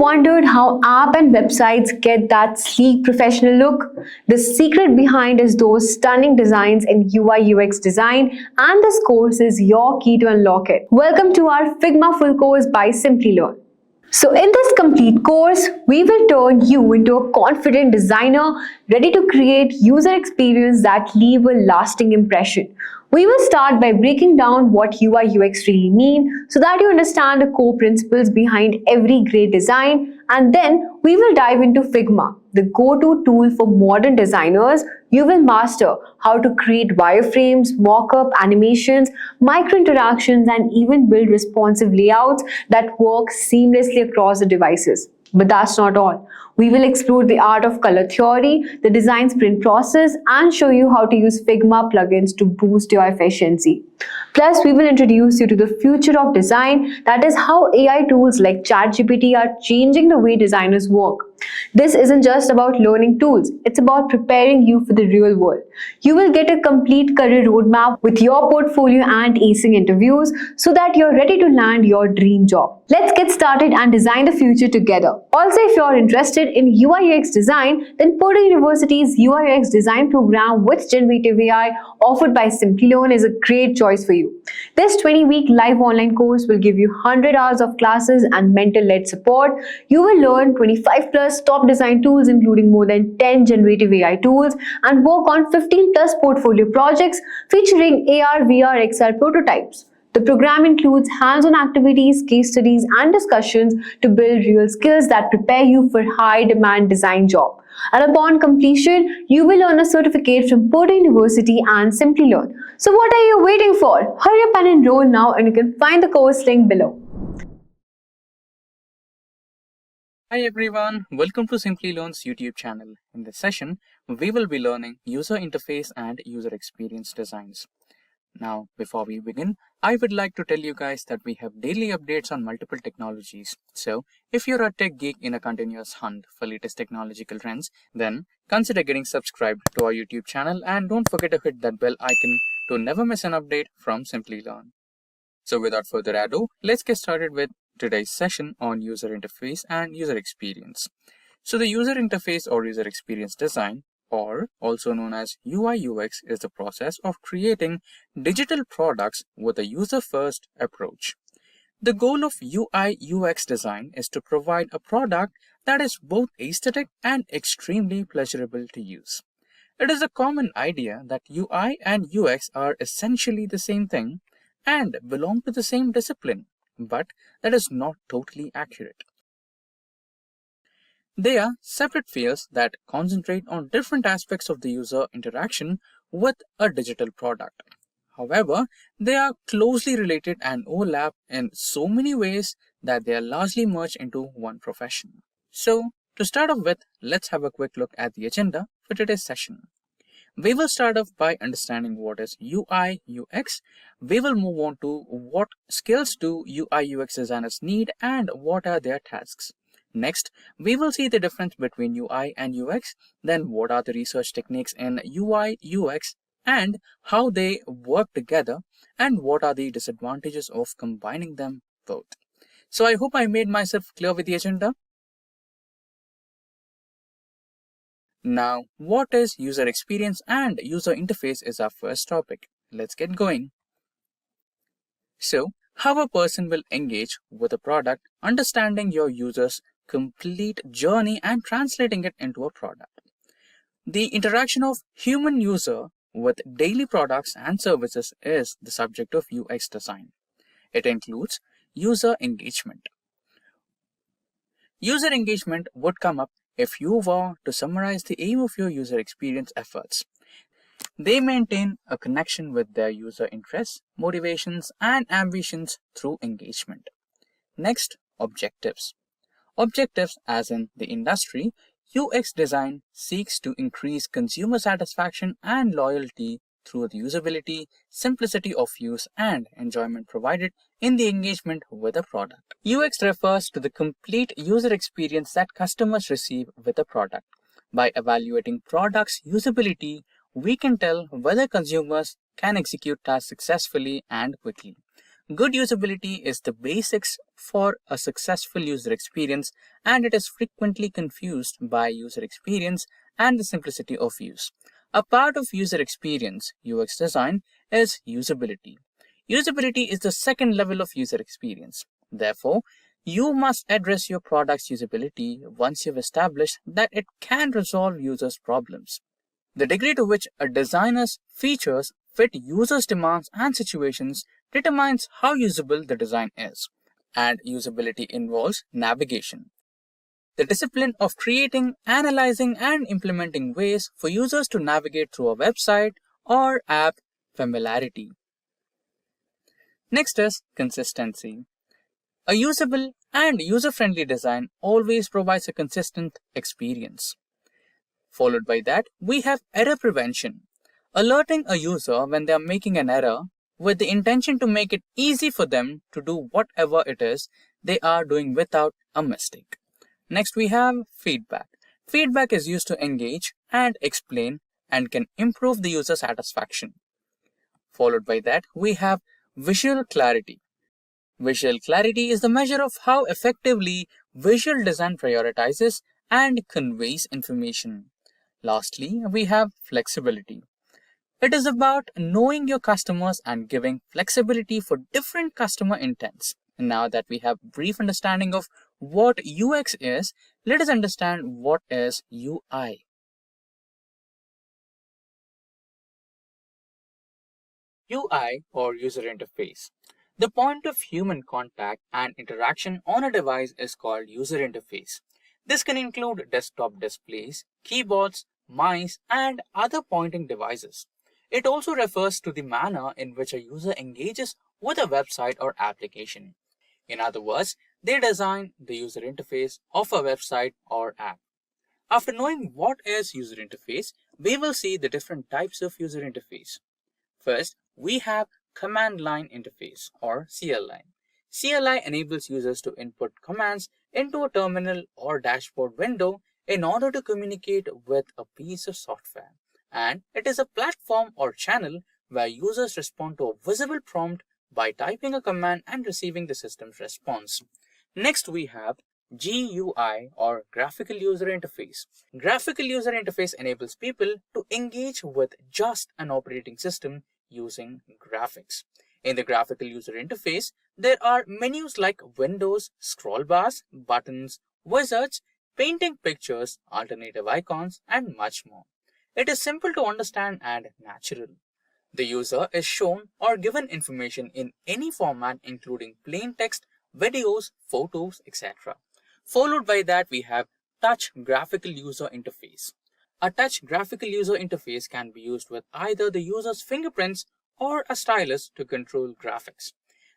wondered how app and websites get that sleek professional look? The secret behind is those stunning designs in UI UX design, and this course is your key to unlock it. Welcome to our Figma Full Course by Simplilearn. So in this complete course, we will turn you into a confident designer ready to create user experience that leave a lasting impression. We will start by breaking down what UI UX really mean so that you understand the core principles behind every great design, and then we will dive into Figma, the go-to tool for modern designers. You will master how to create wireframes, mockup animations, micro interactions, and even build responsive layouts that work seamlessly across the devices. But that's not all. We will explore the art of color theory, the design sprint process, and show you how to use Figma plugins to boost your efficiency. Plus, we will introduce you to the future of design, that is how AI tools like ChatGPT are changing the way designers work. This isn't just about learning tools, it's about preparing you for the real world. You will get a complete career roadmap with your portfolio and acing interviews so that you're ready to land your dream job. Let's get started and design the future together. Also, if you're interested in UI UX design, then Purdue University's UI UX design program with generative AI offered by Simplilearn is a great choice for you. This 20-week live online course will give you 100 hours of classes and mentor-led support. You will learn 25 plus top design tools, including more than 10 generative AI tools, and work on 15 plus portfolio projects featuring AR, VR, XR prototypes. The program includes hands-on activities, case studies, and discussions to build real skills that prepare you for high-demand design job. And upon completion, you will earn a certificate from Purdue University and Simplilearn. So what are you waiting for? Hurry up and enroll now, and you can find the course link below. Hi everyone, welcome to Simplilearn's YouTube channel. In this session, we will be learning user interface and user experience designs. Now, before we begin, I would like to tell you guys that we have daily updates on multiple technologies. So, if you're a tech geek in a continuous hunt for latest technological trends, then consider getting subscribed to our YouTube channel and don't forget to hit that bell icon to never miss an update from Simplilearn. So, without further ado, let's get started with today's session on user interface and user experience. So, the user interface or user experience design, or also known as UI UX, is the process of creating digital products with a user-first approach. The goal of UI UX design is to provide a product that is both aesthetic and extremely pleasurable to use. It is a common idea that UI and UX are essentially the same thing and belong to the same discipline, but that is not totally accurate. They are separate fields that concentrate on different aspects of the user interaction with a digital product. However, they are closely related and overlap in so many ways that they are largely merged into one profession. So, to start off with, let's have a quick look at the agenda for today's session. We will start off by understanding what is UI UX. We will move on to what skills do UI UX designers need and what are their tasks. Next, we will see the difference between UI and UX, then what are the research techniques in UI UX and how they work together, and what are the disadvantages of combining them both. So I hope I made myself clear with the agenda. Now, what is user experience and user interface is our first topic. Let's get going. So, how a person will engage with a product, understanding your user's complete journey and translating it into a product. The interaction of human user with daily products and services is the subject of UX design. It includes user engagement. User engagement would come up if you were to summarize the aim of your user experience efforts. They maintain a connection with their user interests, motivations, and ambitions through engagement. Next, objectives. Objectives, as in the industry, UX design seeks to increase consumer satisfaction and loyalty through the usability, simplicity of use, and enjoyment provided in the engagement with a product. UX refers to the complete user experience that customers receive with a product. By evaluating products' usability, we can tell whether consumers can execute tasks successfully and quickly. Good usability is the basics for a successful user experience, and it is frequently confused by user experience and the simplicity of use. A part of user experience, UX design, is usability. Usability is the second level of user experience. Therefore, you must address your product's usability once you've established that it can resolve users' problems. The degree to which a designer's features fit users' demands and situations determines how usable the design is. And usability involves navigation, the discipline of creating, analyzing, and implementing ways for users to navigate through a website or app. Familiarity. Next is consistency. A usable and user-friendly design always provides a consistent experience. Followed by that, we have error prevention, alerting a user when they are making an error with the intention to make it easy for them to do whatever it is they are doing without a mistake. Next, we have feedback. Feedback is used to engage and explain and can improve the user satisfaction. Followed by that, we have visual clarity. Visual clarity is the measure of how effectively visual design prioritizes and conveys information. Lastly, we have flexibility. It is about knowing your customers and giving flexibility for different customer intents. Now that we have brief understanding of what UX is, let us understand what is UI. UI, or user interface. The point of human contact and interaction on a device is called user interface. This can include desktop displays, keyboards, mice, and other pointing devices. It also refers to the manner in which a user engages with a website or application. In other words, they design the user interface of a website or app. After knowing what is user interface, we will see the different types of user interface. First, we have command line interface, or CLI. CLI enables users to input commands into a terminal or dashboard window in order to communicate with a piece of software. And it is a platform or channel where users respond to a visible prompt by typing a command and receiving the system's response. Next, we have GUI, or graphical user interface. Graphical user interface enables people to engage with just an operating system using graphics. In the graphical user interface, there are menus like windows, scroll bars, buttons, wizards, painting pictures, alternative icons, and much more. It is simple to understand and natural. The user is shown or given information in any format, including plain text, videos, photos, etc. Followed by that, we have touch graphical user interface. A touch graphical user interface can be used with either the user's fingerprints or a stylus to control graphics.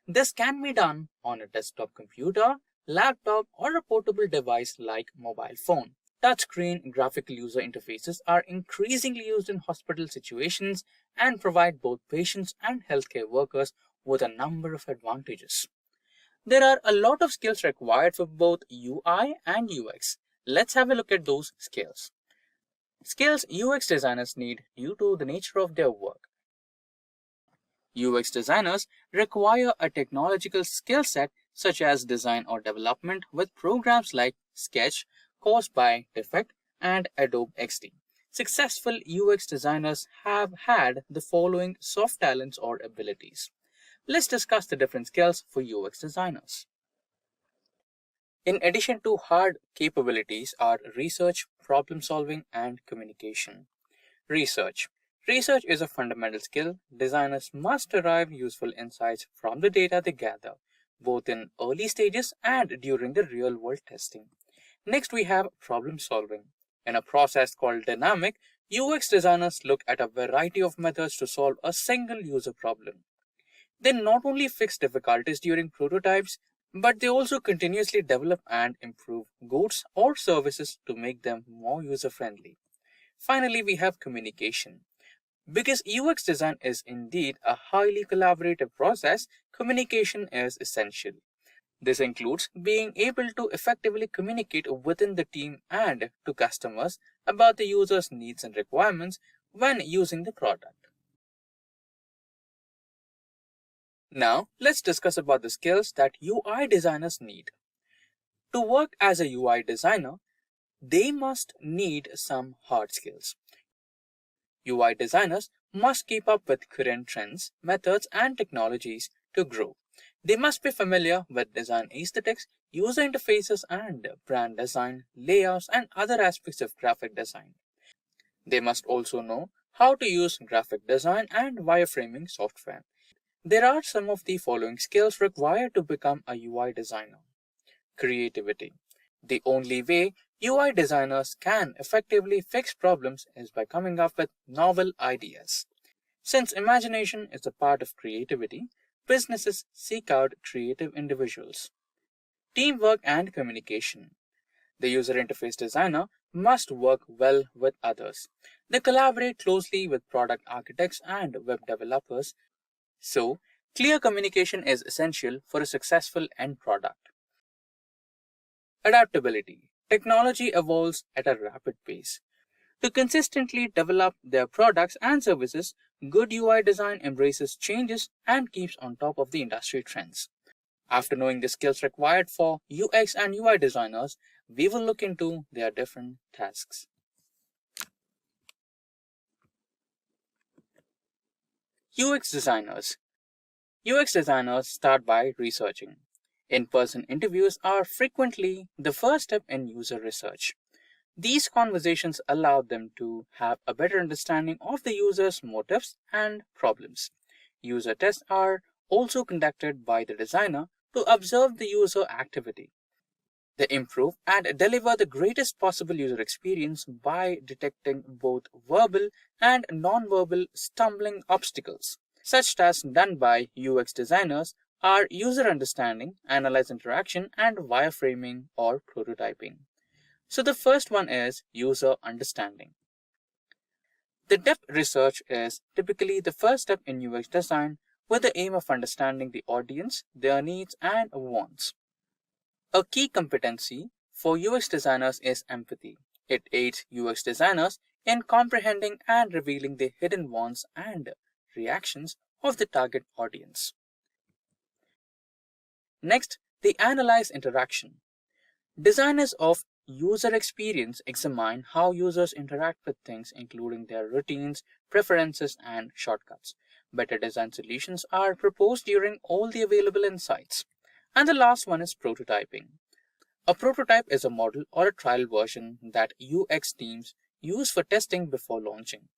This can be done on a desktop computer, laptop, or a portable device like mobile phone. Touchscreen graphical user interfaces are increasingly used in hospital situations and provide both patients and healthcare workers with a number of advantages. There are a lot of skills required for both UI and UX. Let's have a look at those skills. Skills UX designers need due to the nature of their work. UX designers require a technological skill set such as design or development with programs like Sketch, Cause by Defect, and Adobe XD. Successful UX designers have had the following soft talents or abilities. Let's discuss the different skills for UX designers. In addition to hard capabilities are research, problem solving, and communication. Research. Research is a fundamental skill. Designers must derive useful insights from the data they gather, both in early stages and during the real-world testing. Next, we have problem solving. In a process called dynamic, UX designers look at a variety of methods to solve a single user problem. They not only fix difficulties during prototypes, but they also continuously develop and improve goods or services to make them more user-friendly. Finally, we have communication. Because UX design is indeed a highly collaborative process, communication is essential. This includes being able to effectively communicate within the team and to customers about the user's needs and requirements when using the product. Now, let's discuss about the skills that UI designers need. To work as a UI designer, they must need some hard skills. UI designers must keep up with current trends, methods, and technologies to grow. They must be familiar with design aesthetics, user interfaces, and brand design, layouts, and other aspects of graphic design. They must also know how to use graphic design and wireframing software. There are some of the following skills required to become a UI designer. Creativity. The only way UI designers can effectively fix problems is by coming up with novel ideas. Since imagination is a part of creativity, businesses seek out creative individuals. Teamwork and communication. The user interface designer must work well with others. They collaborate closely with product architects and web developers, so clear communication is essential for a successful end product. Adaptability. Technology evolves at a rapid pace. To consistently develop their products and services, good UI design embraces changes and keeps on top of the industry trends. After knowing the skills required for UX and UI designers, we will look into their different tasks. UX designers. UX designers start by researching. In-person interviews are frequently the first step in user research. These conversations allow them to have a better understanding of the user's motives and problems. User tests are also conducted by the designer to observe the user activity. They improve and deliver the greatest possible user experience by detecting both verbal and non-verbal stumbling obstacles. Such tasks done by UX designers are user understanding, analyze interaction, and wireframing or prototyping. So the first one is user understanding. The depth research is typically the first step in UX design with the aim of understanding the audience, their needs, and wants. A key competency for UX designers is empathy. It aids UX designers in comprehending and revealing the hidden wants and reactions of the target audience. Next, they analyze interaction. Designers of user experience examine how users interact with things, including their routines, preferences, and shortcuts. Better design solutions are proposed during all the available insights. And the last one is prototyping. A prototype is a model or a trial version that UX teams use for testing before launching.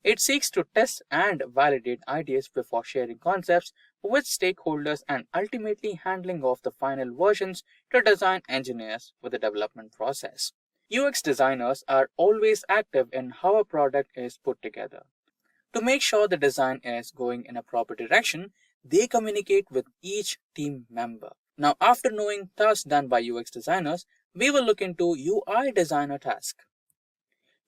It seeks to test and validate ideas before sharing concepts with stakeholders and ultimately handing off the final versions to design engineers for the development process. UX designers are always active in how a product is put together. To make sure the design is going in a proper direction, they communicate with each team member. Now, after knowing tasks done by UX designers, we will look into UI designer task.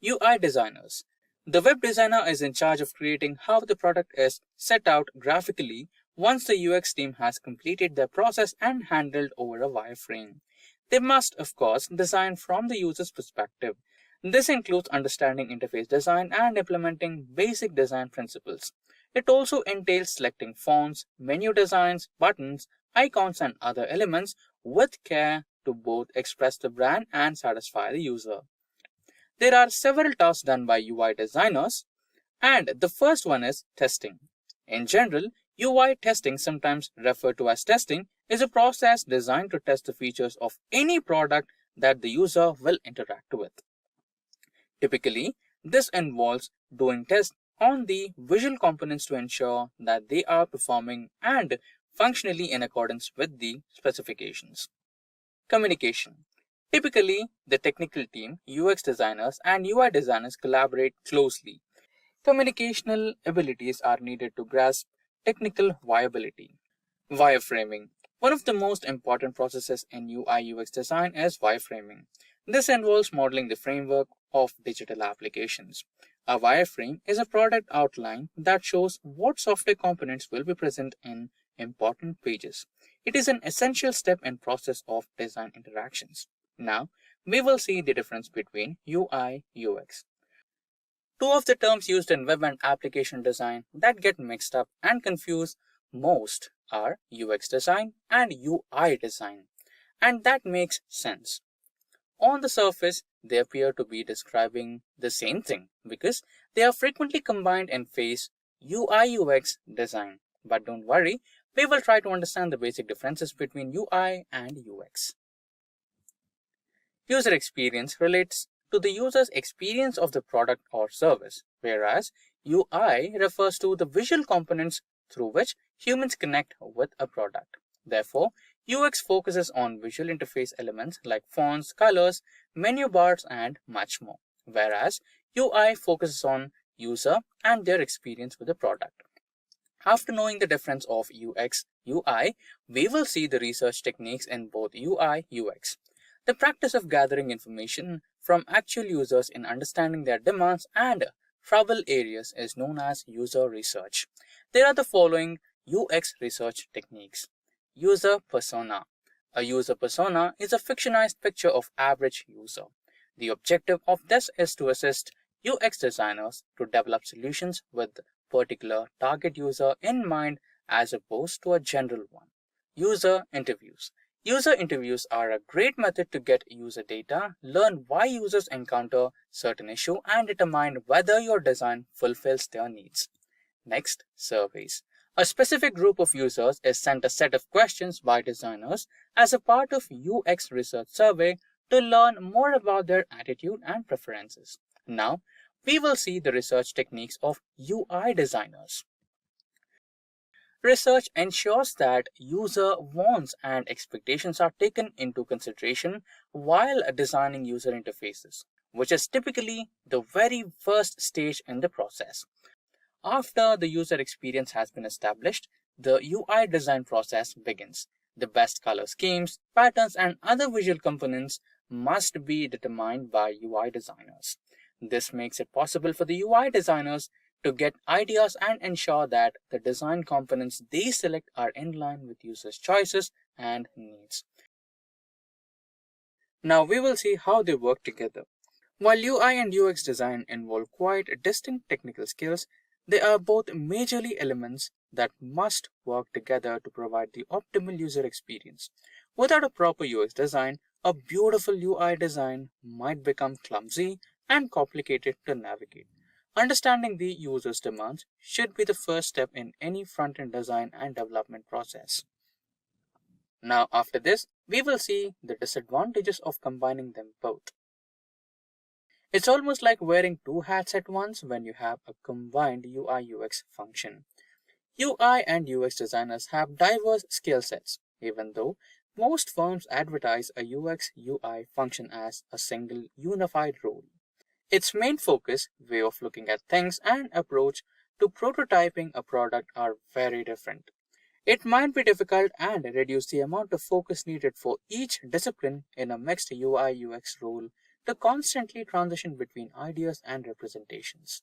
UI designers. The web designer is in charge of creating how the product is set out graphically once the UX team has completed their process and handled over a wireframe. They must, of course, design from the user's perspective. This includes understanding interface design and implementing basic design principles. It also entails selecting fonts, menu designs, buttons, icons, and other elements with care to both express the brand and satisfy the user. There are several tasks done by UI designers, and the first one is testing. In general, UI testing, sometimes referred to as testing, is a process designed to test the features of any product that the user will interact with. Typically, this involves doing tests on the visual components to ensure that they are performing and functionally in accordance with the specifications. Communication. Typically, the technical team, UX designers, and UI designers collaborate closely. Communicational abilities are needed to grasp technical viability. Wireframing. One of the most important processes in UI UX design is wireframing. This involves modeling the framework of digital applications. A wireframe is a product outline that shows what software components will be present in important pages. It is an essential step in process of design interactions. Now, we will see the difference between UI UX. Two of the terms used in web and application design that get mixed up and confused most are UX design and UI design, and that makes sense. On the surface, they appear to be describing the same thing because they are frequently combined in phase UI UX design. But don't worry, we will try to understand the basic differences between UI and UX. User experience relates to the user's experience of the product or service, whereas UI refers to the visual components through which humans connect with a product. Therefore, UX focuses on visual interface elements like fonts, colors, menu bars, and much more, whereas UI focuses on user and their experience with the product. After knowing the difference of UX, UI, we will see the research techniques in both UI, UX. The practice of gathering information from actual users in understanding their demands and trouble areas is known as user research. There are the following UX research techniques. User persona. A user persona is a fictionized picture of average user. The objective of this is to assist UX designers to develop solutions with particular target user in mind as opposed to a general one. User interviews. User interviews are a great method to get user data, learn why users encounter certain issue, and determine whether your design fulfills their needs. Next, surveys. A specific group of users is sent a set of questions by designers as a part of UX research survey to learn more about their attitude and preferences. Now, we will see the research techniques of UI designers. Research ensures that user wants and expectations are taken into consideration while designing user interfaces, which is typically the very first stage in the process. After the user experience has been established, the UI design process begins. The best color schemes, patterns, and other visual components must be determined by UI designers. This makes it possible for the UI designers to get ideas and ensure that the design components they select are in line with users' choices and needs. Now we will see how they work together. While UI and UX design involve quite distinct technical skills, they are both majorly elements that must work together to provide the optimal user experience. Without a proper UX design, a beautiful UI design might become clumsy and complicated to navigate. Understanding the user's demands should be the first step in any front-end design and development process. Now, after this, we will see the disadvantages of combining them both. It's almost like wearing two hats at once when you have a combined UI UX function. UI and UX designers have diverse skill sets, even though most firms advertise a UX UI function as a single unified role. Its main focus, way of looking at things, and approach to prototyping a product are very different. It might be difficult and reduce the amount of focus needed for each discipline in a mixed UI UX role to constantly transition between ideas and representations.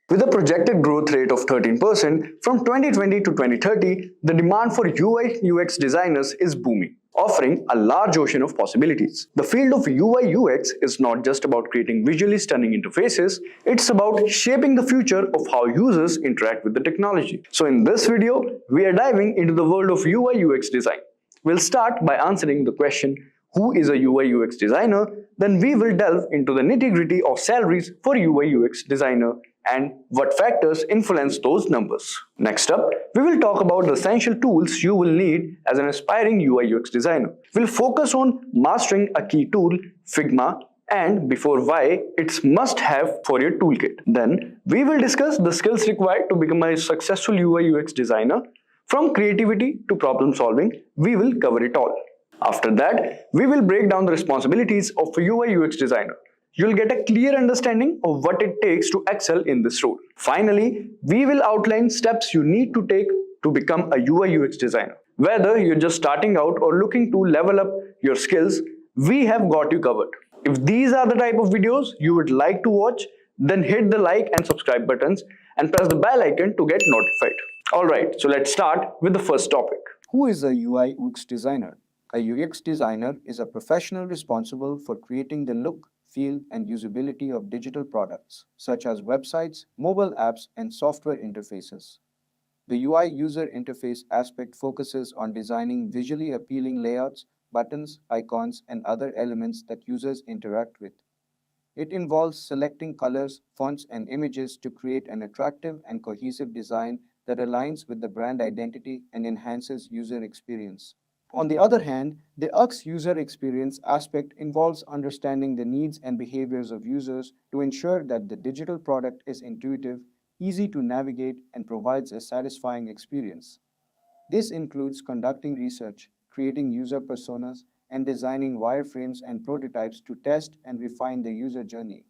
With a projected growth rate of 13% from 2020 to 2030, the demand for UI UX designers is booming, offering a large ocean of possibilities. The field of UI UX is not just about creating visually stunning interfaces, it's about shaping the future of how users interact with the technology. So in this video, we are diving into the world of UI UX design. We'll start by answering the question, who is a UI UX designer? Then we will delve into the nitty-gritty of salaries for UI UX designer and what factors influence those numbers. Next up, we will talk about the essential tools you will need as an aspiring UI UX designer. We'll focus on mastering a key tool, Figma, and before why it's must-have for your toolkit. Then, we will discuss the skills required to become a successful UI UX designer. From creativity to problem solving, we will cover it all. After that, we will break down the responsibilities of a UI UX designer. You'll get a clear understanding of what it takes to excel in this role. Finally, we will outline steps you need to take to become a UI UX designer. Whether you're just starting out or looking to level up your skills, we have got you covered. If these are the type of videos you would like to watch, then hit the like and subscribe buttons and press the bell icon to get notified. Alright, so let's start with the first topic. Who is a UI UX designer? A UX designer is a professional responsible for creating the look, feel, and usability of digital products, such as websites, mobile apps, and software interfaces. The UI user interface aspect focuses on designing visually appealing layouts, buttons, icons, and other elements that users interact with. It involves selecting colors, fonts, and images to create an attractive and cohesive design that aligns with the brand identity and enhances user experience. On the other hand, the UX user experience aspect involves understanding the needs and behaviors of users to ensure that the digital product is intuitive, easy to navigate, and provides a satisfying experience. This includes conducting research, creating user personas, and designing wireframes and prototypes to test and refine the user journey.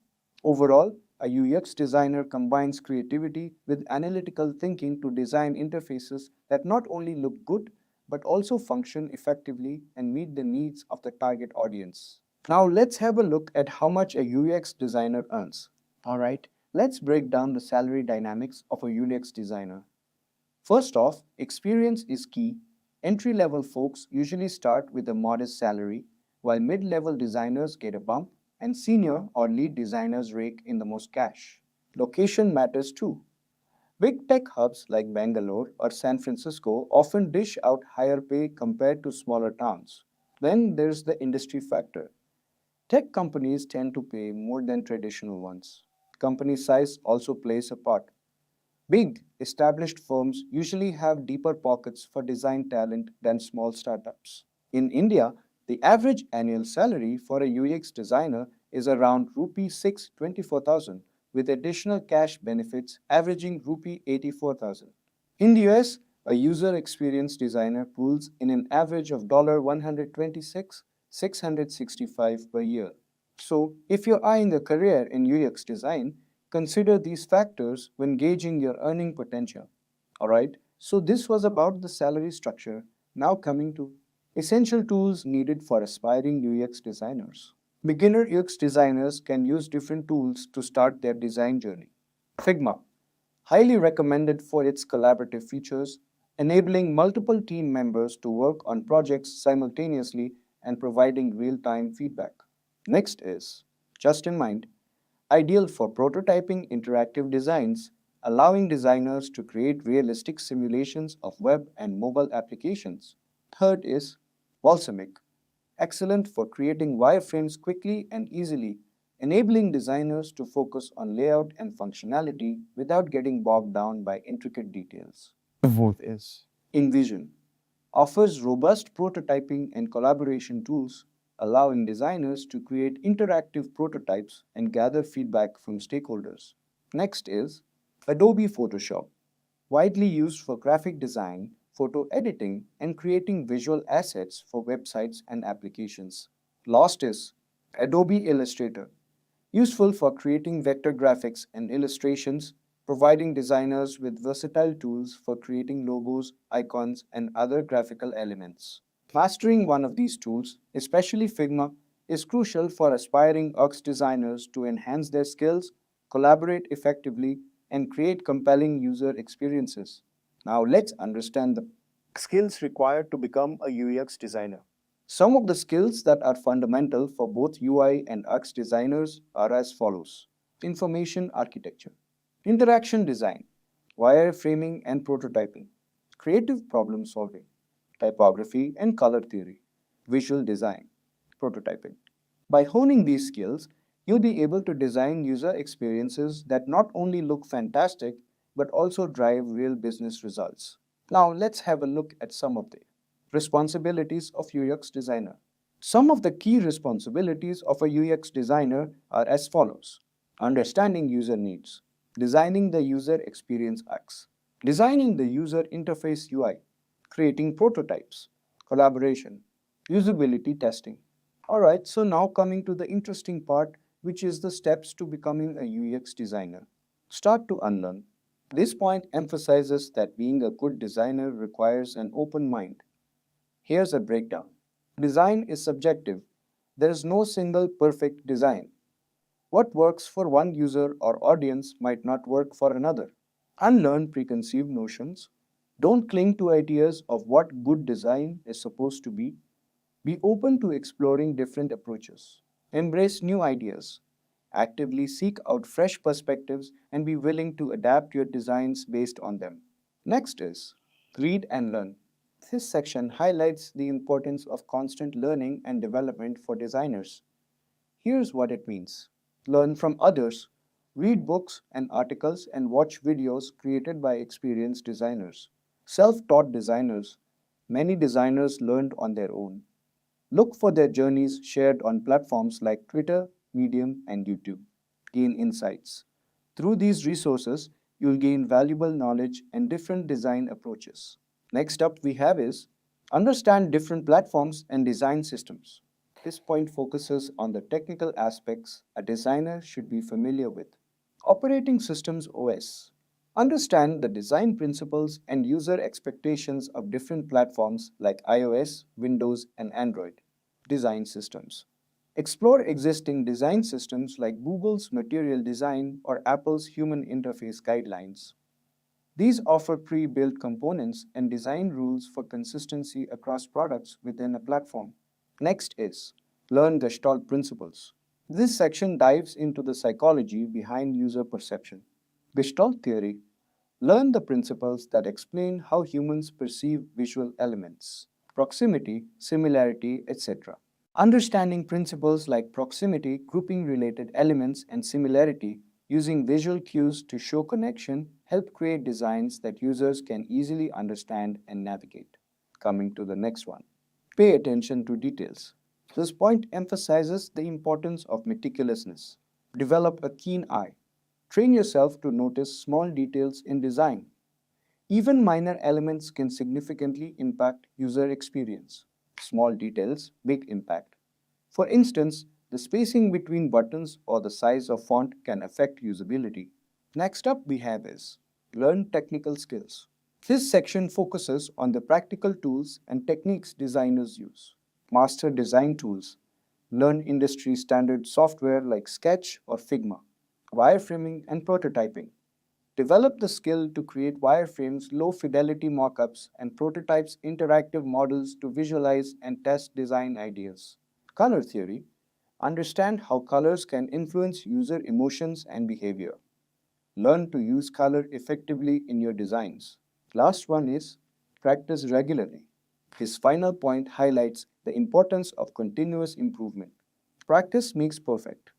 Overall, a UX designer combines creativity with analytical thinking to design interfaces that not only look good but also function effectively and meet the needs of the target audience. Now let's have a look at how much a UX designer earns. Alright, let's break down the salary dynamics of a UX designer. First off, experience is key. Entry level folks usually start with a modest salary, while mid level designers get a bump, and senior or lead designers rake in the most cash. Location matters too. Big tech hubs like Bangalore or San Francisco often dish out higher pay compared to smaller towns. Then there's the industry factor. Tech companies tend to pay more than traditional ones. Company size also plays a part. Big, established firms usually have deeper pockets for design talent than small startups. In India, the average annual salary for a UX designer is around rupee 624,000 with additional cash benefits averaging rupee 84,000. In the US, a user experience designer pulls in an average of $126,665 per year. So, if you're eyeing a career in UX design, consider these factors when gauging your earning potential. Alright, so this was about the salary structure. Now coming to essential tools needed for aspiring UX designers. Beginner UX designers can use different tools to start their design journey. Figma, highly recommended for its collaborative features, enabling multiple team members to work on projects simultaneously and providing real-time feedback. Next is Just in Mind, ideal for prototyping interactive designs, allowing designers to create realistic simulations of web and mobile applications. Third is Balsamic, excellent for creating wireframes quickly and easily, enabling designers to focus on layout and functionality without getting bogged down by intricate details. The fourth is InVision, offers robust prototyping and collaboration tools, allowing designers to create interactive prototypes and gather feedback from stakeholders. Next is Adobe Photoshop, widely used for graphic design, photo editing, and creating visual assets for websites and applications. Last is Adobe Illustrator, useful for creating vector graphics and illustrations, providing designers with versatile tools for creating logos, icons, and other graphical elements. Mastering one of these tools, especially Figma, is crucial for aspiring UX designers to enhance their skills, collaborate effectively, and create compelling user experiences. Now let's understand the skills required to become a UX designer. Some of the skills that are fundamental for both UI and UX designers are as follows. Information architecture, interaction design, wireframing and prototyping, creative problem solving, typography and color theory, visual design, prototyping. By honing these skills, you'll be able to design user experiences that not only look fantastic but also drive real business results. Now let's have a look at some of the responsibilities of UX designer. Some of the key responsibilities of a UX designer are as follows. Understanding user needs, designing the user experience X, designing the user interface UI, creating prototypes, collaboration, usability testing. Alright, so now coming to the interesting part, which is the steps to becoming a UX designer. Start to unlearn. This point emphasizes that being a good designer requires an open mind. Here's a breakdown. Design is subjective. There is no single perfect design. What works for one user or audience might not work for another. Unlearn preconceived notions. Don't cling to ideas of what good design is supposed to be. Be open to exploring different approaches. Embrace new ideas. Actively seek out fresh perspectives and be willing to adapt your designs based on them. Next is read and learn. This section highlights the importance of constant learning and development for designers. Here's what it means. Learn from others. Read books and articles and watch videos created by experienced designers. Self-taught designers. Many designers learned on their own. Look for their journeys shared on platforms like Twitter, Medium, and YouTube. Gain insights. Through these resources, you'll gain valuable knowledge and different design approaches. Next up we have is understand different platforms and design systems. This point focuses on the technical aspects a designer should be familiar with. Operating systems OS. Understand the design principles and user expectations of different platforms like iOS, Windows, and Android. Design systems. Explore existing design systems like Google's Material Design or Apple's Human Interface Guidelines. These offer pre-built components and design rules for consistency across products within a platform. Next is learn Gestalt principles. This section dives into the psychology behind user perception. Gestalt theory. Learn the principles that explain how humans perceive visual elements, proximity, similarity, etc. Understanding principles like proximity, grouping related elements, and similarity using visual cues to show connection help create designs that users can easily understand and navigate. Coming to the next one. Pay attention to details. This point emphasizes the importance of meticulousness. Develop a keen eye. Train yourself to notice small details in design. Even minor elements can significantly impact user experience. Small details, big impact. For instance, the spacing between buttons or the size of font can affect usability. Next up we have is learn technical skills. This section focuses on the practical tools and techniques designers use. Master design tools. Learn industry standard software like Sketch or Figma. Wireframing and prototyping. Develop the skill to create wireframes, low-fidelity mockups, and prototypes interactive models to visualize and test design ideas. Color theory. Understand how colors can influence user emotions and behavior. Learn to use color effectively in your designs. Last one is practice regularly. His final point highlights the importance of continuous improvement. Practice makes perfect.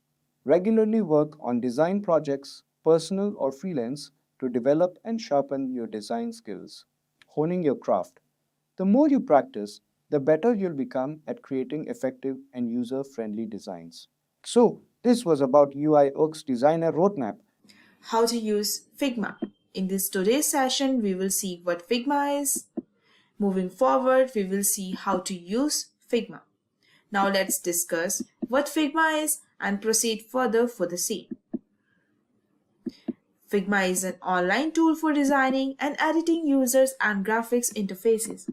Regularly work on design projects, personal or freelance, to develop and sharpen your design skills. Honing your craft. The more you practice, the better you'll become at creating effective and user-friendly designs. So, this was about UI UX Designer Roadmap. How to use Figma. In this today's session, we will see what Figma is. Moving forward, we will see how to use Figma. Now let's discuss what Figma is and proceed further for the same. Figma is an online tool for designing and editing users and graphics interfaces.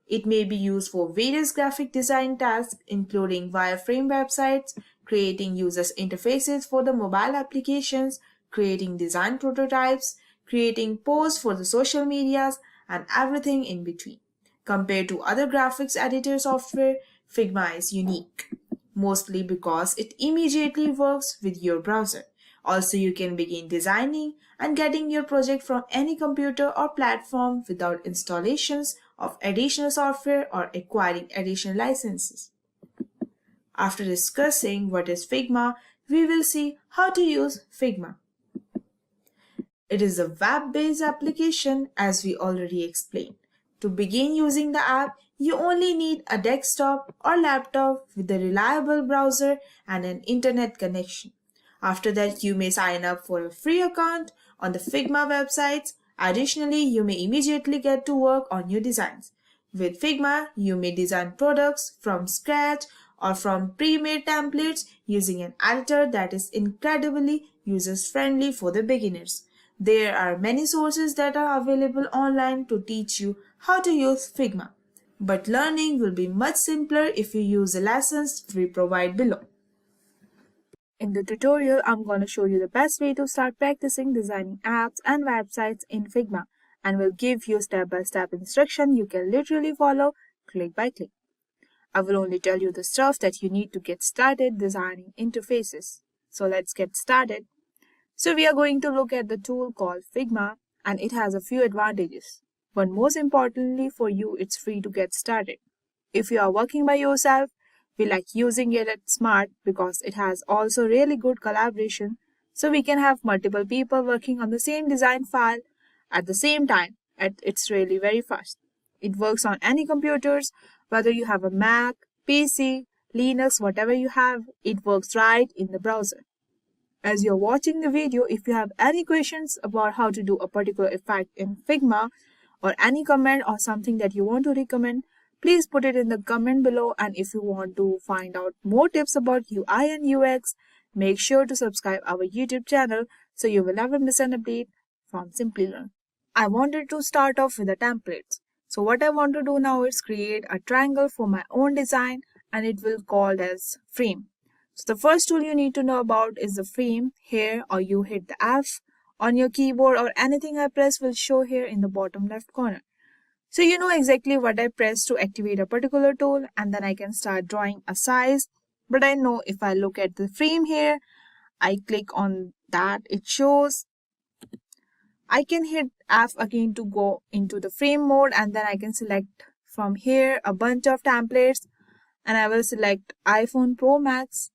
It may be used for various graphic design tasks, including wireframe websites, creating users interfaces for the mobile applications, creating design prototypes, creating posts for the social medias, and everything in between. Compared to other graphics editor software, Figma is unique, mostly because it immediately works with your browser. Also, you can begin designing and getting your project from any computer or platform without installations of additional software or acquiring additional licenses. After discussing what is Figma, we will see how to use Figma. It is a web-based application, as we already explained. To begin using the app, you only need a desktop or laptop with a reliable browser and an internet connection. After that, you may sign up for a free account on the Figma websites. Additionally, you may immediately get to work on your designs. With Figma, you may design products from scratch or from pre-made templates using an editor that is incredibly user-friendly for the beginners. There are many sources that are available online to teach you how to use Figma, but learning will be much simpler if you use the lessons we provide below. In the tutorial, I'm going to show you the best way to start practicing designing apps and websites in Figma, and will give you step-by-step instruction you can literally follow click by click. I will only tell you the stuff that you need to get started designing interfaces. So let's get started. So we are going to look at the tool called Figma, and it has a few advantages. But most importantly for you, it's free to get started. If you are working by yourself, we like using it at Smart because it has also really good collaboration, so we can have multiple people working on the same design file at the same time, and it's really very fast. It works on any computers, whether you have a Mac, PC, Linux, whatever you have, it works right in the browser. As you're watching the video, if you have any questions about how to do a particular effect in Figma, or any comment or something that you want to recommend, please put it in the comment below. And if you want to find out more tips about UI and UX, make sure to subscribe our YouTube channel so you will never miss an update from Simplilearn. I wanted to start off with the templates. So what I want to do now is create a triangle for my own design, and it will called as frame. So the first tool you need to know about is the frame. Here, or you hit the F on your keyboard, or anything I press will show here in the bottom left corner. So you know exactly what I press to activate a particular tool, and then I can start drawing a size. But I know if I look at the frame here, I click on that, it shows. I can hit F again to go into the frame mode, and then I can select from here a bunch of templates, and I will select iPhone Pro Max,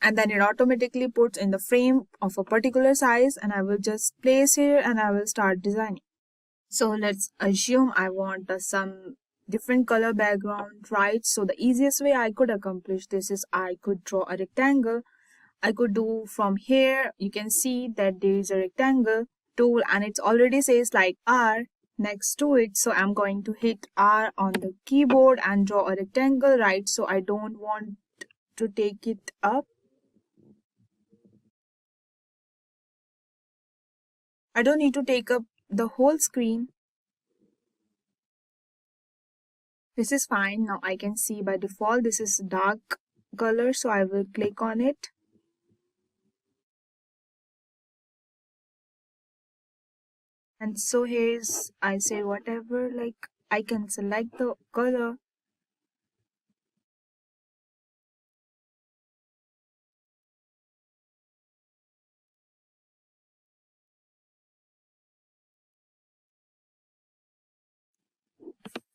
and then it automatically puts in the frame of a particular size, and I will just place here and I will start designing. So let's assume I want some different color background, right? So the easiest way I could accomplish this is I could draw a rectangle. I could do from here, you can see that there is a rectangle tool and it already says like R next to it. So I'm going to hit R on the keyboard and draw a rectangle, right? So I don't want to take it up. I don't need to take up the whole screen. This is fine. Now I can see by default this is dark color, so I will click on it. And so here's, I say whatever, like I can select the color.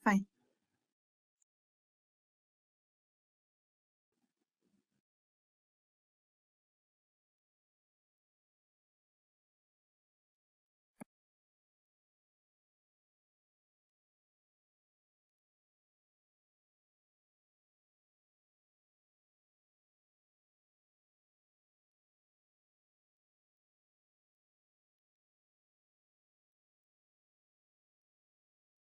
Fine.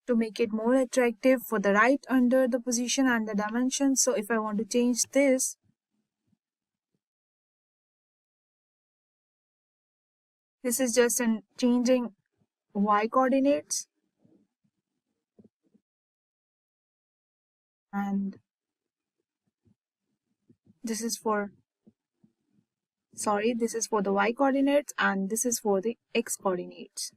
To make it more attractive for the right under the position and the dimension. So if I want to change this, this is just in changing y coordinates, and this is for this is for the y coordinates and this is for the x coordinates.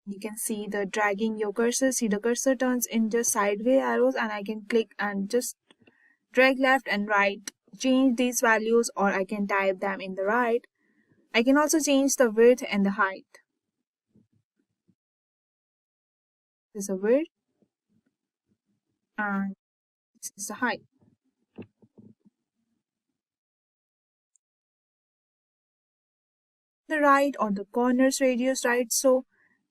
You can see the dragging your cursor. See, the cursor turns in just sideways arrows, and I can click and just drag left and right, change these values, or I can type them in the right. I can also change the width and the height. This is the width and this is the height. The right or the corners radius, right? So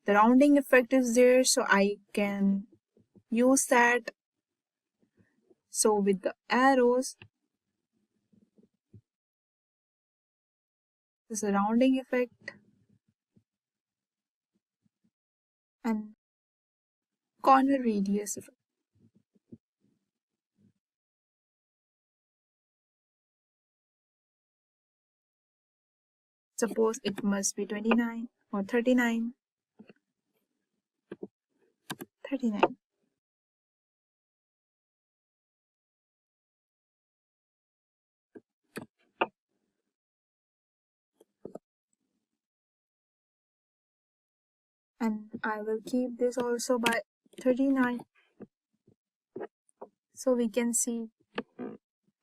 the rounding effect is there, so I can use that. So with the arrows, this is a rounding effect and corner radius effect. Suppose it must be 29 or 39. 39. And I will keep this also by 39. So we can see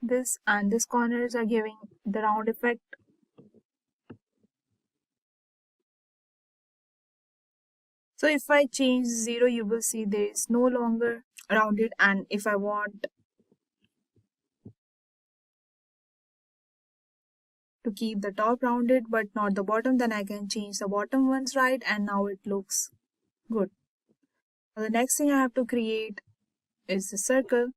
this, and this corners are giving the round effect. So if I change 0, you will see there is no longer rounded, and if I want to keep the top rounded but not the bottom, then I can change the bottom ones right, and now it looks good. Now the next thing I have to create is the circle.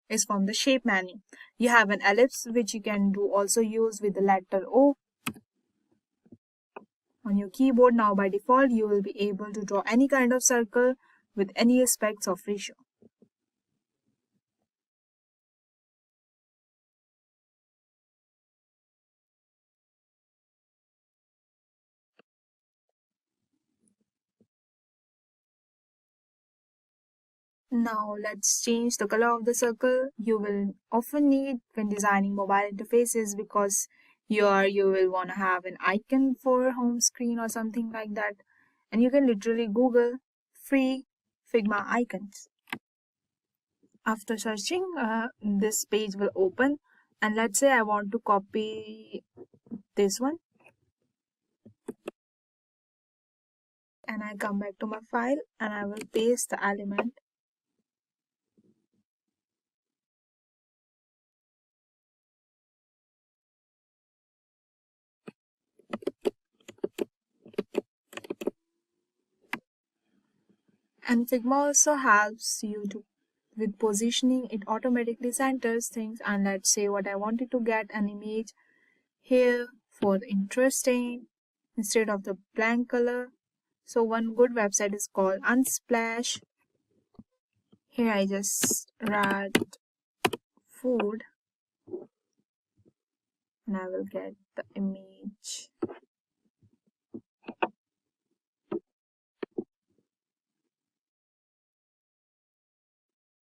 Is from the shape menu. You have an ellipse which you can also use with the letter O on your keyboard. Now by default you will be able to draw any kind of circle with any aspects of ratio. Now let's change the color of the circle. You will often need when designing mobile interfaces, because you will want to have an icon for home screen or something like that, and you can literally Google free Figma icons. After searching, this page will open, and let's say I want to copy this one, and I come back to my file and I will paste the element. And Figma also helps you to with positioning. It automatically centers things, and let's say what I wanted to get an image here for interesting instead of the blank color. So one good website is called Unsplash. Here I just write food and I will get the image.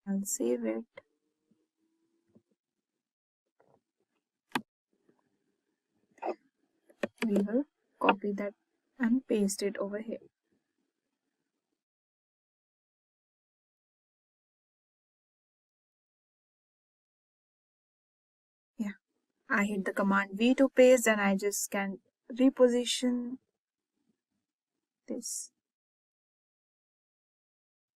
I'll save it. We will copy that and paste it over here. Yeah, I hit the command V to paste, and I just can reposition this.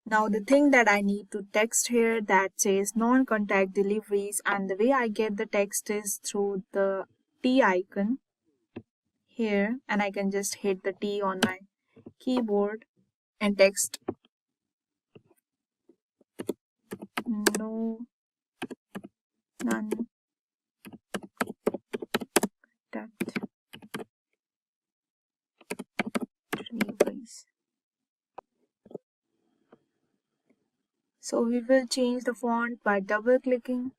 Now the thing that I need to text here, that says non-contact deliveries, and the way I get the text is through the T icon here, and I can just hit the T on my keyboard and text none that deliveries. So we will change the font by double clicking.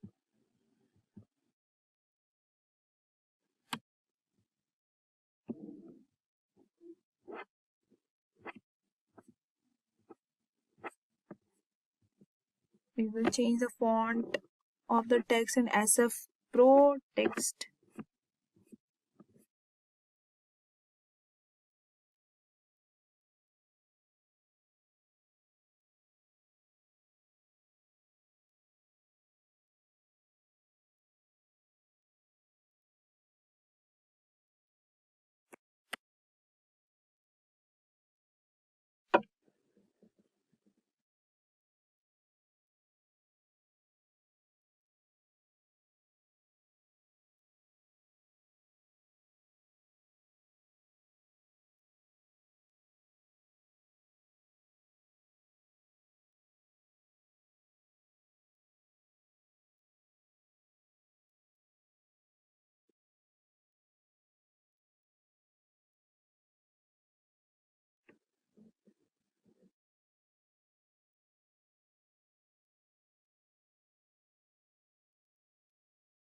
We will change the font of the text in SF Pro text.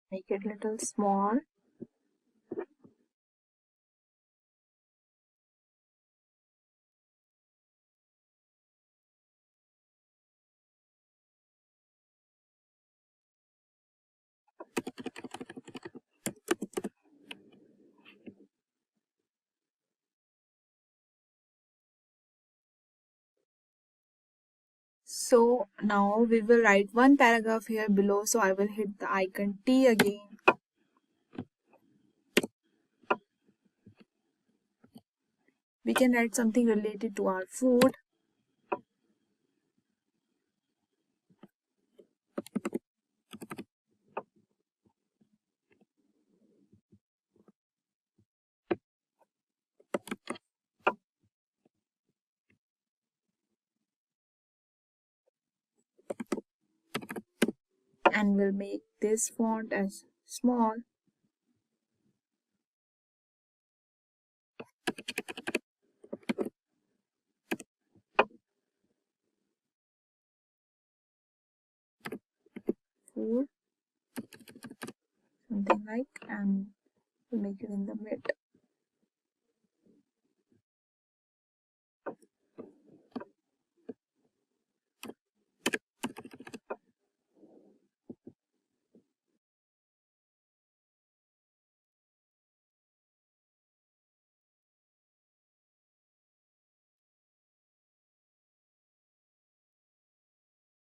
Make it little small. So now we will write one paragraph here below. So I will hit the icon T again. We can write something related to our food. And we'll make this font as small. Food, something like, and we'll make it in the mid.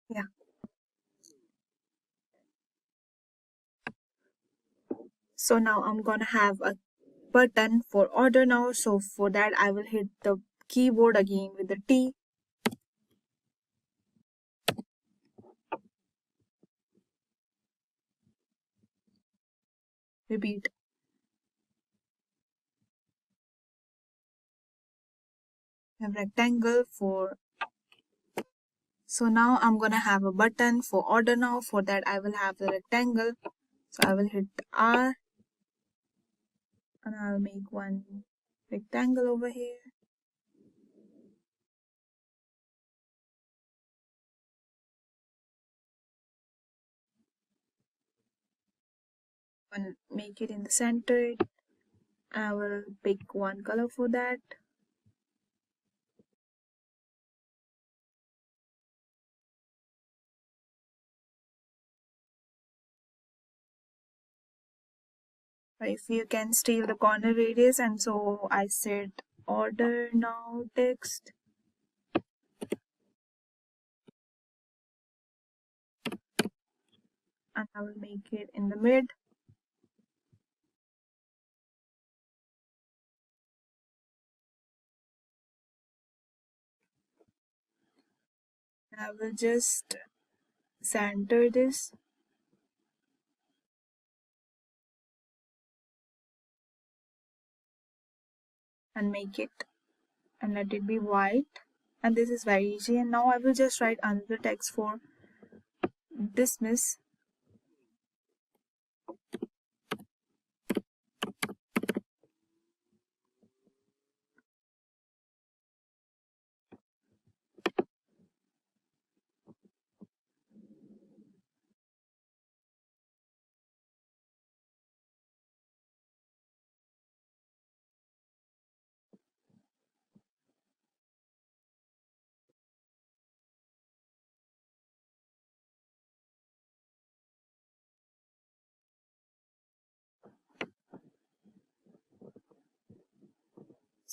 Yeah. So now I'm gonna have a button for order now. So for that I will hit the keyboard again with the T. Repeat. Have rectangle for. So now I'm gonna have a button for order now. For that I will have the rectangle. So I will hit R and I'll make one rectangle over here. And make it in the center. I will pick one color for that. If you can steal the corner radius, and so I said order now text. And I will make it in the mid. I will just center this and make it and let it be white. And this is very easy. And now I will just write another text for dismiss.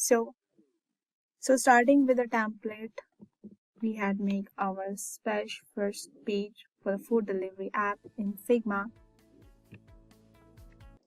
So starting with a template, we had make our splash first page for the food delivery app in Figma.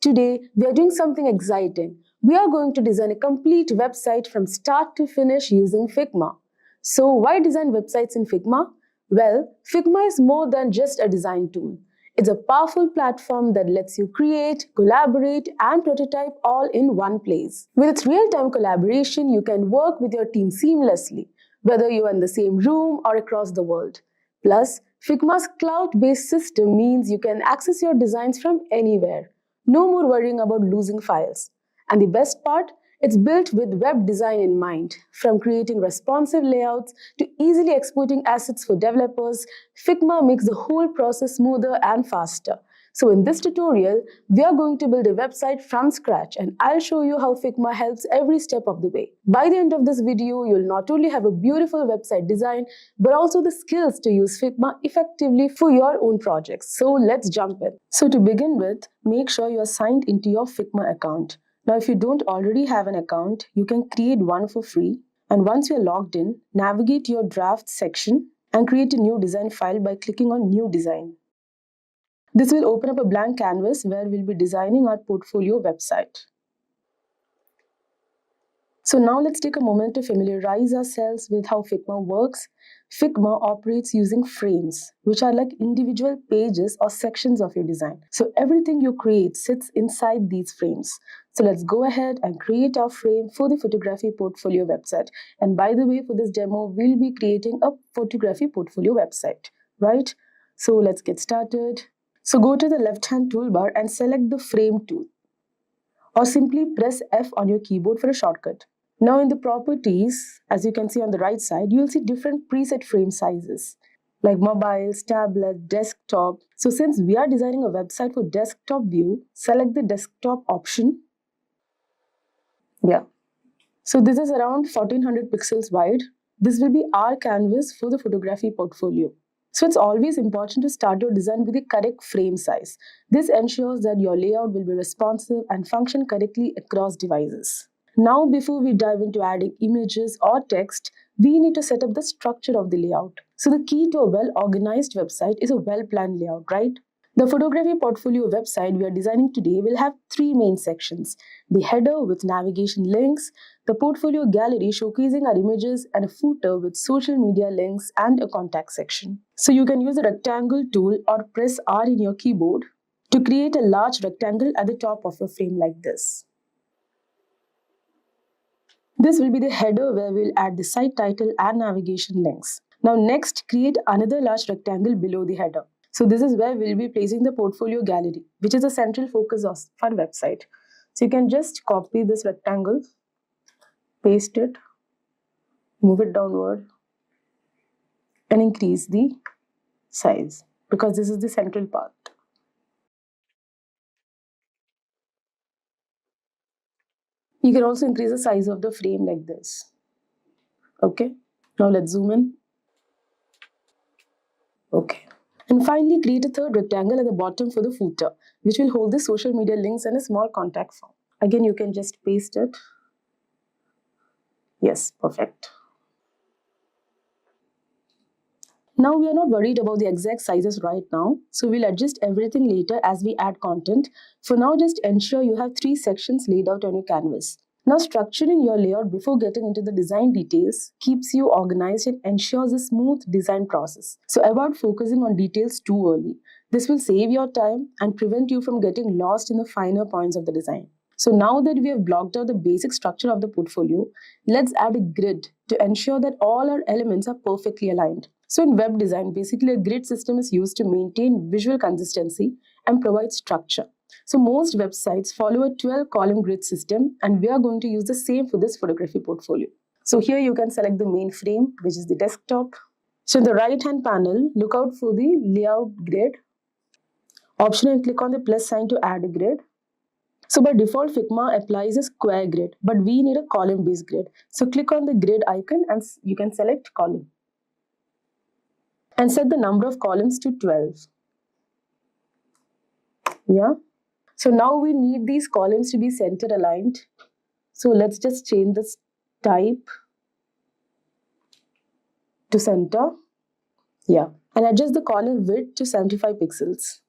Today, we are doing something exciting. We are going to design a complete website from start to finish using Figma. So, why design websites in Figma? Well, Figma is more than just a design tool. It's a powerful platform that lets you create, collaborate, and prototype all in one place. With its real-time collaboration, you can work with your team seamlessly, whether you are in the same room or across the world. Plus, Figma's cloud-based system means you can access your designs from anywhere. No more worrying about losing files. And the best part, it's built with web design in mind. From creating responsive layouts to easily exporting assets for developers, Figma makes the whole process smoother and faster. So in this tutorial, we are going to build a website from scratch and I'll show you how Figma helps every step of the way. By the end of this video, you'll not only have a beautiful website design, but also the skills to use Figma effectively for your own projects. So let's jump in. So to begin with, make sure you are signed into your Figma account. Now, if you don't already have an account, you can create one for free. And once you're logged in, navigate your draft section and create a new design file by clicking on New Design. This will open up a blank canvas where we'll be designing our portfolio website. So now let's take a moment to familiarize ourselves with how Figma works. Figma operates using frames, which are like individual pages or sections of your design. So everything you create sits inside these frames. So let's go ahead and create our frame for the photography portfolio website. And by the way, for this demo, we'll be creating a photography portfolio website, right? So let's get started. So go to the left-hand toolbar and select the frame tool, or simply press F on your keyboard for a shortcut. Now in the properties, as you can see on the right side, you will see different preset frame sizes like mobiles, tablet, desktop. So since we are designing a website for desktop view, select the desktop option. Yeah. So this is around 1400 pixels wide. This will be our canvas for the photography portfolio. So it's always important to start your design with the correct frame size. This ensures that your layout will be responsive and function correctly across devices. Now, before we dive into adding images or text, we need to set up the structure of the layout. So the key to a well-organized website is a well-planned layout, right? The photography portfolio website we are designing today will have three main sections: the header with navigation links, the portfolio gallery showcasing our images, and a footer with social media links and a contact section. So you can use the rectangle tool or press R in your keyboard to create a large rectangle at the top of your frame like this. This will be the header where we'll add the site title and navigation links. Now next, create another large rectangle below the header. So this is where we'll be placing the portfolio gallery, which is the central focus of our website. So you can just copy this rectangle, paste it, move it downward, and increase the size because this is the central part. You can also increase the size of the frame like this. Okay, now let's zoom in. Okay. And finally, create a third rectangle at the bottom for the footer, which will hold the social media links and a small contact form. Again, you can just paste it. Yes, perfect. Now we are not worried about the exact sizes right now, so we'll adjust everything later as we add content. For now, just ensure you have three sections laid out on your canvas. Now, structuring your layout before getting into the design details keeps you organized and ensures a smooth design process. So avoid focusing on details too early. This will save your time and prevent you from getting lost in the finer points of the design. So now that we have blocked out the basic structure of the portfolio, let's add a grid to ensure that all our elements are perfectly aligned. So in web design, basically a grid system is used to maintain visual consistency and provide structure. So most websites follow a 12-column grid system, and we are going to use the same for this photography portfolio. So here you can select the main frame, which is the desktop. So in the right-hand panel, look out for the layout grid option and click on the plus sign to add a grid. So by default, Figma applies a square grid, but we need a column-based grid. So click on the grid icon and you can select column. And set the number of columns to 12. Yeah. So now we need these columns to be center aligned. So let's just change this type to center. Yeah. And adjust the column width to 75 pixels.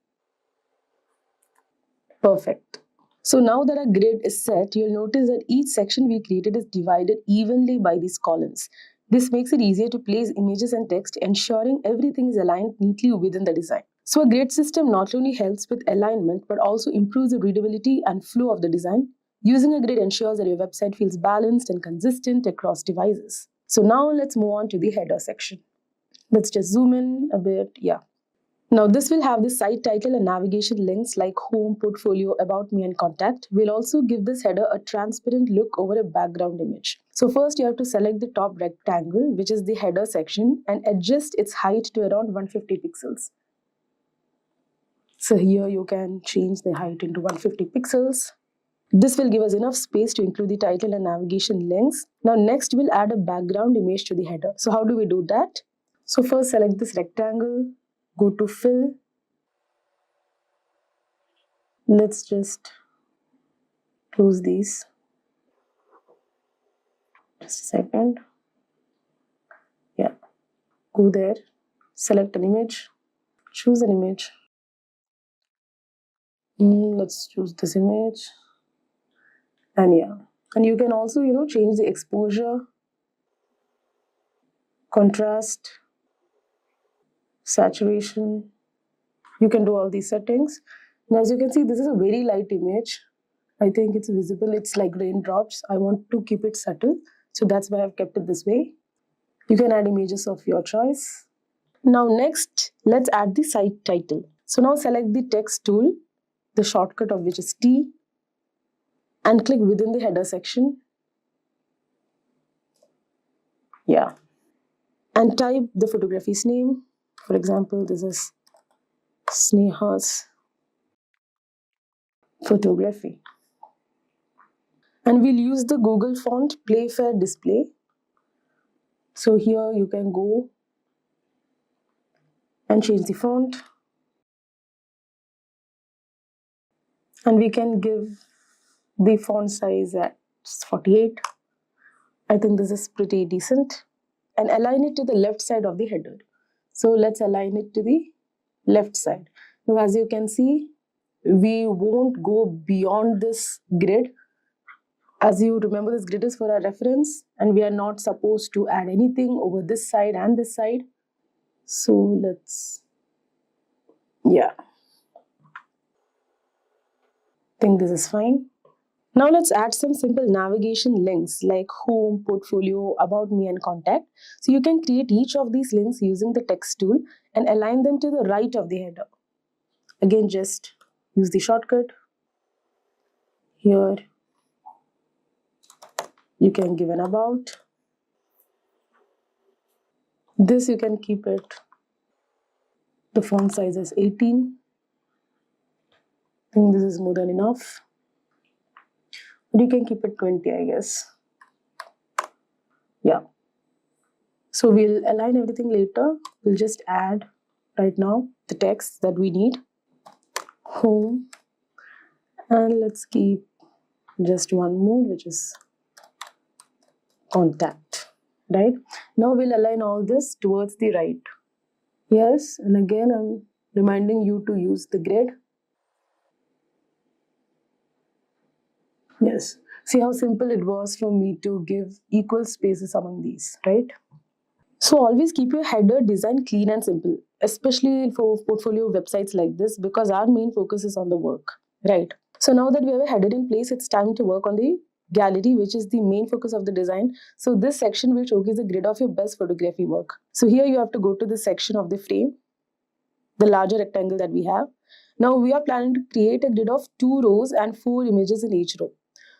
Perfect. So now that our grid is set, you'll notice that each section we created is divided evenly by these columns. This makes it easier to place images and text, ensuring everything is aligned neatly within the design. So a grid system not only helps with alignment, but also improves the readability and flow of the design. Using a grid ensures that your website feels balanced and consistent across devices. So now let's move on to the header section. Let's just zoom in a bit. Yeah. Now this will have the site title and navigation links like home, portfolio, about me and contact. We'll also give this header a transparent look over a background image. So first you have to select the top rectangle, which is the header section, and adjust its height to around 150 pixels. So here you can change the height into 150 pixels. This will give us enough space to include the title and navigation links. Now next we'll add a background image to the header. So how do we do that? So first select this rectangle. Go to fill. Let's just close these. Just a second. Yeah, go there. select an image, choose an image. Let's choose this image. And yeah, and you can also, change the exposure, contrast, saturation. You can do all these settings. And as you can see, this is a very light image. I think it's visible. It's like raindrops. I want to keep it subtle. So that's why I've kept it this way. You can add images of your choice. Now next, let's add the site title. So now select the text tool, the shortcut of which is T, and click within the header section. Yeah. And type the photography's name. For example, this is Sneha's photography. And we'll use the Google font Playfair Display. So here you can go and change the font. And we can give the font size at 48. I think this is pretty decent. And align it to the left side of the header. So let's align it to the left side. Now as you can see, we won't go beyond this grid. As you remember, this grid is for our reference and we are not supposed to add anything over this side and this side. So let's, yeah, I think this is fine. Now let's add some simple navigation links like home, portfolio, about me and contact. So you can create each of these links using the text tool and align them to the right of the header. Again, just use the shortcut. Here you can give an about. This you can keep it. The font size is 18. I think this is more than enough. But you can keep it 20, I guess. Yeah. So we'll align everything later. We'll just add right now the text that we need. Home. And let's keep just one more, which is contact. Right? Now we'll align all this towards the right. Yes, and again I'm reminding you to use the grid. Yes. See how simple it was for me to give equal spaces among these, right? So always keep your header design clean and simple, especially for portfolio websites like this, because our main focus is on the work, right? So now that we have a header in place, it's time to work on the gallery, which is the main focus of the design. So this section will showcase a grid of your best photography work. So here you have to go to the section of the frame, the larger rectangle that we have. Now we are planning to create a grid of 2 rows and 4 images in each row.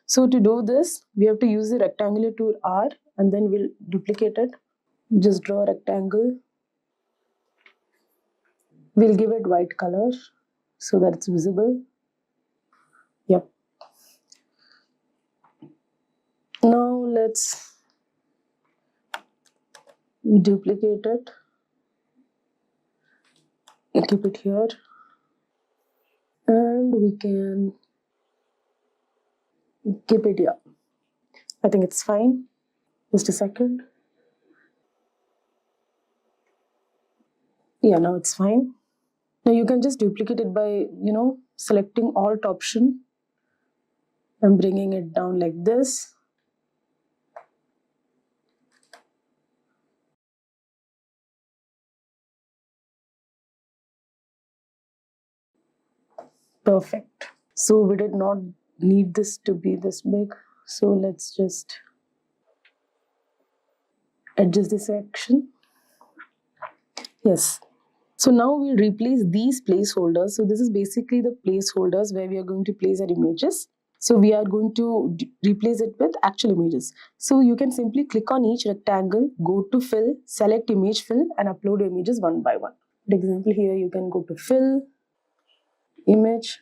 So to do this, we have to use the rectangular tool R and then we'll duplicate it. Just draw a rectangle. We'll give it white color so that it's visible. Yep. Now let's duplicate it and keep it here. And we can keep it here. I think it's fine. Just a second. Yeah, now it's fine. Now you can just duplicate it by, selecting Alt option and bringing it down like this. Perfect. So we did not need this to be this big. So let's just adjust this section. Yes. So now we'll replace these placeholders. So this is basically the placeholders where we are going to place our images. So we are going to replace it with actual images. So you can simply click on each rectangle, go to fill, select image fill and upload your images one by one. For example, here you can go to fill, image.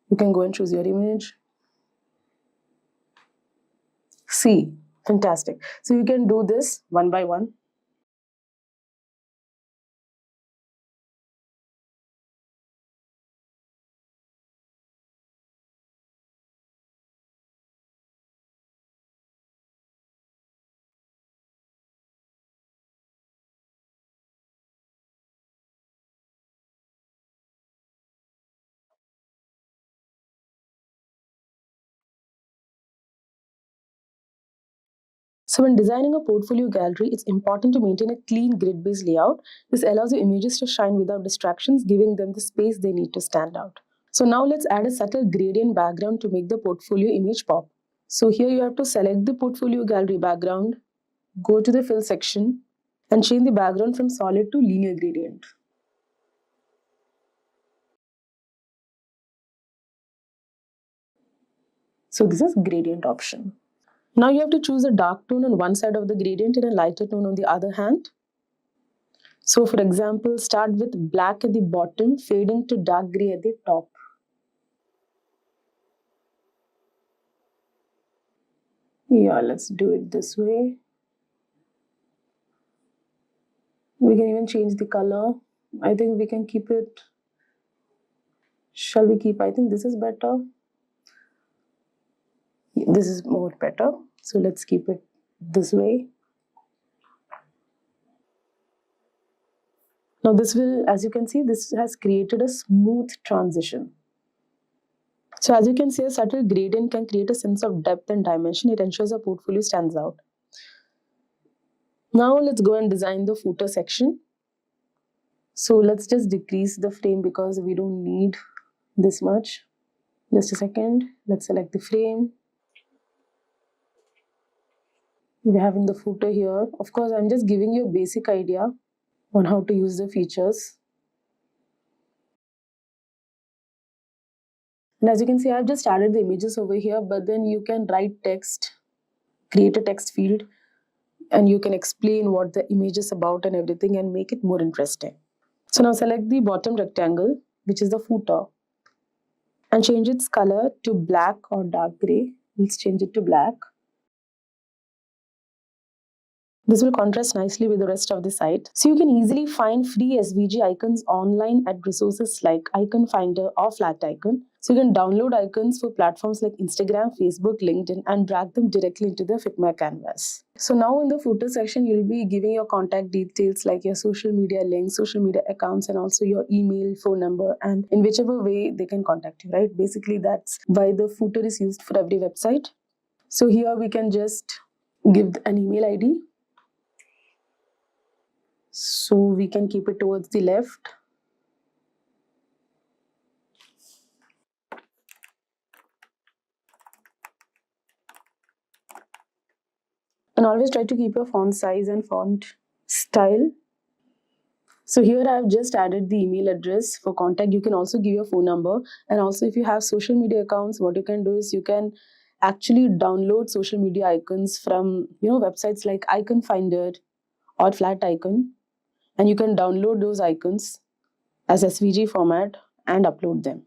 You can go and choose your image. See, fantastic. So you can do this one by one. So when designing a portfolio gallery, it's important to maintain a clean grid-based layout. This allows your images to shine without distractions, giving them the space they need to stand out. So now let's add a subtle gradient background to make the portfolio image pop. So here you have to select the portfolio gallery background, go to the fill section, and change the background from solid to linear gradient. So this is gradient option. Now you have to choose a dark tone on one side of the gradient and a lighter tone on the other hand. So for example, start with black at the bottom, fading to dark gray at the top. Yeah, let's do it this way. We can even change the color. I think we can keep it. Shall we keep? I think this is better. This is more better. So let's keep it this way. Now this will, as you can see, this has created a smooth transition. So as you can see, a subtle gradient can create a sense of depth and dimension. It ensures a portfolio stands out. Now let's go and design the footer section. So let's just decrease the frame because we don't need this much. Just a second. Let's select the frame. We're having the footer here. Of course, I'm just giving you a basic idea on how to use the features. And as you can see, I've just added the images over here, but then you can write text, create a text field, and you can explain what the image is about and everything and make it more interesting. So now select the bottom rectangle, which is the footer, and change its color to black or dark gray. Let's change it to black. This will contrast nicely with the rest of the site. So you can easily find free SVG icons online at resources like Icon Finder or Flat Icon. So you can download icons for platforms like Instagram, Facebook, LinkedIn, and drag them directly into the Figma canvas. So now in the footer section, you'll be giving your contact details like your social media links, social media accounts, and also your email, phone number, and in whichever way they can contact you, right? Basically, that's why the footer is used for every website. So here we can just give an email ID. So we can keep it towards the left. And always try to keep your font size and font style. So here I have just added the email address for contact. You can also give your phone number. And also if you have social media accounts, what you can do is you can actually download social media icons from websites like Icon Finder or Flat Icon. And you can download those icons as SVG format and upload them.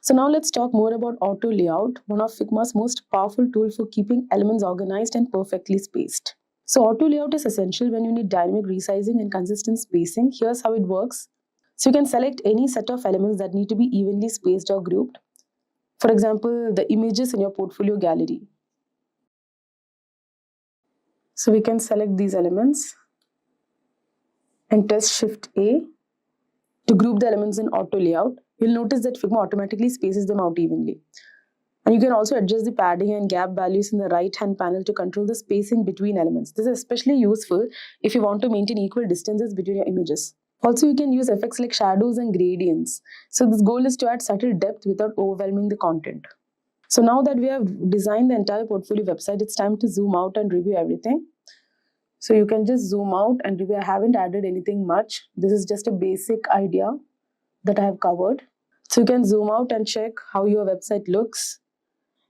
So now let's talk more about auto layout, one of Figma's most powerful tool for keeping elements organized and perfectly spaced. So auto layout is essential when you need dynamic resizing and consistent spacing. Here's how it works. So you can select any set of elements that need to be evenly spaced or grouped. For example, the images in your portfolio gallery. So we can select these elements and press Shift A to group the elements in auto layout. You'll notice that Figma automatically spaces them out evenly. And you can also adjust the padding and gap values in the right-hand panel to control the spacing between elements. This is especially useful if you want to maintain equal distances between your images. Also, you can use effects like shadows and gradients. So this goal is to add subtle depth without overwhelming the content. So now that we have designed the entire portfolio website, it's time to zoom out and review everything. So you can just zoom out and review. I haven't added anything much. This is just a basic idea that I have covered. So you can zoom out and check how your website looks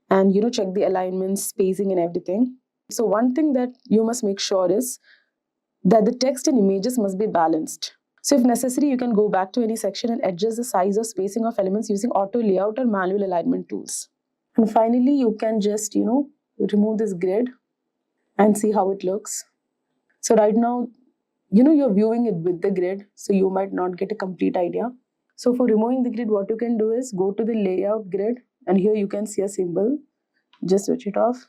and check the alignments, spacing and everything. So one thing that you must make sure is that the text and images must be balanced. So if necessary, you can go back to any section and adjust the size or spacing of elements using auto layout or manual alignment tools. And finally, you can just, remove this grid and see how it looks. So right now, you're viewing it with the grid, so you might not get a complete idea. So for removing the grid, what you can do is go to the layout grid and here you can see a symbol. Just switch it off.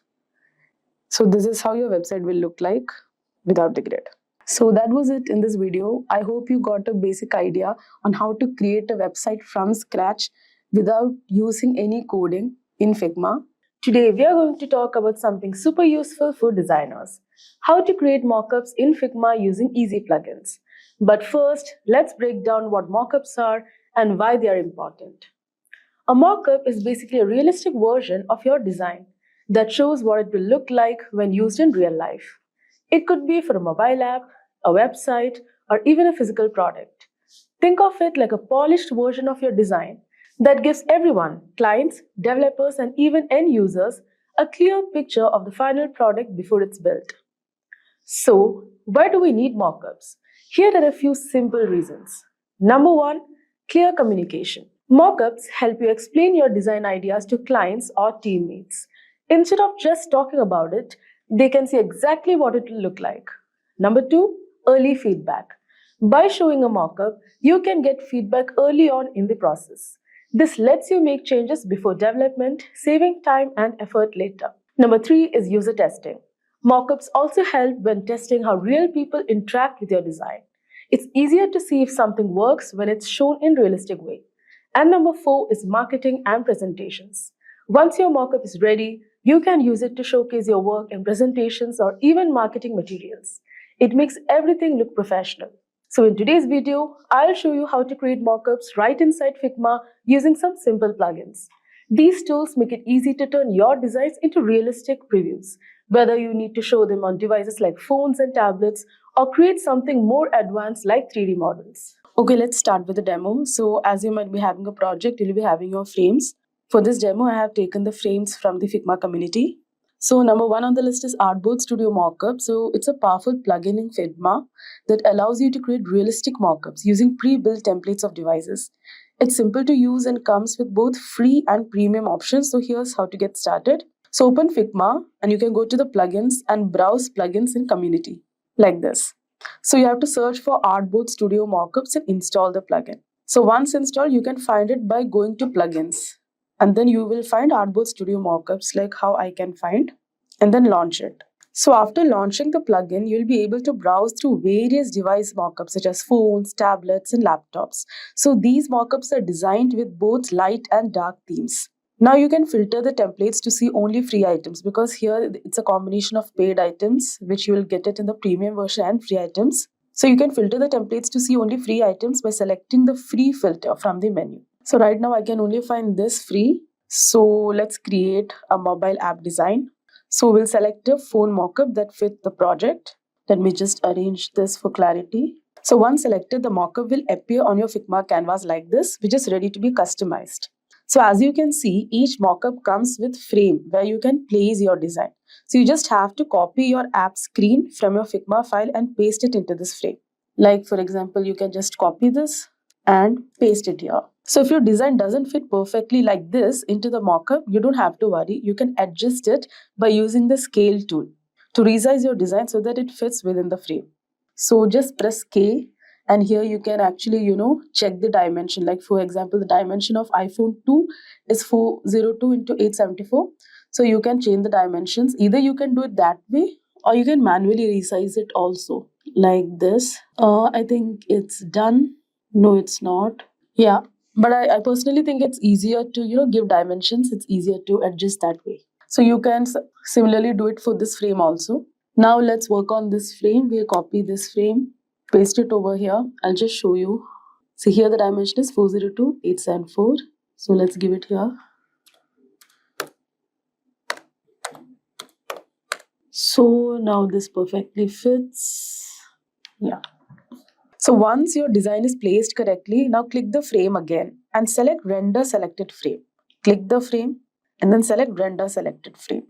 So this is how your website will look like without the grid. So that was it in this video. I hope you got a basic idea on how to create a website from scratch without using any coding in Figma. Today we are going to talk about something super useful for designers. how to create mockups in Figma using easy plugins. But first, let's break down what mockups are and why they are important. A mockup is basically a realistic version of your design that shows what it will look like when used in real life. It could be for a mobile app, a website, or even a physical product. Think of it like a polished version of your design that gives everyone, clients, developers, and even end users, a clear picture of the final product before it's built. So, why do we need mockups? Here are a few simple reasons. Number one, clear communication. Mockups help you explain your design ideas to clients or teammates. Instead of just talking about it, they can see exactly what it will look like. Number two, early feedback. By showing a mockup, you can get feedback early on in the process. This lets you make changes before development, saving time and effort later. Number three is user testing. Mockups also help when testing how real people interact with your design. It's easier to see if something works when it's shown in realistic way. And number four is marketing and presentations. Once your mockup is ready, you can use it to showcase your work in presentations or even marketing materials. It makes everything look professional. So in today's video, I'll show you how to create mockups right inside Figma using some simple plugins. These tools make it easy to turn your designs into realistic previews, whether you need to show them on devices like phones and tablets or create something more advanced like 3D models. Okay, let's start with the demo. So as you might be having a project, you'll be having your frames. For this demo, I have taken the frames from the Figma community. So number one on the list is Artboard Studio Mockup. So it's a powerful plugin in Figma that allows you to create realistic mockups using pre-built templates of devices. It's simple to use and comes with both free and premium options. So here's how to get started. So open Figma and you can go to the plugins and browse plugins in community like this. So you have to search for Artboard Studio Mockups and install the plugin. So once installed, you can find it by going to plugins. And then you will find Artboard Studio Mockups like how I can find and then launch it. So after launching the plugin, you'll be able to browse through various device mockups such as phones, tablets, and laptops. So these mockups are designed with both light and dark themes. Now you can filter the templates to see only free items because here it's a combination of paid items which you will get it in the premium version and free items. So you can filter the templates to see only free items by selecting the free filter from the menu. So right now I can only find this free. So let's create a mobile app design. So we'll select a phone mockup that fit the project. Let me just arrange this for clarity. So once selected, the mockup will appear on your Figma canvas like this, which is ready to be customized. So as you can see, each mockup comes with frame where you can place your design. So you just have to copy your app screen from your Figma file and paste it into this frame. Like for example, you can just copy this and paste it here. So if your design doesn't fit perfectly like this into the mockup, you don't have to worry. You can adjust it by using the scale tool to resize your design so that it fits within the frame. So just press K and here you can actually, check the dimension. Like for example, the dimension of iPhone 2 is 402 into 874. So you can change the dimensions. Either you can do it that way or you can manually resize it also like this. I think it's done. No, it's not. Yeah, but I personally think it's easier to, give dimensions. It's easier to adjust that way. So you can similarly do it for this frame also. Now let's work on this frame. We'll copy this frame, paste it over here. I'll just show you. So here the dimension is 402, 874. So let's give it here. So now this perfectly fits. Yeah. So once your design is placed correctly, now click the frame again and select render selected frame. Click the frame and then select render selected frame.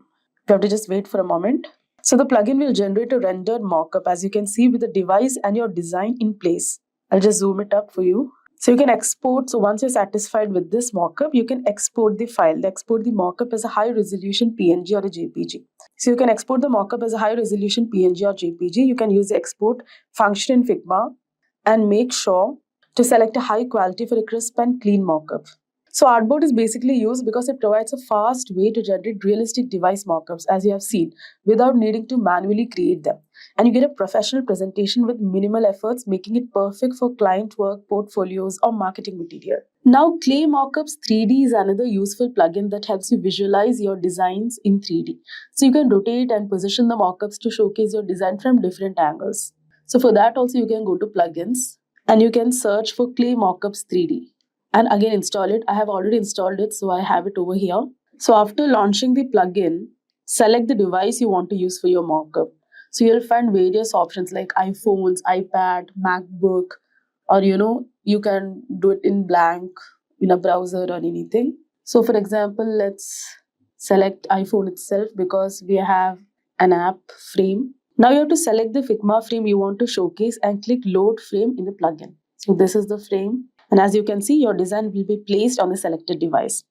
You have to just wait for a moment. So the plugin will generate a rendered mockup as you can see with the device and your design in place. I'll just zoom it up for you. So you can export. So once you're satisfied with this mockup, you can export the file. Export the mockup as a high resolution PNG or a JPG. So you can export the mockup as a high resolution PNG or JPG. You can use the export function in Figma and make sure to select a high quality for a crisp and clean mockup. So Artboard is basically used because it provides a fast way to generate realistic device mockups as you have seen without needing to manually create them. and you get a professional presentation with minimal efforts, making it perfect for client work, portfolios, or marketing material. Now, Clay Mockups 3D is another useful plugin that helps you visualize your designs in 3D. So you can rotate and position the mockups to showcase your design from different angles. So for that also you can go to plugins and you can search for Clay Mockups 3D and again install it. I have already installed it, so I have it over here. So after launching the plugin, select the device you want to use for your mockup. So you'll find various options like iPhones, iPad, MacBook, or you can do it in blank in a browser or anything. So for example, let's select iPhone itself because we have an app frame. Now you have to select the Figma frame you want to showcase and click load frame in the plugin. So this is the frame, and as you can see, your design will be placed on the selected device.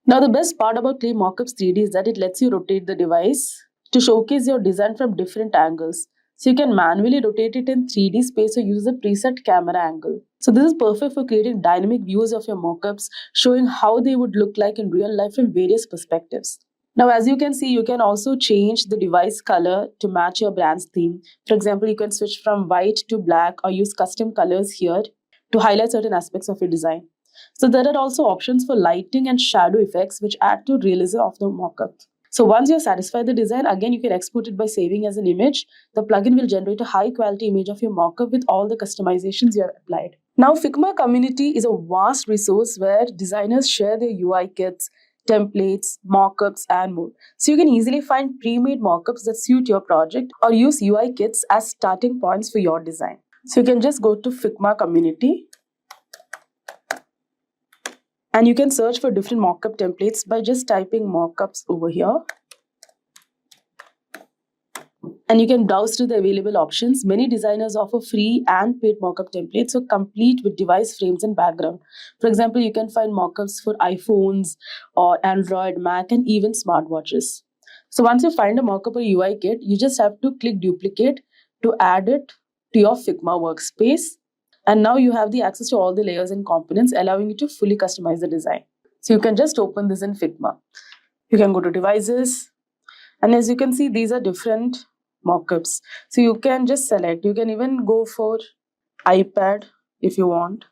Now the best part about Clay Mockups 3D is that it lets you rotate the device to showcase your design from different angles. So you can manually rotate it in 3D space or use the preset camera angle. So this is perfect for creating dynamic views of your mockups, showing how they would look like in real life from various perspectives. Now, as you can see, you can also change the device color to match your brand's theme. For example, you can switch from white to black or use custom colors here to highlight certain aspects of your design. So there are also options for lighting and shadow effects which add to realism of the mockup. So once you're satisfied with the design, again you can export it by saving as an image. The plugin will generate a high quality image of your mockup with all the customizations you have applied. Now, Figma community is a vast resource where designers share their UI kits, templates, mockups, and more. So you can easily find pre-made mockups that suit your project or use UI kits as starting points for your design. So you can just go to Figma community and you can search for different mockup templates by just typing mockups over here. And you can browse through the available options. Many designers offer free and paid mockup templates, so complete with device frames and background. For example, you can find mockups for iPhones or Android, Mac, and even smartwatches. So once you find a mockup or UI kit, you just have to click duplicate to add it to your Figma workspace. And now you have the access to all the layers and components, allowing you to fully customize the design. So you can just open this in Figma. You can go to devices. And as you can see, these are different mockups. So you can just select. You can even go for iPad if you want.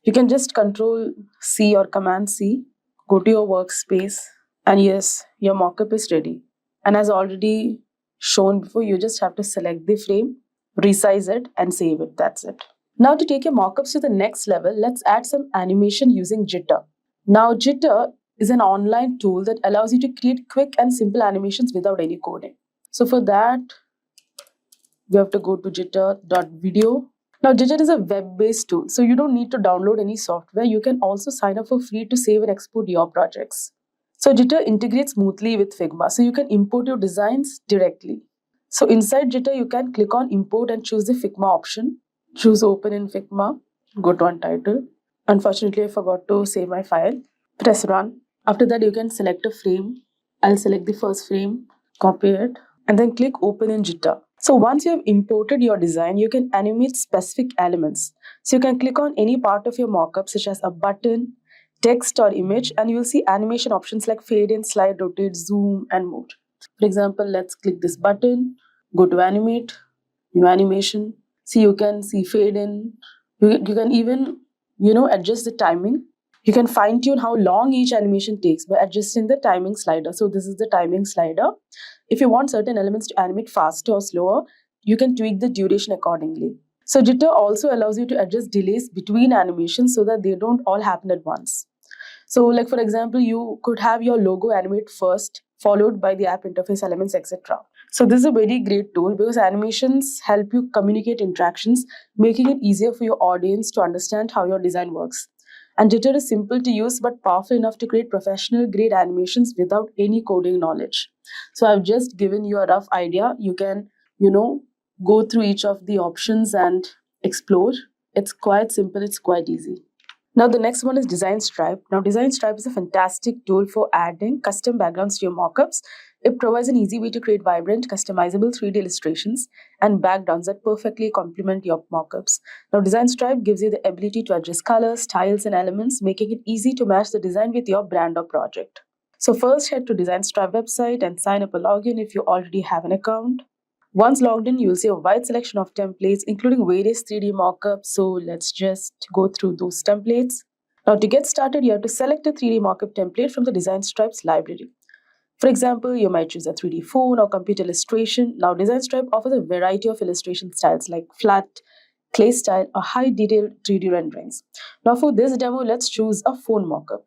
You can just Control C or Command C. Go to your workspace. And yes, your mockup is ready. And as already shown before, you just have to select the frame, resize it, and save it. That's it. Now to take your mockups to the next level, let's add some animation using Jitter. Now Jitter is an online tool that allows you to create quick and simple animations without any coding. So for that, we have to go to jitter.video. Now Jitter is a web-based tool, so you don't need to download any software. You can also sign up for free to save and export your projects. So Jitter integrates smoothly with Figma, so you can import your designs directly. So inside Jitter, you can click on import and choose the Figma option. Choose open in Figma, go to untitled. Unfortunately, I forgot to save my file. Press run. After that, you can select a frame. I'll select the first frame, copy it, and then click open in Jitter. So once you have imported your design, you can animate specific elements. So you can click on any part of your mockup, such as a button, text, or image, and you will see animation options like fade in, slide, rotate, zoom, and more. For example, let's click this button, go to animate, new animation. See, you can see fade in. You can even, adjust the timing. You can fine tune how long each animation takes by adjusting the timing slider. So this is the timing slider. If you want certain elements to animate faster or slower, you can tweak the duration accordingly. So Jitter also allows you to adjust delays between animations so that they don't all happen at once. So like for example, you could have your logo animate first, followed by the app interface elements, etc. So this is a very great tool because animations help you communicate interactions, making it easier for your audience to understand how your design works. And Jitter is simple to use but powerful enough to create professional grade animations without any coding knowledge. So I've just given you a rough idea. You can, go through each of the options and explore. It's quite simple, it's quite easy. Now the next one is Design Stripe. Now Design Stripe is a fantastic tool for adding custom backgrounds to your mockups. It provides an easy way to create vibrant, customizable 3D illustrations and backgrounds that perfectly complement your mockups. Now Design Stripe gives you the ability to adjust colors, styles, and elements, making it easy to match the design with your brand or project. So first head to Design Stripe website and sign up a login if you already have an account. Once logged in, you'll see a wide selection of templates, including various 3D mockups. So let's just go through those templates. Now, to get started, you have to select a 3D mockup template from the Design Stripes library. For example, you might choose a 3D phone or computer illustration. Now, Design Stripe offers a variety of illustration styles like flat, clay style, or high detailed 3D renderings. Now, for this demo, let's choose a phone mockup.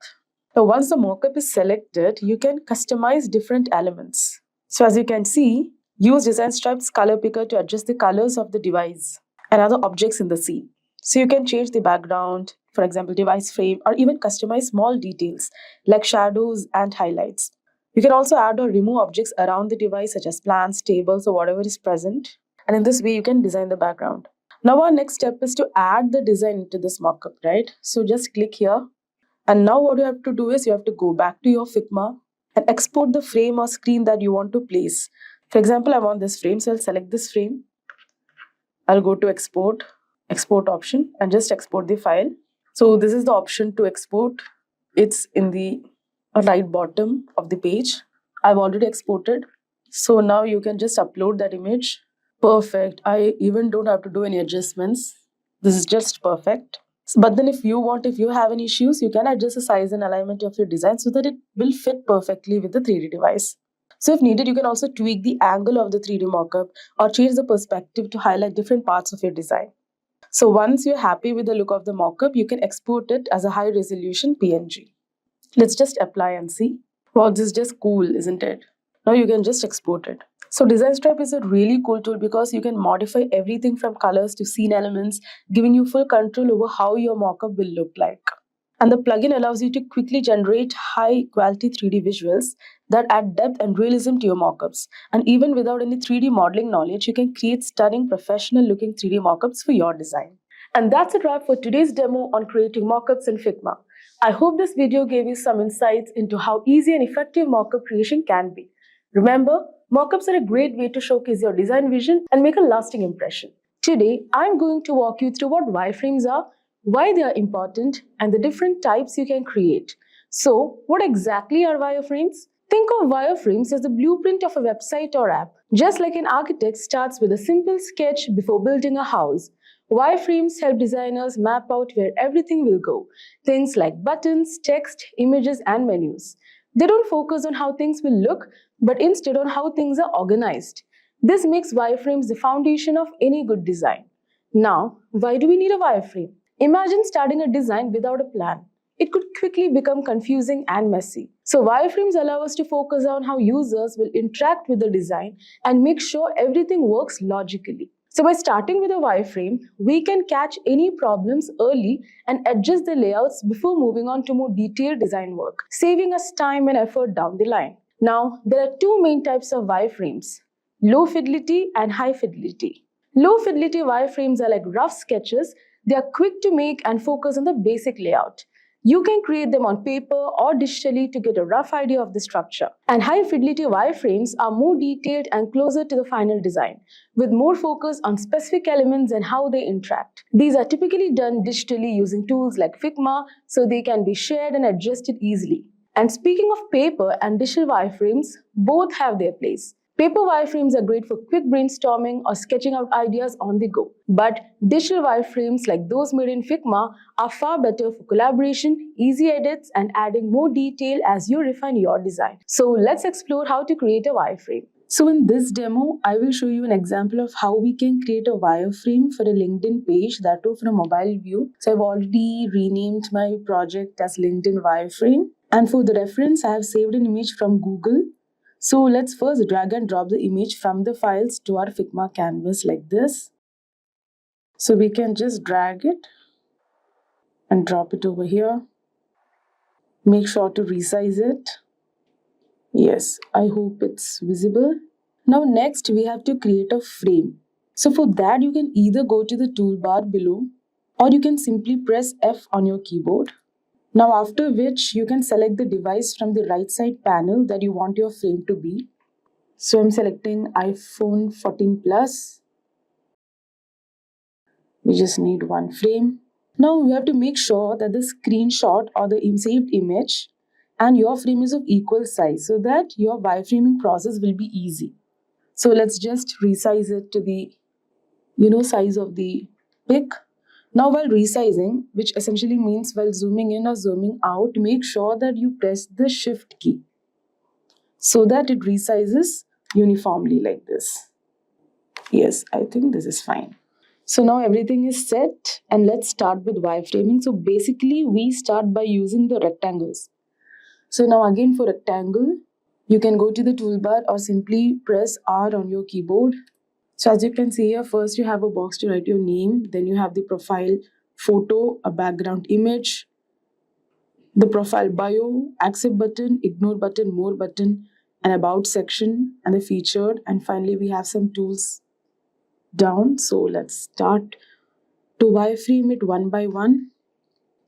Now, once the mockup is selected, you can customize different elements. So, as you can see, use Design Stripe's color picker to adjust the colors of the device and other objects in the scene. So, you can change the background, for example, device frame, or even customize small details like shadows and highlights. You can also add or remove objects around the device such as plants, tables, or whatever is present. And in this way, you can design the background. Now our next step is to add the design into this mockup, right? So just click here. And now what you have to do is you have to go back to your Figma and export the frame or screen that you want to place. For example, I want this frame, so I'll select this frame. I'll go to export option and just export the file. So this is the option to export. It's in the right bottom of the page. I've already exported. So now you can just upload that image. Perfect. I even don't have to do any adjustments. This is just perfect. But then if you have any issues, you can adjust the size and alignment of your design so that it will fit perfectly with the 3D device. So if needed, you can also tweak the angle of the 3D mockup or change the perspective to highlight different parts of your design. So once you're happy with the look of the mockup, you can export it as a high resolution PNG. Let's just apply and see. Wow, this is just cool, isn't it? Now you can just export it. So Design Stripe is a really cool tool because you can modify everything from colors to scene elements, giving you full control over how your mockup will look like. And the plugin allows you to quickly generate high quality 3D visuals that add depth and realism to your mockups. And even without any 3D modeling knowledge, you can create stunning professional looking 3D mockups for your design. And that's a wrap for today's demo on creating mockups in Figma. I hope this video gave you some insights into how easy and effective mockup creation can be. Remember, mockups are a great way to showcase your design vision and make a lasting impression. Today, I'm going to walk you through what wireframes are, why they are important, and the different types you can create. So, what exactly are wireframes? Think of wireframes as the blueprint of a website or app. Just like an architect starts with a simple sketch before building a house, wireframes help designers map out where everything will go. Things like buttons, text, images, and menus. They don't focus on how things will look, but instead on how things are organized. This makes wireframes the foundation of any good design. Now, why do we need a wireframe? Imagine starting a design without a plan. It could quickly become confusing and messy. So wireframes allow us to focus on how users will interact with the design and make sure everything works logically. So by starting with a wireframe, we can catch any problems early and adjust the layouts before moving on to more detailed design work, saving us time and effort down the line. Now, there are two main types of wireframes: low fidelity and high fidelity. Low fidelity wireframes are like rough sketches. They are quick to make and focus on the basic layout. You can create them on paper or digitally to get a rough idea of the structure. And high fidelity wireframes are more detailed and closer to the final design, with more focus on specific elements and how they interact. These are typically done digitally using tools like Figma, so they can be shared and adjusted easily. And speaking of paper and digital wireframes, both have their place. Paper wireframes are great for quick brainstorming or sketching out ideas on the go. But digital wireframes like those made in Figma are far better for collaboration, easy edits, and adding more detail as you refine your design. So let's explore how to create a wireframe. So in this demo, I will show you an example of how we can create a wireframe for a LinkedIn page, that too from a mobile view. So I've already renamed my project as LinkedIn Wireframe. And for the reference, I have saved an image from Google. So let's first drag and drop the image from the files to our Figma canvas like this. So we can just drag it and drop it over here. Make sure to resize it. Yes, I hope it's visible. Now next we have to create a frame. So for that you can either go to the toolbar below or you can simply press F on your keyboard. Now after which you can select the device from the right side panel that you want your frame to be. So I'm selecting iPhone 14 Plus. We just need one frame. Now we have to make sure that the screenshot or the saved image and your frame is of equal size so that your wireframing process will be easy. So let's just resize it to the size of the pic. Now while resizing, which essentially means while zooming in or zooming out, make sure that you press the shift key so that it resizes uniformly like this. Yes, I think this is fine. So now everything is set, and let's start with wireframing. So basically we start by using the rectangles. So now again for rectangle, you can go to the toolbar or simply press R on your keyboard. So as you can see here, first you have a box to write your name, then you have the profile photo, a background image, the profile bio, accept button, ignore button, more button, an about section, and the featured, and finally we have some tools down. So let's start to wireframe it one by one.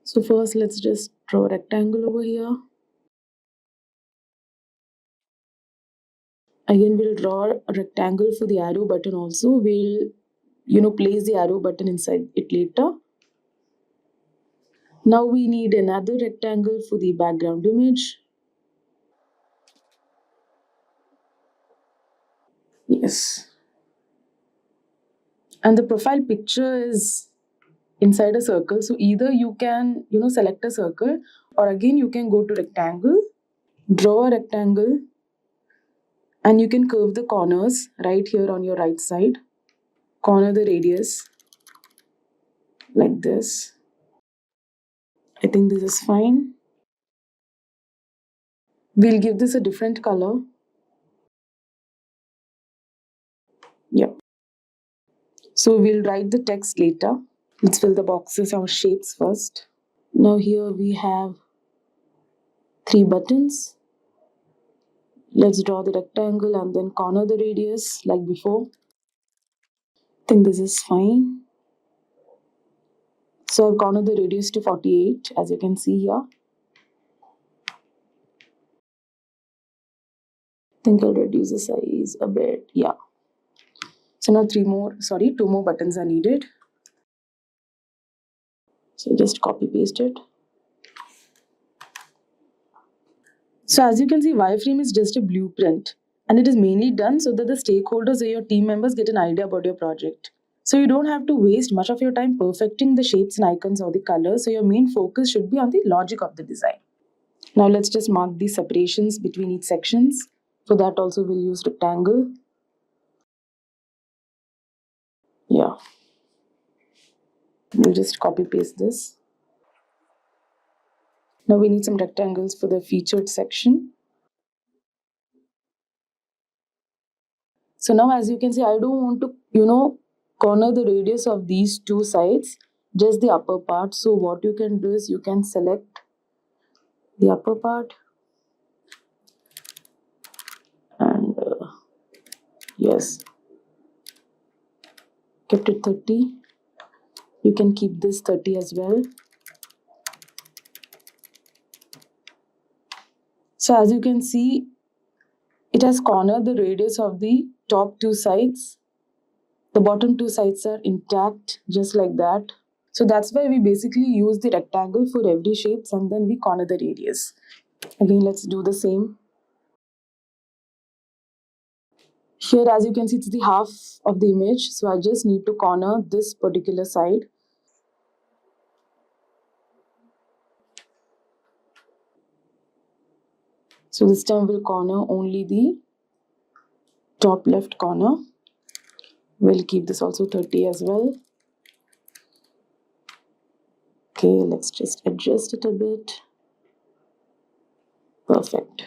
So first let's just draw a rectangle over here. Again we'll draw a rectangle for the arrow button also. We'll place the arrow button inside it later. Now we need another rectangle for the background image. Yes. And the profile picture is inside a circle. So either you can, select a circle, or again you can go to rectangle, draw a rectangle, and you can curve the corners right here on your right side. Corner the radius like this. I think this is fine. We'll give this a different color. Yep. So we'll write the text later. Let's fill the boxes or shapes first. Now here we have 3 buttons. Let's draw the rectangle and then corner the radius like before. I think this is fine. So I've cornered the radius to 48, as you can see here. I think I'll reduce the size a bit. Yeah. So now 2 more buttons are needed. So just copy paste it. So as you can see, wireframe is just a blueprint, and it is mainly done so that the stakeholders or your team members get an idea about your project. So you don't have to waste much of your time perfecting the shapes and icons or the colors. So your main focus should be on the logic of the design. Now let's just mark the separations between each sections. For that also we'll use rectangle. Yeah. We'll just copy paste this. Now we need some rectangles for the featured section. So now as you can see, I don't want to, corner the radius of these 2 sides, just the upper part. So what you can do is you can select the upper part and yes, kept it 30. You can keep this 30 as well. So as you can see, it has cornered the radius of the top 2 sides. The bottom 2 sides are intact, just like that. So that's why we basically use the rectangle for every shapes and then we corner the radius. Again, let's do the same. Here, as you can see, it's the half of the image. So I just need to corner this particular side. So this time we'll corner only the top left corner. We'll keep this also 30 as well. Okay, let's just adjust it a bit. Perfect.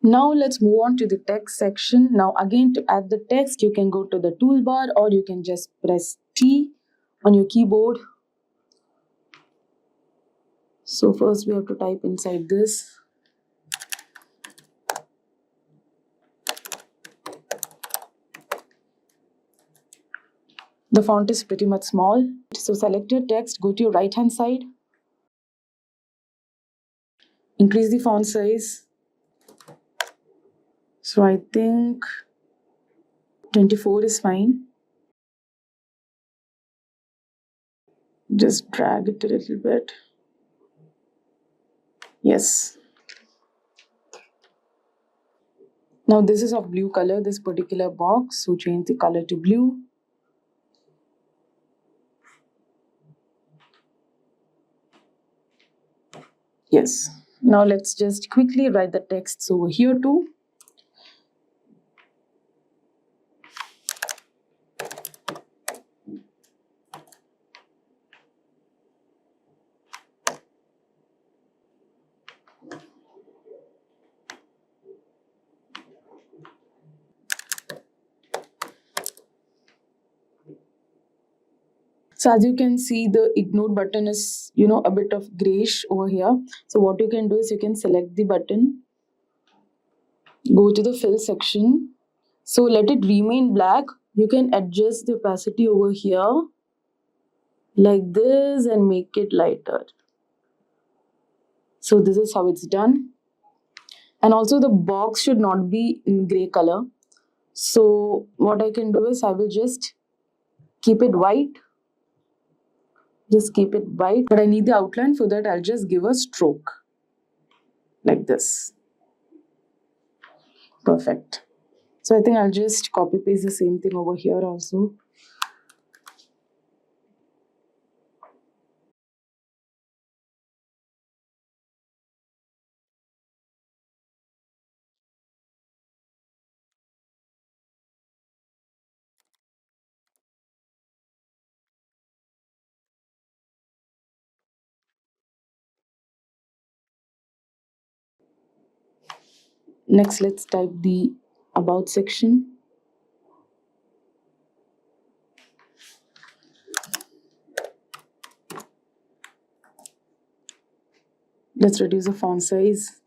Now let's move on to the text section. Now again, to add the text, you can go to the toolbar or you can just press T on your keyboard. So first we have to type inside this. The font is pretty much small. So select your text, go to your right hand side. Increase the font size. So I think 24 is fine. Just drag it a little bit. Yes. Now this is of blue color, this particular box. So change the color to blue. Yes. Now let's just quickly write the texts over here too. So as you can see, the ignore button is, a bit of grayish over here. So what you can do is you can select the button, go to the fill section. So let it remain black. You can adjust the opacity over here like this and make it lighter. So this is how it's done. And also the box should not be in gray color. So what I can do is I will just keep it white. Just keep it white. But I need the outline, for that I'll just give a stroke like this. Perfect. So I think I'll just copy paste the same thing over here also. Next, let's type the about section. Let's reduce the font size.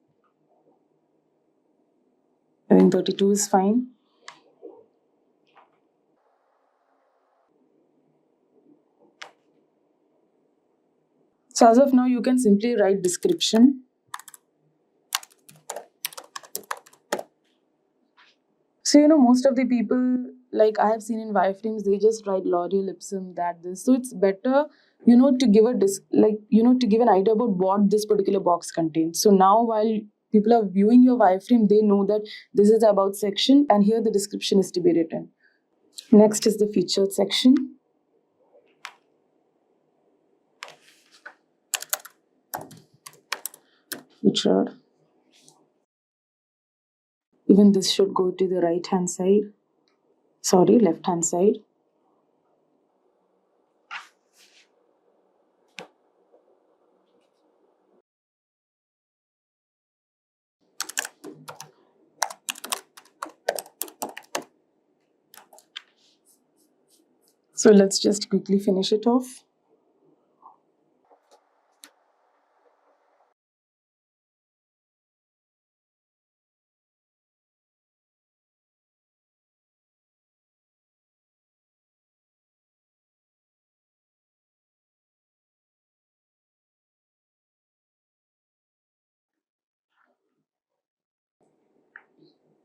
I think 32 is fine. So as of now, you can simply write description. So, most of the people, like I have seen in wireframes, they just write L'Oreal ipsum, that, this. So it's better, to give to give an idea about what this particular box contains. So now while people are viewing your wireframe, they know that this is the about section and here the description is to be written. Next is the featured section. Featured. Even this should go to the right hand side. Sorry, left hand side. So let's just quickly finish it off.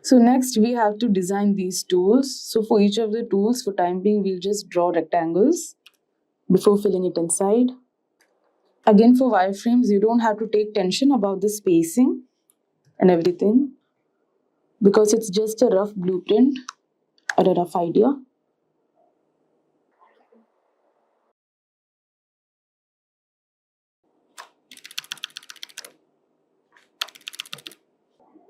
So next we have to design these tools. So for each of the tools, for time being, we'll just draw rectangles before filling it inside. Again, for wireframes, you don't have to take tension about the spacing and everything, because it's just a rough blueprint or a rough idea.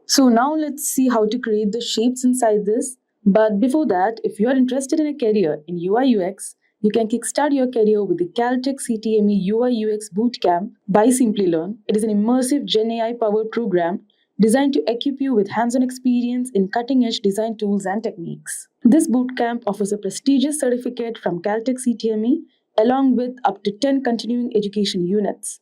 So now let's see how to create the shapes inside this. But before that, if you are interested in a career in UI UX, you can kickstart your career with the Caltech CTME UI UX Bootcamp by Simplilearn. It is an immersive Gen AI powered program designed to equip you with hands-on experience in cutting-edge design tools and techniques. This bootcamp offers a prestigious certificate from Caltech CTME along with up to 10 continuing education units.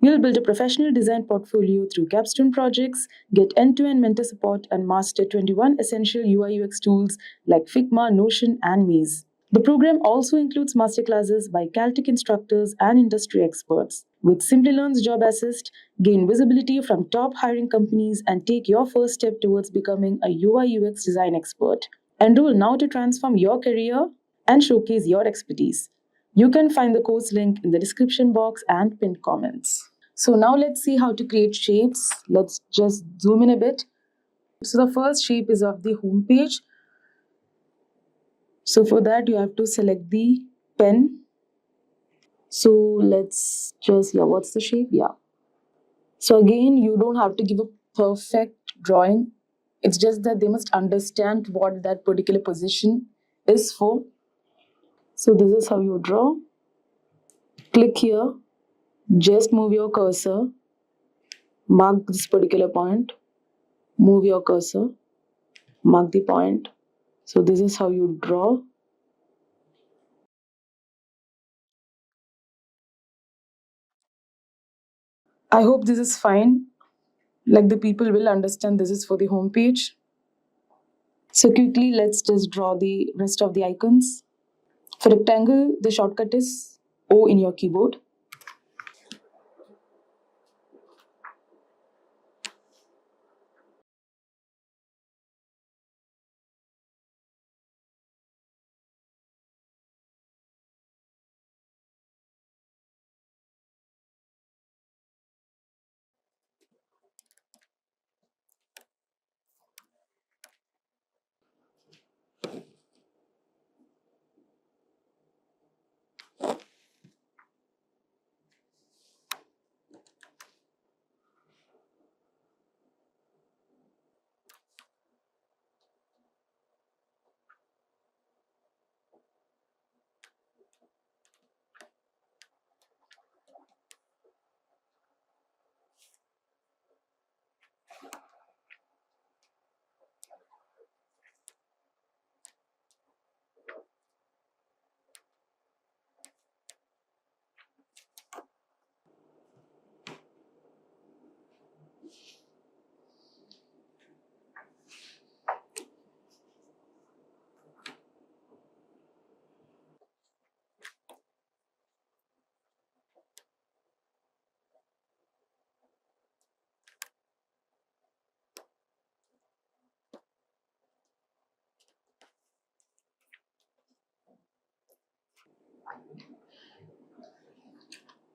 You'll build a professional design portfolio through capstone projects, get end-to-end mentor support, and master 21 essential UI UX tools like Figma, Notion, and Maze. The program also includes masterclasses by Caltech instructors and industry experts. With Simplilearn's Job Assist, gain visibility from top hiring companies and take your first step towards becoming a UI UX design expert. Enroll now to transform your career and showcase your expertise. You can find the course link in the description box and pinned comments. So now let's see how to create shapes. Let's just zoom in a bit. So the first shape is of the home page. So for that you have to select the pen. So let's just, yeah, what's the shape? Yeah. So again, you don't have to give a perfect drawing. It's just that they must understand what that particular position is for. So this is how you draw. Click here. Just move your cursor. Mark this particular point. Move your cursor. Mark the point. So this is how you draw. I hope this is fine. Like the people will understand this is for the home page. So quickly, let's just draw the rest of the icons. For rectangle, the shortcut is O in your keyboard.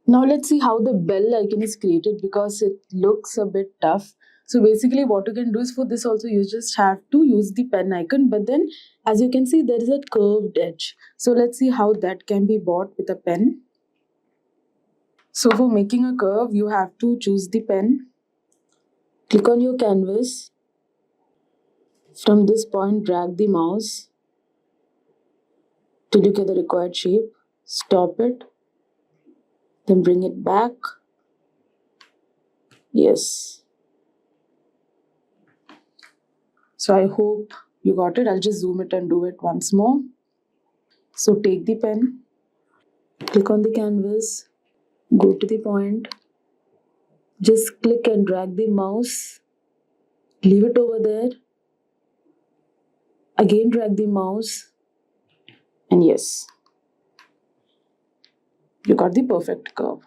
Now let's see how the bell icon is created because it looks a bit tough. So basically what you can do is for this also you just have to use the pen icon, but then as you can see there is a curved edge. So let's see how that can be bought with a pen. So for making a curve you have to choose the pen. Click on your canvas. From this point drag the mouse till you get the required shape. Stop it. Then bring it back. Yes. So I hope you got it. I'll just zoom it and do it once more. So take the pen, click on the canvas, go to the point, just click and drag the mouse, leave it over there, again drag the mouse, and yes, you got the perfect curve.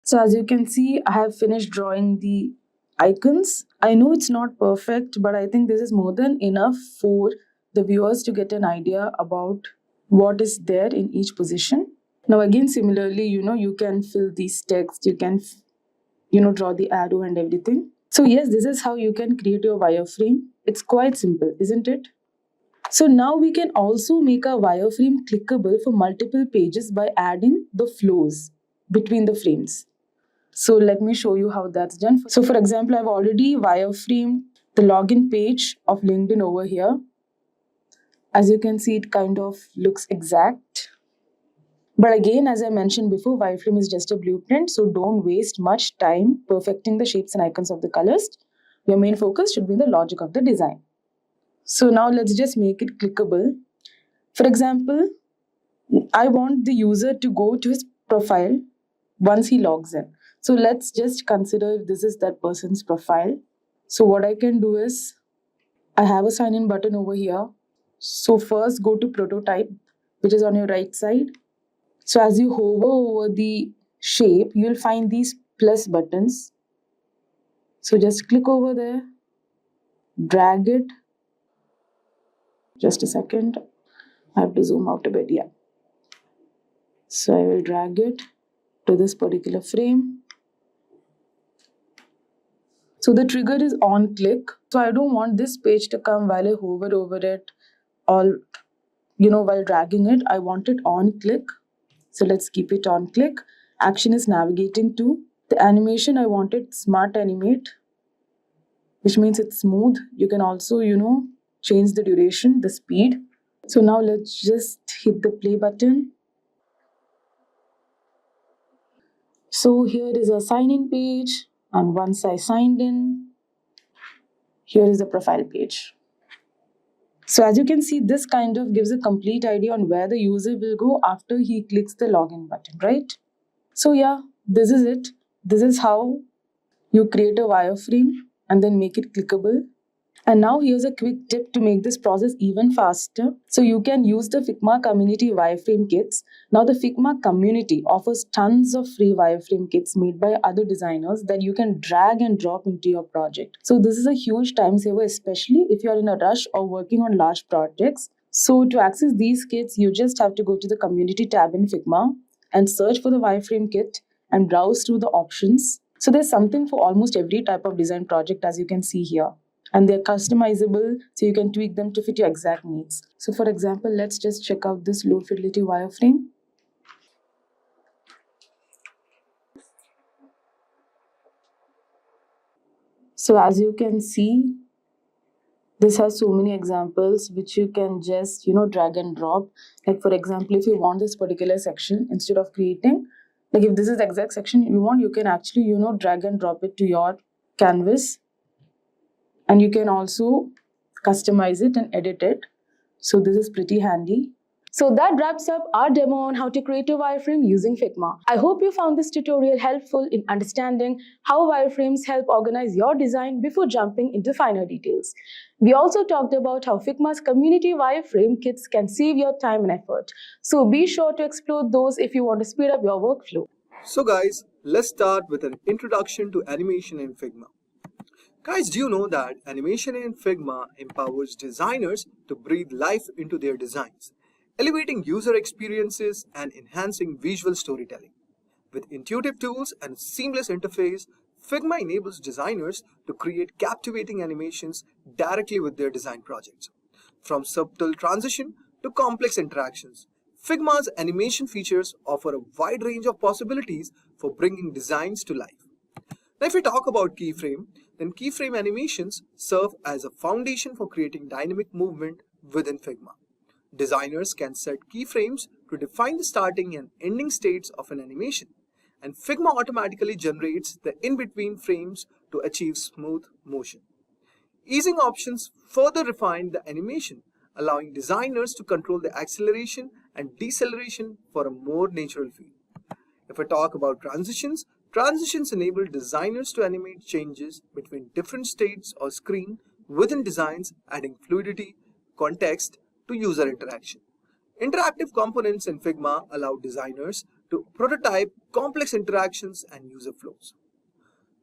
So as you can see, I have finished drawing the icons. I know it's not perfect, but I think this is more than enough for the viewers to get an idea about what is there in each position. Now again, similarly, you can fill these text, you can, draw the arrow and everything. So yes, this is how you can create your wireframe. It's quite simple, isn't it? So now we can also make a wireframe clickable for multiple pages by adding the flows between the frames. So let me show you how that's done. So for example, I've already wireframed the login page of LinkedIn over here. As you can see, it kind of looks exact. But again, as I mentioned before, wireframe is just a blueprint, so don't waste much time perfecting the shapes and icons of the colors. Your main focus should be in the logic of the design. So now let's just make it clickable. For example, I want the user to go to his profile once he logs in. So let's just consider if this is that person's profile. So what I can do is I have a sign in button over here. So first go to prototype, which is on your right side. So as you hover over the shape, you will find these plus buttons. So just click over there, drag it. Just a second. I have to zoom out a bit, yeah. So I will drag it to this particular frame. So the trigger is on click. So I don't want this page to come while I hover over it or while dragging it. I want it on click. So let's keep it on click. Action is navigating to. The animation, I want it smart animate, which means it's smooth. You can also, change the duration, the speed. So now let's just hit the play button. So here is a sign-in page, and once I signed in, here is the profile page. So as you can see, this kind of gives a complete idea on where the user will go after he clicks the login button, right? So yeah, this is it. This is how you create a wireframe and then make it clickable. And now here's a quick tip to make this process even faster. So you can use the Figma community wireframe kits. Now the Figma community offers tons of free wireframe kits made by other designers that you can drag and drop into your project. So this is a huge time saver, especially if you're in a rush or working on large projects. So to access these kits, you just have to go to the community tab in Figma and search for the wireframe kit and browse through the options. So there's something for almost every type of design project, as you can see here. And they're customizable, so you can tweak them to fit your exact needs. So for example, let's just check out this low fidelity wireframe. So as you can see, this has so many examples which you can just, drag and drop. Like for example, if you want this particular section, instead of creating, like if this is the exact section you want, you can actually, drag and drop it to your canvas. And you can also customize it and edit it. So this is pretty handy. So that wraps up our demo on how to create a wireframe using Figma. I hope you found this tutorial helpful in understanding how wireframes help organize your design before jumping into finer details. We also talked about how Figma's community wireframe kits can save your time and effort. So be sure to explore those if you want to speed up your workflow. So guys, let's start with an introduction to animation in Figma. Guys, do you know that animation in Figma empowers designers to breathe life into their designs, elevating user experiences and enhancing visual storytelling? With intuitive tools and a seamless interface, Figma enables designers to create captivating animations directly with their design projects. From subtle transition to complex interactions, Figma's animation features offer a wide range of possibilities for bringing designs to life. Now, if we talk about keyframe, then keyframe animations serve as a foundation for creating dynamic movement within Figma. Designers can set keyframes to define the starting and ending states of an animation, and Figma automatically generates the in-between frames to achieve smooth motion. Easing options further refine the animation, allowing designers to control the acceleration and deceleration for a more natural feel. If I talk about transitions, transitions enable designers to animate changes between different states or screen within designs, adding fluidity, context to user interaction. Interactive components in Figma allow designers to prototype complex interactions and user flows.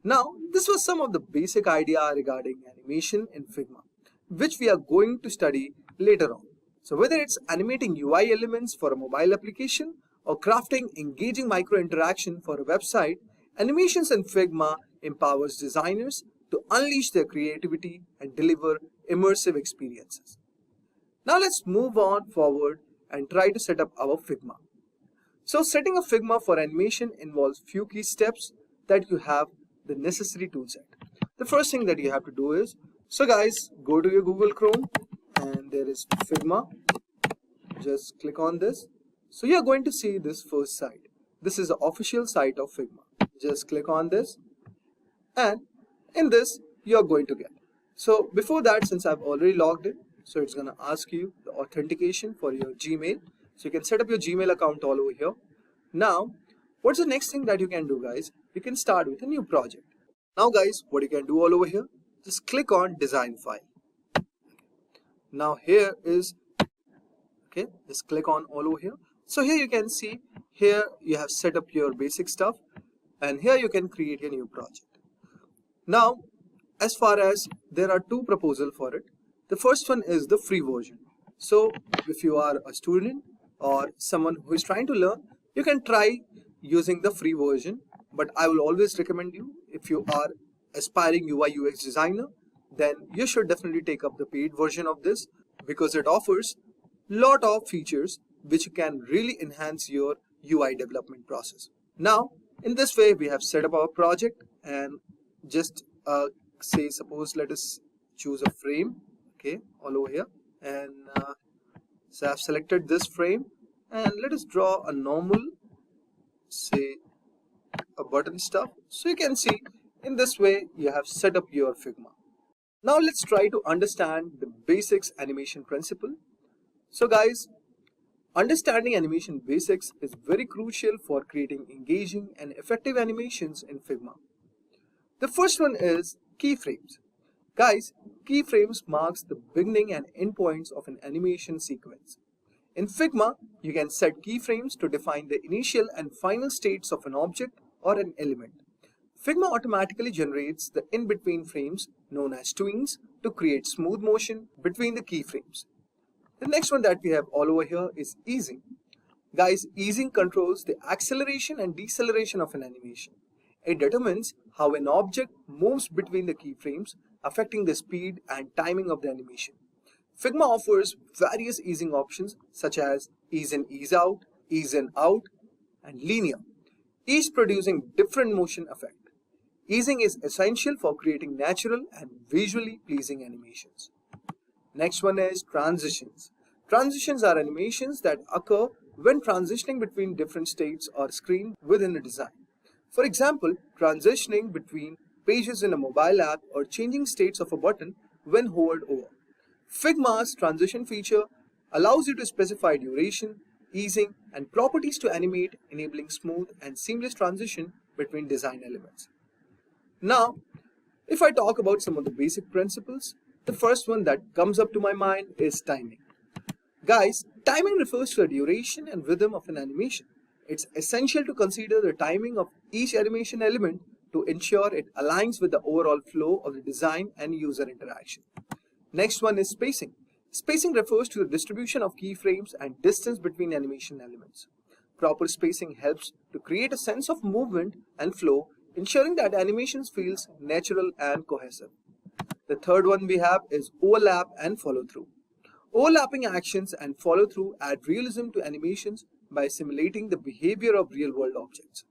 Now, this was some of the basic idea regarding animation in Figma, which we are going to study later on. So whether it's animating UI elements for a mobile application or crafting engaging micro interaction for a website, animations in Figma empowers designers to unleash their creativity and deliver immersive experiences. Now let's move on forward and try to set up our Figma. So setting a Figma for animation involves few key steps that you have the necessary toolset. The first thing that you have to do is, so guys, go to your Google Chrome and there is Figma. Just click on this. So you're going to see this first site. This is the official site of Figma. Just click on this and in this you're going to get. So before that, since I've already logged in, so it's going to ask you the authentication for your Gmail. So you can set up your Gmail account all over here. Now, what's the next thing that you can do, guys? You can start with a new project. Now guys, what you can do all over here, just click on design file. Now here is, okay, just click on all over here. So here you can see, here you have set up your basic stuff, and here you can create a new project. Now, as far as there are two proposals for it, the first one is the free version. So if you are a student or someone who is trying to learn, you can try using the free version, but I will always recommend you, if you are aspiring UI UX designer, then you should definitely take up the paid version of this, because it offers lot of features which can really enhance your UI development process. Now, in this way, we have set up our project, and just say, suppose let us choose a frame, okay, all over here, and so I've selected this frame, and let us draw a normal, say, a button stuff. So you can see, in this way you have set up your Figma. Now let's try to understand the basics animation principle. So guys, understanding animation basics is very crucial for creating engaging and effective animations in Figma. The first one is keyframes. Guys, keyframes marks the beginning and end points of an animation sequence. In Figma, you can set keyframes to define the initial and final states of an object or an element. Figma automatically generates the in-between frames known as tweens to create smooth motion between the keyframes. The next one that we have all over here is easing. Guys, easing controls the acceleration and deceleration of an animation. It determines how an object moves between the keyframes, affecting the speed and timing of the animation. Figma offers various easing options such as ease in, ease out, and linear, each producing different motion effect. Easing is essential for creating natural and visually pleasing animations. Next one is transitions. Transitions are animations that occur when transitioning between different states or screens within a design. For example, transitioning between pages in a mobile app or changing states of a button when hovered over. Figma's transition feature allows you to specify duration, easing, and properties to animate, enabling smooth and seamless transition between design elements. Now, if I talk about some of the basic principles, the first one that comes up to my mind is timing. Guys, timing refers to the duration and rhythm of an animation. It's essential to consider the timing of each animation element to ensure it aligns with the overall flow of the design and user interaction. Next one is spacing. Spacing refers to the distribution of keyframes and distance between animation elements. Proper spacing helps to create a sense of movement and flow, ensuring that animations feels natural and cohesive. The third one we have is overlap and follow-through. Overlapping actions and follow-through add realism to animations by simulating the behavior of real-world objects.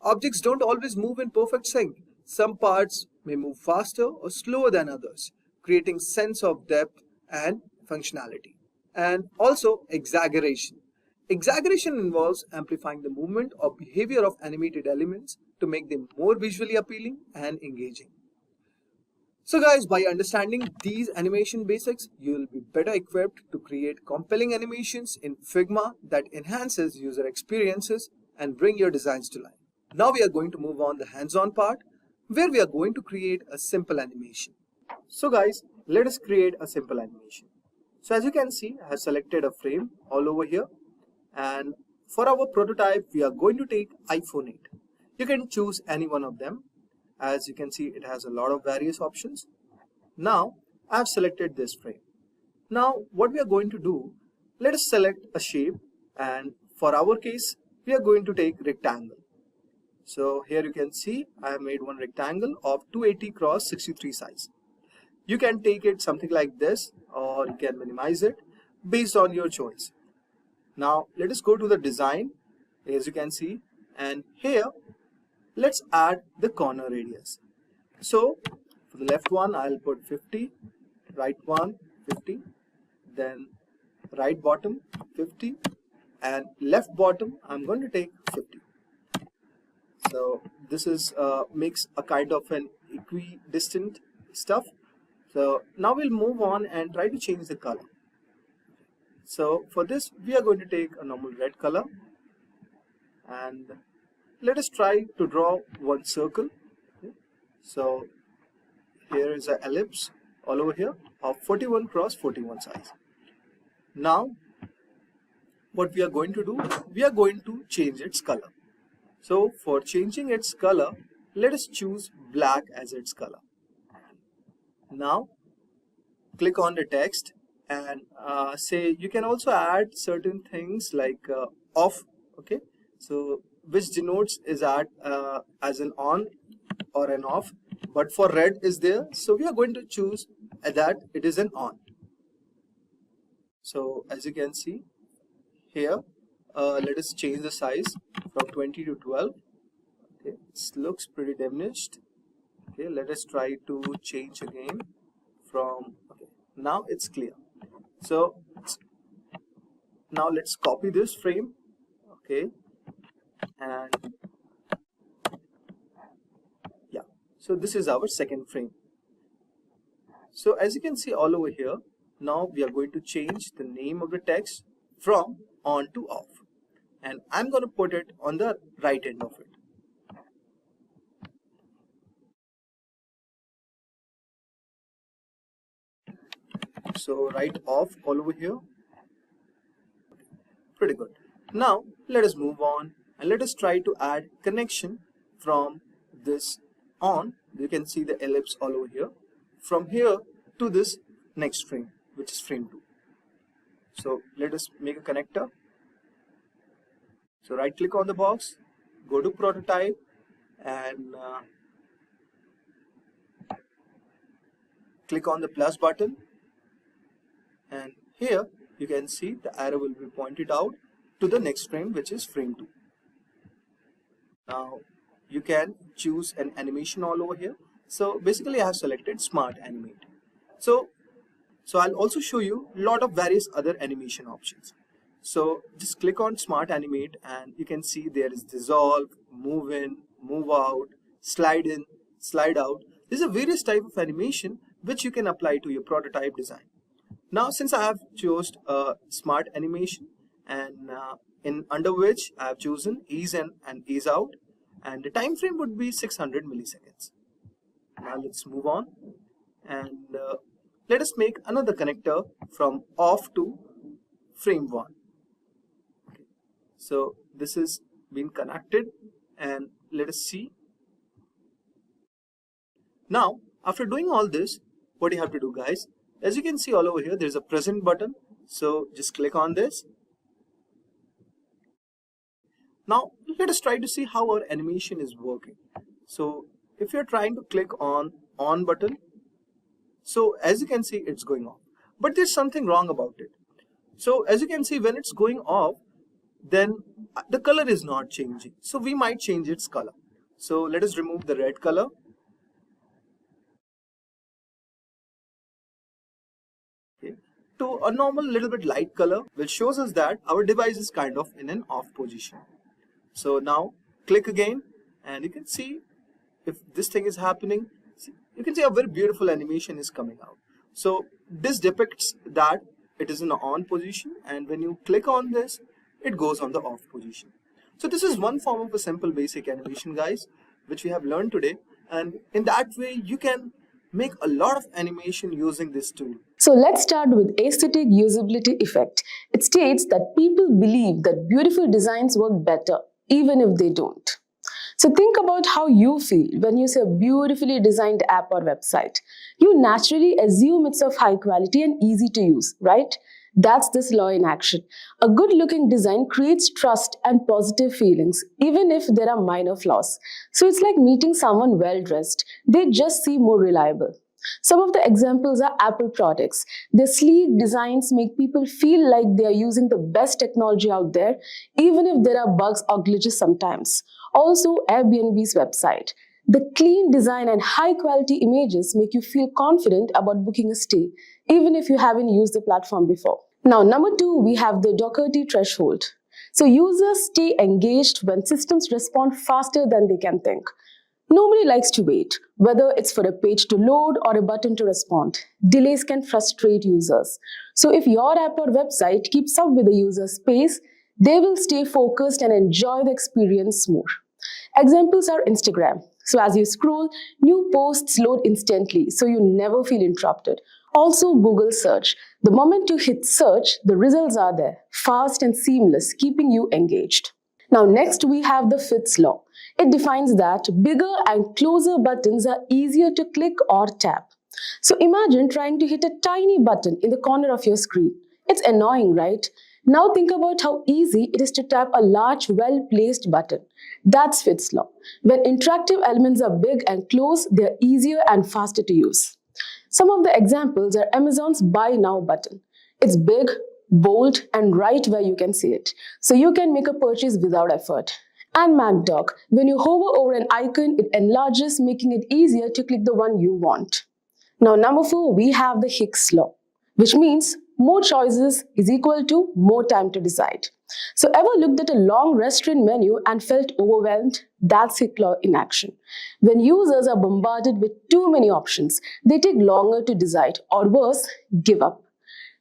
Objects don't always move in perfect sync. Some parts may move faster or slower than others, creating sense of depth and functionality. And also exaggeration. Exaggeration involves amplifying the movement or behavior of animated elements to make them more visually appealing and engaging. So guys, by understanding these animation basics, you will be better equipped to create compelling animations in Figma that enhances user experiences and bring your designs to life. Now we are going to move on the hands-on part, where we are going to create a simple animation. So guys, let us create a simple animation. So as you can see, I have selected a frame all over here, and for our prototype, we are going to take iPhone 8. You can choose any one of them. As you can see, it has a lot of various options. Now, I have selected this frame. Now, what we are going to do, let us select a shape, and for our case, we are going to take rectangle. So here you can see, I have made one rectangle of 280 cross 63 size. You can take it something like this, or you can minimize it based on your choice. Now, let us go to the design, as you can see, and here, let's add the corner radius. So for the left one, I'll put 50, right one 50, then right bottom 50, and left bottom I'm going to take 50. So this is makes a kind of an equidistant stuff. So now we'll move on and try to change the color. So for this, we are going to take a normal red color, and let us try to draw one circle. So here is an ellipse all over here of 41 cross 41 size. Now what we are going to do, we are going to change its color. So for changing its color, let us choose black as its color. Now click on the text and say you can also add certain things like off, okay, so which denotes is as an on or an off, but for red is there, so we are going to choose that it is an on. So as you can see here, let us change the size from 20 to 12. Okay, this looks pretty diminished. Okay, let us try to change again from, okay, now it's clear. So now let's copy this frame, okay, and yeah, so this is our second frame. So as you can see all over here, now we are going to change the name of the text from on to off, and I'm going to put it on the right end of it. So right off all over here. Pretty good. Now let us move on and let us try to add connection from this on. You can see the ellipse all over here, from here to this next frame, which is frame 2. So let us make a connector. So right click on the box, go to prototype, and click on the plus button, and here you can see the arrow will be pointed out to the next frame, which is frame 2. Now you can choose an animation all over here. So basically I have selected Smart Animate. So I'll also show you a lot of various other animation options. So just click on Smart Animate and you can see there is dissolve, move in, move out, slide in, slide out. These are various type of animation which you can apply to your prototype design. Now since I have chosen Smart Animation, and in under which I have chosen ease in and ease out, and the time frame would be 600 milliseconds. Now let's move on and let us make another connector from off to frame 1. Okay. So this is being connected, and let us see. Now after doing all this, what you have to do, guys, as you can see all over here, there's a present button. So just click on this. Now let us try to see how our animation is working. So if you're trying to click on button, so as you can see it's going off, but there's something wrong about it. So as you can see, when it's going off, then the color is not changing, so we might change its color. So let us remove the red color. Okay. To a normal little bit light color, which shows us that our device is kind of in an off position. So now click again and you can see if this thing is happening, you can see a very beautiful animation is coming out. So this depicts that it is in the on position, and when you click on this, it goes on the off position. So this is one form of a simple basic animation, guys, which we have learned today, and in that way you can make a lot of animation using this tool. So let's start with aesthetic usability effect. It states that people believe that beautiful designs work better even if they don't. So think about how you feel when you see a beautifully designed app or website. You naturally assume it's of high quality and easy to use, right? That's this law in action. A good-looking design creates trust and positive feelings, even if there are minor flaws. So it's like meeting someone well-dressed. They just seem more reliable. Some of the examples are Apple products. Their sleek designs make people feel like they are using the best technology out there, even if there are bugs or glitches sometimes. Also, Airbnb's website. The clean design and high-quality images make you feel confident about booking a stay, even if you haven't used the platform before. Now, number 2, we have the Doherty threshold. So users stay engaged when systems respond faster than they can think. Nobody likes to wait, whether it's for a page to load or a button to respond. Delays can frustrate users. So if your app or website keeps up with the user's pace, they will stay focused and enjoy the experience more. Examples are Instagram. So as you scroll, new posts load instantly, so you never feel interrupted. Also, Google search. The moment you hit search, the results are there, fast and seamless, keeping you engaged. Now next we have the fifth law. It defines that bigger and closer buttons are easier to click or tap. So imagine trying to hit a tiny button in the corner of your screen. It's annoying, right? Now think about how easy it is to tap a large, well-placed button. That's fifth law. When interactive elements are big and close, they're easier and faster to use. Some of the examples are Amazon's Buy Now button. It's big, bold, and right where you can see it, so you can make a purchase without effort. And MacDoc, when you hover over an icon, it enlarges, making it easier to click the one you want. Now, number 4, we have the Hicks law, which means more choices is equal to more time to decide. So ever looked at a long restaurant menu and felt overwhelmed? That's Hicks law in action. When users are bombarded with too many options, they take longer to decide, or worse, give up.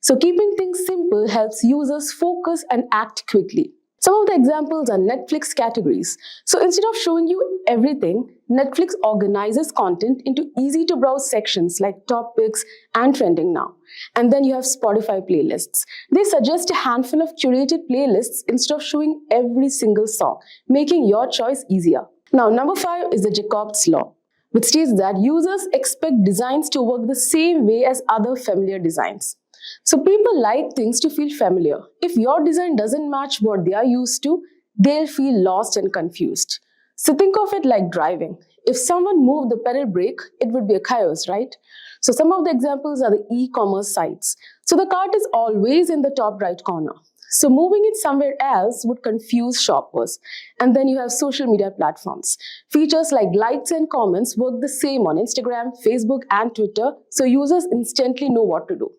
So keeping things simple helps users focus and act quickly. Some of the examples are Netflix categories. So instead of showing you everything, Netflix organizes content into easy to browse sections like topics and trending now. And then you have Spotify playlists. They suggest a handful of curated playlists instead of showing every single song, making your choice easier. Now number 5 is the Jacobs law, which states that users expect designs to work the same way as other familiar designs. So people like things to feel familiar. If your design doesn't match what they are used to, they'll feel lost and confused. So think of it like driving. If someone moved the pedal brake, it would be a chaos, right? So some of the examples are the e-commerce sites. So the cart is always in the top right corner. So moving it somewhere else would confuse shoppers. And then you have social media platforms. Features like likes and comments work the same on Instagram, Facebook, and Twitter, so users instantly know what to do.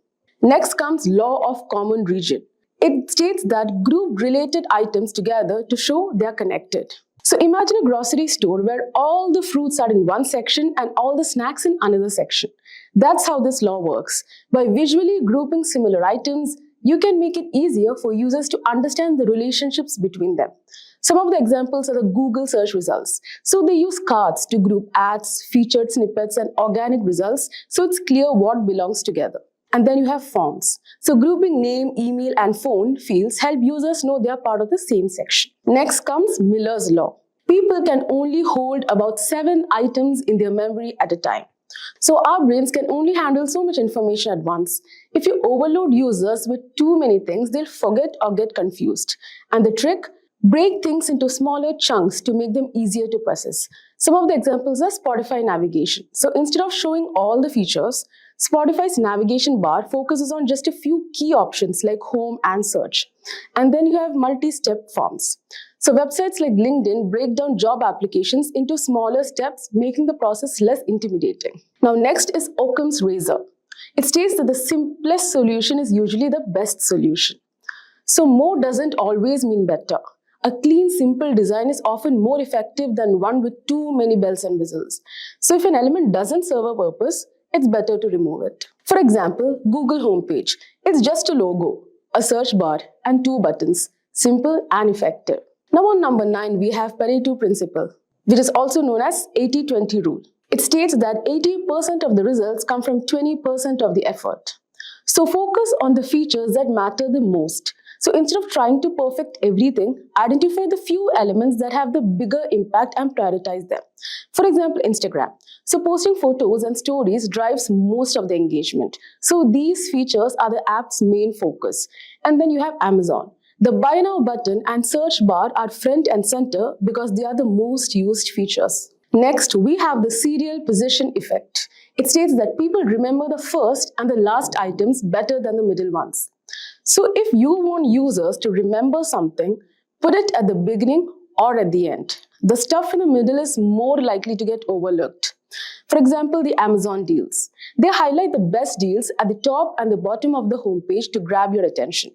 Next comes law of common region. It states that group related items together to show they are connected. So imagine a grocery store where all the fruits are in one section and all the snacks in another section. That's how this law works. By visually grouping similar items, you can make it easier for users to understand the relationships between them. Some of the examples are the Google search results. So they use cards to group ads, featured snippets, and organic results, so it's clear what belongs together. And then you have forms. So grouping name, email, and phone fields help users know they are part of the same section. Next comes Miller's law. People can only hold about 7 items in their memory at a time. So our brains can only handle so much information at once. If you overload users with too many things, they'll forget or get confused. And the trick? Break things into smaller chunks to make them easier to process. Some of the examples are Spotify navigation. So instead of showing all the features, Spotify's navigation bar focuses on just a few key options like home and search. And then you have multi-step forms. So websites like LinkedIn break down job applications into smaller steps, making the process less intimidating. Now next is Occam's razor. It states that the simplest solution is usually the best solution. So more doesn't always mean better. A clean, simple design is often more effective than one with too many bells and whistles. So if an element doesn't serve a purpose, it's better to remove it. For example, Google homepage. It's just a logo, a search bar, and 2 buttons. Simple and effective. Now on number 9, we have Pareto principle, which is also known as 80-20 rule. It states that 80% of the results come from 20% of the effort. So focus on the features that matter the most. So instead of trying to perfect everything, identify the few elements that have the bigger impact and prioritize them. For example, Instagram. So posting photos and stories drives most of the engagement. So these features are the app's main focus. And then you have Amazon. The Buy Now button and search bar are front and center because they are the most used features. Next, we have the serial position effect. It states that people remember the first and the last items better than the middle ones. So if you want users to remember something, put it at the beginning or at the end. The stuff in the middle is more likely to get overlooked. For example, the Amazon deals. They highlight the best deals at the top and the bottom of the homepage to grab your attention.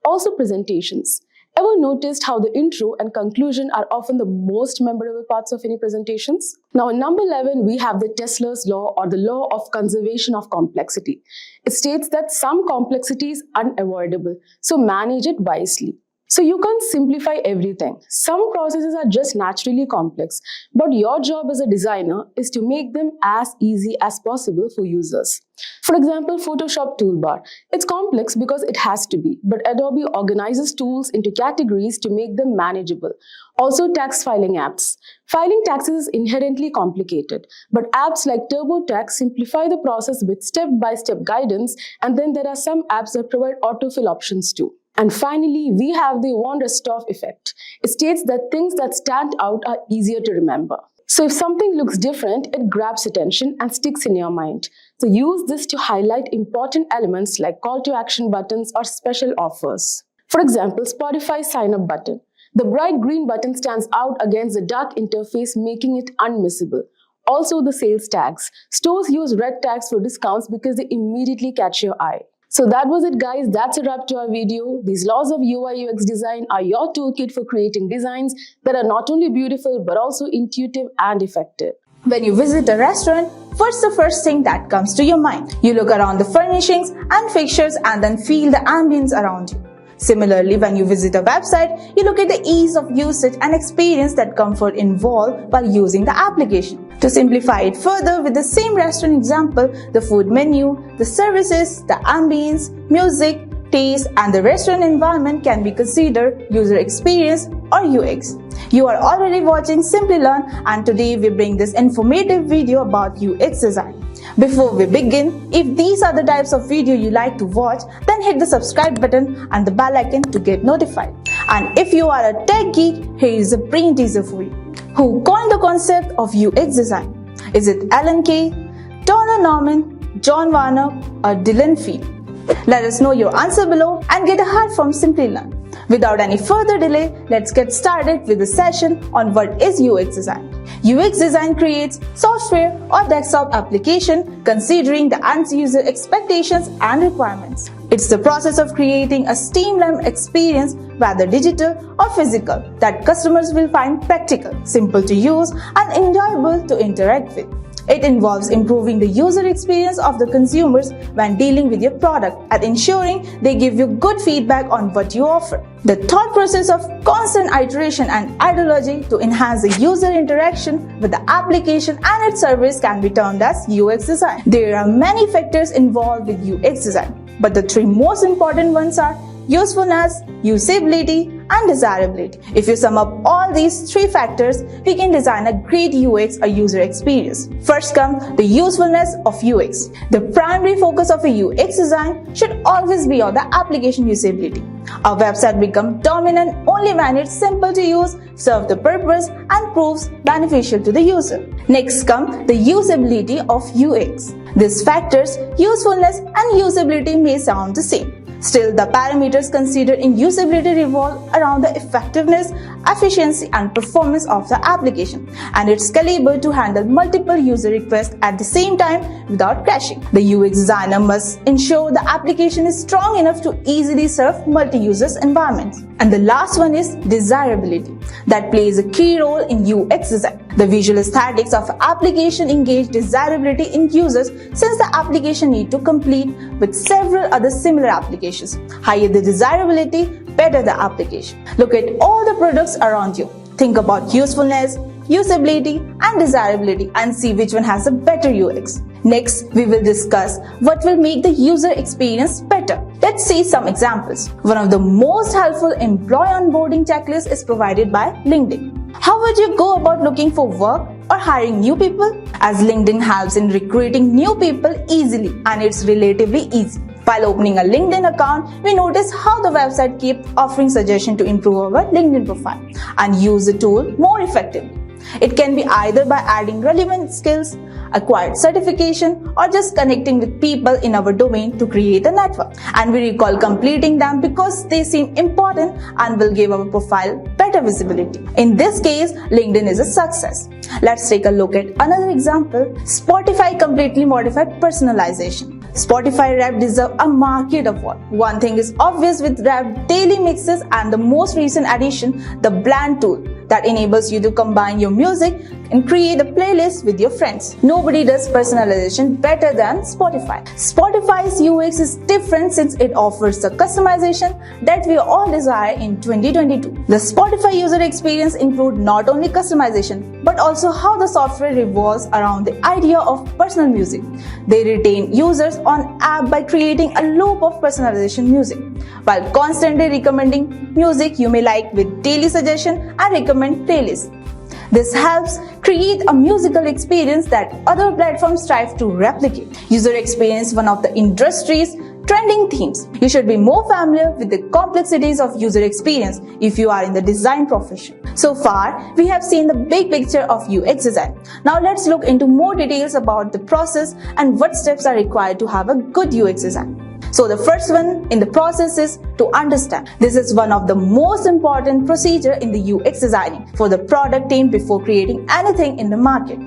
Also presentations. Ever noticed how the intro and conclusion are often the most memorable parts of any presentations? Now, in number 11, we have the Tesla's law, or the law of conservation of complexity. It states that some complexity is unavoidable, so manage it wisely. So you can't simplify everything. Some processes are just naturally complex, but your job as a designer is to make them as easy as possible for users. For example, Photoshop toolbar. It's complex because it has to be, but Adobe organizes tools into categories to make them manageable. Also, tax filing apps. Filing taxes is inherently complicated, but apps like TurboTax simplify the process with step-by-step guidance, and then there are some apps that provide autofill options too. And finally, we have the Von Restov effect. It states that things that stand out are easier to remember. So if something looks different, it grabs attention and sticks in your mind. So use this to highlight important elements like call to action buttons or special offers. For example, Spotify's sign up button. The bright green button stands out against the dark interface, making it unmissable. Also the sales tags. Stores use red tags for discounts because they immediately catch your eye. So that was it, guys. That's a wrap to our video. These laws of UI UX design are your toolkit for creating designs that are not only beautiful but also intuitive and effective. When you visit a restaurant, what's the first thing that comes to your mind? You look around the furnishings and fixtures and then feel the ambience around you. Similarly, when you visit a website, you look at the ease of usage and experience that comfort involved while using the application. To simplify it further with the same restaurant example, the food menu, the services, the ambience, music, taste, and the restaurant environment can be considered user experience or UX. You are already watching Simplilearn, and today we bring this informative video about UX design. Before we begin, if these are the types of video you like to watch, then hit the subscribe button and the bell icon to get notified. And if you are a tech geek, here is a brain teaser for you. Who coined the concept of UX design? Is it Alan Kay, Donald Norman, John Warner, or Dylan Field? Let us know your answer below and get a heart from Simplilearn. Without any further delay, let's get started with the session on what is UX design. UX design creates software or desktop application considering the end user expectations and requirements. It's the process of creating a streamlined experience, whether digital or physical, that customers will find practical, simple to use, and enjoyable to interact with. It involves improving the user experience of the consumers when dealing with your product and ensuring they give you good feedback on what you offer. The thought process of constant iteration and ideology to enhance the user interaction with the application and its service can be termed as UX design. There are many factors involved with UX design, but the three most important ones are usefulness, usability, and desirability. If you sum up all these three factors, we can design a great UX or user experience. First comes the usefulness of UX. The primary focus of a UX design should always be on the application usability. A website becomes dominant only when it's simple to use, serves the purpose, and proves beneficial to the user. Next comes the usability of UX. These factors, usefulness and usability, may sound the same. Still, the parameters considered in usability revolve around the effectiveness, efficiency, and performance of the application, and it's scalable to handle multiple user requests at the same time without crashing. The UX designer must ensure the application is strong enough to easily serve multi-user environments. And the last one is desirability, that plays a key role in UX design. The visual aesthetics of an application engage desirability in users since the application need to compete with several other similar applications. Higher the desirability, better the application. Look at all the products around you. Think about usefulness, usability, and desirability and see which one has a better UX. Next, we will discuss what will make the user experience better. Let's see some examples. One of the most helpful employee onboarding checklists is provided by LinkedIn. How would you go about looking for work or hiring new people? As LinkedIn helps in recruiting new people easily, and it's relatively easy. While opening a LinkedIn account, we notice how the website keeps offering suggestions to improve our LinkedIn profile and use the tool more effectively. It can be either by adding relevant skills, acquired certification, or just connecting with people in our domain to create a network. And we recall completing them because they seem important and will give our profile better visibility. In this case, LinkedIn is a success. Let's take a look at another example. Spotify completely modified personalization. Spotify Wrapped deserves a market award. One thing is obvious with Wrapped daily mixes and the most recent addition, the blend tool, that enables you to combine your music and create a playlist with your friends. Nobody does personalization better than Spotify. Spotify's UX is different since it offers the customization that we all desire in 2022. The Spotify user experience includes not only customization but also how the software revolves around the idea of personal music. They retain users on app by creating a loop of personalization music, while constantly recommending music you may like with daily suggestion and recommend playlists. This helps create a musical experience that other platforms strive to replicate. User experience, one of the industry's trending themes. You should be more familiar with the complexities of user experience if you are in the design profession. So far, we have seen the big picture of UX design. Now let's look into more details about the process and what steps are required to have a good UX design. So the first one in the process is to understand. This is one of the most important procedure in the UX designing for the product team before creating anything in the market.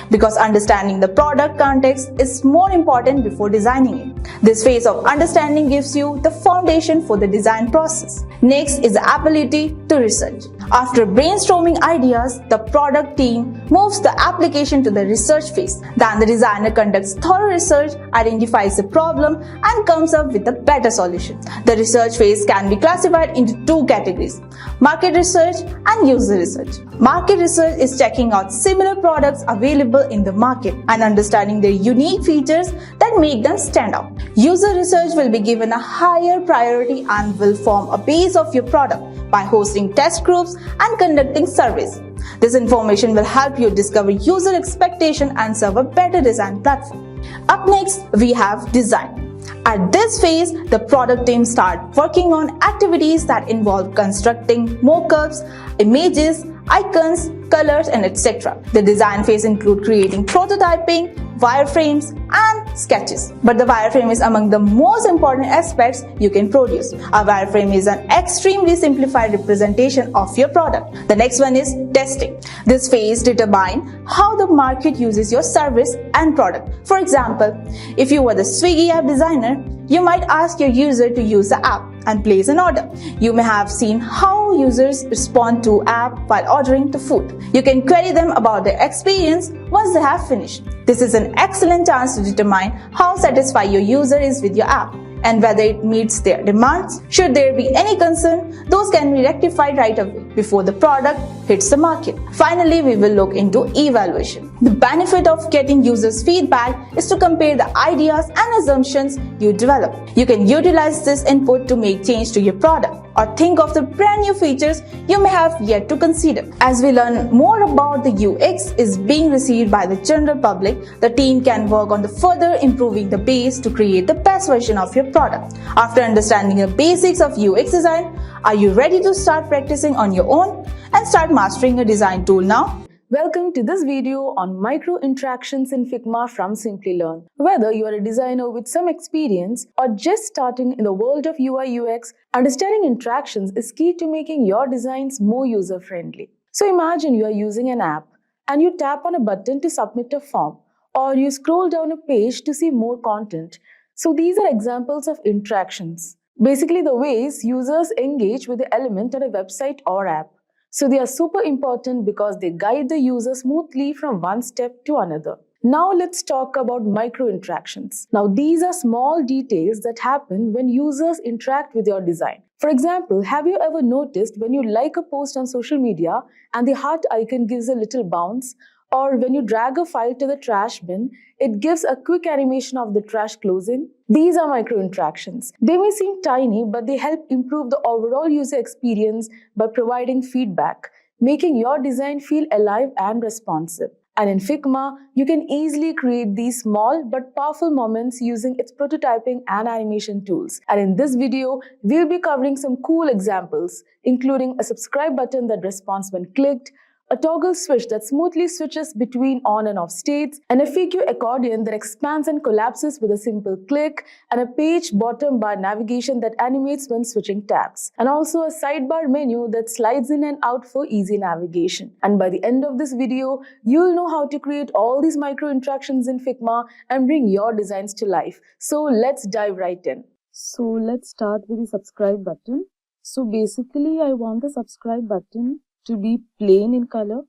Because understanding the product context is more important before designing it. This phase of understanding gives you the foundation for the design process. Next is the ability to research. After brainstorming ideas, the product team moves the application to the research phase. Then the designer conducts thorough research, identifies the problem, and comes up with a better solution. The research phase can be classified into two categories: market research and user research. Market research is checking out similar products available in the market and understanding their unique features that make them stand out. User research will be given a higher priority and will form a base of your product by hosting test groups and conducting surveys. This information will help you discover user expectation and serve a better design platform. Up next, we have design. At this phase, the product team start working on activities that involve constructing mockups, images, icons, colors, and etc. The design phase includes creating prototyping, wireframes, and sketches. But the wireframe is among the most important aspects you can produce. A wireframe is an extremely simplified representation of your product. The next one is testing. This phase determines how the market uses your service and product. For example, if you were the Swiggy app designer, you might ask your user to use the app and place an order. You may have seen how users respond to app while ordering the food. You can query them about their experience once they have finished. This is an excellent chance to determine how satisfied your user is with your app and whether it meets their demands. Should there be any concern, those can be rectified right away before the product hits the market. Finally, we will look into evaluation. The benefit of getting users' feedback is to compare the ideas and assumptions you develop. You can utilize this input to make change to your product or think of the brand new features you may have yet to consider. As we learn more about the UX is being received by the general public, the team can work on the further improving the base to create the best version of your product. After understanding the basics of UX design, are you ready to start practicing on your own and start mastering a design tool now? Welcome to this video on micro interactions in Figma from Simplilearn. Whether you are a designer with some experience or just starting in the world of UI UX, understanding interactions is key to making your designs more user-friendly. So imagine you are using an app and you tap on a button to submit a form, or you scroll down a page to see more content. So these are examples of interactions. Basically the ways users engage with the element on a website or app. So they are super important because they guide the user smoothly from one step to another. Now let's talk about micro interactions. Now these are small details that happen when users interact with your design. For example, have you ever noticed when you like a post on social media and the heart icon gives a little bounce? Or when you drag a file to the trash bin, it gives a quick animation of the trash closing? These are micro interactions. They may seem tiny, but they help improve the overall user experience by providing feedback, making your design feel alive and responsive. And in Figma, you can easily create these small but powerful moments using its prototyping and animation tools. And in this video, we'll be covering some cool examples, including a subscribe button that responds when clicked, a toggle switch that smoothly switches between on and off states, and a figure accordion that expands and collapses with a simple click, and a page bottom bar navigation that animates when switching tabs, and also a sidebar menu that slides in and out for easy navigation. And by the end of this video, you'll know how to create all these micro interactions in Figma and bring your designs to life. So let's dive right in. So let's start with the subscribe button. So basically, I want the subscribe button to be plain in color,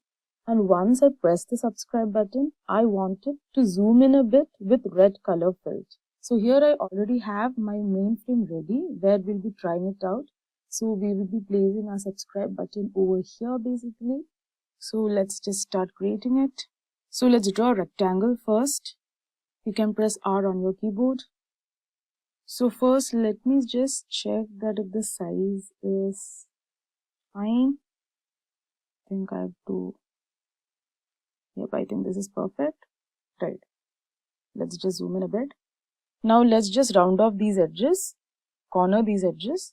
And once I press the subscribe button, I want it to zoom in a bit with red color filled. So here I already have my main frame ready where we'll be trying it out. So we will be placing our subscribe button over here basically. So let's just start creating it. So let's draw a rectangle first. You can press R on your keyboard. So first let me just check that if the size is fine. I think I have to, yep, I think this is perfect. Right. Let's just zoom in a bit. Now let's just round off these edges, corner these edges.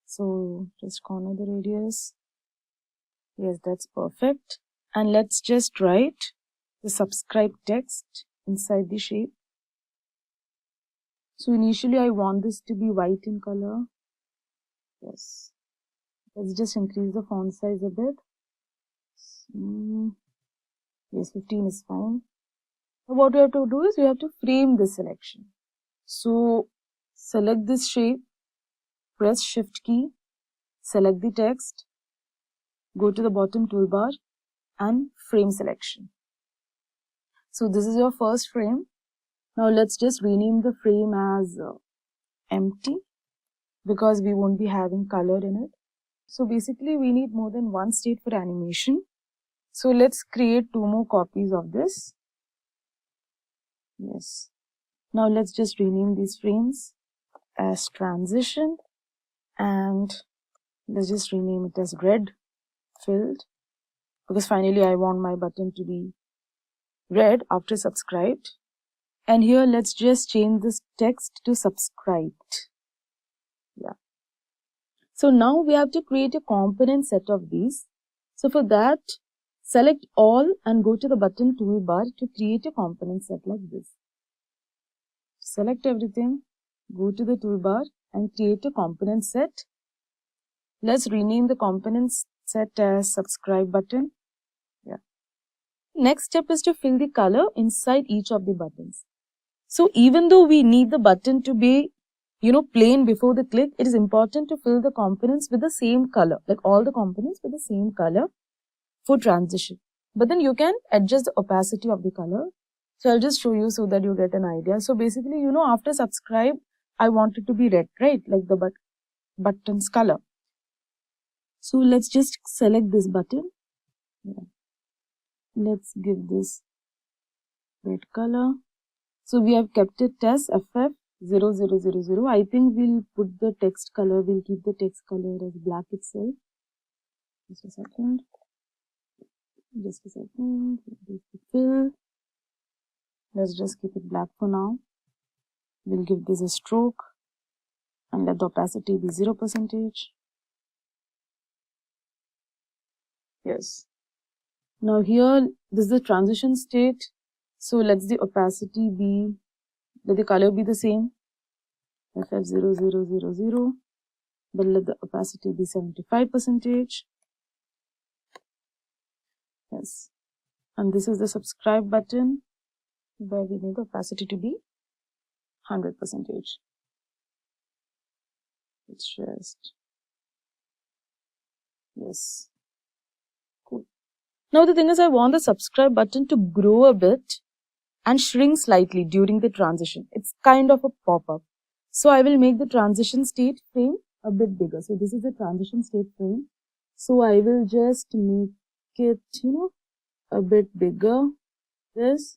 So just corner the radius. Yes, that's perfect. And let's just write the subscribe text inside the shape. So initially I want this to be white in color. Yes. Let's just increase the font size a bit. Yes, 15 is fine. Now what we have to do is we have to frame this selection. So select this shape, press Shift key, select the text, go to the bottom toolbar and frame selection. So this is your first frame. Now let's just rename the frame as empty because we won't be having color in it. So basically we need more than one state for animation. So let's create 2 more copies of this. Yes. Now let's just rename these frames as transition and let's just rename it as red filled because finally I want my button to be red after subscribed. And here let's just change this text to subscribed. Yeah. So now we have to create a component set of these. So for that, select all and go to the button toolbar to create a component set like this. Select everything, go to the toolbar and create a component set. Let's rename the component set as subscribe button. Yeah. Next step is to fill the color inside each of the buttons. So even though we need the button to be, plain before the click, it is important to fill the components with the same color, like all the components with the same color for transition. But then you can adjust the opacity of the color. So I'll just show you so that you get an idea. So basically, after subscribe, I want it to be red, right? Like the button's color. So let's just select this button. Yeah. Let's give this red color. So we have kept it as FF0000. I think we'll put the text color, we'll keep the text color as black itself. Just a second. Fill. Let's just keep it black for now. We'll give this a stroke and let the opacity be 0%. Yes. Now here, this is the transition state. So let the opacity be, let the color be the same, FF0000, but let the opacity be 75%. Yes. And this is the subscribe button where we need the opacity to be 100%. It's just, yes. Cool. Now the thing is I want the subscribe button to grow a bit and shrink slightly during the transition. It's kind of a pop-up. So I will make the transition state frame a bit bigger. So this is the transition state frame. So I will just make it, a bit bigger. This.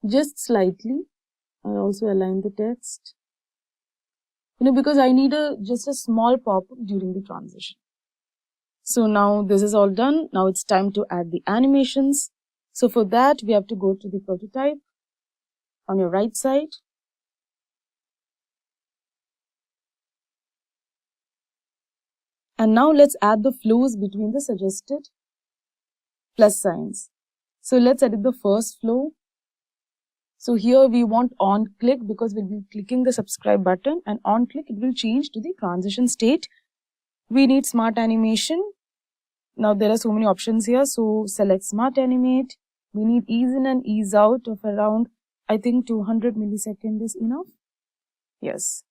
Just slightly. I also align the text. Because I need just a small pop-up during the transition. So now this is all done. Now it's time to add the animations. So for that, we have to go to the prototype on your right side. And now let's add the flows between the suggested plus signs. So let's edit the first flow. So here we want on click because we'll be clicking the subscribe button, and on click it will change to the transition state. We need smart animation. Now there are so many options here. So select smart animate. We need ease in and ease out of around, I think 200 milliseconds is enough. Yes.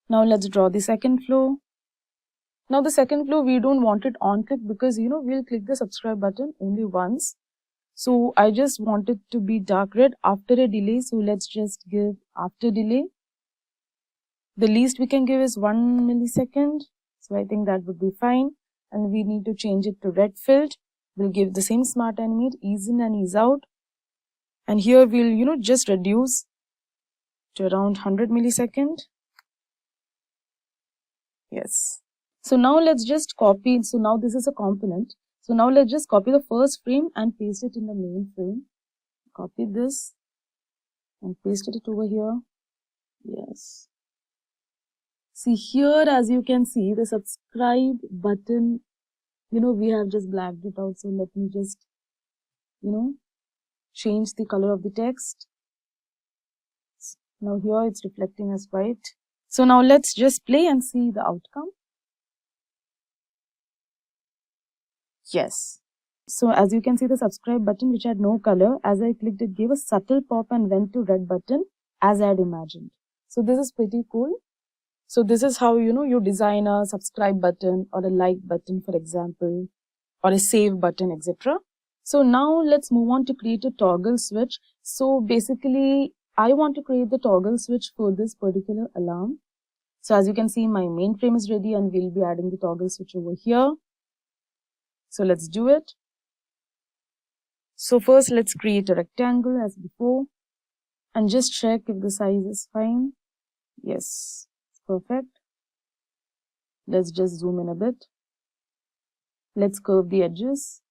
Now let's draw the second flow. Now the second flow, we don't want it on click because we'll click the subscribe button only once. So I just want it to be dark red after a delay. So let's just give after delay. The least we can give is 1 millisecond. So I think that would be fine. And we need to change it to red filled. We'll give the same smart animate, ease in and ease out. And here we'll, just reduce to around 100 millisecond. Yes. So now let's just copy. So now this is a component. So now let's just copy the first frame and paste it in the main frame. Copy this and paste it over here. Yes. See here, as you can see, the subscribe button, we have just blacked it out. So let me just, change the color of the text. Now here it's reflecting as white. So now let's just play and see the outcome. Yes. So as you can see, the subscribe button, which had no color, as I clicked, it gave a subtle pop and went to red button as I had imagined. So this is pretty cool. So this is how, you design a subscribe button or a like button, for example, or a save button, etc. So now let's move on to create a toggle switch. So basically, I want to create the toggle switch for this particular alarm. So as you can see, my main frame is ready and we'll be adding the toggle switch over here. So let's do it. So first let's create a rectangle as before and just check if the size is fine. Yes, it's perfect. Let's just zoom in a bit. Let's curve the edges.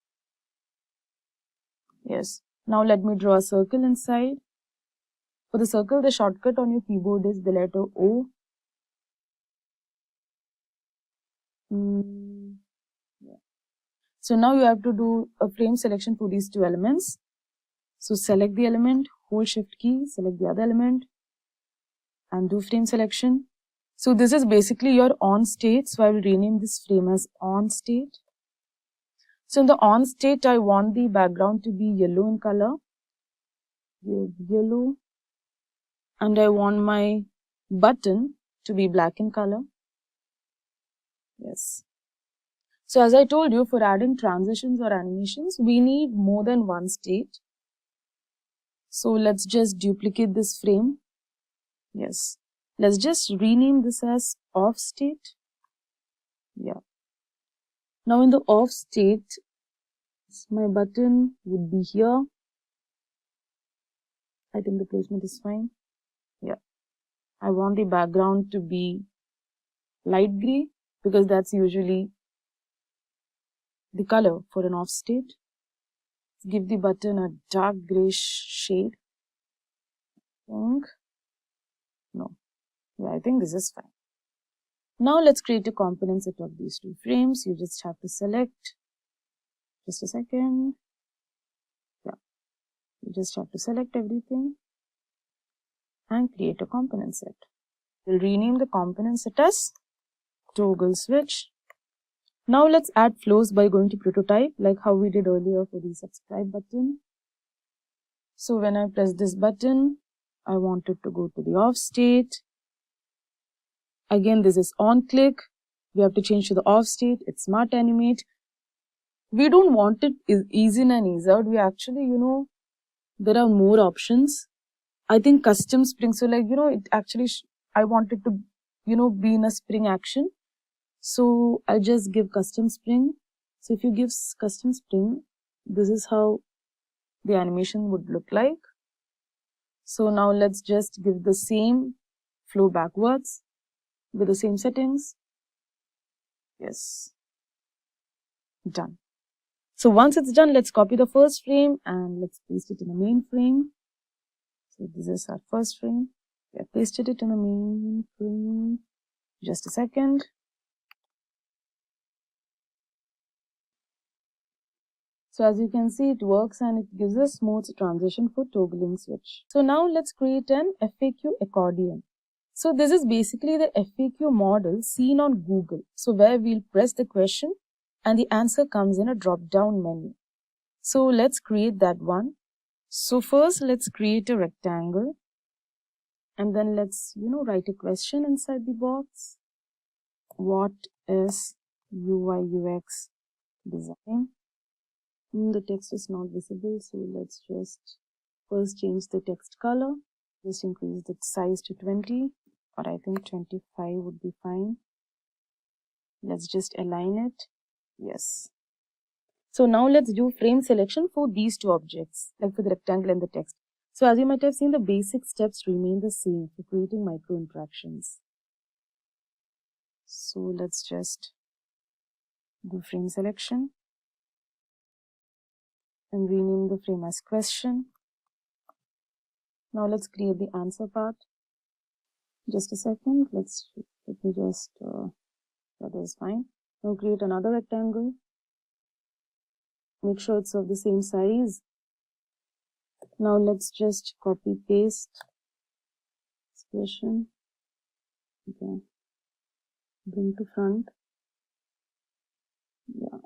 Yes. Now let me draw a circle inside. For the circle, the shortcut on your keyboard is the letter O. Yeah. So now you have to do a frame selection for these two elements. So select the element, hold shift key, select the other element and do frame selection. So this is basically your on state. So I will rename this frame as on state. So in the on state, I want the background to be yellow in color. Yellow. And I want my button to be black in color. Yes. So as I told you, for adding transitions or animations, we need more than one state. So let's just duplicate this frame. Yes. Let's just rename this as off state. Yeah. Now in the off state, my button would be here. I think the placement is fine. Yeah. I want the background to be light gray because that's usually the color for an off state. Give the button a dark gray shade. No. Yeah, I think this is fine. Now let's create a component set of these two frames. You just have to select. Just a second. Yeah. You just have to select everything and create a component set. We'll rename the component set as toggle switch. Now let's add flows by going to prototype, like how we did earlier for the subscribe button. So when I press this button, I want it to go to the off state. Again, this is on click. We have to change to the off state. It's smart animate. We don't want it ease in and ease out. We actually, there are more options. I think custom spring. So like, it actually, I want it to, be in a spring action. So I'll just give custom spring. So if you give custom spring, this is how the animation would look like. So now let's just give the same flow backwards with the same settings. Yes. Done. So once it's done, let's copy the first frame and let's paste it in the main frame. So this is our first frame. We have pasted it in the main frame. Just a second. So as you can see, it works and it gives a smooth transition for toggling switch. So now let's create an FAQ accordion. So this is basically the FAQ model seen on Google. So where we'll press the question and the answer comes in a drop-down menu. So let's create that one. So first let's create a rectangle and then let's, write a question inside the box. What is UI UX design. The text is not visible, so let's just first change the text color. Just increase the size to 20, or I think 25 would be fine. Let's just align it. Yes. So now let's do frame selection for these two objects, like for the rectangle and the text. So as you might have seen, the basic steps remain the same for creating micro interactions. So let's just do frame selection and rename the frame as question. Now let's create the answer part. Just a second. Let me just, that is fine. Now create another rectangle. Make sure it's of the same size. Now let's just copy paste expression. Okay. Bring to front. Yeah.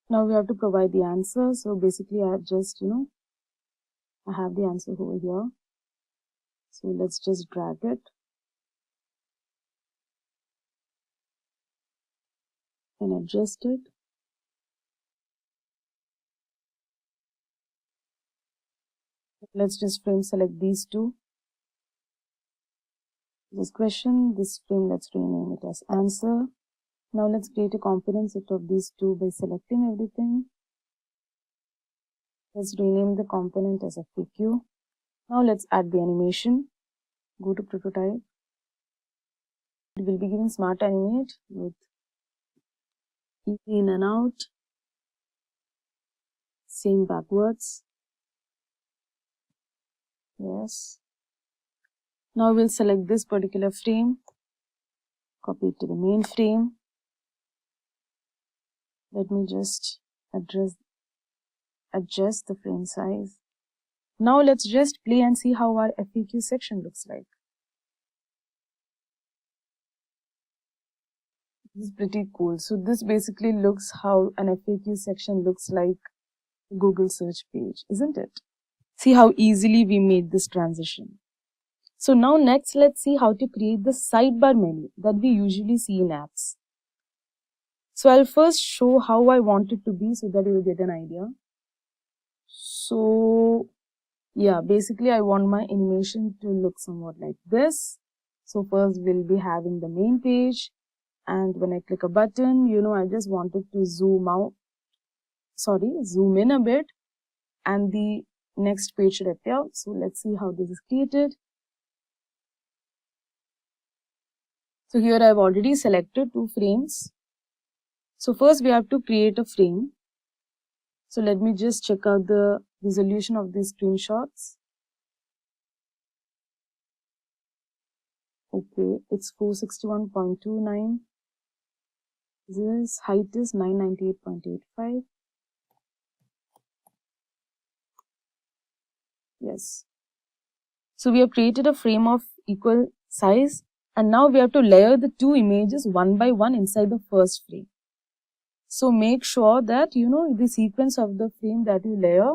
Now we have to provide the answer. So basically I have just, I have the answer over here. So let's just drag it. And adjust it. Let's just frame select these two. This question, this frame, let's rename it as answer. Now let's create a component set of these two by selecting everything. Let's rename the component as FAQ. Now let's add the animation. Go to prototype. It will be given smart animate with easy in and out. Same backwards. Yes. Now we'll select this particular frame. Copy it to the main frame. Let me just adjust the frame size. Now let's just play and see how our FAQ section looks like. This is pretty cool. So this basically looks how an FAQ section looks like a Google search page, isn't it? See how easily we made this transition. So now next, let's see how to create the sidebar menu that we usually see in apps. So I'll first show how I want it to be so that you will get an idea. So yeah, basically I want my animation to look somewhat like this. So first we'll be having the main page, and when I click a button, I just wanted to zoom in a bit, and the next page should appear. So let's see how this is created. So here I've already selected 2 frames. So first we have to create a frame. So let me just check out the resolution of these screenshots. Okay, it's 461.29. This height is 998.85. Yes. So we have created a frame of equal size, and now we have to layer the 2 images one by one inside the first frame. So make sure that the sequence of the frame that you layer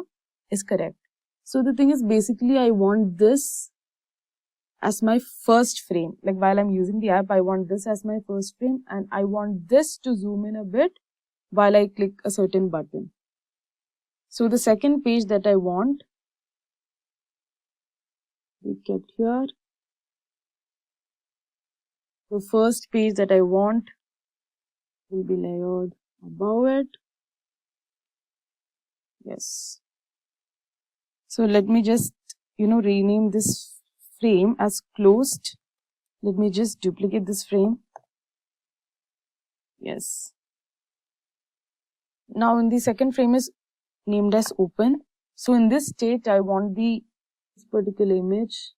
is correct. So the thing is, basically I want this as my first frame. Like while I'm using the app, I want this as my first frame, and I want this to zoom in a bit while I click a certain button. So the second page that I want, we kept here. The first page that I want will be layered above it. Yes. So let me just, rename this frame as closed. Let me just duplicate this frame. Yes. Now in the second frame is named as open. So in this state, I want this particular image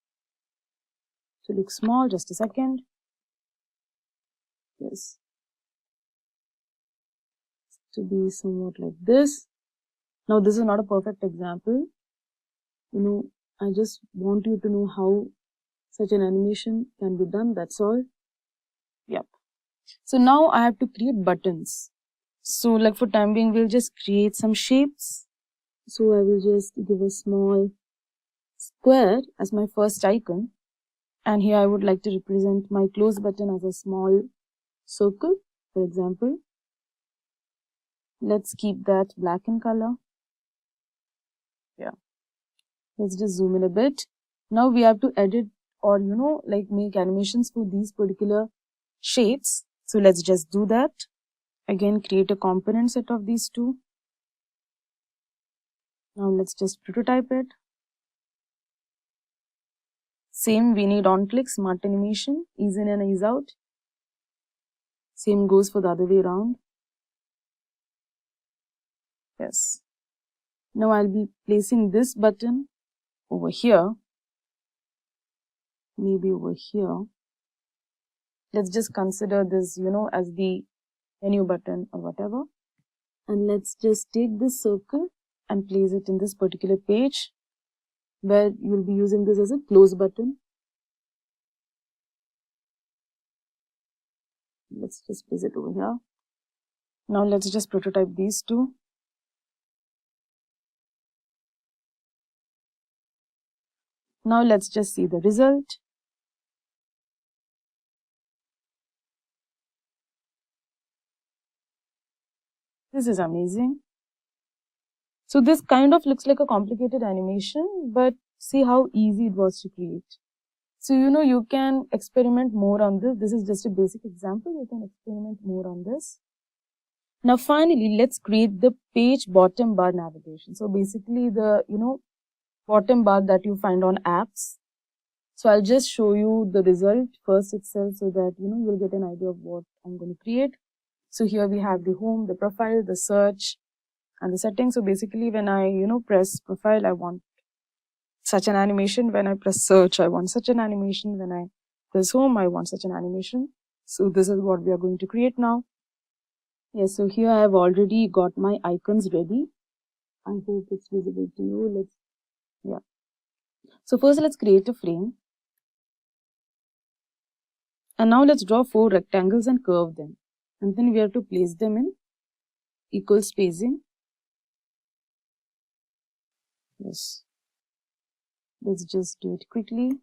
to look small. Just a second. Yes. To be somewhat like this. Now this is not a perfect example. I just want you to know how such an animation can be done. That's all. Yep. So now I have to create buttons. So like for time being, we'll just create some shapes. So I will just give a small square as my first icon. And here I would like to represent my close button as a small circle. For example, let's keep that black in color. Yeah. Let's just zoom in a bit. Now we have to edit or, like make animations for these particular shapes. So let's just do that. Again, create a component set of these two. Now let's just prototype it. Same, we need on-click, smart animation, ease in and ease out. Same goes for the other way around. Yes. Now I'll be placing this button over here. Maybe over here. Let's just consider this, as the menu button or whatever. And let's just take this circle and place it in this particular page where you'll be using this as a close button. Let's just place it over here. Now let's just prototype these two. Now let's just see the result. This is amazing. So this kind of looks like a complicated animation, but see how easy it was to create. So, you can experiment more on this. This is just a basic example. You can experiment more on this. Now, finally, let's create the page bottom bar navigation. So basically the, bottom bar that you find on apps. So I'll just show you the result first itself so that, you'll get an idea of what I'm going to create. So here we have the home, the profile, the search, and the settings. So basically when I, press profile, I want such an animation. When I press search, I want such an animation. When I press home, I want such an animation. So this is what we are going to create now. Yes, so here I have already got my icons ready. I hope it's visible to you. So first let's create a frame. And now let's draw 4 rectangles and curve them. And then we have to place them in equal spacing. Yes. Let's just do it quickly.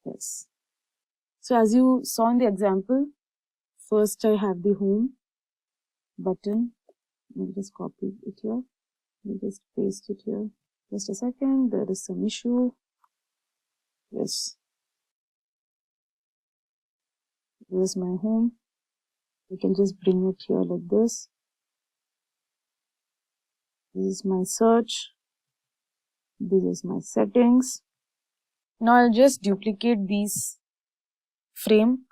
Yes. So as you saw in the example, first I have the home button. Let me just copy it here. Let me just paste it here. Just a second, there is some issue. Yes. This is my home. You can just bring it here like this. This is my search. This is my settings. Now I'll just duplicate these frame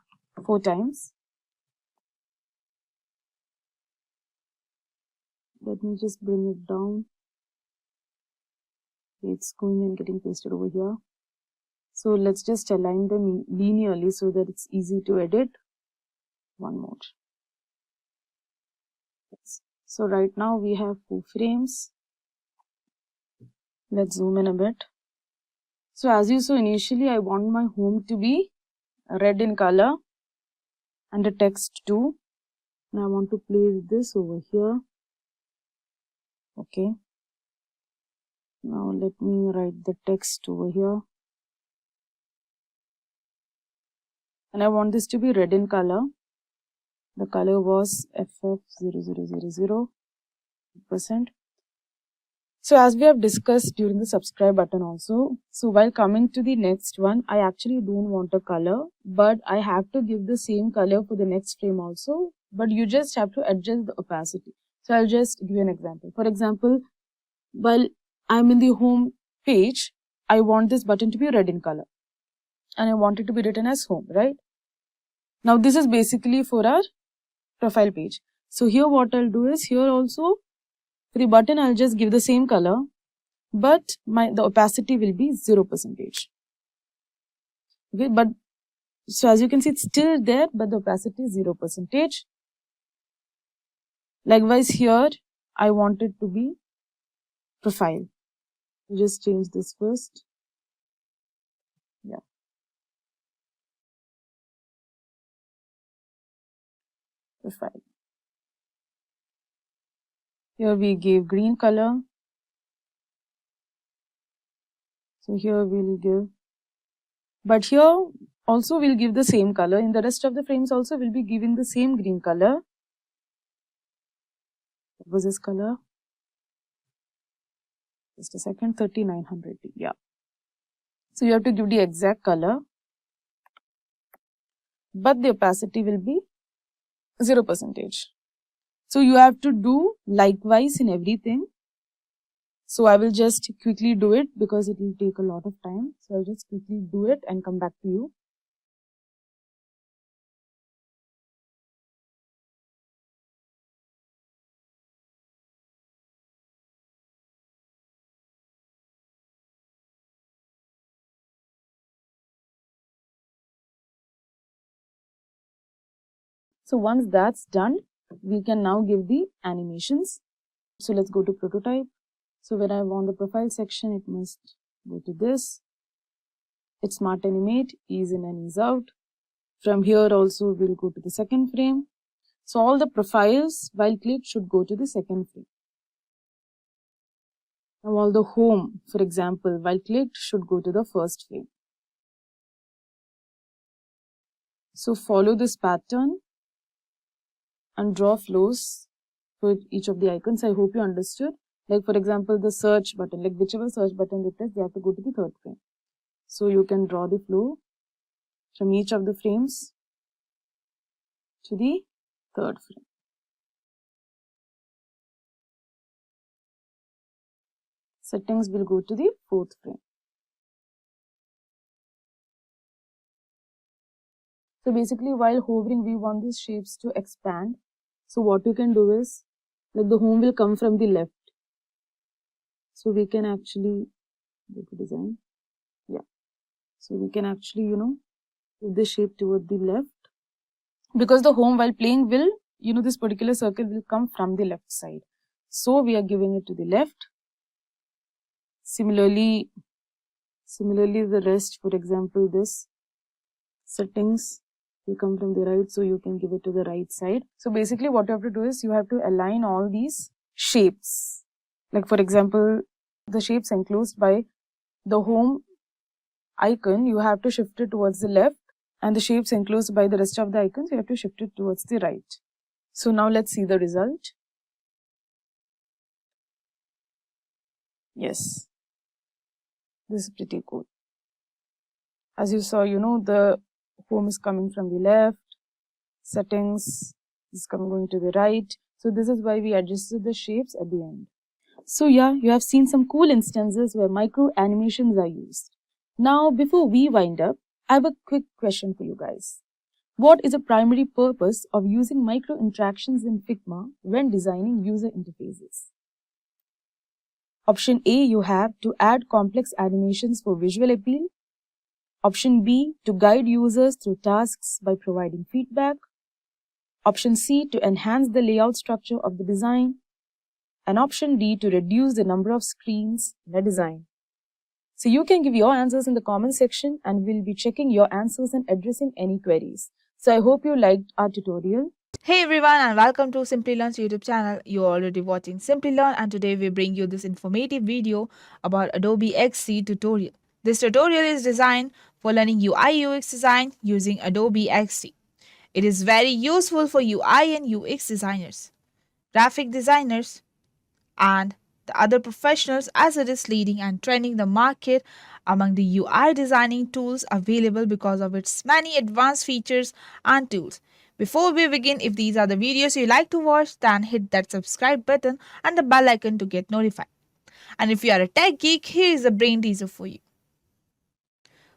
4 times. Let me just bring it down. It's going and getting pasted over here. So let's just align them linearly so that it's easy to edit. One more. Yes. So right now we have 4 frames. Let's zoom in a bit. So as you saw initially, I want my home to be red in color and the text too. And I want to place this over here. Okay. Now let me write the text over here. And I want this to be red in color. The color was FF0000%. So as we have discussed during the subscribe button also, so while coming to the next one, I actually don't want a color, but I have to give the same color for the next frame also, but you just have to adjust the opacity. So I'll just give you an example. For example, while I'm in the home page, I want this button to be red in color and I want it to be written as home, right? Now this is basically for our profile page. So here what I'll do is here also for the button I'll just give the same color, but the opacity will be 0%. Okay, but so as you can see it's still there, but the opacity is 0%. Likewise here I want it to be profile. Just change this first. Yeah. Profile. Here we gave green color. So here we'll give, but here also we'll give the same color. In the rest of the frames also we'll be giving the same green color. What was this color? Just a second, 3900. Yeah. So you have to give the exact color, but the opacity will be 0%. So you have to do likewise in everything. So I will just quickly do it because it will take a lot of time. So I'll just quickly do it and come back to you. So once that's done, we can now give the animations. So let's go to prototype. So when I'm on the profile section, it must go to this. It's smart animate, ease in and ease out. From here also we'll go to the second frame. So all the profiles while clicked should go to the second frame. Now all the home, for example, while clicked should go to the first frame. So follow this pattern and draw flows for each of the icons. I hope you understood. Like for example, the search button, like whichever search button they press, they have to go to the third frame. So you can draw the flow from each of the frames to the third frame. Settings will go to the fourth frame. So basically while hovering, we want these shapes to expand. So what you can do is, like the home will come from the left. So we can actually go to design. Yeah. So we can actually, move the shape toward the left. Because the home while playing will, this particular circle will come from the left side. So we are giving it to the left. Similarly the rest, for example, this settings will come from the right, so you can give it to the right side. So basically what you have to do is you have to align all these shapes. Like for example, the shapes enclosed by the home icon, you have to shift it towards the left, and the shapes enclosed by the rest of the icons, you have to shift it towards the right. So now let's see the result. Yes, this is pretty cool. As you saw, the home is coming from the left, settings is going to the right. So this is why we adjusted the shapes at the end. So yeah, you have seen some cool instances where micro animations are used. Now, before we wind up, I have a quick question for you guys. What is the primary purpose of using micro interactions in Figma when designing user interfaces? Option A, you have to add complex animations for visual appeal. Option B, to guide users through tasks by providing feedback. Option C, to enhance the layout structure of the design. And option D, to reduce the number of screens in a design. So you can give your answers in the comment section and we'll be checking your answers and addressing any queries. So I hope you liked our tutorial. Hey everyone and welcome to Simplilearn's YouTube channel. You're already watching Simplilearn and today we bring you this informative video about Adobe XD tutorial. This tutorial is designed for learning UI UX design using Adobe XD. It is very useful for UI and UX designers, graphic designers, and the other professionals as it is leading and trending the market among the UI designing tools available because of its many advanced features and tools. Before we begin, if these are the videos you like to watch, then hit that subscribe button and the bell icon to get notified. And if you are a tech geek, here is a brain teaser for you.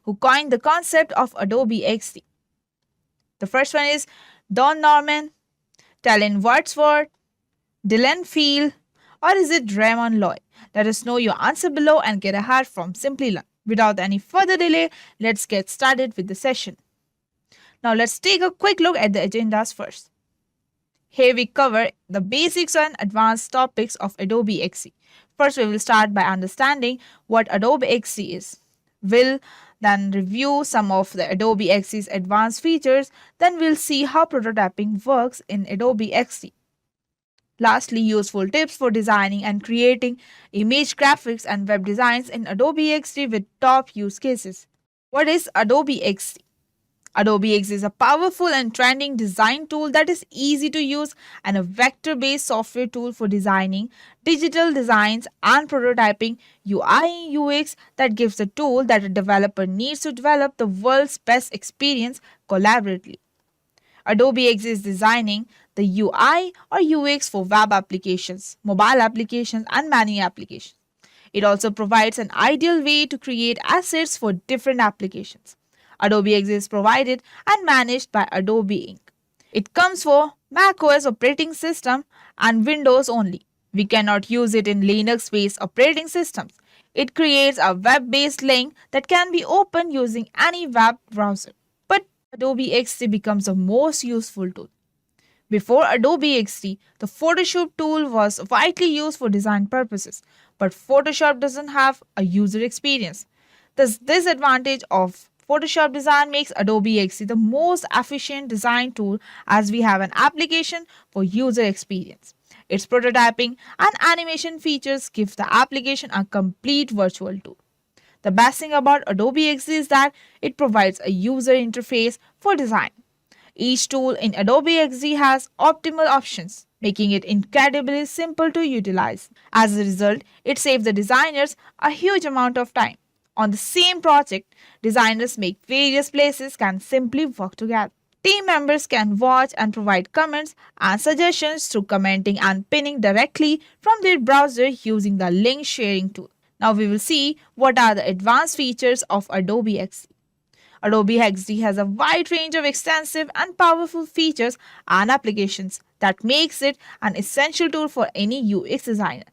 Who coined the concept of Adobe XD? The first one is Don Norman, Talon Wordsworth, Dylan Field, or is it Raymond Lloyd? Let us know your answer below and get a hat from Simplilearn. Without any further delay, let's get started with the session. Now let's take a quick look at the agendas first. Here we cover the basics and advanced topics of Adobe XD. First, we will start by understanding what Adobe XD is. We'll then review some of the Adobe XD's advanced features. Then we'll see how prototyping works in Adobe XD. Lastly, useful tips for designing and creating image graphics and web designs in Adobe XD with top use cases. What is Adobe XD? Adobe X is a powerful and trending design tool that is easy to use and a vector-based software tool for designing digital designs and prototyping UI and UX that gives the tool that a developer needs to develop the world's best experience collaboratively. Adobe X is designing the UI or UX for web applications, mobile applications, and many applications. It also provides an ideal way to create assets for different applications. Adobe X is provided and managed by Adobe Inc. It comes for macOS operating system and Windows only. We cannot use it in Linux-based operating systems. It creates a web-based link that can be opened using any web browser. But Adobe XD becomes the most useful tool. Before Adobe XD, the Photoshop tool was widely used for design purposes, but Photoshop doesn't have a user experience. This disadvantage of Photoshop design makes Adobe XD the most efficient design tool as we have an application for user experience. Its prototyping and animation features give the application a complete virtual tool. The best thing about Adobe XD is that it provides a user interface for design. Each tool in Adobe XD has optimal options, making it incredibly simple to utilize. As a result, it saves the designers a huge amount of time. On the same project, designers make various places can simply work together. Team members can watch and provide comments and suggestions through commenting and pinning directly from their browser using the link sharing tool. Now we will see what are the advanced features of Adobe XD. Adobe XD has a wide range of extensive and powerful features and applications that makes it an essential tool for any UX designer.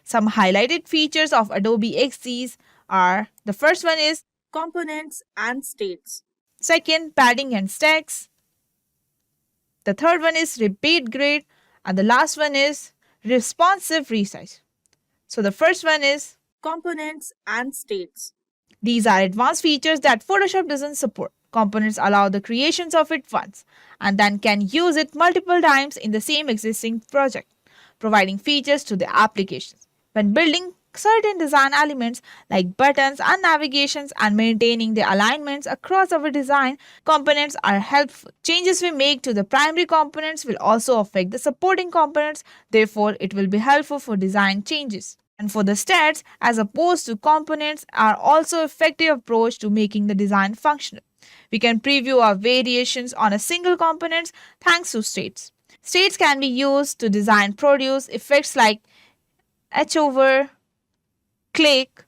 Some highlighted features of Adobe XD are: the first one is Components and states. second, padding and stacks. The third one is repeat grid, and the last one is responsive resize. So the first one is Components and states. these are advanced features that Photoshop doesn't support. Components allow the creations of it once and then can use it multiple times in the same existing project, providing features to the applications. When building certain design elements like buttons and navigations and maintaining the alignments across our design, components are helpful. Changes we make to the primary components will also affect the supporting components, therefore it will be helpful for design changes. And for the stats, as opposed to components, are also effective approach to making the design functional. We can preview our variations on a single component thanks to states. States can be used to design produce effects like hover, click,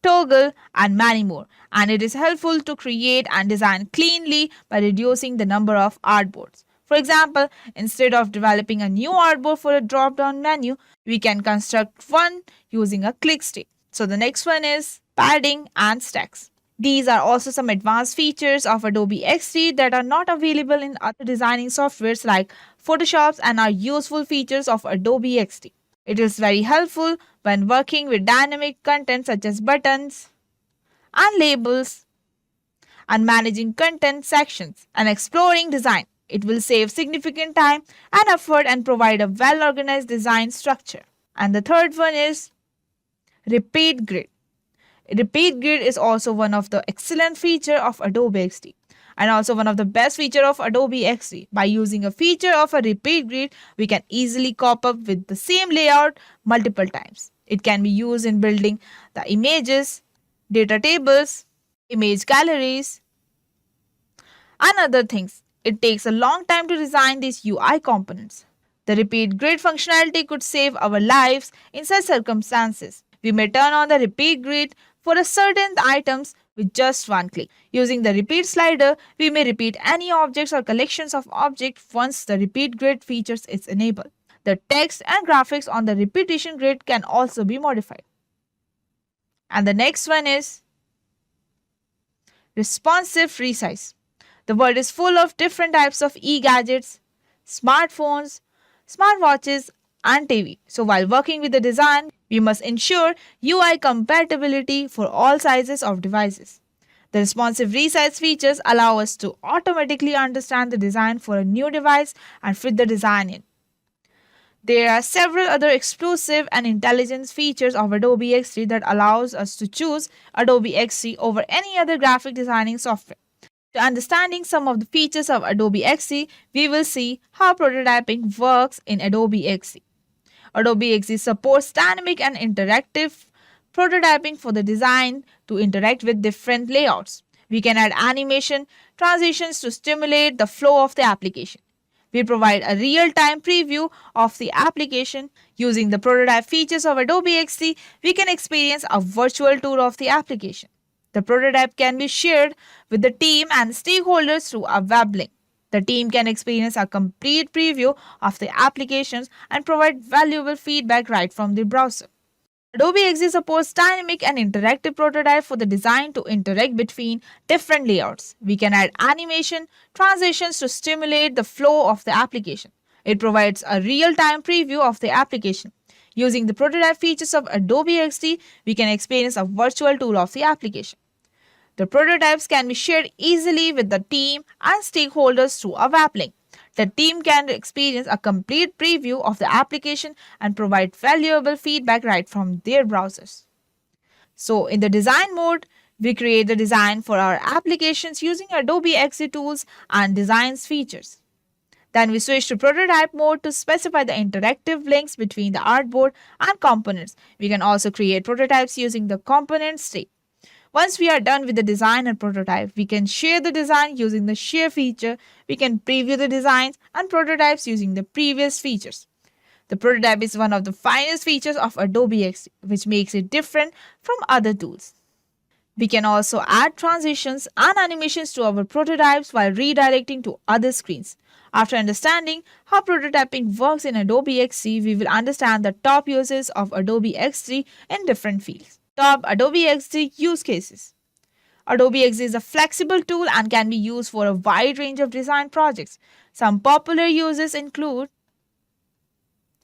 toggle, and many more. And it is helpful to create and design cleanly by reducing the number of artboards. For example, instead of developing a new artboard for a drop-down menu, we can construct one using a click state. So the next one is padding and stacks. These are also some advanced features of Adobe XD that are not available in other designing softwares like Photoshop and are useful features of Adobe XD. It is very helpful when working with dynamic content such as buttons and labels and managing content sections and exploring design. It will save significant time and effort and provide a well-organized design structure. And the third one is repeat grid. Repeat grid is also one of the excellent feature of Adobe XD and also one of the best feature of Adobe XD. By using a feature of a repeat grid, we can easily copy up with the same layout multiple times. It can be used in building the images, data tables, image galleries, and other things. It takes a long time to design these UI components. The repeat grid functionality could save our lives in such circumstances. We may turn on the repeat grid for a certain items with just one click. Using the repeat slider, we may repeat any objects or collections of objects once the repeat grid features is enabled. The text and graphics on the repetition grid can also be modified. And the next one is responsive resize. The world is full of different types of e-gadgets, smartphones, smartwatches, and TV. So while working with the design, we must ensure UI compatibility for all sizes of devices. The responsive resize features allow us to automatically understand the design for a new device and fit the design in. There are several other exclusive and intelligent features of Adobe XD that allows us to choose Adobe XD over any other graphic designing software. To understanding some of the features of Adobe XD, we will see how prototyping works in Adobe XD. Adobe XD supports dynamic and interactive prototyping for the design to interact with different layouts. We can add animation, transitions to stimulate the flow of the application. We provide a real-time preview of the application. Using the prototype features of Adobe XD, we can experience a virtual tour of the application. The prototype can be shared with the team and stakeholders through a web link. The team can experience a complete preview of the applications and provide valuable feedback right from the browser. Adobe XD supports dynamic and interactive prototype for the design to interact between different layouts. We can add animation, transitions to stimulate the flow of the application. It provides a real-time preview of the application. Using the prototype features of Adobe XD, we can experience a virtual tour of the application. The prototypes can be shared easily with the team and stakeholders through a web link. The team can experience a complete preview of the application and provide valuable feedback right from their browsers. So, in the design mode, we create the design for our applications using Adobe XD tools and designs features. Then we switch to prototype mode to specify the interactive links between the artboard and components. We can also create prototypes using the components tree. Once we are done with the design and prototype, we can share the design using the share feature. We can preview the designs and prototypes using the previous features. The prototype is one of the finest features of Adobe XD, which makes it different from other tools. We can also add transitions and animations to our prototypes while redirecting to other screens. After understanding how prototyping works in Adobe XD, we will understand the top uses of Adobe XD in different fields. Top Adobe XD use cases. Adobe XD is a flexible tool and can be used for a wide range of design projects. Some popular uses include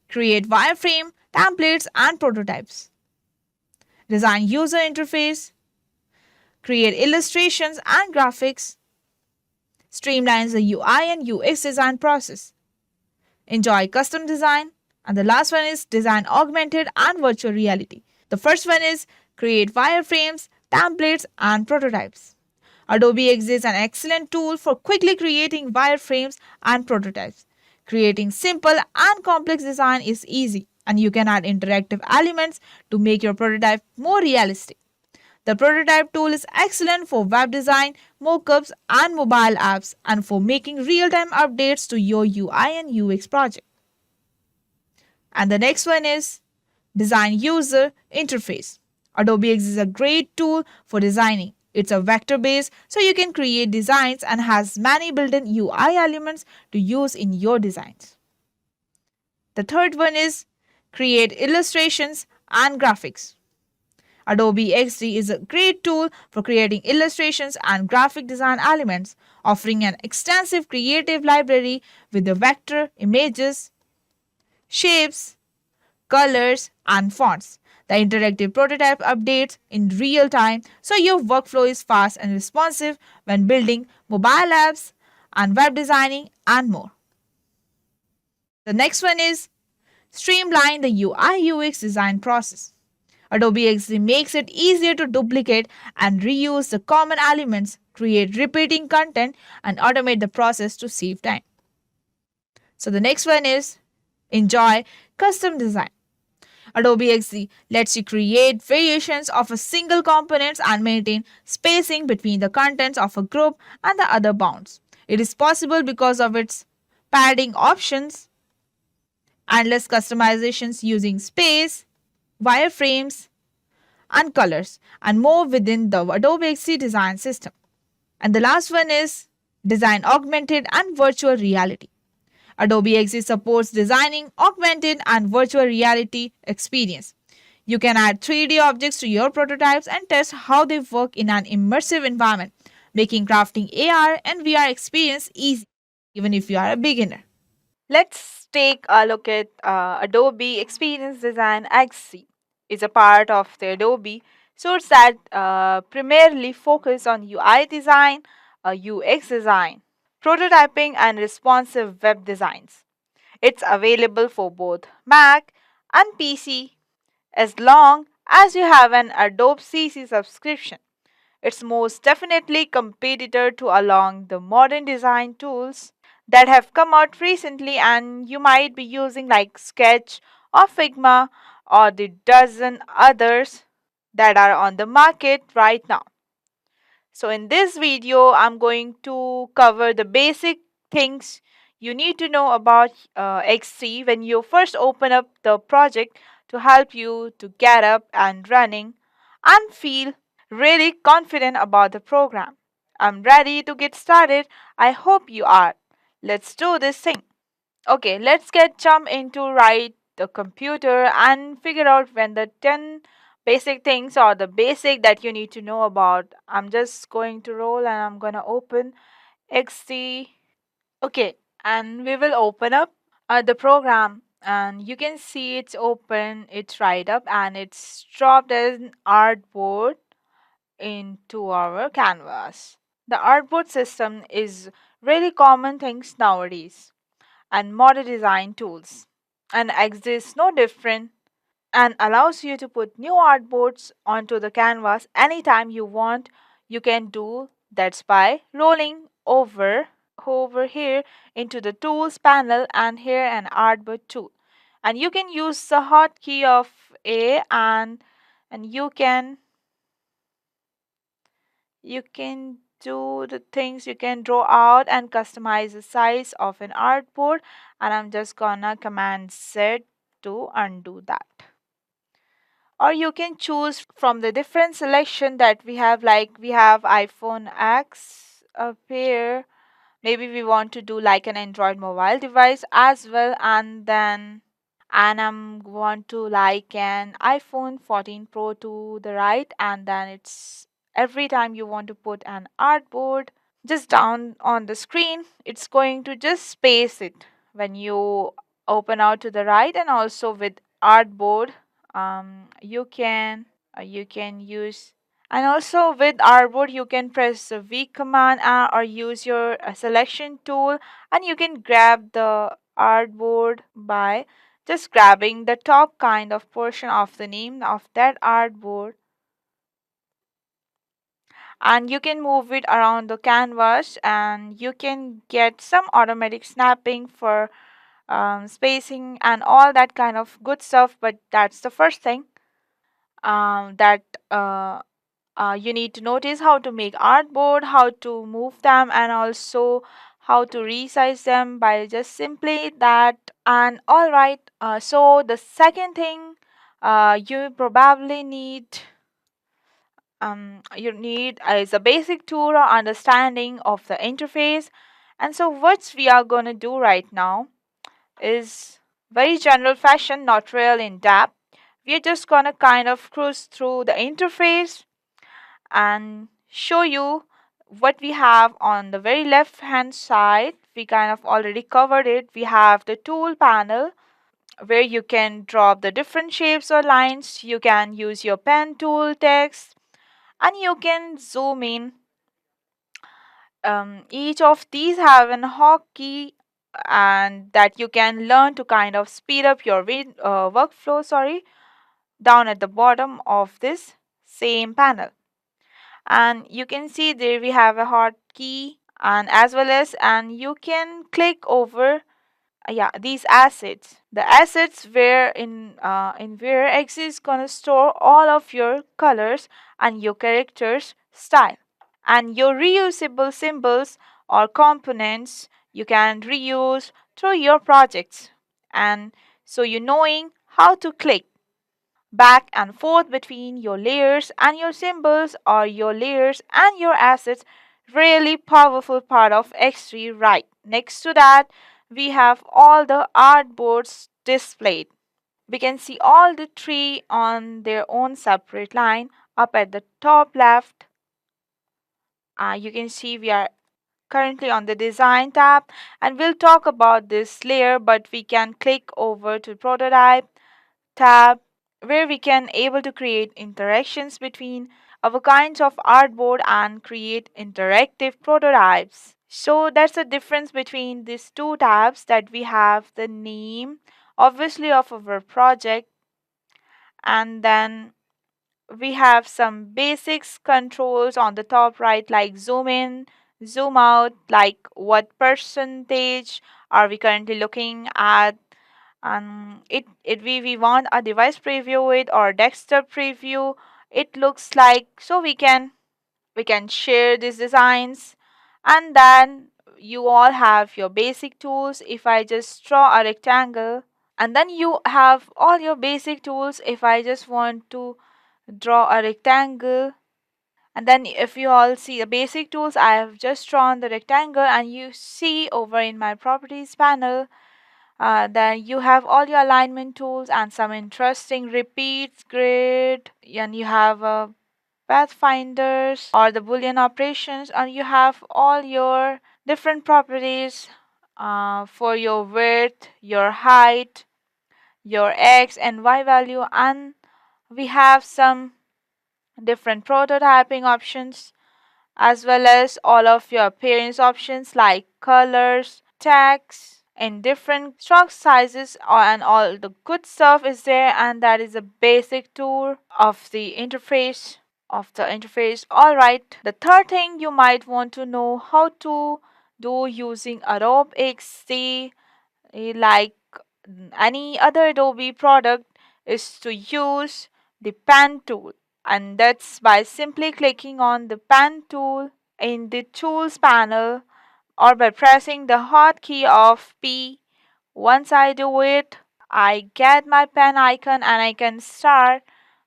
create wireframe, templates, and prototypes, design user interface, create illustrations and graphics, streamlines the UI and UX design process, enjoy custom design, and the last one is design augmented and virtual reality. The first one is create wireframes, templates, and prototypes. Adobe XD is an excellent tool for quickly creating wireframes and prototypes. Creating simple and complex design is easy, and you can add interactive elements to make your prototype more realistic. The prototype tool is excellent for web design, mockups, and mobile apps, and for making real-time updates to your UI and UX project. And the next one is design user interface. Adobe XD is a great tool for designing. It's a vector based, so you can create designs and has many built-in UI elements to use in your designs. The third one is create illustrations and graphics. Adobe XD is a great tool for creating illustrations and graphic design elements, offering an extensive creative library with the vector, images, shapes, colors, and fonts. The interactive prototype updates in real time, so your workflow is fast and responsive when building mobile apps and web designing and more. The next one is streamline the UI UX design process. Adobe XD makes it easier to duplicate and reuse the common elements, create repeating content, and automate the process to save time. So the next one is enjoy custom design. Adobe XD lets you create variations of a single component and maintain spacing between the contents of a group and the other bounds. It is possible because of its padding options, endless customizations using space, wireframes, and colors, and more within the Adobe XD design system. And the last one is design augmented and virtual reality. Adobe XD supports designing augmented and virtual reality experience. You can add 3D objects to your prototypes and test how they work in an immersive environment, making crafting AR and VR experience easy, even if you are a beginner. Let's take a look at Adobe Experience Design XC. It's a part of the Adobe source that primarily focus on UI design, UX design, prototyping, and responsive web designs. It's available for both Mac and PC as long as you have an Adobe CC subscription. It's most definitely competitor to along the modern design tools that have come out recently and you might be using like Sketch or Figma or the dozen others that are on the market right now. So in this video, I'm going to cover the basic things you need to know about X3 when you first open up the project to help you to get up and running and feel really confident about the program. I'm ready to get started. I hope you are. Let's do this thing. Okay, let's get jump into right the computer and figure out when the 10 basic things or the basic that you need to know about. I'm just going to roll and I'm gonna open XD. Okay, and we will open up the program and you can see it's open, it's right up and it's dropped as an artboard into our canvas. The artboard system is really common things nowadays and model design tools and exists no different and allows you to put new artboards onto the canvas anytime you want. You can do that's by rolling over here into the tools panel and here an artboard tool, and you can use the hotkey of A and you can do the things. You can draw out and customize the size of an artboard, and I'm just gonna command Z to undo that. Or you can choose from the different selection that we have, like we have iPhone X up here. Maybe we want to do like an Android mobile device as well, and I'm want to like an iPhone 14 Pro to the right, and then it's every time you want to put an artboard just down on the screen, it's going to just space it when you open out to the right. And also with artboard, you can use, and also with artboard you can press the V command or use your selection tool, and you can grab the artboard by just grabbing the top kind of portion of the name of that artboard, and you can move it around the canvas and you can get some automatic snapping for spacing and all that kind of good stuff. But that's the first thing that you need to notice: how to make artboard, how to move them, and also how to resize them by just simply that. And all right, so the second thing you probably need is a basic tool or understanding of the interface. And so what we are going to do right now is very general fashion, not real in depth. We're just going to kind of cruise through the interface and show you what we have on the very left hand side. We kind of already covered it. We have the tool panel where you can drop the different shapes or lines. You can use your pen tool, text, and you can zoom in. Each of these have an hotkey and that you can learn to kind of speed up your workflow, down at the bottom of this same panel. And you can see there we have a hotkey, and as well as, and you can click over these assets, the assets where in where X is gonna store all of your colors and your characters style and your reusable symbols or components you can reuse through your projects. And so you knowing how to click back and forth between your layers and your symbols or your layers and your assets, really powerful part of X3. Right next to that we have all the artboards displayed. We can see all the three on their own separate line. Up at the top left, you can see we are currently on the design tab, and we'll talk about this layer, but we can click over to prototype tab where we can able to create interactions between our kinds of artboard and create interactive prototypes. So that's the difference between these two tabs, that we have the name obviously of our project, and then we have some basics controls on the top right, like zoom in, zoom out, like what percentage are we currently looking at. We want a device preview it or desktop preview. It looks like, so we can share these designs. And then you all have your basic tools. If I just draw a rectangle, and then you have all your basic tools. If I just want to draw a rectangle, and then if you all see the basic tools, I have just drawn the rectangle, and you see over in my properties panel, then you have all your alignment tools and some interesting repeats grid, and you have pathfinders or the boolean operations, and you have all your different properties for your width, your height, your x and y value, and we have some different prototyping options, as well as all of your appearance options like colors, tags, and different stroke sizes, and all the good stuff is there. And that is a basic tour of the interface. All right, the third thing you might want to know how to do using Adobe XD, like any other Adobe product, is to use the pen tool, and that's by simply clicking on the pen tool in the tools panel or by pressing the hotkey of P. Once I do it, I get my pen icon and I can start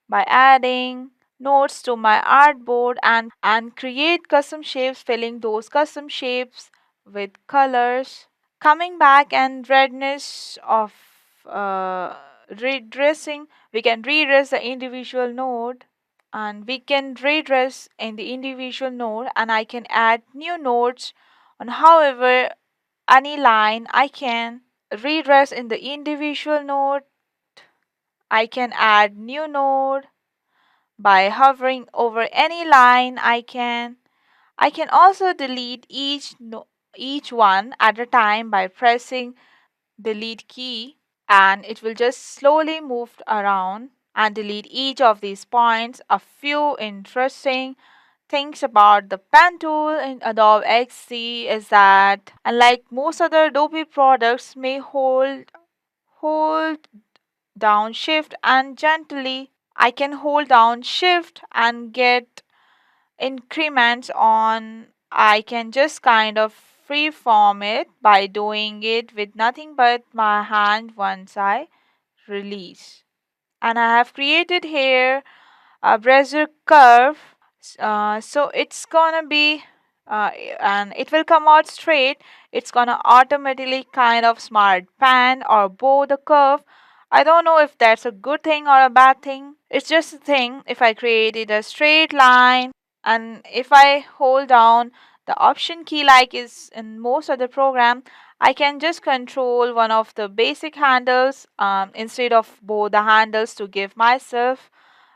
by adding nodes to my artboard and create custom shapes, filling those custom shapes with colors. Coming back and redness of redressing, we can redress the individual node, and we can redress in the individual node, and I can add new nodes on however any line. I can redress in the individual node. I can add new node by hovering over any line. I can also delete each one at a time by pressing delete key, and it will just slowly move around and delete each of these points. A few interesting things about the pen tool in Adobe XD is that, unlike most other Adobe products, may hold down shift and gently, I can hold down shift and get increments on. I can just kind of freeform it by doing it with nothing but my hand once I release. And I have created here a brazier curve. So it's gonna be and it will come out straight. It's gonna automatically kind of smart pan or bow the curve. I don't know if that's a good thing or a bad thing. It's just a thing. If I created a straight line, and if I hold down the option key like is in most other program, I can just control one of the basic handles instead of both the handles to give myself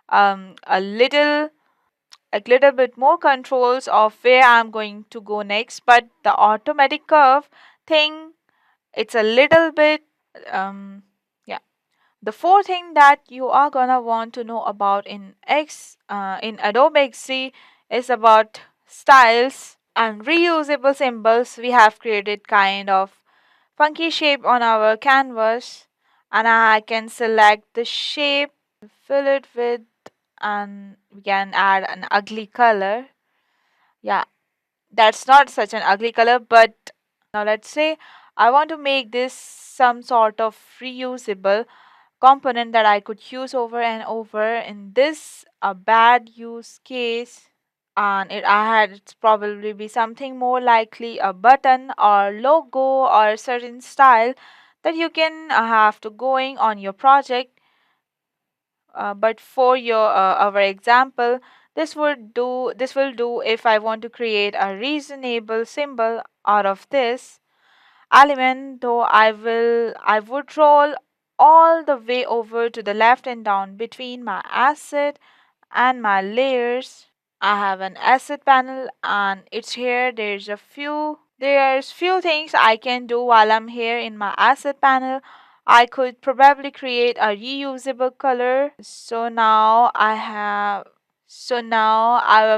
um, a little a little bit more controls of where I'm going to go next. But the automatic curve thing, it's a little bit yeah. The fourth thing that you are gonna want to know about in Adobe XD is about styles and reusable symbols. We have created kind of funky shape on our canvas, and I can select the shape, fill it with, and we can add an ugly color. Yeah, that's not such an ugly color, but now let's say I want to make this some sort of reusable component that I could use over and over. In this a bad use case, and I had it's probably be something more likely a button or logo or a certain style that you can have to going on your project. But for your our example, this will do if I want to create a reasonable symbol out of this element, though I would roll all the way over to the left and down between my asset and my layers. I have an asset panel, and it's here. There's few things I can do while I'm here in my asset panel. I could probably create a reusable color.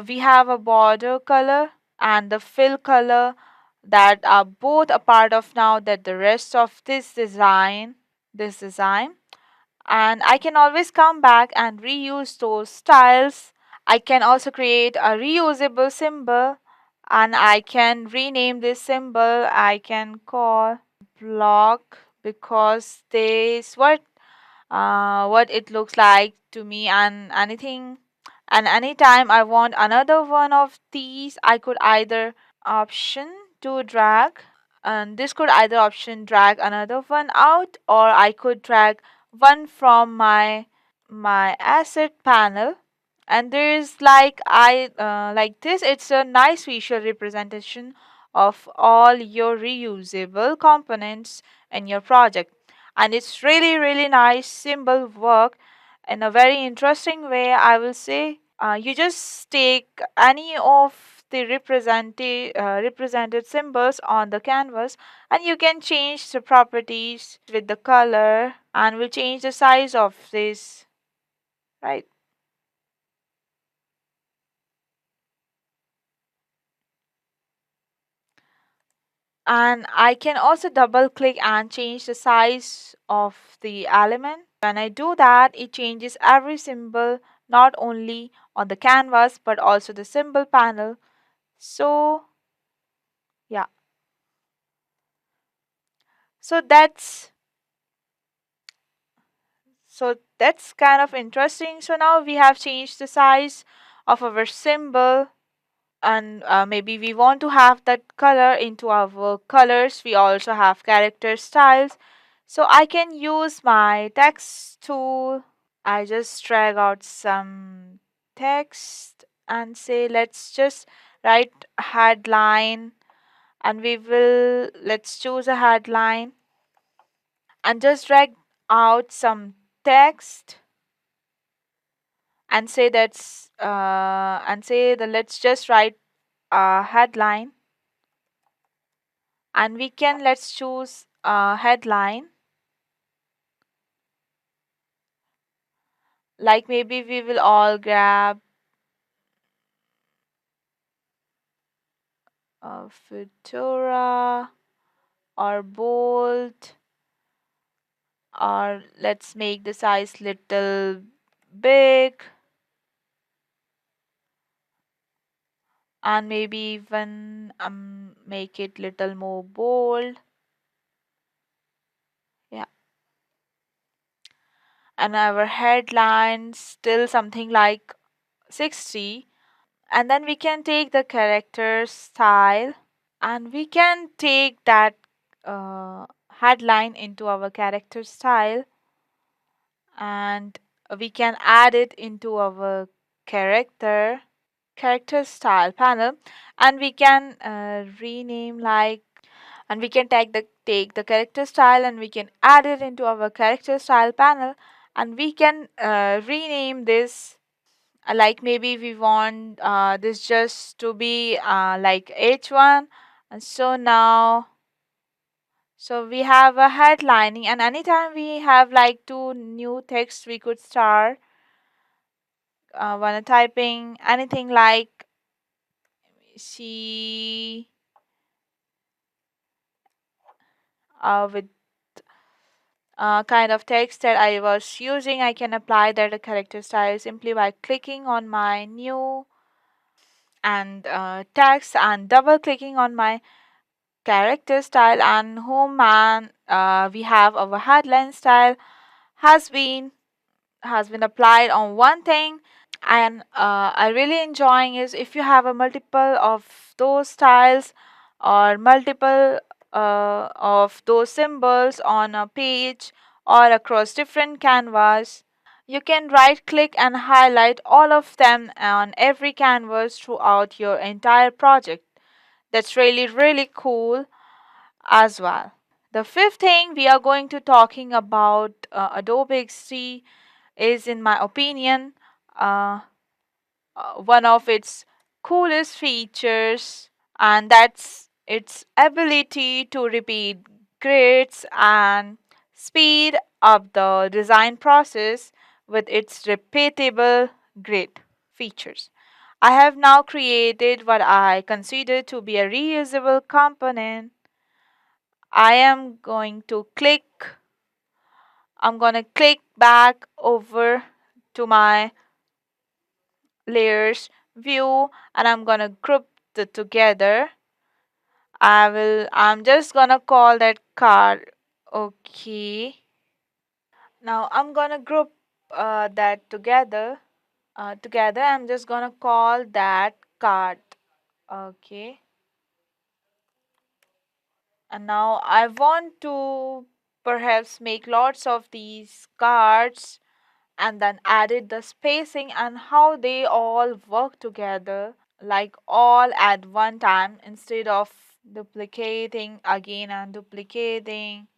We have a border color and the fill color that are both a part of now that the rest of this design, and I can always come back and reuse those styles. I can also create a reusable symbol, and I can rename this symbol. I can call block because this what it looks like to me, and anytime I want another one of these, I could either option to drag, and this could either option drag another one out, or I could drag one from my asset panel. And there's like this, it's a nice visual representation of all your reusable components in your project, and it's really nice symbol work in a very interesting way, I will say. You just take any of the represented symbols on the canvas, and you can change the properties with the color, and will change the size of this, right? And I can also double click and change the size of the element. When I do that, it changes every symbol, not only on the canvas but also the symbol panel. So yeah, so that's kind of interesting. So now we have changed the size of our symbol, and maybe we want to have that color into our colors. We also have character styles, so I can use my text tool. I just drag out some text and say let's just write headline, and let's choose a headline and just drag out some text and say that let's just write a headline, and let's choose a headline, like maybe we will all grab a Fedora or bold, or let's make the size little big, and maybe even make it little more bold. Yeah, and our headline still something like 60. And then we can take the character style, and we can take that headline into our character style, and we can add it into our character style panel, and we can rename like, and we can take the character style, and we can add it into our character style panel, and we can rename this, like maybe we want this just to be like h1. And so we have a headlining, and anytime we have like two new text, we could start when typing anything like, see, with kind of text that I was using, I can apply that character style simply by clicking on my new and text and double clicking on my character style, and home, and we have our headline style has been applied on one thing. And I really enjoying is if you have a multiple of those styles or multiple of those symbols on a page or across different canvas, you can right click and highlight all of them on every canvas throughout your entire project. That's really cool as well. The fifth thing we are going to talking about Adobe XD is, in my opinion, uh, one of its coolest features, and that's its ability to repeat grids and speed up the design process with its repeatable great features. I have now created what I consider to be a reusable component. I'm going to click back over to my layers view, and I'm going to group it together. I'm just going to call that card. Okay. Now I'm going to group that together. I'm just going to call that card. Okay. And now I want to perhaps make lots of these cards and then added the spacing and how they all work together, like all at one time instead of duplicating again and duplicating.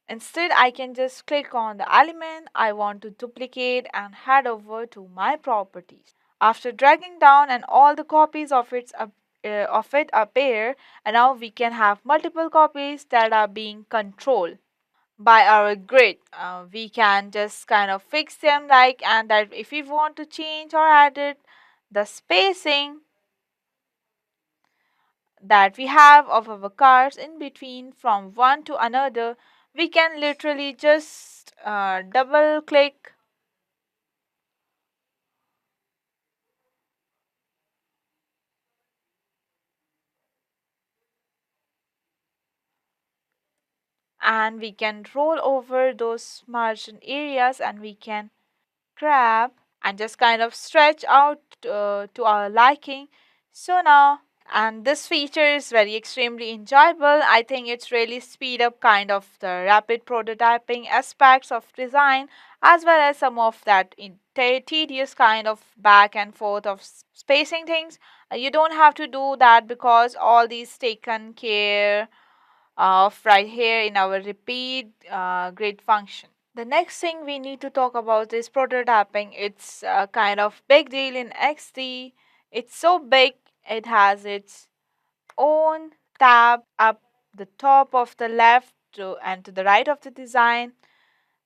Instead, I can just click on the element I want to duplicate and head over to my properties. After dragging down and all the copies of it appear, and now we can have multiple copies that are being controlled by our grid. We can just kind of fix them like, and that if we want to change or edit the spacing that we have of our cards in between from one to another, we can literally just double click and we can roll over those margin areas and we can grab and just kind of stretch out to our liking. So now, and this feature is very extremely enjoyable. I think it's really speed up kind of the rapid prototyping aspects of design, as well as some of that tedious kind of back and forth of spacing things. You don't have to do that because all these taken care of right here in our repeat grid function. The next thing we need to talk about is prototyping. It's a kind of big deal in XD. It's so big, it has its own tab up the top of the left and to the right of the design.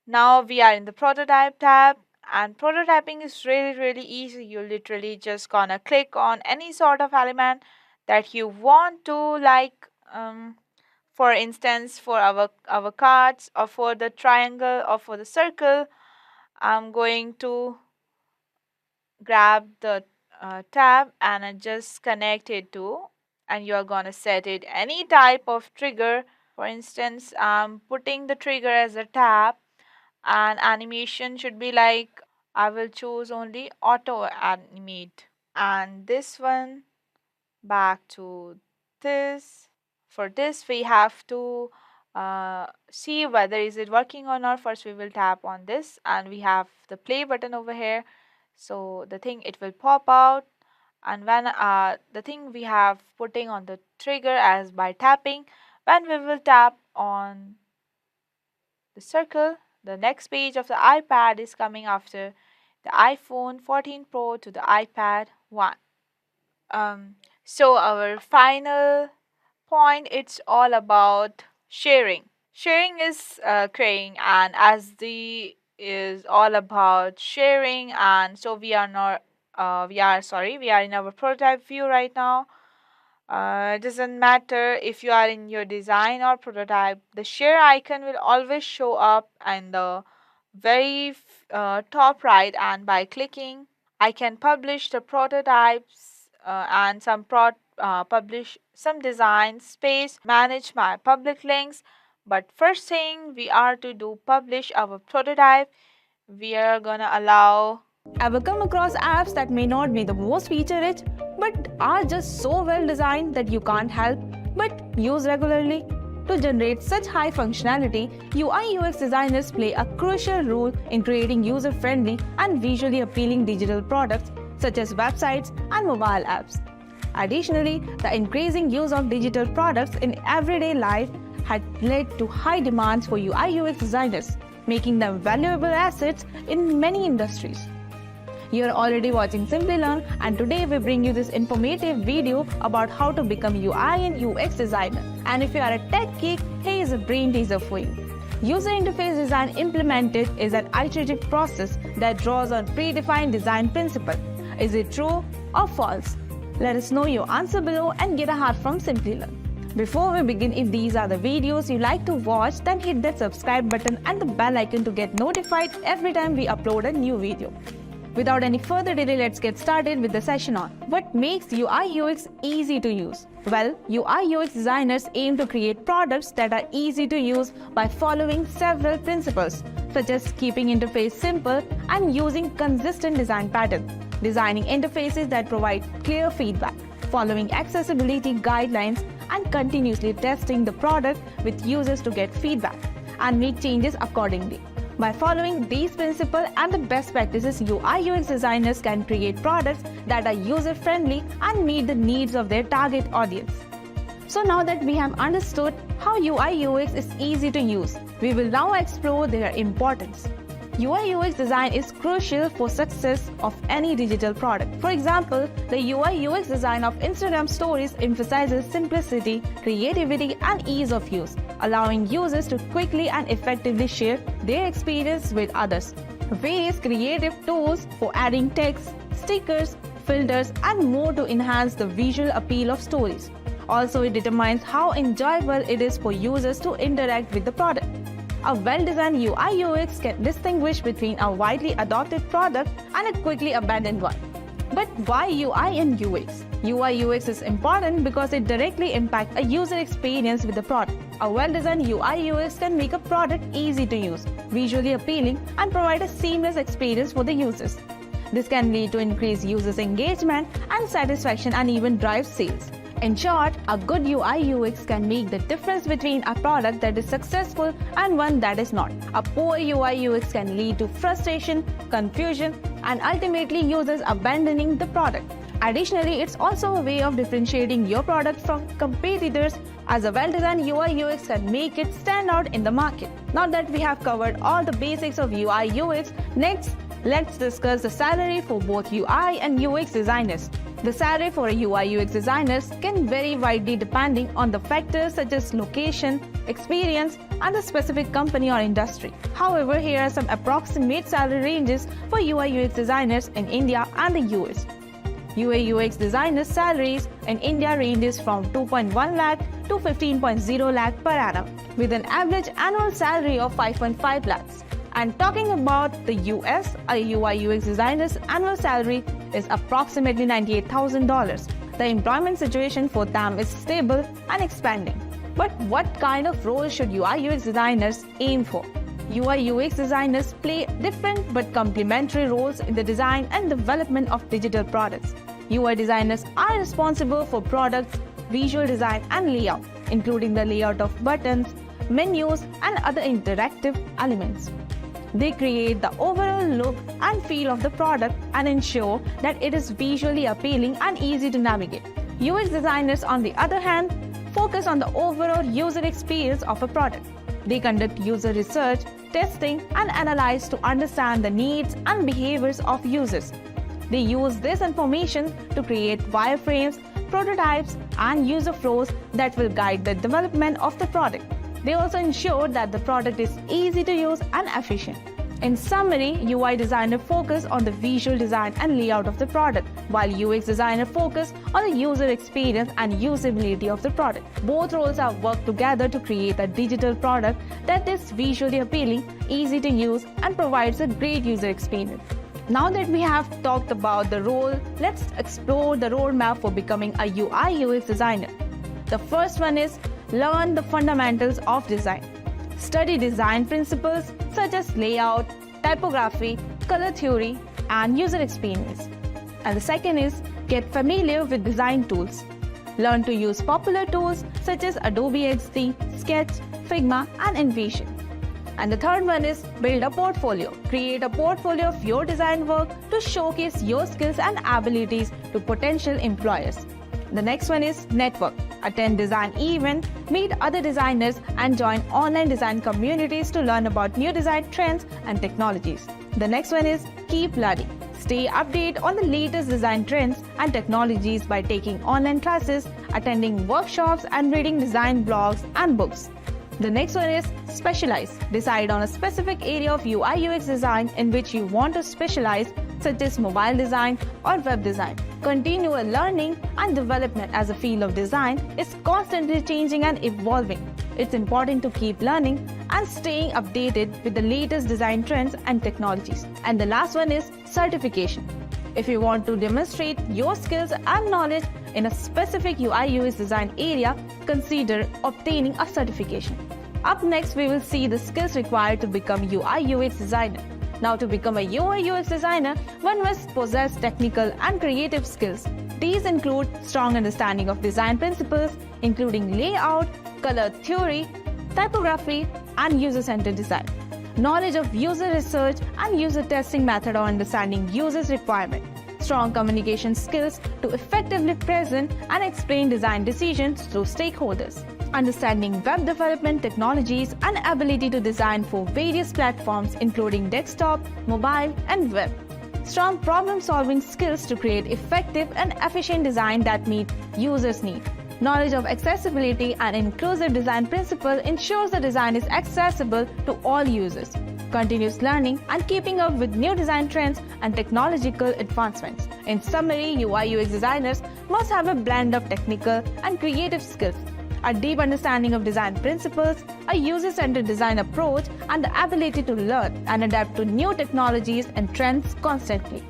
Now we are in the prototype tab, and prototyping is really easy. You literally just gonna click on any sort of element that you want to, like for instance, for our cards or for the triangle or for the circle, I'm going to grab the tab and I just connect it to, and you're gonna set it any type of trigger. For instance, I'm putting the trigger as a tab, and animation should be like, I will choose only auto animate, and this one back to this. For this we have to see whether is it working or not. First we will tap on this and we have the play button over here, so the thing it will pop out, and when the thing we have putting on the trigger as by tapping, when we will tap on the circle, the next page of the iPad is coming after the iPhone 14 Pro to the iPad 1. So our final point, it's all about sharing. Sharing is creating, and as the is all about sharing, and so we are not we are in our prototype view right now. It doesn't matter if you are in your design or prototype, the share icon will always show up in the very top right, and by clicking I can publish the prototypes and publish some design space, manage my public links. But first thing we are to do, publish our prototype. We are gonna allow. Ever come across apps that may not be the most feature rich but are just so well designed that you can't help but use regularly? To generate such high functionality, UI UX designers play a crucial role in creating user-friendly and visually appealing digital products such as websites and mobile apps. Additionally, the increasing use of digital products in everyday life had led to high demands for UI UX designers, making them valuable assets in many industries. You're already watching Simplilearn, and today we bring you this informative video about how to become UI and UX designer. And if you are a tech geek, here is a brain teaser for you. User interface design implemented is an iterative process that draws on predefined design principles. Is it true or false? Let us know your answer below and get a heart from Simplilearn. Before we begin, if these are the videos you like to watch, then hit that subscribe button and the bell icon to get notified every time we upload a new video. Without any further delay, let's get started with the session on what makes UI UX easy to use. Well, UI UX designers aim to create products that are easy to use by following several principles, such as keeping interface simple and using consistent design patterns, designing interfaces that provide clear feedback, following accessibility guidelines, and continuously testing the product with users to get feedback and make changes accordingly. By following these principles and the best practices, UI UX designers can create products that are user-friendly and meet the needs of their target audience. So now that we have understood how UI UX is easy to use, we will now explore their importance. UI UX design is crucial for success of any digital product. For example, the UI UX design of Instagram stories emphasizes simplicity, creativity, and ease of use, allowing users to quickly and effectively share their experience with others. Various creative tools for adding text, stickers, filters, and more to enhance the visual appeal of stories. Also, it determines how enjoyable it is for users to interact with the product. A well-designed UI UX can distinguish between a widely adopted product and a quickly abandoned one. But why UI and UX? UI UX is important because it directly impacts a user experience with the product. A well-designed UI UX can make a product easy to use, visually appealing, and provide a seamless experience for the users. This can lead to increased users' engagement and satisfaction and even drive sales. In short, a good UI UX can make the difference between a product that is successful and one that is not. A poor UI UX can lead to frustration, confusion, and ultimately users abandoning the product. Additionally, it's also a way of differentiating your product from competitors, as a well-designed UI UX can make it stand out in the market. Now that we have covered all the basics of UI UX, next, let's discuss the salary for both UI and UX designers. The salary for a UI UX designers can vary widely depending on the factors such as location, experience, and the specific company or industry. However, here are some approximate salary ranges for UI UX designers in India and the US. UI UX designers' salaries in India ranges from 2.1 lakh to 15.0 lakh per annum, with an average annual salary of 5.5 lakhs. And talking about the US, a UI UX designer's annual salary is approximately $98,000. The employment situation for them is stable and expanding. But what kind of role should UI UX designers aim for? UI UX designers play different but complementary roles in the design and development of digital products. UI designers are responsible for products, visual design, and layout, including the layout of buttons, menus, and other interactive elements. They create the overall look and feel of the product and ensure that it is visually appealing and easy to navigate. UX designers, on the other hand, focus on the overall user experience of a product. They conduct user research, testing, and analyze to understand the needs and behaviors of users. They use this information to create wireframes, prototypes, and user flows that will guide the development of the product. They also ensure that the product is easy to use and efficient. In summary, UI designer focus on the visual design and layout of the product, while UX designer focus on the user experience and usability of the product. Both roles are work together to create a digital product that is visually appealing, easy to use, and provides a great user experience. Now that we have talked about the role, let's explore the roadmap for becoming a UI UX designer. The first one is learn the fundamentals of design. Study design principles such as layout, typography, color theory, and user experience. And the second is get familiar with design tools. Learn to use popular tools such as Adobe XD, Sketch, Figma, and InVision. And the third one is build a portfolio. Create a portfolio of your design work to showcase your skills and abilities to potential employers. The next one is network. Attend design events, meet other designers, and join online design communities to learn about new design trends and technologies. The next one is keep learning. Stay updated on the latest design trends and technologies by taking online classes, attending workshops, and reading design blogs and books. The next one is specialize. Decide on a specific area of UI UX design in which you want to specialize, such as mobile design or web design. Continual learning and development as a field of design is constantly changing and evolving. It's important to keep learning and staying updated with the latest design trends and technologies. And the last one is certification. If you want to demonstrate your skills and knowledge in a specific UI UX design area, consider obtaining a certification. Up next, we will see the skills required to become UI UX designer. Now, to become a UI UX designer, one must possess technical and creative skills. These include strong understanding of design principles, including layout, color theory, typography, and user-centered design. Knowledge of user research and user testing method or understanding users' requirement. Strong communication skills to effectively present and explain design decisions to stakeholders. Understanding web development technologies and ability to design for various platforms including desktop, mobile, and web. Strong problem-solving skills to create effective and efficient design that meet users' needs. Knowledge of accessibility and inclusive design principle ensures the design is accessible to all users. Continuous learning and keeping up with new design trends and technological advancements. In summary, UI UX designers must have a blend of technical and creative skills, a deep understanding of design principles, a user-centered design approach, and the ability to learn and adapt to new technologies and trends constantly.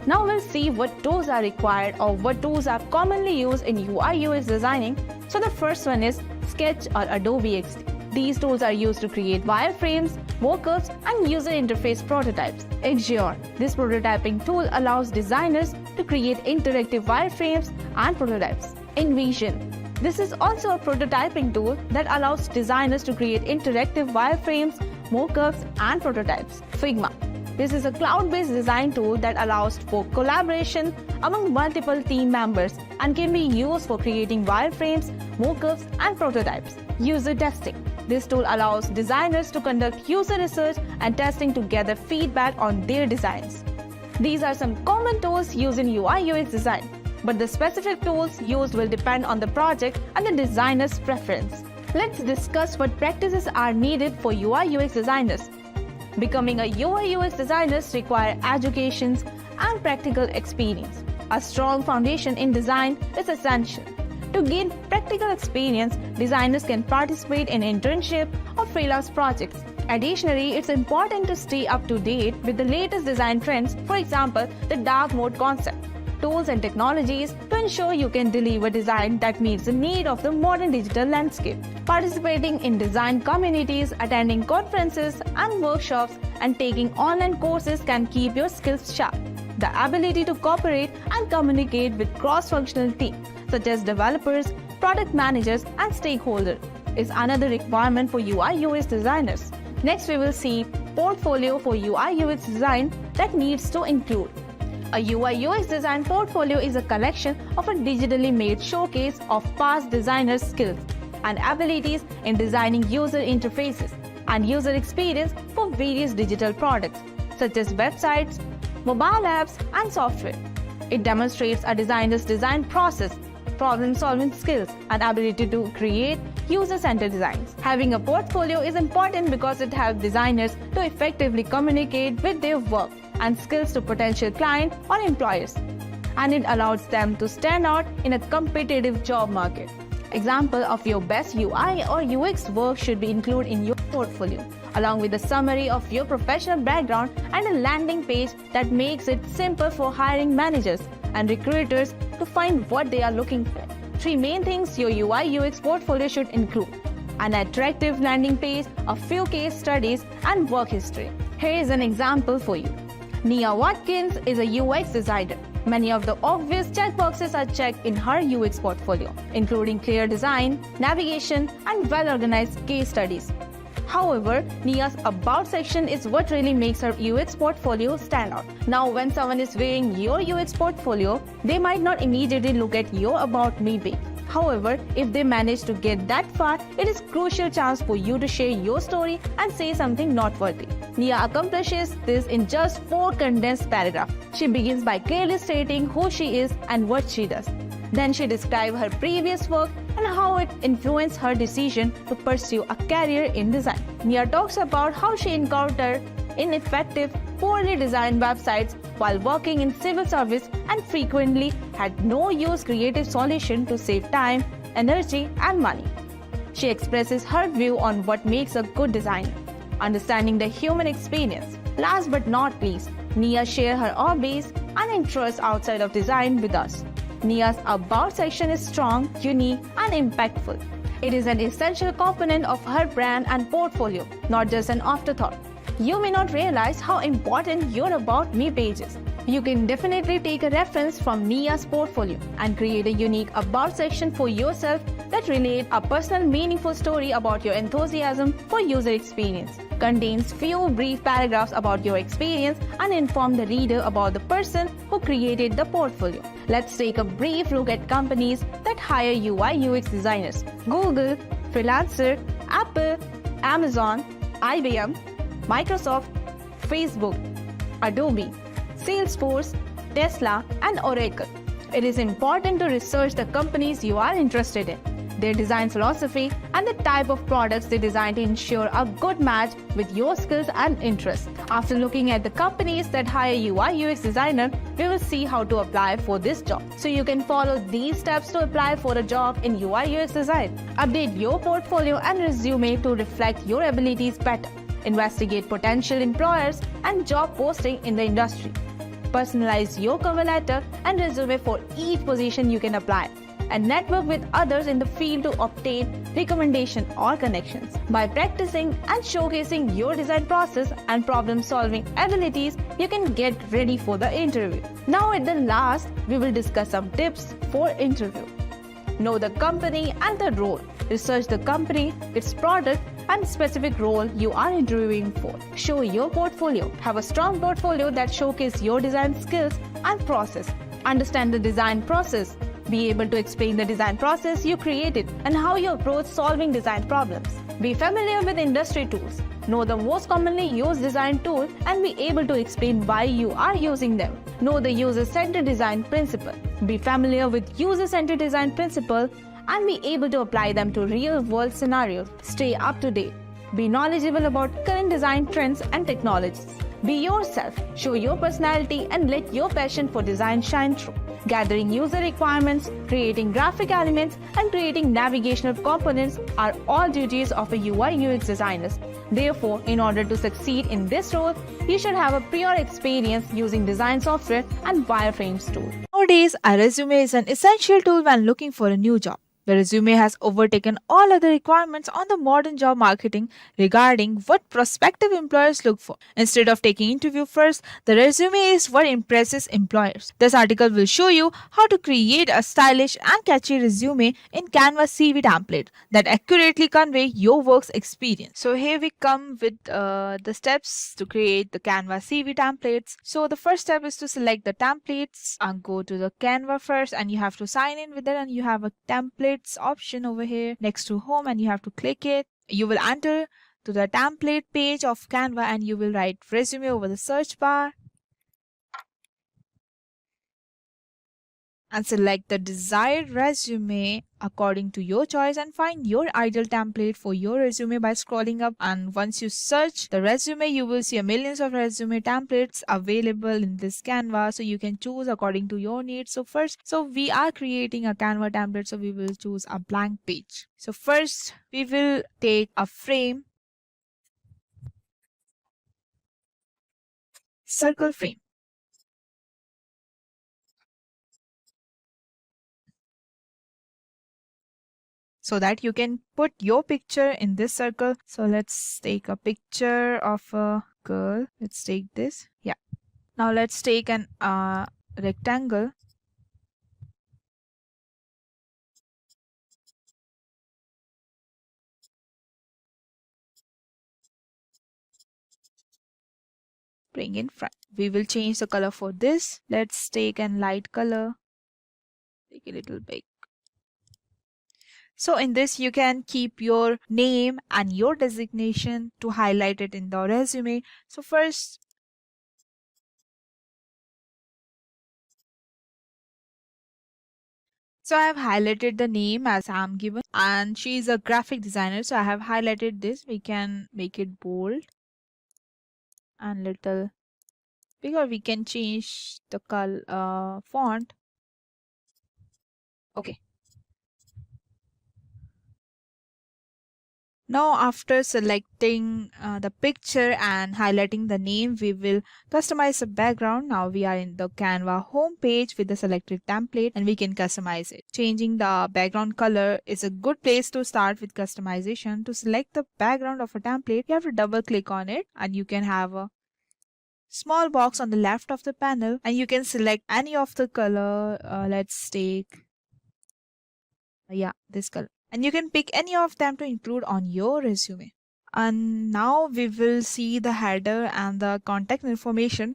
Now we'll see what tools are required or what tools are commonly used in UI UX designing. So the first one is Sketch or Adobe XD. These tools are used to create wireframes, mockups, and user interface prototypes. Axion. This prototyping tool allows designers to create interactive wireframes and prototypes. Envision. This is also a prototyping tool that allows designers to create interactive wireframes, mockups, and prototypes. Figma. This is a cloud-based design tool that allows for collaboration among multiple team members and can be used for creating wireframes, mockups, and prototypes. User testing. This tool allows designers to conduct user research and testing to gather feedback on their designs. These are some common tools used in UI UX design, but the specific tools used will depend on the project and the designer's preference. Let's discuss what practices are needed for UI UX designers. Becoming a UI UX designer requires education and practical experience. A strong foundation in design is essential. To gain practical experience, designers can participate in internship or freelance projects. Additionally, it's important to stay up to date with the latest design trends, for example, the dark mode concept, tools and technologies to ensure you can deliver design that meets the need of the modern digital landscape. Participating in design communities, attending conferences and workshops, and taking online courses can keep your skills sharp. The ability to cooperate and communicate with cross-functional teams, such as developers, product managers, and stakeholders, is another requirement for UI UX designers. Next, we will see portfolio for UI UX design that needs to include. A UI UX design portfolio is a collection of a digitally made showcase of past designers' skills and abilities in designing user interfaces and user experience for various digital products, such as websites, mobile apps, and software. It demonstrates a designer's design process, problem-solving skills, and ability to create user-centered designs. Having a portfolio is important because it helps designers to effectively communicate with their work and skills to potential clients or employers, and it allows them to stand out in a competitive job market. Example of your best UI or UX work should be included in your portfolio, along with a summary of your professional background and a landing page that makes it simple for hiring managers and recruiters to find what they are looking for. 3 main things your UI UX portfolio should include: an attractive landing page, a few case studies, and work history. Here is an example for you. Nia Watkins is a UX designer. Many of the obvious checkboxes are checked in her UX portfolio, including clear design, navigation, and well-organized case studies. However, Nia's About section is what really makes her UX portfolio stand out. Now, when someone is viewing your UX portfolio, they might not immediately look at your About Me page. However, if they manage to get that far, it is crucial chance for you to share your story and say something noteworthy. Nia accomplishes this in just 4 condensed paragraphs. She begins by clearly stating who she is and what she does. Then she describes her previous work and how it influenced her decision to pursue a career in design. Nia talks about how she encountered ineffective, poorly designed websites while working in civil service and frequently had no use creative solution to save time, energy and money. She expresses her view on what makes a good designer, understanding the human experience. Last but not least, Nia shares her hobbies and interests outside of design with us. Nia's About section is strong, unique and impactful. It is an essential component of her brand and portfolio, not just an afterthought. You may not realize how important your About Me page is. You can definitely take a reference from Nia's portfolio and create a unique About section for yourself that relates a personal meaningful story about your enthusiasm for user experience, contains few brief paragraphs about your experience and inform the reader about the person who created the portfolio. Let's take a brief look at companies that hire UI UX designers. Google, Freelancer, Apple, Amazon, IBM, Microsoft, Facebook, Adobe, Salesforce, Tesla, and Oracle. It is important to research the companies you are interested in, their design philosophy, and the type of products they design to ensure a good match with your skills and interests. After looking at the companies that hire UI UX designer, we will see how to apply for this job. So you can follow these steps to apply for a job in UI UX design. Update your portfolio and resume to reflect your abilities better. Investigate potential employers and job posting in the industry. Personalize your cover letter and resume for each position you can apply, and network with others in the field to obtain recommendation or connections. By practicing and showcasing your design process and problem-solving abilities, you can get ready for the interview. Now at the last, we will discuss some tips for interview. Know the company and the role. Research the company, its product, and specific role you are interviewing for. Show your portfolio. Have a strong portfolio that showcases your design skills and process. Understand the design process. Be able to explain the design process you created and how you approach solving design problems. Be familiar with industry tools. Know the most commonly used design tool and be able to explain why you are using them. Know the user-centered design principle. Be familiar with user-centered design principle and be able to apply them to real-world scenarios. Stay up to date. Be knowledgeable about current design trends and technologies. Be yourself, show your personality and let your passion for design shine through. Gathering user requirements, creating graphic elements and creating navigational components are all duties of a UI UX designer. Therefore, in order to succeed in this role, you should have a prior experience using design software and wireframes tool. Nowadays, a resume is an essential tool when looking for a new job. The resume has overtaken all other requirements on the modern job marketing regarding what prospective employers look for. Instead of taking interview first, the resume is what impresses employers. This article will show you how to create a stylish and catchy resume in Canva CV template that accurately convey your work's experience. So here we come with the steps to create the Canva CV templates. So the first step is to select the templates and go to the Canva first, and you have to sign in with it, and you have a template option over here next to home and you have to click it. You will enter to the template page of Canva and you will write resume over the search bar and select the desired resume according to your choice and find your ideal template for your resume by scrolling up. And once you search the resume, you will see a millions of resume templates available in this Canva, so you can choose according to your needs. So we are creating a Canva template, so we will choose a blank page. So first we will take a frame, circle frame. So that you can put your picture in this circle. So let's take a picture of a girl. Let's take this. Yeah. Now let's take an rectangle. Bring in front. We will change the color for this. Let's take a light color. Take a little big. So in this, you can keep your name and your designation to highlight it in the resume. So first, so I have highlighted the name as Sam given, and she is a graphic designer. So I have highlighted this. We can make it bold and little bigger. We can change the color font. Okay. Now after selecting the picture and highlighting the name, we will customize the background. Now we are in the Canva home page with the selected template and we can customize it. Changing the background color is a good place to start with customization. To select the background of a template, you have to double click on it and you can have a small box on the left of the panel and you can select any of the color. Let's take this color, and you can pick any of them to include on your resume. And now we will see the header and the contact information.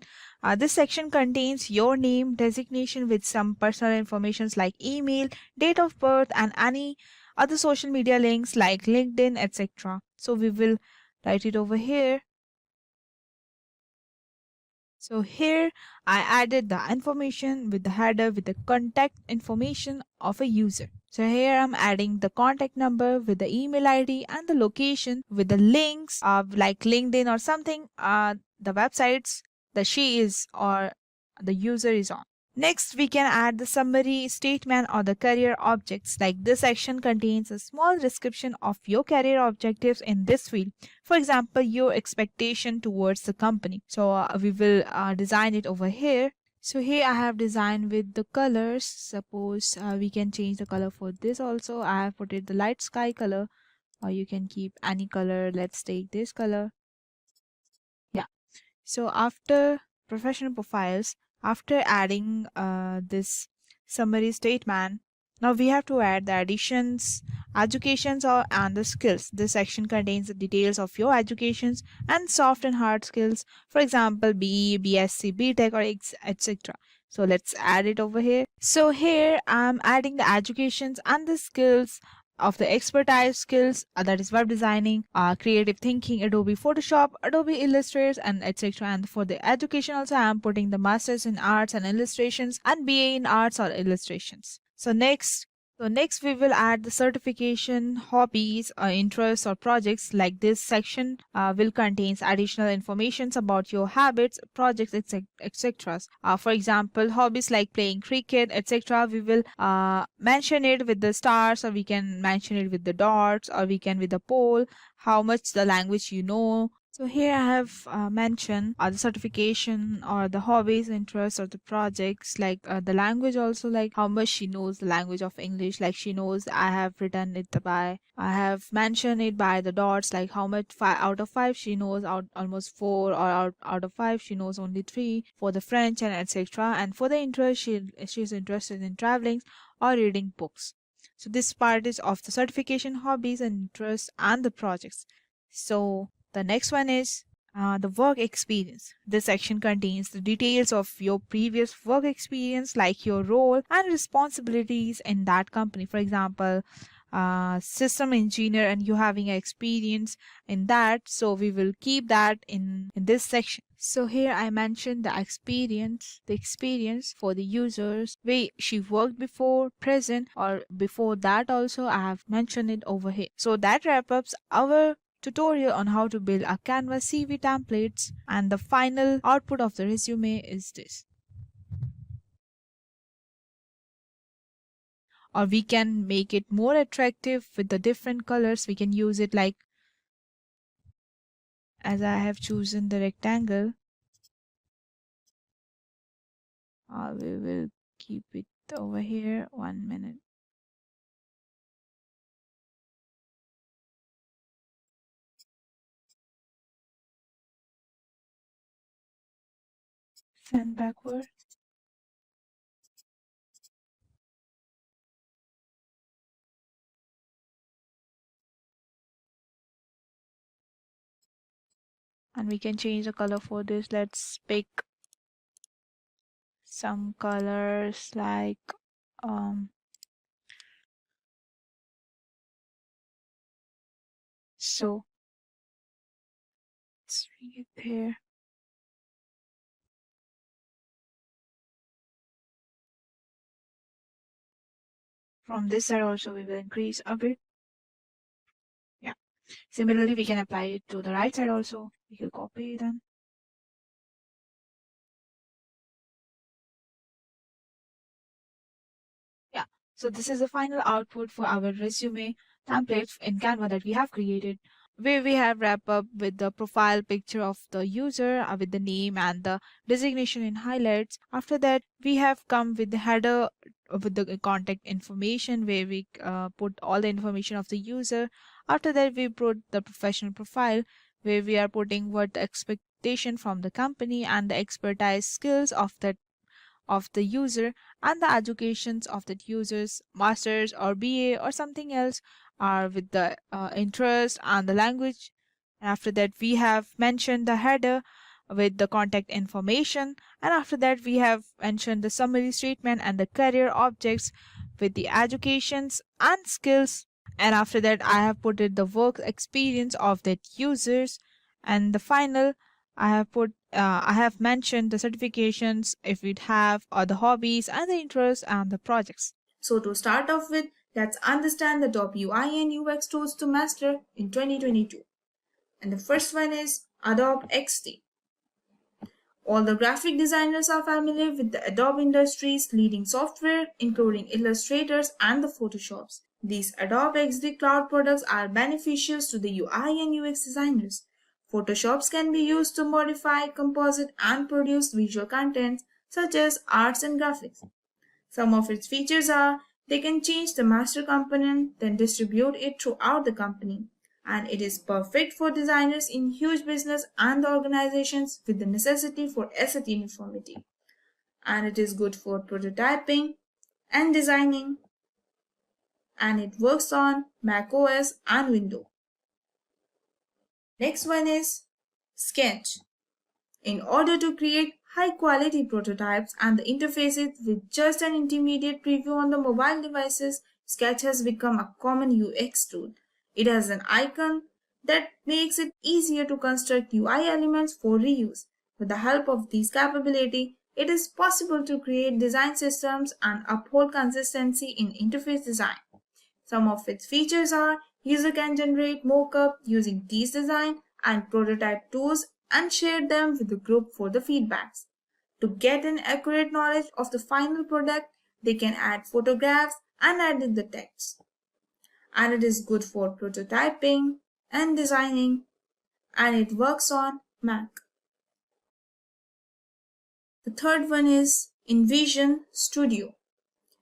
This section contains your name, designation with some personal informations like email, date of birth, and any other social media links like LinkedIn, etc. So we will write it over here. So here I added the information with the header with the contact information of a user. So here I'm adding the contact number with the email ID and the location with the links of like LinkedIn or something, the websites that she is or the user is on. Next, we can add the summary statement or the career objects. Like this section contains a small description of your career objectives in this field. For example, your expectation towards the company. So we will design it over here. So here I have designed with the colors. Suppose we can change the color for this also. I have put it the light sky color, or you can keep any color. Let's take this color. Yeah. So after professional profiles, after adding this summary statement, now we have to add the additions, educations and the skills. This section contains the details of your educations and soft and hard skills. For example, BE, BSc, BTech or etc. So let's add it over here. So here I'm adding the educations and the skills of the expertise skills, that is web designing, creative thinking, Adobe Photoshop, Adobe Illustrator and etc. And for the education also I am putting the masters in arts and illustrations and BA in arts or illustrations. So next we will add the certification, hobbies, interests or projects. Like this section will contains additional informations about your habits, projects, etc. For example, hobbies like playing cricket, etc. We will mention it with the stars, or we can mention it with the dots, or we can with the poll, how much the language you know. So here I have mentioned the certification or the hobbies, interests or the projects, like the language also, like how much she knows the language of English, like she knows. I have written it by, I have mentioned it by the dots, like how much out of 5 she knows, almost 4, or out of 5 she knows only 3 for the French and etc. And for the interest, she's interested in traveling or reading books. So this part is of the certification, hobbies and interests and the projects. So the next one is the work experience. This section contains the details of your previous work experience, like your role and responsibilities in that company. For example, system engineer and you having experience in that, so we will keep that in this section. So here I mentioned the experience for the users where she worked before, present or before that also I have mentioned it over here. So that wraps up our tutorial on how to build a Canva CV templates, and the final output of the resume is this. Or we can make it more attractive with the different colors. We can use it like, as I have chosen the rectangle, we will keep it over here. 1 minute. Send backward. And we can change the color for this. Let's pick some colors like So let's bring it there. From this side also we will increase a bit. Yeah. Similarly, we can apply it to the right side also. We can copy them. Yeah. So this is the final output for our resume template in Canva that we have created, where we have wrap up with the profile picture of the user with the name and the designation in highlights. After that, we have come with the header with the contact information where we put all the information of the user. After that, we put the professional profile where we are putting what the expectation from the company and the expertise skills of the user and the educations of the users, masters or BA or something else, are with the interest and the language. And after that, we have mentioned the header with the contact information, and after that we have mentioned the summary statement and the career objects with the educations and skills. And after that, I have put it the work experience of the users, and the final I have mentioned the certifications if we have, or the hobbies and the interests and the projects. So to start off with, let's understand the top UI and UX tools to master in 2022. And the first one is Adobe XD. All the graphic designers are familiar with the Adobe industry's leading software, including Illustrators and the Photoshops. These Adobe XD cloud products are beneficial to the UI and UX designers. Photoshops can be used to modify, composite, and produce visual content such as arts and graphics. Some of its features are they can change the master component, then distribute it throughout the company. And it is perfect for designers in huge business and organizations with the necessity for asset uniformity. And it is good for prototyping and designing. And it works on Mac OS and Windows. Next one is Sketch. In order to create high quality prototypes and the interfaces with just an intermediate preview on the mobile devices, Sketch has become a common UX tool. It has an icon that makes it easier to construct UI elements for reuse. With the help of these capabilities, it is possible to create design systems and uphold consistency in interface design. Some of its features are user can generate mockup using these design and prototype tools and share them with the group for the feedbacks. To get an accurate knowledge of the final product, they can add photographs and edit the text. And it is good for prototyping and designing, and it works on Mac. The third one is InVision Studio.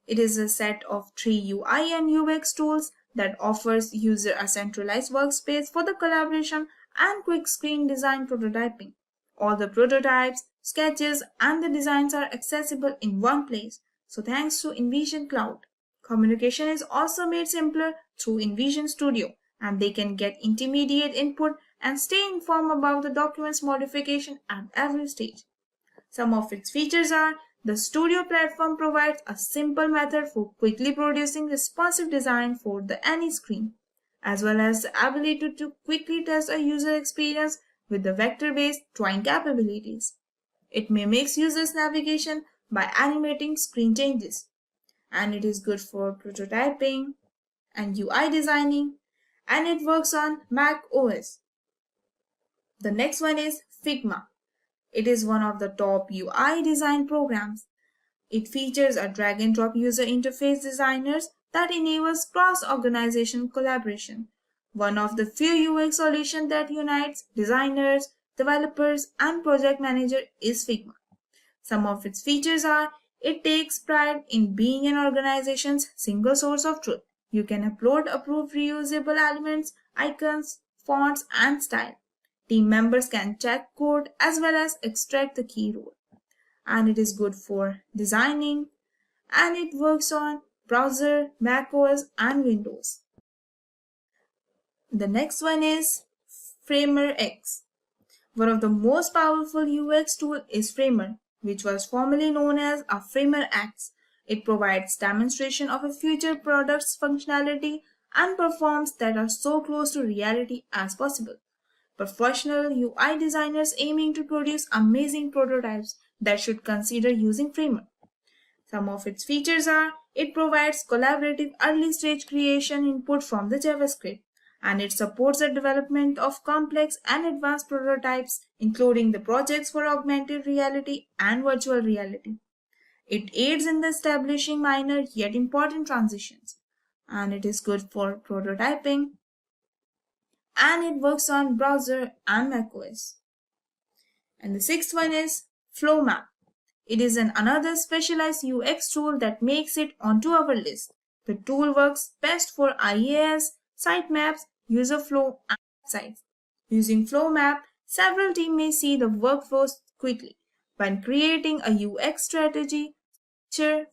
It is a set of 3 UI and UX tools that offers user a centralized workspace for the collaboration and quick screen design prototyping. All the prototypes, sketches, and the designs are accessible in one place. So thanks to InVision Cloud. Communication is also made simpler through InVision Studio, and they can get intermediate input and stay informed about the document's modification at every stage. Some of its features are the Studio platform provides a simple method for quickly producing responsive design for the any screen, as well as the ability to quickly test a user experience with the vector-based drawing capabilities. It mimics users' navigation by animating screen changes, and it is good for prototyping and UI designing, and it works on Mac OS. The next one is Figma. It is one of the top UI design programs. It features a drag and drop user interface designers that enables cross-organization collaboration. One of the few UX solutions that unites designers, developers, and project managers is Figma. Some of its features are it takes pride in being an organization's single source of truth. You can upload approved reusable elements, icons, fonts, and style. Team members can check code as well as extract the key role. And it is good for designing, and it works on browser, macOS, and Windows. The next one is Framer X. One of the most powerful UX tool is Framer, which was formerly known as a Framer X. It provides demonstration of a future product's functionality and performs that are so close to reality as possible. Professional UI designers aiming to produce amazing prototypes that should consider using Framework. Some of its features are it provides collaborative early stage creation input from the JavaScript, and it supports the development of complex and advanced prototypes, including the projects for augmented reality and virtual reality. It aids in the establishing minor yet important transitions, and it is good for prototyping, and it works on browser and macOS. And the sixth one is FlowMap. It is another specialized UX tool that makes it onto our list. The tool works best for IAS, sitemaps, user flow, and websites. Using FlowMap, several teams may see the workflows quickly. When creating a UX strategy,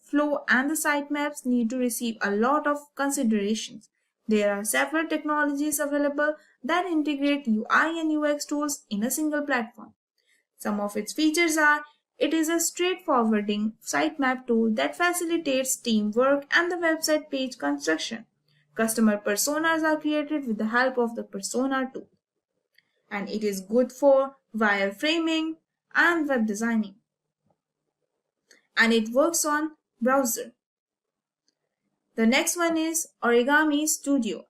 flow, and the sitemaps need to receive a lot of considerations. There are several technologies available that integrate UI and UX tools in a single platform. Some of its features are it is a straightforwarding sitemap tool that facilitates teamwork and the website page construction. Customer personas are created with the help of the persona tool. And it is good for wireframing and web designing. And it works on browser. The next one is Origami Studio.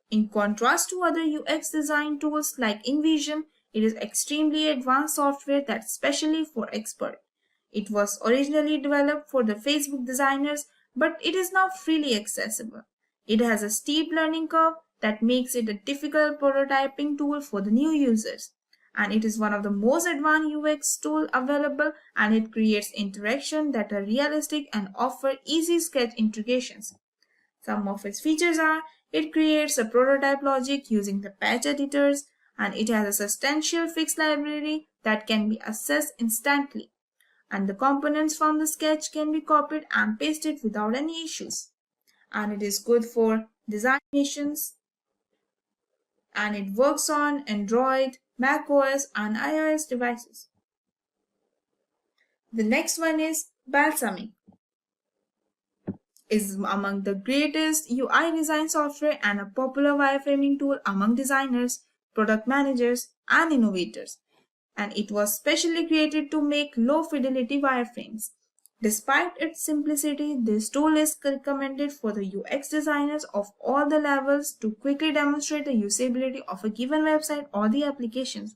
In contrast to other UX design tools like InVision, it is extremely advanced software that's specially for experts. It was originally developed for the Facebook designers, but it is now freely accessible. It has a steep learning curve that makes it a difficult prototyping tool for the new users. And it is one of the most advanced UX tools available, and it creates interaction that are realistic and offer easy sketch integrations. Some of its features are it creates a prototype logic using the patch editors, and it has a substantial fixed library that can be accessed instantly. And the components from the sketch can be copied and pasted without any issues. And it is good for design missions, and it works on Android, macOS, and iOS devices. The next one is Balsamic. Is among the greatest UI design software and a popular wireframing tool among designers, product managers, and innovators. And it was specially created to make low-fidelity wireframes. Despite its simplicity, this tool is recommended for the UX designers of all the levels to quickly demonstrate the usability of a given website or the applications.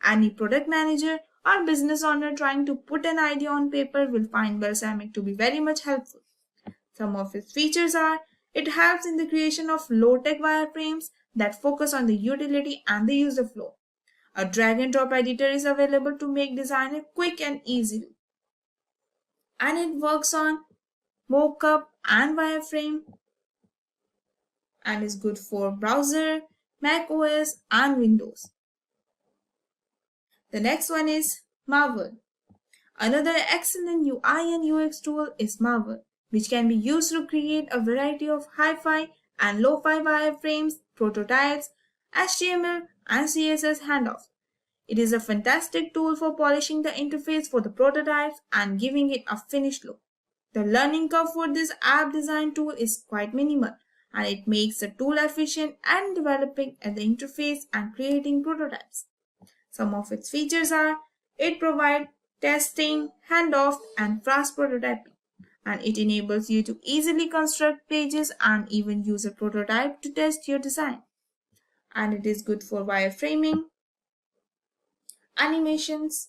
Any product manager or business owner trying to put an idea on paper will find Balsamic to be very much helpful. Some of its features are it helps in the creation of low-tech wireframes that focus on the utility and the user flow. A drag and drop editor is available to make design quick and easy. And it works on mockup and wireframe and is good for browser, Mac OS, and Windows. The next one is Marvel. Another excellent UI and UX tool is Marvel, which can be used to create a variety of hi-fi and lo-fi wireframes, prototypes, HTML, and CSS handoffs. It is a fantastic tool for polishing the interface for the prototypes and giving it a finished look. The learning curve for this app design tool is quite minimal, and it makes the tool efficient and developing at the interface and creating prototypes. Some of its features are it provides testing, handoff, and fast prototyping, and it enables you to easily construct pages and even use a prototype to test your design. And it is good for wireframing, animations,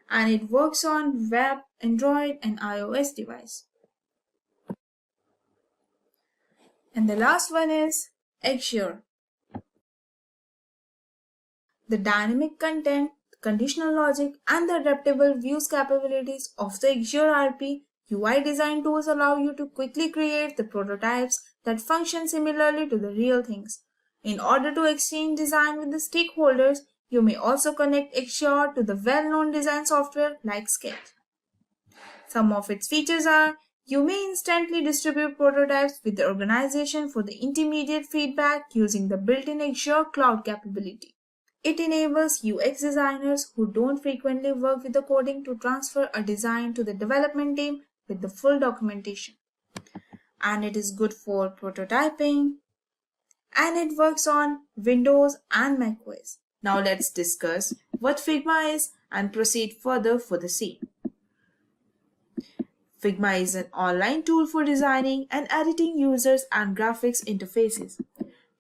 and it works on web, Android, and iOS device. And the last one is Exure. The dynamic content, conditional logic, and the adaptable views capabilities of the Exure RP UI design tools allow you to quickly create the prototypes that function similarly to the real things. In order to exchange design with the stakeholders, you may also connect Exure to the well-known design software like Sketch. Some of its features are you may instantly distribute prototypes with the organization for the intermediate feedback using the built-in Exure cloud capability. It enables UX designers who don't frequently work with the coding to transfer a design to the development team with the full documentation. And it is good for prototyping, and it works on Windows and macOS. Now let's discuss what Figma is and proceed further for the same. Figma is an online tool for designing and editing users and graphics interfaces.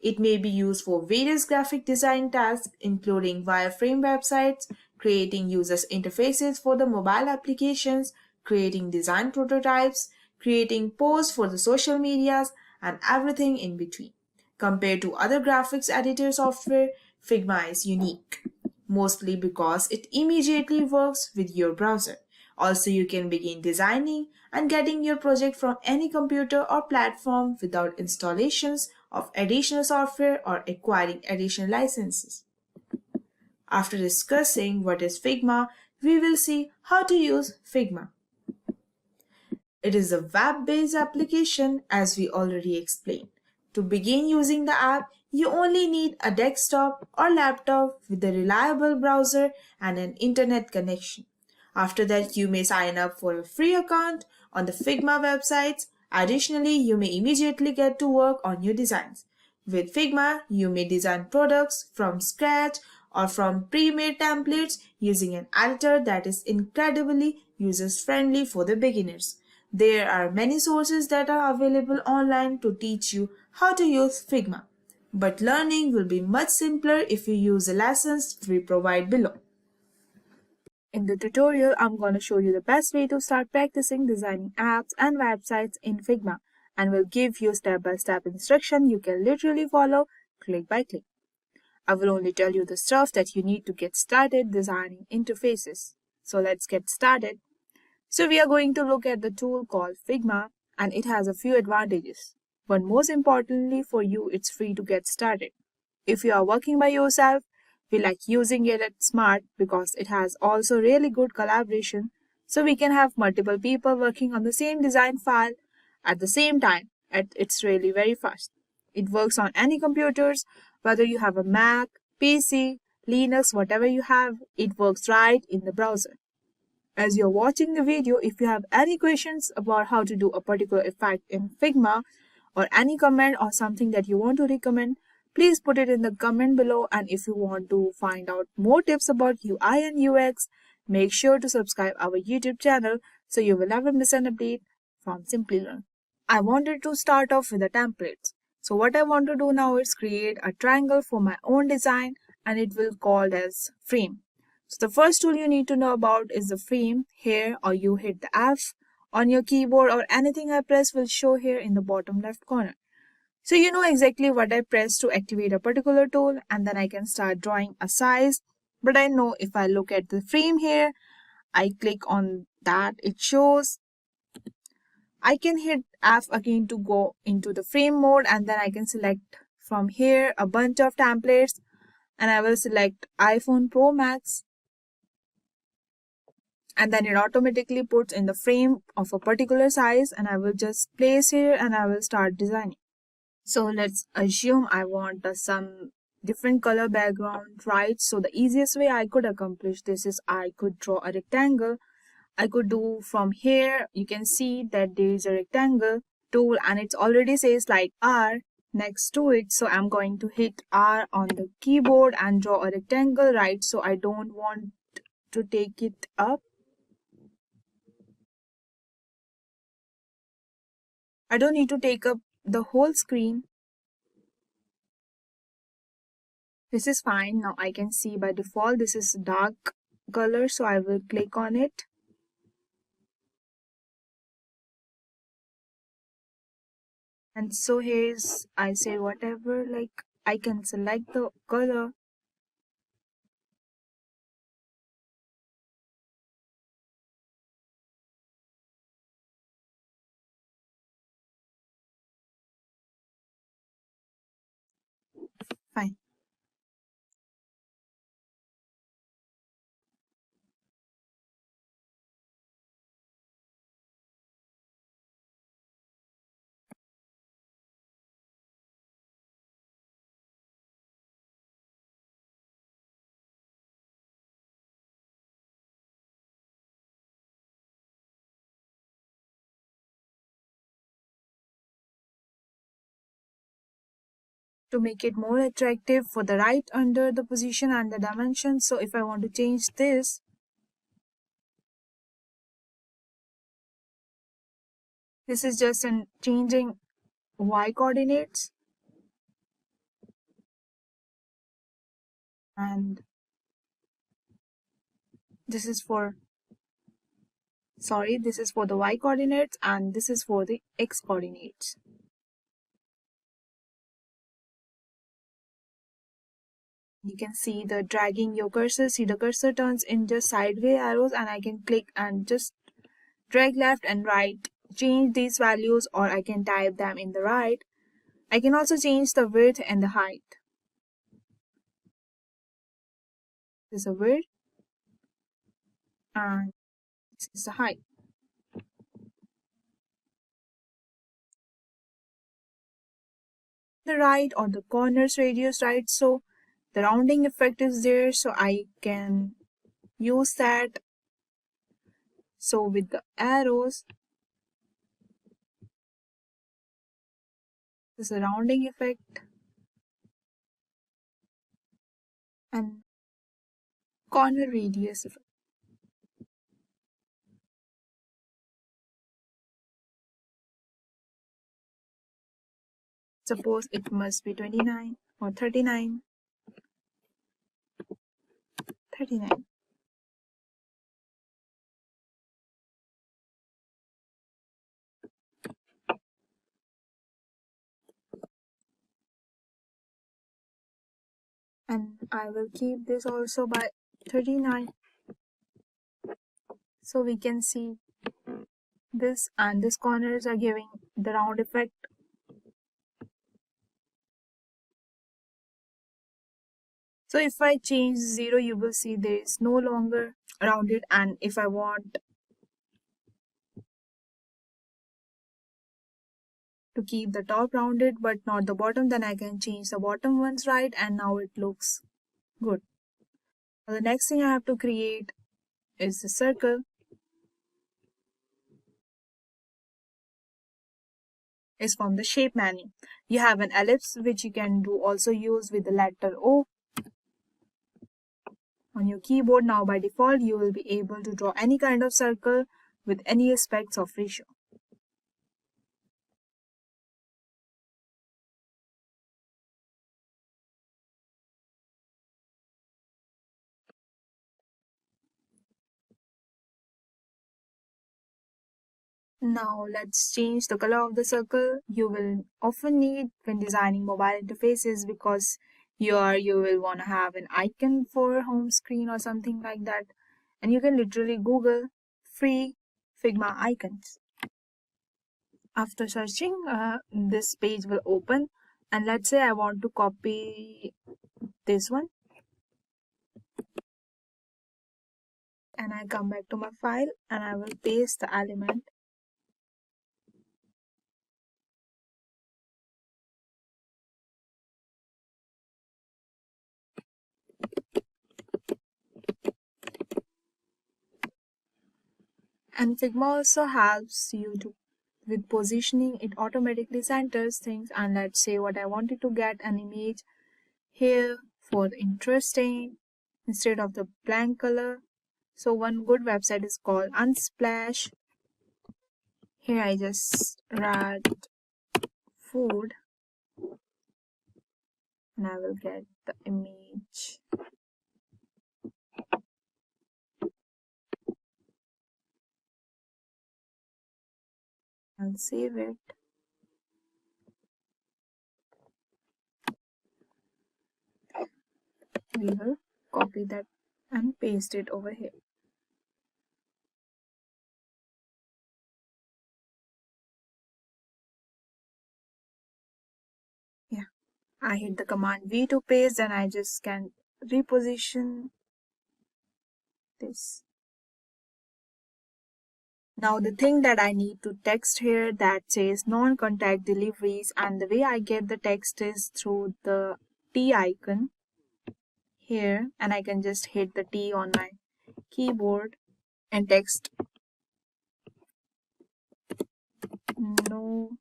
It may be used for various graphic design tasks, including wireframe websites, creating users' interfaces for the mobile applications, creating design prototypes, creating posts for the social medias, and everything in between. Compared to other graphics editor software, Figma is unique, mostly because it immediately works with your browser. Also, you can begin designing and getting your project from any computer or platform without installations of additional software or acquiring additional licenses. After discussing what is Figma, we will see how to use Figma. It is a web-based application as we already explained. To begin using the app, you only need a desktop or laptop with a reliable browser and an internet connection. After that, you may sign up for a free account on the Figma websites. Additionally, you may immediately get to work on your designs. With Figma, you may design products from scratch or from pre-made templates using an editor that is incredibly user-friendly for the beginners. There are many sources that are available online to teach you how to use Figma, but learning will be much simpler if you use the lessons we provide below. In the tutorial, I'm going to show you the best way to start practicing designing apps and websites in Figma, and will give you step-by-step instruction you can literally follow click by click. I will only tell you the stuff that you need to get started designing interfaces. So let's get started. So we are going to look at the tool called Figma, and it has a few advantages. But most importantly for you, it's free to get started. If you are working by yourself, we like using it at Smart because it has also really good collaboration, so we can have multiple people working on the same design file at the same time, and it's really very fast. It works on any computers, whether you have a Mac, PC, Linux, whatever you have, it works right in the browser. As you're watching the video, if you have any questions about how to do a particular effect in Figma, or any comment or something that you want to recommend, please put it in the comment below. And if you want to find out more tips about UI and UX, make sure to subscribe our YouTube channel so you will never miss an update from Simplilearn. I wanted to start off with the templates. So what I want to do now is create a triangle for my own design, and it will called as frame. So the first tool you need to know about is the frame. Here, or you hit the F on your keyboard, or anything I press will show here in the bottom left corner. So you know exactly what I press to activate a particular tool, and then I can start drawing a size. But I know if I look at the frame here, I click on that, it shows. I can hit F again to go into the frame mode, and then I can select from here a bunch of templates, and I will select iPhone Pro Max. And then it automatically puts in the frame of a particular size, and I will just place here and I will start designing. So let's assume I want some different color background, right? So the easiest way I could accomplish this is I could draw a rectangle. I could do from here, you can see that there is a rectangle tool and it already says like R next to it. So I'm going to hit R on the keyboard and draw a rectangle, right? So I don't want to take it up. I don't need to take up the whole screen. This is fine. Now I can see by default this is dark color, so I will click on it. And so here's, I say whatever, like I can select the color. Fine. to make it more attractive for the right under the position and the dimension. So if I want to change this, this is just in changing y coordinates, and this is for the y coordinates and this is for the x coordinates. You can see the dragging your cursor. See, the cursor turns in just sideways arrows, and I can click and just drag left and right, change these values, or I can type them in the right. I can also change the width and the height. This is the width and this is the height. The right or the corners radius, right? So the rounding effect is there, so I can use that. So with the arrows, this is a rounding effect and corner radius effect. Suppose it must be 29 or 39. 39. And I will keep this also by 39. So we can see this and this corners are giving the round effect. So if I change 0, you will see there is no longer rounded, and if I want to keep the top rounded but not the bottom, then I can change the bottom ones, right, and now it looks good. Now the next thing I have to create is the circle. Is from the shape menu. You have an ellipse which you can do also use with the letter O on your keyboard. Now by default you will be able to draw any kind of circle with any aspects of ratio. Now let's change the color of the circle. You will often need when designing mobile interfaces because you will want to have an icon for home screen or something like that, and you can literally Google free Figma icons. After searching, this page will open, and let's say I want to copy this one, and I come back to my file and I will paste the element. And Figma also helps you to with positioning. It automatically centers things, and let's say what I wanted to get an image here for the interesting instead of the blank color. So one good website is called Unsplash. Here I just write food and I will get the image. I'll save it. We will copy that and paste it over here. Yeah, I hit the command V to paste, and I just can reposition this. Now the thing that I need to text here that says non-contact deliveries, and the way I get the text is through the T icon here, and I can just hit the T on my keyboard and text no,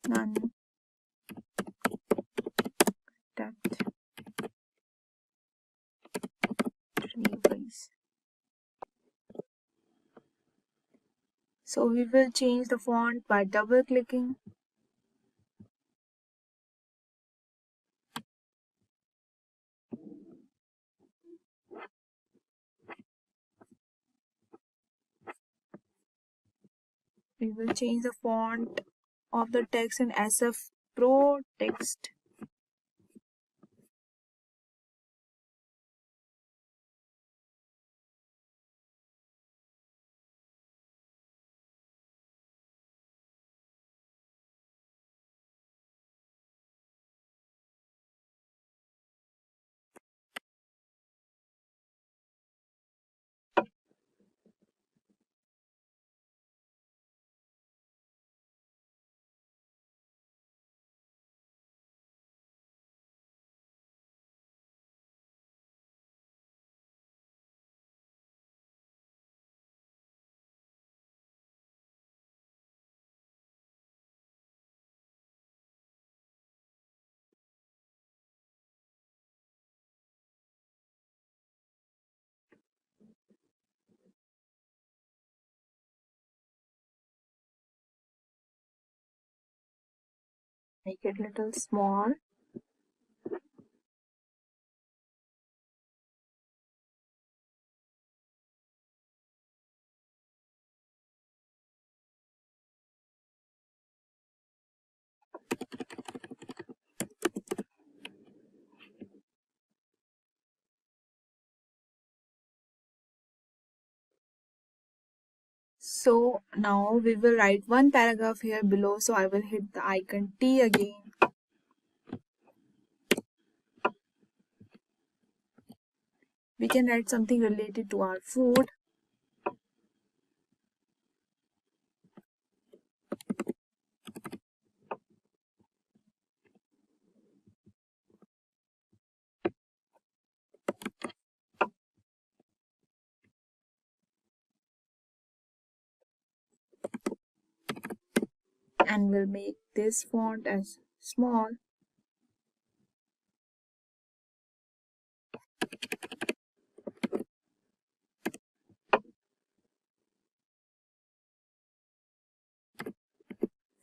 none So we will change the font by double clicking. We will change the font of the text in SF Pro text. Make it little small. So now we will write one paragraph here below. So I will hit the icon T again. We can write something related to our food. And we'll make this font as small.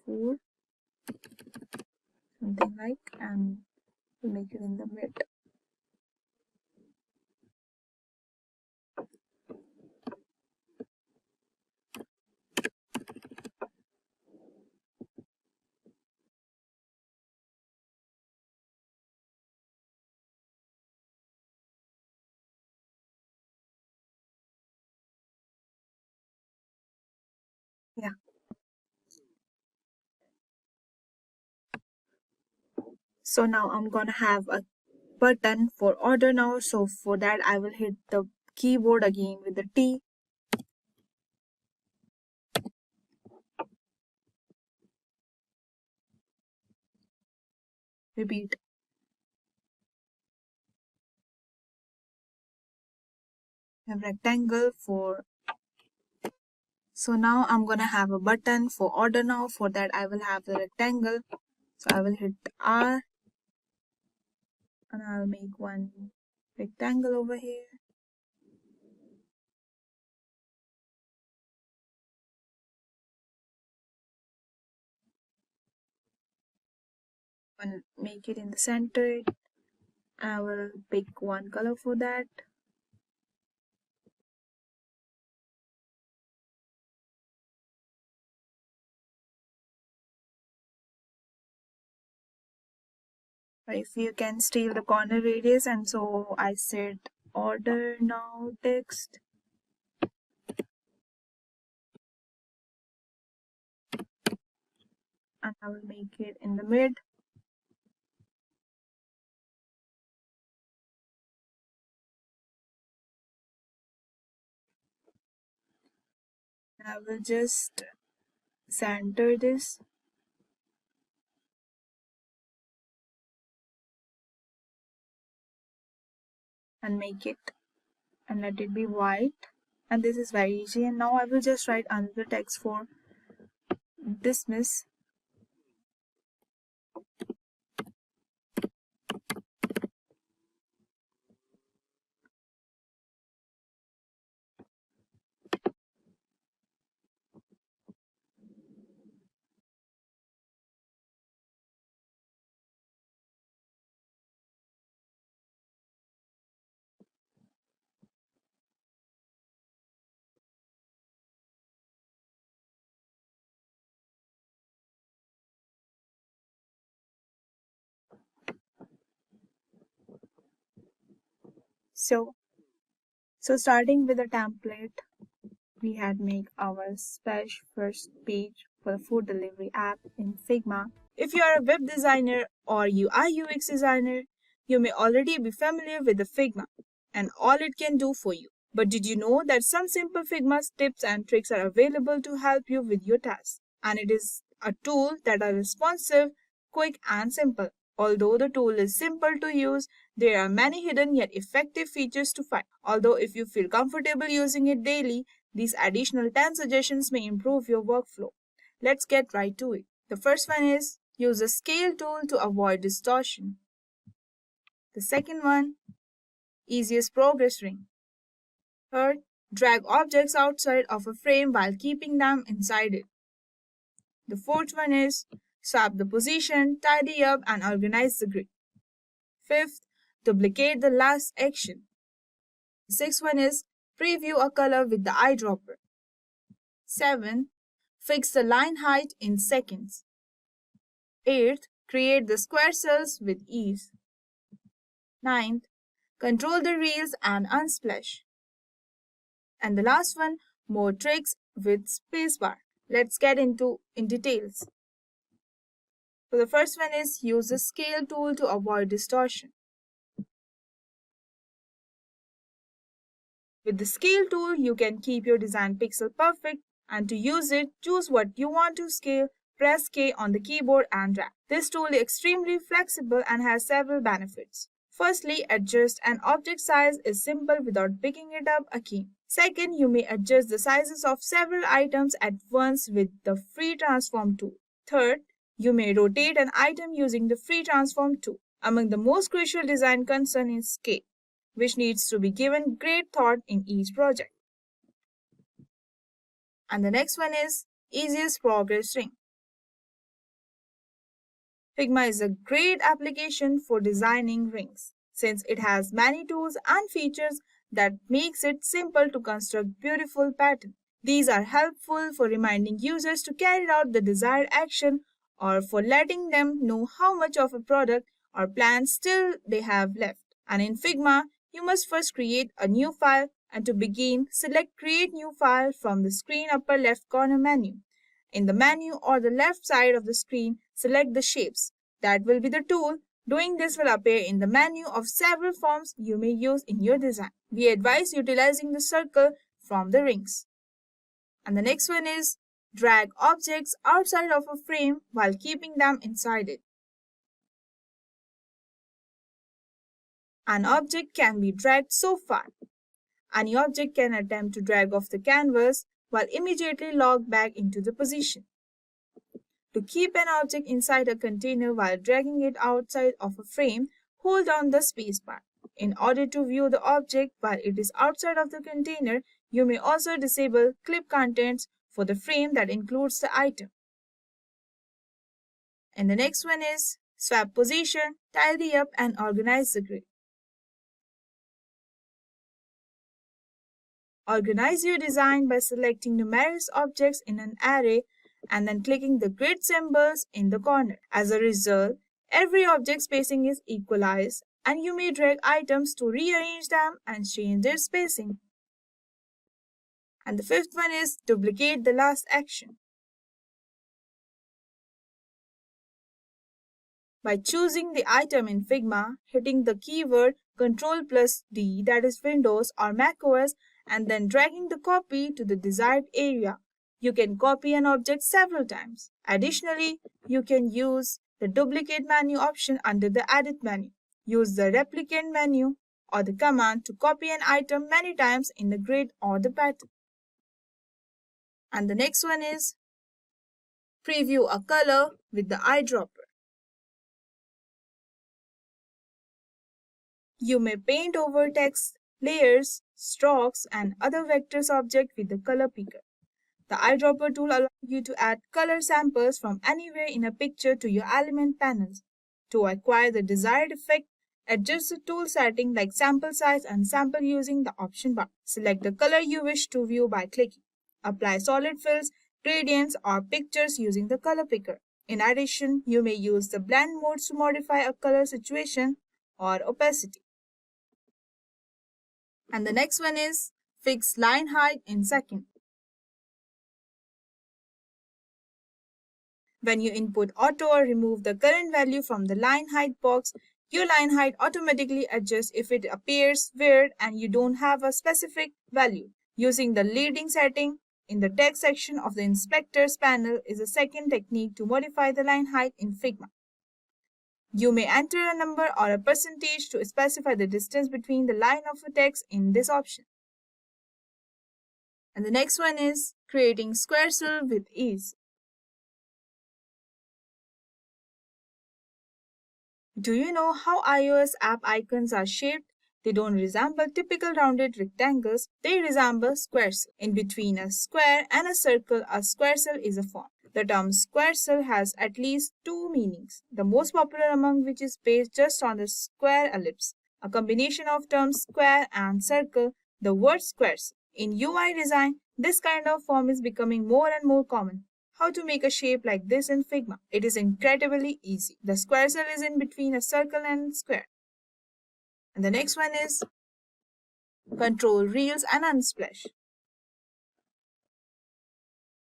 Food, something like, and we'll make it in the mid. Yeah. So now I'm gonna have a button for order now. So for that I will hit the keyboard again with the T. Repeat. Have rectangle for. So now I'm gonna have a button for order now. For that I will have the rectangle. So I will hit R and I'll make one rectangle over here. And make it in the center. I will pick one color for that. If you can steal the corner radius, and so I said order now text. And I will make it in the mid. I will just center this. And make it and let it be white. And this is very easy. And now I will just write another text for dismiss. So starting with a template, we had make our splash first page for the food delivery app in Figma. If you are a web designer or UI UX designer, you may already be familiar with the Figma and all it can do for you. But did you know that some simple Figma tips and tricks are available to help you with your tasks? And it is a tool that are responsive, quick and simple. Although the tool is simple to use, there are many hidden yet effective features to find. Although if you feel comfortable using it daily, these additional 10 suggestions may improve your workflow. Let's get right to it. The first one is use a scale tool to avoid distortion. The second one, easiest progress ring. Third, drag objects outside of a frame while keeping them inside it. The fourth one is swap the position, tidy up and organize the grid. Fifth, duplicate the last action. The sixth one is preview a color with the eyedropper. 7. Fix the line height in seconds. 8th, create the square cells with ease. 9th, control the reels and unsplash. And the last one, more tricks with spacebar. Let's get into in details. So the first one is use the scale tool to avoid distortion. With the scale tool, you can keep your design pixel perfect, and to use it, choose what you want to scale, press K on the keyboard and drag. This tool is extremely flexible and has several benefits. Firstly, adjust an object size is simple without picking it up a key. Second, you may adjust the sizes of several items at once with the free transform tool. Third, you may rotate an item using the free transform tool. Among the most crucial design concern is scale, which needs to be given great thought in each project. And the next one is easiest progress ring. Figma is a great application for designing rings, since it has many tools and features that makes it simple to construct beautiful patterns. These are helpful for reminding users to carry out the desired action or for letting them know how much of a product or plan still they have left. And in Figma, you must first create a new file, and to begin, select Create New File from the screen upper left corner menu. In the menu or the left side of the screen, select the shapes. That will be the tool. Doing this will appear in the menu of several forms you may use in your design. We advise utilizing the circle from the rings. And the next one is drag objects outside of a frame while keeping them inside it. An object can be dragged so far. Any object can attempt to drag off the canvas while immediately log back into the position. To keep an object inside a container while dragging it outside of a frame, hold down the spacebar. In order to view the object while it is outside of the container, you may also disable Clip Contents for the frame that includes the item. And the next one is swap position, tidy up and organize the grid. Organize your design by selecting numerous objects in an array and then clicking the grid symbols in the corner. As a result, every object spacing is equalized and you may drag items to rearrange them and change their spacing. And the fifth one is duplicate the last action. By choosing the item in Figma, hitting the keyword Ctrl+D, that is Windows or macOS, and then dragging the copy to the desired area, you can copy an object several times. Additionally, you can use the duplicate menu option under the edit menu. Use the replicate menu or the command to copy an item many times in the grid or the pattern. And the next one is preview a color with the eyedropper. You may paint over text, layers, strokes, and other vectors object with the color picker. The eyedropper tool allows you to add color samples from anywhere in a picture to your element panels. To acquire the desired effect, adjust the tool setting like sample size and sample using the option bar. Select the color you wish to view by clicking. Apply solid fills, gradients, or pictures using the color picker. In addition, you may use the blend modes to modify a color situation or opacity. And the next one is fix line height in second. When you input auto or remove the current value from the line height box, your line height automatically adjusts if it appears weird and you don't have a specific value. Using the leading setting in the text section of the inspectors panel is a second technique to modify the line height in Figma. You may enter a number or a percentage to specify the distance between the line of a text in this option. And the next one is creating square cell with ease. Do you know how iOS app icons are shaped? They don't resemble typical rounded rectangles, they resemble squares. In between a square and a square cell is a form. The term square cell has at least two meanings, the most popular among which is based just on the square ellipse, a combination of terms square and circle, the word squares. In UI design, this kind of form is becoming more and more common. How to make a shape like this in Figma? It is incredibly easy. The square cell is in between a circle and square. And the next one is control reels and unsplash.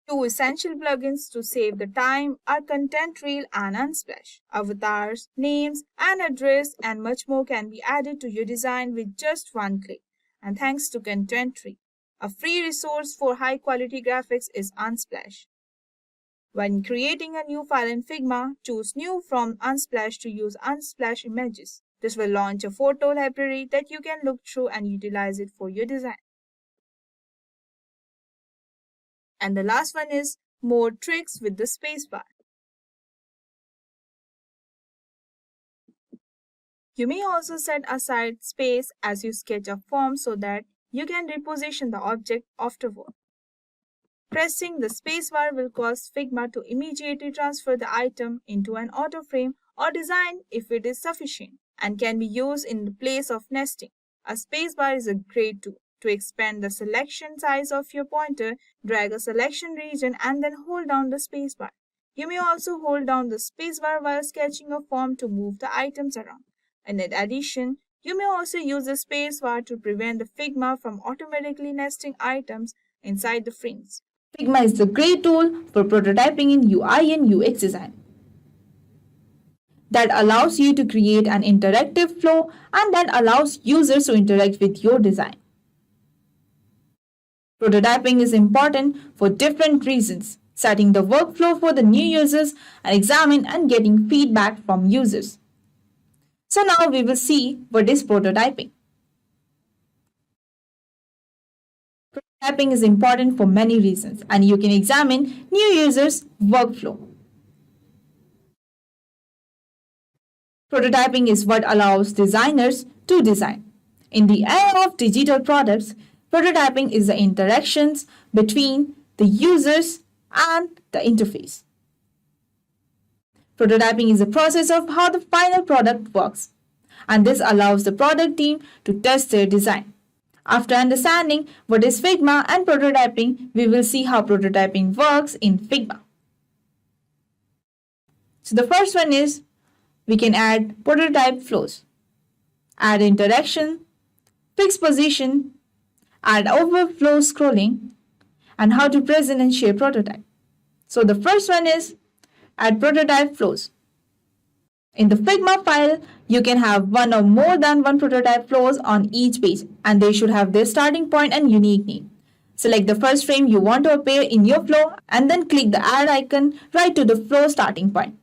Two essential plugins to save the time are Content Reel and Unsplash. Avatars, names, and address and much more can be added to your design with just one click. And thanks to Content Reel, a free resource for high-quality graphics is Unsplash. When creating a new file in Figma, choose New from Unsplash to use Unsplash images. This will launch a photo library that you can look through and utilize it for your design. And the last one is more tricks with the spacebar. You may also set aside space as you sketch a form so that you can reposition the object afterward. Pressing the spacebar will cause Figma to immediately transfer the item into an auto frame or design if it is sufficient, and can be used in the place of nesting. A spacebar is a great tool. To expand the selection size of your pointer, drag a selection region and then hold down the spacebar. You may also hold down the spacebar while sketching a form to move the items around. And in addition, you may also use the spacebar to prevent the Figma from automatically nesting items inside the frames. Figma is a great tool for prototyping in UI and UX design that allows you to create an interactive flow and that allows users to interact with your design. Prototyping is important for different reasons, setting the workflow for the new users and examine and getting feedback from users. So now we will see what is prototyping. Prototyping is important for many reasons and you can examine new users' workflow. Prototyping is what allows designers to design. In the era of digital products, prototyping is the interactions between the users and the interface. Prototyping is the process of how the final product works, and this allows the product team to test their design. After understanding what is Figma and prototyping, we will see how prototyping works in Figma. So the first one is we can add prototype flows, add interaction, fix position, add overflow scrolling, and how to present and share prototype. So the first one is add prototype flows. In the Figma file, you can have one or more than one prototype flows on each page, and they should have their starting point and unique name. Select the first frame you want to appear in your flow and then click the add icon right to the flow starting point.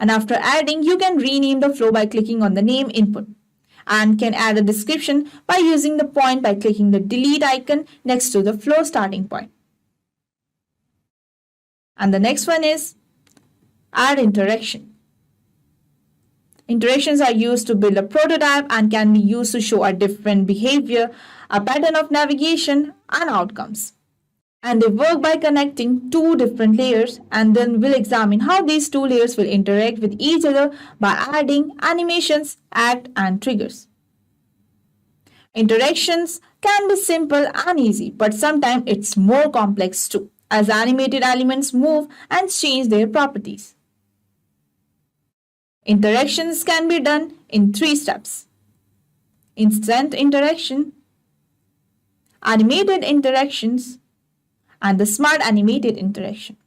And after adding, you can rename the flow by clicking on the name input and can add a description by using the point by clicking the delete icon next to the flow starting point. And the next one is add interaction. Interactions are used to build a prototype and can be used to show a different behavior, a pattern of navigation, and outcomes. And they work by connecting two different layers, and then we'll examine how these two layers will interact with each other by adding animations, act, and triggers. Interactions can be simple and easy, but sometimes it's more complex too, as animated elements move and change their properties. Interactions can be done in 3 steps: instant interaction, animated interactions, and the smart animated interaction.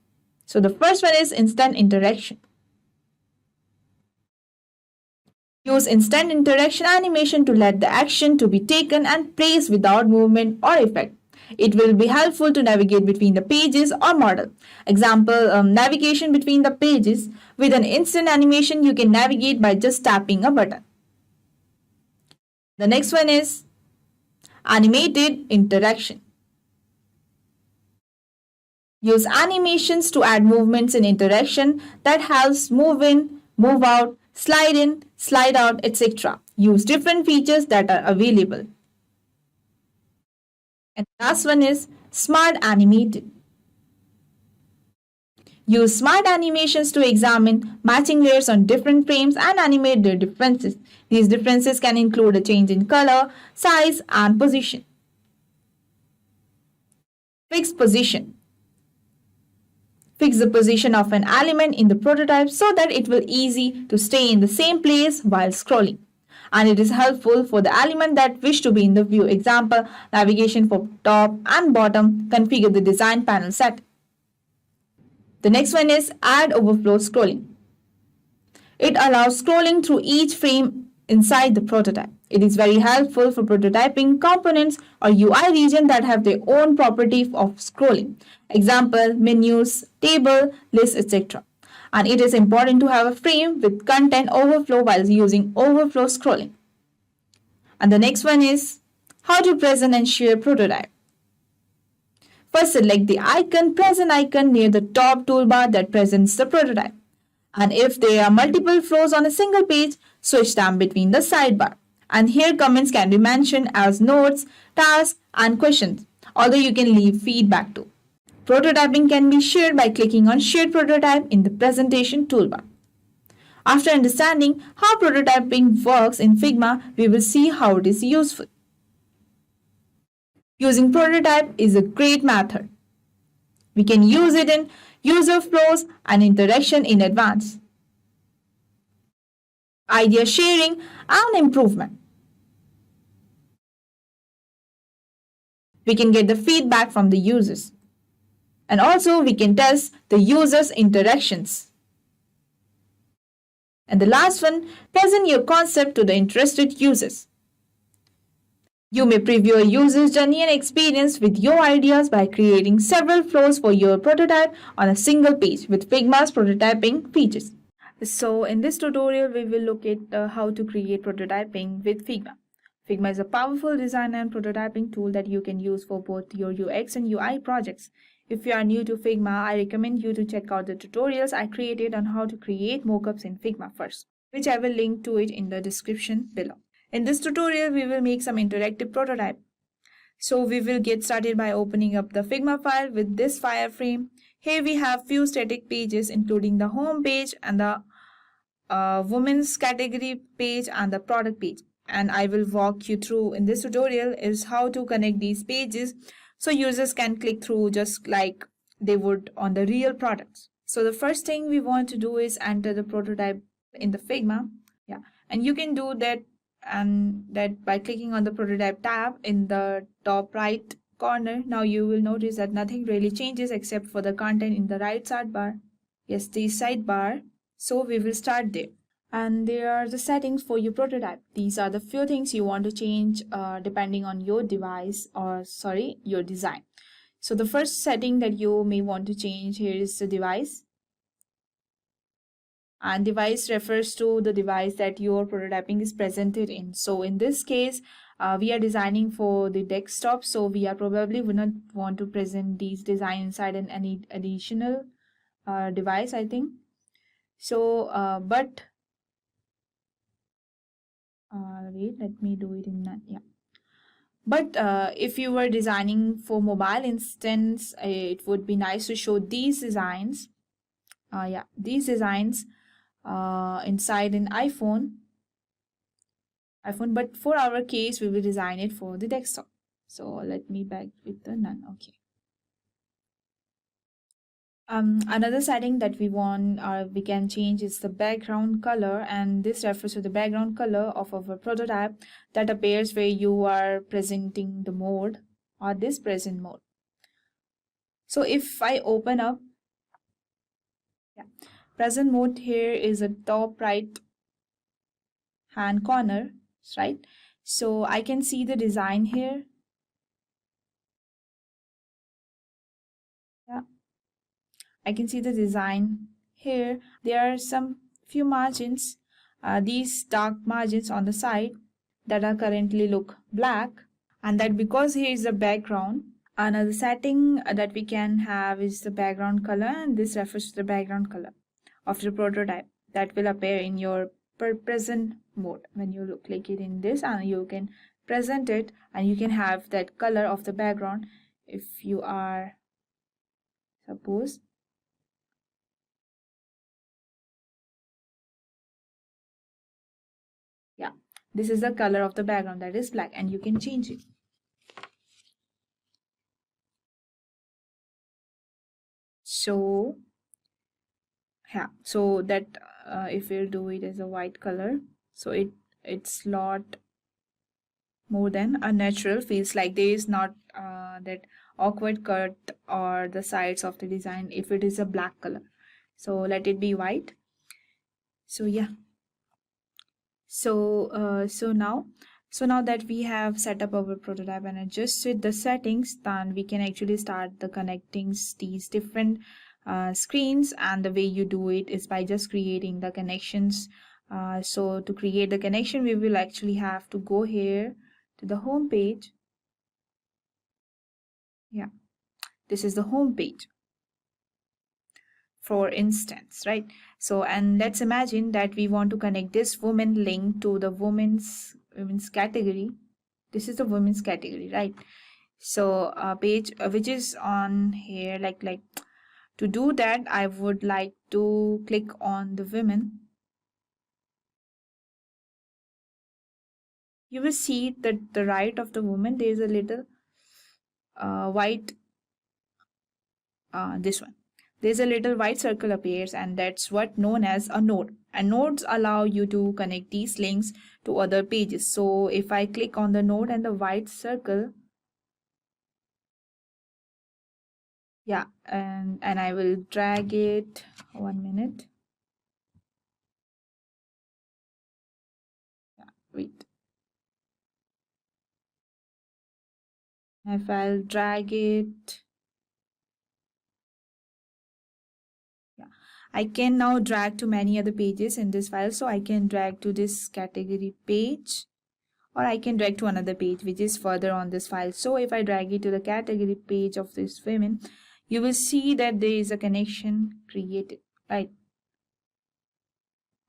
So the first one is instant interaction. Use instant interaction animation to let the action to be taken and placed without movement or effect. It will be helpful to navigate between the pages or model. Example, navigation between the pages. With an instant animation, you can navigate by just tapping a button. The next one is animated interaction. Use animations to add movements in interaction that helps move in, move out, slide in, slide out, etc. Use different features that are available. And the last one is smart animated. Use smart animations to examine matching layers on different frames and animate their differences. These differences can include a change in color, size, and position. Fix position. Fix the position of an element in the prototype so that it will easy to stay in the same place while scrolling. And it is helpful for the element that wish to be in the view. Example, navigation for top and bottom, configure the design panel set. The next one is add overflow scrolling. It allows scrolling through each frame inside the prototype. It is very helpful for prototyping components or UI region that have their own property of scrolling. Example, menus, table, list, etc. And it is important to have a frame with content overflow while using overflow scrolling. And the next one is how to present and share prototype. First, select the present icon near the top toolbar that presents the prototype. And if there are multiple flows on a single page, switch them between the sidebar. And here comments can be mentioned as notes, tasks, and questions, although you can leave feedback too. Prototyping can be shared by clicking on Shared Prototype in the presentation toolbar. After understanding how prototyping works in Figma, we will see how it is useful. Using prototype is a great method. We can use it in user flows and interaction in advance, idea sharing, and improvement. We can get the feedback from the users. And also we can test the users' interactions. And the last one, present your concept to the interested users. You may preview a user's journey and experience with your ideas by creating several flows for your prototype on a single page with Figma's prototyping features. So in this tutorial, we will look at how to create prototyping with Figma. Figma is a powerful design and prototyping tool that you can use for both your UX and UI projects. If you are new to Figma, I recommend you to check out the tutorials I created on how to create mockups in Figma first, which I will link to it in the description below. In this tutorial, we will make some interactive prototype. So we will get started by opening up the Figma file with this wireframe. Here we have few static pages including the home page and the women's category page and the product page. And I will walk you through in this tutorial is how to connect these pages so users can click through just like they would on the real products. So the first thing we want to do is enter the prototype in the Figma. And you can do that by clicking on the prototype tab in the top right corner. Now you will notice that nothing really changes except for the content in the right sidebar. Yes, the sidebar. So we will start there. And there are the settings for your prototype. These are the few things you want to change depending on your device your design. So the first setting that you may want to change here is the device. And device refers to the device that your prototyping is presented in. So in this case, we are designing for the desktop. So we are probably would not want to present these design inside any additional device, I think. So, wait, let me do it in that. But if you were designing for mobile instance, it would be nice to show these designs. These designs inside an iPhone. But for our case, we will design it for the desktop. So let me back with the none. Okay. Another setting that we can change is the background color, and this refers to the background color of our prototype that appears where you are presenting the mode or this present mode. So if I open up, present mode, here is a top right hand corner, right? So I can see the design here. Yeah, I can see the design here. There are some few margins, these dark margins on the side that are currently look black, and that because here is the background. Another setting that we can have is the background color, and this refers to the background color of the prototype that will appear in your present mode. When you click it in this, and you can present it, and you can have that color of the background. If you are, suppose, yeah, this is the color of the background, that is black, and you can change it. So yeah, so that if we'll do it as a white color, so it's lot more than a natural, feels like there is not that awkward cut or the sides of the design if it is a black color. So let it be white. So yeah, so now that we have set up our prototype and adjusted the settings, then we can actually start the connecting these different screens. And the way you do it is by just creating the connections. So to create the connection, we will actually have to go here to the home page. Yeah, this is the home page, for instance, right? So, and let's imagine that we want to connect this woman link to the women's category. This is the women's category, right? So a page which is on here, like to do that, I would like to click on the women. You will see that the right of the woman, there is a little white, this one, there's a little white circle appears, and that's what known as a node. And nodes allow you to connect these links to other pages. So if I click on the node and the white circle, yeah, and I will drag it, 1 minute. Yeah, wait. If I'll drag it, yeah, I can now drag to many other pages in this file. So I can drag to this category page, or I can drag to another page which is further on this file. So if I drag it to the category page of this women, you will see that there is a connection created, right?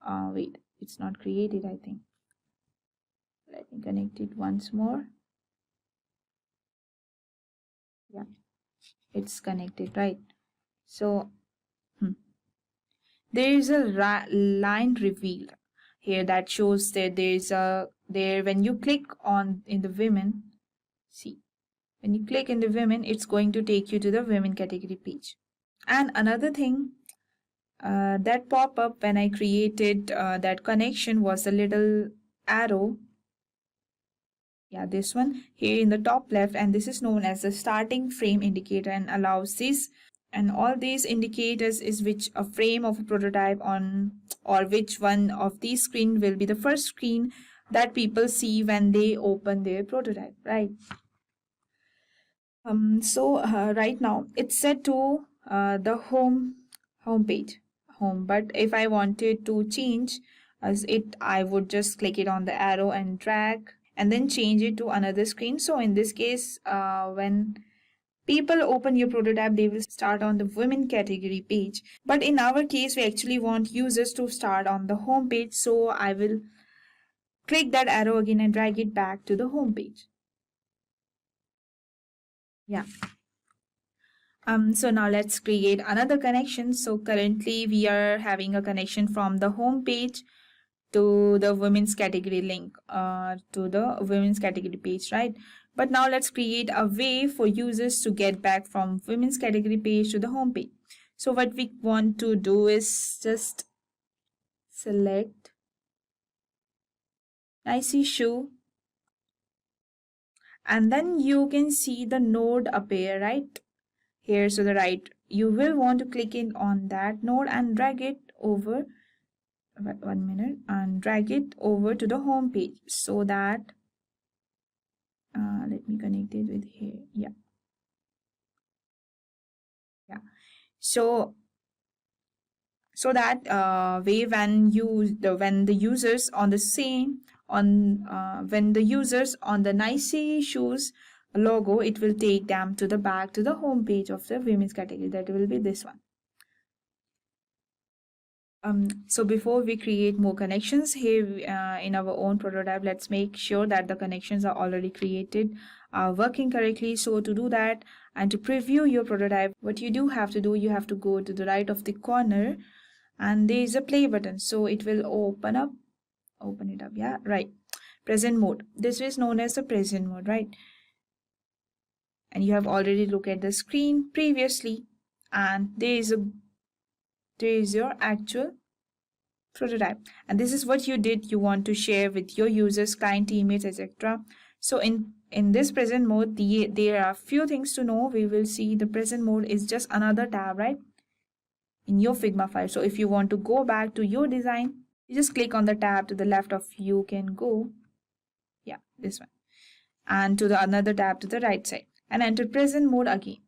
Wait, it's not created, I think. Let me connect it once more. Yeah, it's connected, right? So there is a line reveal here that shows that there when you click on in the women, see, when you click in the women, it's going to take you to the women category page. And another thing that pop up when I created that connection was a little arrow. Yeah, this one here in the top left, and this is known as the starting frame indicator, and allows this, and all these indicators is which a frame of a prototype on, or which one of these screen will be the first screen that people see when they open their prototype, right? So right now it's set to the home page, but if I wanted to change as it, I would just click it on the arrow and drag and then change it to another screen. So in this case, when people open your prototype, they will start on the women category page. But in our case, we actually want users to start on the home page. So I will click that arrow again and drag it back to the home page. Yeah. So now let's create another connection. So currently we are having a connection from the home page to the women's category link, to the women's category page, right? But now let's create a way for users to get back from women's category page to the home page. So what we want to do is just select, I see shoe, and then you can see the node appear right here to the right. You will want to click in on that node and drag it over, 1 minute, and drag it over to the home page so that let me connect it with here. Yeah. So that way, when the users on the same on when the users on the Nicey shoes logo, it will take them to the back to the home page of the women's category. That will be this one. So before we create more connections here in our own prototype, let's make sure that the connections are already created, are working correctly. So to do that and to preview your prototype, what you do have to do, you have to go to the right of the corner and there is a play button. So it will open it up. Yeah, right. Present mode. This is known as the present mode, right? And you have already looked at the screen previously, and there is your actual prototype, and this is what you did. You want to share with your users, client, teammates, etc. So in this present mode, there are few things to know. We will see the present mode is just another tab, right, in your Figma file. So if you want to go back to your design, you just click on the tab to the left of you can go, yeah, this one, and to the another tab to the right side, and enter present mode again,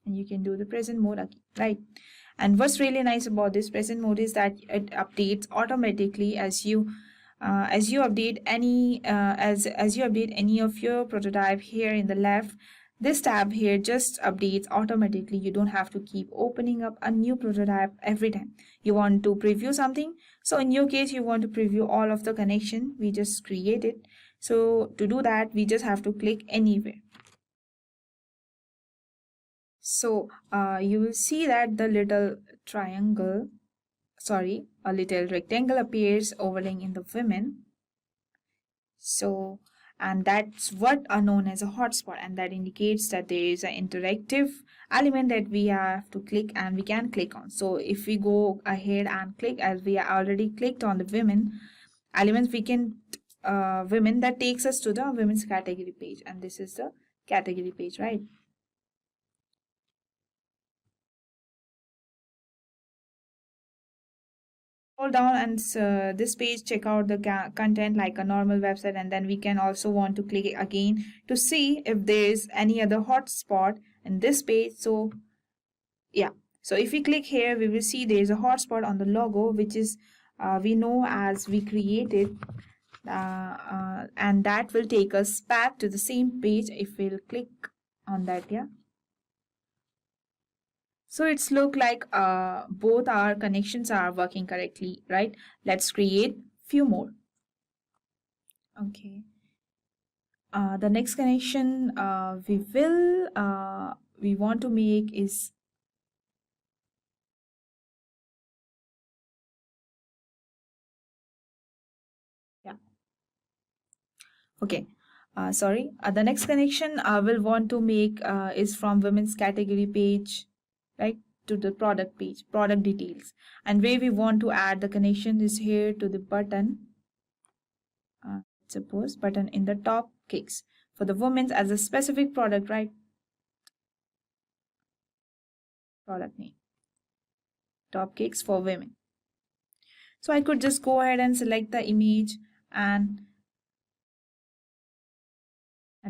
and you can do the present mode again, right? And what's really nice about this present mode is that it updates automatically as you update any of your prototype. Here in the left, this tab here just updates automatically. You don't have to keep opening up a new prototype every time you want to preview something. So in your case, you want to preview all of the connection we just created. So to do that, we just have to click anywhere. So you will see that the little a little rectangle appears overlaying in the women. So, and that's what are known as a hotspot, and that indicates that there is an interactive element that we have to click and we can click on. So if we go ahead and click, as we already clicked on the women elements, we can women, that takes us to the women's category page, and this is the category page, right? Scroll down and this page, check out the content like a normal website, and then we can also want to click again to see if there is any other hotspot in this page. So yeah, so if we click here, we will see there is a hotspot on the logo, which is we know as we created, and that will take us back to the same page if we'll click on that. Yeah. So it's look like both our connections are working correctly, right? Let's create few more. Okay. The next connection we want to make is okay. Sorry. The next connection we'll want to make is from women's category page, right, to the product page, product details, and where we want to add the connection is here to the button. Suppose button in the top kicks for the women's as a specific product, right? Product name, top kicks for women. So I could just go ahead and select the image and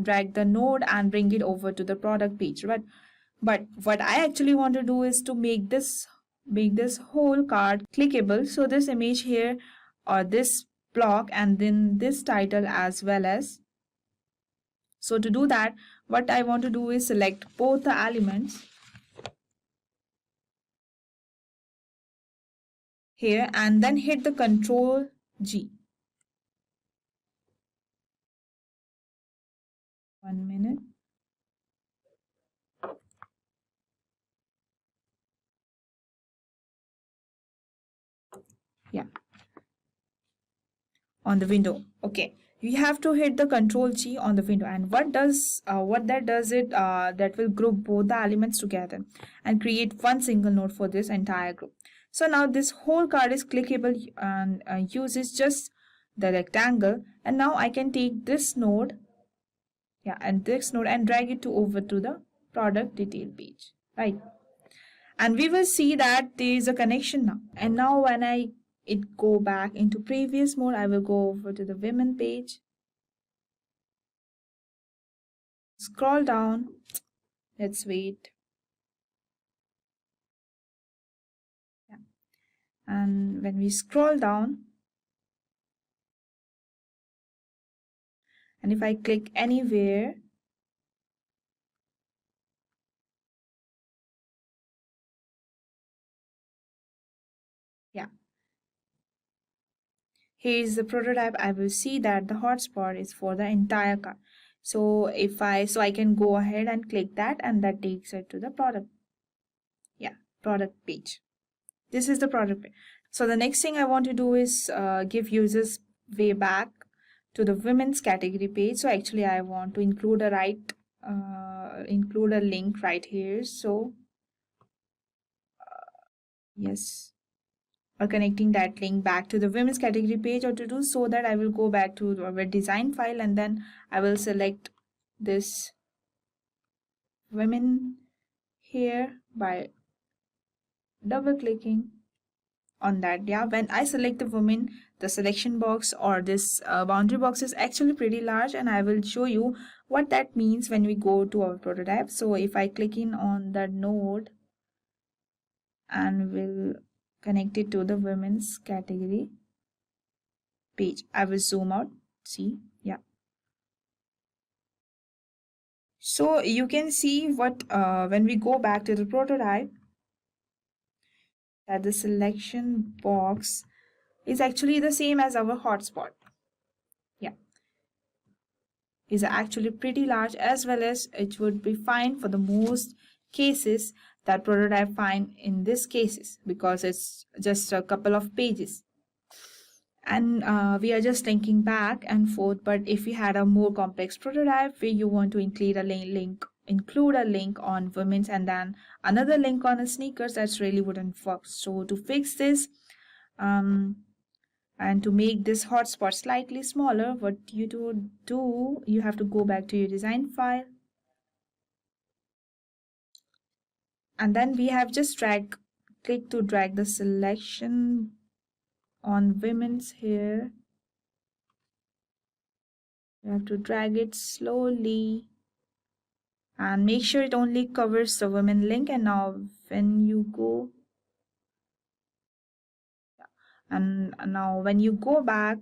drag the node and bring it over to the product page, right? But what I actually want to do is to make this whole card clickable. So this image here, or this block, and then this title as well as. So to do that, what I want to do is select both the elements here and then hit the Control G. 1 minute. Yeah. On the window. Okay. You have to hit the Control G on the window, and what that does it that will group both the elements together and create one single node for this entire group. So now this whole card is clickable and uses just the rectangle, and now I can take this node Yeah, and text node, and drag it to over to the product detail page, right? And we will see that there is a connection now. And now when it go back into previous mode, I will go over to the women page, scroll down, let's wait. Yeah. And when we scroll down, and if I click anywhere, yeah, here is the prototype. I will see that the hotspot is for the entire car. So I can go ahead and click that, and that takes it to the product. Yeah, product page. This is the product page. So the next thing I want to do is give users way back to the women's category page. So actually I want to include include a link right here. So yes, or connecting that link back to the women's category page. Or to do so that, I will go back to our design file, and then I will select this women here by double clicking on that. Yeah, when I select the woman, the selection box or this boundary box is actually pretty large, and I will show you what that means when we go to our prototype. So if I click in on the node and will connect it to the women's category page, I will zoom out. See, yeah, so you can see what when we go back to the prototype, that the selection box is actually the same as our hotspot. Yeah, is actually pretty large, as well as it would be fine for the most cases that prototype fine in this cases, because it's just a couple of pages, and we are just linking back and forth. But if we had a more complex prototype where you want to include a link on women's and then another link on a sneakers, that's really wouldn't work. So to fix this and to make this hotspot slightly smaller, what you do, you have to go back to your design file, and then we have just click to drag the selection on women's here. You have to drag it slowly and make sure it only covers the women link. And now when you go, and now when you go back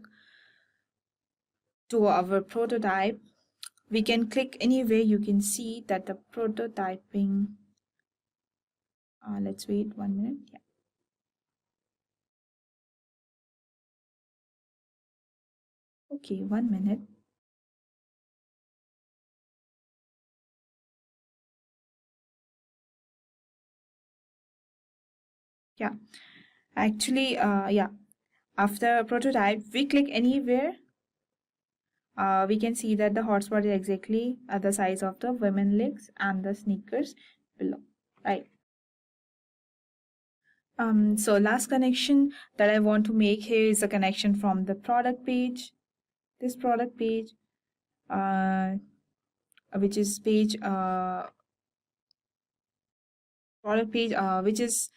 to our prototype, we can click anywhere. You can see that the prototyping, let's wait 1 minute. Yeah. Okay, 1 minute. Yeah, actually, yeah, after prototype, we click anywhere. We can see that the hotspot is exactly at the size of the women legs and the sneakers below, right? So last connection that I want to make here is a connection from the product page, this product page, which is page product page, which is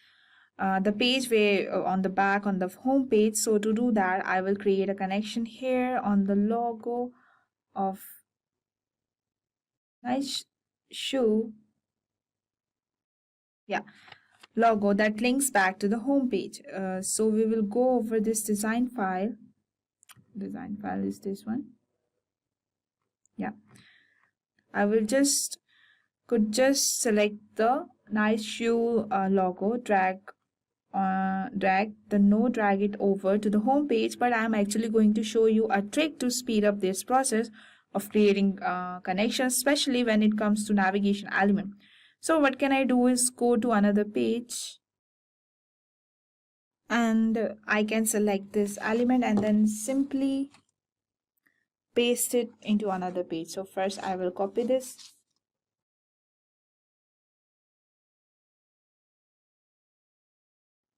the page where on the back on the home page. So to do that, I will create a connection here on the logo of nice shoe. Yeah, logo that links back to the home page. So we will go over this design file. Design file is this one. Yeah, I will could just select the nice shoe logo, drag the node, drag it over to the home page. But I'm actually going to show you a trick to speed up this process of creating connections, especially when it comes to navigation element. So what can I do is go to another page, and I can select this element and then simply paste it into another page. So first I will copy this,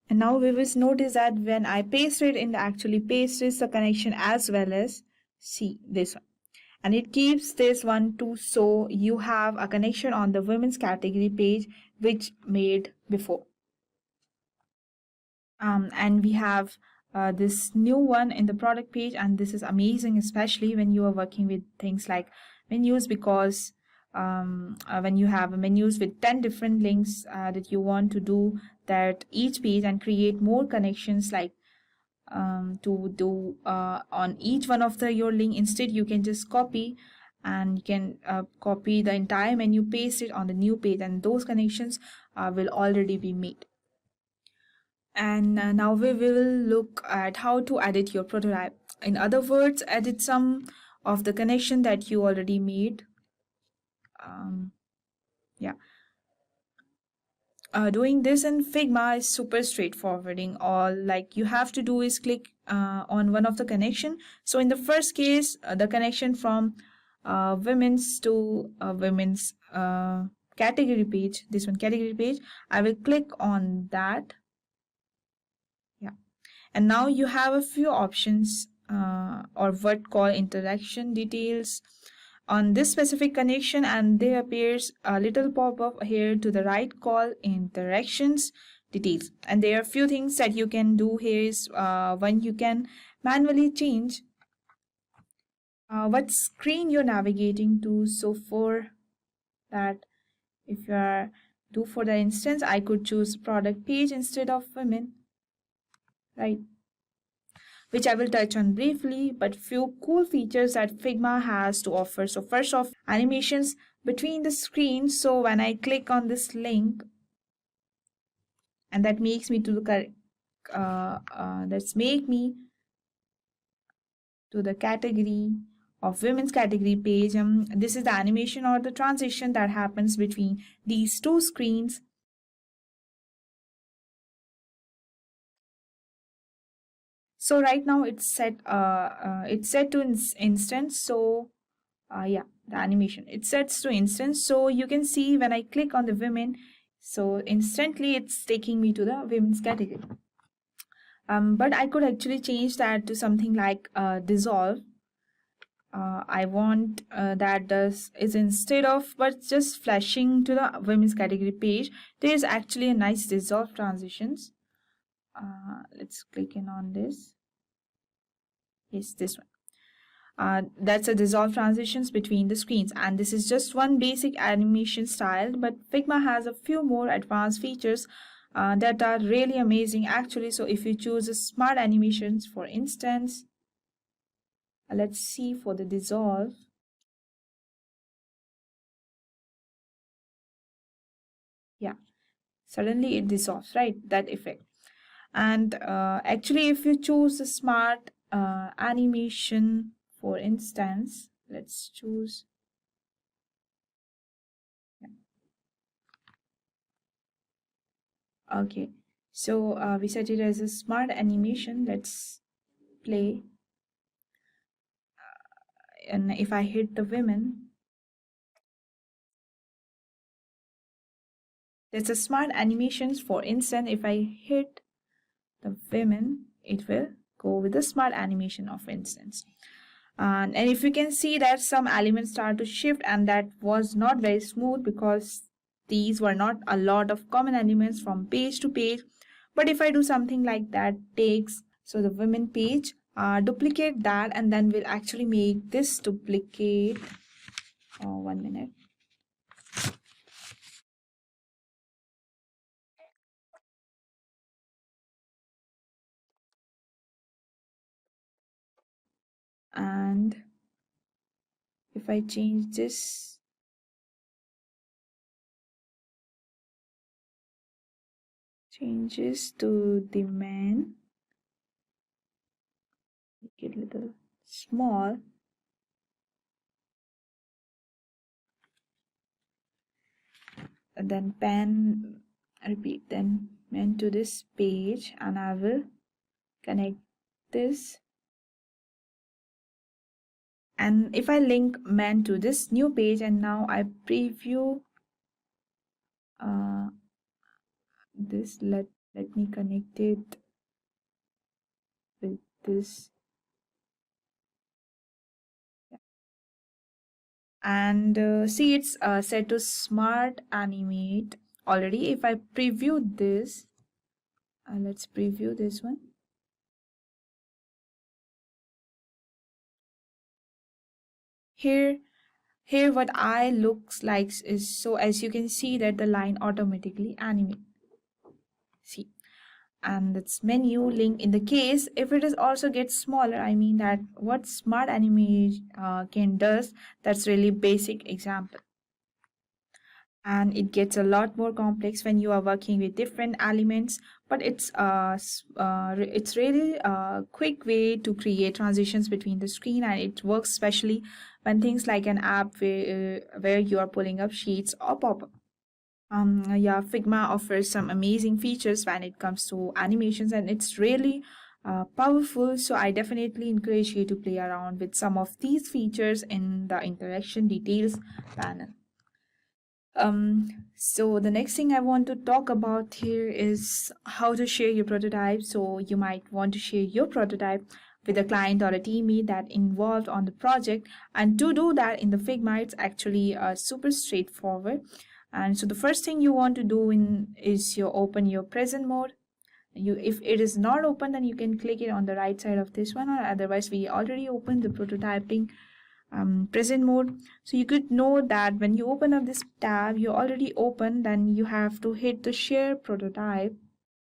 and now we will notice that when I paste it, it actually pastes the connection as well as see this one. and it keeps this one too, so you have a connection on the women's category page which made before. And we have this new one in the product page, and this is amazing, especially when you are working with things like menus, because when you have menus with 10 different links that you want to do that each page and create more connections, like to do on each one of your link. Instead, you can just copy, and you can copy the entire menu, paste it on the new page, and those connections will already be made. And now we will look at how to edit your prototype. In other words, edit some of the connection that you already made. Yeah. Doing this in Figma is super straightforwarding. All like you have to do is click on one of the connection. So in the first case, the connection from women's to women's category page, this one category page, I will click on that. Yeah, and now you have a few options or what call interaction details on this specific connection, and there appears a little pop-up here to the right called interactions details. And there are a few things that you can do here. Is one, you can manually change what screen you're navigating to. So for that, if you are for the instance, I could choose product page instead of women, right? Which I will touch on briefly, but few cool features that Figma has to offer. So first off, animations between the screens. So when I click on this link, and that makes me to the category of women's category page. This is the animation or the transition that happens between these two screens. So right now it's set to instance. So yeah, the animation, it sets to instance. So you can see when I click on the women, so instantly it's taking me to the women's category. But I could actually change that to something like dissolve. I want that is instead of but just flashing to the women's category page, there is actually a nice dissolve transitions. Let's click in on this. Yes, this one. That's a dissolve transitions between the screens, and this is just one basic animation style, but Figma has a few more advanced features that are really amazing actually. So if you choose smart animations, for instance, let's see for the dissolve. Yeah, suddenly it dissolves, right? That effect. And actually, if you choose a smart animation, for instance, let's choose. Okay, so we set it as a smart animation. Let's play. And if I hit the women, there's a smart animations. For instance, if I hit the women, it will go with the smart animation of instance. And if you can see that some elements start to shift, and that was not very smooth because these were not a lot of common elements from page to page. But if I do something like that, takes so the women page, duplicate that, and then we'll actually make this duplicate. 1 minute. And if I change this, changes to the man, make it a little small, and then pen, repeat, then man to this page, and I will connect this. And if I link man to this new page, and now I preview this, let me connect it with this. And see, it's set to smart animate already. If I preview this, let's preview this one. Here what I looks like is, so as you can see that the line automatically animate. See, and its menu link in the case if it is also gets smaller, I mean that what smart animation can does, that's really basic example. And it gets a lot more complex when you are working with different elements, but it's really a quick way to create transitions between the screen, and it works especially when things like an app where you are pulling up sheets or pop-up. Yeah, Figma offers some amazing features when it comes to animations, and it's really powerful. So I definitely encourage you to play around with some of these features in the interaction details panel. So the next thing I want to talk about here is how to share your prototype. So you might want to share your prototype with a client or a teammate that involved on the project. And to do that in the Figma, it's actually super straightforward. And so the first thing you want to do is you open your present mode. If it is not open, then you can click it on the right side of this one, or otherwise we already opened the prototyping present mode. So you could know that when you open up this tab, you already open, then you have to hit the share prototype.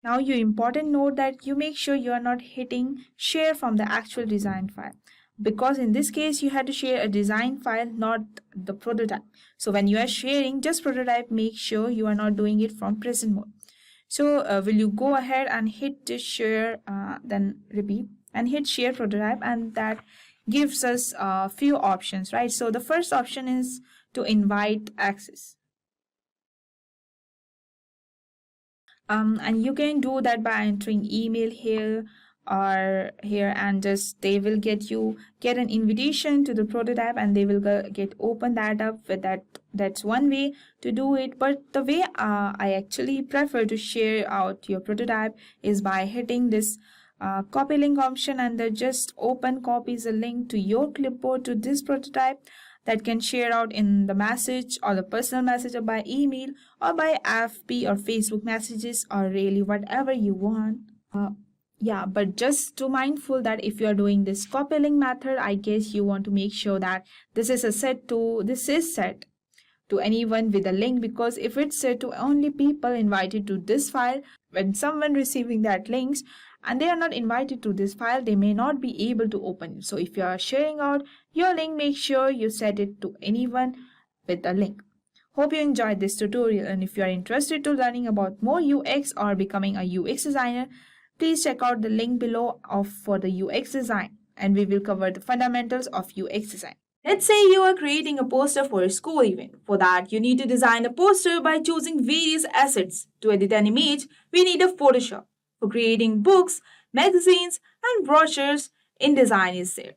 Now your important note that you make sure you are not hitting share from the actual design file, because in this case you had to share a design file, not the prototype. So when you are sharing just prototype, make sure you are not doing it from present mode. So will you go ahead and hit this share, then repeat and hit share prototype, and that gives us a few options, right? So the first option is to invite access. And you can do that by entering email here or here, and just they will get an invitation to the prototype, and they will get open that up with that. That's one way to do it. But the way I actually prefer to share out your prototype is by hitting this copy link option, and then just open copies a link to your clipboard to this prototype that can share out in the message or the personal message or by email or by FB or Facebook messages, or really whatever you want. Yeah, but just to mindful that if you are doing this copy link method, I guess you want to make sure that this is set to anyone with a link, because if it's set to only people invited to this file, when someone receiving that links and they are not invited to this file, they may not be able to open it. So if you are sharing out your link, make sure you set it to anyone with a link. Hope you enjoyed this tutorial, and if you are interested to learning about more UX or becoming a UX designer, please check out the link below for the UX design, and we will cover the fundamentals of UX design. Let's say you are creating a poster for a school event. For that, you need to design a poster by choosing various assets. To edit an image, we need a Photoshop. For creating books, magazines, and brochures, InDesign is there.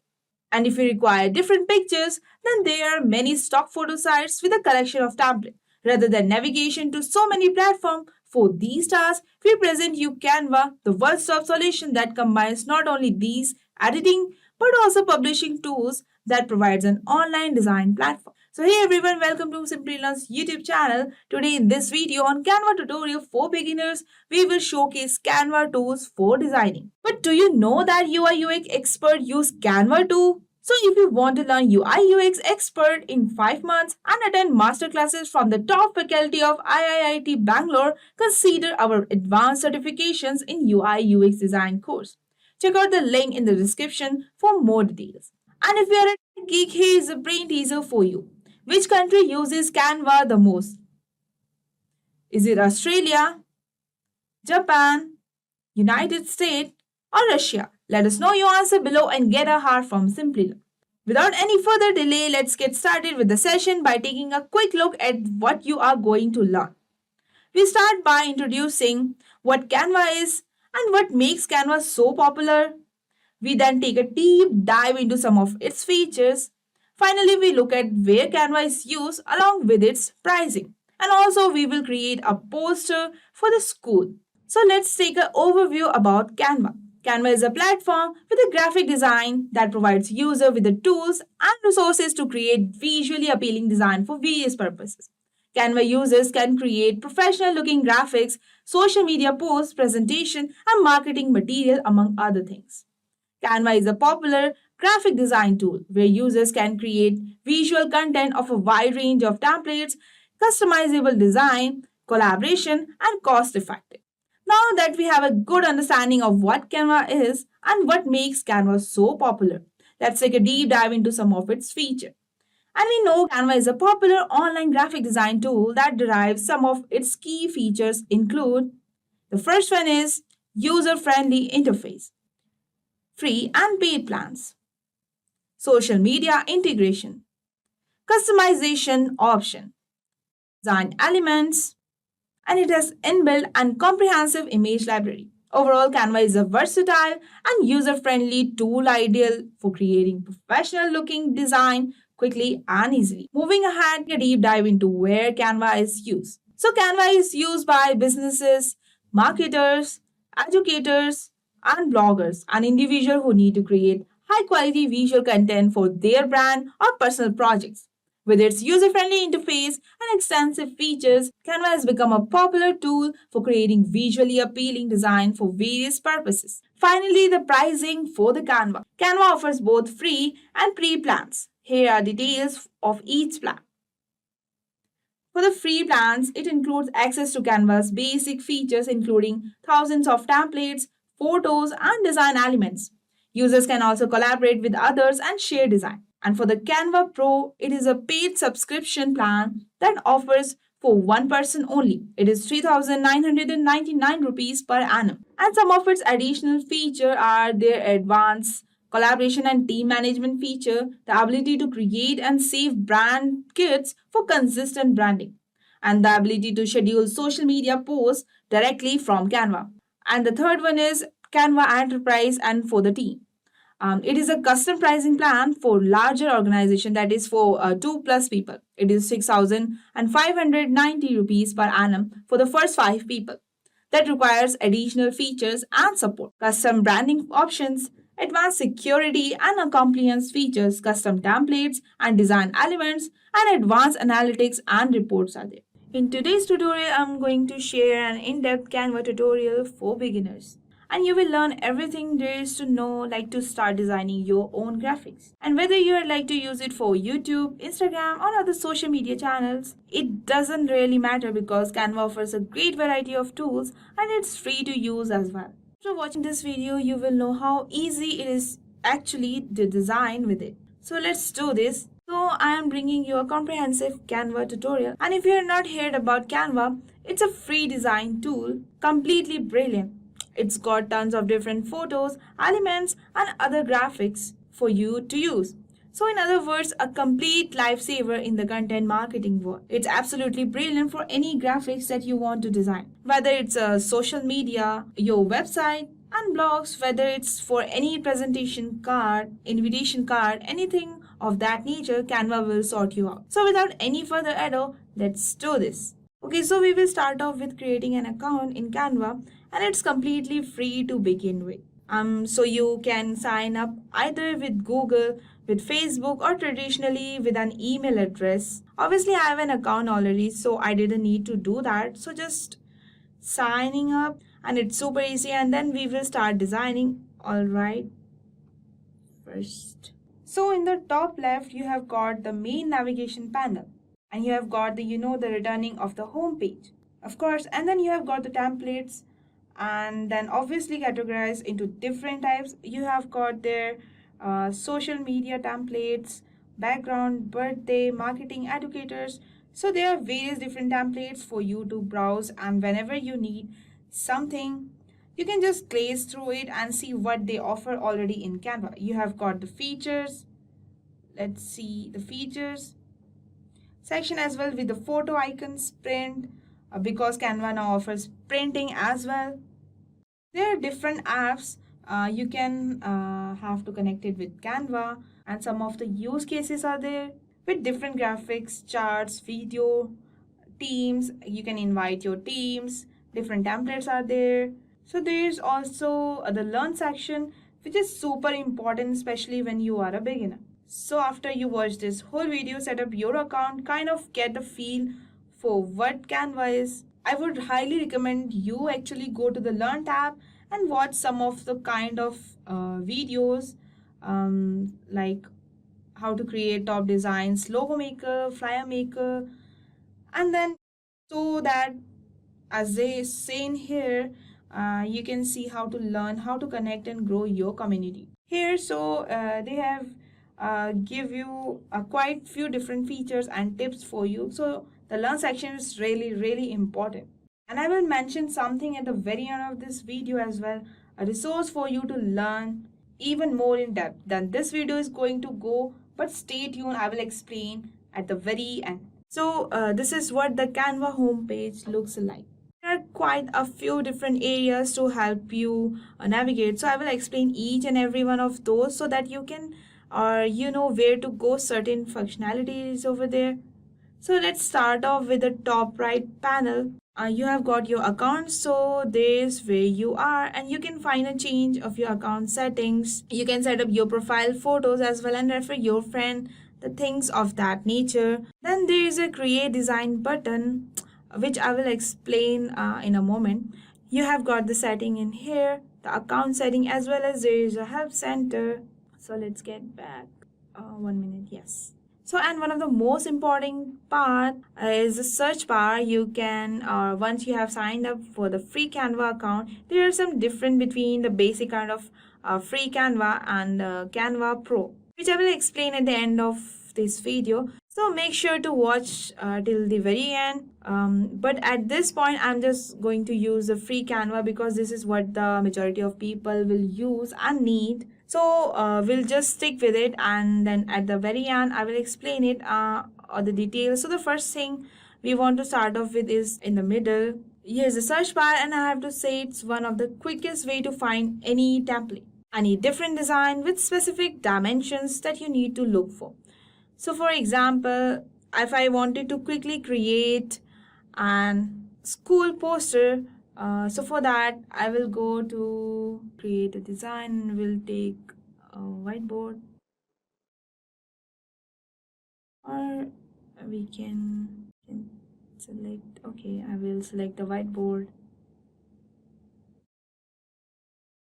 And if you require different pictures, then there are many stock photo sites with a collection of templates. Rather than navigation to so many platforms, for these tasks, we present you Canva, the one-stop solution that combines not only these editing but also publishing tools that provides an online design platform. So hey everyone, welcome to Simplilearn's YouTube channel. Today in this video on Canva tutorial for beginners, we will showcase Canva tools for designing. But do you know that UI UX expert use Canva too? So if you want to learn UI UX expert in 5 months and attend masterclasses from the top faculty of IIT Bangalore, consider our advanced certifications in UI UX design course. Check out the link in the description for more details. And if you are a geek, here is a brain teaser for you. Which country uses Canva the most? Is it Australia, Japan, United States, or Russia? Let us know your answer below and get a heart from Simplilearn. Without any further delay, let's get started with the session by taking a quick look at what you are going to learn. We start by introducing what Canva is and what makes Canva so popular. We then take a deep dive into some of its features. Finally, we look at where Canva is used along with its pricing. And also, we will create a poster for the school. So let's take an overview about Canva. Canva is a platform with a graphic design that provides user with the tools and resources to create visually appealing design for various purposes. Canva users can create professional looking graphics, social media posts, presentation, and marketing material among other things. Canva is a popular graphic design tool where users can create visual content of a wide range of templates, customizable design, collaboration, and cost effective. Now that we have a good understanding of what Canva is and what makes Canva so popular, let's take a deep dive into some of its features. And we know Canva is a popular online graphic design tool that derives some of its key features include the first one is user-friendly interface, free and paid plans, social media integration, customization option, design elements, and it has inbuilt and comprehensive image library. Overall, Canva is a versatile and user-friendly tool ideal for creating professional-looking design quickly and easily. Moving ahead, a deep dive into where Canva is used. So, Canva is used by businesses, marketers, educators, and bloggers, and individuals who need to create high-quality visual content for their brand or personal projects. With its user-friendly interface and extensive features, Canva has become a popular tool for creating visually appealing design for various purposes. Finally, the pricing for the Canva. Canva offers both free and free plans. Here are details of each plan. For the free plans, it includes access to Canva's basic features including thousands of templates, photos, and design elements. Users can also collaborate with others and share design. And for the Canva Pro, it is a paid subscription plan that offers for one person only. It is 3,999 rupees per annum. And some of its additional features are their advanced collaboration and team management feature, the ability to create and save brand kits for consistent branding, and the ability to schedule social media posts directly from Canva. And the third one is Canva Enterprise and for the team. It is a custom pricing plan for larger organization that is for 2+ people. It is 6,590 rupees per annum for the first 5 people. That requires additional features and support. Custom branding options, advanced security and compliance features, custom templates and design elements, and advanced analytics and reports are there. In today's tutorial, I'm going to share an in-depth Canva tutorial for beginners. And you will learn everything there is to know, like to start designing your own graphics. And whether you would like to use it for YouTube, Instagram, or other social media channels, it doesn't really matter because Canva offers a great variety of tools and it's free to use as well. After watching this video, you will know how easy it is actually to design with it. So let's do this. So I am bringing you a comprehensive Canva tutorial, and if you have not heard about Canva, it's a free design tool, completely brilliant. It's got tons of different photos, elements, and other graphics for you to use. So in other words, a complete lifesaver in the content marketing world. It's absolutely brilliant for any graphics that you want to design. Whether it's a social media, your website, and blogs, whether it's for any presentation card, invitation card, anything of that nature, Canva will sort you out. So without any further ado, let's do this. Okay, so we will start off with creating an account in Canva, and it's completely free to begin with. So you can sign up either with Google, with Facebook, or traditionally with an email address. Obviously, I have an account already, so I didn't need to do that. So just signing up, and it's super easy, and then we will start designing. All right, first. So in the top left, you have got the main navigation panel, and you have got the the returning of the home page, of course, and then you have got the templates, and then obviously categorized into different types. You have got their social media templates, background, birthday, marketing, educators. So there are various different templates for you to browse, and whenever you need something, you can just glaze through it and see what they offer already in Canva. You have got the features. Let's see the features section as well with the photo icons, print, because Canva now offers printing as well. There are different apps you can have to connect it with Canva, and some of the use cases are there with different graphics, charts, video, teams. You can invite your teams, different templates are there. So there is also the learn section, which is super important, especially when you are a beginner. So after you watch this whole video, set up your account, kind of get the feel for what Canva is. I would highly recommend you actually go to the learn tab and watch some of the kind of videos like how to create top designs, logo maker, flyer maker, and then so that as they say in here, you can see how to learn, how to connect and grow your community here. So they have give you quite few different features and tips for you. So the learn section is really important, and I will mention something at the very end of this video as well, a resource for you to learn even more in depth than this video is going to go. But stay tuned, I will explain at the very end. So this is what the Canva homepage looks like. There are quite a few different areas to help you navigate. So I will explain each and every one of those so that you can you know where to go, certain functionalities over there. So let's start off with the top right panel. You have got your account, so there's where you are, and you can find a change of your account settings. You can set up your profile photos as well and refer your friend, the things of that nature. Then there is a create design button, which I will explain in a moment. You have got the setting in here, the account setting, as well as there is a help center. So let's get back 1 minute. Yes. So, and one of the most important part is the search bar. You can once you have signed up for the free Canva account, there are some different between the basic kind of free Canva and Canva Pro, which I will explain at the end of this video. So make sure to watch till the very end. But at this point, I'm just going to use the free Canva because this is what the majority of people will use and need. So we'll just stick with it, and then at the very end, I will explain it or the details. So the first thing we want to start off with is in the middle. Here's the search bar, and I have to say it's one of the quickest way to find any template, any different design with specific dimensions that you need to look for. So for example, if I wanted to quickly create an school poster, so for that I will go to create a design and we'll take a whiteboard, or we can select, okay, I will select the whiteboard,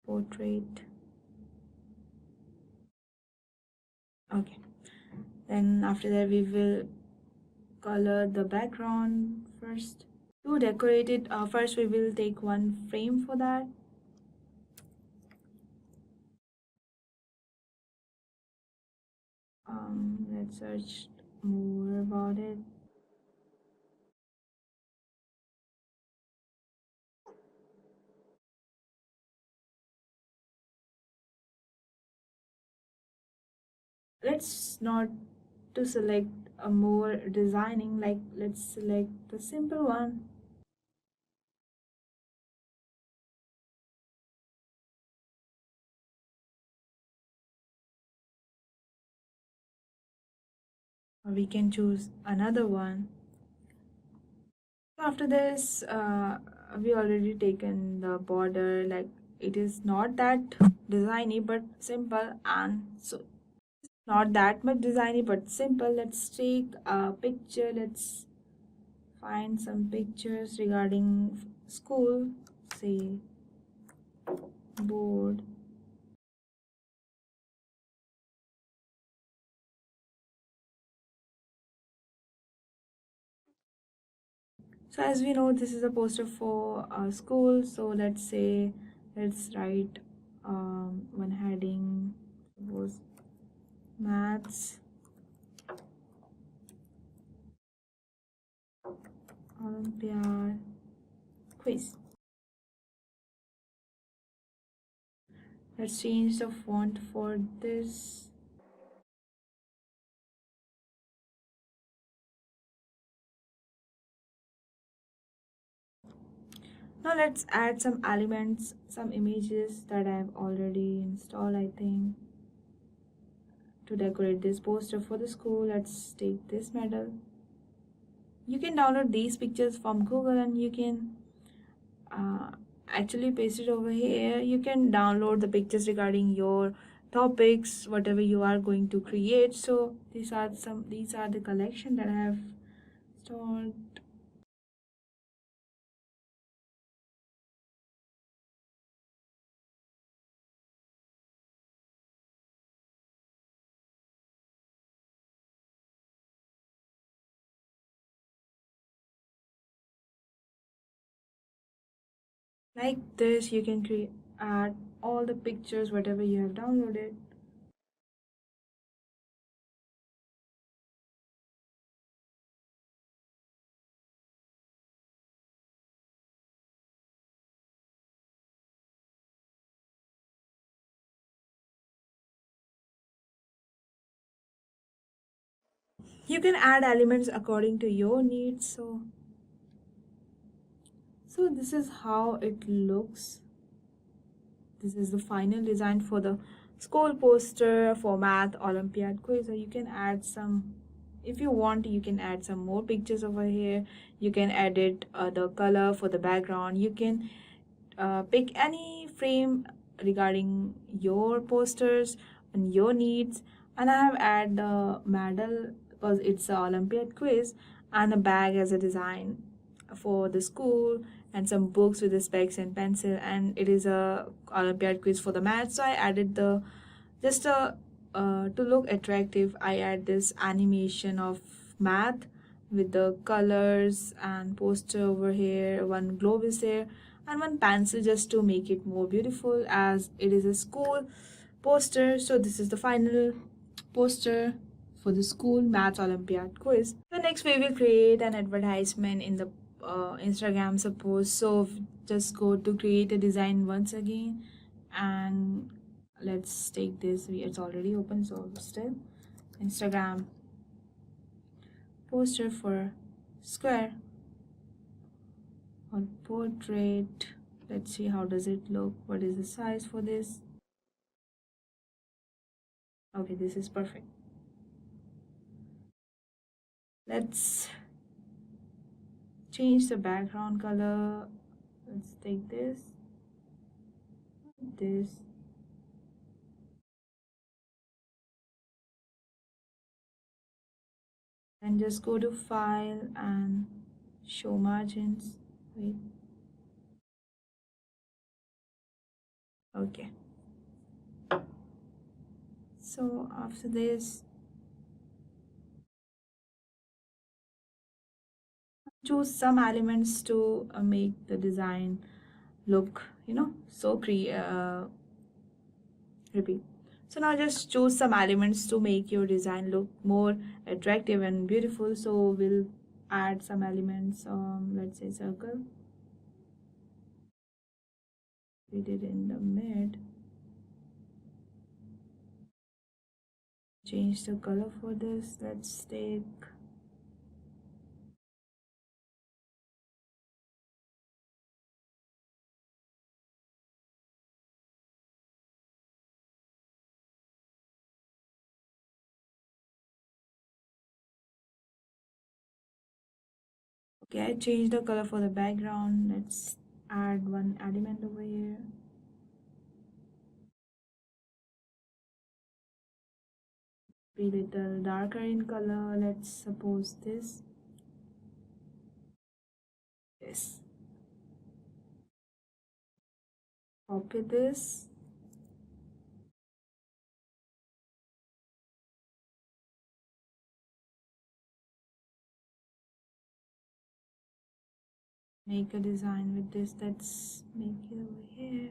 portrait. Okay, then after that we will color the background first. To decorate it, first we will take one frame for that. Let's search more about it. Let's not to select a more designing, like let's select the simple one. Or we can choose another one. After this, we already taken the border, like it is not that designy but simple, and so not that much designy but simple. Let's take a picture. Let's find some pictures regarding school, say board. So as we know, this is a poster for school. So let's say, let's write one heading, suppose maths Olympiad quiz. Let's change the font for this. Now let's add some elements, some images that I've already installed, I think, to decorate this poster for the school. Let's take this medal. You can download these pictures from Google and you can actually paste it over here. You can download the pictures regarding your topics, whatever you are going to create. So these are the collection that I have stored. Like this, you can add all the pictures, whatever you have downloaded. You can add elements according to your needs. So this is how it looks. This is the final design for the school poster for math Olympiad quiz. So you can add some, if you want, you can add some more pictures over here. You can edit the color for the background. You can pick any frame regarding your posters and your needs. And I have added the medal because it's an Olympiad quiz, and a bag as a design for the school, and some books with the specs and pencil, and it is a Olympiad quiz for the math. So I added the just a to look attractive, I add this animation of math with the colors and poster over here. One globe is there and one pencil just to make it more beautiful as it is a school poster. So this is the final poster for the school maths Olympiad quiz. So next we will create an advertisement in the Instagram, suppose. So just go to create a design once again, and let's take this. It's already open, so still Instagram poster for square or portrait. Let's see how does it look. What is the size for this? Okay, this is perfect. Let's change the background color. Let's take this, and just go to file and show margins. Wait. Okay. So after this, choose some elements to make the design look, repeat. So now just choose some elements to make your design look more attractive and beautiful. So we'll add some elements. Let's say circle. We did in the mid. Change the color for this. Let's take okay, I changed the color for the background. Let's add one element over here. Be little darker in color. Let's suppose this. Copy this. Make a design with this. Let's make it over here.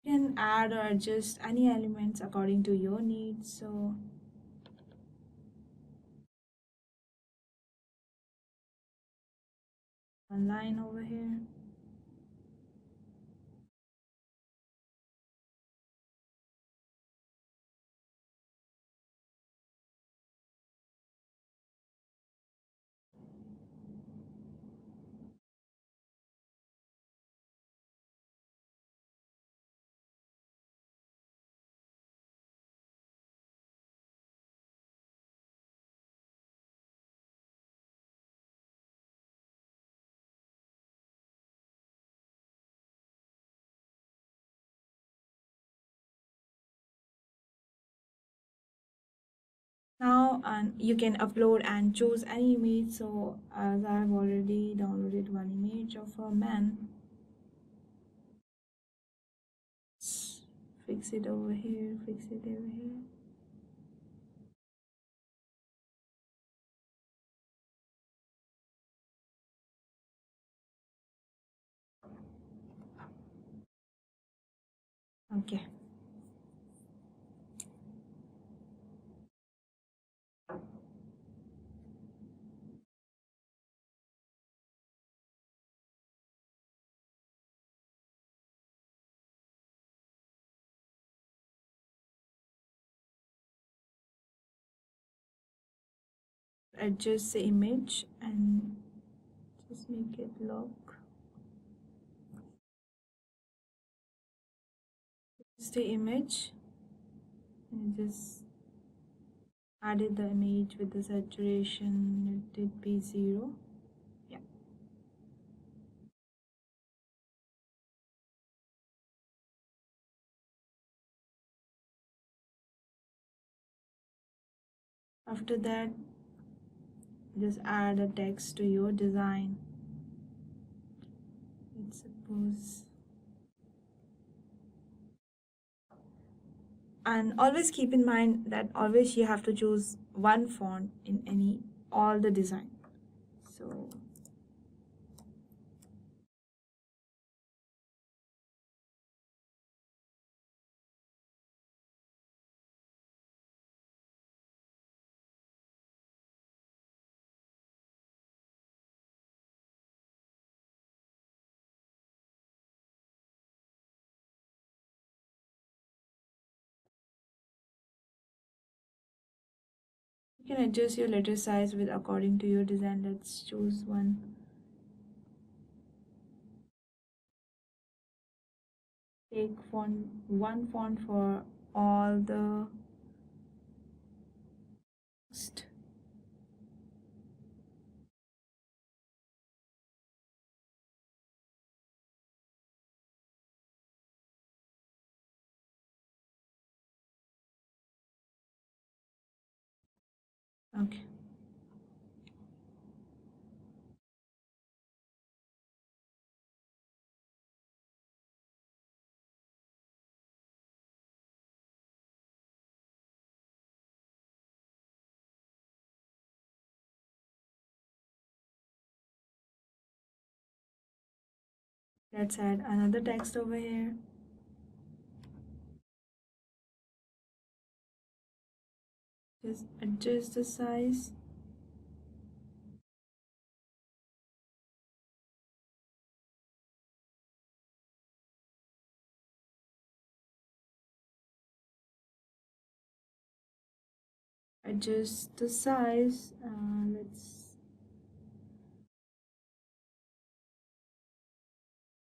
You can add or adjust any elements according to your needs. So one line over here. and you can upload and choose any image. So as I've already downloaded one image of a man, fix it over here, fix it over here. Okay. Adjust the image and just make it look. Just the image and just added the image with the saturation. Let it be 0. Yeah. After that, just add a text to your design. Let's suppose. And always keep in mind that always you have to choose one font in all the design. So you can adjust your letter size with according to your design. Let's choose one. Take one font for all the text. Okay. Let's add another text over here. Just adjust the size. Adjust the size. Let's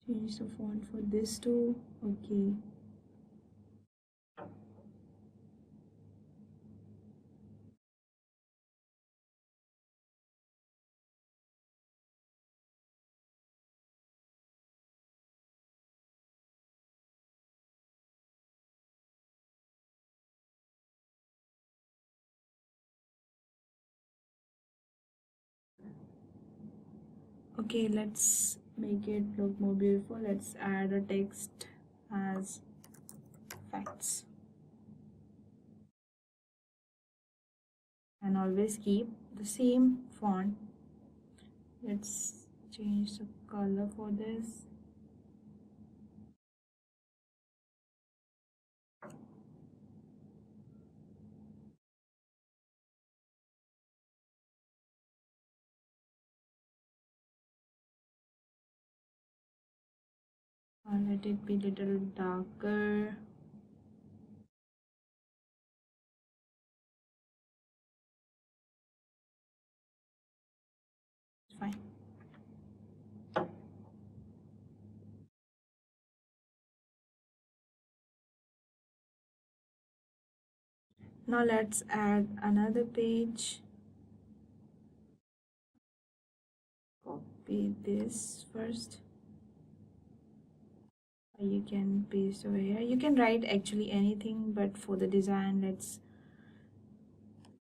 change the font for this too. Okay. Okay, let's make it look more beautiful. Let's add a text as facts. And always keep the same font. Let's change the color for this. Let it be little darker. Fine. Now let's add another page. Copy this first. You can paste over here. You can write actually anything, but for the design, let's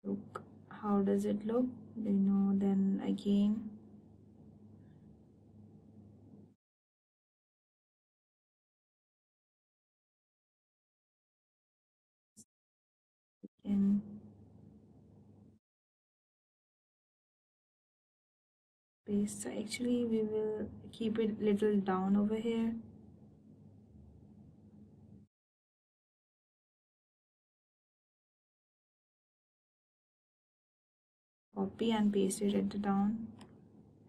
look how does it look, then again in paste. So actually we will keep it little down over here. Copy and paste it at the down,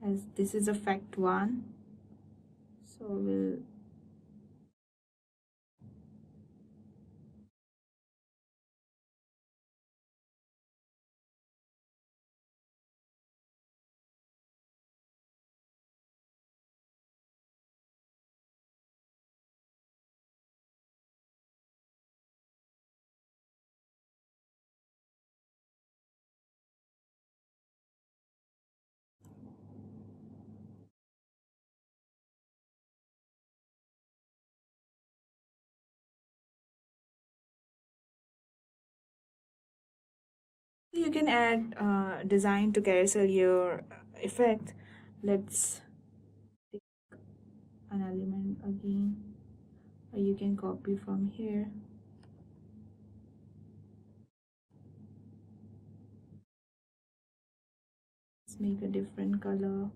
as this is effect 1. So we'll you can add design to carousel your effect. Let's pick an element again, or you can copy from here. Let's make a different color.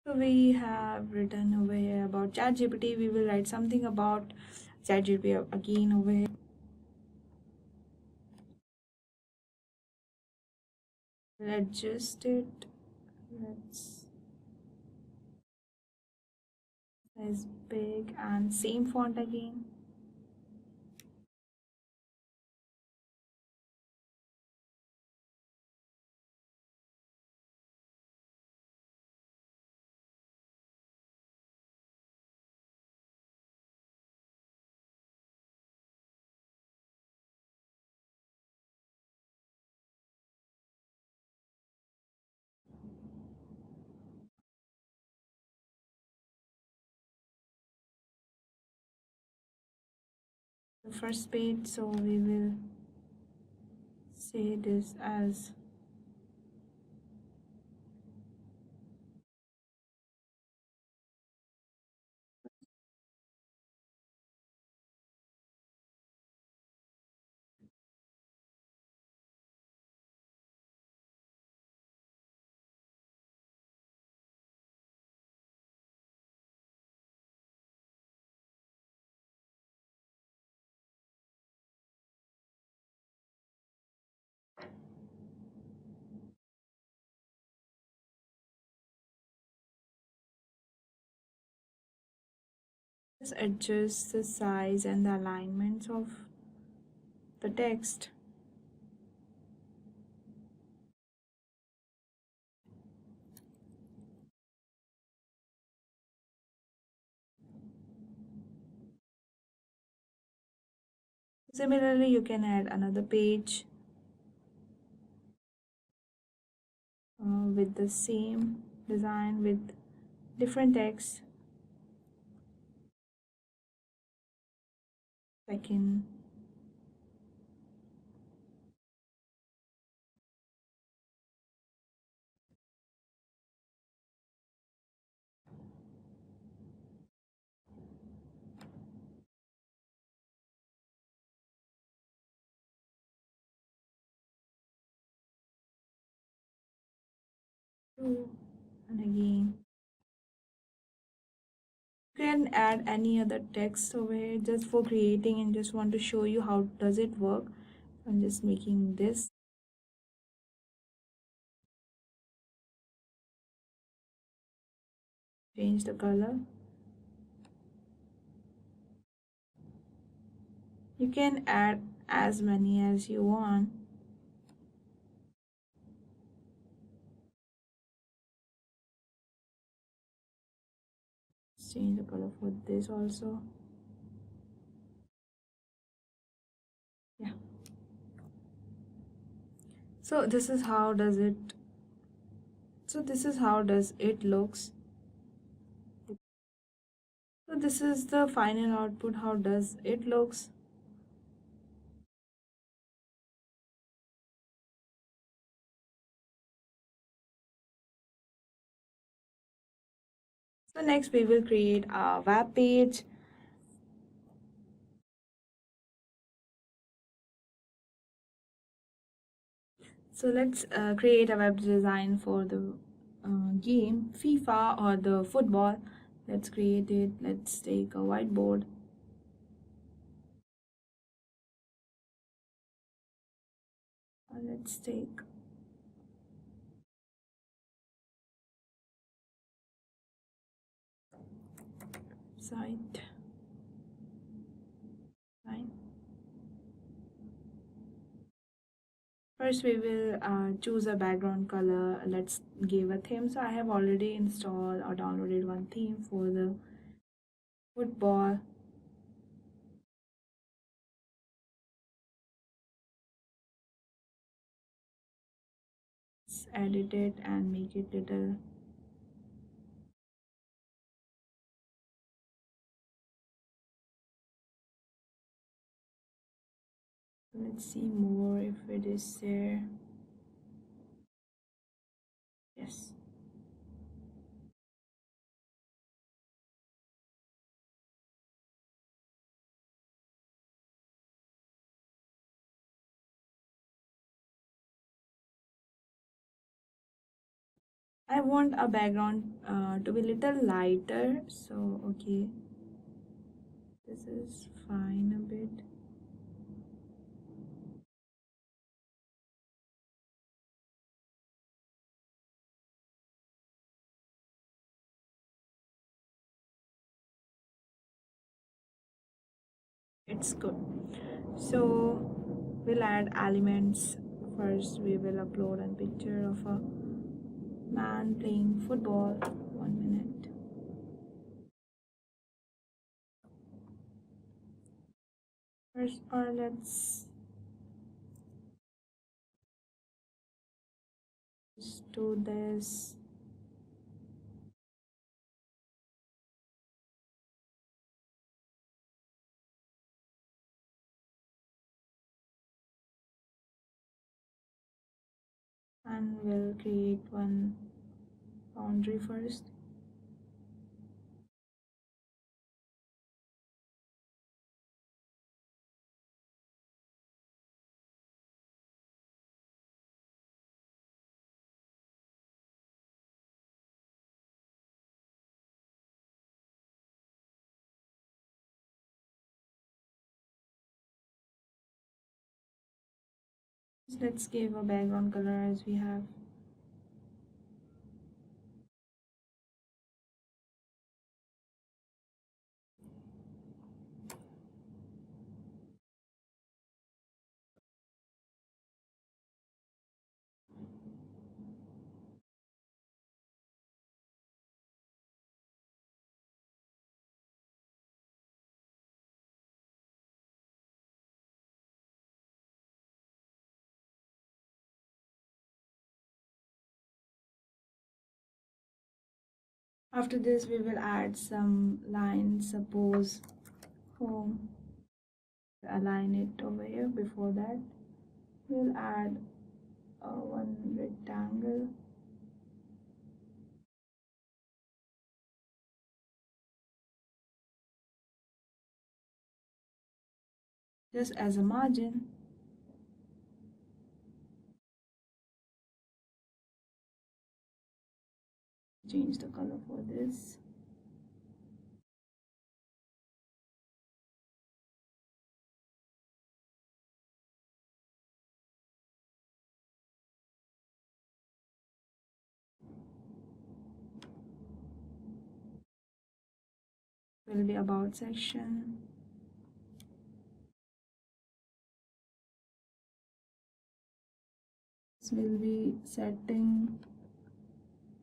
So we have written over here about ChatGPT. We will write something about ChatGPT again over here. We'll adjust it. Let's size big and same font again. The first page, so we will say this as just adjust the size and the alignments of the text. Similarly, you can add another page with the same design with different text. Second, two, and again. You can add any other text over here just for creating and just want to show you how does it work. I'm just making this. Change the color. You can add as many as you want. Let's change the color for this also. Yeah. So this is how does it. So this is how does it looks. So this is the final output. How does it looks. So next we will create a web page. So let's create a web design for the game FIFA or the football. Let's create it. Let's take a whiteboard. Let's take site line. First we will choose a background color. Let's give a theme. So I have already installed or downloaded one theme for the football. Let's edit it and make it little. Let's see more if it is there. Yes. I want a background to be little lighter, so okay, this is fine a bit. It's good. So we'll add elements. First we will upload a picture of a man playing football. 1 minute. First, or let's just do this. And we'll create one boundary first. Let's give a background color as we have. After this we will add some lines. Suppose home, align it over here. Before that we'll add one rectangle. Just as a margin. Change the color for this. Will be about section. This will be setting,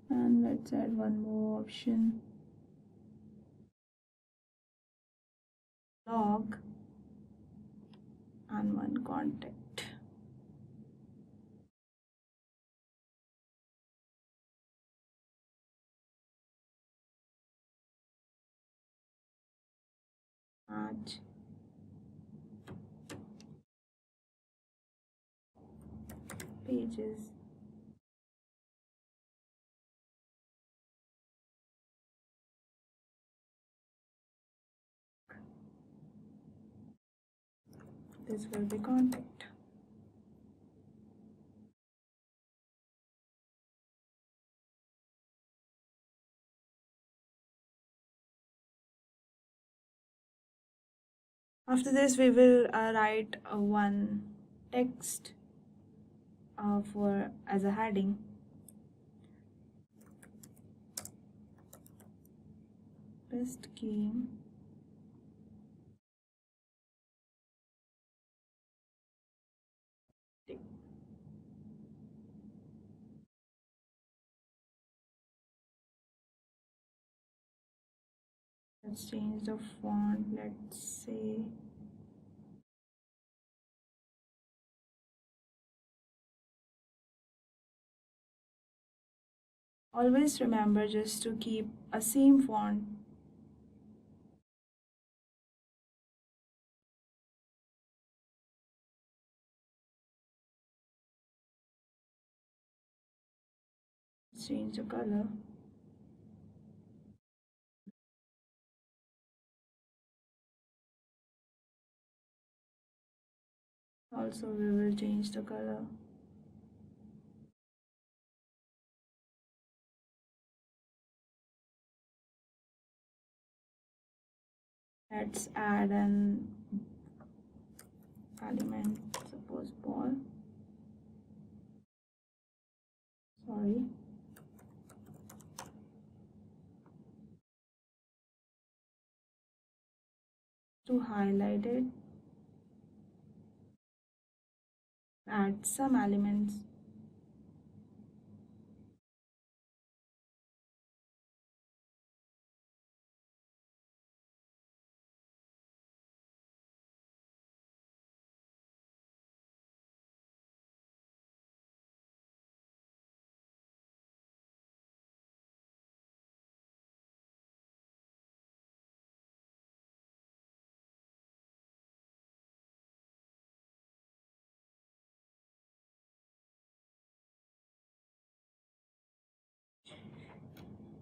and let's add one more option. log and one contact. Match pages. This will be contact. After this, we will write one text for as a heading. Best game let's change the font. Let's say always remember just to keep a same font. Change the color. Also, we will change the color. Let's add an element, suppose ball. Sorry. To highlight it, add some elements.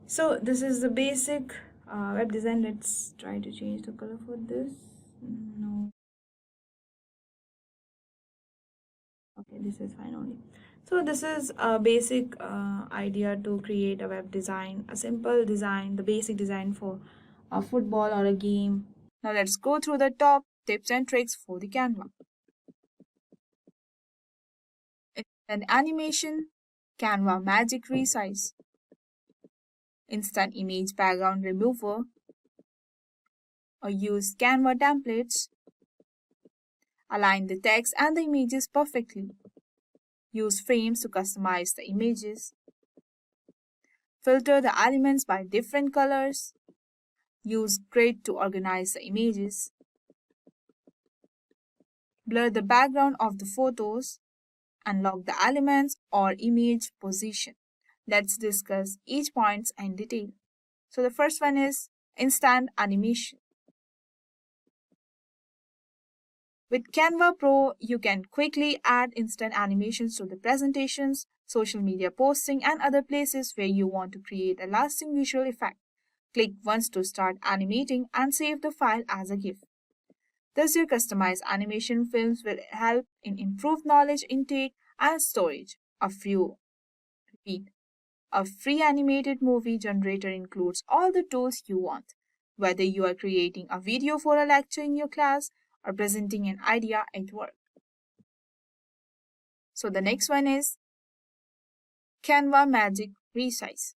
So this is the basic web design. Let's try to change the color for this. No. Okay, this is fine only. So this is a basic idea to create a web design, a simple design, the basic design for a football or a game. Now let's go through the top tips and tricks for the Canva. Instant animation, Canva magic resize, instant image background remover, or use Canva templates, align the text and the images perfectly, use frames to customize the images, filter the elements by different colors, use grid to organize the images, blur the background of the photos, unlock the elements or image position. Let's discuss each point in detail. So the first one is instant animation. With Canva Pro, you can quickly add instant animations to the presentations, social media posting, and other places where you want to create a lasting visual effect. Click once to start animating and save the file as a GIF. Thus, your customized animation films will help in improved knowledge intake and storage. Repeat. A free animated movie generator includes all the tools you want, whether you are creating a video for a lecture in your class or presenting an idea at work. So the next one is Canva Magic Resize.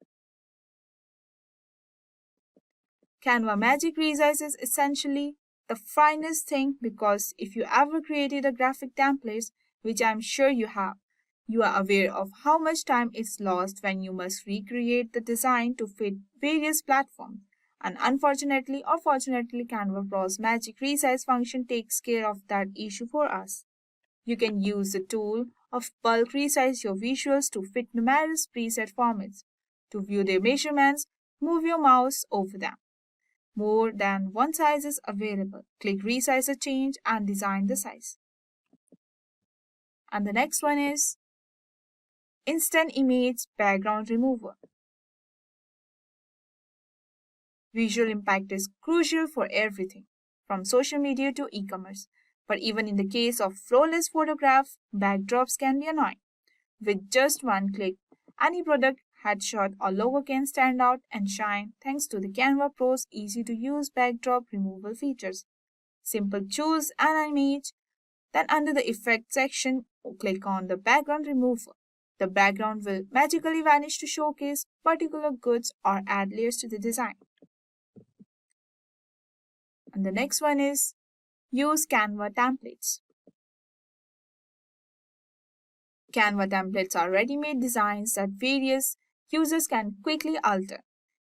Canva Magic Resize is essentially the finest thing because if you ever created a graphic template, which I'm sure you have, you are aware of how much time is lost when you must recreate the design to fit various platforms. And unfortunately or fortunately, Canva Pro's magic resize function takes care of that issue for us. You can use the tool of bulk resize your visuals to fit numerous preset formats. To view their measurements, move your mouse over them. More than one size is available. Click Resize a change and design the size. And the next one is Instant Image Background Remover. Visual impact is crucial for everything, from social media to e-commerce. But even in the case of flawless photograph, backdrops can be annoying. With just one click, any product, headshot, or logo can stand out and shine thanks to the Canva Pro's easy-to-use backdrop removal features. Simple choose an image, then under the Effect section, click on the Background Remover. The background will magically vanish to showcase particular goods or add layers to the design. And the next one is Use Canva Templates. Canva templates are ready-made designs that various users can quickly alter.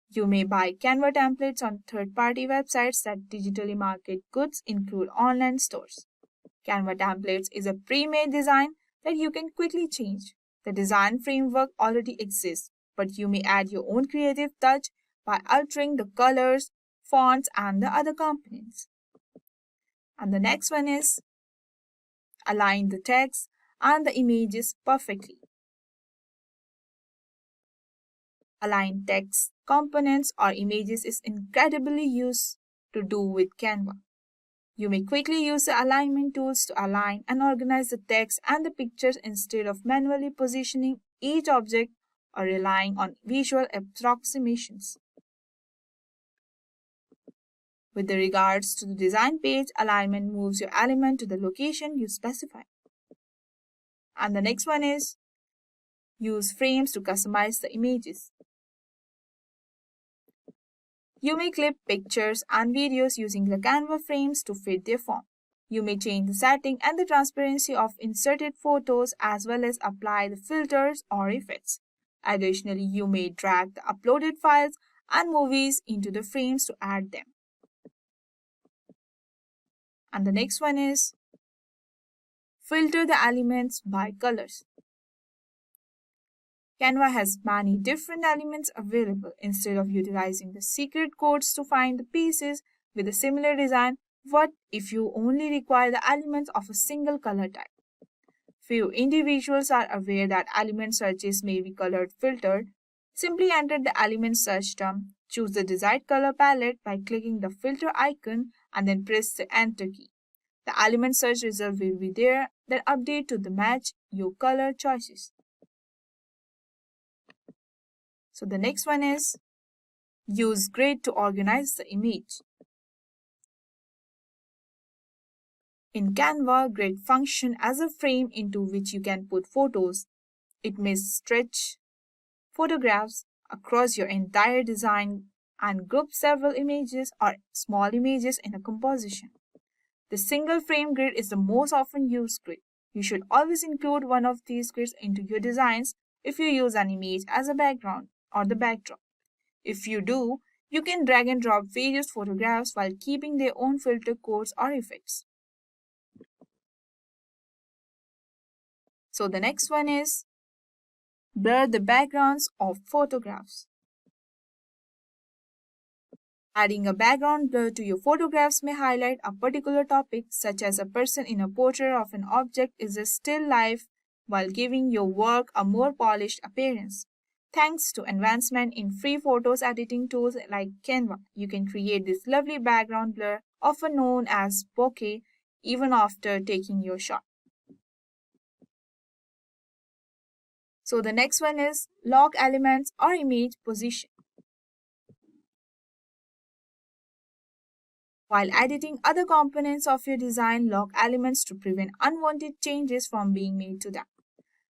You may buy Canva templates on third-party websites that digitally market goods, include online stores. Canva templates is a pre-made design that you can quickly change. The design framework already exists, but you may add your own creative touch by altering the colors, fonts, and the other components. And the next one is Align the text and the images perfectly. Align text, components, or images is incredibly used to do with Canva. You may quickly use the alignment tools to align and organize the text and the pictures instead of manually positioning each object or relying on visual approximations. With regards to the design page, alignment moves your element to the location you specify. And the next one is Use frames to customize the images. You may clip pictures and videos using the Canva frames to fit their form. You may change the setting and the transparency of inserted photos as well as apply the filters or effects. Additionally, you may drag the uploaded files and movies into the frames to add them. And the next one is Filter the elements by colors. Canva has many different elements available. Instead of utilizing the secret codes to find the pieces with a similar design, what if you only require the elements of a single color type? Few individuals are aware that element searches may be color filtered. Simply enter the element search term, choose the desired color palette by clicking the filter icon and then press the enter key. The element search result will be there, then update to the match your color choices. So the next one is Use grid to organize the image. In Canva, grid function as a frame into which you can put photos. It may stretch photographs across your entire design and group several images or small images in a composition. The single frame grid is the most often used grid. You should always include one of these grids into your designs if you use an image as a background or the backdrop. If you do, you can drag and drop various photographs while keeping their own filter codes or effects. So the next one is Blur the backgrounds of photographs. Adding a background blur to your photographs may highlight a particular topic, such as a person in a portrait of an object is a still life, while giving your work a more polished appearance. Thanks to advancement in free photos editing tools like Canva, you can create this lovely background blur, often known as bokeh, even after taking your shot. So the next one is Lock elements or image position. While editing other components of your design, lock elements to prevent unwanted changes from being made to them.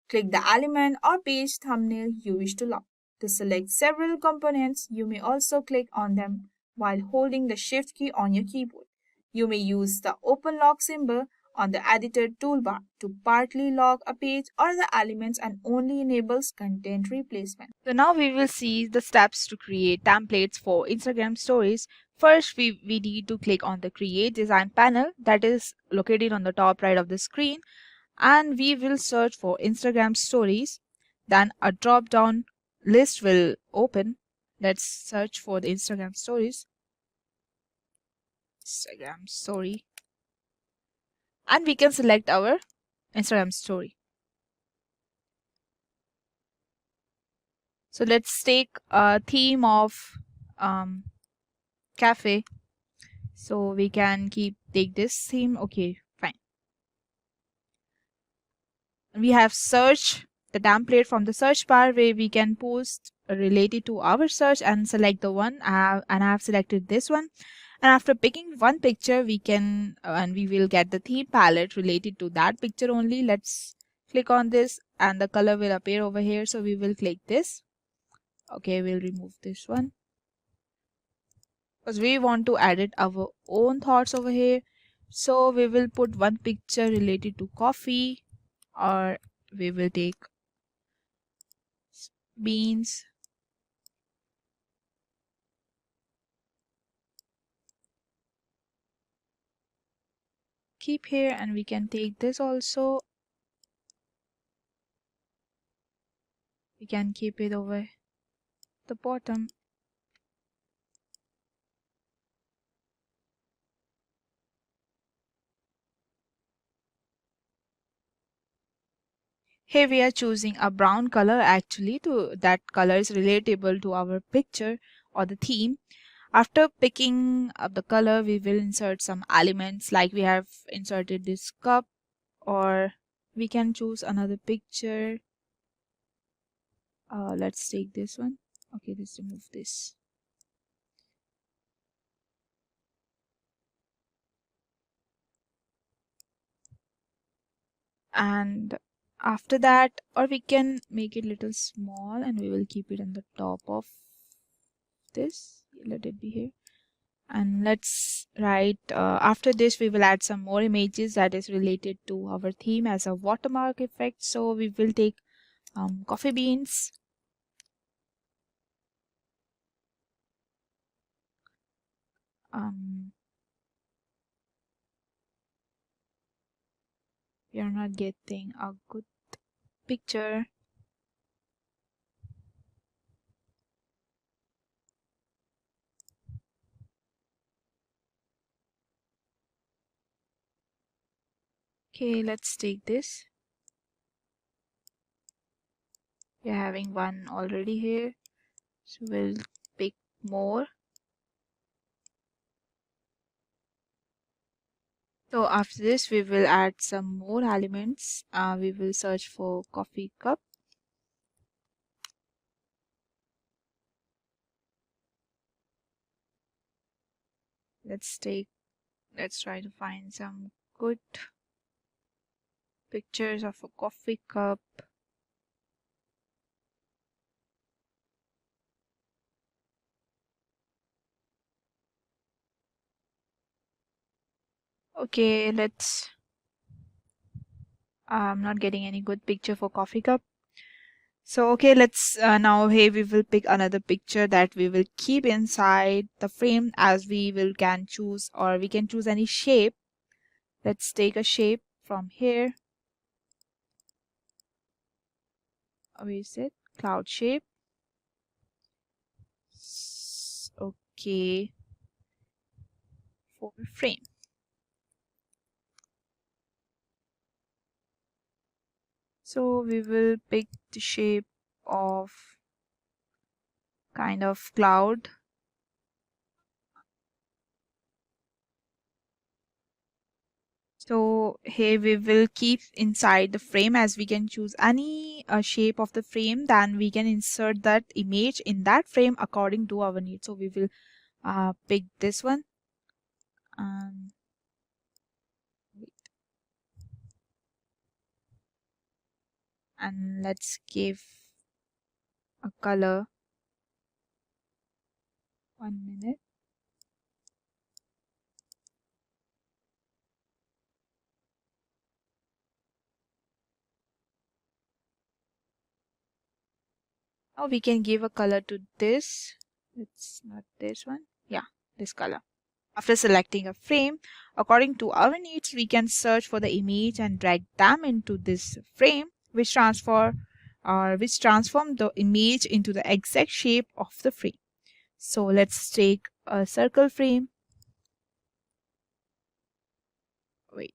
Click the element or page thumbnail you wish to lock. To select several components, you may also click on them while holding the Shift key on your keyboard. You may use the open lock symbol on the editor toolbar to partly lock a page or the elements and only enables content replacement. So now we will see the steps to create templates for Instagram stories. First, we need to click on the Create Design panel that is located on the top right of the screen, and we will search for Instagram stories. Then a drop down list will open. Let's search for the Instagram stories. Instagram story. And we can select our Instagram story. So let's take a theme of cafe. So we can take this theme. Okay, fine. We have search the template from the search bar where we can post related to our search and select the one. I have selected this one. And after picking one picture, we can and we will get the theme palette related to that picture only. Let's click on this and the color will appear over here. So we will click this. Okay, we'll remove this one because we want to edit our own thoughts over here. So we will put one picture related to coffee, or we will take beans. Keep here, and we can take this also. We can keep it over the bottom. Here we are choosing a brown color actually that color is relatable to our picture or the theme. After picking up the color, we will insert some elements like we have inserted this cup, or we can choose another picture. Let's take this one. Okay, let's remove this. And after that, or we can make it little small and we will keep it on the top of this. Let it be here. And let's write after this we will add some more images that is related to our theme as a watermark effect. So we will take coffee beans, we are not getting a good picture. Okay, let's take this. We are having one already here, so we'll pick more. So after this we will add some more elements. We will search for coffee cup. Let's try to find some good pictures of a coffee cup. Okay, I'm not getting any good picture for coffee cup. So okay, let's now here we will pick another picture that we will keep inside the frame, as we can choose, or we can choose any shape. Let's take a shape from here. Where is it? Cloud shape. Okay, for frame. So we will pick the shape of kind of cloud. So here we will keep inside the frame, as we can choose any shape of the frame, then we can insert that image in that frame according to our need. So we will pick this one. And let's give a color. 1 minute. Now we can give a color to this. It's not this one. Yeah, this color. After selecting a frame, according to our needs, we can search for the image and drag them into this frame, which transform the image into the exact shape of the frame. So let's take a circle frame. Wait.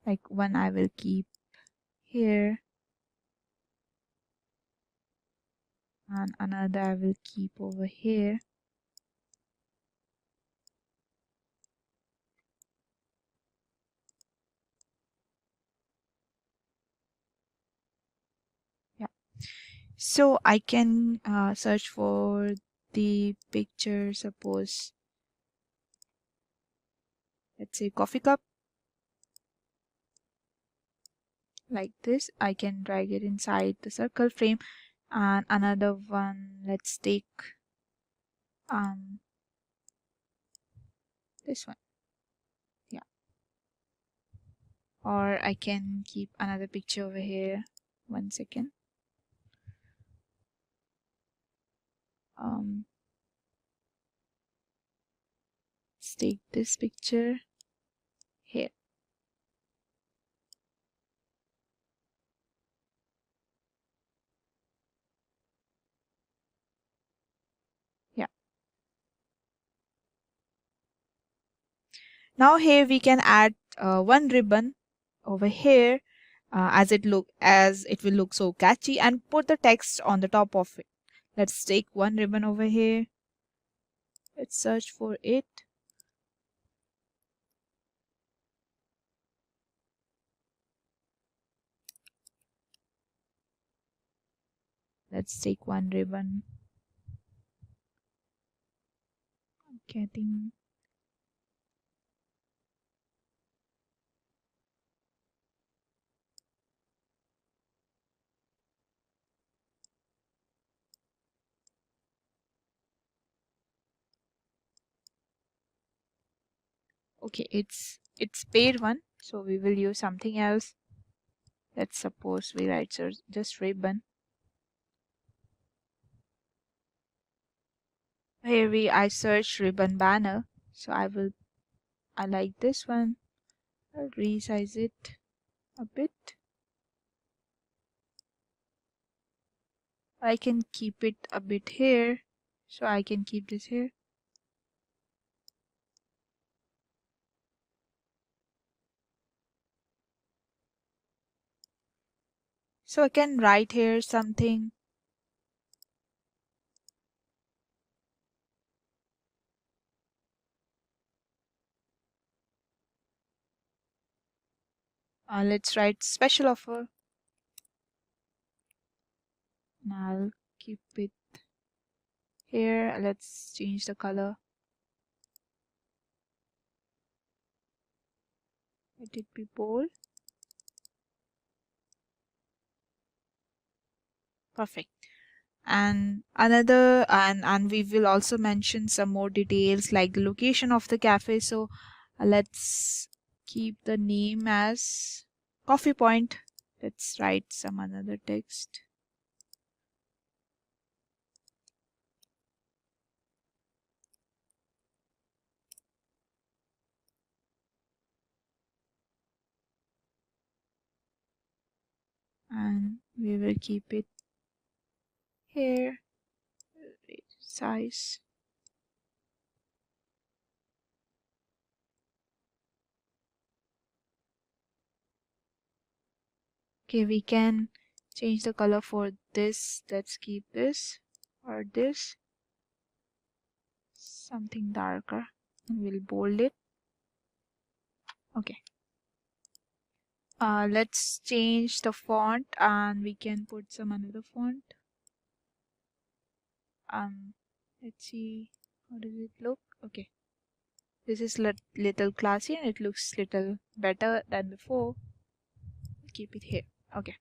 Like one I will keep here, and another I will keep over here. Yeah. So I can search for the picture, suppose, let's say coffee cup. Like this, I can drag it inside the circle frame. And another one, let's take this one. Yeah. Or I can keep another picture over here. 1 second. Let's take this picture here. Yeah. Now here we can add one ribbon over here, as it will look so catchy, and put the text on the top of it. Let's take one ribbon over here. Let's search for it. Let's take one ribbon. Okay, I think okay, it's paid one, so we will use something else. Let's suppose we write just ribbon. Here I search ribbon banner, so I like this one. I'll resize it a bit. I can keep it a bit here, so I can keep this here. So I can write here something. Let's write special offer. And I'll keep it here. Let's change the color. Let it be bold. Perfect. And we will also mention some more details like the location of the cafe. So let's keep the name as Coffee Point. Let's write some another text. And we will keep it here. Size. Okay, we can change the color for this. Let's keep this or this. Something darker. And we'll bold it. Okay. Let's change the font and we can put some another font. Let's see, how does it look? Okay, this is little classy and it looks little better than before. Keep it here. Okay,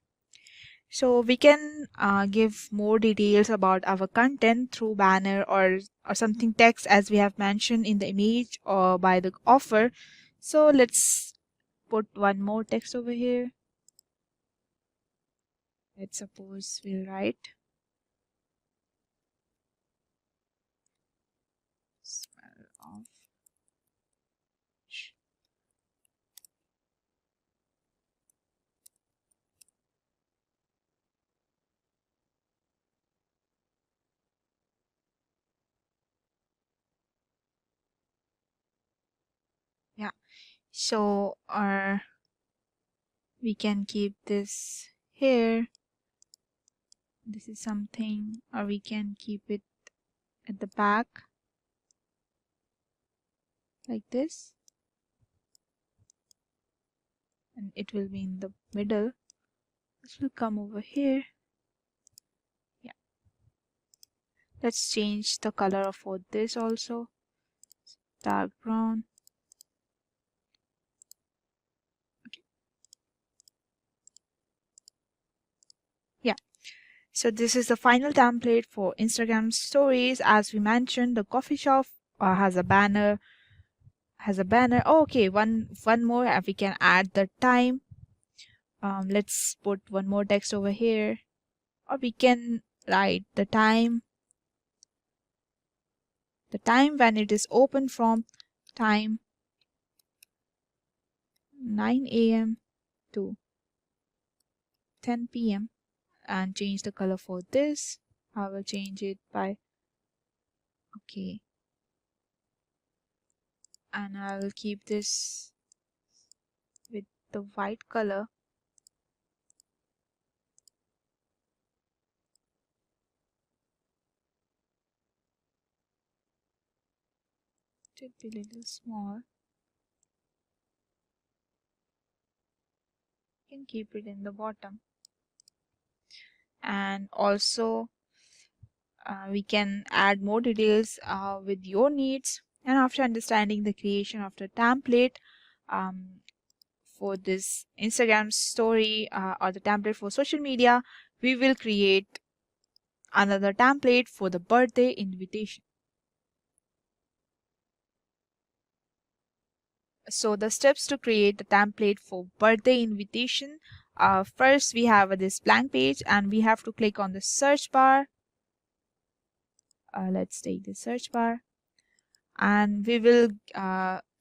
so we can give more details about our content through banner or something text, as we have mentioned in the image or by the offer. So let's put one more text over here. Let's suppose we'll write smell of yeah. So we can keep this here. This is something, or we can keep it at the back like this, and it will be in the middle. This will come over here. Yeah, let's change the color for this also, dark brown. Okay. Yeah, so this is the final template for Instagram stories. As we mentioned, the coffee shop has a banner. Oh, okay, one more, we can add the time. Let's put one more text over here, or we can write the time when it is open from time 9 a.m. to 10 p.m. and change the color for this. I will change it by okay, and I will keep this with the white color. It will be a little small. You can keep it in the bottom, and also we can add more details with your needs. And after understanding the creation of the template for this Instagram story or the template for social media, we will create another template for the birthday invitation. So the steps to create the template for birthday invitation, first we have this blank page, and we have to click on the search bar. Let's take the search bar, and we will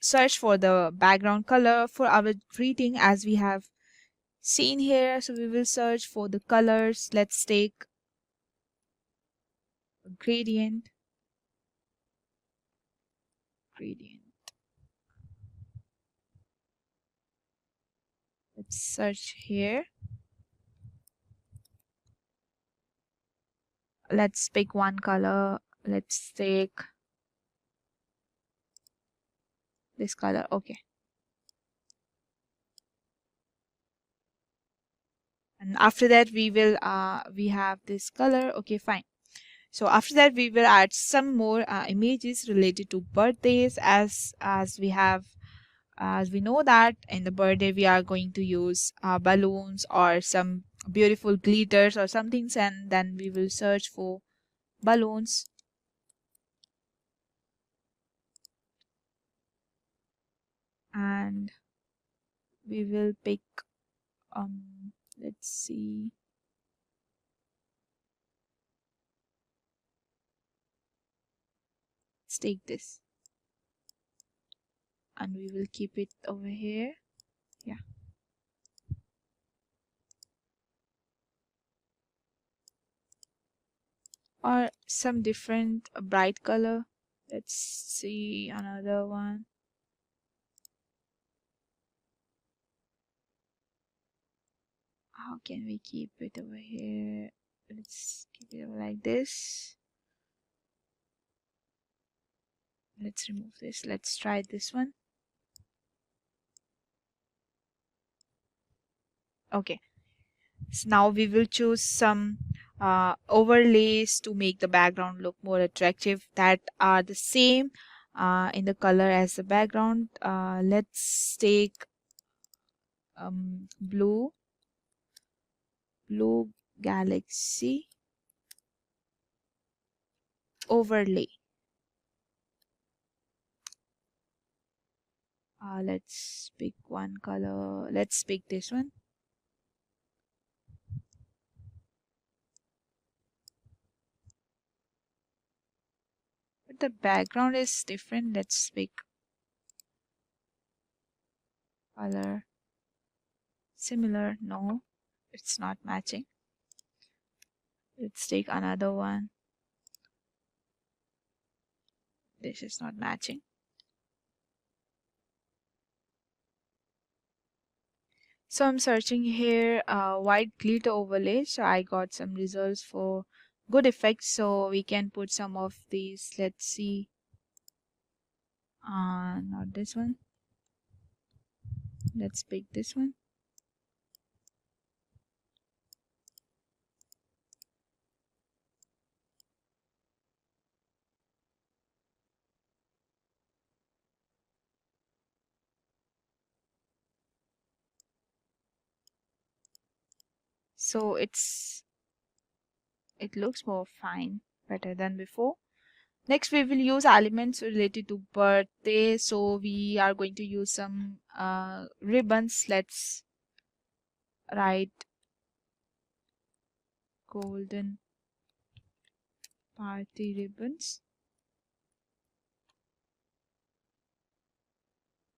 search for the background color for our greeting as we have seen here. So we will search for the colors. Let's take gradient. Let's search here. Let's pick one color. Let's take this color. Okay. And after that we will we have this color. Okay, fine. So after that we will add some more images related to birthdays, as we know that in the birthday we are going to use balloons or some beautiful glitters or some things, and then we will search for balloons. And we will pick let's see, let's take this, and we will keep it over here. Yeah, or some different bright color. Let's see another one. How can we keep it over here? Let's keep it over like this. Let's remove this. Let's try this one. Okay, so now we will choose some overlays to make the background look more attractive, that are the same in the color as the background. Let's take blue galaxy overlay. Let's pick one color. Let's pick this one. But the background is different. Let's pick color similar. No, it's not matching. Let's take another one. This is not matching. So I'm searching here white glitter overlay. So I got some results for good effects. So we can put some of these. Let's see. Not this one. Let's pick this one. So it looks more fine, better than before. Next, we will use elements related to birthday. So we are going to use some ribbons. Let's write golden party ribbons.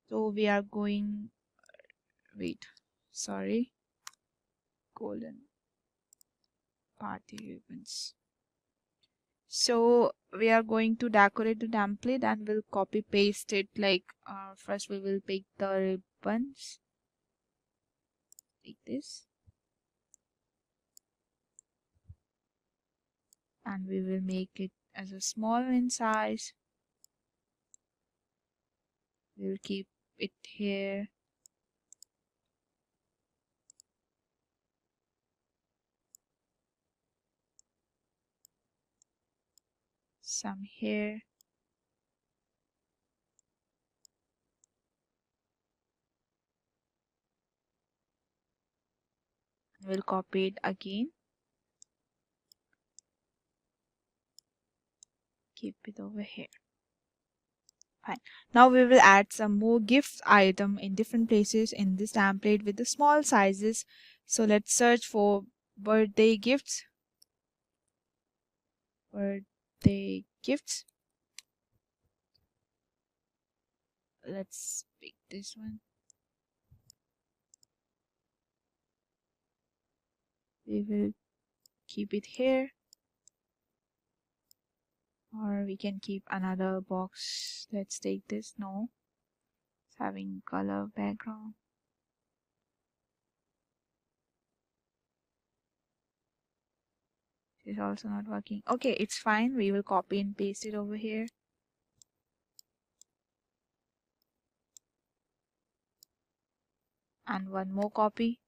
So we are going, golden party ribbons. So we are going to decorate the template and we'll copy paste it. Like first we will pick the ribbons like this, and we will make it as a small in size. We'll keep it here. Some here. We'll copy it again. Keep it over here. Fine. Now we will add some more gift item in different places in this template with the small sizes. So let's search for birthday gifts. Birthday gifts. Let's pick this one. We will keep it here, or we can keep another box. Let's take this. No, it's having color background. It's also not working. Okay, it's fine. We will copy and paste it over here. And one more copy.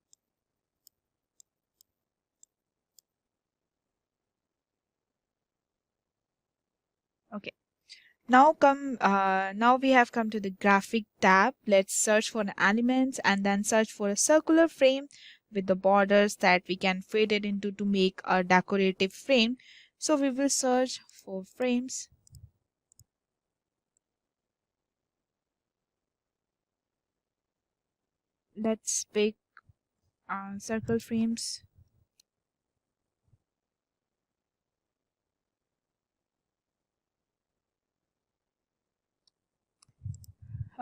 Okay. Now we have come to the graphic tab. Let's search for the elements and then search for a circular frame with the borders that we can fit it into to make a decorative frame. So we will search for frames. Let's pick circle frames.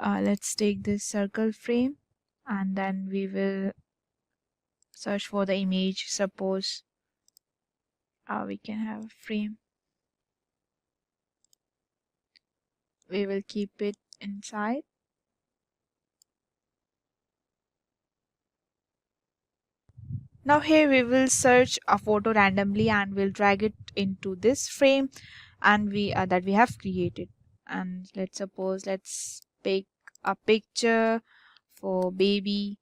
Let's take this circle frame and then we will search for the image. Suppose we can have a frame. We will keep it inside. Now here we will search a photo randomly and we'll drag it into this frame and that we have created. And let's pick a picture for baby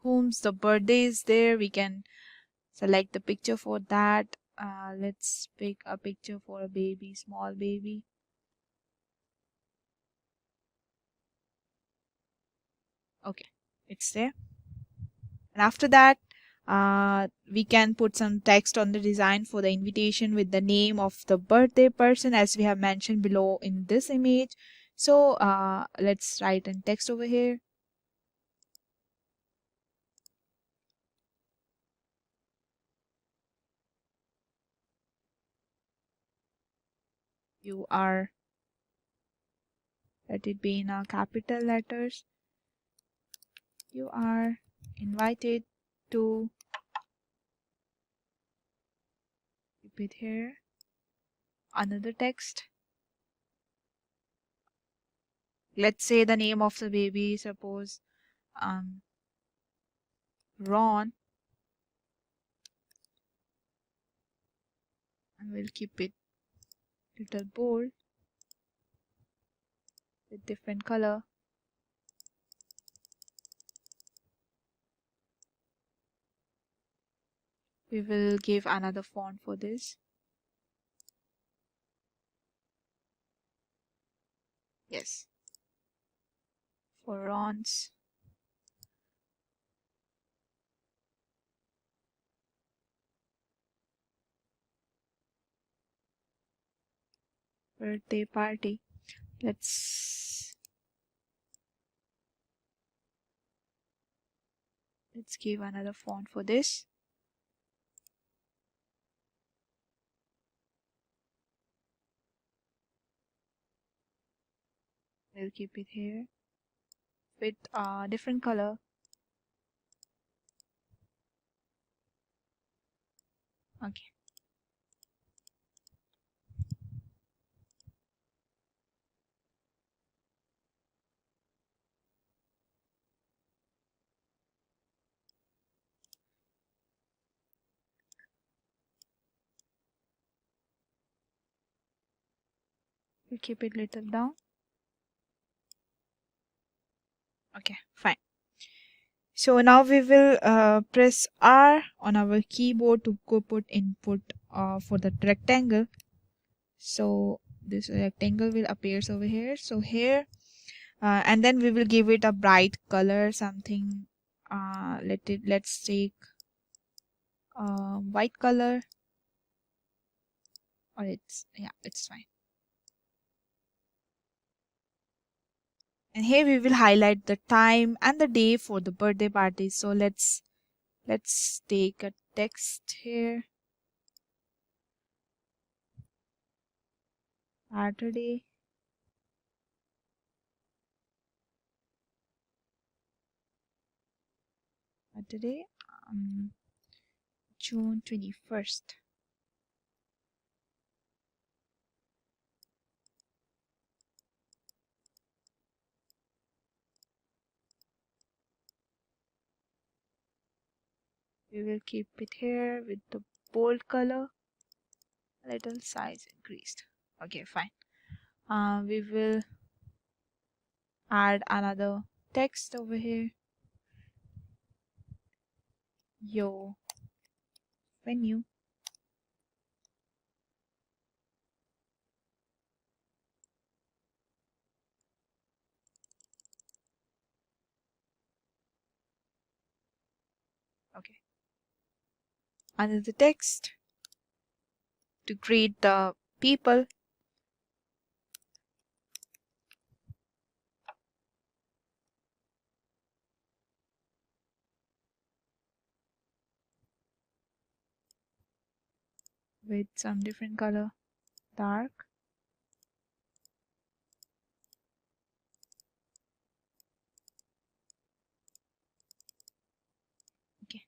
whom's the birthday is there. We can select the picture for that. Let's pick a picture for a baby, small baby. Okay, it's there. And after that, we can put some text on the design for the invitation with the name of the birthday person as we have mentioned below in this image. So let's write in text over here. You are, let it be in capital letters. You are invited to keep it here. Another text. Let's say the name of the baby, suppose Ron, and we'll keep it little bold with different color. We will give another font for this. Yes, for Ron's birthday party. Let's give another font for this. We'll keep it here with a different color. Okay. We'll keep it little down. Okay, fine. So now we will press R on our keyboard to go put input for the rectangle. So this rectangle will appear over here. So here, and then we will give it a bright color, something. Let's take white color, or it's fine. And here we will highlight the time and the day for the birthday party. So let's take a text here. Saturday. Saturday, June 21st. We will keep it here with the bold color, a little size increased. Okay, fine. We will add another text over here. Your venue. Okay. Under the text, to greet the people, with some different color, dark. Okay.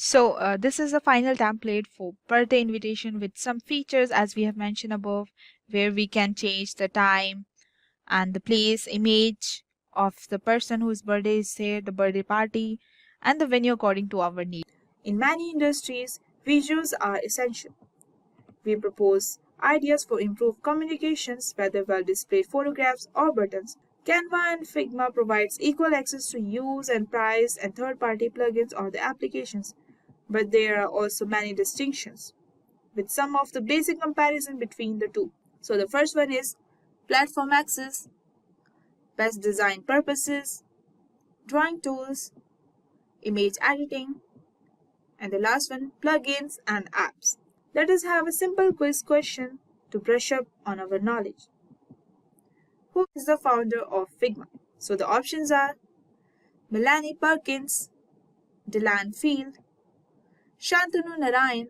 So this is the final template for birthday invitation with some features as we have mentioned above, where we can change the time and the place, image of the person whose birthday is there, the birthday party, and the venue according to our need. In many industries, visuals are essential. We propose ideas for improved communications, whether well-displayed photographs or buttons. Canva and Figma provides equal access to use and price and third-party plugins or the applications. But there are also many distinctions. with some of the basic comparison between the two. So the first one is platform access, best design purposes, drawing tools, image editing, and the last one, plugins and apps. Let us have a simple quiz question to brush up on our knowledge. Who is the founder of Figma? So the options are Melanie Perkins, Deland Field, Shantanu Narayan,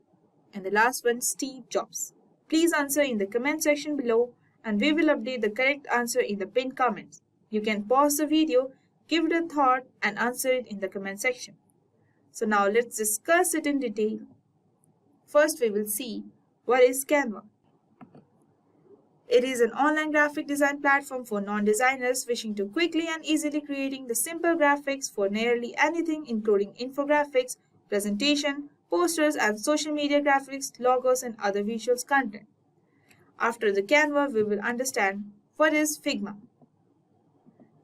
and the last one, Steve Jobs. Please answer in the comment section below and we will update the correct answer in the pinned comments. You can pause the video, give it a thought and answer it in the comment section. So now let's discuss it in detail. First we will see what is Canva. It is an online graphic design platform for non-designers wishing to quickly and easily creating the simple graphics for nearly anything including infographics, presentation, posters and social media graphics, logos and other visuals content. After the Canva, we will understand what is Figma.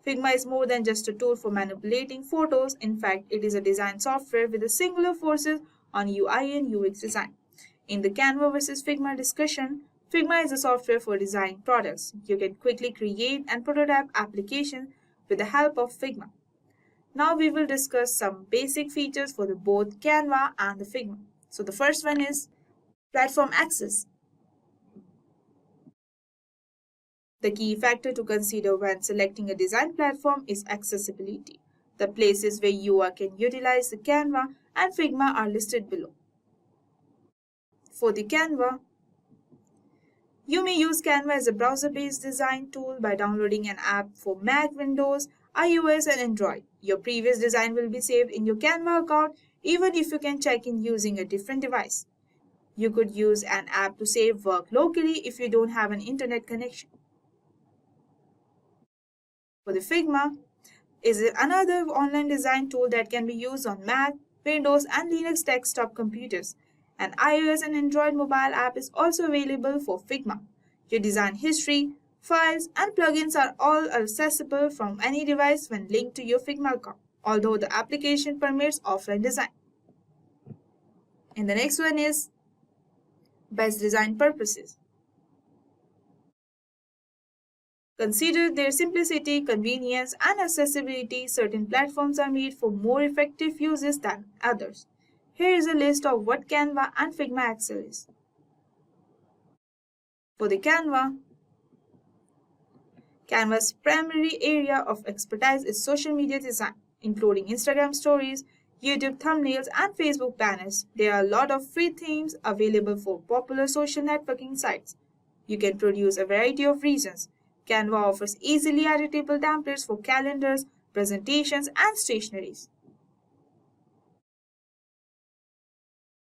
Figma is more than just a tool for manipulating photos. In fact, it is a design software with a singular focus on UI and UX design. In the Canva versus Figma discussion, Figma is a software for designing products. You can quickly create and prototype applications with the help of Figma. Now we will discuss some basic features for the both Canva and the Figma. So the first one is platform access. The key factor to consider when selecting a design platform is accessibility. The places where you can utilize the Canva and Figma are listed below. For the Canva, you may use Canva as a browser-based design tool by downloading an app for Mac, Windows, iOS and Android. Your previous design will be saved in your Canva account even if you can check in using a different device. You could use an app to save work locally if you don't have an internet connection. For the Figma is another online design tool that can be used on Mac, Windows and Linux desktop computers. An iOS and Android mobile app is also available for Figma. Your design history, files and plugins are all accessible from any device when linked to your Figma account, although the application permits offline design. And the next one is best design purposes. Consider their simplicity, convenience, and accessibility. Certain platforms are made for more effective uses than others. Here is a list of what Canva and Figma excel is. For the Canva's primary area of expertise is social media design, including Instagram stories, YouTube thumbnails, and Facebook banners. There are a lot of free themes available for popular social networking sites. You can produce a variety of reasons. Canva offers easily editable templates for calendars, presentations, and stationeries.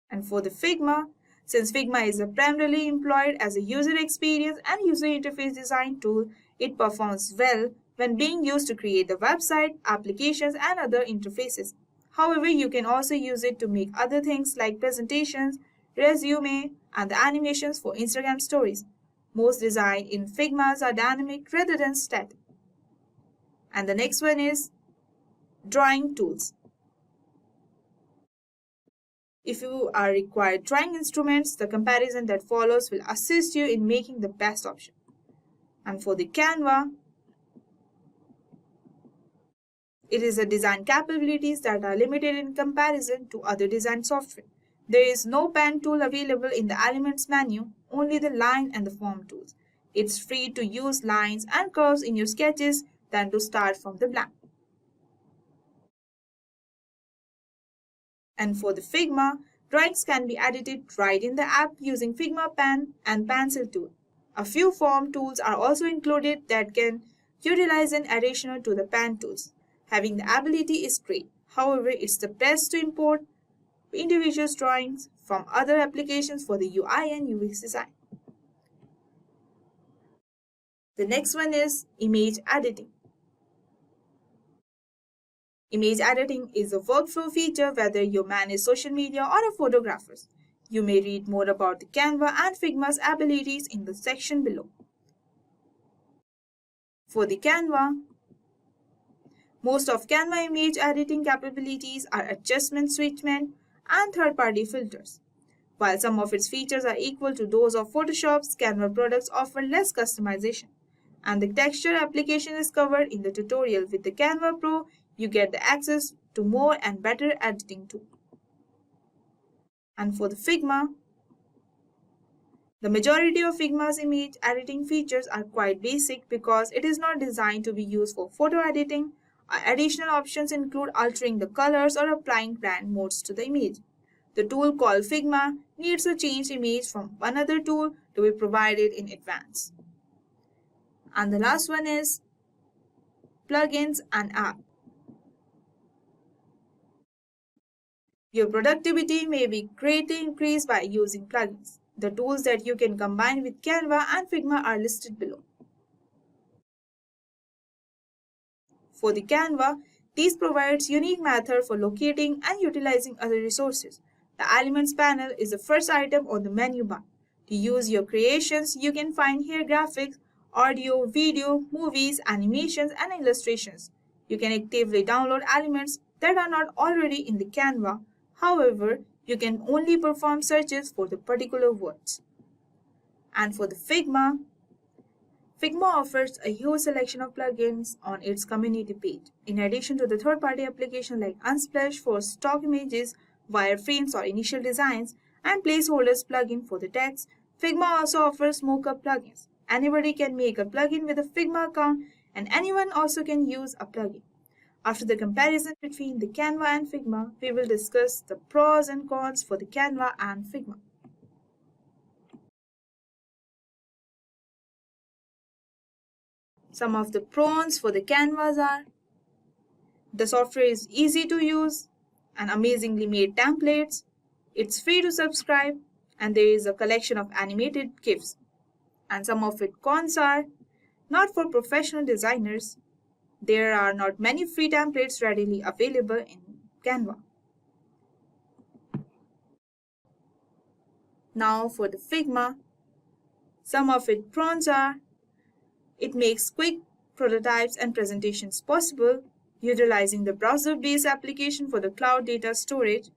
And for the Figma, since Figma is primarily employed as a user experience and user interface design tool, it performs well when being used to create the website, applications, and other interfaces. However, you can also use it to make other things like presentations, resume, and the animations for Instagram stories. Most design in Figmas are dynamic rather than static. And the next one is drawing tools. If you are required drawing instruments, the comparison that follows will assist you in making the best option. And for the Canva, it is the design capabilities that are limited in comparison to other design software. There is no pen tool available in the Elements menu, only the line and the form tools. It's free to use lines and curves in your sketches than to start from the blank. And for the Figma, drawings can be edited right in the app using Figma Pen and Pencil tool. A few form tools are also included that can utilize an additional to the pen tools. Having the ability is great. However, it's the best to import individual drawings from other applications for the UI and UX design. The next one is image editing. Image editing is a workflow feature whether you manage social media or are photographers. You may read more about the Canva and Figma's abilities in the section below. For the Canva, most of Canva image editing capabilities are adjustment, switchment, and third-party filters. While some of its features are equal to those of Photoshop's, Canva products offer less customization. And the texture application is covered in the tutorial. With the Canva Pro, you get the access to more and better editing tools. And for the Figma, the majority of Figma's image editing features are quite basic because it is not designed to be used for photo editing. Additional options include altering the colors or applying blend modes to the image. The tool called Figma needs to change image from another tool to be provided in advance. And the last one is plugins and app. Your productivity may be greatly increased by using plugins. The tools that you can combine with Canva and Figma are listed below. For the Canva, these provides unique method for locating and utilizing other resources. The Elements panel is the first item on the menu bar. To use your creations, you can find here graphics, audio, video, movies, animations, and illustrations. You can actively download elements that are not already in the Canva. However, you can only perform searches for the particular words. And for the Figma offers a huge selection of plugins on its community page. In addition to the third-party applications like Unsplash for stock images, wireframes or initial designs, and placeholders plugin for the text, Figma also offers mockup plugins. Anybody can make a plugin with a Figma account, and anyone also can use a plugin. After the comparison between the Canva and Figma, we will discuss the pros and cons for the Canva and Figma. Some of the pros for the Canvas are: the software is easy to use and amazingly made templates, it's free to subscribe, and there is a collection of animated GIFs. And some of its cons are: not for professional designers. There are not many free templates readily available in Canva. Now for the Figma, some of its pros are: it makes quick prototypes and presentations possible, utilizing the browser-based application for the cloud data storage.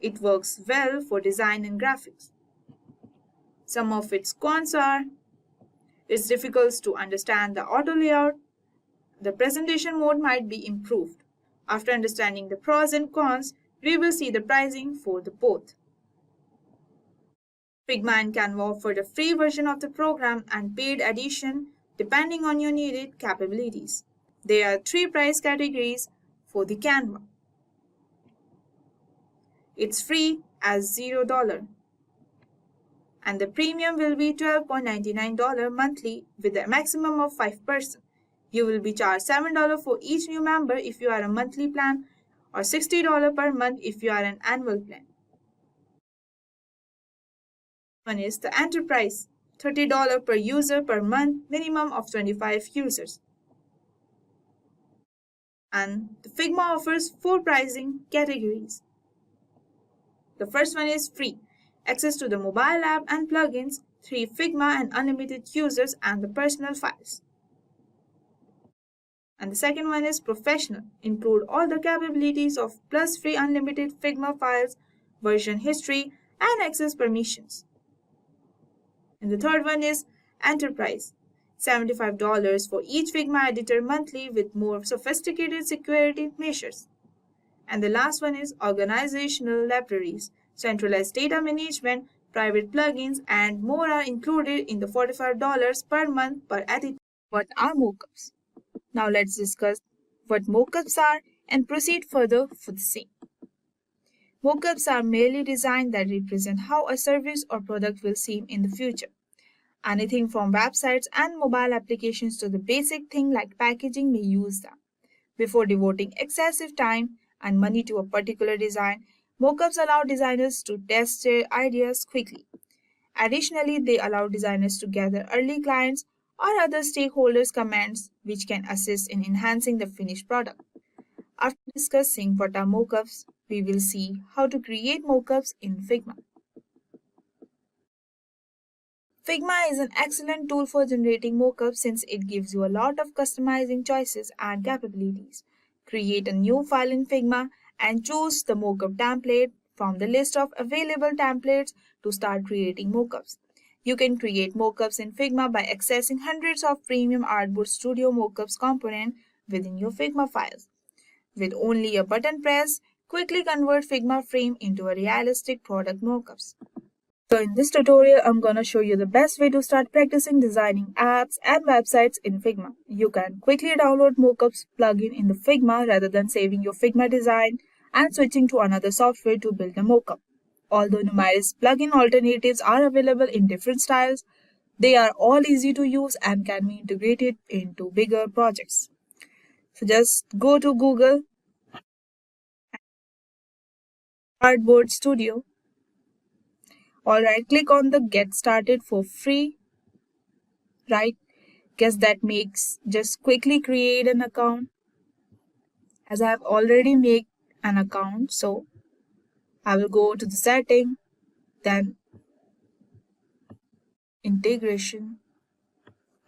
It works well for design and graphics. Some of its cons are: it's difficult to understand the auto layout. The presentation mode might be improved. After understanding the pros and cons, we will see the pricing for the both. Figma and Canva offer the free version of the program and paid edition depending on your needed capabilities. There are 3 price categories for the Canva. It's free as $0, and the premium will be $12.99 monthly with a maximum of 5 persons. You will be charged $7 for each new member if you are a monthly plan, or $60 per month if you are an annual plan. One is the Enterprise, $30 per user per month, minimum of 25 users. And the Figma offers 4 pricing categories. The first one is free, access to the mobile app and plugins, 3 Figma and unlimited users and the personal files. And the second one is professional, include all the capabilities of plus free unlimited Figma files, version history, and access permissions. And the third one is Enterprise, $75 for each Figma editor monthly with more sophisticated security measures. And the last one is organizational libraries, centralized data management, private plugins, and more are included in the $45 per month per editor. What are mockups? Now let's discuss what mockups are and proceed further for the same. Mockups are merely designs that represent how a service or product will seem in the future. Anything from websites and mobile applications to the basic thing like packaging may use them. Before devoting excessive time and money to a particular design, mockups allow designers to test their ideas quickly. Additionally, they allow designers to gather early clients or other stakeholders' comments, which can assist in enhancing the finished product. After discussing what are mockups, we will see how to create mockups in Figma. Figma is an excellent tool for generating mockups since it gives you a lot of customizing choices and capabilities. Create a new file in Figma and choose the mockup template from the list of available templates to start creating mockups. You can create mockups in Figma by accessing hundreds of premium Artboard Studio mockups components within your Figma files. With only a button press, quickly convert Figma frame into a realistic product mockups. So in this tutorial, I'm gonna show you the best way to start practicing designing apps and websites in Figma. You can quickly download mockups plugin in the Figma rather than saving your Figma design and switching to another software to build a mockup. Although numerous plugin alternatives are available in different styles, they are all easy to use and can be integrated into bigger projects. So just go to Google Artboard Studio. Alright, click on the Get Started for free. Right? Guess that makes just quickly create an account. As I have already made an account, so I will go to the setting, then integration.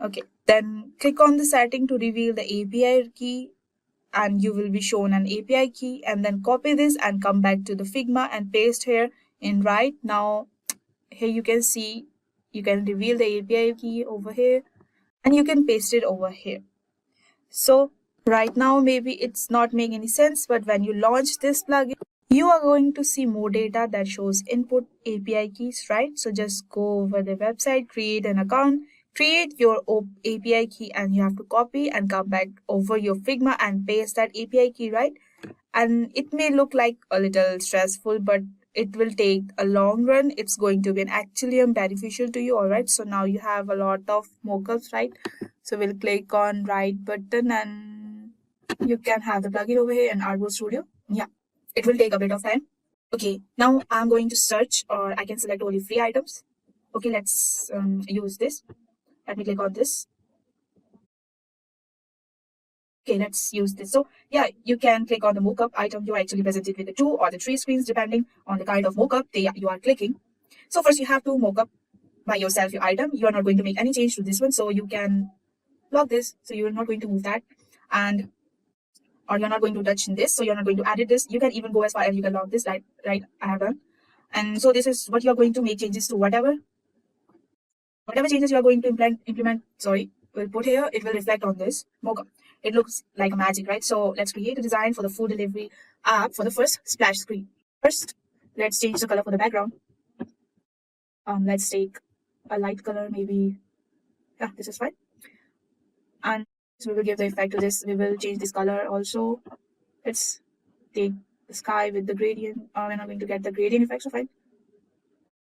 Okay, then click on the setting to reveal the API key, and you will be shown an API key, and then copy this and come back to the Figma and paste here in right. Now here you can see you can reveal the API key over here and you can paste it over here. So right now maybe it's not making any sense, but when you launch this plugin, you are going to see more data that shows input API keys, right? So just go over the website, create an account, create your API key, and you have to copy and come back over your Figma and paste that API key, right? And it may look like a little stressful, but it will take a long run. It's going to be actually beneficial to you. All right, so now you have a lot of mockups, right? So we'll click on right button and you can have the plugin over here in Artboard Studio. Yeah, it will take a bit of time. Okay, now I'm going to search, or I can select only free items. Okay, let's use this. Let me click on this. Okay, let's use this. So yeah, you can click on the mockup item. You're actually presented with the 2 or the 3 screens depending on the kind of mockup you are clicking. So first you have to mockup by yourself your item. You are not going to make any change to this one, so you can lock this. So you're not going to move that, and or you're not going to touch this. So you're not going to edit this. You can even go as far as you can lock this. Right, I have done. And so this is what you're going to make changes to. Whatever changes you are going to implement. We'll put here. It will reflect on this mockup. It looks like a magic, right? So let's create a design for the food delivery app for the first splash screen. First, let's change the color for the background. Let's take a light color, maybe. Yeah, this is fine. And so we will give the effect to this. We will change this color also. Let's take the sky with the gradient. We're not going to get the gradient effect, so fine.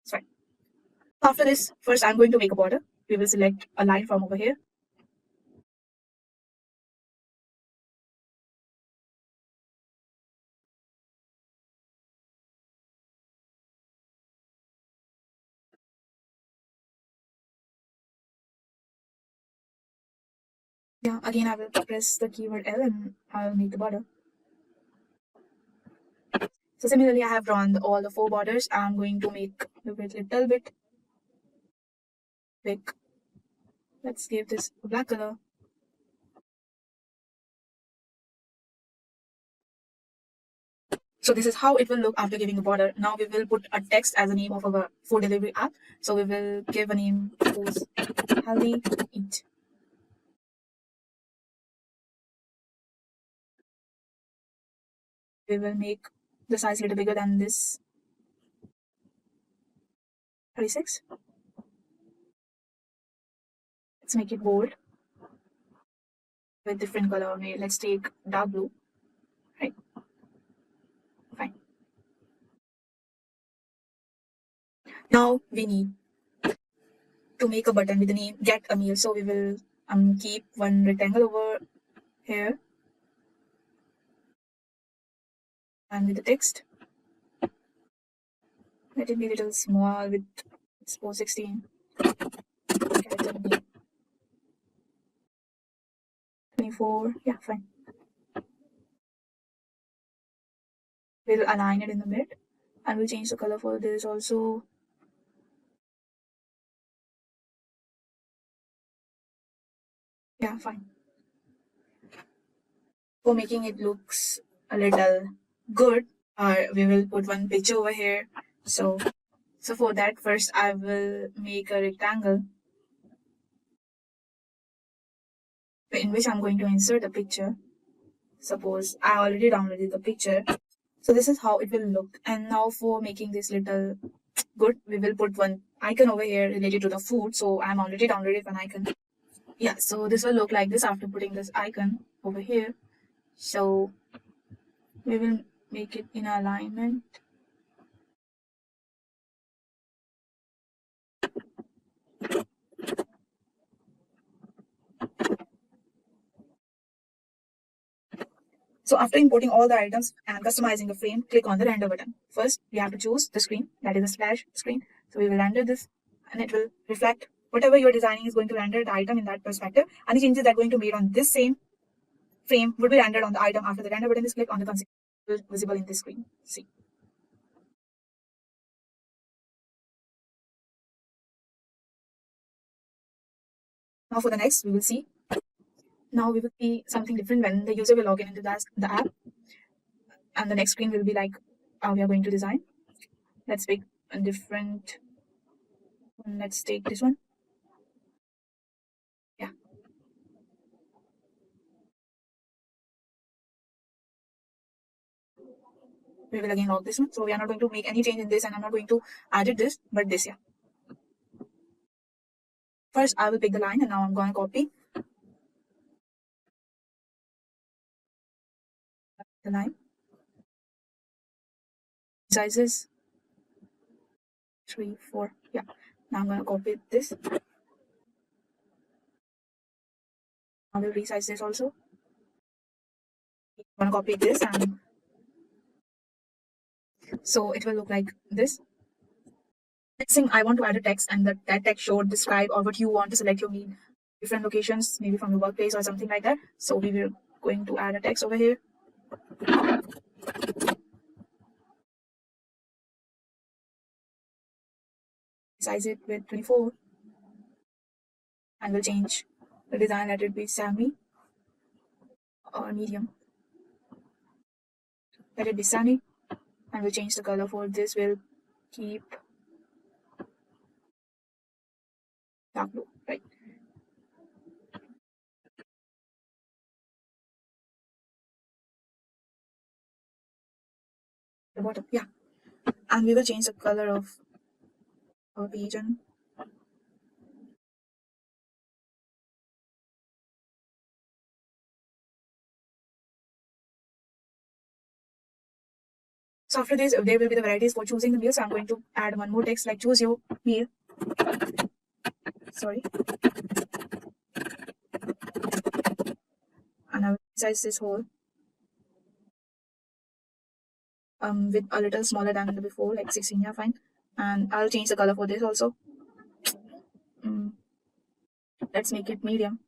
It's fine. After this, first I'm going to make a border. We will select a line from over here. Yeah, again I will press the keyword L and I'll make the border. So similarly, I have drawn all the 4 borders. I'm going to make the width a little bit big. Let's give this a black color. So this is how it will look after giving a border. Now we will put a text as a name of our food delivery app. So we will give a name, suppose Healthy Eat. We will make the size a little bigger than this. 36. Let's make it bold with different color. Let's take dark blue. Right. Fine. Now we need to make a button with the name Get a Meal. So we will keep one rectangle over here and with the text. Let it be a little small with suppose 16. 24. Yeah, fine. We'll align it in the mid and we'll change the color for this also. Yeah, fine. For making it looks a little good, we will put one picture over here. So for that, first I will make a rectangle in which I'm going to insert a picture. Suppose I already downloaded the picture. So this is how it will look. And now for making this little good, we will put one icon over here related to the food. So I'm already downloaded one icon. Yeah, so this will look like this after putting this icon over here. So we will make it in alignment. So after importing all the items and customizing the frame, click on the render button. First, we have to choose the screen, that is a splash screen. So we will render this and it will reflect whatever you're designing is going to render the item in that perspective. And the changes that are going to be made on this same frame would be rendered on the item after the render button is clicked on the consequence visible in this screen. See. Now for the next, we will see. Now we will see something different when the user will log in into the app. And the next screen will be like how we are going to design. Let's pick a different one. Let's take this one. Yeah. We will again log this one. So we are not going to make any change in this and I'm not going to add this, but this, yeah. First, I will pick the line and now I'm going to copy the line. Sizes 3, 4. Yeah. Now I'm going to copy this. I will resize this also. I'm going to copy this and so it will look like this. Next thing, I want to add a text and that text should describe or what you want to select your mean different locations, maybe from your workplace or something like that. So we will going to add a text over here. Size it with 24 and we'll change the design, let it be semi or medium. Let it be sunny and we'll change the color for this. We'll keep dark blue, right? The bottom, yeah. And we will change the color of our region. So after this, there will be the varieties for choosing the meal. So I'm going to add one more text like choose your meal. Sorry. And I will size this whole with a little smaller than the before, like 16, yeah, fine. And I'll change the color for this also. Let's make it medium.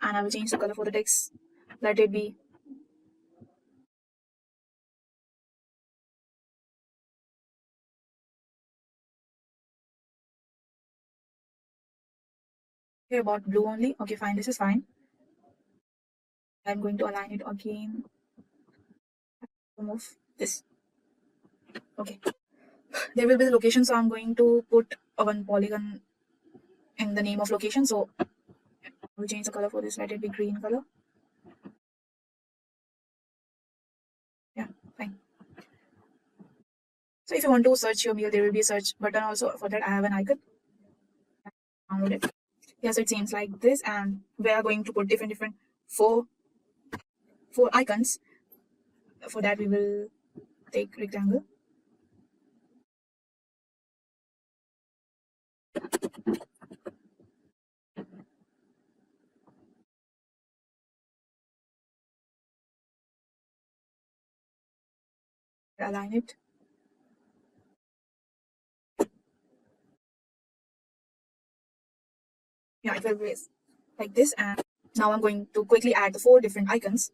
And I will change the color for the text. Let it be here about blue only. Okay, fine, this is fine. I'm going to align it again. Remove this. Okay. There will be the location, so I'm going to put a one polygon in the name of location. So we'll change the color for this. Let it be green color. Yeah, fine. So if you want to search your meal, there will be a search button also. For that, I have an icon. Download it. Yeah, so it seems like this, and we are going to put different four icons. For that, we will take rectangle. Align it. Yeah, it will be like this. And now I'm going to quickly add the 4 different icons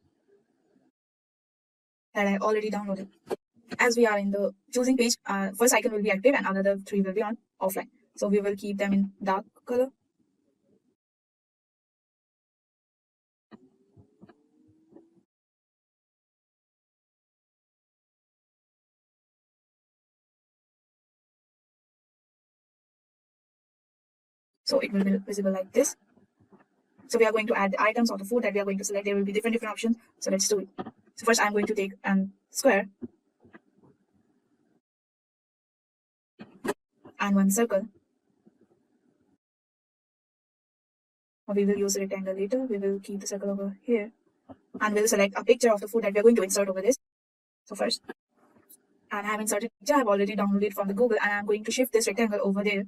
that I already downloaded. As we are in the choosing page, first icon will be active and another 3 will be on offline. So we will keep them in dark color. So it will be visible like this. So we are going to add the items or the food that we are going to select. There will be different options. So let's do it. So first I'm going to take a square and one circle. Or we will use a rectangle later. We will keep the circle over here. And we'll select a picture of the food that we are going to insert over this. So first, and I have inserted picture. I have already downloaded from the Google, and I'm going to shift this rectangle over there.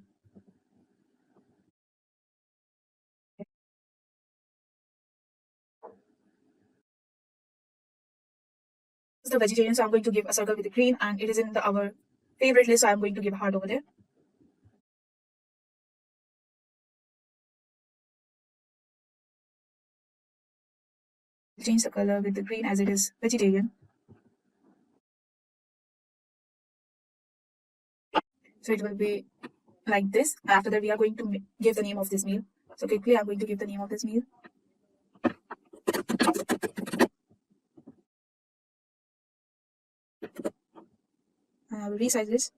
This is the vegetarian, so I'm going to give a circle with the green, and it is in our favorite list, so I'm going to give a heart over there. Change the color with the green as it is vegetarian. So it will be like this. After that, we are going to give the name of this meal. So quickly, I'm going to give the name of this meal. And I will resize this.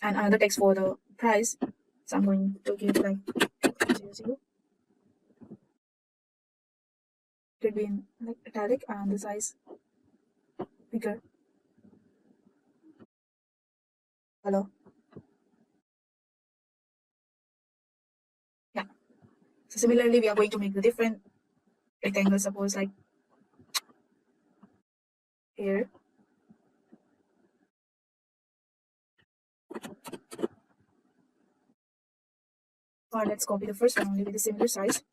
And another text for the price. So I'm going to give like 0, 0. It will be in like italic and the size bigger. Color. Yeah. So similarly, we are going to make the different rectangles. Suppose like here. Or let's copy the first one only with a similar size.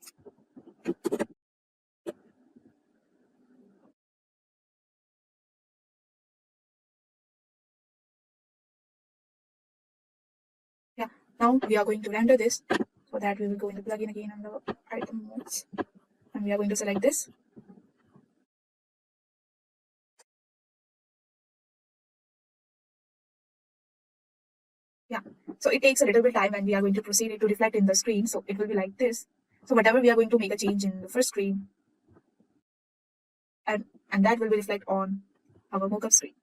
Yeah, now we are going to render this. For that, we will go in the plugin again on the item modes. And we are going to select this. Yeah, so it takes a little bit of time and we are going to proceed it to reflect in the screen. So it will be like this. So whatever we are going to make a change in the first screen, and that will be reflect on our mockup screen.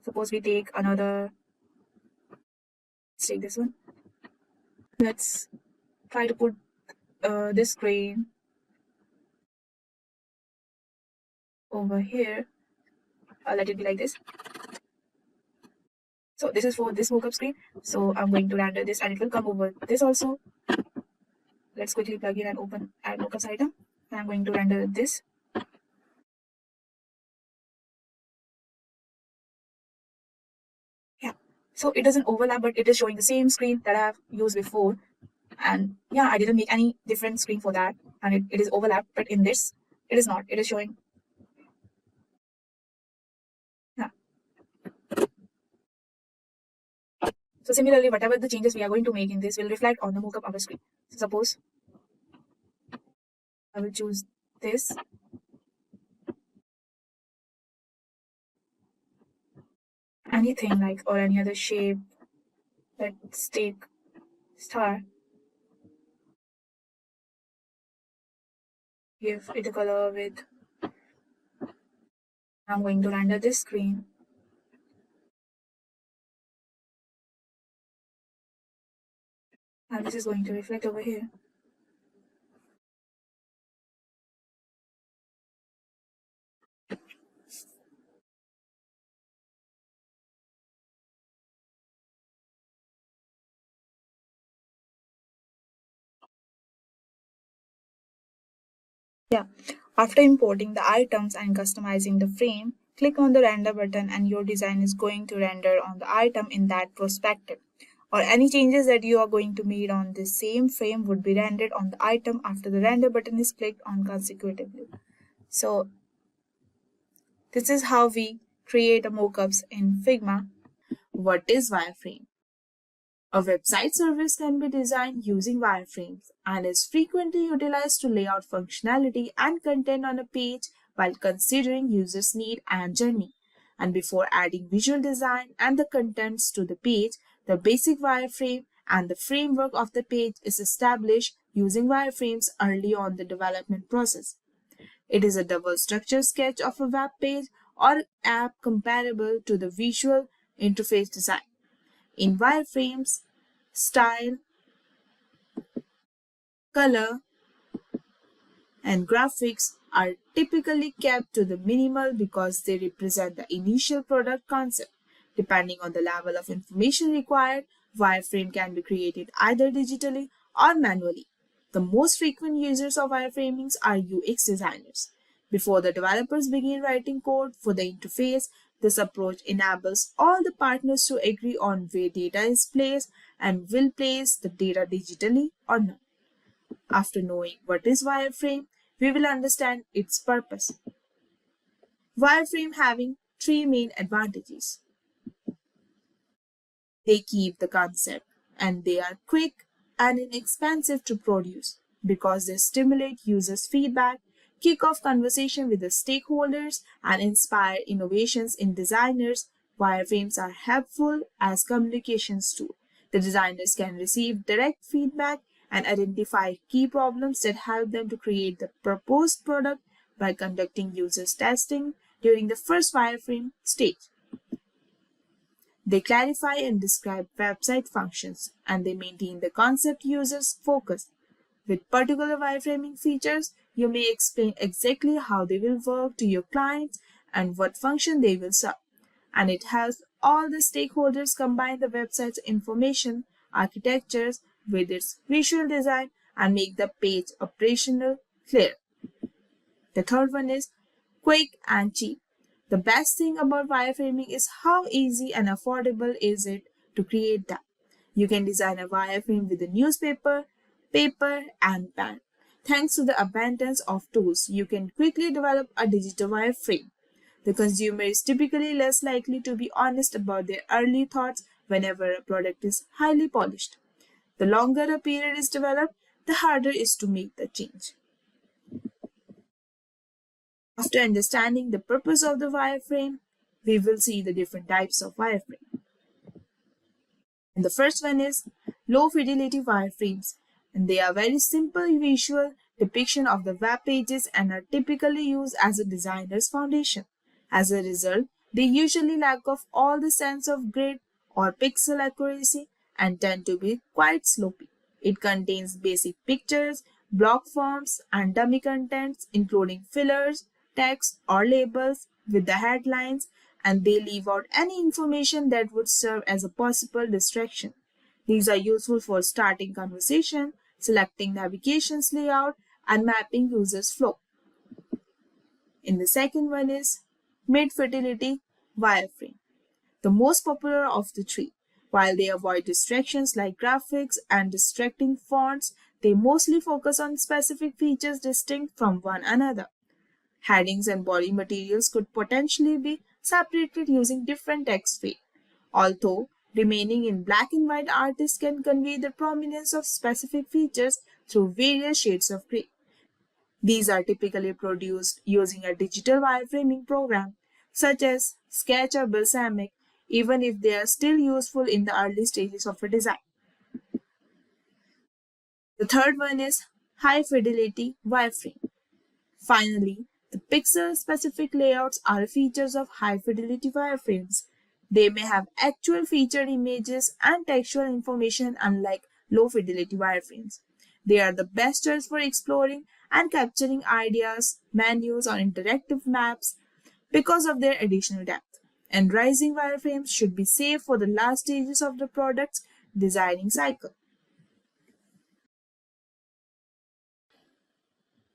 Suppose we take another, let's take this one. Let's try to put this screen over here. Let it be like this. So this is for this mockup screen. So I'm going to render this and it will come over this also. Let's quickly plug in and open add mockups item. And I'm going to render this. Yeah. So it doesn't overlap, but it is showing the same screen that I have used before. And yeah, I didn't make any different screen for that. And it is overlapped, but in this, it is not. It is showing. Yeah. So similarly, whatever the changes we are going to make in this will reflect on the mockup of our screen. So suppose I will choose this. Anything like or any other shape. Let's take star. Give it a color with. I'm going to render this screen. And this is going to reflect over here. Yeah, after importing the items and customizing the frame, click on the render button and your design is going to render on the item in that perspective. Or any changes that you are going to make on the same frame would be rendered on the item after the render button is clicked on consecutively. So this is how we create a mockups in Figma. What is wireframe? A website service can be designed using wireframes and is frequently utilized to lay out functionality and content on a page while considering users' need and journey. And before adding visual design and the contents to the page, the basic wireframe and the framework of the page is established using wireframes early on the development process. It is a double structure sketch of a web page or app comparable to the visual interface design. In wireframes, style, color, and graphics are typically kept to the minimal because they represent the initial product concept. Depending on the level of information required, wireframe can be created either digitally or manually. The most frequent users of wireframings are UX designers. Before the developers begin writing code for the interface, this approach enables all the partners to agree on where data is placed and will place the data digitally or not. After knowing what is wireframe, we will understand its purpose. Wireframe having three main advantages. They keep the concept and they are quick and inexpensive to produce because they stimulate users' feedback, kick off conversation with the stakeholders, and inspire innovations in designers. Wireframes are helpful as communications tool. The designers can receive direct feedback and identify key problems that help them to create the proposed product by conducting users testing during the first wireframe stage. They clarify and describe website functions, and they maintain the concept users focus. With particular wireframing features, you may explain exactly how they will work to your clients and what function they will serve. And it helps all the stakeholders combine the website's information, architectures with its visual design and make the page operational clear. The third one is quick and cheap. The best thing about wireframing is how easy and affordable is it to create that. You can design a wireframe with a newspaper, paper, and pen. Thanks to the abundance of tools, you can quickly develop a digital wireframe. The consumer is typically less likely to be honest about their early thoughts whenever a product is highly polished. The longer a period is developed, the harder it is to make the change. After understanding the purpose of the wireframe, we will see the different types of wireframe. And the first one is low fidelity wireframes, and they are very simple visual depiction of the web pages and are typically used as a designer's foundation. As a result, they usually lack of all the sense of grid or pixel accuracy and tend to be quite sloppy. It contains basic pictures, block forms, and dummy contents, including fillers, text, or labels with the headlines, and they leave out any information that would serve as a possible distraction. These are useful for starting conversation, selecting navigation's layout, and mapping users' flow. And the second one is mid-fidelity wireframe, the most popular of the three. While they avoid distractions like graphics and distracting fonts, they mostly focus on specific features distinct from one another. Headings and body materials could potentially be separated using different text weight. Although remaining in black and white, artists can convey the prominence of specific features through various shades of gray. These are typically produced using a digital wireframing program, such as Sketch or Balsamic, even if they are still useful in the early stages of a design. The third one is high fidelity wireframe. Finally, the pixel-specific layouts are features of high-fidelity wireframes. They may have actual featured images and textual information unlike low-fidelity wireframes. They are the best choice for exploring and capturing ideas, menus, or interactive maps because of their additional depth. And rising wireframes should be safe for the last stages of the product's designing cycle.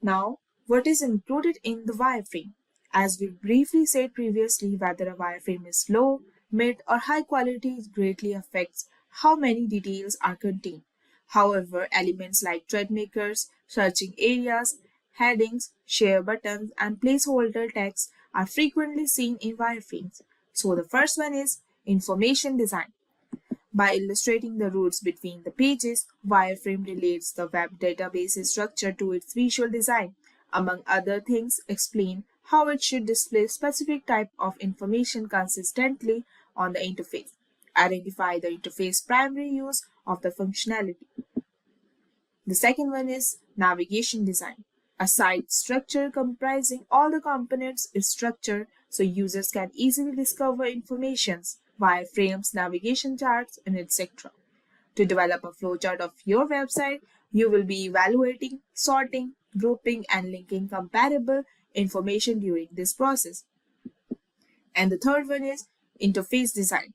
Now, what is included in the wireframe? As we briefly said previously, whether a wireframe is low, mid, or high quality greatly affects how many details are contained. However, elements like thread makers, searching areas, headings, share buttons, and placeholder text are frequently seen in wireframes. So the first one is information design. By illustrating the routes between the pages, wireframe relates the web database structure to its visual design. Among other things, explain how it should display specific type of information consistently on the interface. Identify the interface primary use of the functionality. The second one is navigation design. A site structure comprising all the components is structured so users can easily discover informations, wireframes, navigation charts, and etc. To develop a flowchart of your website, you will be evaluating, sorting, grouping, and linking comparable information during this process. And the third one is interface design.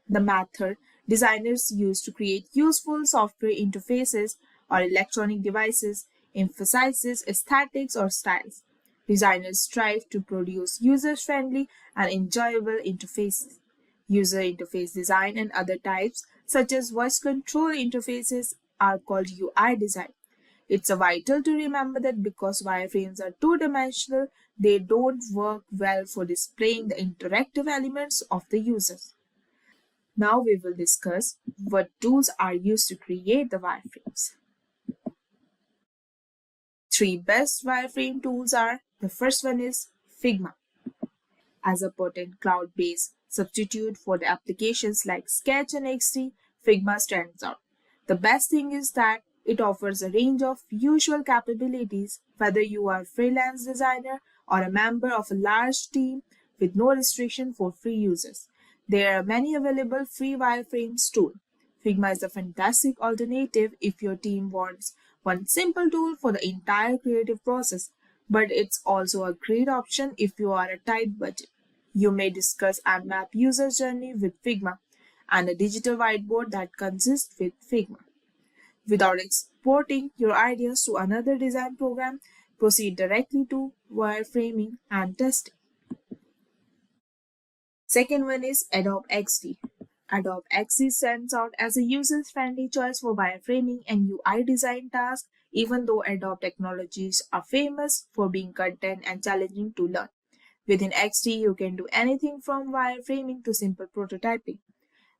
The method designers use to create useful software interfaces or electronic devices emphasizes aesthetics or styles. Designers strive to produce user-friendly and enjoyable interfaces. User interface design and other types, such as voice control interfaces, are called UI design. It's vital to remember that because wireframes are two-dimensional, they don't work well for displaying the interactive elements of the users. Now we will discuss what tools are used to create the wireframes. Three best wireframe tools are: the first one is Figma. As a potent cloud-based substitute for the applications like Sketch and XD, Figma stands out. The best thing is that it offers a range of usual capabilities, whether you are a freelance designer or a member of a large team, with no restriction for free users. There are many available free wireframes too. Figma is a fantastic alternative if your team wants one simple tool for the entire creative process, but it's also a great option if you are a tight budget. You may discuss and map user journey with Figma and a digital whiteboard that consists with Figma. Without exporting your ideas to another design program, proceed directly to wireframing and testing. Second one is Adobe XD. Adobe XD stands out as a user-friendly choice for wireframing and UI design tasks, even though Adobe technologies are famous for being content and challenging to learn. Within XD, you can do anything from wireframing to simple prototyping.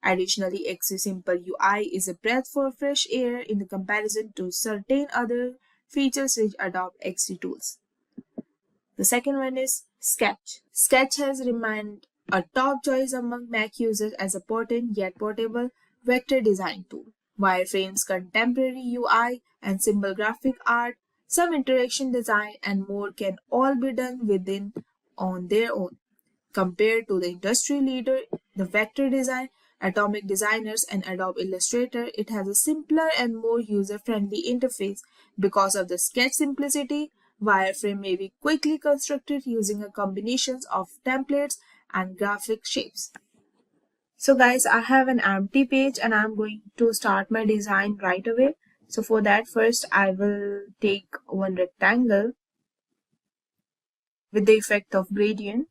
Additionally, XD Simple UI is a breath for fresh air in the comparison to certain other features-rich Adobe XD tools. The second one is Sketch. Sketch has remained a top choice among Mac users as a potent yet portable vector design tool. Wireframes, contemporary UI, and simple graphic art, some interaction design, and more can all be done within on their own. Compared to the industry leader, the vector design, Atomic Designers, and Adobe Illustrator, it has a simpler and more user-friendly interface. Because of the sketch simplicity, wireframe may be quickly constructed using a combination of templates and graphic shapes. So guys, I have an empty page and I'm going to start my design right away. So for that, first I will take one rectangle with the effect of gradient,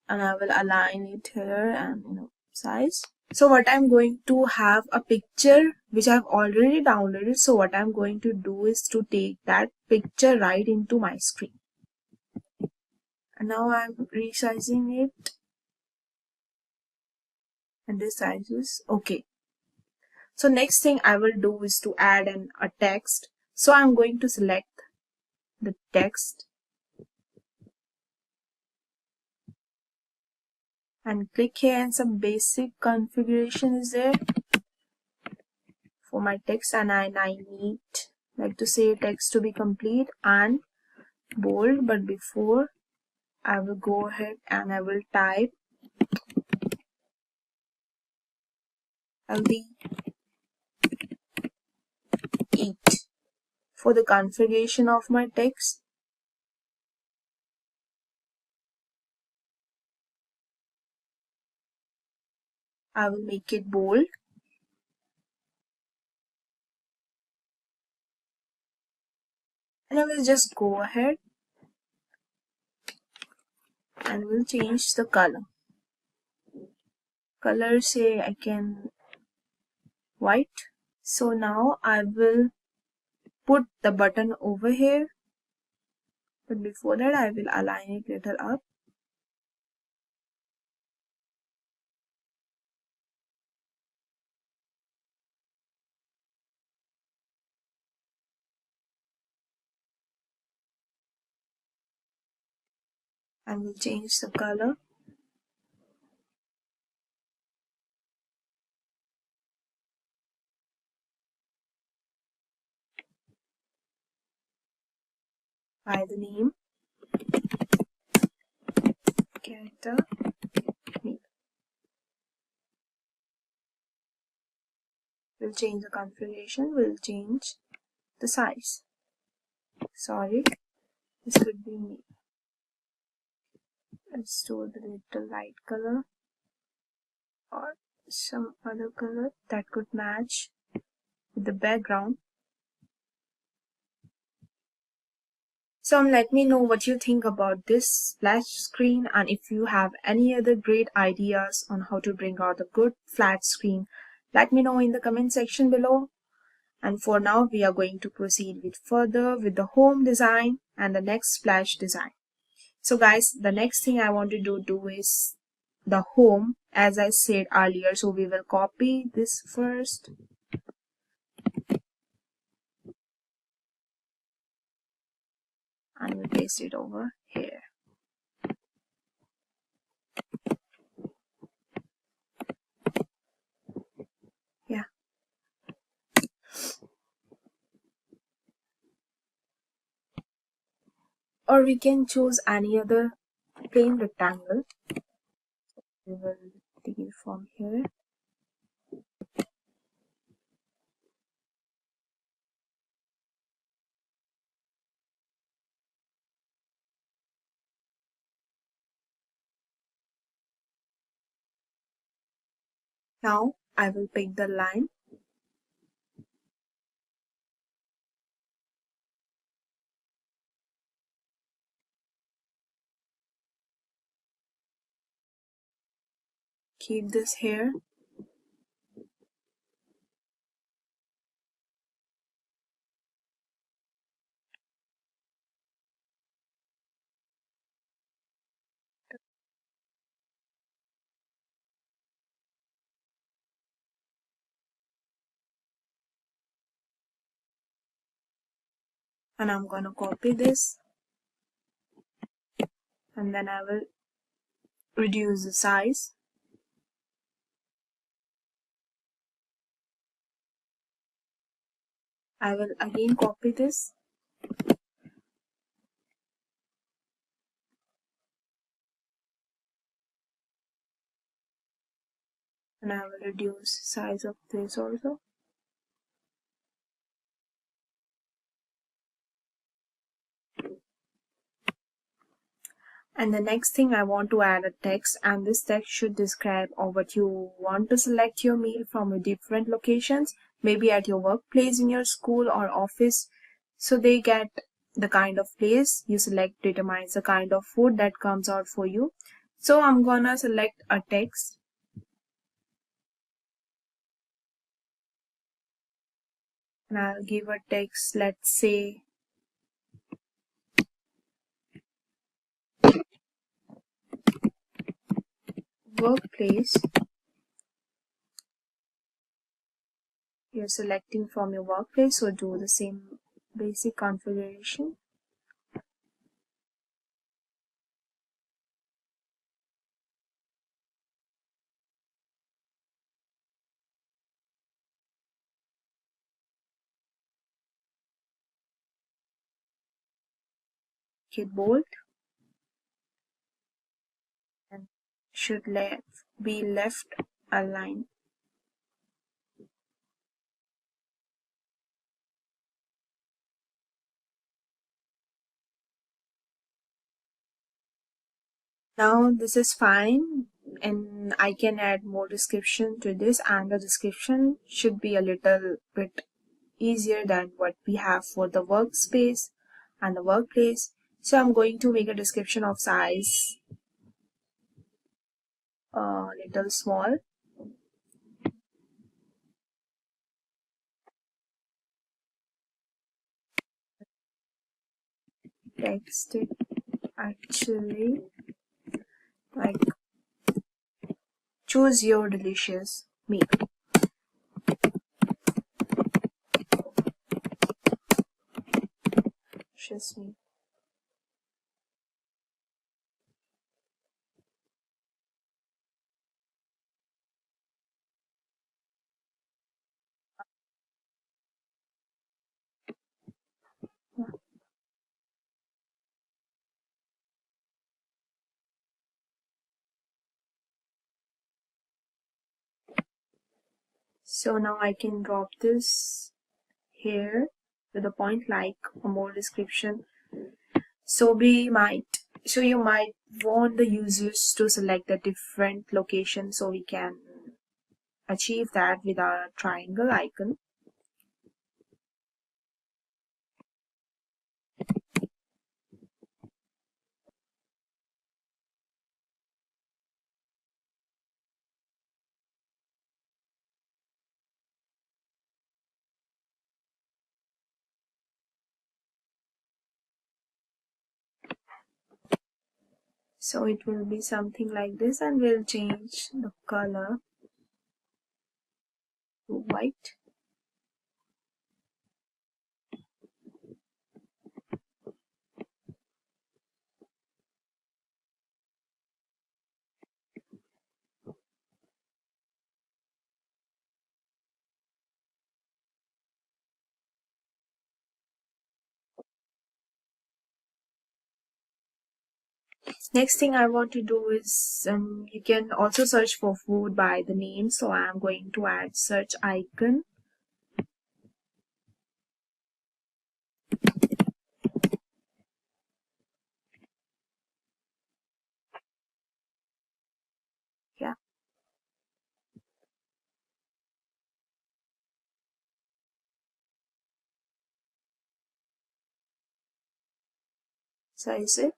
and I will align it here and size. So what I'm going to have a picture which I've already downloaded. So what I'm going to do is to take that picture right into my screen. And now I'm resizing it. And this size is okay. So next thing I will do is to add a text. So I'm going to select the text and click here, and some basic configuration is there for my text, and I need like to say text to be complete and bold. But before, I will go ahead and I will type healthy eat. For the configuration of my text, I will make it bold. And I will just go ahead and will change the color. Color, say I can white. So now I will put the button over here. But before that, I will align it little up. And we'll change the color. by the name character meal. We'll change the configuration, we'll change the size. Sorry, this could be me. Let's do the little light color or some other color that could match with the background. So let me know what you think about this splash screen, and if you have any other great ideas on how to bring out a good flat screen, let me know in the comment section below. And for now, we are going to proceed further with the home design and the next splash design. So guys, the next thing I want to do is the home, as I said earlier. So we will copy this first. And we'll paste it over here. Yeah. Or we can choose any other plain rectangle. We will take it from here. Now I will pick the line. Keep this here. And I'm gonna copy this, and then I will reduce the size. I will again copy this, and I will reduce size of this also. And the next thing, I want to add a text, and this text should describe or what you want to select your meal from different locations, maybe at your workplace, in your school or office. So they get the kind of place you select determines the kind of food that comes out for you. So I'm gonna select a text. And I'll give a text, let's say workplace. You're selecting from your workplace, so do the same basic configuration. Hit bold, and should be left aligned. Now this is fine, and I can add more description to this, and the description should be a little bit easier than what we have for the workspace and the workplace. So I'm going to make a description of size a little small. Text it actually like choose your delicious meal. Delicious meal. So now I can drop this here with a point like a more description. So you might want the users to select a different location, so we can achieve that with our triangle icon. So it will be something like this, and we'll change the color to white. Next thing I want to do is you can also search for food by the name. So I'm going to add search icon. Yeah. Size it.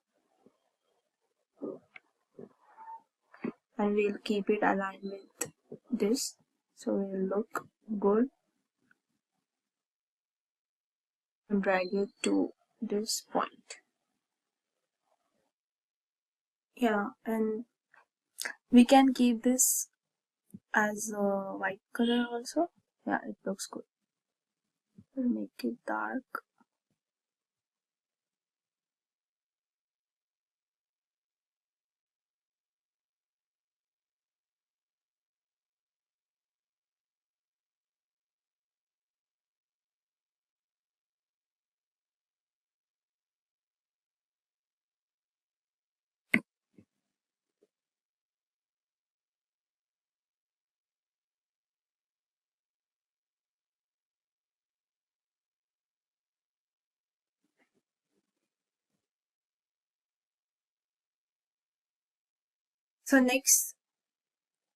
And we'll keep it aligned with this, so it will look good, and drag it to this point. Yeah, and we can keep this as a white color also. Yeah, it looks good. We'll make it dark. So next,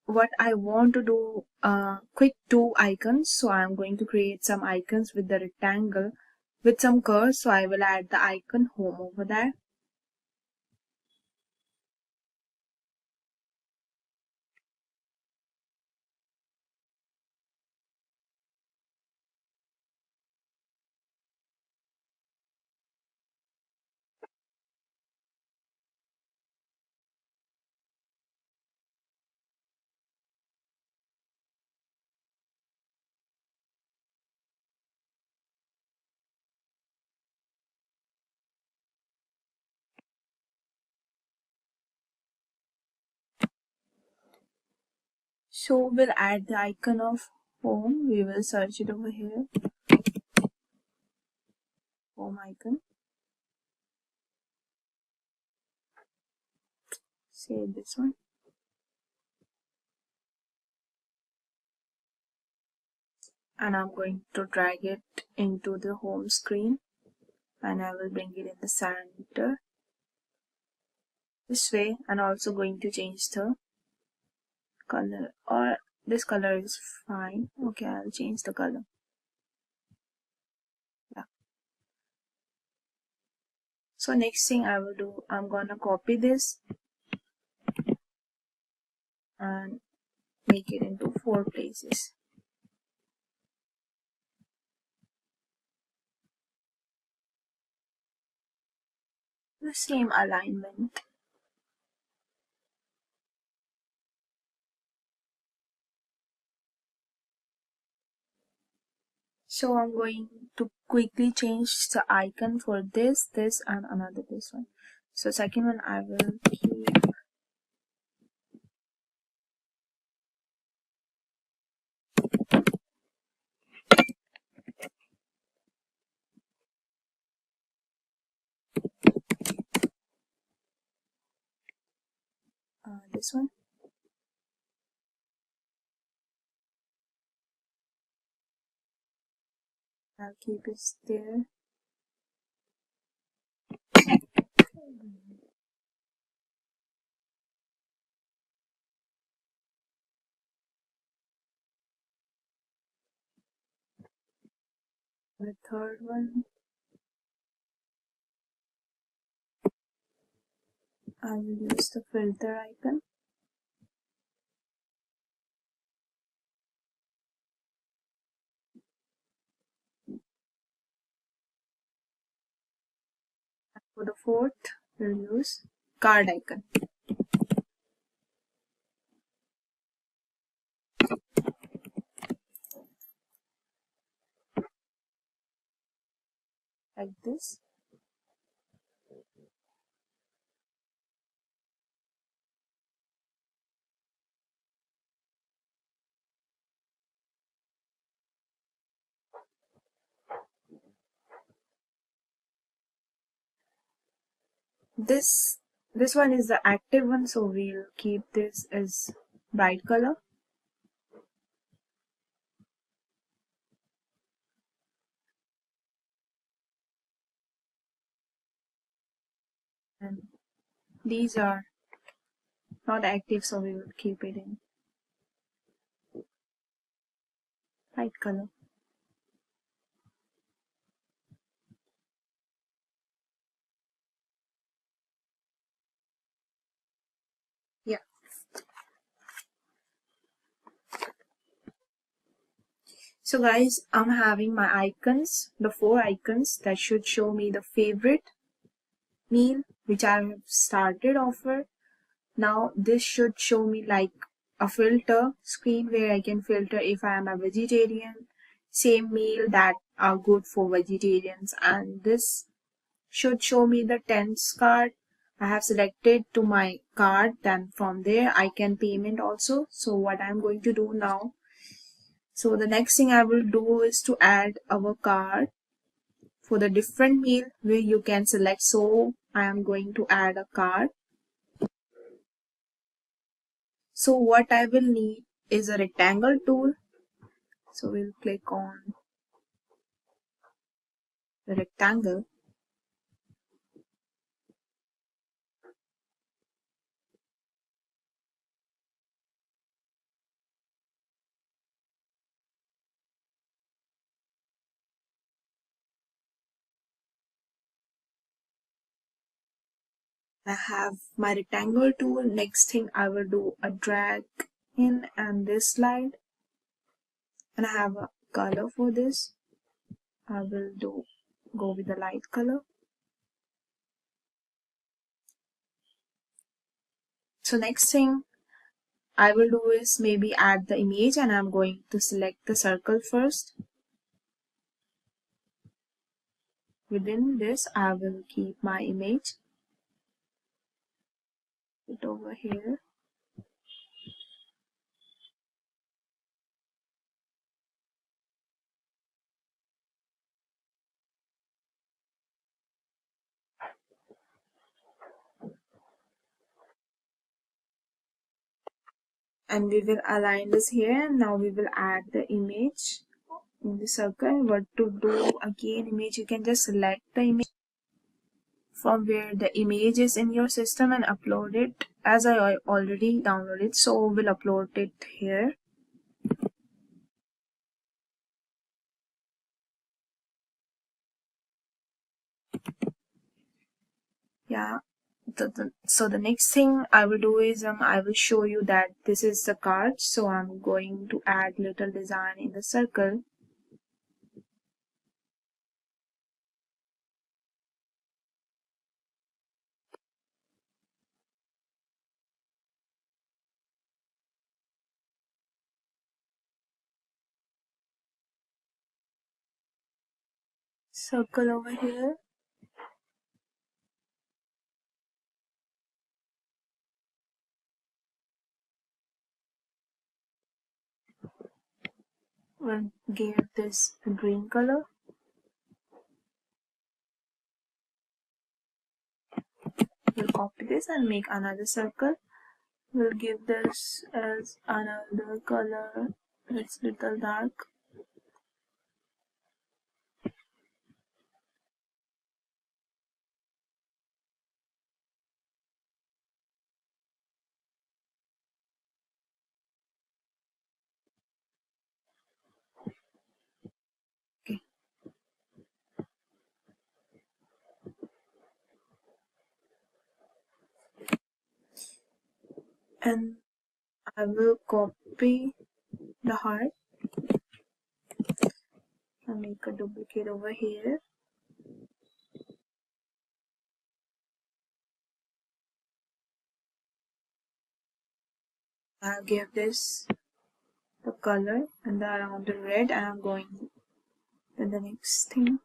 what I want to do, quick two icons. So I'm going to create some icons with the rectangle with some curves. So I will add the icon home over there. So we'll add the icon of home. We will search it over here. Home icon. Save this one. And I'm going to drag it into the home screen, and I will bring it in the center this way, and also going to change the color, or this color is fine. Okay, I'll change the color. Yeah. So next thing I will do, I'm gonna copy this and make it into 4 places. The same alignment. So I'm going to quickly change the icon for this, this, and another this one. So second one I will keep this one. I'll keep it there. The third one, I will use the filter icon. For the fourth, we'll use card icon. Like this. This one is the active one, so we'll keep this as bright color. And these are not active, so we will keep it in light color. Yeah. So guys, I'm having my icons, the 4 icons that should show me the favorite meal which I have started offer. Now this should show me like a filter screen where I can filter if I am a vegetarian, same meal that are good for vegetarians, and this should show me the tense card. I have selected to my card, then from there I can payment also. So what I'm going to do now, so the next thing I will do is to add our card for the different meal where you can select. So I am going to add a card. So what I will need is a rectangle tool. So we'll click on the rectangle. I have my rectangle tool. Next thing I will do a drag in and this slide. And I have a color for this. I will go with the light color. So next thing I will do is maybe add the image, and I'm going to select the circle first. Within this I will keep my image. Put over here. And we will align this here. Now we will add the image in the circle. What to do again, image, you can just select the image from where the image is in your system and upload it. As I already downloaded, so we'll upload it here. Yeah. So the next thing I will do is I will show you that this is the card. So I'm going to add little design in the circle. Circle over here. We'll give this a green color. We'll copy this and make another circle. We'll give this as another color. It's little dark. And I will copy the heart and make a duplicate over here. I'll give this the color and around the red, and I'm going to the next thing.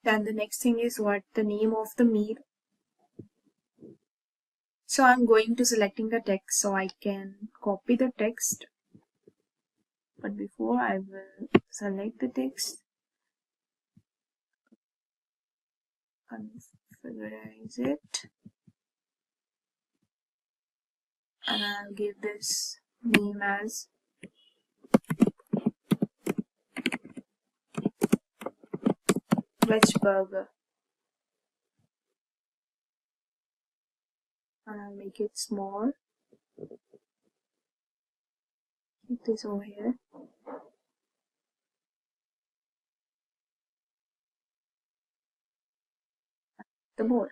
Then the next thing is what the name of the meal. So I'm going to selecting the text so I can copy the text. But before I will select the text, configurize it, and I'll give this name as veg burger, and I'll make it small. Keep this over here. The bowl.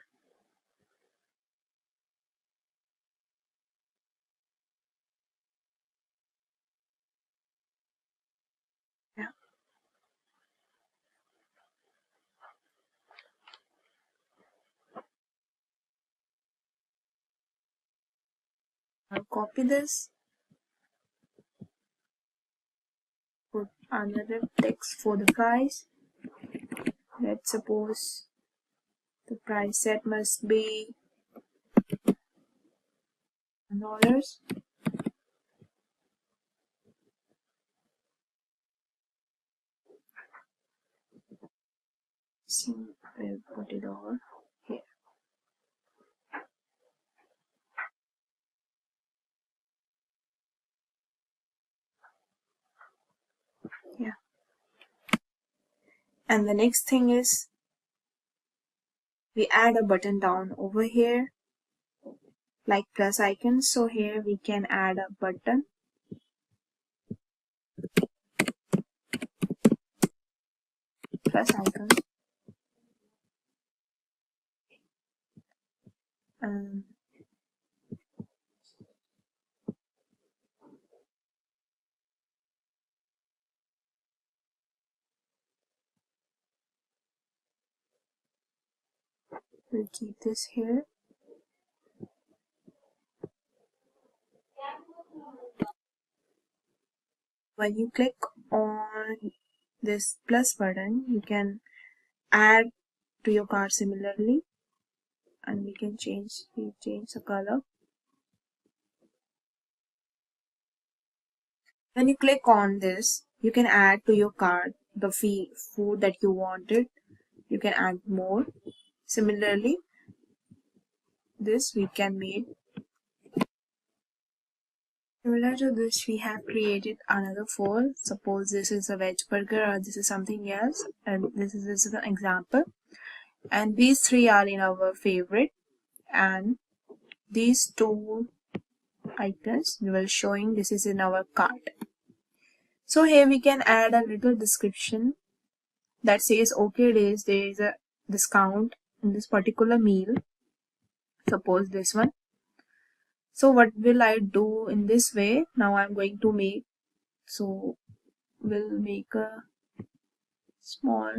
Yeah. I'll copy this, put another text for the price. Let's suppose the price set must be $1. So we'll put it all here. Yeah. And the next thing is we add a button down over here like plus icon. So here we can add a button. Plus icon. We'll keep this here. When you click on this plus button, you can add to your card similarly, and we can change the color. When you click on this, you can add to your card the food that you wanted. You can add more. Similarly, this we can make. Similar to this, we have created another fold. Suppose this is a veg burger or this is something else, and this is an example. And these three are in our favorite, and these two icons we will showing this is in our cart. So here we can add a little description that says okay days there is a discount in this particular meal. Suppose this one. So what will I do in this way? Now I'm going to make, so we'll make a small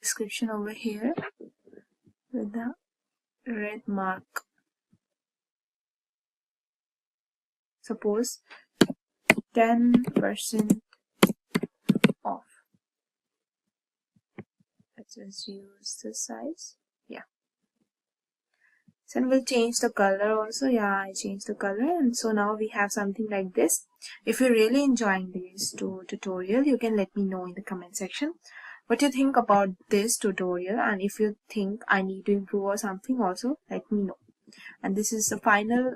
description over here with the red mark. Suppose 10% off. Let's just use this size. Yeah. So we'll change the color also. Yeah, I changed the color, and so now we have something like this. If you're really enjoying these two tutorials, you can let me know in the comment section what you think about this tutorial, and if you think I need to improve or something also, let me know. And this is the final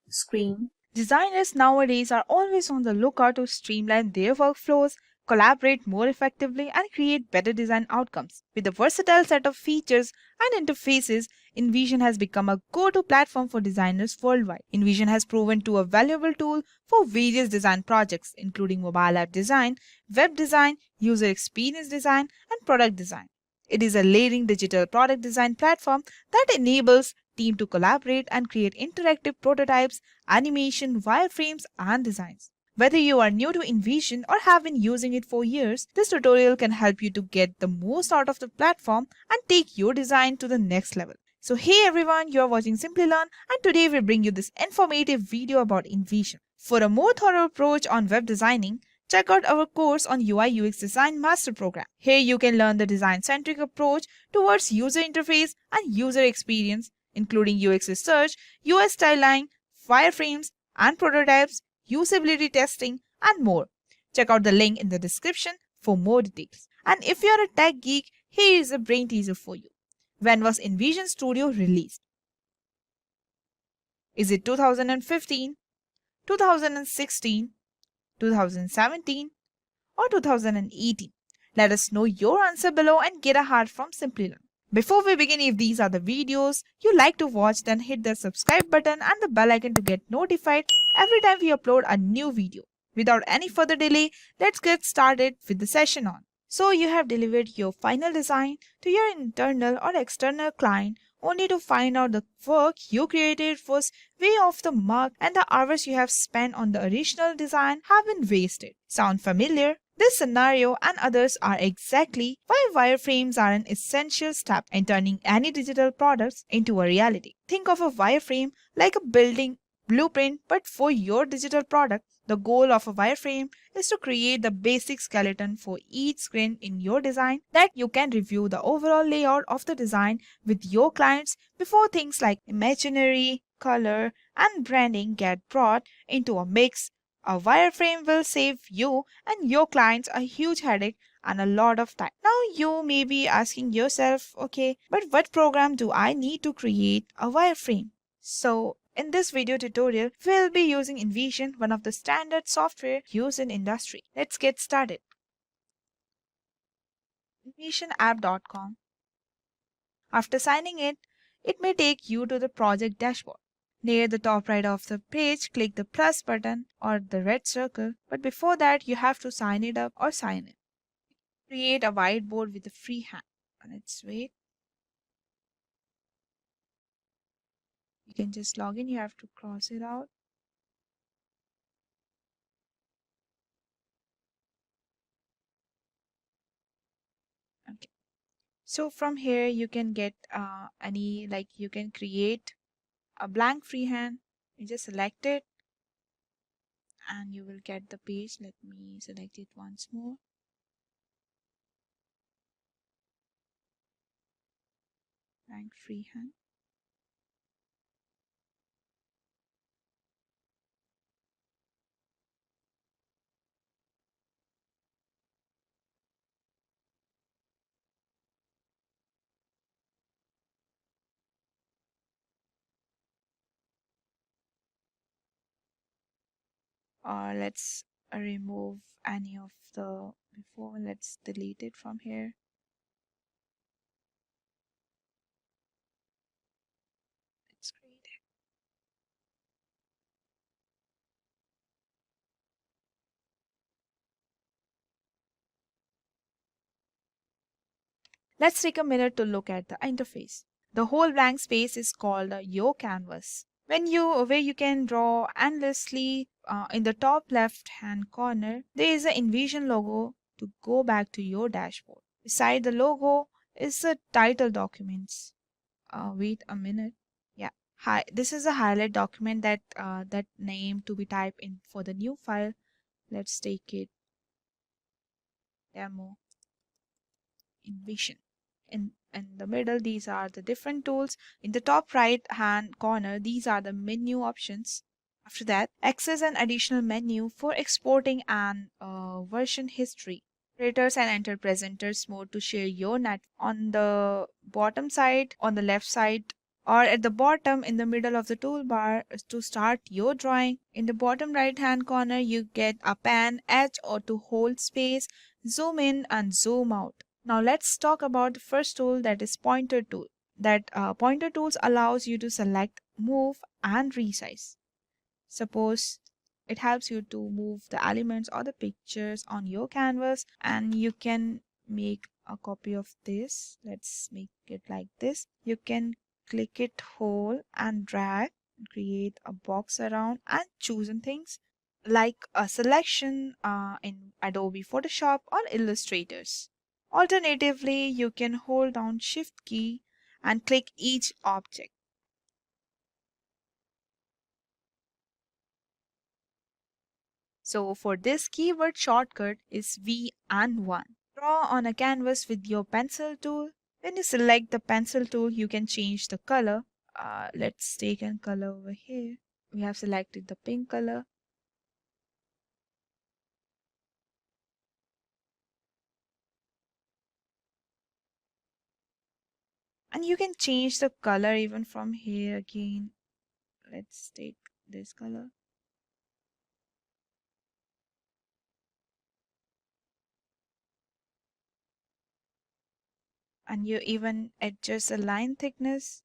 screen. Designers nowadays are always on the lookout to streamline their workflows, collaborate more effectively, and create better design outcomes. With a versatile set of features and interfaces, InVision has become a go-to platform for designers worldwide. InVision has proven to a valuable tool for various design projects, including mobile app design, web design, user experience design, and product design. It is a leading digital product design platform that enables teams to collaborate and create interactive prototypes, animation, wireframes, and designs. Whether you are new to InVision or have been using it for years, this tutorial can help you to get the most out of the platform and take your design to the next level. So hey everyone, you are watching Simplilearn, and today we bring you this informative video about InVision. For a more thorough approach on web designing, check out our course on UI UX Design Master Program. Here you can learn the design-centric approach towards user interface and user experience, including UX research, UI styling, wireframes and prototypes, usability testing, and more. Check out the link in the description for more details. And if you're a tech geek, here is a brain teaser for you. When was InVision Studio released? Is it 2015, 2016, 2017, or 2018? Let us know your answer below and get a heart from Simplilearn. Before we begin, if these are the videos you like to watch, then hit the subscribe button and the bell icon to get notified every time we upload a new video. Without any further delay, let's get started with the session on. So you have delivered your final design to your internal or external client only to find out the work you created was way off the mark and the hours you have spent on the original design have been wasted. Sound familiar? This scenario and others are exactly why wireframes are an essential step in turning any digital products into a reality. Think of a wireframe like a building blueprint, but for your digital product. The goal of a wireframe is to create the basic skeleton for each screen in your design that you can review the overall layout of the design with your clients before things like imaginary, color, and branding get brought into a mix. A wireframe will save you and your clients a huge headache and a lot of time. Now you may be asking yourself, okay, but what program do I need to create a wireframe? So in this video tutorial, we'll be using InVision, one of the standard software used in industry. Let's get started. InVisionApp.com. After signing in, it may take you to the project dashboard. Near the top right of the page, click the plus button or the red circle, but before that you have to sign it up or sign in. Create a whiteboard with a free hand. Let's wait. You can just log in, you have to cross it out. Okay. So from here you can get you can create a blank freehand. You just select it and you will get the page. Let me select it once more. Blank freehand. Or let's remove any of the before. Let's delete it from here. Let's create it. Let's take a minute to look at the interface. The whole blank space is called your canvas. Where you can draw endlessly. In the top left hand corner, there is an InVision logo to go back to your dashboard. Beside the logo is the title documents. Wait a minute. Yeah. Hi. This is a highlight document that name to be typed in for the new file. Let's take it demo InVision. In the middle, these are the different tools. In the top right hand corner, these are the menu options. After that, access an additional menu for exporting and version history. Creators and enter presenters mode to share your net. On the bottom side, on the left side Or at the bottom in the middle of the toolbar to start your drawing. In the bottom right hand corner, you get a pen, edge, or to hold space, zoom in and zoom out. Now let's talk about the first tool, that is pointer tool. Pointer tools allows you to select, move, and resize. Suppose it helps you to move the elements or the pictures on your canvas, and you can make a copy of this. Let's make it like this. You can click it whole and drag and create a box around and choosing things like a selection in Adobe Photoshop or Illustrators. Alternatively, you can hold down Shift key and click each object. So for this, keyword shortcut is V and 1. Draw on a canvas with your pencil tool. When you select the pencil tool, you can change the color. Let's take a color over here. We have selected the pink color. And you can change the color even from here again. Let's take this color. And you even adjust the line thickness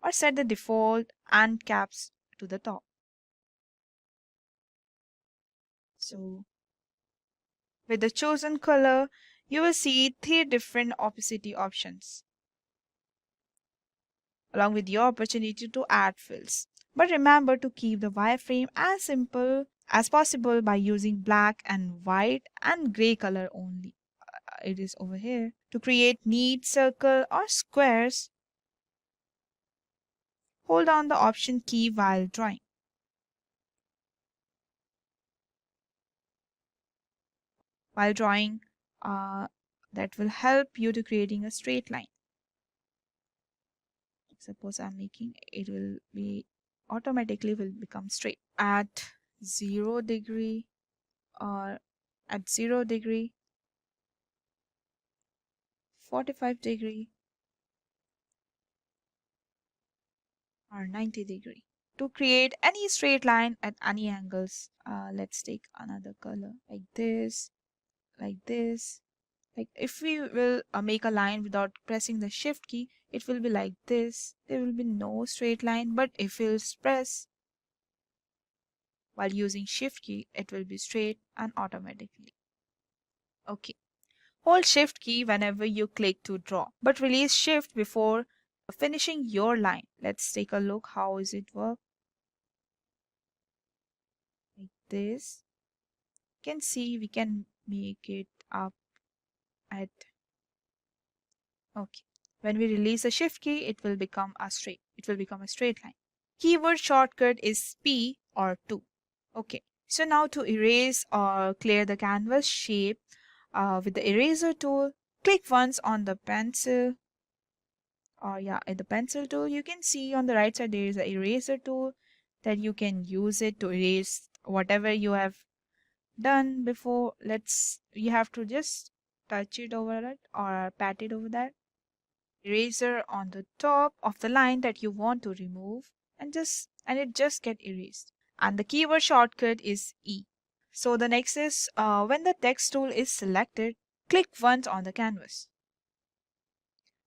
or set the default and caps to the top. So with the chosen color, you will see 3 different opacity options, along with your opportunity to add fills. But remember to keep the wireframe as simple as possible by using black and white and gray color only. It is over here. To create neat circle or squares, hold down the Option key while drawing. While drawing, that will help you to creating a straight line. Suppose I'm making, it will be automatically will become straight at 0 degree or at 0 degree, 45 degree or 90 degree. To create any straight line at any angles, let's take another color like this, like this. Like if we will make a line without pressing the shift key, it will be like this. There will be no straight line, but if we'll press while using shift key, it will be straight and automatically. Okay. Hold shift key whenever you click to draw, but release shift before finishing your line. Let's take a look how is it work. Like this. You can see we can make it up at, okay. When we release the shift key, it will become a straight line. Keyword shortcut is P or 2. Okay. So now to erase or clear the canvas shape with the eraser tool, click once on the pencil. Or in the pencil tool, you can see on the right side there is an eraser tool that you can use it to erase whatever you have done before. You have to just touch it over it or pat it over that eraser on the top of the line that you want to remove, and it just get erased. And the keyword shortcut is E. So the next is when the text tool is selected, click once on the canvas.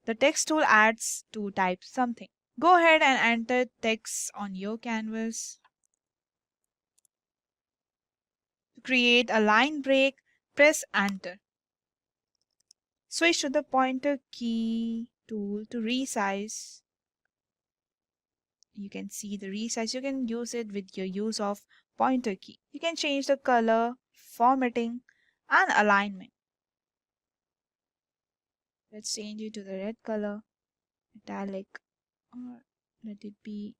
The text tool adds to type something. Go ahead and enter text on your canvas. To create a line break, press enter. Switch to the pointer key tool to resize. You can see the resize. You can use it with your use of pointer key. You can change the color, formatting, and alignment. Let's change it to the red color, metallic, or let it be.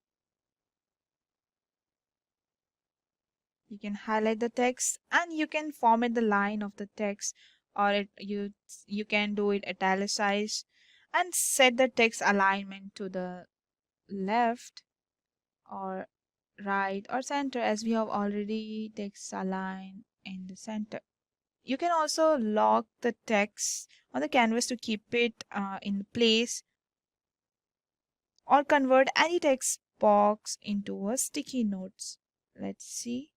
You can highlight the text and you can format the line of the text, or you can do it italicized and set the text alignment to the left or right or center, as we have already text align in the center. You can also lock the text on the canvas to keep it in place, or convert any text box into a sticky notes. Let's see.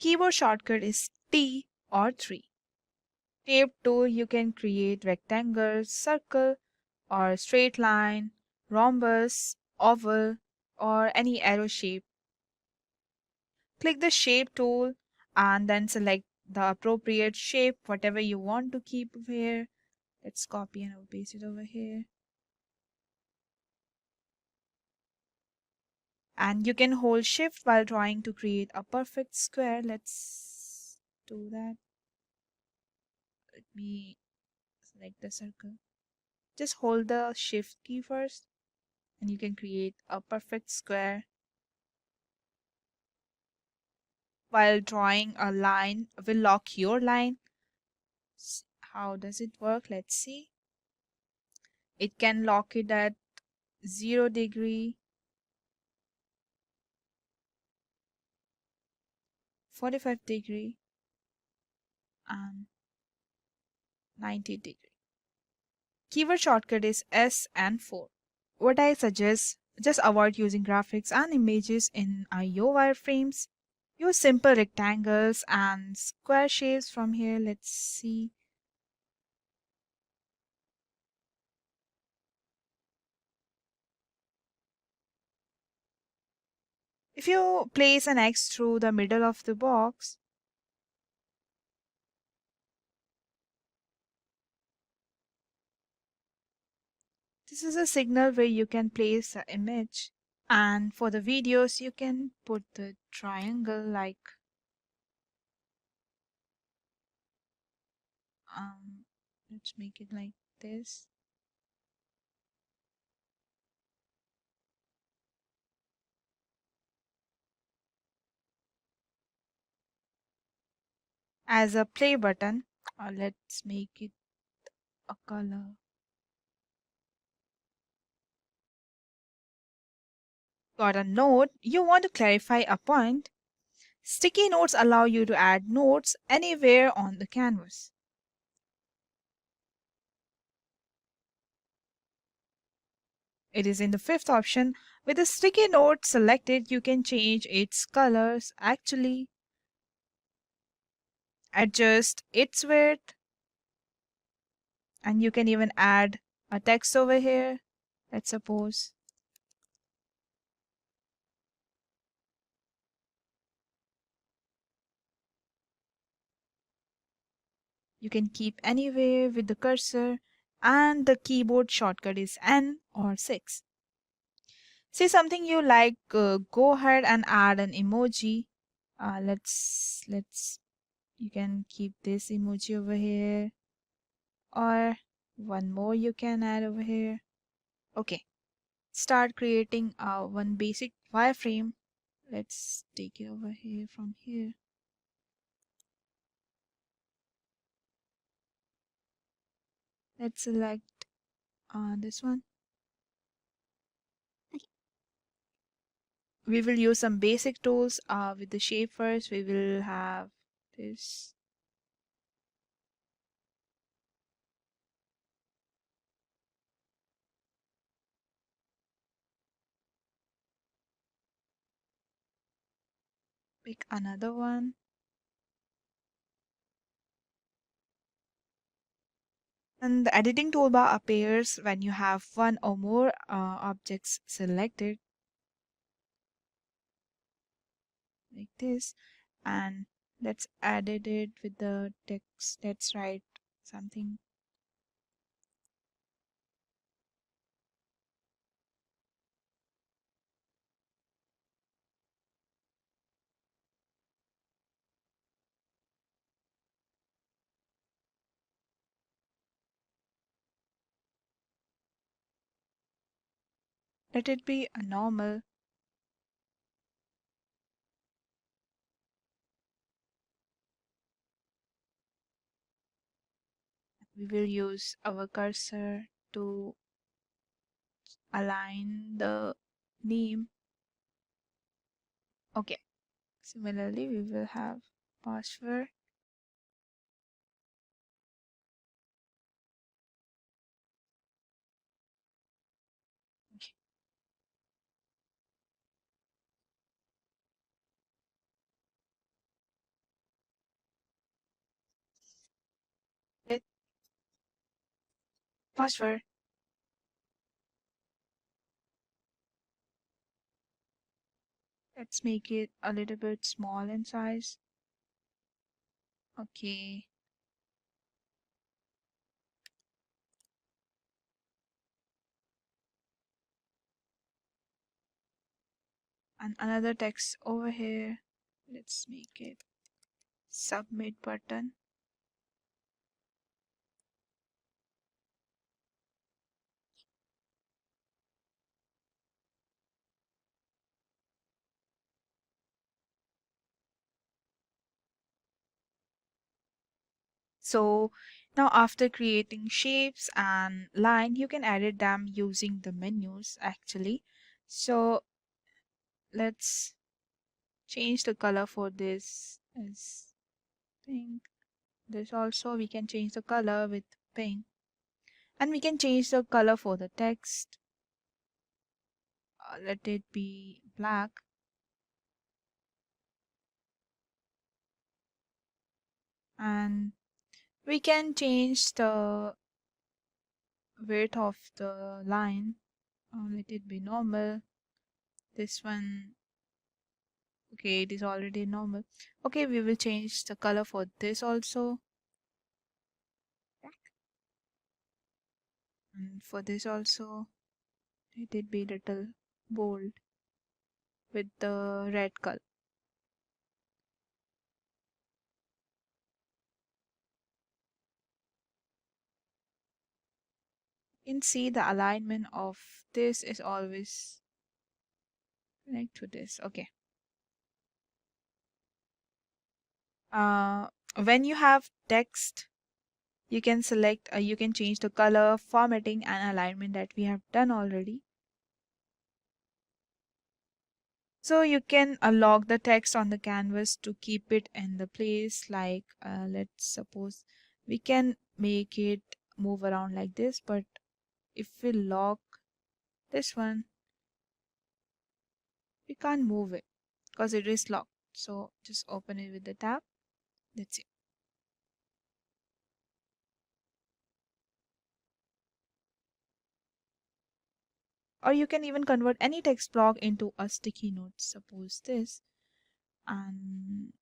Keyboard shortcut is T or 3. Shape tool, you can create rectangle, circle, or straight line, rhombus, oval, or any arrow shape. Click the shape tool and then select the appropriate shape, whatever you want to keep here. Let's copy and I'll paste it over here. And you can hold shift while trying to create a perfect square. Let's do that. Let me select the circle. Just hold the shift key first and you can create a perfect square. While drawing a line, will lock your line. How does it work? Let's see. It can lock it at 0 degree, 45 degree, and 90 degree. Keyword shortcut is S and 4. What I suggest, just avoid using graphics and images in your wireframes. Use simple rectangles and square shapes from here. Let's see. If you place an X through the middle of the box, this is a signal where you can place an image. And for the videos, you can put the triangle like let's make it like this. As a play button, let's make it a color. Got a note, you want to clarify a point. Sticky notes allow you to add notes anywhere on the canvas. It is in the fifth option. With the sticky note selected, you can change its colors, actually adjust its width, and you can even add a text over here. Let's suppose. You can keep anywhere with the cursor, and the keyboard shortcut is N or 6. See something you like, go ahead and add an emoji. Let's you can keep this emoji over here, or one more you can add over here. Okay, start creating one basic wireframe. Let's take it over here from here. Let's select this one. We will use some basic tools with the shape first. We will have this. Pick another one. And the editing toolbar appears when you have one or more objects selected, like this. And let's edit it with the text. Let's write something. Let it be a normal. We will use our cursor to align the name. Okay. Similarly, we will have password. Okay. It password. Let's make it a little bit small in size. Okay. And another text over here. Let's make it submit button. So now after creating shapes and line, you can edit them using the menus actually. So let's change the color for this as pink. This also we can change the color with pink. And we can change the color for the text. Let it be black. And we can change the width of the line. Let it be normal. This one, okay, it is already normal. Okay, we will change the color for this also. And for this also, let it be little bold with the red color. You can see the alignment of this is always like to this. Okay. When you have text, you can select, you can change the color, formatting, and alignment that we have done already. So you can lock the text on the canvas to keep it in the place. Like let's suppose we can make it move around like this, but if we lock this one, we can't move it because it is locked. So just open it with the tab. That's it. Or you can even convert any text block into a sticky note. Suppose this, and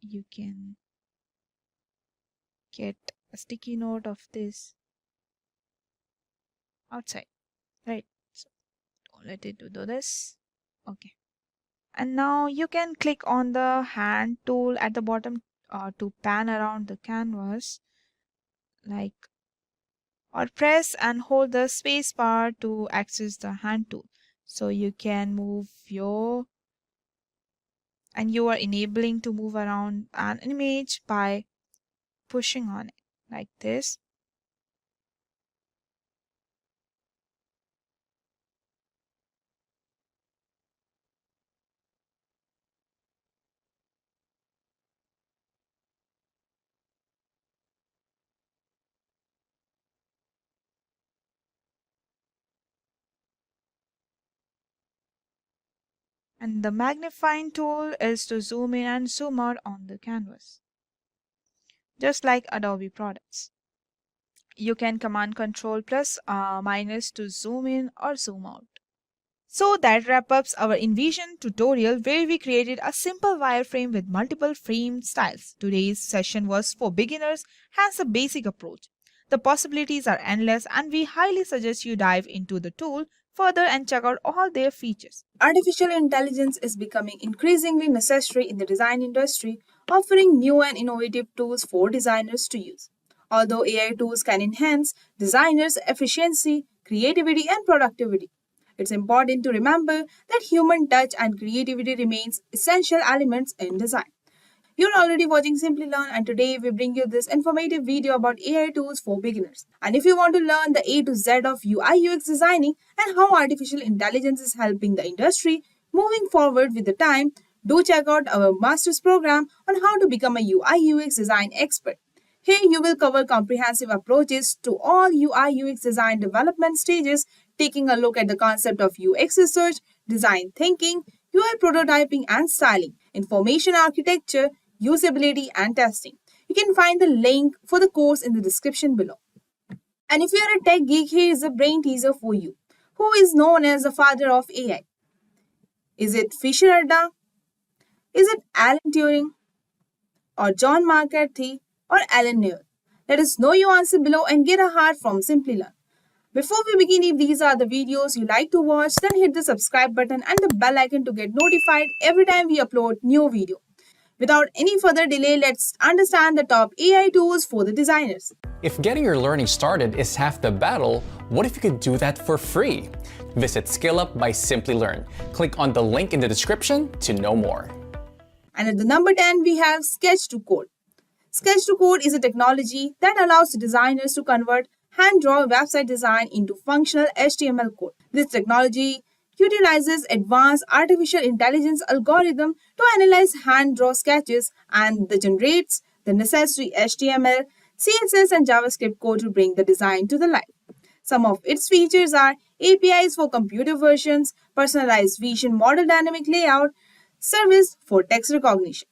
you can get a sticky note of this outside, right? So don't let it do this. Okay. And now you can click on the hand tool at the bottom to pan around the canvas, like, or press and hold the space bar to access the hand tool. So you can move and you are enabling to move around an image by pushing on it like this. And the magnifying tool is to zoom in and zoom out on the canvas, just like Adobe products. You can command control plus minus to zoom in or zoom out. So that wraps up our InVision tutorial where we created a simple wireframe with multiple frame styles. Today's session was for beginners, has a basic approach. The possibilities are endless and we highly suggest you dive into the tool further and check out all their features. Artificial intelligence is becoming increasingly necessary in the design industry, offering new and innovative tools for designers to use. Although AI tools can enhance designers' efficiency, creativity, and productivity, it's important to remember that human touch and creativity remains essential elements in design. You're already watching Simplilearn, and today we bring you this informative video about AI tools for beginners. And if you want to learn the A to Z of UI UX designing and how artificial intelligence is helping the industry moving forward with the time, do check out our master's program on how to become a UI UX design expert. Here you will cover comprehensive approaches to all UI UX design development stages, taking a look at the concept of UX research, design thinking, UI prototyping and styling, information architecture, usability and testing. You can find the link for the course in the description below. And if you are a tech geek, here is a brain teaser for you. Who is known as the father of AI? Is it Fisher-Arda? Is it Alan Turing? Or John McCarthy? Or Alan Neil? Let us know your answer below and get a heart from Simplilearn. Before we begin, if these are the videos you like to watch, then hit the subscribe button and the bell icon to get notified every time we upload new video. Without any further delay, let's understand the top AI tools for the designers. If getting your learning started is half the battle, what if you could do that for free? Visit SkillUp by Simplilearn. Click on the link in the description to know more. And at the number 10, we have Sketch to Code. Sketch to Code is a technology that allows designers to convert hand-drawn website design into functional HTML code. This technology utilizes advanced artificial intelligence algorithm to analyze hand-drawn sketches and generates the necessary HTML, CSS and JavaScript code to bring the design to the life. Some of its features are APIs for computer versions, personalized vision model dynamic layout, service for text recognition.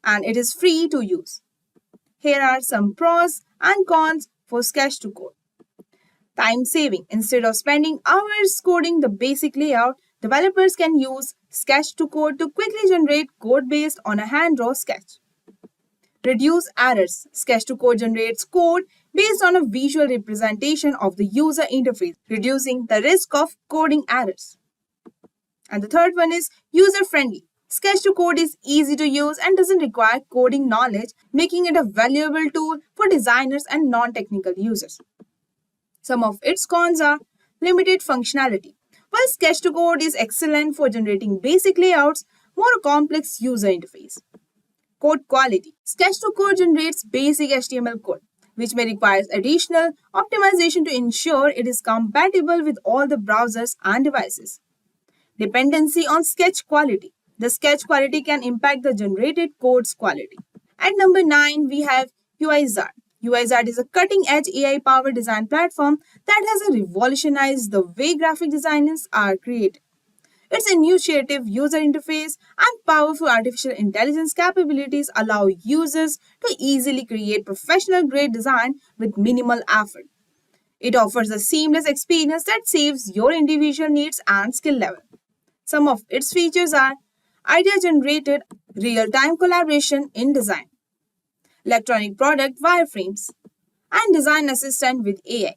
And it is free to use. Here are some pros and cons for Sketch to Code. Time saving. Instead of spending hours coding the basic layout, developers can use Sketch to Code to quickly generate code based on a hand-drawn sketch. Reduce errors. Sketch to Code generates code based on a visual representation of the user interface, reducing the risk of coding errors. And the third one is user-friendly. Sketch to Code is easy to use and doesn't require coding knowledge, making it a valuable tool for designers and non-technical users. Some of its cons are limited functionality. While Sketch to Code is excellent for generating basic layouts, more complex user interface. Code quality. Sketch to Code generates basic HTML code, which may require additional optimization to ensure it is compatible with all the browsers and devices. Dependency on sketch quality. The sketch quality can impact the generated code's quality. At number 9, we have UiZard. UiZard is a cutting-edge AI-powered design platform that has revolutionized the way graphic designers are created. Its intuitive user interface and powerful artificial intelligence capabilities allow users to easily create professional-grade design with minimal effort. It offers a seamless experience that saves your individual needs and skill level. Some of its features are idea-generated real-time collaboration in design, electronic product wireframes, and design assistant with AI.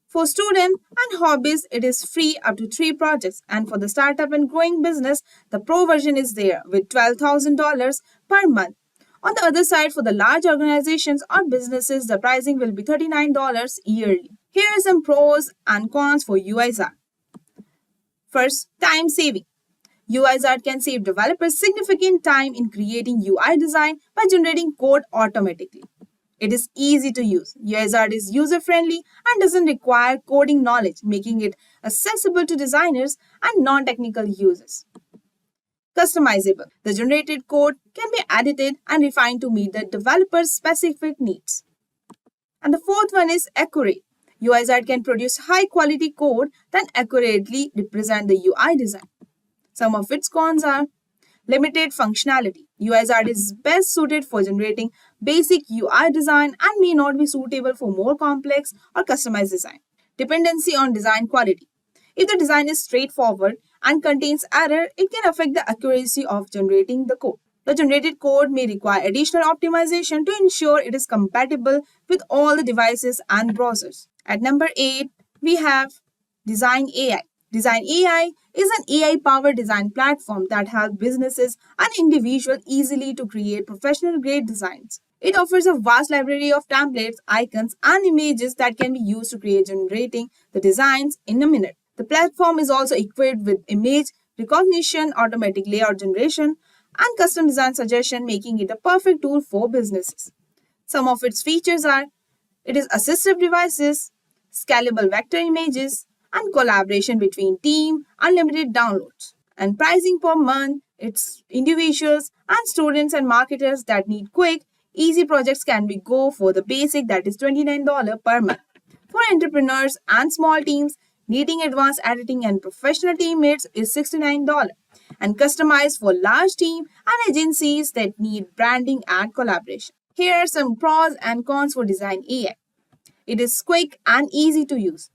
For students and hobbyists, it is free up to 3 projects, and for the startup and growing business, the pro version is there with $12,000 per month. On the other side, for the large organizations or businesses, the pricing will be $39 yearly. Here are some pros and cons for UiZard. First, time saving. UiZard can save developers significant time in creating UI design by generating code automatically. It is easy to use. UiZard is user-friendly and doesn't require coding knowledge, making it accessible to designers and non-technical users. Customizable. The generated code can be edited and refined to meet the developer's specific needs. And the fourth one is accurate. UiZard can produce high-quality code that accurately represent the UI design. Some of its cons are limited functionality. UiZard is best suited for generating basic UI design and may not be suitable for more complex or customized design. Dependency on design quality. If the design is straightforward and contains error, it can affect the accuracy of generating the code. The generated code may require additional optimization to ensure it is compatible with all the devices and browsers. At number 8, we have Design AI. Design AI is an AI-powered design platform that helps businesses and individuals easily to create professional-grade designs. It offers a vast library of templates, icons, and images that can be used to create generating the designs in a minute. The platform is also equipped with image recognition, automatic layout generation, and custom design suggestion, making it a perfect tool for businesses. Some of its features are it is assistive devices, scalable vector images, and collaboration between team, unlimited downloads. And pricing per month, it's individuals and students and marketers that need quick, easy projects can be go for the basic that is $29 per month. For entrepreneurs and small teams, needing advanced editing and professional teammates is $69 and customized for large team and agencies that need branding and collaboration. Here are some pros and cons for Design AI. It is quick and easy to use.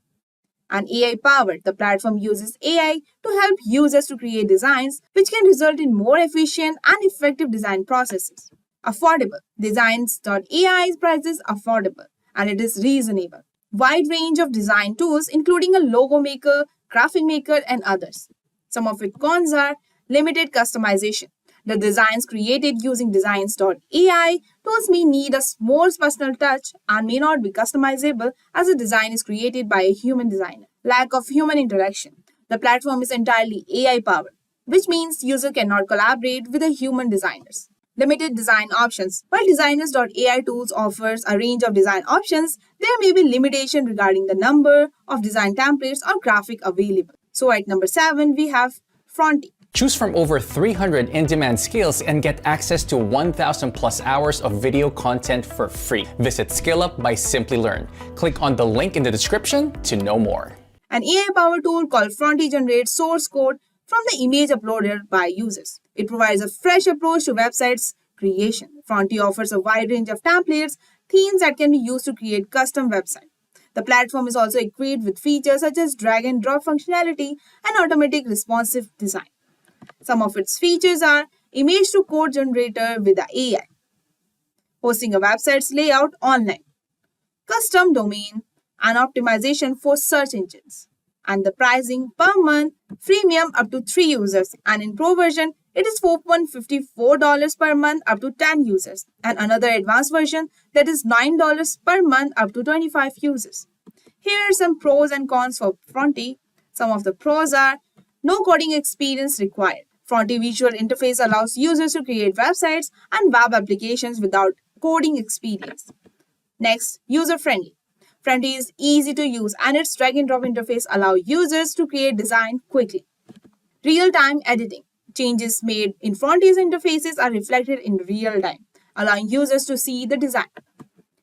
And AI powered, the platform uses AI to help users to create designs which can result in more efficient and effective design processes. Affordable. Designs.ai prices affordable and it is reasonable. Wide range of design tools including a logo maker, graphic maker and others. Some of its cons are limited customization. The designs created using designs.ai tools may need a more personal touch and may not be customizable as the design is created by a human designer. Lack of human interaction. The platform is entirely AI powered, which means user cannot collaborate with the human designers. Limited design options. While designers.ai tools offers a range of design options, there may be limitation regarding the number of design templates or graphic available. So at number 7, we have Fronty. Choose from over 300 in-demand skills and get access to 1,000 plus hours of video content for free. Visit SkillUp by Simplilearn. Click on the link in the description to know more. An AI-powered tool called Fronty generates source code from the image uploaded by users. It provides a fresh approach to websites creation. Fronty offers a wide range of templates, themes that can be used to create custom websites. The platform is also equipped with features such as drag and drop functionality and automatic responsive design. Some of its features are image to code generator with the AI, hosting a website's layout online, custom domain, and optimization for search engines. And the pricing per month, freemium up to 3 users, and in pro version, it is $4.54 per month up to 10 users, and another advanced version that is $9 per month up to 25 users. Here are some pros and cons for Fronty. Some of the pros are no coding experience required. Fronty visual interface allows users to create websites and web applications without coding experience. Next, user-friendly. Fronty is easy to use and its drag and drop interface allows users to create design quickly. Real-time editing. Changes made in Fronty's interfaces are reflected in real time, allowing users to see the design.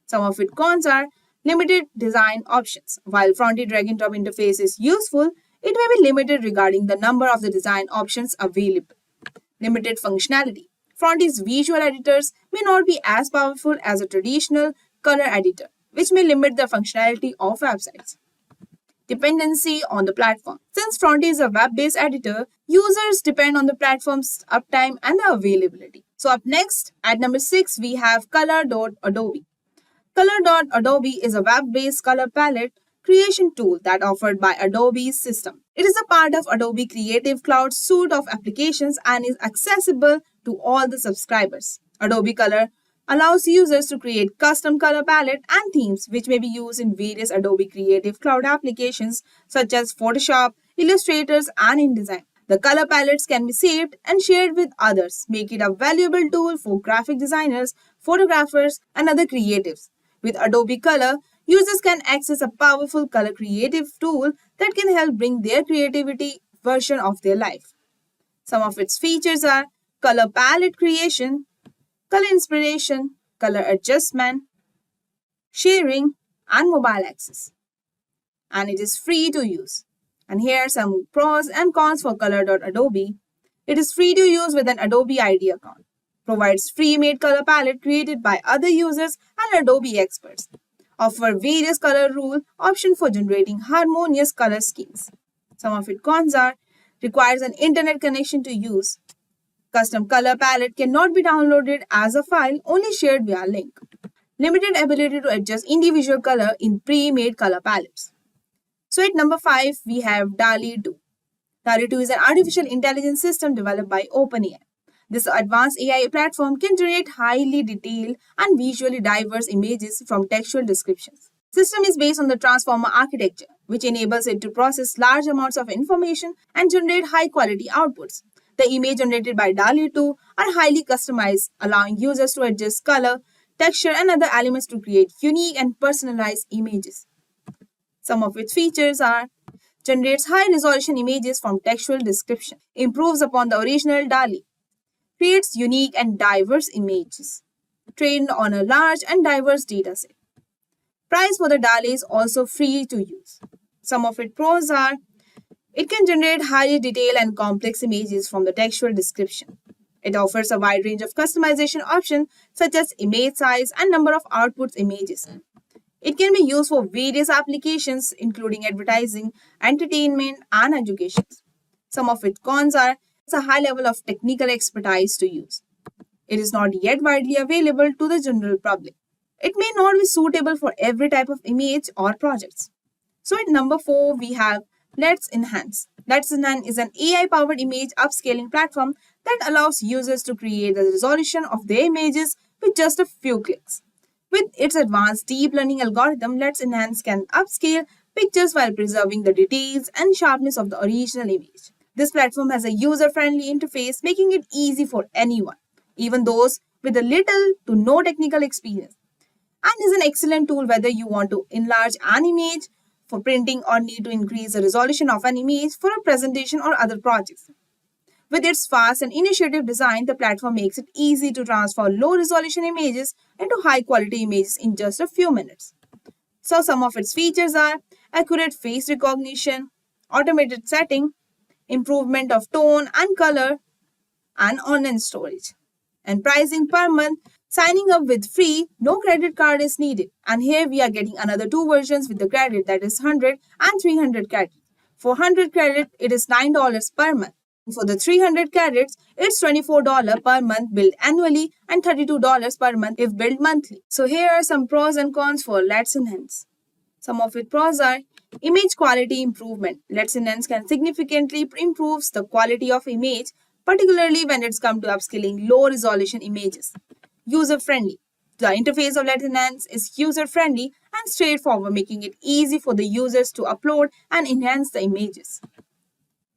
Some of its cons are limited design options. While Fronty drag and drop interface is useful, it may be limited regarding the number of the design options available. Limited functionality. Fronty's visual editors may not be as powerful as a traditional color editor, which may limit the functionality of websites. Dependency on the platform. Since Fronty is a web-based editor, users depend on the platform's uptime and the availability. So up next, at number 6, we have Color.Adobe. Color.Adobe is a web-based color palette creation tool that offered by Adobe's system. It is a part of Adobe Creative Cloud suite of applications and is accessible to all the subscribers. Adobe Color allows users to create custom color palette and themes which may be used in various Adobe Creative Cloud applications such as Photoshop, Illustrator, and InDesign. The color palettes can be saved and shared with others, making it a valuable tool for graphic designers, photographers, and other creatives. With Adobe Color, users can access a powerful color creative tool that can help bring their creativity version of their life. Some of its features are color palette creation, color inspiration, color adjustment, sharing, and mobile access. And it is free to use. And here are some pros and cons for Color.Adobe. It is free to use with an Adobe ID account. Provides free-made color palette created by other users and Adobe experts. Offer various color rule options for generating harmonious color schemes. Some of its cons are requires an internet connection to use. Custom color palette cannot be downloaded as a file, only shared via link. Limited ability to adjust individual color in pre-made color palettes. So at number 5, we have DALL-E 2. DALL-E 2 is an artificial intelligence system developed by OpenAI. This advanced AI platform can generate highly detailed and visually diverse images from textual descriptions. System is based on the transformer architecture, which enables it to process large amounts of information and generate high-quality outputs. The image generated by DALL-E 2 are highly customized, allowing users to adjust color, texture, and other elements to create unique and personalized images. Some of its features are: generates high-resolution images from textual description, improves upon the original DALL-E, creates unique and diverse images, trained on a large and diverse dataset. Price for the DALL-E is also free to use. Some of its pros are: it can generate highly detailed and complex images from the textual description. It offers a wide range of customization options such as image size and number of outputs images. It can be used for various applications including advertising, entertainment, and education. Some of its cons are: it's a high level of technical expertise to use. It is not yet widely available to the general public. It may not be suitable for every type of image or projects. So at number 4, we have Let's Enhance. Let's Enhance is an AI-powered image upscaling platform that allows users to create the resolution of their images with just a few clicks. With its advanced deep learning algorithm, Let's Enhance can upscale pictures while preserving the details and sharpness of the original image. This platform has a user-friendly interface, making it easy for anyone, even those with a little to no technical experience, and is an excellent tool whether you want to enlarge an image for printing or need to increase the resolution of an image for a presentation or other projects. With its fast and intuitive design, the platform makes it easy to transfer low-resolution images into high-quality images in just a few minutes. So some of its features are: accurate face recognition, automated setting, improvement of tone and color, and online storage. And pricing per month: signing up with free, no credit card is needed. And here we are getting another 2 versions with the credit, that is 100 and 300 credit. For 100 credit, it is $9 per month. For the 300 credits, it's $24 per month billed annually and $32 per month if billed monthly. So here are some pros and cons for Let's Enhance. Some of its pros are: image quality improvement. Let's Enhance can significantly improve the quality of image, particularly when it's come to upscaling low-resolution images. User-friendly. The interface of Let's Enhance is user-friendly and straightforward, making it easy for the users to upload and enhance the images.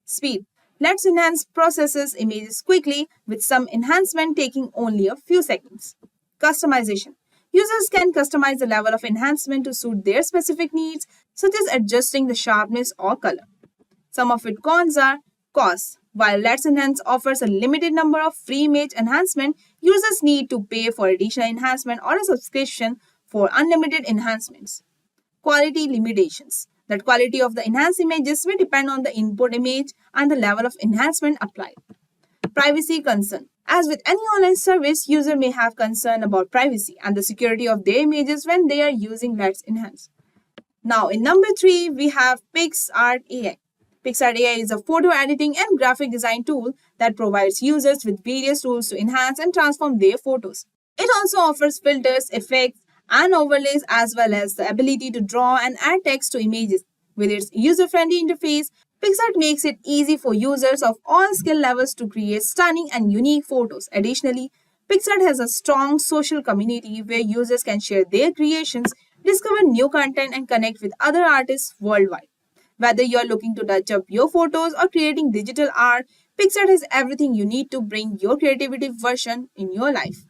Speed. Let's Enhance processes images quickly, with some enhancement taking only a few seconds. Customization. Users can customize the level of enhancement to suit their specific needs, such as adjusting the sharpness or color. Some of its cons are: cost. While Let's Enhance offers a limited number of free image enhancement, users need to pay for additional enhancement or a subscription for unlimited enhancements. Quality limitations. The quality of the enhanced images may depend on the input image and the level of enhancement applied. Privacy concern. As with any online service, user may have concern about privacy and the security of their images when they are using Let's Enhance. Now in number 3, we have PixArt AI. PixArt AI is a photo editing and graphic design tool that provides users with various tools to enhance and transform their photos. It also offers filters, effects, and overlays, as well as the ability to draw and add text to images. With its user-friendly interface, PixArt makes it easy for users of all skill levels to create stunning and unique photos. Additionally, PixArt has a strong social community where users can share their creations, discover new content, and connect with other artists worldwide. Whether you're looking to touch up your photos or creating digital art, PixArt has everything you need to bring your creativity version in your life.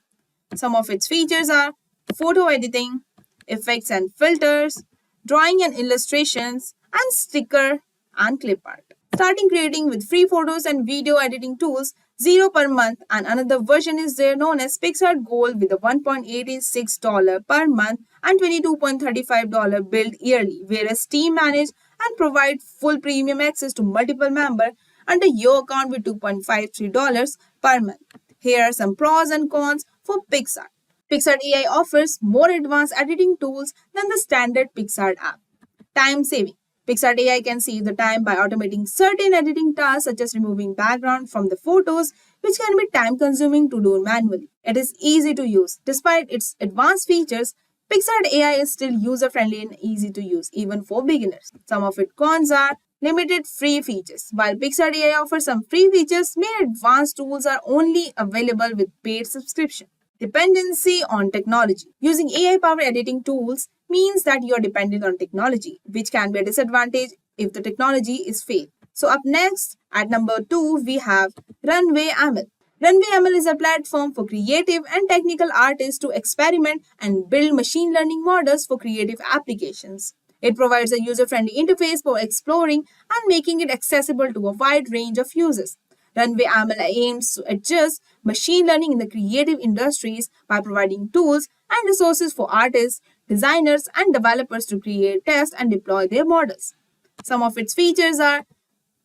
Some of its features are photo editing, effects and filters, drawing and illustrations, and sticker and clip art. Starting creating with free photos and video editing tools, $0 per month, and another version is there known as PixArt Gold with a $1.86 per month and $22.35 billed yearly, whereas Team manage and provide full premium access to multiple members under your account with $2.53 per month. Here are some pros and cons for PixArt. PixArt AI offers more advanced editing tools than the standard PixArt app. Time saving. PixArt AI can save the time by automating certain editing tasks such as removing background from the photos, which can be time consuming to do manually. It is easy to use. Despite its advanced features, PixArt AI is still user-friendly and easy to use, even for beginners. Some of its cons are limited free features. While PixArt AI offers some free features, many advanced tools are only available with paid subscription. Dependency on technology. Using AI-powered editing tools means that you are dependent on technology, which can be a disadvantage if the technology is failed. So up next, at number 2, we have Runway ML. Runway ML is a platform for creative and technical artists to experiment and build machine learning models for creative applications. It provides a user-friendly interface for exploring and making it accessible to a wide range of users. Runway ML aims to adjust machine learning in the creative industries by providing tools and resources for artists, designers, and developers to create, test, and deploy their models. Some of its features are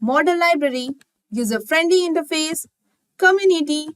model library, user-friendly interface, community,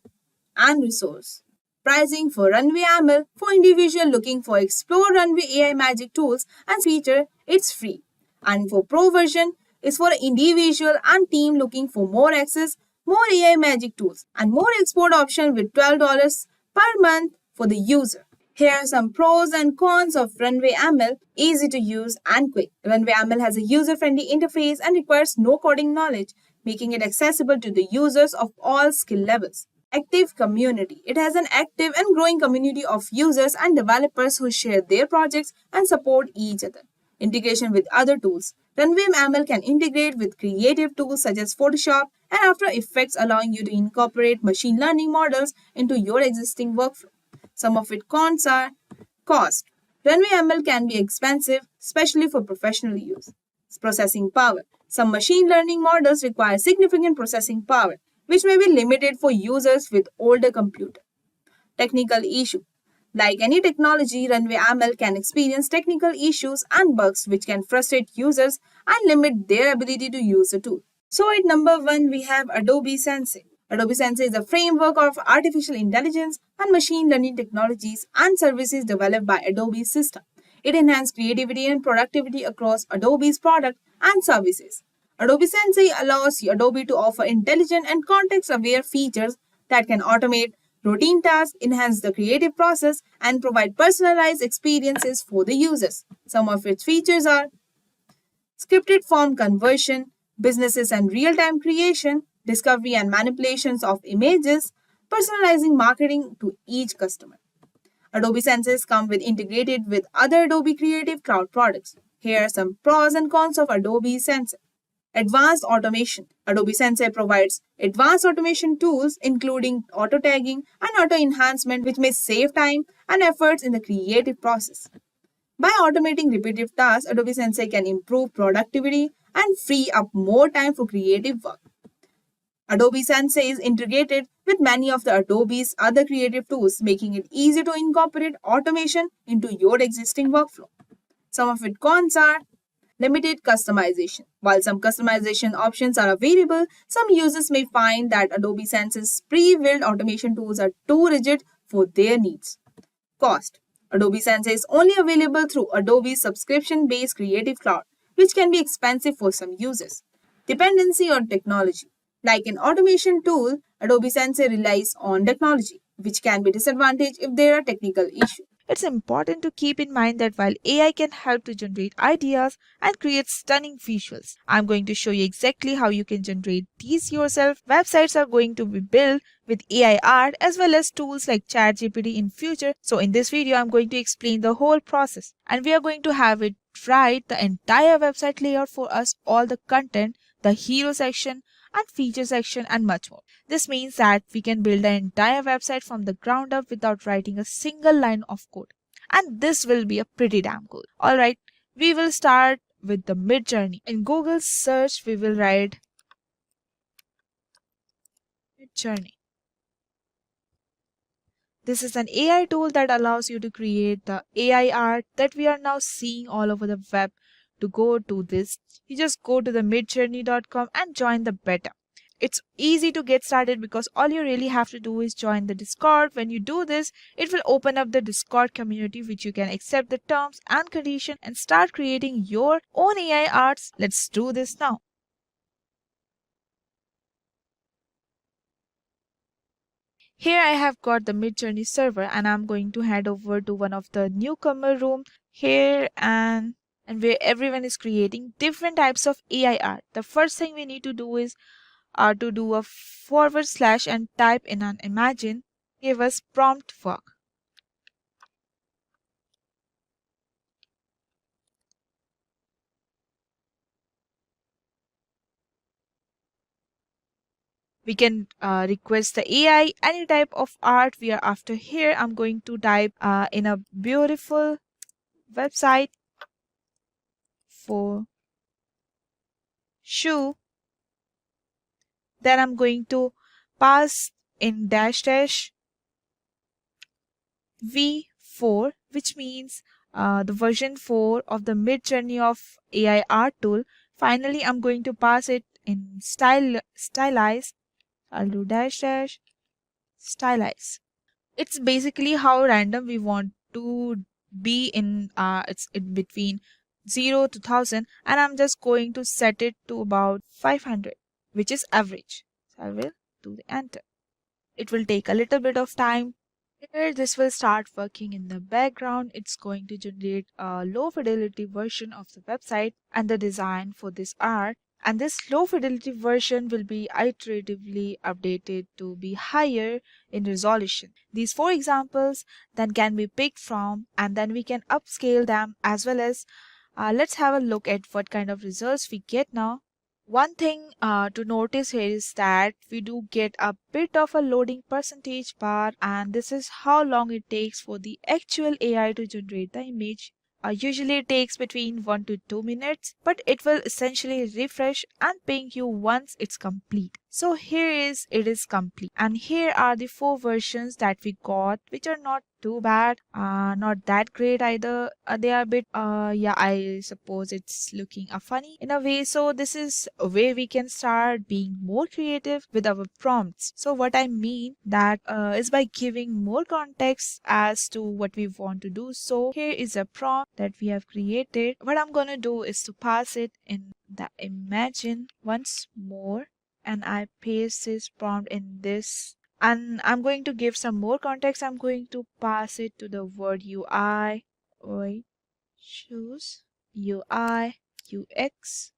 and resource. Pricing for Runway ML for individual looking for Explore Runway AI Magic tools and feature, it's free. And for Pro version is for individual and team looking for more access, more AI Magic tools, and more export option with $12 per month for the user. Here are some pros and cons of Runway ML, easy to use and quick. Runway ML has a user-friendly interface and requires no coding knowledge, making it accessible to the users of all skill levels. Active community. It has an active and growing community of users and developers who share their projects and support each other. Integration with other tools. Runway ML can integrate with creative tools such as Photoshop and After Effects, allowing you to incorporate machine learning models into your existing workflow. Some of its cons are cost. Runway ML can be expensive, especially for professional use. Processing power. Some machine learning models require significant processing power, which may be limited for users with older computers. Technical issue. Like any technology, Runway ML can experience technical issues and bugs which can frustrate users and limit their ability to use the tool. So at number 1, we have Adobe Sensei. Adobe Sensei is a framework of artificial intelligence and machine learning technologies and services developed by Adobe's system. It enhances creativity and productivity across Adobe's products and services. Adobe Sensei allows Adobe to offer intelligent and context-aware features that can automate routine tasks, enhance the creative process, and provide personalized experiences for the users. Some of its features are scripted form conversion, businesses and real-time creation, discovery and manipulations of images, personalizing marketing to each customer. Adobe Sensei come with integrated with other Adobe Creative Cloud products. Here are some pros and cons of Adobe Sensei. Advanced automation. Adobe Sensei provides advanced automation tools including auto tagging and auto enhancement which may save time and efforts in the creative process. By automating repetitive tasks, Adobe Sensei can improve productivity and free up more time for creative work. Adobe Sensei is integrated with many of the Adobe's other creative tools, making it easy to incorporate automation into your existing workflow. Some of its cons are limited customization. While some customization options are available, some users may find that Adobe Sensei's pre-built automation tools are too rigid for their needs. Cost. Adobe Sensei is only available through Adobe's subscription-based Creative Cloud, which can be expensive for some users. Dependency on technology. Like an automation tool, Adobe Sensei relies on technology, which can be disadvantaged if there are technical issues. It's important to keep in mind that while AI can help to generate ideas and create stunning visuals, I'm going to show you exactly how you can generate these yourself. Websites are going to be built with AI art as well as tools like ChatGPT in future. So in this video, I'm going to explain the whole process and we are going to have it write the entire website layout for us, all the content, the hero section and feature section and much more. This means that we can build an entire website from the ground up without writing a single line of code. And this will be a pretty damn cool. Alright, we will start with the mid journey. In Google search, we will write mid journey. This is an AI tool that allows you to create the AI art that we are now seeing all over the web. To go to this, you just go to the midjourney.com and join the beta. It's easy to get started because all you really have to do is join the Discord. When you do this, it will open up the Discord community which you can accept the terms and conditions and start creating your own AI arts. Let's do this now. Here I have got the Midjourney server and I'm going to head over to one of the newcomer room here and where everyone is creating different types of AI art. The first thing we need to do is to do a / and type in an imagine, give us prompt work. We can request the AI any type of art we are after. Here I'm going to type in a beautiful website for shoe. Then I'm going to pass in dash dash v4, which means the version 4 of the mid journey of AI art tool. Finally, I'm going to pass it in stylize. I'll do dash dash stylize. It's basically how random we want to be in it's in between 0 to 1000, and I'm just going to set it to about 500, which is average. So I will do the enter. It will take a little bit of time. Here this will start working in the background. It's going to generate a low fidelity version of the website and the design for this art. And this low fidelity version will be iteratively updated to be higher in resolution. These 4 examples then can be picked from, and then we can upscale them as well as let's have a look at what kind of results we get now. One thing to notice here is that we do get a bit of a loading percentage bar, and this is how long it takes for the actual AI to generate the image. Usually it takes between 1 to 2 minutes, but it will essentially refresh and ping you once it's complete. So here it is complete, and here are the 4 versions that we got, which are not too bad, not that great either. They are a bit yeah, I suppose it's looking funny in a way. So this is a way we can start being more creative with our prompts. So what I mean that is by giving more context as to what we want to do. So here is a prompt that we have created. What I'm gonna do is to pass it in the imagine once more, and I paste this prompt in this, and I'm going to give some more context. I'm going to pass it to the word UI, wait, choose UI, UX,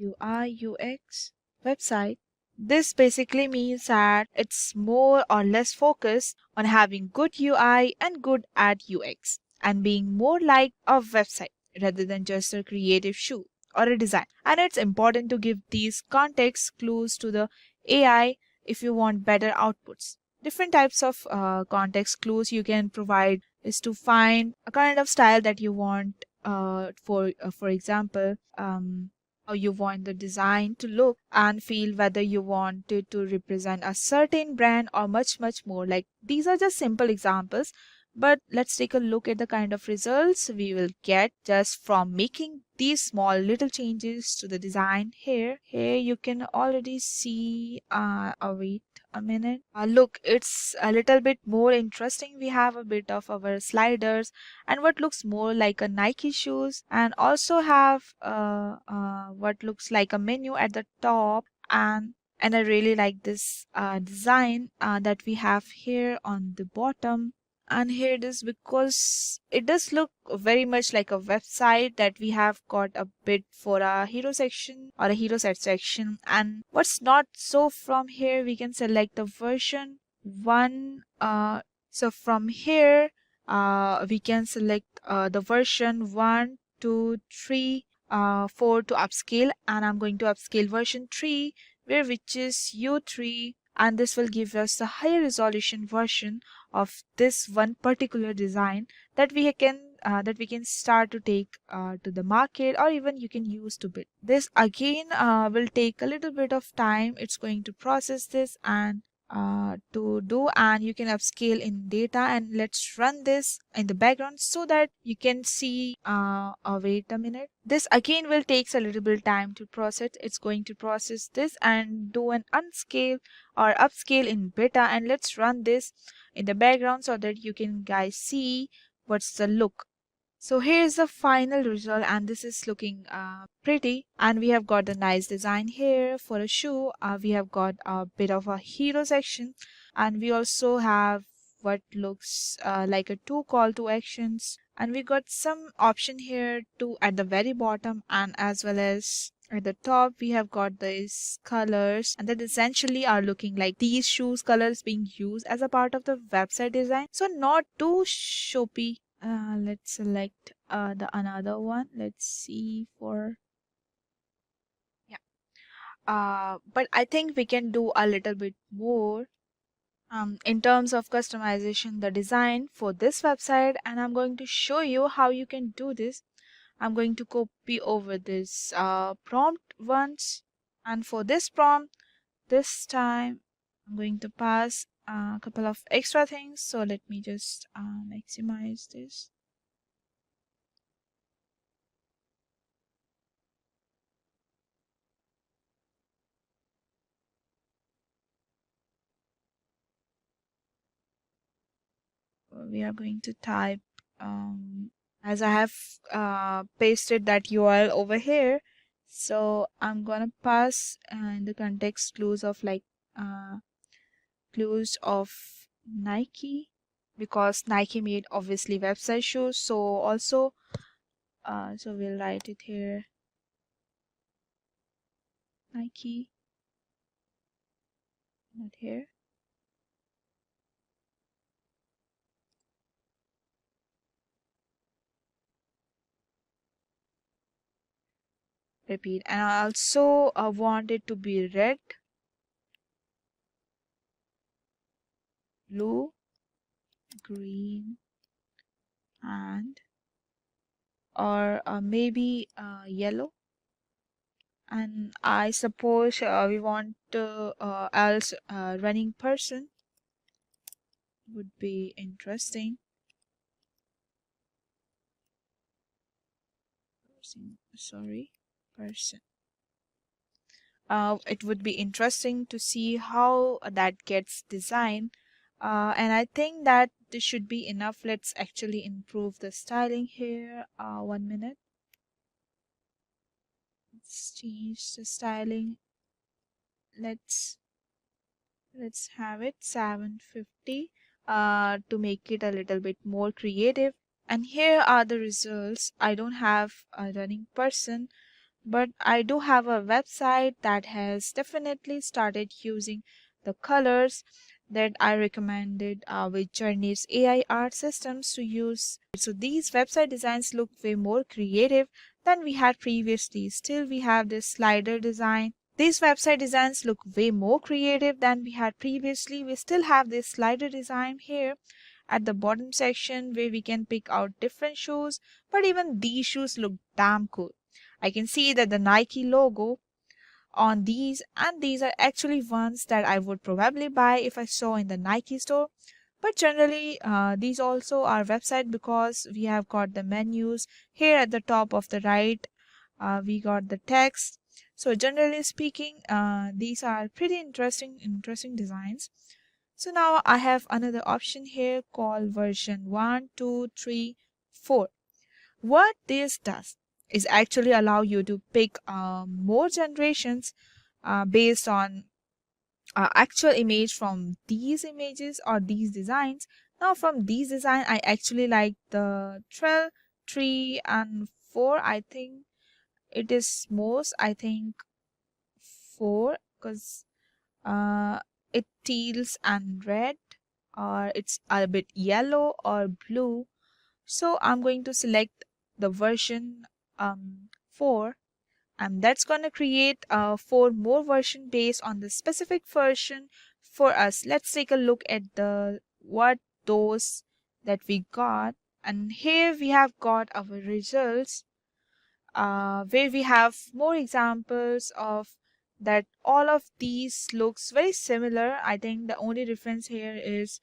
UI, UX, website. This basically means that it's more or less focused on having good UI and good at UX and being more like a website rather than just a creative shoe or a design. And it's important to give these context clues to the AI if you want better outputs. Different types of context clues you can provide is to find a kind of style that you want, for example, how you want the design to look and feel, whether you want it to represent a certain brand or much more. Like, these are just simple examples, but let's take a look at the kind of results we will get just from making these small little changes to the design. Here you can already see wait a minute. Look, it's a little bit more interesting. We have a bit of our sliders and what looks more like a Nike shoes, and also have what looks like a menu at the top, and I really like this design that we have here on the bottom. And here it is, because it does look very much like a website that we have got a bit for a hero section or a hero set section. And what's not, so from here we can select the version 1. So from here we can select the version 1, 2, 3, 4 to upscale, and I'm going to upscale version 3, which is U3, and this will give us the higher resolution version of this one particular design that we can start to take to the market, or even you can use to build. This again will take a little bit of time. It's going to process this and to do, and you can upscale in data, and let's run this in the background so that you can see wait a minute. This again will takes a little bit time to process. It's going to process this and do an unscale or upscale in beta, and let's run this in the background so that you can guys see what's the look. So here's the final result, and this is looking pretty, and we have got the nice design here for a shoe. We have got a bit of a hero section, and we also have what looks like a 2 call to actions, and we got some option here too at the very bottom, and as well as at the top we have got these colors, and that essentially are looking like these shoes colors being used as a part of the website design. So not too shoppy. Let's select the another one. Let's see for, yeah, but I think we can do a little bit more in terms of customization the design for this website, and I'm going to show you how you can do this. I'm going to copy over this prompt once, and for this prompt this time I'm going to pass a couple of extra things. So let me just maximize this. We are going to type as I have pasted that URL over here, so I'm gonna pass in the context clues of like clues of Nike, because Nike made obviously website shoes. So also so we'll write it here, Nike, not here. Repeat. And I also want it to be red, blue, green, and or maybe yellow. And I suppose we want else running person would be interesting. Person. It would be interesting to see how that gets designed. And I think that this should be enough. Let's actually improve the styling here. 1 minute. Let's change the styling. Let's have it 750 to make it a little bit more creative. And here are the results. I don't have a running person, but I do have a website that has definitely started using the colors that I recommended with Journey's AI art systems to use. So these website designs look way more creative than we had previously. Still, we have this slider design. These website designs look way more creative than we had previously. We still have this slider design here at the bottom section where we can pick out different shoes, but even these shoes look damn cool. I can see that the Nike logo on these, and these are actually ones that I would probably buy if I saw in the Nike store. But generally, these also are website because we have got the menus here at the top of the right. We got the text. So generally speaking, these are pretty interesting designs. So now I have another option here called version 1, 2, 3, 4. What this does is actually allow you to pick more generations based on actual image from these images or these designs. Now from these design, I actually like the 12, 3 and 4. I think it is most, I think 4, because it teals and red, or it's a bit yellow or blue. So I'm going to select the version 4, and that's going to create 4 more version based on the specific version for us. Let's take a look at the what those that we got, and here we have got our results where we have more examples of that. All of these looks very similar. I think the only difference here is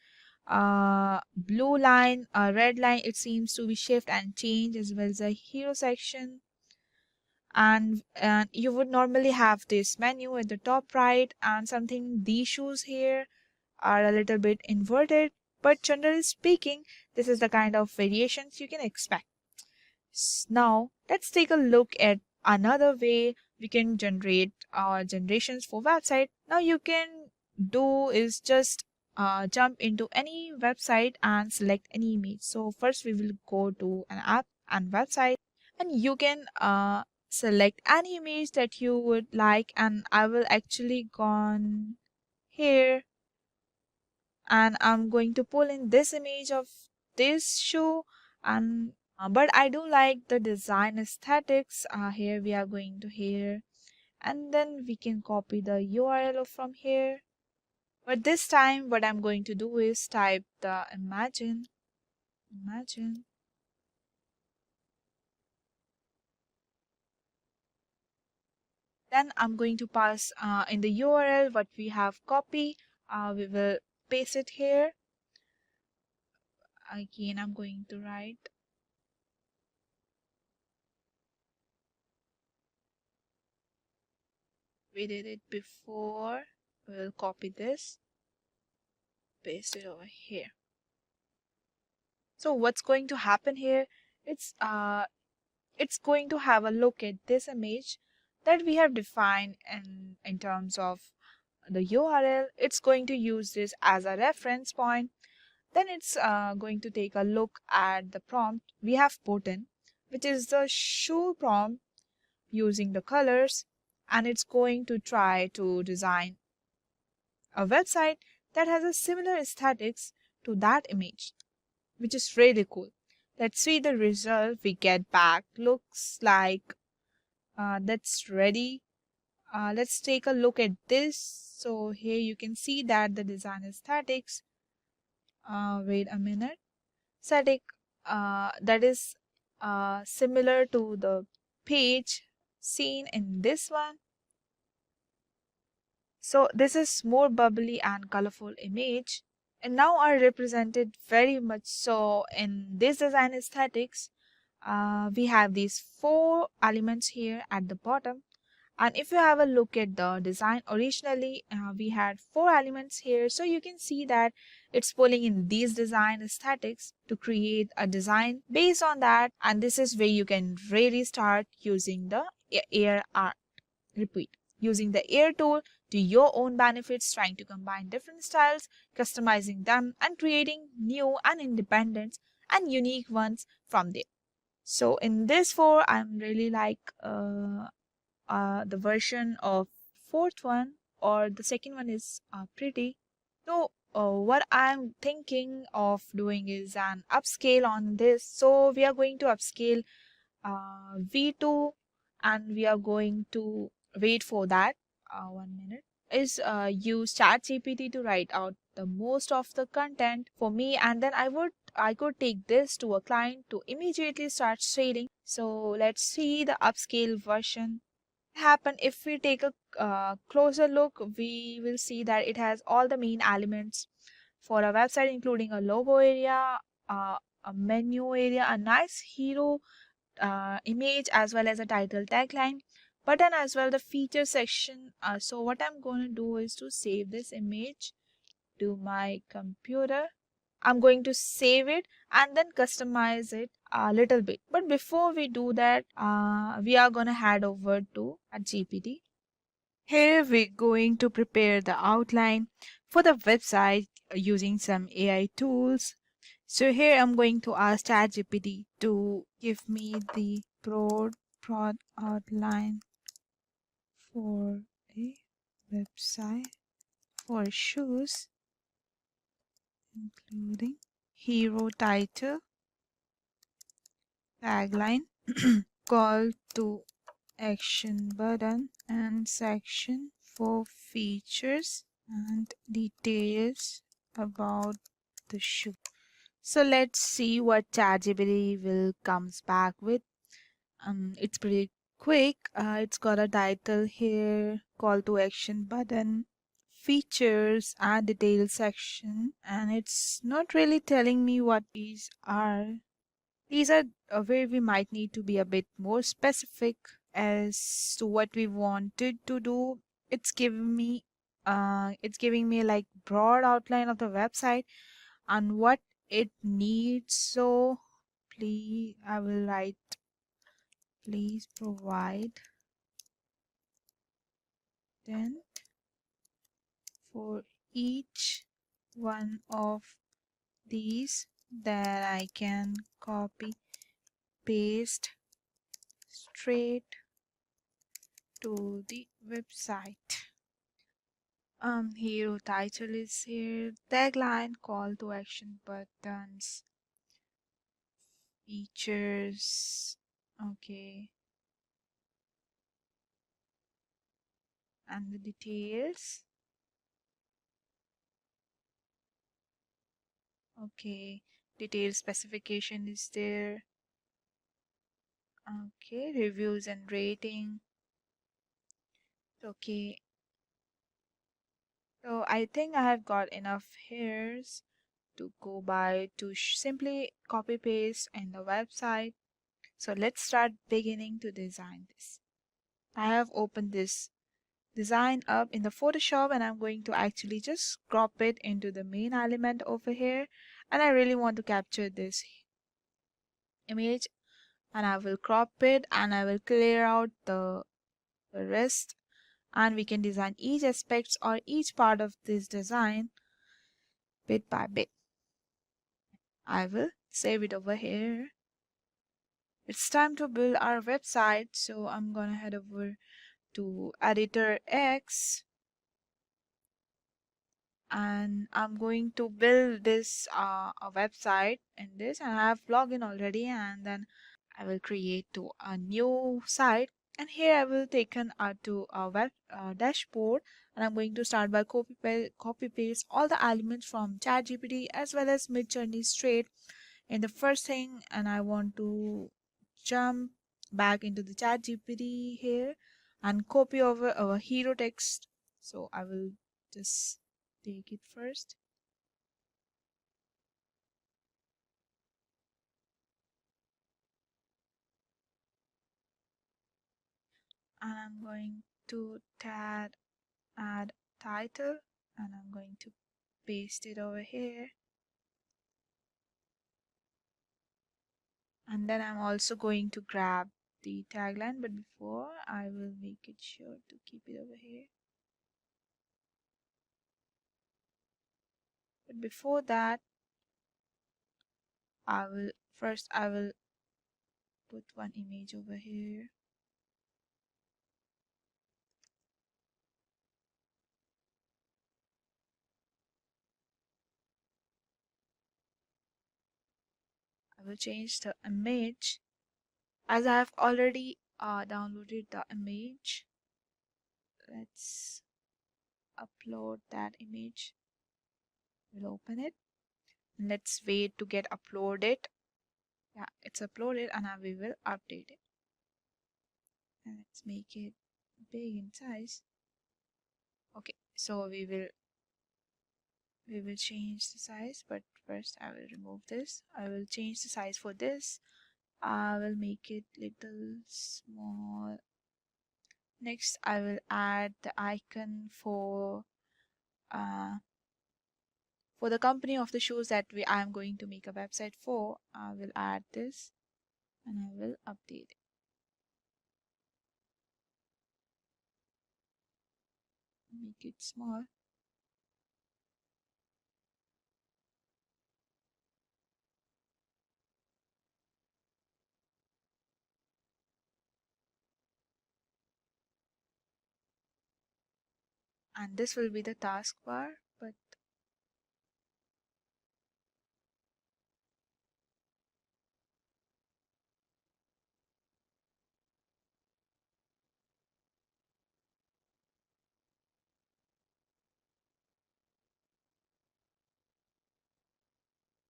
blue line, red line, it seems to be shift and change, as well as a hero section. And you would normally have this menu at the top right, and something these shoes here are a little bit inverted, but generally speaking, this is the kind of variations you can expect. Now let's take a look at another way we can generate generations for website. Now you can do is just jump into any website and select any image. So first we will go to an app and website, and you can select any image that you would like, and I will actually gone here and I'm going to pull in this image of this shoe. And but I do like the design aesthetics. Here we are going to here and then we can copy the URL from here. But this time what I'm going to do is type the imagine. Then I'm going to pass in the URL what we have copied. We will paste it here. Again, I'm going to write we did it before. We'll copy this, paste it over here. So what's going to happen here? It's going to have a look at this image that we have defined in terms of the URL. It's going to use this as a reference point. Then it's going to take a look at the prompt we have put in, which is the shoe prompt using the colors, and it's going to try to design a website that has a similar aesthetics to that image, which is really cool. Let's see the result we get back. Looks like that's ready. Let's take a look at this. So here you can see that the design aesthetics. Wait a minute. Static that is similar to the page seen in this one. So this is more bubbly and colorful image, and now are represented very much so in this design aesthetics. We have these 4 elements here at the bottom, and if you have a look at the design originally, we had 4 elements here. So you can see that it's pulling in these design aesthetics to create a design based on that, and this is where you can really start using the air art. Repeat, using the air tool to your own benefits, trying to combine different styles, customizing them, and creating new and independent and unique ones from there. So in this 4, I'm really like the version of 4th one, or the second one is pretty. So what I'm thinking of doing is an upscale on this. So we are going to upscale V2, and we are going to wait for that. 1 minute. Is use ChatGPT to write out the most of the content for me, and then I could take this to a client to immediately start shading. So let's see the upscale version happen. If we take a closer look, we will see that it has all the main elements for a website, including a logo area, a menu area, a nice hero image, as well as a title tagline button, as well the feature section. So what I'm going to do is to save this image to my computer. I'm going to save it and then customize it a little bit. But before we do that, we are going to head over to a GPT. Here we're going to prepare the outline for the website using some AI tools. So here I'm going to ask ChatGPT to give me the broad outline for a website for shoes, including hero title, tagline, call to action button, and section for features and details about the shoe. So let's see what ChatGPT will comes back with. It's pretty quick. It's got a title here, call to action button, features and details section, and it's not really telling me what these are. These are where we might need to be a bit more specific as to what we wanted to do. It's giving me like broad outline of the website and what it needs. So please, I will write, please provide then for each one of these that I can copy paste straight to the website. Hero title is here, tagline, call to action buttons, features, okay, and the details. Okay, detail specification is there. Okay, reviews and rating. Okay, so I think I have got enough hairs to go by to simply copy paste in the website. So let's start beginning to design this. I have opened this design up in the Photoshop and I'm going to actually just crop it into the main element over here, and I really want to capture this image, and I will crop it and I will clear out the rest, and we can design each aspect or each part of this design bit by bit. I will save it over here. It's time to build our website, so I'm gonna head over to editor X and I'm going to build this a website in this, and I have login already, and then I will create to a new site, and here I will take an to a web dashboard, and I'm going to start by copy paste all the elements from ChatGPT as well as Midjourney straight in the first thing, and I want to jump back into the ChatGPT here and copy over our hero text. So I will just take it first. And I'm going to add title, and I'm going to paste it over here. And then I'm also going to grab the tagline, but before I will make it sure to keep it over here. But before that, I will put one image over here. I will change the image as I have already downloaded the image. Let's upload that image. We'll open it. Let's wait to get uploaded. Yeah, it's uploaded, and now we will update it. And let's make it big in size. Okay, so we will change the size, but first I will remove this. I will change the size for this. I will make it little small. Next, I will add the icon for the company of the shoes that I am going to make a website for. I will add this and I will update it. Make it small. And this will be the taskbar, but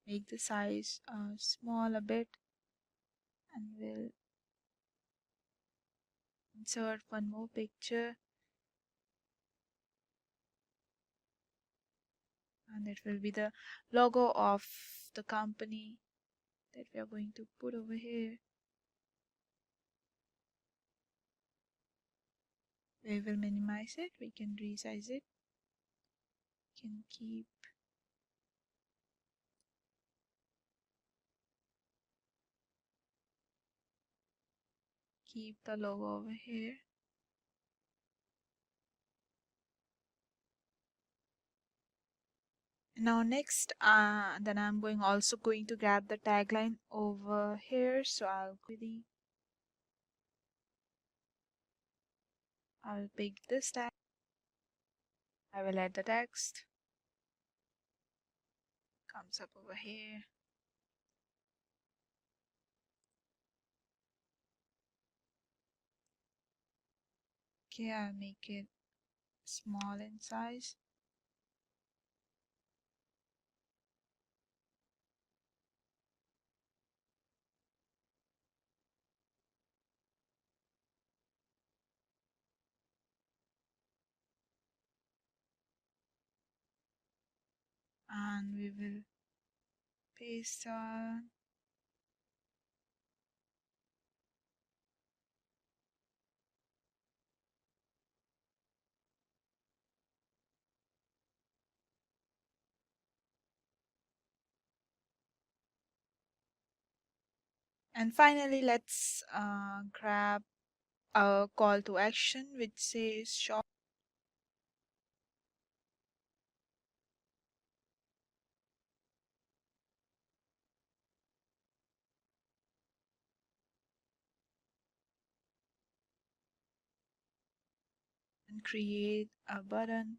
make the size small a bit, and we'll insert one more picture, and it will be the logo of the company that we are going to put over here. We will minimize it, we can resize it, we can keep the logo over here. Now next, then I'm also going to grab the tagline over here. So I'll pick this tag. I will add the text. Comes up over here. Okay, I'll make it small in size. And we will paste on. And finally, let's grab a call to action which says shop and create a button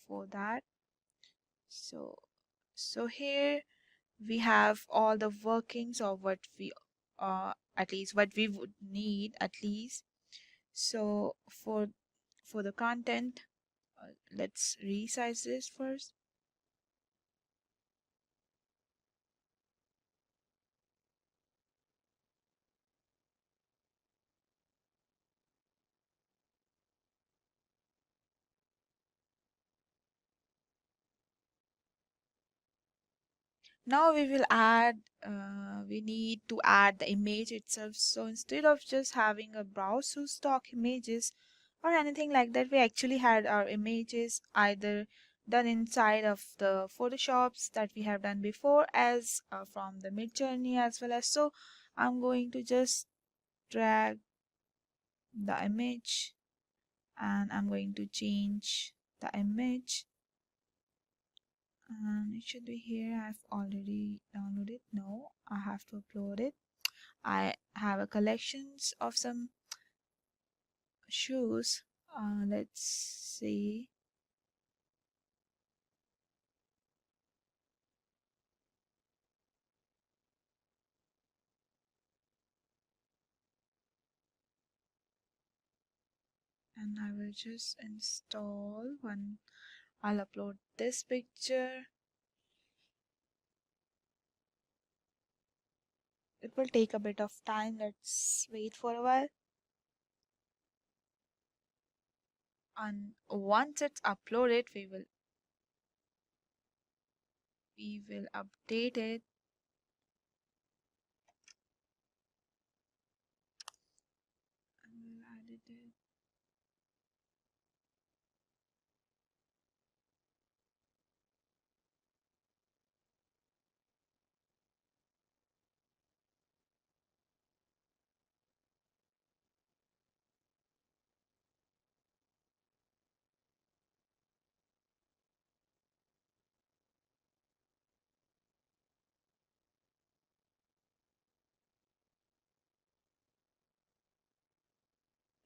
for that. So here we have all the workings of what we at least what we would need at least. So for the content, let's resize this first. Now we will add, we need to add the image itself. So instead of just having a browse to stock images or anything like that, we actually had our images either done inside of the Photoshops that we have done before as from the mid journey as well as. So I'm going to just drag the image and I'm going to change the image. And it should be here. I've already downloaded. No, I have to upload it. I have a collections of some shoes. Let's see. And I will just install one. I'll upload this picture. It will take a bit of time. Let's wait for a while. And once it's uploaded, we will update it. And we'll edit it.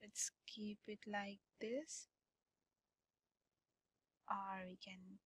Let's keep it like this, or we can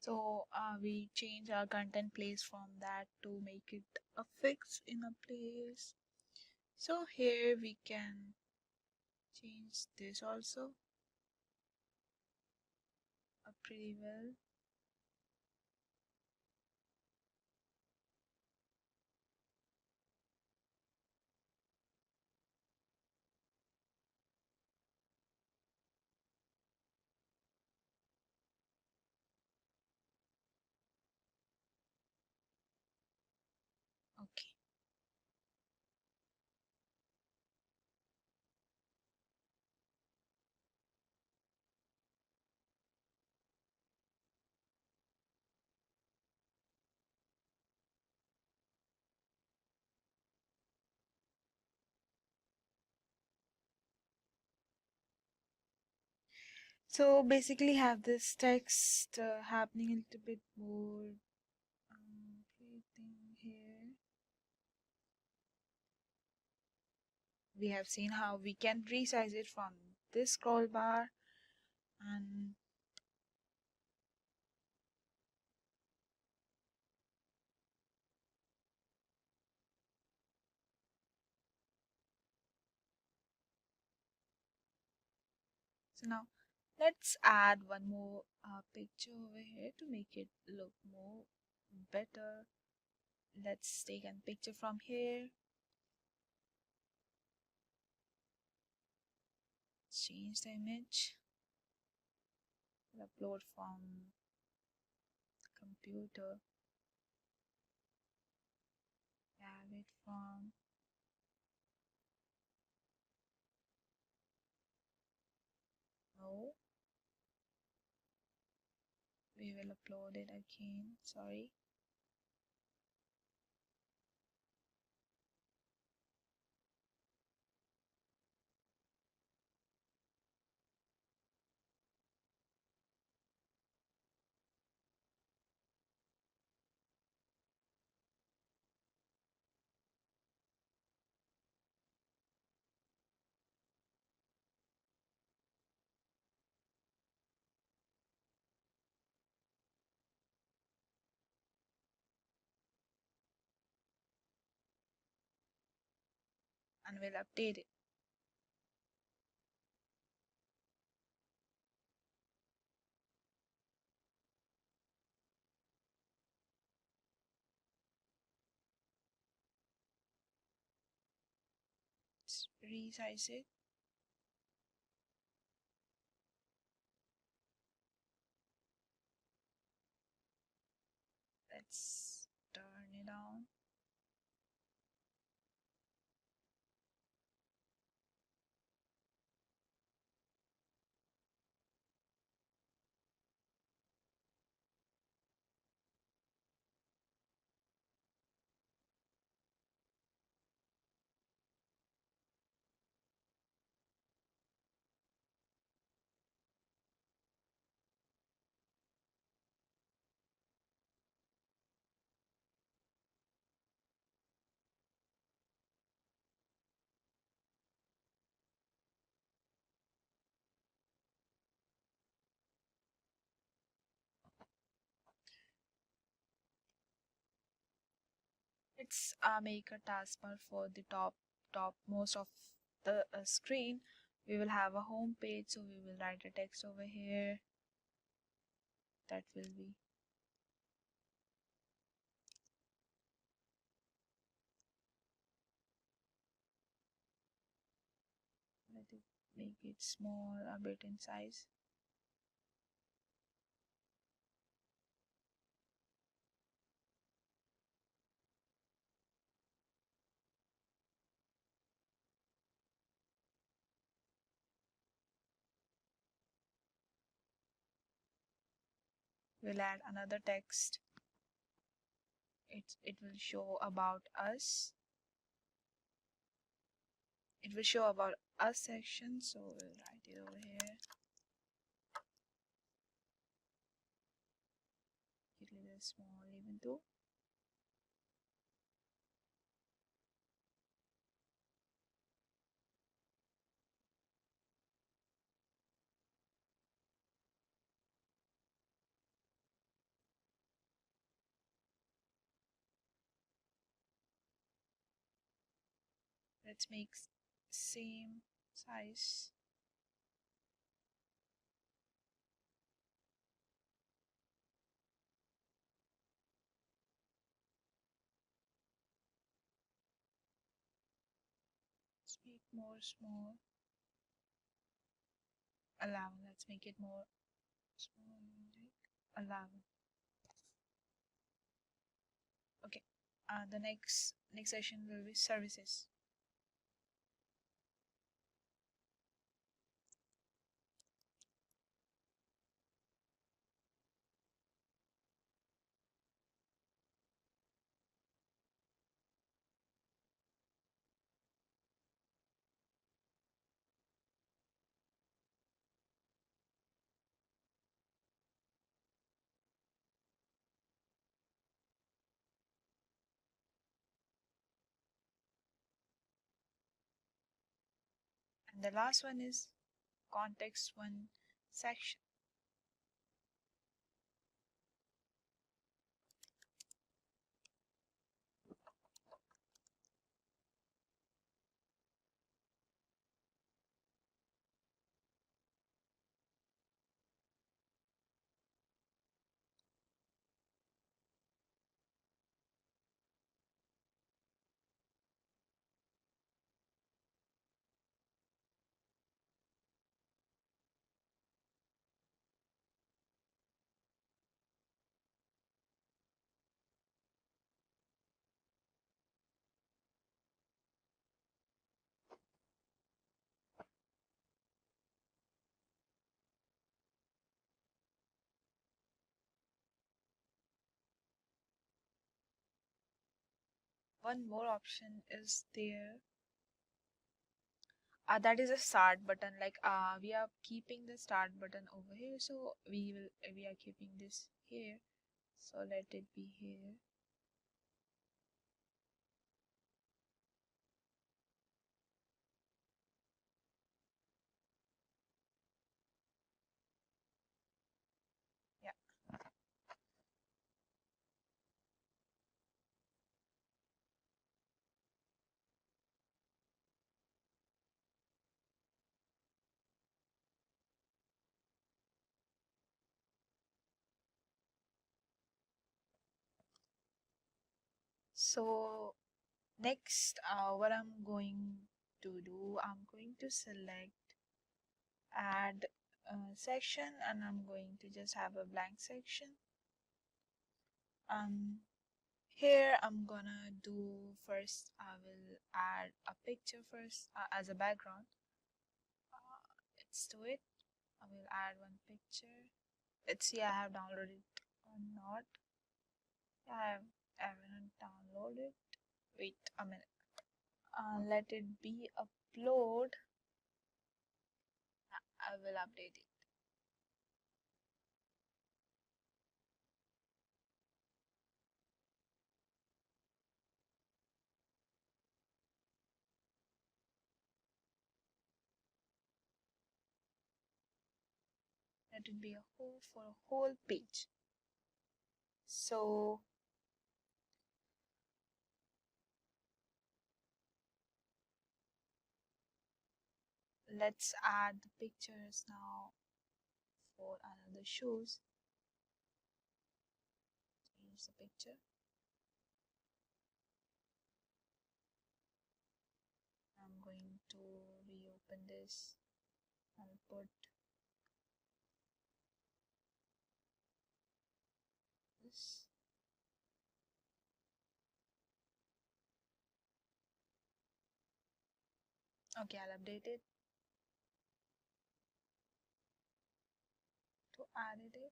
So we change our content place from that to make it a fix in a place. So here we can change this also pretty well. Okay. So basically have this text happening a little bit more everything here. We have seen how we can resize it from this scroll bar, and so now let's add one more picture over here to make it look more better. Let's take a picture from here. Change the image. Upload from computer. Have it from no. We will upload it again. Sorry. And we'll update it. Let's resize it. Let's turn it on. Let's make a taskbar for the top most of the screen. We will have a home page, so we will write a text over here. That will be let it make it small a bit in size. We'll add another text. It will show about us. It will show about us section, so we'll write it over here. Get a little small even though. let's make same size. Let's make more small. 11. Let's make it more small, like 11. Okay. The next session will be services. And the last one is context one section. One more option is there. That is a start button. Like we are keeping the start button over here, so we are keeping this here. So let it be here. Yeah. So next, what I'm going to do, I'm going to select add section, and I'm going to just have a blank section. Here I'm gonna do first, I will add a picture first as a background. Let's do it. I will add one picture. Let's see I have downloaded it or not. I haven't downloaded. Wait a minute. Let it be upload. I will update it. Let it be a whole for a whole page. So let's add the pictures now for another shoes. Here's the picture. I'm going to reopen this. I'll put this. Okay, I'll update it to add it.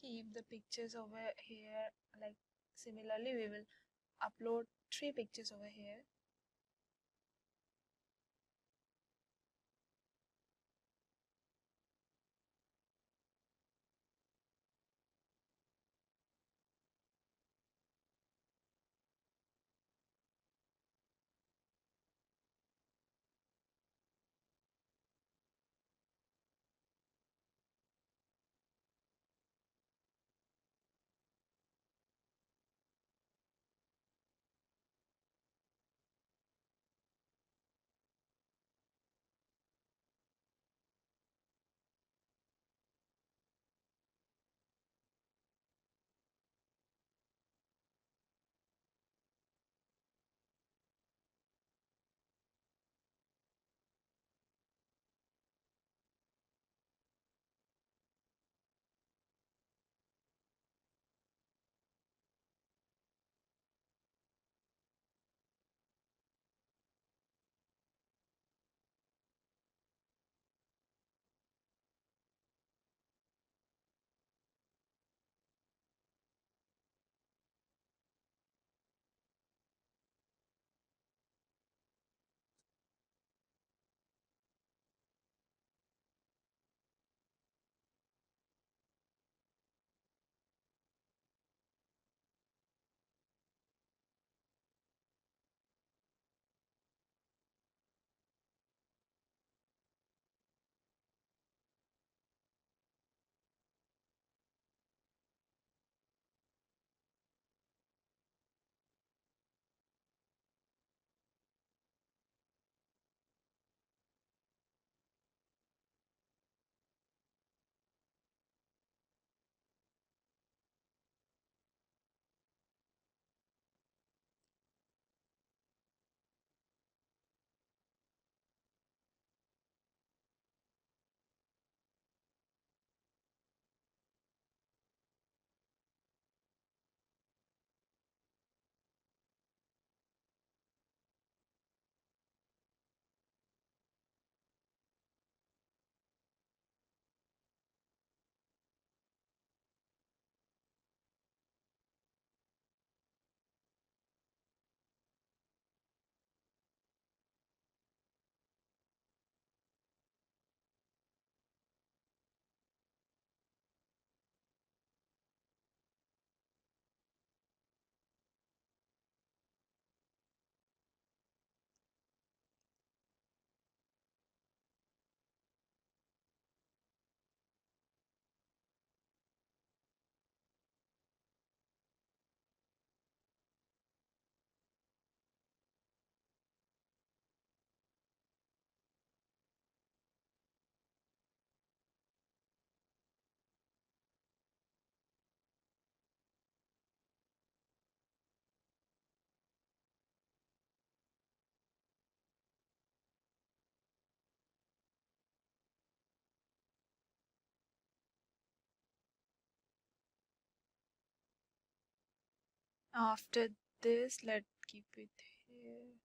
keep the pictures over here. Like similarly, we will upload 3 pictures over here. After this, let's keep it here.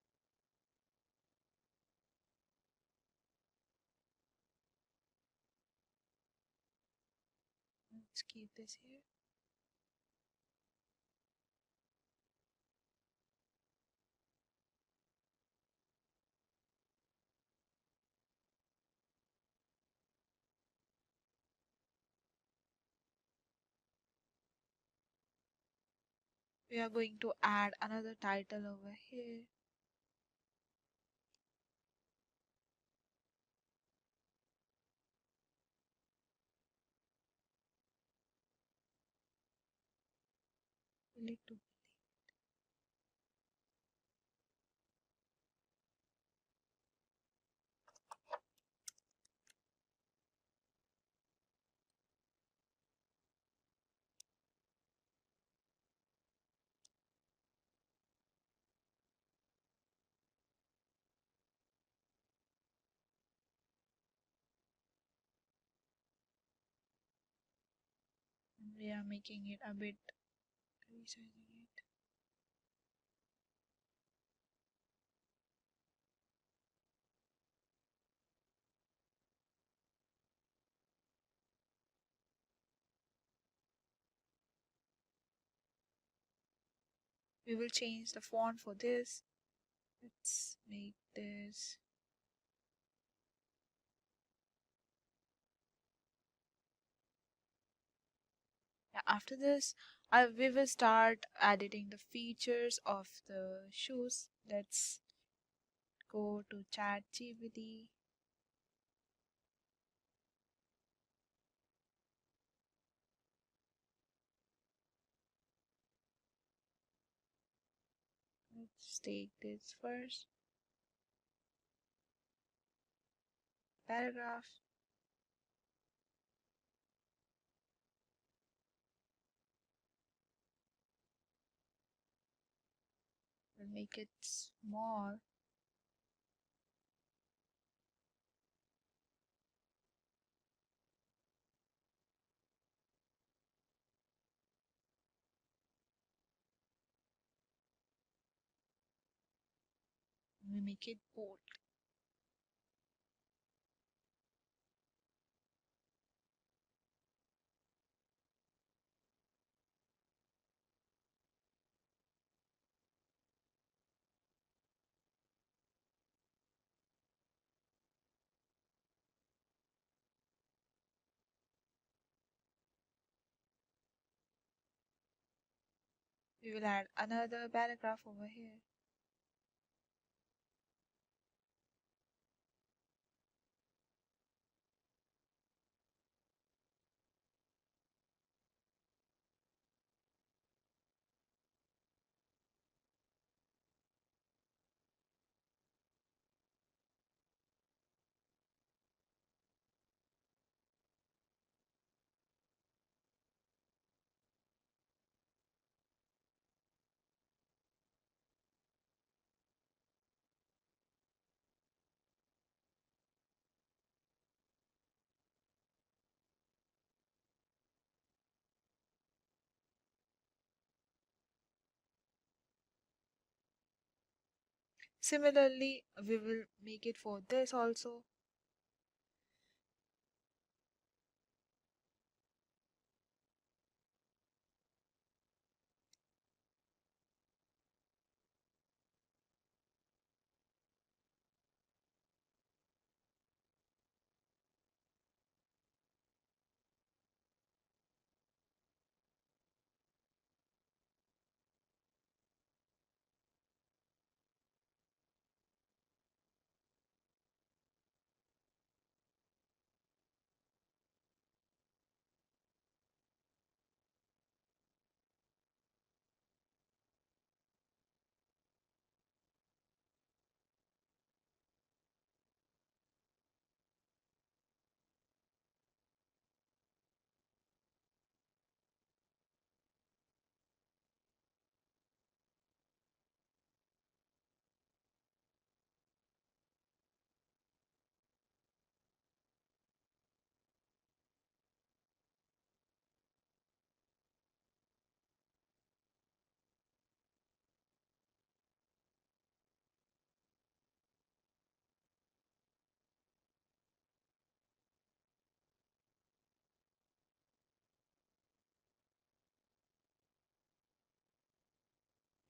Let's keep this here. We are going to add another title over here. We need to we are making it a bit resizing it. We will change the font for this. Let's make this after this. We will start editing the features of the shoes. Let's go to ChatGPT. Let's take this first paragraph. We'll make it small. We make it bold. We will add another paragraph over here. Similarly, we will make it for this also.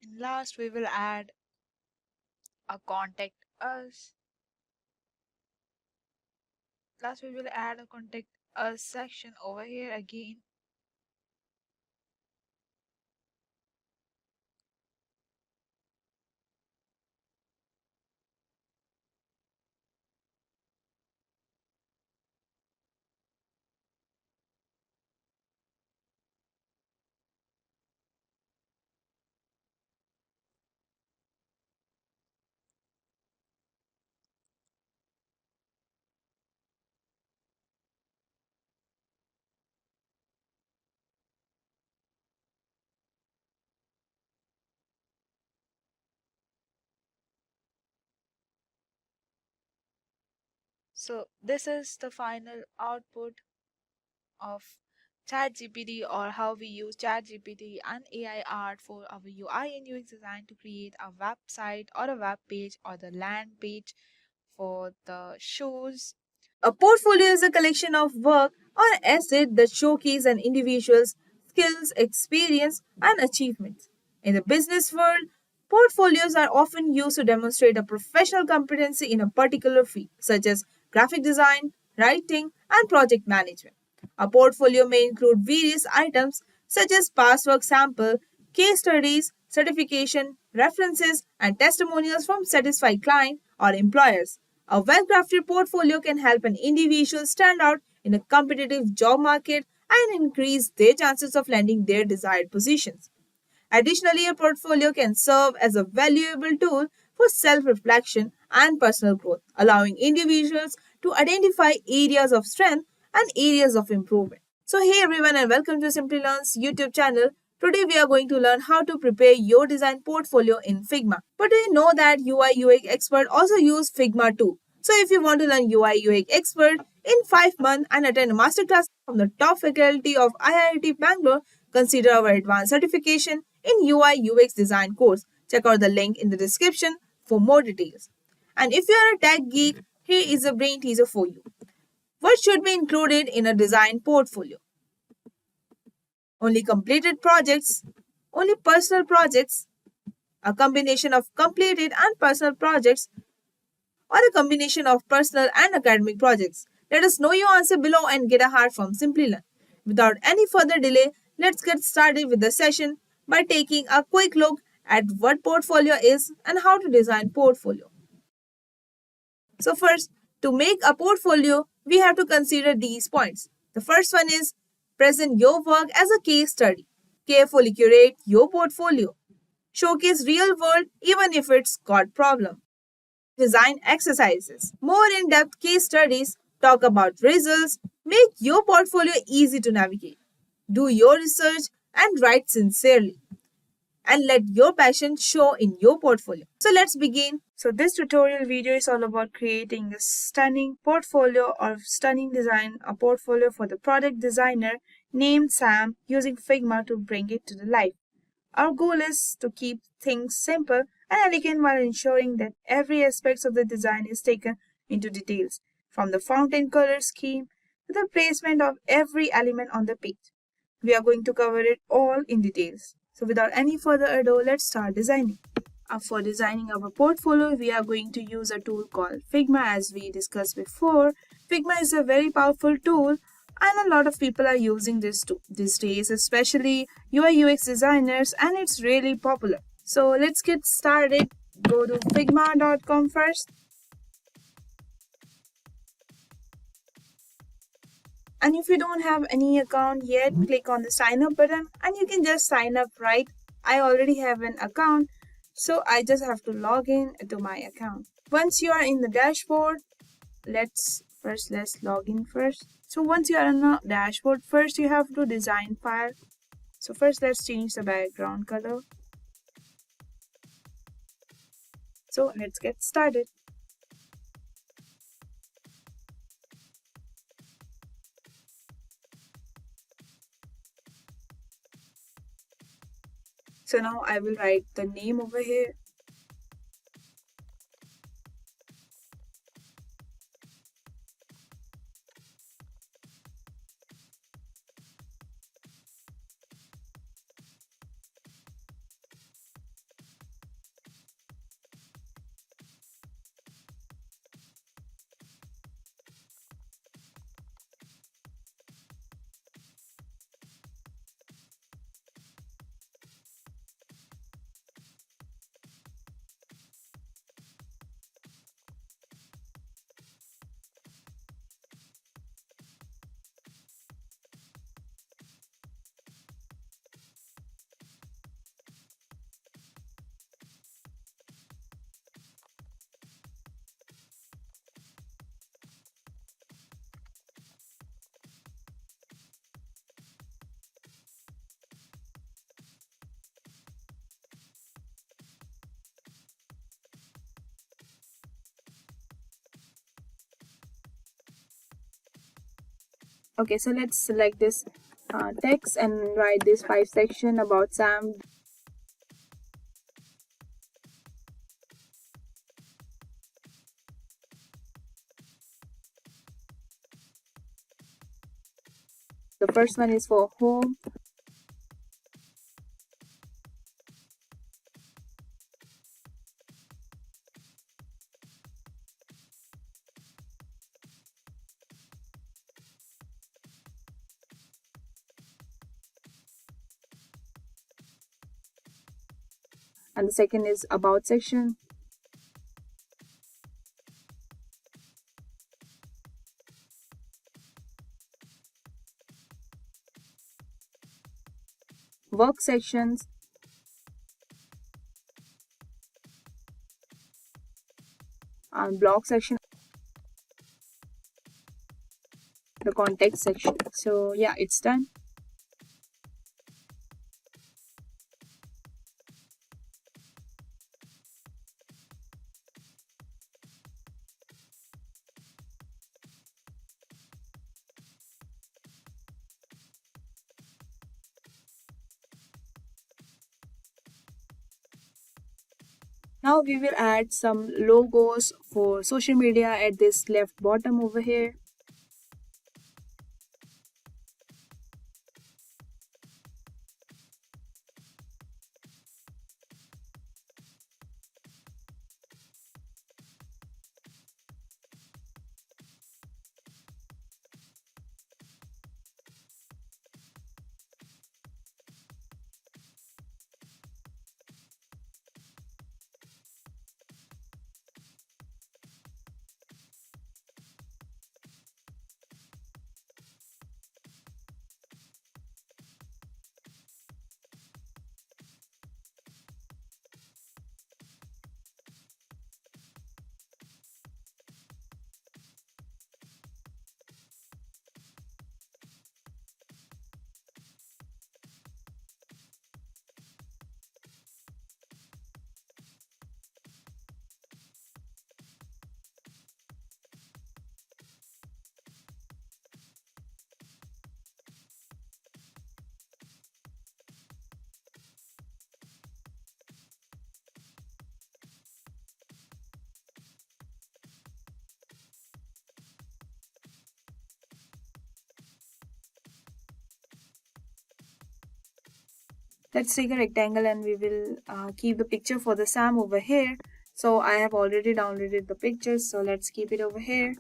And last, we will add a contact us. Last, we will add a contact us section over here again. So this is the final output of ChatGPT, or how we use ChatGPT and AI art for our UI and UX design to create a website or a web page or the land page for the shows. A portfolio is a collection of work or asset that showcase an individual's skills, experience, and achievements. In the business world, portfolios are often used to demonstrate a professional competency in a particular field, such as graphic design, writing, and project management. A portfolio may include various items such as past work sample, case studies, certification, references, and testimonials from satisfied clients or employers. A well-crafted portfolio can help an individual stand out in a competitive job market and increase their chances of landing their desired positions. Additionally, a portfolio can serve as a valuable tool for self reflection and personal growth, allowing individuals to identify areas of strength and areas of improvement. So, hey everyone, and welcome to Simplilearn's YouTube channel. Today, we are going to learn how to prepare your design portfolio in Figma. But do you know that UI UX expert also use Figma too? So, if you want to learn UI UX expert in 5 months and attend a masterclass from the top faculty of IIT Bangalore, consider our advanced certification in UI UX design course. Check out the link in the description for more details. And if you are a tech geek, here is a brain teaser for you. What should be included in a design portfolio? Only completed projects, only personal projects, a combination of completed and personal projects, or a combination of personal and academic projects. Let us know your answer below and get a heart from Simplilearn. Without any further delay, let's get started with the session by taking a quick look at what portfolio is and how to design portfolio. So first, to make a portfolio, we have to consider these points. The first one is present your work as a case study. Carefully curate your portfolio. Showcase real world even if it's got problem. Design exercises. More in-depth case studies talk about results. Make your portfolio easy to navigate. Do your research and write sincerely. And let your passion show in your portfolio. So let's begin. So this tutorial video is all about creating a stunning portfolio or stunning design, a portfolio for the product designer named Sam using Figma to bring it to the life. Our goal is to keep things simple and elegant while ensuring that every aspect of the design is taken into details, from the font and color scheme to the placement of every element on the page. We are going to cover it all in details. So without any further ado, let's start designing. For designing our portfolio, we are going to use a tool called Figma as we discussed before. Figma is a very powerful tool and a lot of people are using this tool these days, especially UI UX designers, and it's really popular. So let's get started. Go to figma.com first. And if you don't have any account yet, click on the sign up button and you can just sign up, right? I already have an account, so I just have to log in to my account. Once you are in the dashboard, let's log in first. So once you are in the dashboard, first you have to design file. So first let's change the background color. So let's get started. So now I will write the name over here. Okay, so let's select this text and write this 5 section about Sam. The first one is for home. and the second is about section. Work sections, and blog section, the context section. So yeah, it's done. Now we will add some logos for social media at this left bottom over here. Let's take a rectangle and we will keep the picture for the Sam over here. So I have already downloaded the pictures, so let's keep it over here.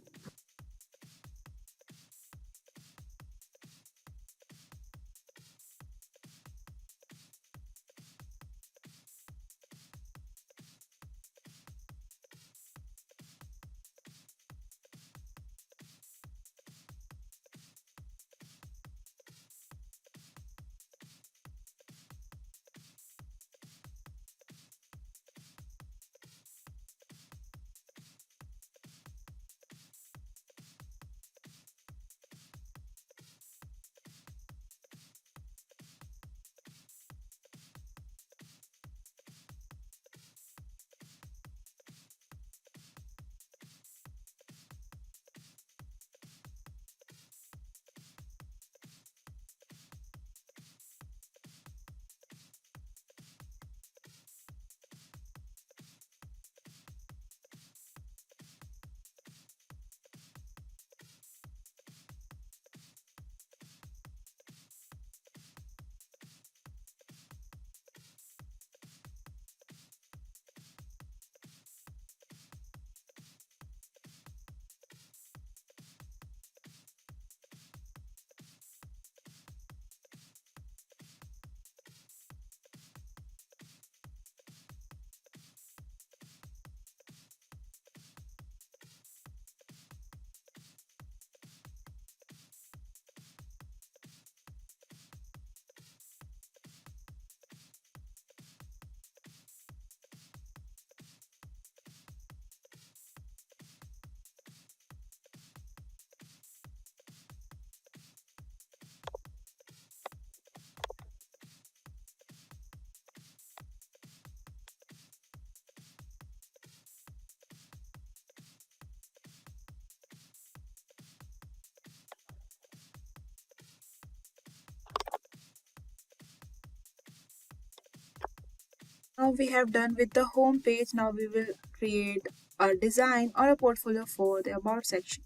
Now we have done with the home page. Now we will create a design or a portfolio for the about section.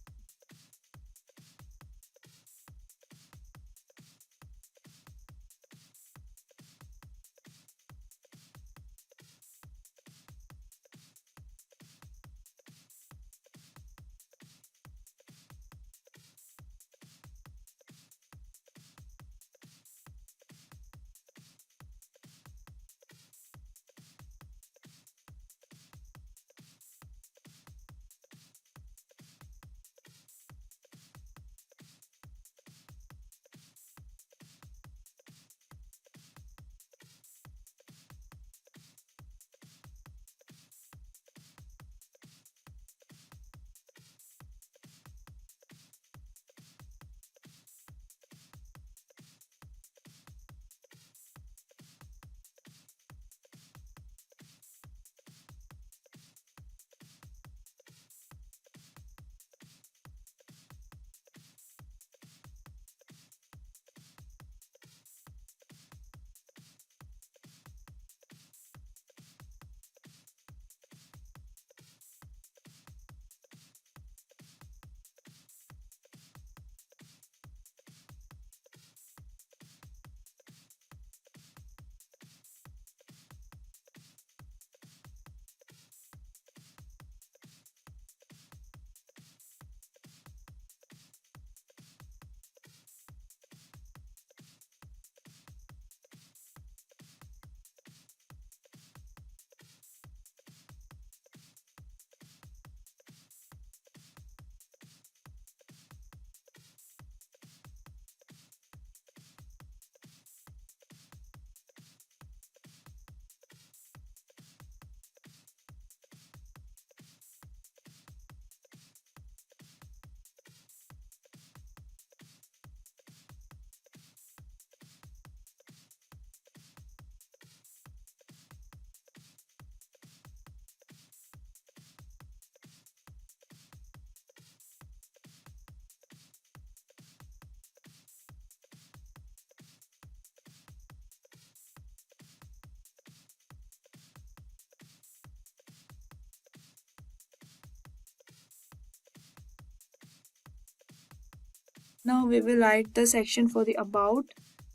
Now we will write the section for the about.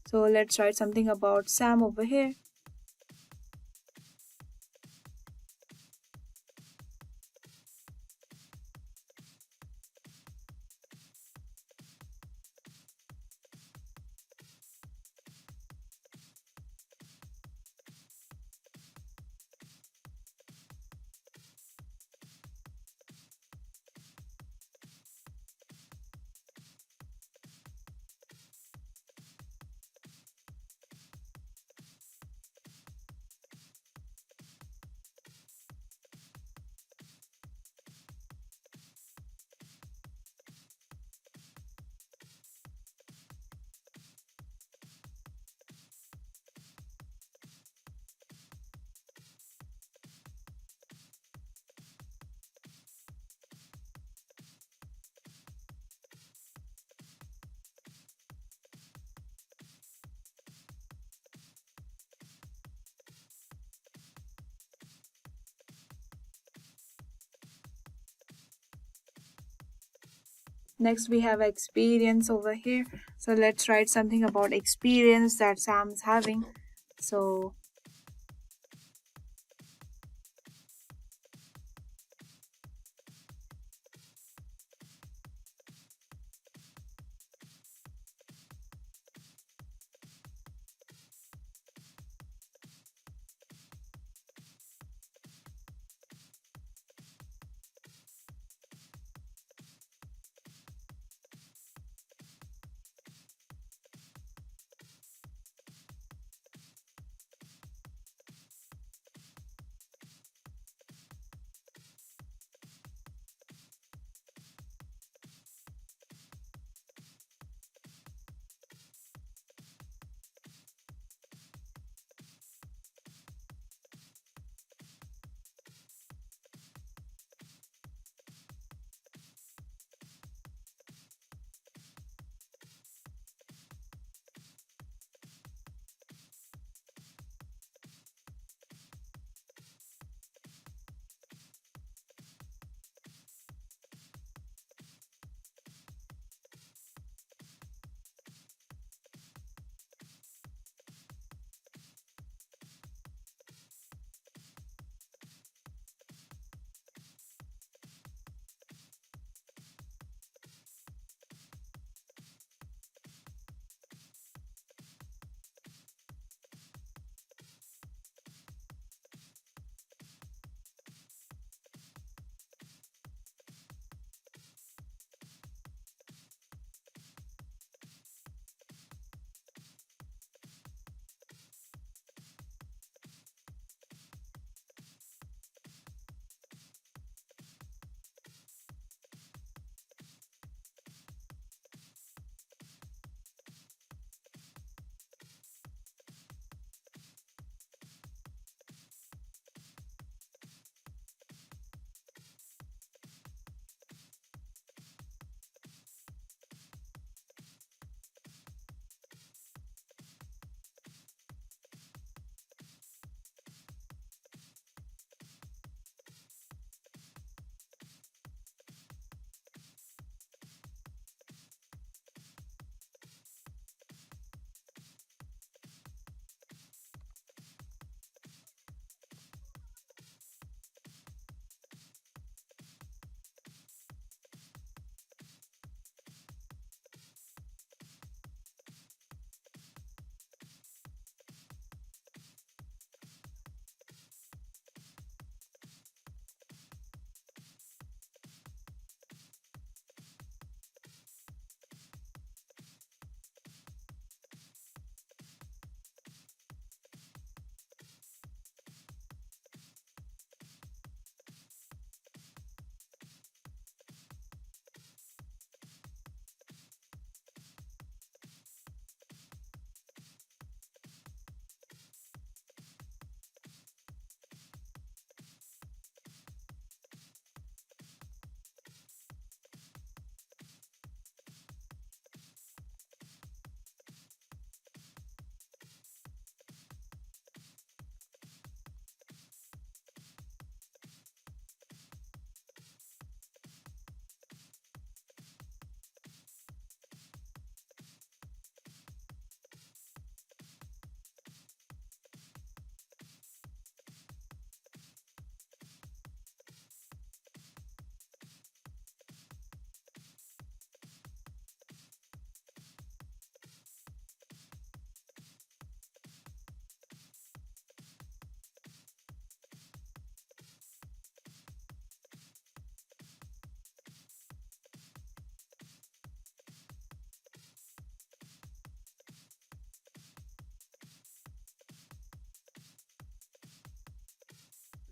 So let's write something about Sam over here. Next we have experience over here. So let's write something about experience that Sam's having. So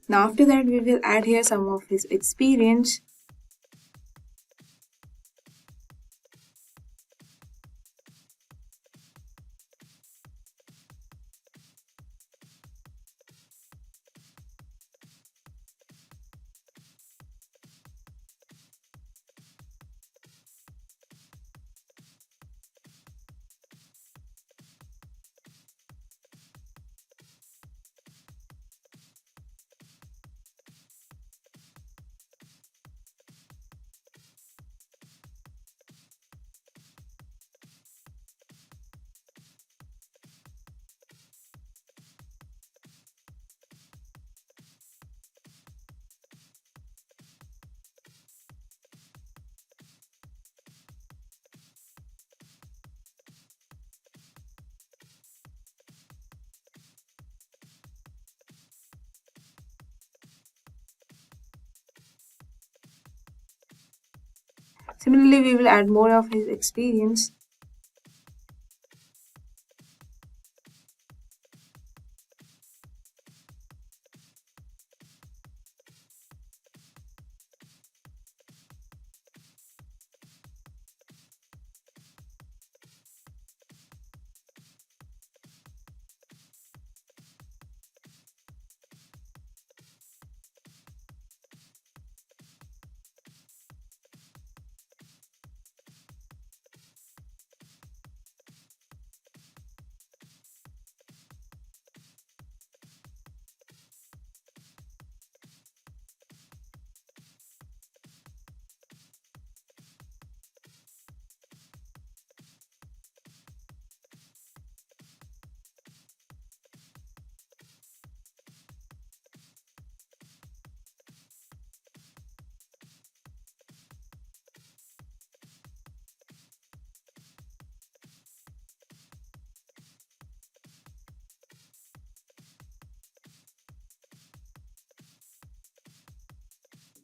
Now after that we will add here some of his experience. Similarly, we will add more of his experience.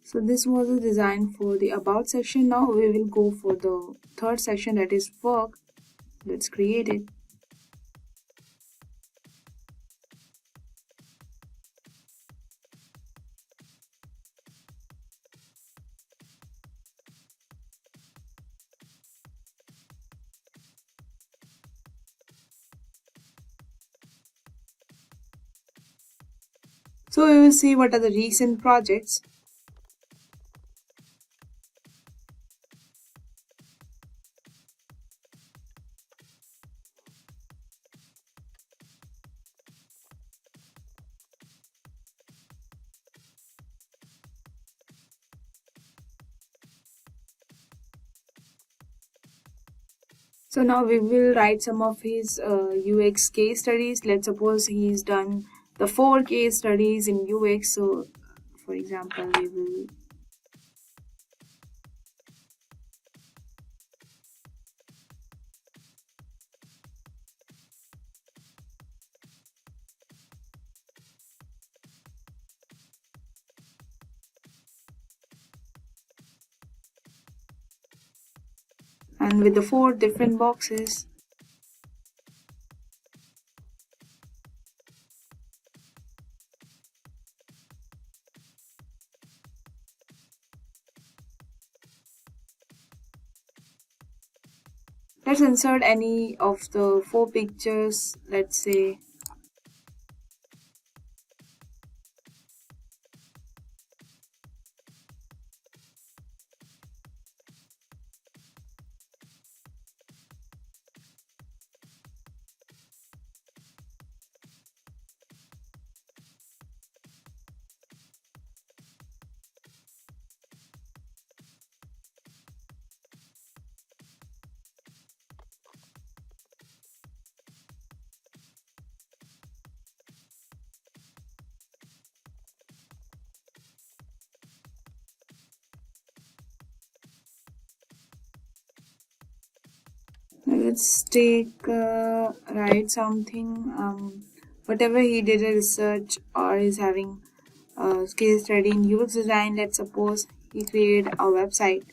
So this was the design for the about section. Now we will go for the third section, that is work. Let's create it. So we will see what are the recent projects. So now we will write some of his UX case studies. Let's suppose he's done the 4 case studies in UX. So for example, we will and with the 4 different boxes. Let's insert any of the 4 pictures, let's say. Let's take write something, whatever he did a research or is having a case study in UX design. Let's suppose he created a website.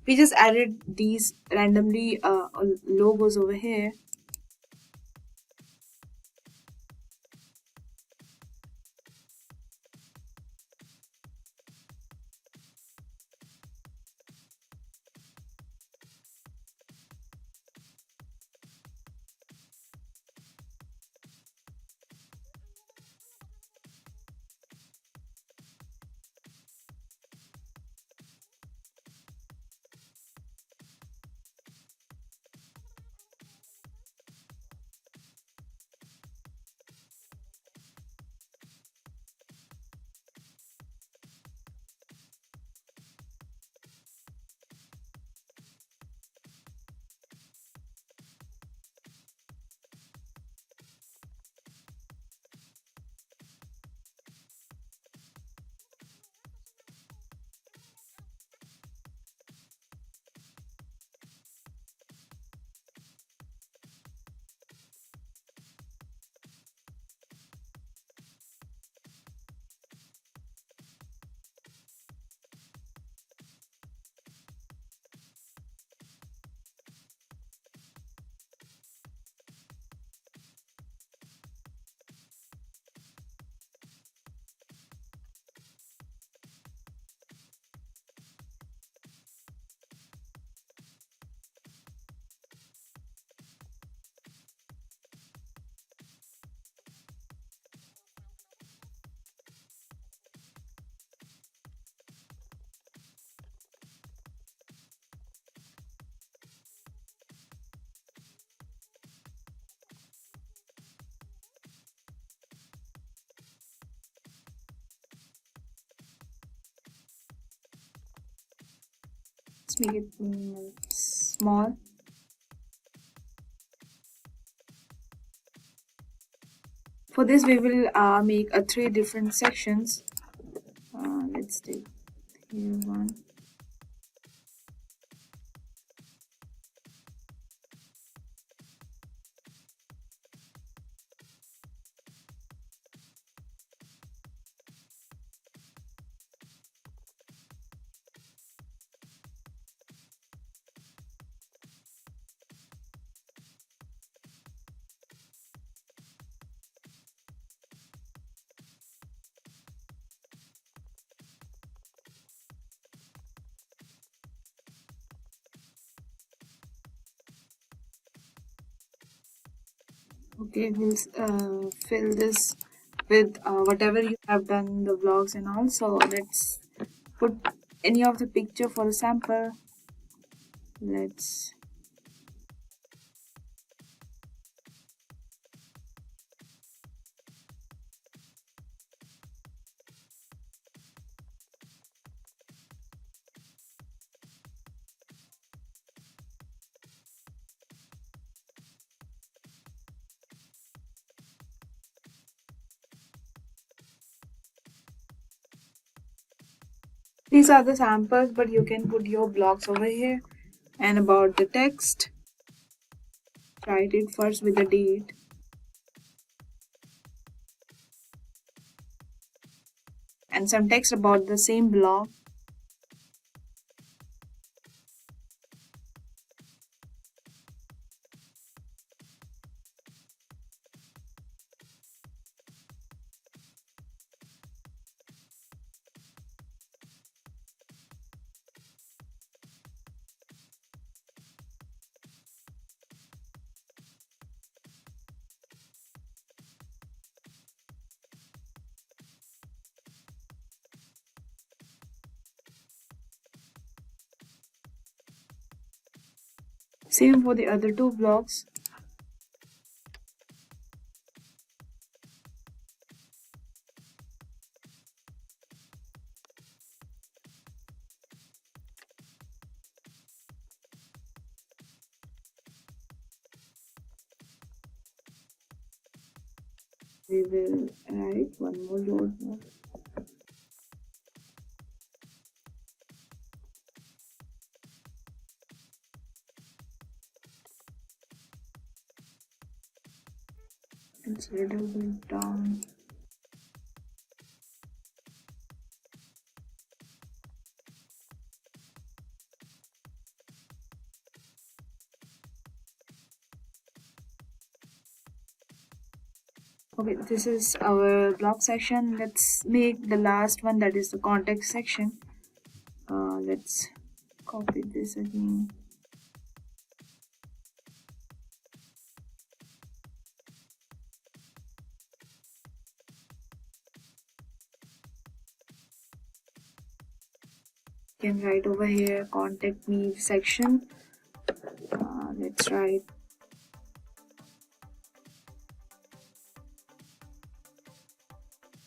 We just added these randomly logos over here. Let's make it small. For this, we will make 3 different sections. Let's take here one. Okay, we'll fill this with whatever you have done, the vlogs and all. So let's put any of the picture for the sample. Let's these are the samples, but you can put your blocks over here. And about the text, write it first with the date. And some text about the same block. Same for the other 2 blocks. We will write one more load node. It's a little bit down. Okay, this is our blog section. Let's make the last one, that is the context section. Let's copy this again. You can write over here contact me section. Let's write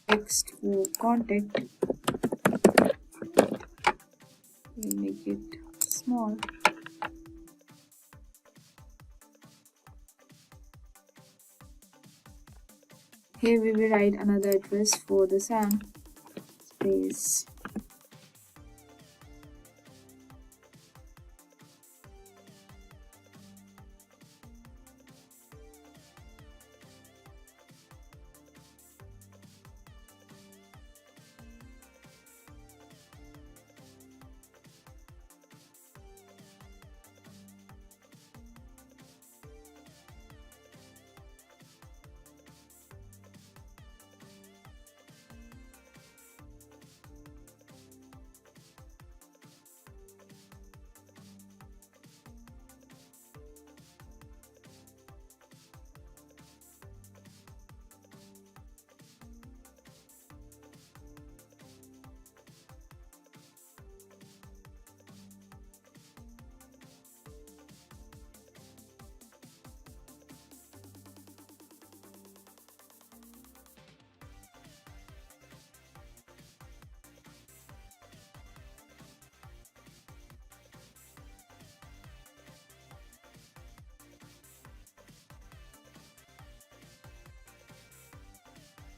text for contact. We'll make it small. Here we will write another address for the SAM space.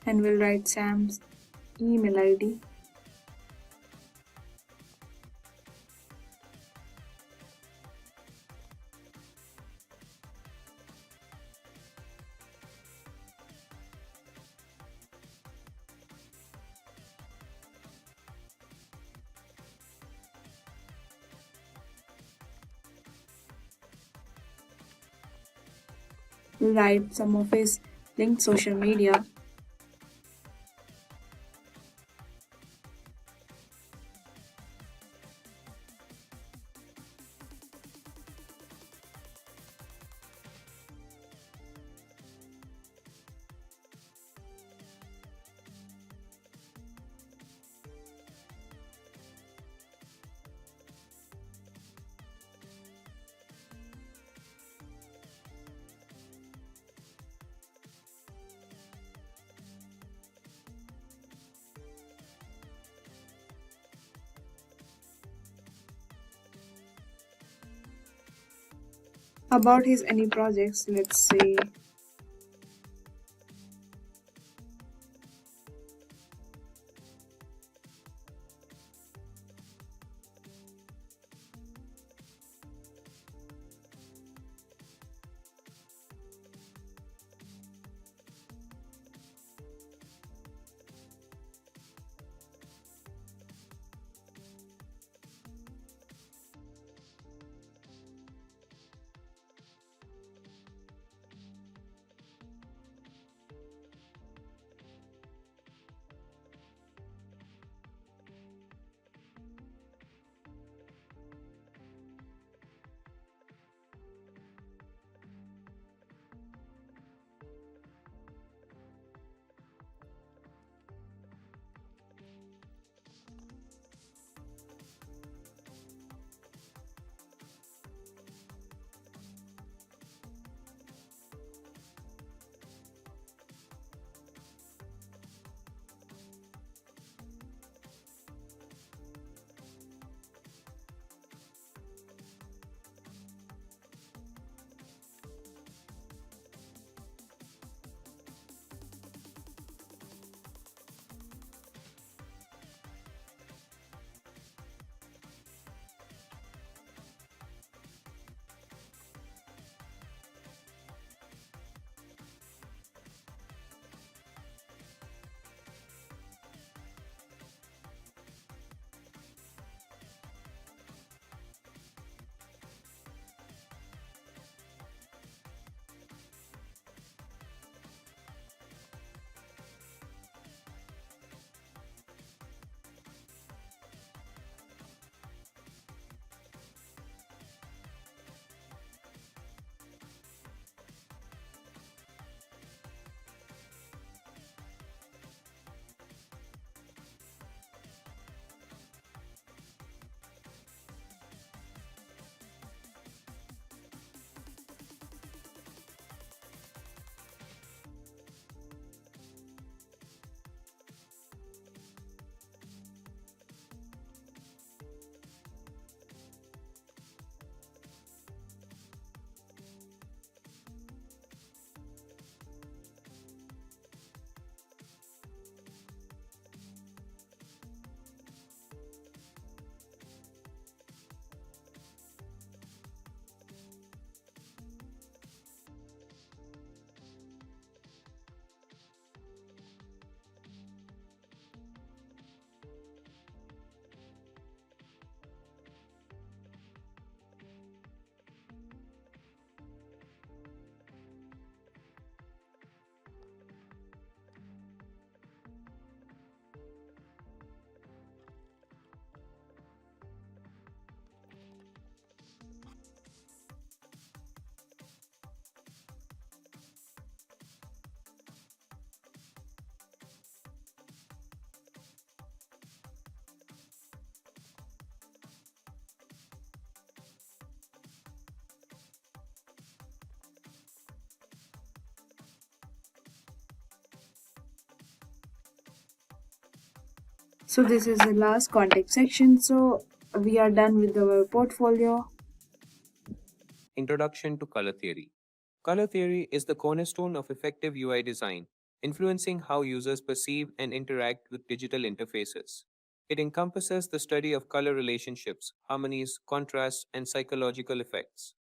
And we'll write Sam's email ID. We'll write some of his linked social media. About his any projects, let's say So this is the last contact section. So we are done with our portfolio. Introduction to Color Theory. Color theory is the cornerstone of effective UI design, influencing how users perceive and interact with digital interfaces. It encompasses the study of color relationships, harmonies, contrasts, and psychological effects.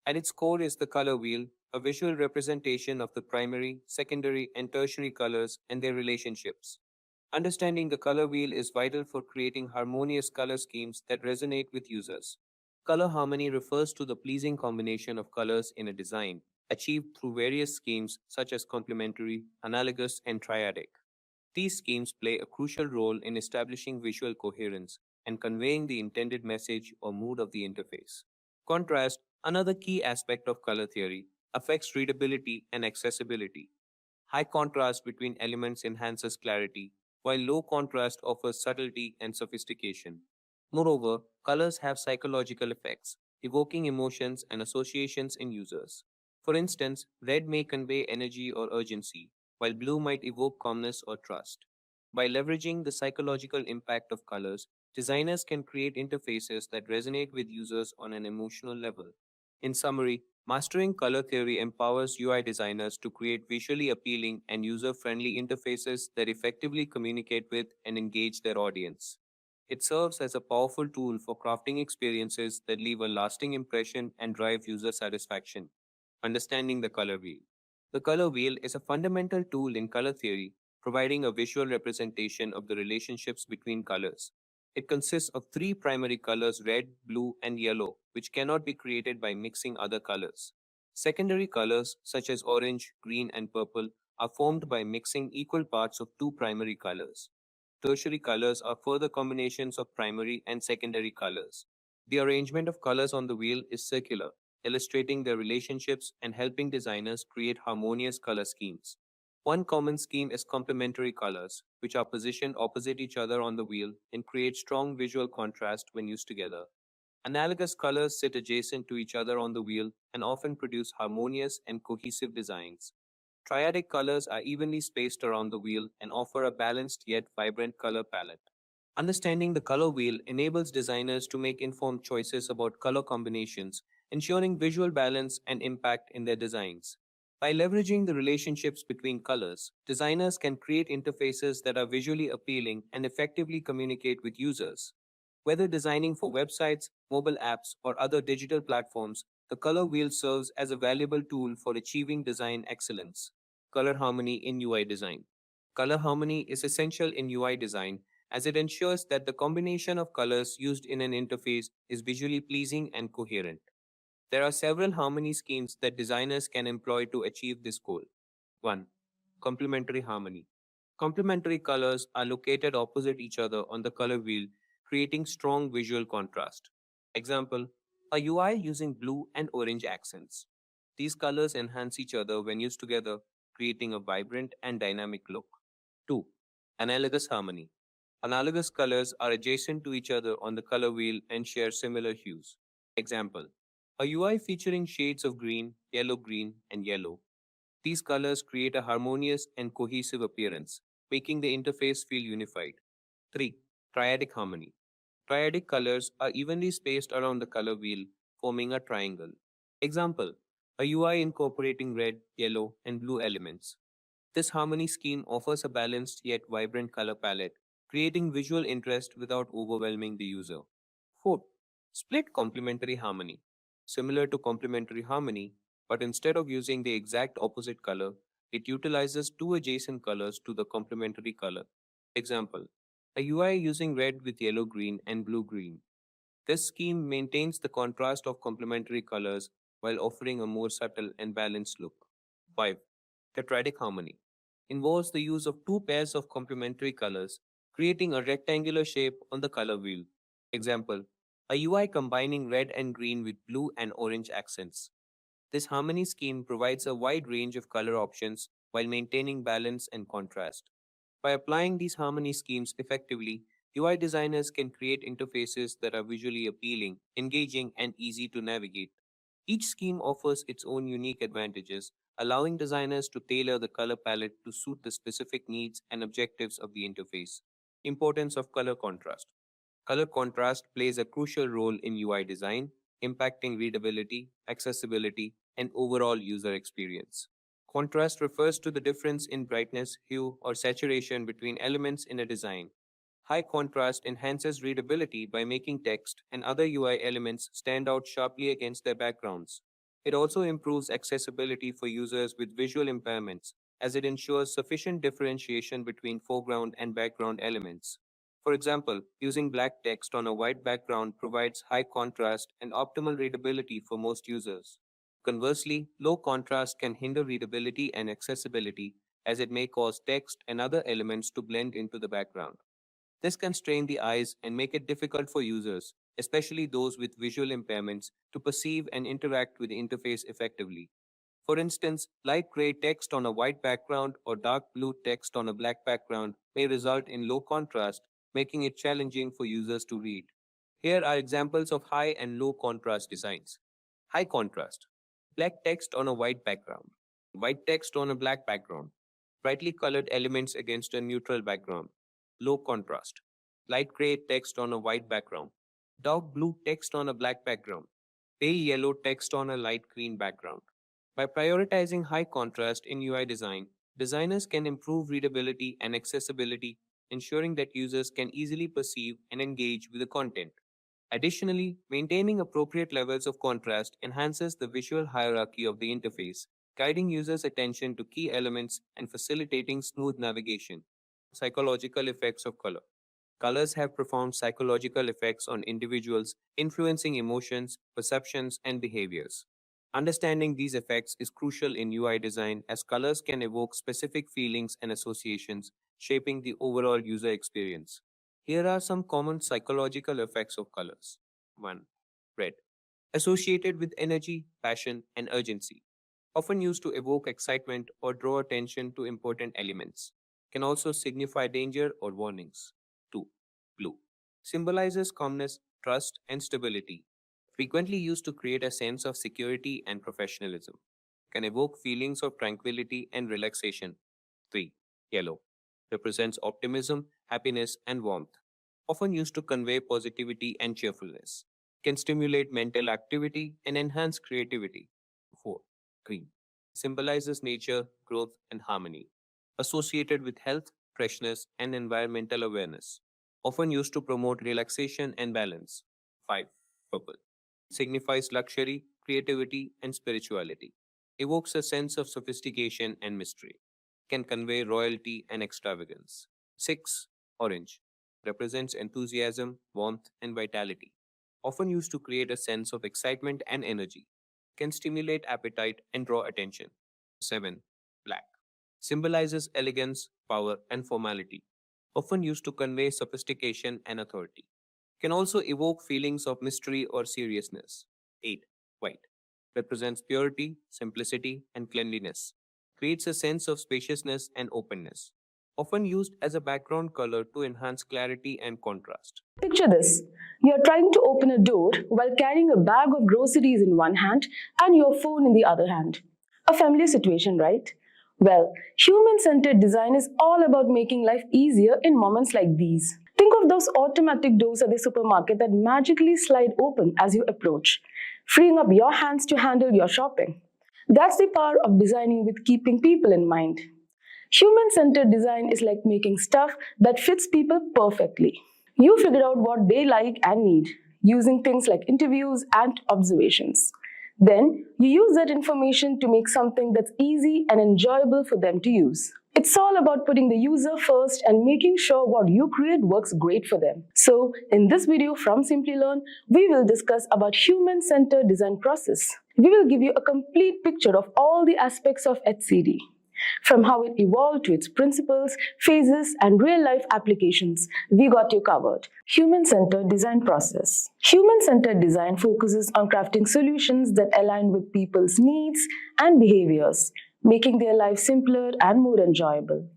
At its core is the color wheel, a visual representation of the primary, secondary, and tertiary colors and their relationships. Understanding the color wheel is vital for creating harmonious color schemes that resonate with users. Color harmony refers to the pleasing combination of colors in a design, achieved through various schemes such as complementary, analogous, and triadic. These schemes play a crucial role in establishing visual coherence and conveying the intended message or mood of the interface. Contrast, another key aspect of color theory, affects readability and accessibility. High contrast between elements enhances clarity, while low contrast offers subtlety and sophistication. Moreover, colors have psychological effects, evoking emotions and associations in users. For instance, red may convey energy or urgency, while blue might evoke calmness or trust. By leveraging the psychological impact of colors, designers can create interfaces that resonate with users on an emotional level. In summary, mastering color theory empowers UI designers to create visually appealing and user friendly interfaces that effectively communicate with and engage their audience. It serves as a powerful tool for crafting experiences that leave a lasting impression and drive user satisfaction. Understanding the color wheel. The color wheel is a fundamental tool in color theory, providing a visual representation of the relationships between colors. It consists of three primary colors red, blue, and yellow, which cannot be created by mixing other colors. Secondary colors, such as orange, green, and purple, are formed by mixing equal parts of two primary colors. Tertiary colors are further combinations of primary and secondary colors. The arrangement of colors on the wheel is circular, illustrating their relationships and helping designers create harmonious color schemes. One common scheme is complementary colors, which are positioned opposite each other on the wheel and create strong visual contrast when used together. Analogous colors sit adjacent to each other on the wheel and often produce harmonious and cohesive designs. Triadic colors are evenly spaced around the wheel and offer a balanced yet vibrant color palette. Understanding the color wheel enables designers to make informed choices about color combinations, ensuring visual balance and impact in their designs. By leveraging the relationships between colors, designers can create interfaces that are visually appealing and effectively communicate with users. Whether designing for websites, mobile apps, or other digital platforms, the color wheel serves as a valuable tool for achieving design excellence. Color harmony in UI design. Color harmony is essential in UI design as it ensures that the combination of colors used in an interface is visually pleasing and coherent. There are several harmony schemes that designers can employ to achieve this goal. 1. Complementary harmony. Complementary colors are located opposite each other on the color wheel, creating strong visual contrast. Example, a UI using blue and orange accents. These colors enhance each other when used together, creating a vibrant and dynamic look. 2. Analogous harmony. Analogous colors are adjacent to each other on the color wheel and share similar hues. Example, a UI featuring shades of green, and yellow. These colors create a harmonious and cohesive appearance, making the interface feel unified. 3. Triadic harmony. Triadic colors are evenly spaced around the color wheel, forming a triangle. Example, a UI incorporating red, yellow, and blue elements. This harmony scheme offers a balanced yet vibrant color palette, creating visual interest without overwhelming the user. 4. Split complementary harmony. Similar to complementary harmony, but instead of using the exact opposite color, it utilizes two adjacent colors to the complementary color. Example, a UI using red with yellow green and blue green. This scheme maintains the contrast of complementary colors while offering a more subtle and balanced look. 5. Tetradic harmony involves the use of two pairs of complementary colors, creating a rectangular shape on the color wheel. Example, a UI combining red and green with blue and orange accents. This harmony scheme provides a wide range of color options while maintaining balance and contrast. By applying these harmony schemes effectively, UI designers can create interfaces that are visually appealing, engaging, and easy to navigate. Each scheme offers its own unique advantages, allowing designers to tailor the color palette to suit the specific needs and objectives of the interface. Importance of color contrast. Color contrast plays a crucial role in UI design, impacting readability, accessibility, and overall user experience. Contrast refers to the difference in brightness, hue, or saturation between elements in a design. High contrast enhances readability by making text and other UI elements stand out sharply against their backgrounds. It also improves accessibility for users with visual impairments, as it ensures sufficient differentiation between foreground and background elements. For example, using black text on a white background provides high contrast and optimal readability for most users. Conversely, low contrast can hinder readability and accessibility, as it may cause text and other elements to blend into the background. This can strain the eyes and make it difficult for users, especially those with visual impairments, to perceive and interact with the interface effectively. For instance, light gray text on a white background or dark blue text on a black background may result in low contrast, making it challenging for users to read. Here are examples of high and low contrast designs. High contrast. Black text on a white background. White text on a black background. Brightly colored elements against a neutral background. Low contrast. Light gray text on a white background. Dark blue text on a black background. Pale yellow text on a light green background. By prioritizing high contrast in UI design, designers can improve readability and accessibility, ensuring that users can easily perceive and engage with the content. Additionally, maintaining appropriate levels of contrast enhances the visual hierarchy of the interface, guiding users' attention to key elements and facilitating smooth navigation. Psychological effects of color. Colors have profound psychological effects on individuals, influencing emotions, perceptions, and behaviors. Understanding these effects is crucial in UI design, as colors can evoke specific feelings and associations, shaping the overall user experience. Here are some common psychological effects of colors. 1. Red. Associated with energy, passion, and urgency. Often used to evoke excitement or draw attention to important elements. Can also signify danger or warnings. 2. Blue. Symbolizes calmness, trust, and stability. Frequently used to create a sense of security and professionalism. Can evoke feelings of tranquility and relaxation. 3. Yellow. Represents optimism, happiness, and warmth. Often used to convey positivity and cheerfulness. Can stimulate mental activity and enhance creativity. 4. Green. Symbolizes nature, growth, and harmony. Associated with health, freshness, and environmental awareness. Often used to promote relaxation and balance. 5. Purple. Signifies luxury, creativity, and spirituality. Evokes a sense of sophistication and mystery. Can convey royalty and extravagance. 6. Orange. Represents enthusiasm, warmth, and vitality. Often used to create a sense of excitement and energy. Can stimulate appetite and draw attention. 7. Black. Symbolizes elegance, power, and formality. Often used to convey sophistication and authority. Can also evoke feelings of mystery or seriousness. 8. White. Represents purity, simplicity, and cleanliness. Creates a sense of spaciousness and openness. Often used as a background color to enhance clarity and contrast. Picture this. You're trying to open a door while carrying a bag of groceries in one hand and your phone in the other hand. A familiar situation, right? Well, human-centered design is all about making life easier in moments like these. Think of those automatic doors at the supermarket that magically slide open as you approach, freeing up your hands to handle your shopping. That's the power of designing with keeping people in mind. Human-centered design is like making stuff that fits people perfectly. You figure out what they like and need, using things like interviews and observations. Then, you use that information to make something that's easy and enjoyable for them to use. It's all about putting the user first and making sure what you create works great for them. So, in this video from Simplilearn, we will discuss about human-centered design process. We will give you a complete picture of all the aspects of HCD. From how it evolved to its principles, phases, and real-life applications, we got you covered. Human-centered design process. Human-centered design focuses on crafting solutions that align with people's needs and behaviors, making their lives simpler and more enjoyable.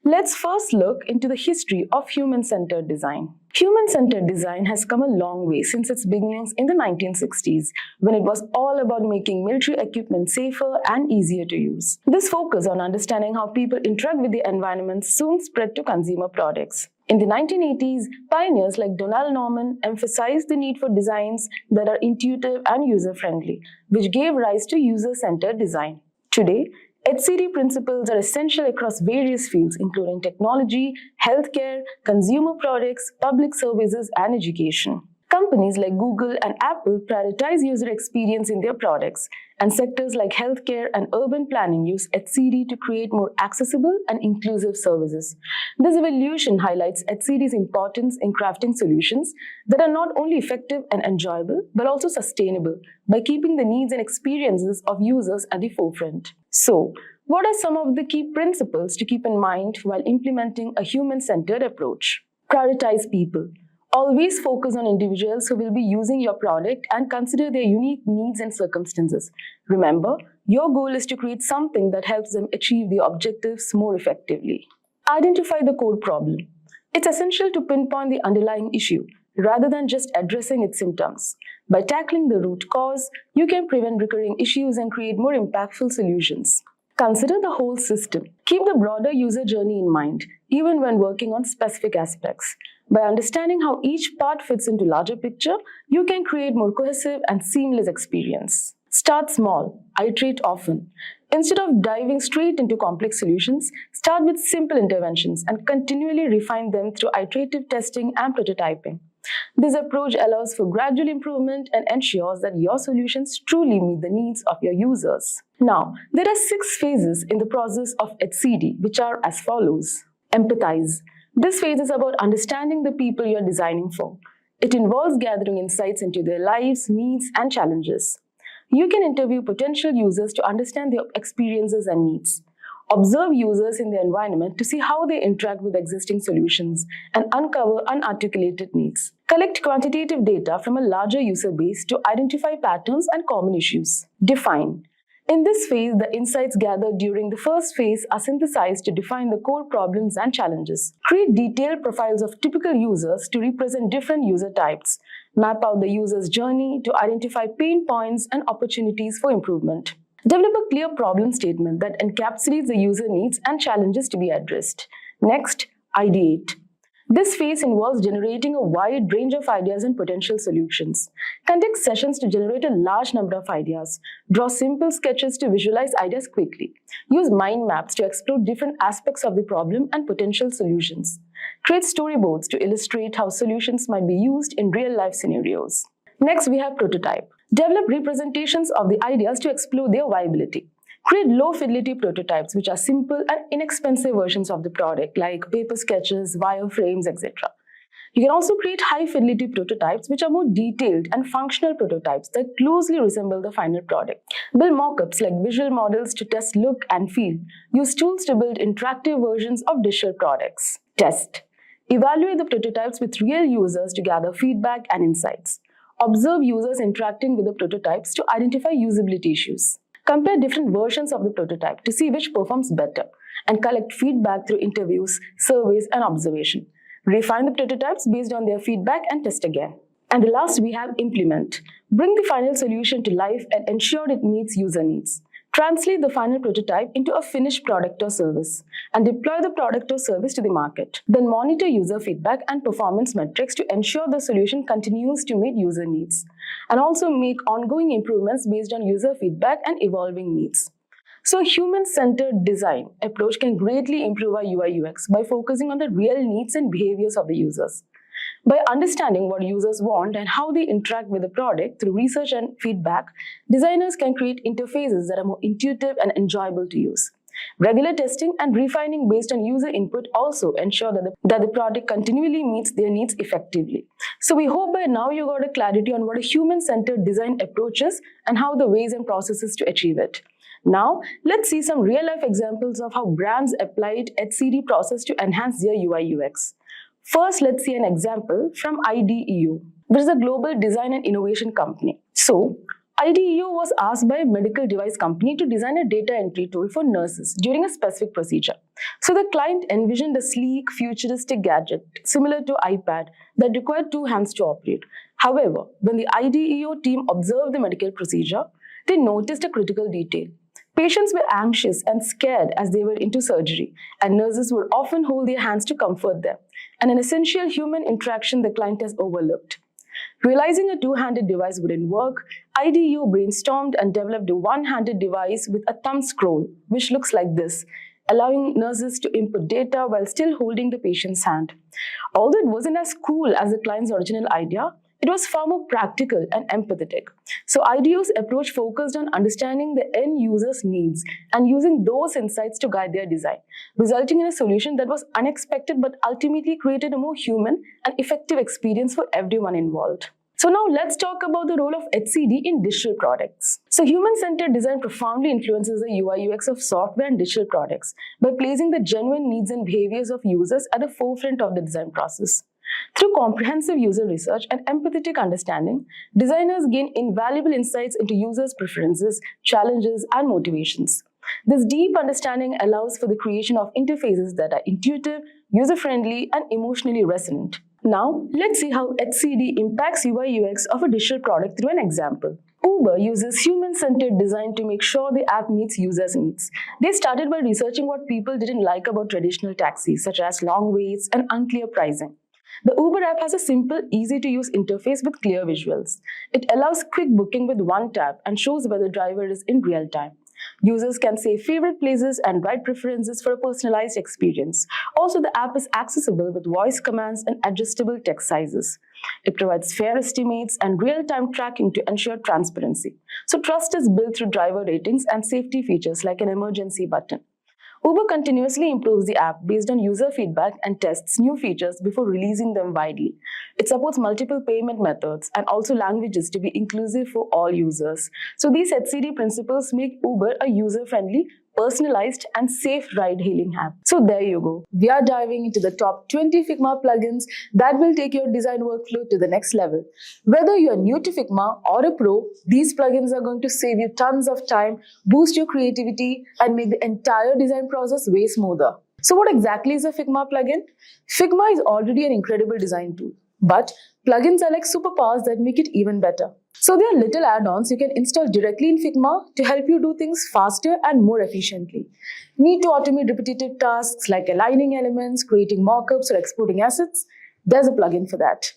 Let's first look into the history of human-centered design. Human-centered design has come a long way since its beginnings in the 1960s, when it was all about making military equipment safer and easier to use. This focus on understanding how people interact with the environment soon spread to consumer products. In the 1980s, pioneers like Donald Norman emphasized the need for designs that are intuitive and user-friendly, which gave rise to user-centered design. Today, HCD principles are essential across various fields, including technology, healthcare, consumer products, public services, and education. Companies like Google and Apple prioritize user experience in their products, and sectors like healthcare and urban planning use HCD to create more accessible and inclusive services. This evolution highlights HCD's importance in crafting solutions that are not only effective and enjoyable, but also sustainable by keeping the needs and experiences of users at the forefront. So, what are some of the key principles to keep in mind while implementing a human-centered approach? Prioritize people. Always focus on individuals who will be using your product and consider their unique needs and circumstances. Remember, your goal is to create something that helps them achieve their objectives more effectively. Identify the core problem. It's essential to pinpoint the underlying issue rather than just addressing its symptoms. By tackling the root cause, you can prevent recurring issues and create more impactful solutions. Consider the whole system. Keep the broader user journey in mind, even when working on specific aspects. By understanding how each part fits into larger picture, you can create more cohesive and seamless experience. Start small, iterate often. Instead of diving straight into complex solutions, start with simple interventions and continually refine them through iterative testing and prototyping. This approach allows for gradual improvement and ensures that your solutions truly meet the needs of your users. Now, there are 6 phases in the process of HCD, which are as follows. Empathize. This phase is about understanding the people you are designing for. It involves gathering insights into their lives, needs, and challenges. You can interview potential users to understand their experiences and needs. Observe users in their environment to see how they interact with existing solutions and uncover unarticulated needs. Collect quantitative data from a larger user base to identify patterns and common issues. Define. In this phase, the insights gathered during the first phase are synthesized to define the core problems and challenges. Create detailed profiles of typical users to represent different user types. Map out the user's journey to identify pain points and opportunities for improvement. Develop a clear problem statement that encapsulates the user needs and challenges to be addressed. Next, ideate. This phase involves generating a wide range of ideas and potential solutions. Conduct sessions to generate a large number of ideas. Draw simple sketches to visualize ideas quickly. Use mind maps to explore different aspects of the problem and potential solutions. Create storyboards to illustrate how solutions might be used in real-life scenarios. Next, we have prototype. Develop representations of the ideas to explore their viability. Create low-fidelity prototypes, which are simple and inexpensive versions of the product, like paper sketches, wireframes, etc. You can also create high-fidelity prototypes, which are more detailed and functional prototypes that closely resemble the final product. Build mockups like visual models to test look and feel. Use tools to build interactive versions of digital products. Test. Evaluate the prototypes with real users to gather feedback and insights. Observe users interacting with the prototypes to identify usability issues. Compare different versions of the prototype to see which performs better and collect feedback through interviews, surveys, and observation. Refine the prototypes based on their feedback and test again. And the last, we have implement. Bring the final solution to life and ensure it meets user needs. Translate the final prototype into a finished product or service and deploy the product or service to the market. Then monitor user feedback and performance metrics to ensure the solution continues to meet user needs, and also make ongoing improvements based on user feedback and evolving needs. So, human-centered design approach can greatly improve our UI UX by focusing on the real needs and behaviors of the users. By understanding what users want and how they interact with the product through research and feedback, designers can create interfaces that are more intuitive and enjoyable to use. Regular testing and refining based on user input also ensure that the product continually meets their needs effectively. So we hope by now you got a clarity on what a human-centered design approach is and how the ways and processes to achieve it. Now, let's see some real-life examples of how brands applied HCD process to enhance their UI UX. First, let's see an example from IDEO, which is a global design and innovation company. So, IDEO was asked by a medical device company to design a data entry tool for nurses during a specific procedure. So the client envisioned a sleek, futuristic gadget similar to iPad that required two hands to operate. However, when the IDEO team observed the medical procedure, they noticed a critical detail. Patients were anxious and scared as they were into surgery, and nurses would often hold their hands to comfort them, an essential human interaction the client has overlooked. Realizing a two-handed device wouldn't work, IDEO brainstormed and developed a one-handed device with a thumb scroll, which looks like this, allowing nurses to input data while still holding the patient's hand. Although it wasn't as cool as the client's original idea, it was far more practical and empathetic. So IDEO's approach focused on understanding the end user's needs and using those insights to guide their design, resulting in a solution that was unexpected but ultimately created a more human and effective experience for everyone involved. So now let's talk about the role of HCD in digital products. So human-centered design profoundly influences the UI UX of software and digital products by placing the genuine needs and behaviors of users at the forefront of the design process. Through comprehensive user research and empathetic understanding, designers gain invaluable insights into users' preferences, challenges, and motivations. This deep understanding allows for the creation of interfaces that are intuitive, user-friendly, and emotionally resonant. Now, let's see how HCD impacts UI UX of a digital product through an example. Uber uses human-centered design to make sure the app meets users' needs. They started by researching what people didn't like about traditional taxis, such as long waits and unclear pricing. The Uber app has a simple, easy-to-use interface with clear visuals. It allows quick booking with one tap and shows where the driver is in real time. Users can save favorite places and ride preferences for a personalized experience. Also, the app is accessible with voice commands and adjustable text sizes. It provides fare estimates and real-time tracking to ensure transparency. So trust is built through driver ratings and safety features like an emergency button. Uber continuously improves the app based on user feedback and tests new features before releasing them widely. It supports multiple payment methods and also languages to be inclusive for all users. So these HCD principles make Uber a user-friendly, personalized, and safe ride-hailing app. So there you go. We are diving into the top 20 Figma plugins that will take your design workflow to the next level. Whether you are new to Figma or a pro, these plugins are going to save you tons of time, boost your creativity, and make the entire design process way smoother. So what exactly is a Figma plugin? Figma is already an incredible design tool, but plugins are like superpowers that make it even better. So they are little add-ons you can install directly in Figma to help you do things faster and more efficiently. Need to automate repetitive tasks like aligning elements, creating mockups, or exporting assets? There's a plugin for that.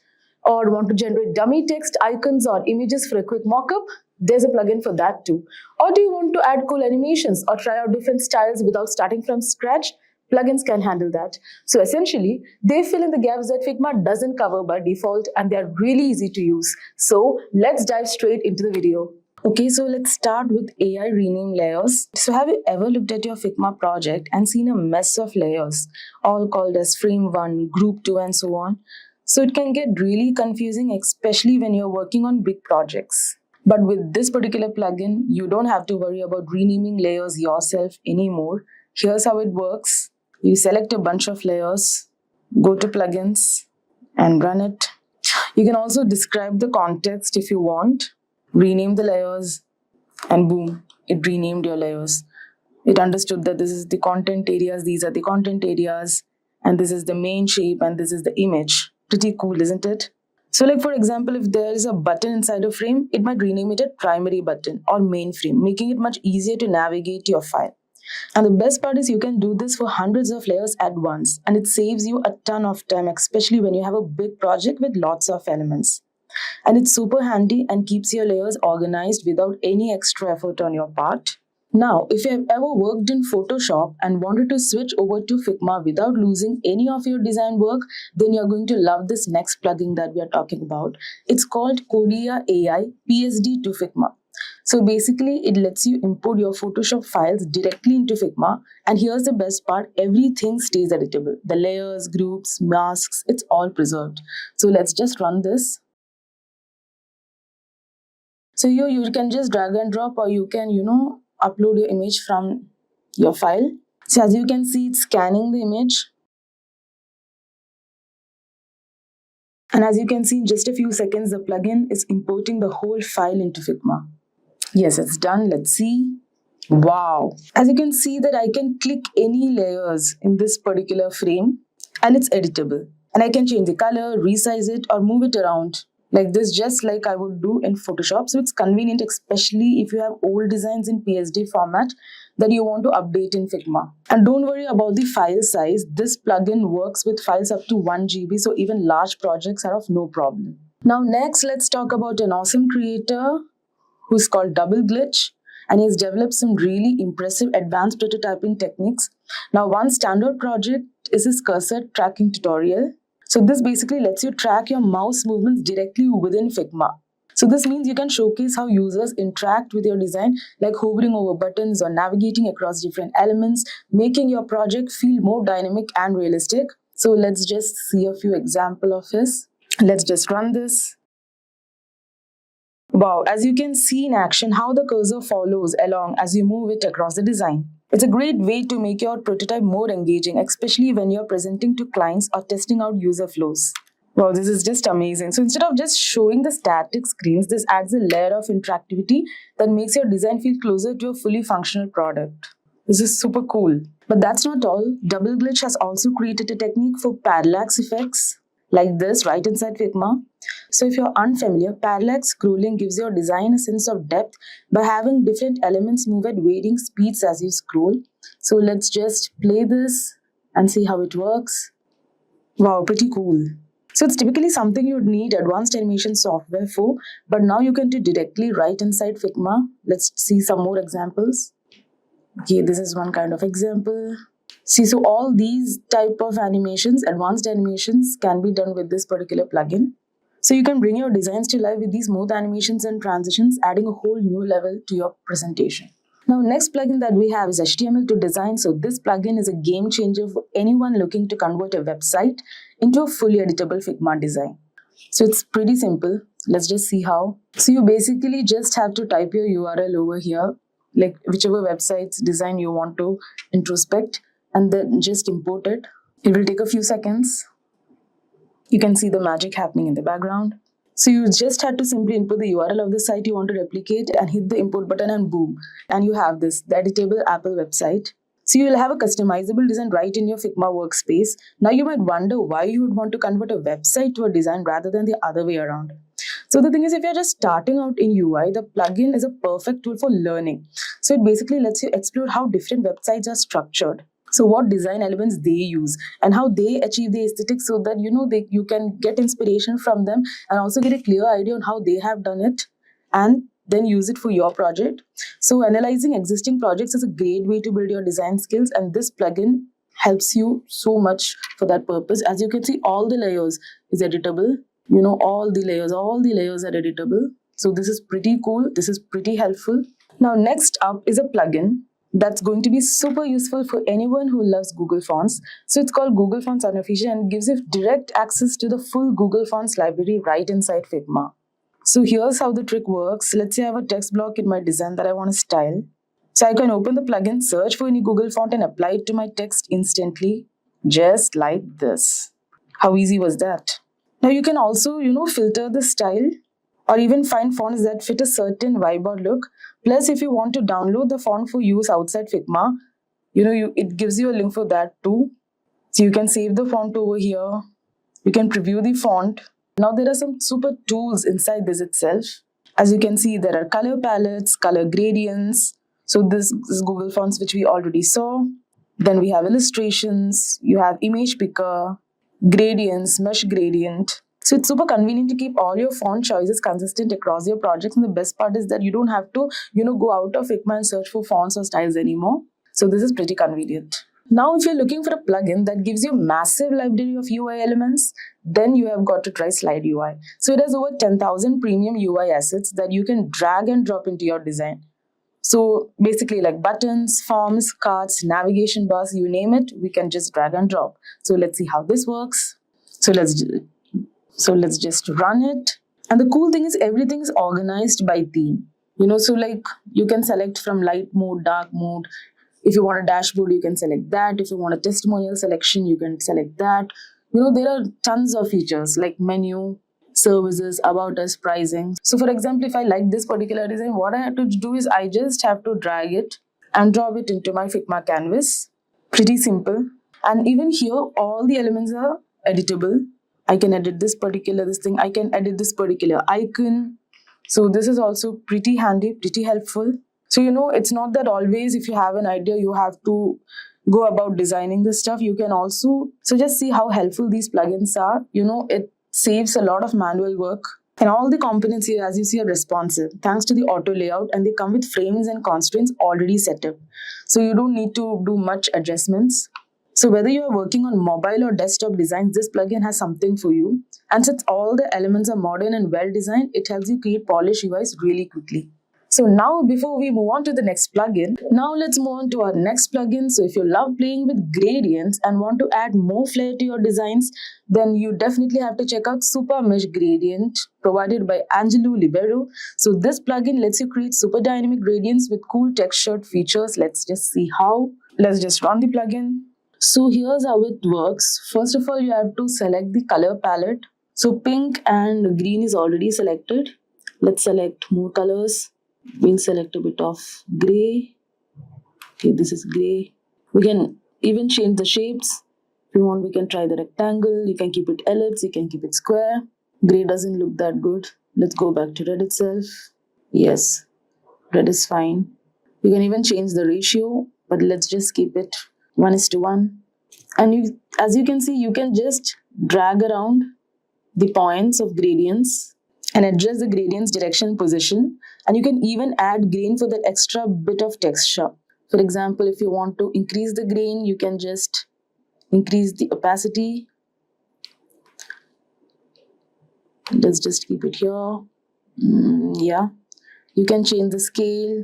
Or want to generate dummy text, icons, or images for a quick mockup? There's a plugin for that too. Or do you want to add cool animations or try out different styles without starting from scratch? Plugins can handle that. So essentially, they fill in the gaps that Figma doesn't cover by default, and they're really easy to use. So let's dive straight into the video. Okay, so let's start with AI rename layers. So have you ever looked at your Figma project and seen a mess of layers, all called as frame 1, group 2, and so on? So it can get really confusing, especially when you're working on big projects. But with this particular plugin, you don't have to worry about renaming layers yourself anymore. Here's how it works. You select a bunch of layers, go to plugins, and run it. You can also describe the context if you want, rename the layers, and boom, it renamed your layers. It understood that this is the content areas, these are the content areas, and this is the main shape, and this is the image. Pretty cool, isn't it? So like for example, if there is a button inside a frame, it might rename it a primary button or main frame, making it much easier to navigate your file. And the best part is you can do this for hundreds of layers at once, and it saves you a ton of time, especially when you have a big project with lots of elements. And it's super handy and keeps your layers organized without any extra effort on your part. Now, if you have ever worked in Photoshop and wanted to switch over to Figma without losing any of your design work, then you're going to love this next plugin that we are talking about. It's called Codia AI PSD to Figma. So basically, it lets you import your Photoshop files directly into Figma. And here's the best part, everything stays editable. The layers, groups, masks, it's all preserved. So let's just run this. So here you can just drag and drop, or you can, upload your image from your file. So as you can see, it's scanning the image. And as you can see, in just a few seconds, the plugin is importing the whole file into Figma. Yes, it's done. Let's see. Wow. As you can see that I can click any layers in this particular frame and it's editable. And I can change the color, resize it or move it around like this, just like I would do in Photoshop. So it's convenient, especially if you have old designs in PSD format that you want to update in Figma. And don't worry about the file size. This plugin works with files up to 1 GB, so even large projects are of no problem. Now next, let's talk about an awesome creator who's called Double Glitch, and he's developed some really impressive advanced prototyping techniques. Now, one standard project is his cursor tracking tutorial. So this basically lets you track your mouse movements directly within Figma. So this means you can showcase how users interact with your design, like hovering over buttons or navigating across different elements, making your project feel more dynamic and realistic. So let's just see a few examples of his. Let's just run this. Wow, as you can see in action how the cursor follows along as you move it across the design. It's a great way to make your prototype more engaging, especially when you're presenting to clients or testing out user flows. Wow, this is just amazing. So instead of just showing the static screens, this adds a layer of interactivity that makes your design feel closer to a fully functional product. This is super cool. But that's not all. Double Glitch has also created a technique for parallax effects like this right inside Figma. So if you're unfamiliar, parallax scrolling gives your design a sense of depth by having different elements move at varying speeds as you scroll. So let's just play this and see how it works. Wow, pretty cool. So it's typically something you'd need advanced animation software for, but now you can do directly right inside Figma. Let's see some more examples. Okay, this is one kind of example. See, so all these type of animations, advanced animations, can be done with this particular plugin. So you can bring your designs to life with these smooth animations and transitions, adding a whole new level to your presentation. Now, next plugin that we have is HTML to Design. So this plugin is a game changer for anyone looking to convert a website into a fully editable Figma design. So it's pretty simple. Let's just see how. So you basically just have to type your URL over here, like whichever website's design you want to introspect, and then just import it. It will take a few seconds. You can see the magic happening in the background. So you just had to simply input the URL of the site you want to replicate and hit the import button and boom. And you have this, the editable Apple website. So you will have a customizable design right in your Figma workspace. Now you might wonder why you would want to convert a website to a design rather than the other way around. So the thing is, if you're just starting out in UI, the plugin is a perfect tool for learning. So it basically lets you explore how different websites are structured. So what design elements they use and how they achieve the aesthetic, so that you can get inspiration from them and also get a clear idea on how they have done it and then use it for your project. So analyzing existing projects is a great way to build your design skills, and this plugin helps you so much for that purpose. As you can see, all the layers is editable. All the layers are editable. So this is pretty cool. This is pretty helpful. Now next up is a plugin that's going to be super useful for anyone who loves Google Fonts. So it's called Google Fonts Unofficial and gives you direct access to the full Google Fonts library right inside Figma. So here's how the trick works. Let's say I have a text block in my design that I want to style. So I can open the plugin, search for any Google font and apply it to my text instantly, just like this. How easy was that? Now you can also, filter the style or even find fonts that fit a certain vibe or look. Plus, if you want to download the font for use outside Figma, it gives you a link for that too. So you can save the font over here. You can preview the font. Now there are some super tools inside this itself. As you can see, there are color palettes, color gradients. So this is Google Fonts, which we already saw. Then we have illustrations. You have image picker, gradients, mesh gradient. So it's super convenient to keep all your font choices consistent across your projects. And the best part is that you don't have to, go out of Figma and search for fonts or styles anymore. So this is pretty convenient. Now, if you're looking for a plugin that gives you a massive library of UI elements, then you have got to try Slide UI. So it has over 10,000 premium UI assets that you can drag and drop into your design. So basically like buttons, forms, cards, navigation bars, you name it, we can just drag and drop. So let's see how this works. So let's just run it. And the cool thing is everything is organized by theme. So like you can select from light mode, dark mode. If you want a dashboard, you can select that. If you want a testimonial selection, you can select that. There are tons of features like menu. services, about us, pricing. So for example, if I like this particular design, what I have to do is I just have to drag it and drop it into my Figma canvas. Pretty simple. And even here, all the elements are editable. I can edit this thing. I can edit this particular icon. So this is also pretty handy, pretty helpful. So, it's not that always if you have an idea, you have to go about designing this stuff. You can also, so just see how helpful these plugins are. It saves a lot of manual work. And all the components here, as you see, are responsive thanks to the auto layout, and they come with frames and constraints already set up. So you don't need to do much adjustments. So whether you are working on mobile or desktop designs, this plugin has something for you. And since all the elements are modern and well designed, it helps you create polished UIs really quickly. So now, before we move on to the next plugin, now let's move on to our next plugin. So if you love playing with gradients and want to add more flair to your designs, then you definitely have to check out Super Mesh Gradient provided by Angelo Libero. So this plugin lets you create super dynamic gradients with cool textured features. Let's just see how. Let's just run the plugin. So here's how it works. First of all, you have to select the color palette. So pink and green is already selected. Let's select more colors. We'll select a bit of gray. Okay, this is gray. We can even change the shapes. If you want, we can try the rectangle. You can keep it ellipse. You can keep it square. Gray doesn't look that good. Let's go back to red itself. Yes, red is fine. You can even change the ratio, but let's just keep it 1:1. And as you can see, you can just drag around the points of gradients and adjust the gradient's direction and position. And you can even add grain for that extra bit of texture. For example, if you want to increase the grain, you can just increase the opacity. Let's just keep it here. Yeah. You can change the scale.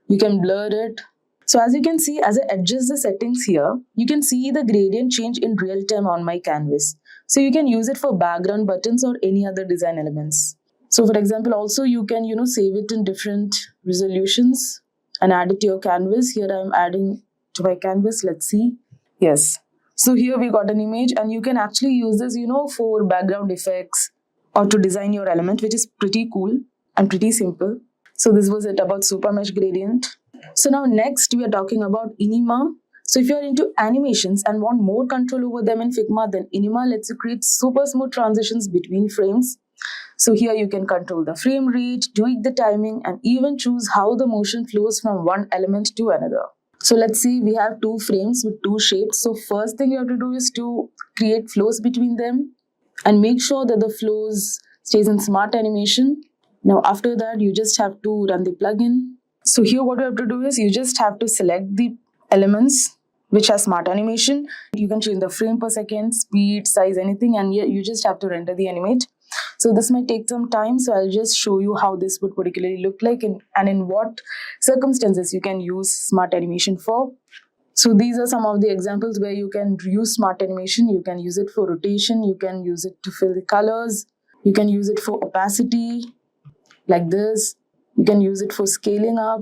You can blur it. So as you can see, as I adjust the settings here, you can see the gradient change in real time on my canvas. So you can use it for background buttons or any other design elements. So for example, also you can, save it in different resolutions and add it to your canvas. Here I'm adding to my canvas. Let's see. Yes. So here we got an image, and you can actually use this, for background effects or to design your element, which is pretty cool and pretty simple. So this was it about Super Mesh Gradient. So now next we are talking about Inima. So if you're into animations and want more control over them in Figma, then Inima lets you create super smooth transitions between frames. So here you can control the frame rate, tweak the timing, and even choose how the motion flows from one element to another. So let's see, we have 2 frames with 2 shapes. So first thing you have to do is to create flows between them and make sure that the flows stays in smart animation. Now after that, you just have to run the plugin. So here what you have to do is you just have to select the elements which has smart animation. You can change the frame per second, speed, size, anything, and you just have to render the animate. So this might take some time, so I'll just show you how this would particularly look like and in what circumstances you can use smart animation for. So these are some of the examples where you can use smart animation. You can use it for rotation, you can use it to fill the colors, you can use it for opacity, like this. You can use it for scaling up,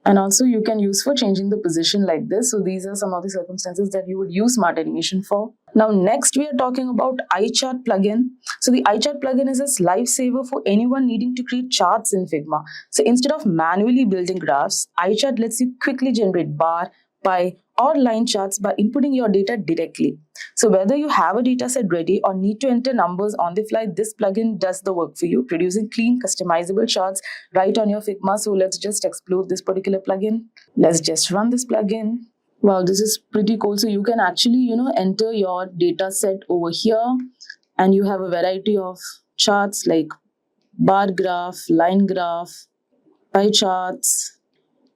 and also you can use for changing the position like this. So these are some of the circumstances that you would use smart animation for. Now next we are talking about iChart plugin. So the iChart plugin is a lifesaver for anyone needing to create charts in Figma. So instead of manually building graphs, iChart lets you quickly generate bar, pie, or line charts by inputting your data directly. So whether you have a data set ready or need to enter numbers on the fly, this plugin does the work for you, producing clean, customizable charts right on your Figma. So let's just explore this particular plugin. Let's just run this plugin. Wow, this is pretty cool. So you can actually, enter your data set over here, and you have a variety of charts like bar graph, line graph, pie charts.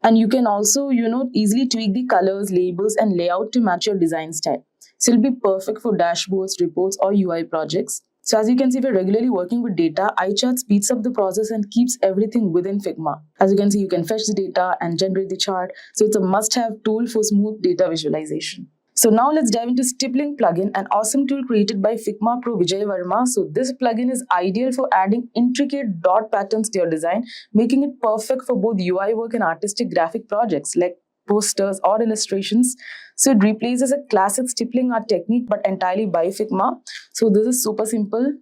And you can also, easily tweak the colors, labels, and layout to match your design style. So it'll be perfect for dashboards, reports, or UI projects. So as you can see, if you're regularly working with data, iChart speeds up the process and keeps everything within Figma. As you can see, you can fetch the data and generate the chart. So it's a must-have tool for smooth data visualization. So now let's dive into Stippling plugin, an awesome tool created by Figma Pro Vijay Verma. So this plugin is ideal for adding intricate dot patterns to your design, making it perfect for both UI work and artistic graphic projects like posters or illustrations. So it replaces a classic stippling art technique but entirely by Figma. So this is super simple.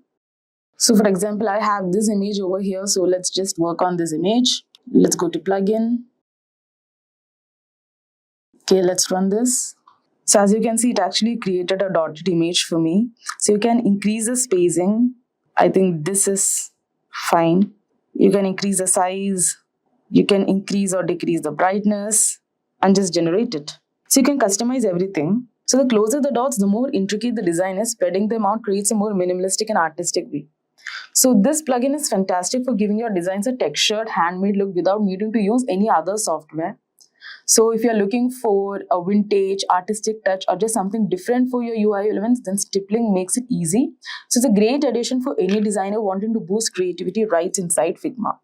So for example, I have this image over here. So let's just work on this image. Let's go to plugin. Okay, let's run this. So as you can see, it actually created a dotted image for me. So you can increase the spacing. I think this is fine. You can increase the size. You can increase or decrease the brightness and just generate it. So you can customize everything. So the closer the dots, the more intricate the design is. Spreading them out creates a more minimalistic and artistic way. So this plugin is fantastic for giving your designs a textured, handmade look without needing to use any other software. So if you're looking for a vintage, artistic touch or just something different for your UI elements, then stippling makes it easy. So it's a great addition for any designer wanting to boost creativity right inside Figma.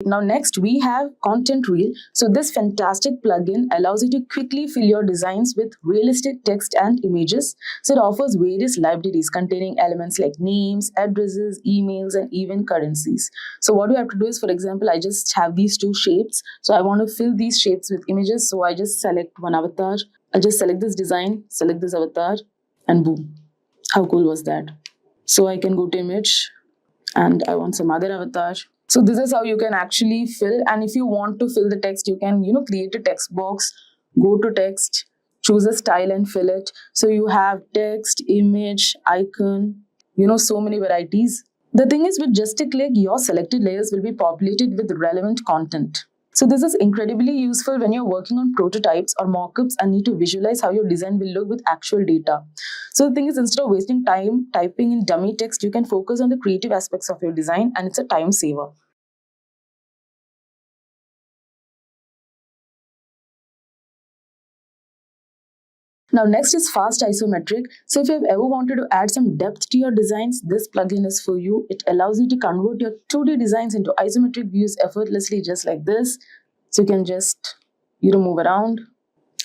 Now next we have Content Reel. So this fantastic plugin allows you to quickly fill your designs with realistic text and images. So it offers various libraries containing elements like names, addresses, emails, and even currencies. So what you have to do is, for example, I just have these two shapes. So I want to fill these shapes with images. So I just select one avatar. I just select this design, select this avatar, and boom. How cool was that? So I can go to image and I want some other avatar. So this is how you can actually fill. And if you want to fill the text, you can, create a text box, go to text, choose a style and fill it. So you have text, image, icon, so many varieties. The thing is, with just a click, your selected layers will be populated with relevant content. So this is incredibly useful when you're working on prototypes or mockups and need to visualize how your design will look with actual data. So the thing is, instead of wasting time typing in dummy text, you can focus on the creative aspects of your design, and it's a time saver. Now next is fast isometric. So if you have ever wanted to add some depth to your designs, this plugin is for you. It allows you to convert your 2D designs into isometric views effortlessly, just like this. So you can just, move around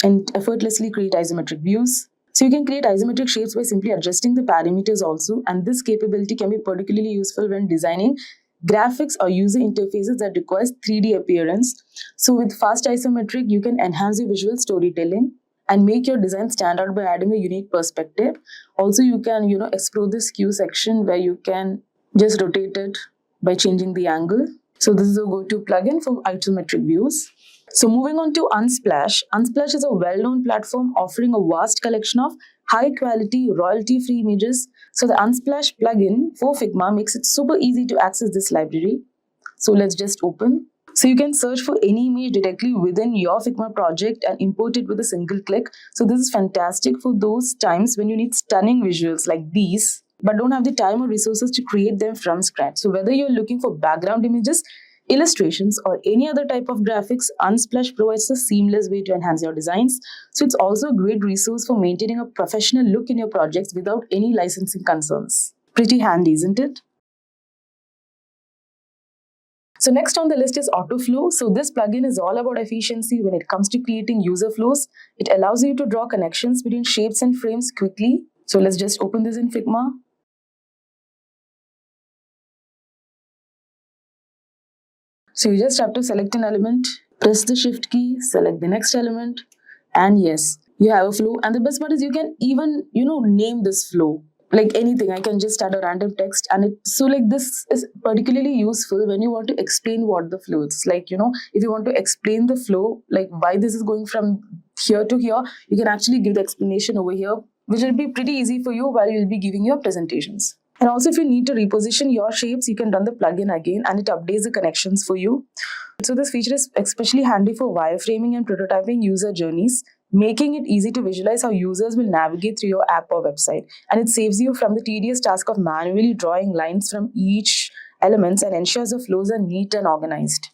and effortlessly create isometric views. So you can create isometric shapes by simply adjusting the parameters also, and this capability can be particularly useful when designing graphics or user interfaces that requires 3D appearance. So with fast isometric, you can enhance your visual storytelling and make your design stand out by adding a unique perspective. Also, you can, explore this skew section where you can just rotate it by changing the angle. So this is a go-to plugin for isometric views. So moving on to Unsplash. Unsplash is a well-known platform offering a vast collection of high-quality, royalty-free images. So the Unsplash plugin for Figma makes it super easy to access this library. So let's just open. So you can search for any image directly within your Figma project and import it with a single click. So this is fantastic for those times when you need stunning visuals like these, but don't have the time or resources to create them from scratch. So whether you're looking for background images, illustrations, or any other type of graphics, Unsplash provides a seamless way to enhance your designs. So it's also a great resource for maintaining a professional look in your projects without any licensing concerns. Pretty handy, isn't it? So next on the list is Autoflow. So this plugin is all about efficiency when it comes to creating user flows. It allows you to draw connections between shapes and frames quickly. So let's just open this in Figma. So you just have to select an element, press the shift key, select the next element, and yes, you have a flow. And the best part is you can even, name this flow. Like anything, I can just add a random text, and this is particularly useful when you want to explain what the flow is. Like, if you want to explain the flow, like why this is going from here to here, you can actually give the explanation over here, which will be pretty easy for you while you'll be giving your presentations. And also, if you need to reposition your shapes, you can run the plugin again and it updates the connections for you. So this feature is especially handy for wireframing and prototyping user journeys, making it easy to visualize how users will navigate through your app or website. And it saves you from the tedious task of manually drawing lines from each elements and ensures the flows are neat and organized.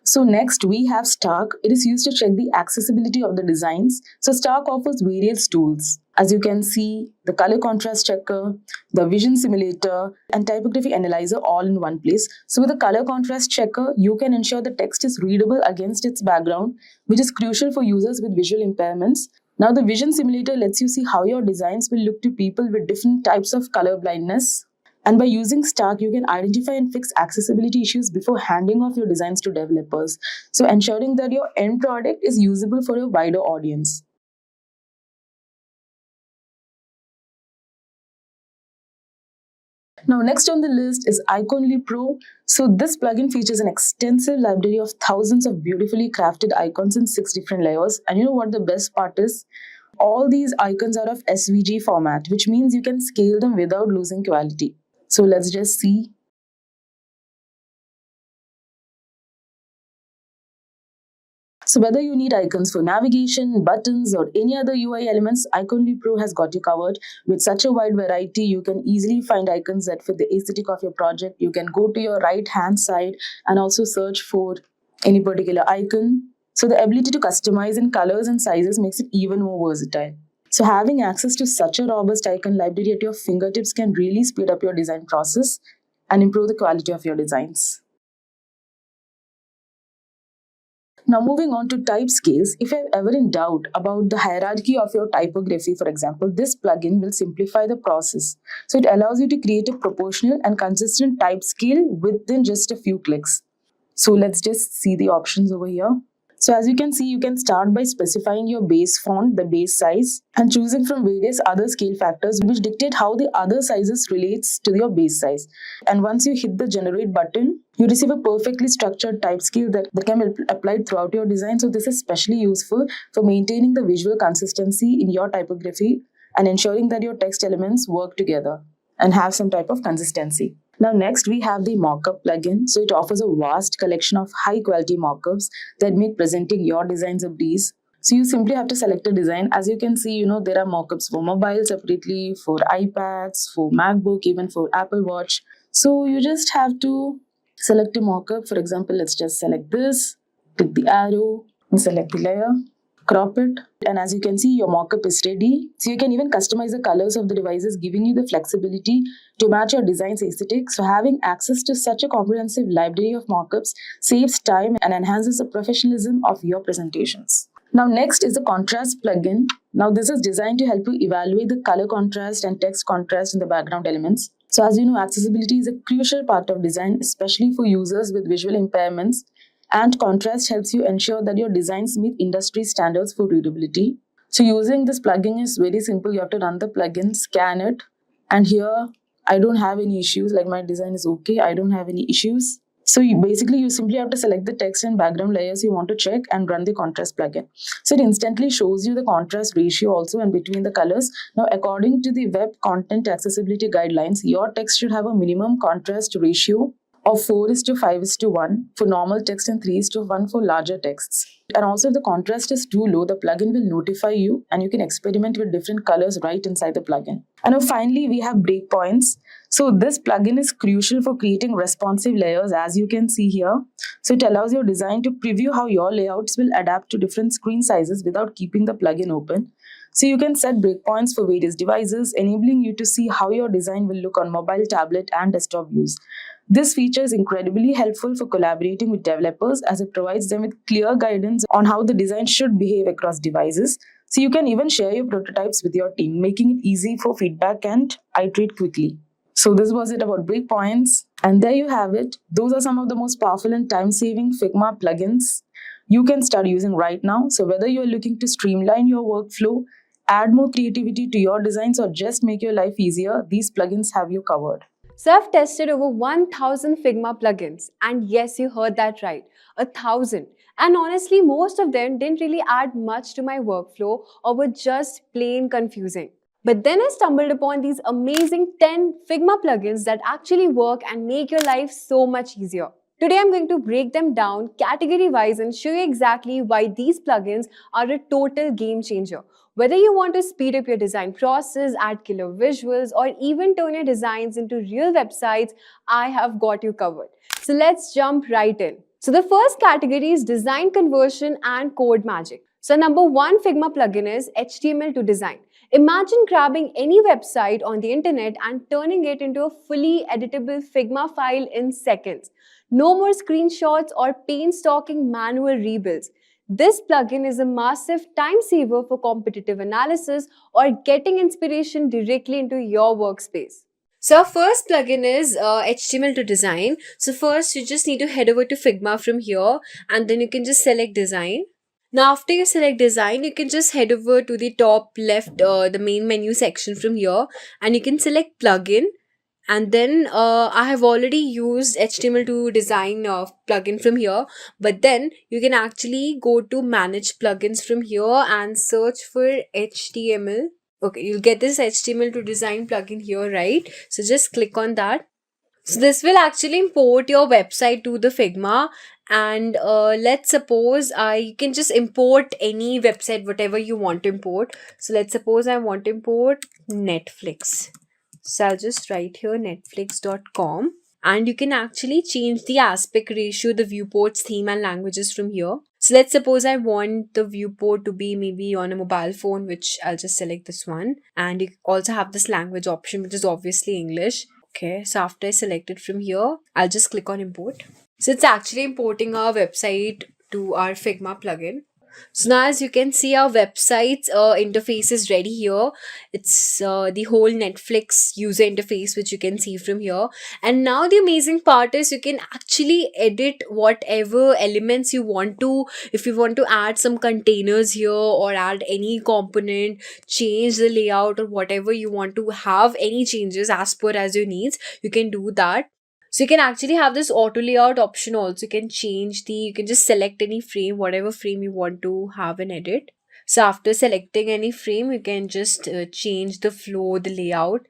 So next we have Stark. It is used to check the accessibility of the designs. So Stark offers various tools. As you can see, the color contrast checker, the vision simulator, and typography analyzer all in one place. So with the color contrast checker, you can ensure the text is readable against its background, which is crucial for users with visual impairments. Now the vision simulator lets you see how your designs will look to people with different types of color blindness. And by using Stack, you can identify and fix accessibility issues before handing off your designs to developers. So ensuring that your end product is usable for a wider audience. Now, next on the list is Iconly Pro. So this plugin features an extensive library of thousands of beautifully crafted icons in 6 different layers. And you know what the best part is? All these icons are of SVG format, which means you can scale them without losing quality. So let's just see. So whether you need icons for navigation, buttons, or any other UI elements, Iconly Pro has got you covered. With such a wide variety, you can easily find icons that fit the aesthetic of your project. You can go to your right-hand side and also search for any particular icon. So the ability to customize in colors and sizes makes it even more versatile. So having access to such a robust icon library at your fingertips can really speed up your design process and improve the quality of your designs. Now moving on to type scales, if you're ever in doubt about the hierarchy of your typography, for example, this plugin will simplify the process. So it allows you to create a proportional and consistent type scale within just a few clicks. So let's just see the options over here. So as you can see, you can start by specifying your base font, the base size, and choosing from various other scale factors which dictate how the other sizes relates to your base size. And once you hit the generate button, you receive a perfectly structured type scale that can be applied throughout your design. So this is especially useful for maintaining the visual consistency in your typography and ensuring that your text elements work together and have some type of consistency. Now next we have the mockup plugin. So it offers a vast collection of high quality mockups that make presenting your designs a breeze. So you simply have to select a design. As you can see, there are mockups for mobile separately, for iPads, for MacBook, even for Apple Watch. So you just have to select a mockup. For example, let's just select this, click the arrow, and select the layer. Crop it, and as you can see, your mockup is ready. So you can even customize the colors of the devices, giving you the flexibility to match your design's aesthetic. So having access to such a comprehensive library of mockups saves time and enhances the professionalism of your presentations. Now next is the contrast plugin. Now this is designed to help you evaluate the color contrast and text contrast in the background elements. So as you know, accessibility is a crucial part of design, especially for users with visual impairments. And contrast helps you ensure that your designs meet industry standards for readability. So using this plugin is very simple. You have to run the plugin, scan it, and here I don't have any issues. Like my design is okay. I don't have any issues. So you simply have to select the text and background layers you want to check and run the contrast plugin. So it instantly shows you the contrast ratio also and between the colors. Now according to the Web Content Accessibility Guidelines, your text should have a minimum contrast ratio of 4:5:1 for normal text and 3:1 for larger texts. And also if the contrast is too low, the plugin will notify you and you can experiment with different colors right inside the plugin. And now finally, we have breakpoints. So this plugin is crucial for creating responsive layers, as you can see here. So it allows your design to preview how your layouts will adapt to different screen sizes without keeping the plugin open. So you can set breakpoints for various devices, enabling you to see how your design will look on mobile, tablet, and desktop views. This feature is incredibly helpful for collaborating with developers as it provides them with clear guidance on how the design should behave across devices. So you can even share your prototypes with your team, making it easy for feedback and iterate quickly. So this was it about breakpoints. And there you have it. Those are some of the most powerful and time-saving Figma plugins you can start using right now. So whether you're looking to streamline your workflow, add more creativity to your designs, or just make your life easier, these plugins have you covered. So I've tested over 1000 Figma plugins, and yes, you heard that right, 1000. And honestly, most of them didn't really add much to my workflow or were just plain confusing. But then I stumbled upon these amazing 10 Figma plugins that actually work and make your life so much easier. Today I'm going to break them down category-wise and show you exactly why these plugins are a total game changer. Whether you want to speed up your design process, add killer visuals, or even turn your designs into real websites, I have got you covered. So let's jump right in. So the first category is design conversion and code magic. So number one Figma plugin is HTML to design. Imagine grabbing any website on the internet and turning it into a fully editable Figma file in seconds. No more screenshots or painstaking manual rebuilds. This plugin is a massive time saver for competitive analysis or getting inspiration directly into your workspace. So our first plugin is HTML to design. So first you just need to head over to Figma from here, and then you can just select design. Now after you select design, you can just head over to the top left, the main menu section from here, and you can select plugin. And then I have already used HTML to design plugin from here, but then you can actually go to manage plugins from here and search for HTML. Okay, you'll get this HTML to design plugin here, right? So just click on that. So this will actually import your website to the Figma, and let's suppose you can just import any website, whatever you want to import. So let's suppose I want to import Netflix. So I'll just write here netflix.com, and you can actually change the aspect ratio, the viewports, theme and languages from here. So let's suppose I want the viewport to be maybe on a mobile phone, which I'll just select this one. And you also have this language option, which is obviously English. Okay, so after I select it from here, I'll just click on import. So it's actually importing our website to our Figma plugin. So now as you can see, our website's interface is ready here. It's the whole Netflix user interface, which you can see from here. And now the amazing part is you can actually edit whatever elements you want to. If you want to add some containers here or add any component, change the layout or whatever you want to have any changes as per as your needs, you can do that. So you can actually have this auto layout option also. You can just select any frame, whatever frame you want to have an edit. So after selecting any frame, you can just change the flow, the layout,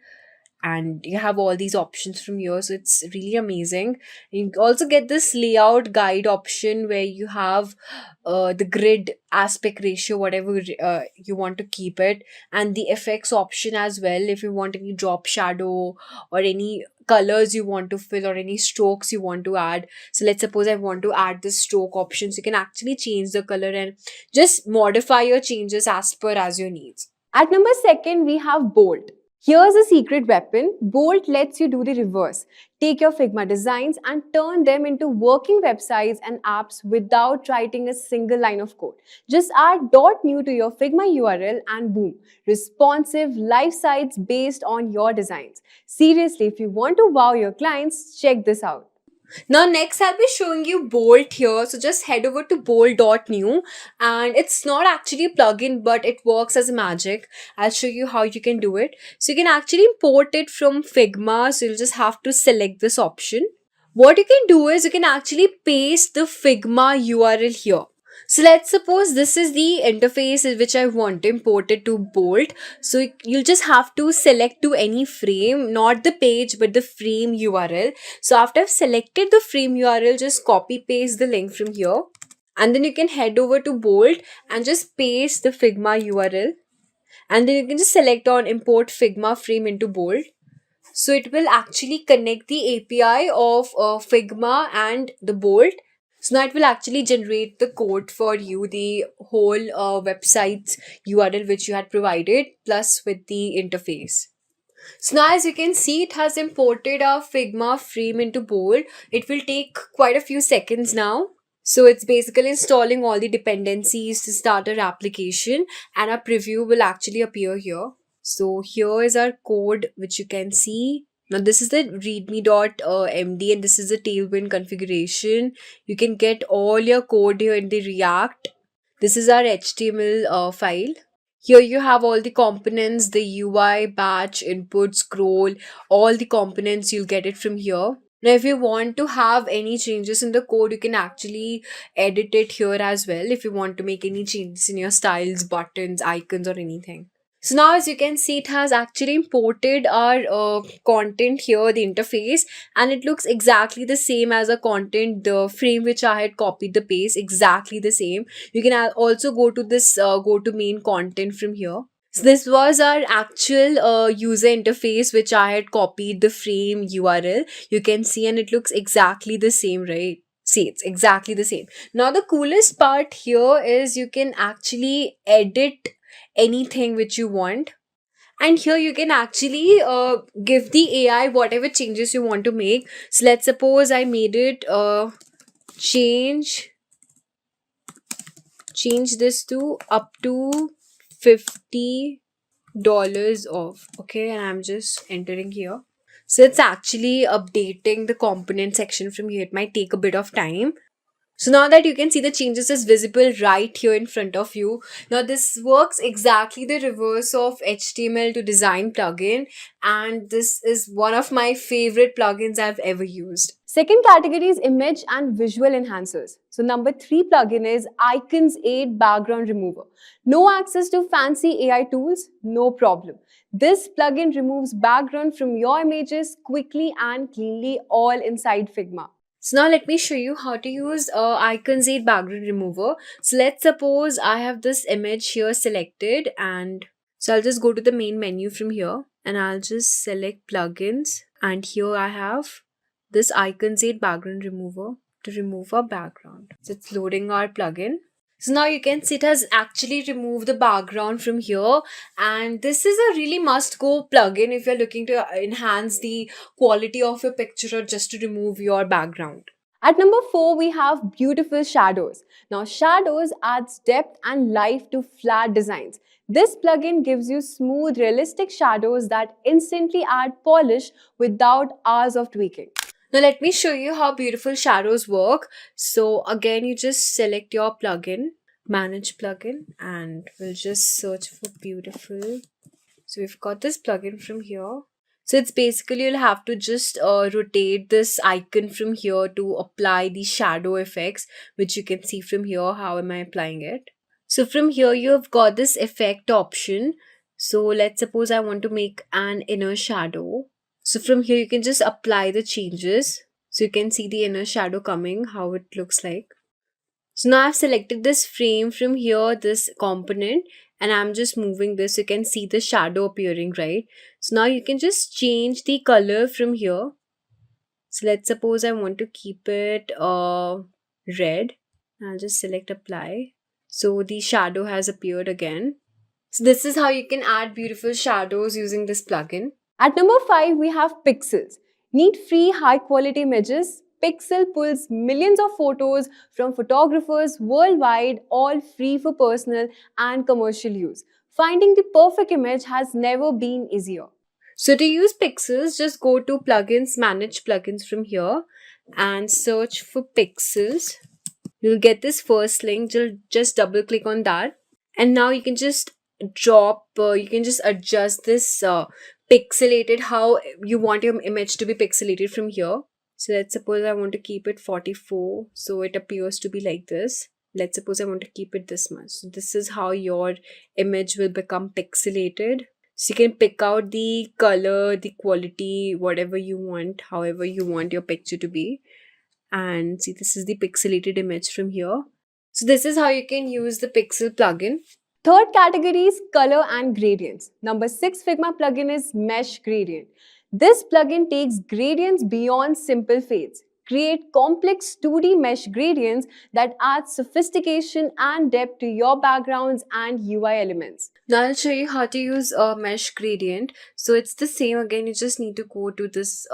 and you have all these options from here. So it's really amazing. You also get this layout guide option where you have the grid aspect ratio, whatever you want to keep it, and the effects option as well. If you want any drop shadow or any colors you want to fill or any strokes you want to add. So let's suppose I want to add the stroke option. So you can actually change the color and just modify your changes as per as your needs. At number second, we have bold. Here's a secret weapon. Bolt lets you do the reverse. Take your Figma designs and turn them into working websites and apps without writing a single line of code. Just add .new to your Figma URL and boom, responsive live sites based on your designs. Seriously, if you want to wow your clients, check this out. Now next I'll be showing you Bolt here. So just head over to bolt.new, and it's not actually a plugin, but it works as magic. I'll show you how you can do it. So you can actually import it from Figma. So you'll just have to select this option. What you can do is you can actually paste the Figma URL here. So let's suppose this is the interface which I want to import it to Bolt. So you'll just have to select to any frame, not the page, but the frame URL. So after I've selected the frame URL, just copy paste the link from here. And then you can head over to Bolt and just paste the Figma URL. And then you can just select on import Figma frame into Bolt. So it will actually connect the API of Figma and the Bolt. So now it will actually generate the code for you, the whole website's URL which you had provided, plus with the interface. So now as you can see, it has imported our Figma frame into Bolt. It will take quite a few seconds now. So it's basically installing all the dependencies to start our application, and our preview will actually appear here. So here is our code which you can see. Now this is the readme.md and this is the tailwind configuration. You can get all your code here in the React. This is our HTML file. Here you have all the components, the UI, batch, input, scroll, all the components, you'll get it from here. Now if you want to have any changes in the code, you can actually edit it here as well if you want to make any changes in your styles, buttons, icons or anything. So now as you can see, it has actually imported our content here, the interface, and it looks exactly the same as a content, the frame which I had copied the paste, exactly the same. You can also go to this go to main content from here. So this was our actual user interface which I had copied the frame URL. You can see, and it looks exactly the same, right? See, it's exactly the same. Now the coolest part here is you can actually edit anything which you want, and here you can actually give the AI whatever changes you want to make. So let's suppose I made it change this to up to $50 off. Okay, and I'm just entering here. So it's actually updating the component section from here. It might take a bit of time. So now that you can see the changes is visible right here in front of you. Now this works exactly the reverse of HTML to design plugin, and this is one of my favorite plugins I've ever used. Second category is image and visual enhancers. So number 3 plugin is Icons Aid Background Remover. No access to fancy AI tools? No problem. This plugin removes background from your images quickly and cleanly all inside Figma. So now let me show you how to use Icons Aid Background Remover. So let's suppose I have this image here selected, and so I'll just go to the main menu from here and I'll just select plugins, and here I have this Icons Aid Background Remover to remove our background. So it's loading our plugin. So now you can see it has actually removed the background from here, and this is a really must-go plugin if you're looking to enhance the quality of your picture or just to remove your background. At number 4, we have beautiful shadows. Now, shadows adds depth and life to flat designs. This plugin gives you smooth, realistic shadows that instantly add polish without hours of tweaking. Now let me show you how beautiful shadows work. So again, you just select your plugin, manage plugin, and we'll just search for beautiful. So we've got this plugin from here. So it's basically you'll have to just rotate this icon from here to apply the shadow effects, which you can see from here. How am I applying it? So from here you have got this effect option. So let's suppose I want to make an inner shadow. So from here you can just apply the changes. So you can see the inner shadow coming, how it looks like. So now I've selected this frame from here, this component, and I'm just moving this. You can see the shadow appearing, right? So now you can just change the color from here. So let's suppose I want to keep it red. I'll just select apply. So the shadow has appeared again. So this is how you can add beautiful shadows using this plugin. At number 5, we have Pixels. Need free high quality images? Pixel pulls millions of photos from photographers worldwide, all free for personal and commercial use. Finding the perfect image has never been easier. So to use Pixels, just go to Plugins, Manage Plugins from here and search for Pixels. You'll get this first link, just double click on that. And now you can just you can just adjust this pixelated, how you want your image to be pixelated from here. So let's suppose I want to keep it 44. So it appears to be like this. Let's suppose I want to keep it this much. So this is how your image will become pixelated. So you can pick out the color, the quality, whatever you want, however you want your picture to be. And see, this is the pixelated image from here. So this is how you can use the Pixel plugin. Third category is color and gradients. Number 6 Figma plugin is Mesh Gradient. This plugin takes gradients beyond simple fades. Create complex 2D mesh gradients that add sophistication and depth to your backgrounds and UI elements. Now I'll show you how to use a mesh gradient. So it's the same again, you just need to go to this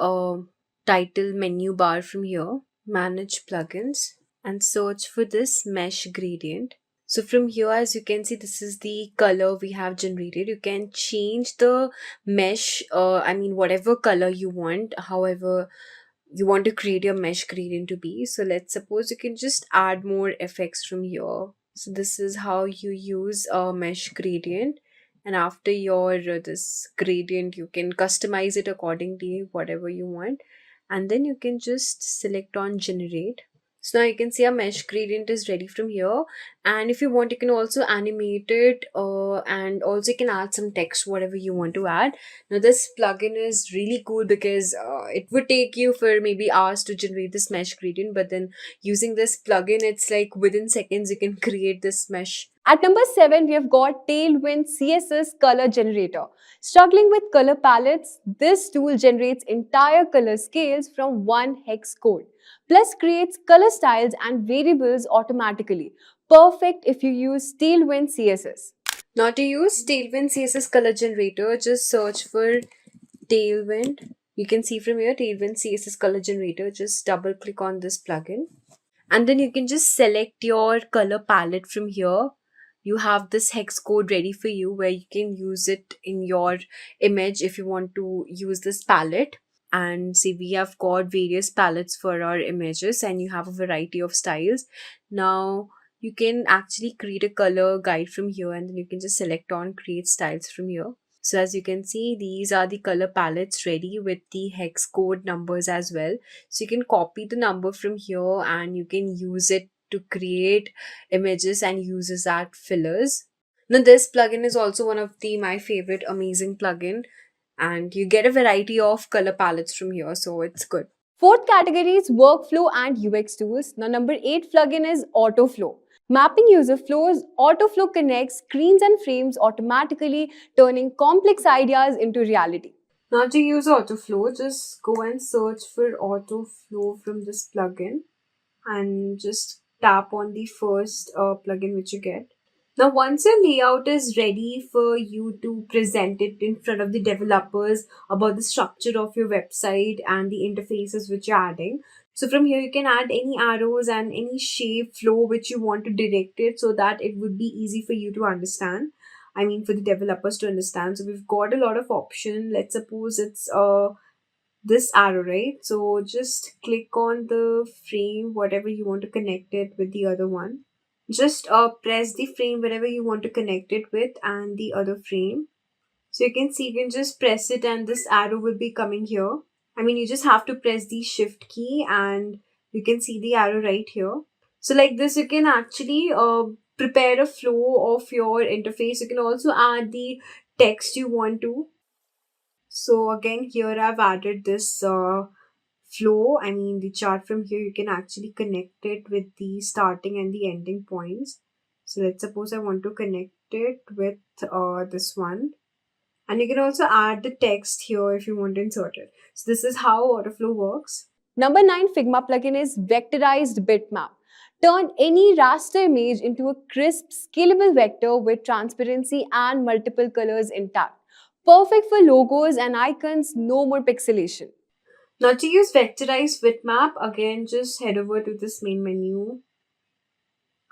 title menu bar from here, manage plugins, and search for this mesh gradient. So from here, as you can see, this is the color we have generated. You can change the mesh, whatever color you want, however you want to create your mesh gradient to be. So let's suppose you can just add more effects from here. So this is how you use a mesh gradient. And after your this gradient, you can customize it accordingly, whatever you want. And then you can just select on generate. So now you can see our mesh gradient is ready from here, and if you want you can also animate it and also you can add some text, whatever you want to add. Now this plugin is really cool because it would take you for maybe hours to generate this mesh gradient, but then using this plugin it's like within seconds you can create this mesh. At number 7, we have got Tailwind CSS Color Generator. Struggling with color palettes? This tool generates entire color scales from one hex code, plus creates color styles and variables automatically. Perfect if you use Tailwind CSS. Now to use Tailwind CSS Color Generator, just search for Tailwind. You can see from here Tailwind CSS Color Generator. Just double click on this plugin. And then you can just select your color palette from here. You have this hex code ready for you where you can use it in your image if you want to use this palette. and see we have got various palettes for our images and you have a variety of styles. Now you can actually create a color guide from here and then you can just select on create styles from here. So as you can see, these are the color palettes ready with the hex code numbers as well. So you can copy the number from here and you can use it to create images and use as that fillers. Now this plugin is also one of the my favorite amazing plugin, and you get a variety of color palettes from here, so it's good. Fourth category is workflow and UX tools. Now number 8 plugin is Autoflow. Mapping user flows, Autoflow connects screens and frames automatically, turning complex ideas into reality. Now to use Autoflow, just go and search for Autoflow from this plugin and just tap on the first plugin which you get. Now, once your layout is ready for you to present it in front of the developers about the structure of your website and the interfaces which you're adding. So from here, you can add any arrows and any shape flow which you want to direct it so that it would be easy for you to understand. I mean, for the developers to understand. So we've got a lot of option. Let's suppose it's this arrow, right? So just click on the frame, whatever you want to connect it with the other one. Just press the frame wherever you want to connect it with and the other frame. So you can see, you can just press it and this arrow will be coming here. I mean, you just have to press the shift key and you can see the arrow right here. So like this, you can actually prepare a flow of your interface. You can also add the text you want to. So again, here I've added this flow. I mean, the chart from here, you can actually connect it with the starting and the ending points. So let's suppose I want to connect it with this one. And you can also add the text here if you want to insert it. So this is how Autoflow works. Number 9 Figma plugin is vectorized bitmap. Turn any raster image into a crisp, scalable vector with transparency and multiple colors intact. Perfect for logos and icons, no more pixelation. Now to use vectorized bitmap, again just head over to this main menu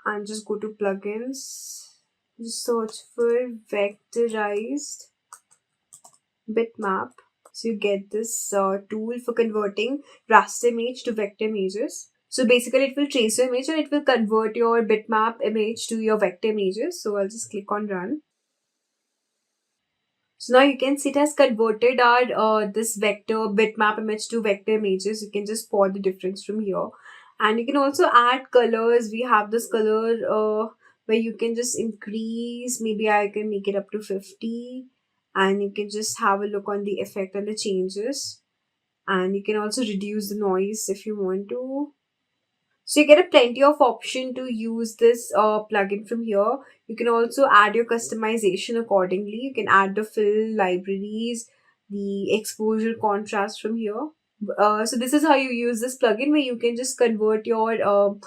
and just go to plugins. Just search for vectorized bitmap. So you get this tool for converting raster image to vector images. So basically it will trace your image and it will convert your bitmap image to your vector images. So I'll just click on run. So now you can see it has converted our this vector bitmap image to vector images. You can just spot the difference from here. And you can also add colors. We have this color where you can just increase. Maybe I can make it up to 50. And you can just have a look on the effect and the changes. And you can also reduce the noise if you want to. So you get a plenty of option to use this plugin from here. You can also add your customization accordingly. You can add the fill libraries, the exposure contrast from here. So this is how you use this plugin where you can just convert your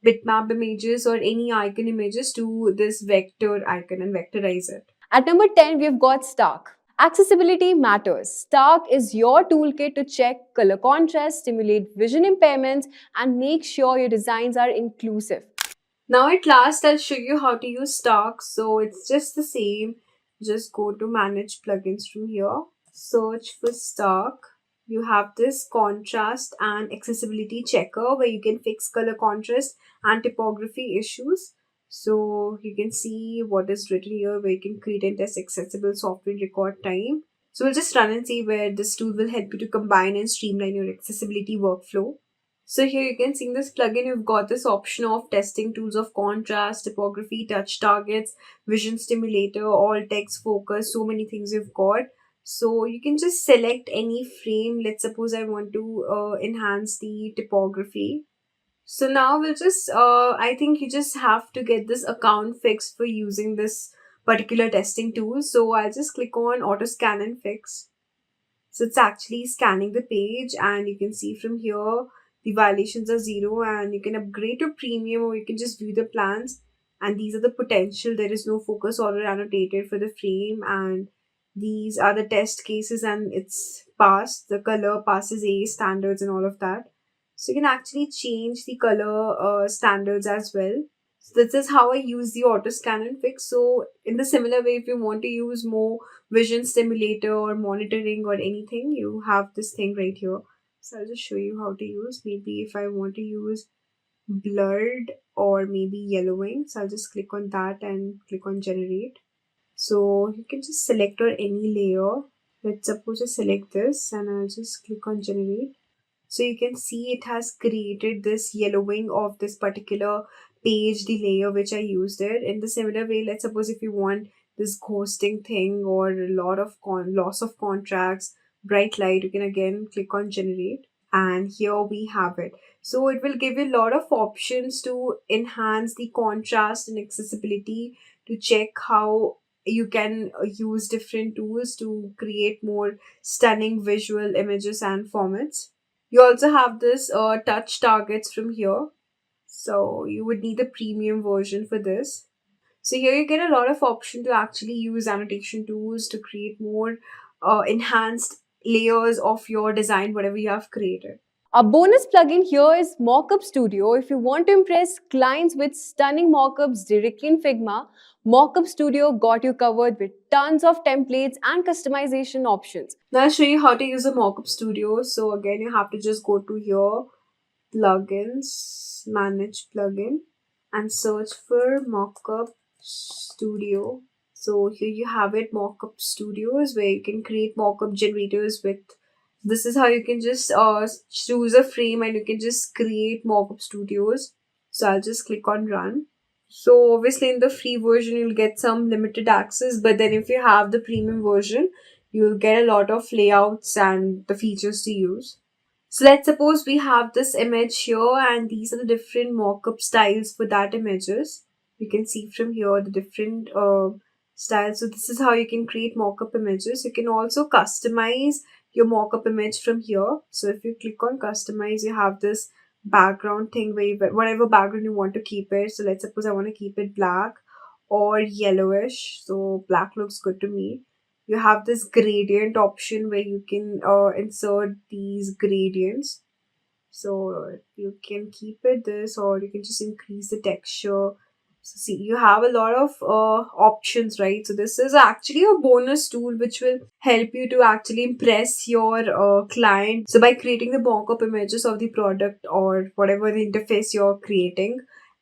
bitmap images or any icon images to this vector icon and vectorize it. At number 10, we've got Stark. Accessibility matters. Stark is your toolkit to check color contrast, stimulate vision impairments, and make sure your designs are inclusive. Now at last, I'll show you how to use Stark. So it's just the same. Just go to manage plugins from here. Search for Stark. You have this contrast and accessibility checker where you can fix color contrast and typography issues. So you can see what is written here where you can create and test accessible software in record time. So we'll just run and see where this tool will help you to combine and streamline your accessibility workflow. So here you can see in this plugin, you've got this option of testing tools of contrast, typography, touch targets, vision stimulator, all text focus, so many things you've got. So you can just select any frame. Let's suppose I want to enhance the typography. So now we'll just, I think you just have to get this account fixed for using this particular testing tool. So I'll just click on auto scan and fix. So it's actually scanning the page and you can see from here the violations are 0 and you can upgrade to premium or you can just view the plans. And these are the potential. There is no focus order annotated for the frame and these are the test cases and it's passed. The color passes A standards and all of that. So you can actually change the color standards as well. So this is how I use the auto scan and fix. So in the similar way, if you want to use more vision stimulator or monitoring or anything, you have this thing right here. So I'll just show you how to use. Maybe if I want to use blurred or maybe yellowing, so I'll just click on that and click on generate. So you can just select or any layer. Let's suppose I select this and I'll just click on generate. So you can see it has created this yellowing of this particular page, the layer which I used it. In the similar way, let's suppose if you want this ghosting thing or a lot of loss of contracts, bright light, you can again click on generate, and here we have it. So it will give you a lot of options to enhance the contrast and accessibility, to check how you can use different tools to create more stunning visual images and formats. You also have this touch targets from here. So you would need the premium version for this. So here you get a lot of option to actually use annotation tools to create more enhanced layers of your design, whatever you have created. A bonus plugin here is Mockup Studio. If you want to impress clients with stunning mockups directly in Figma, Mockup Studio got you covered with tons of templates and customization options. Now I'll show you how to use a Mockup Studio. So again, you have to just go to here, plugins, manage plugin, and search for Mockup Studio. So here you have it, Mockup Studios, where you can create mockup generators with. This is how you can just choose a frame and you can just create mockup studios. So I'll just click on run. So obviously in the free version you'll get some limited access, but then if you have the premium version, you'll get a lot of layouts and the features to use. So let's suppose we have this image here and these are the different mockup styles for that images. You can see from here the different styles. So this is how you can create mockup images. You can also customize your mockup image from here. So if you click on customize, you have this background thing where whatever background you want to keep it. So let's suppose I want to keep it black or yellowish. So black looks good to me. You have this gradient option where you can insert these gradients. So you can keep it this, or you can just increase the texture. So see, you have a lot of options, right? So this is actually a bonus tool which will help you to actually impress your client. So by creating the mock-up images of the product or whatever the interface you're creating,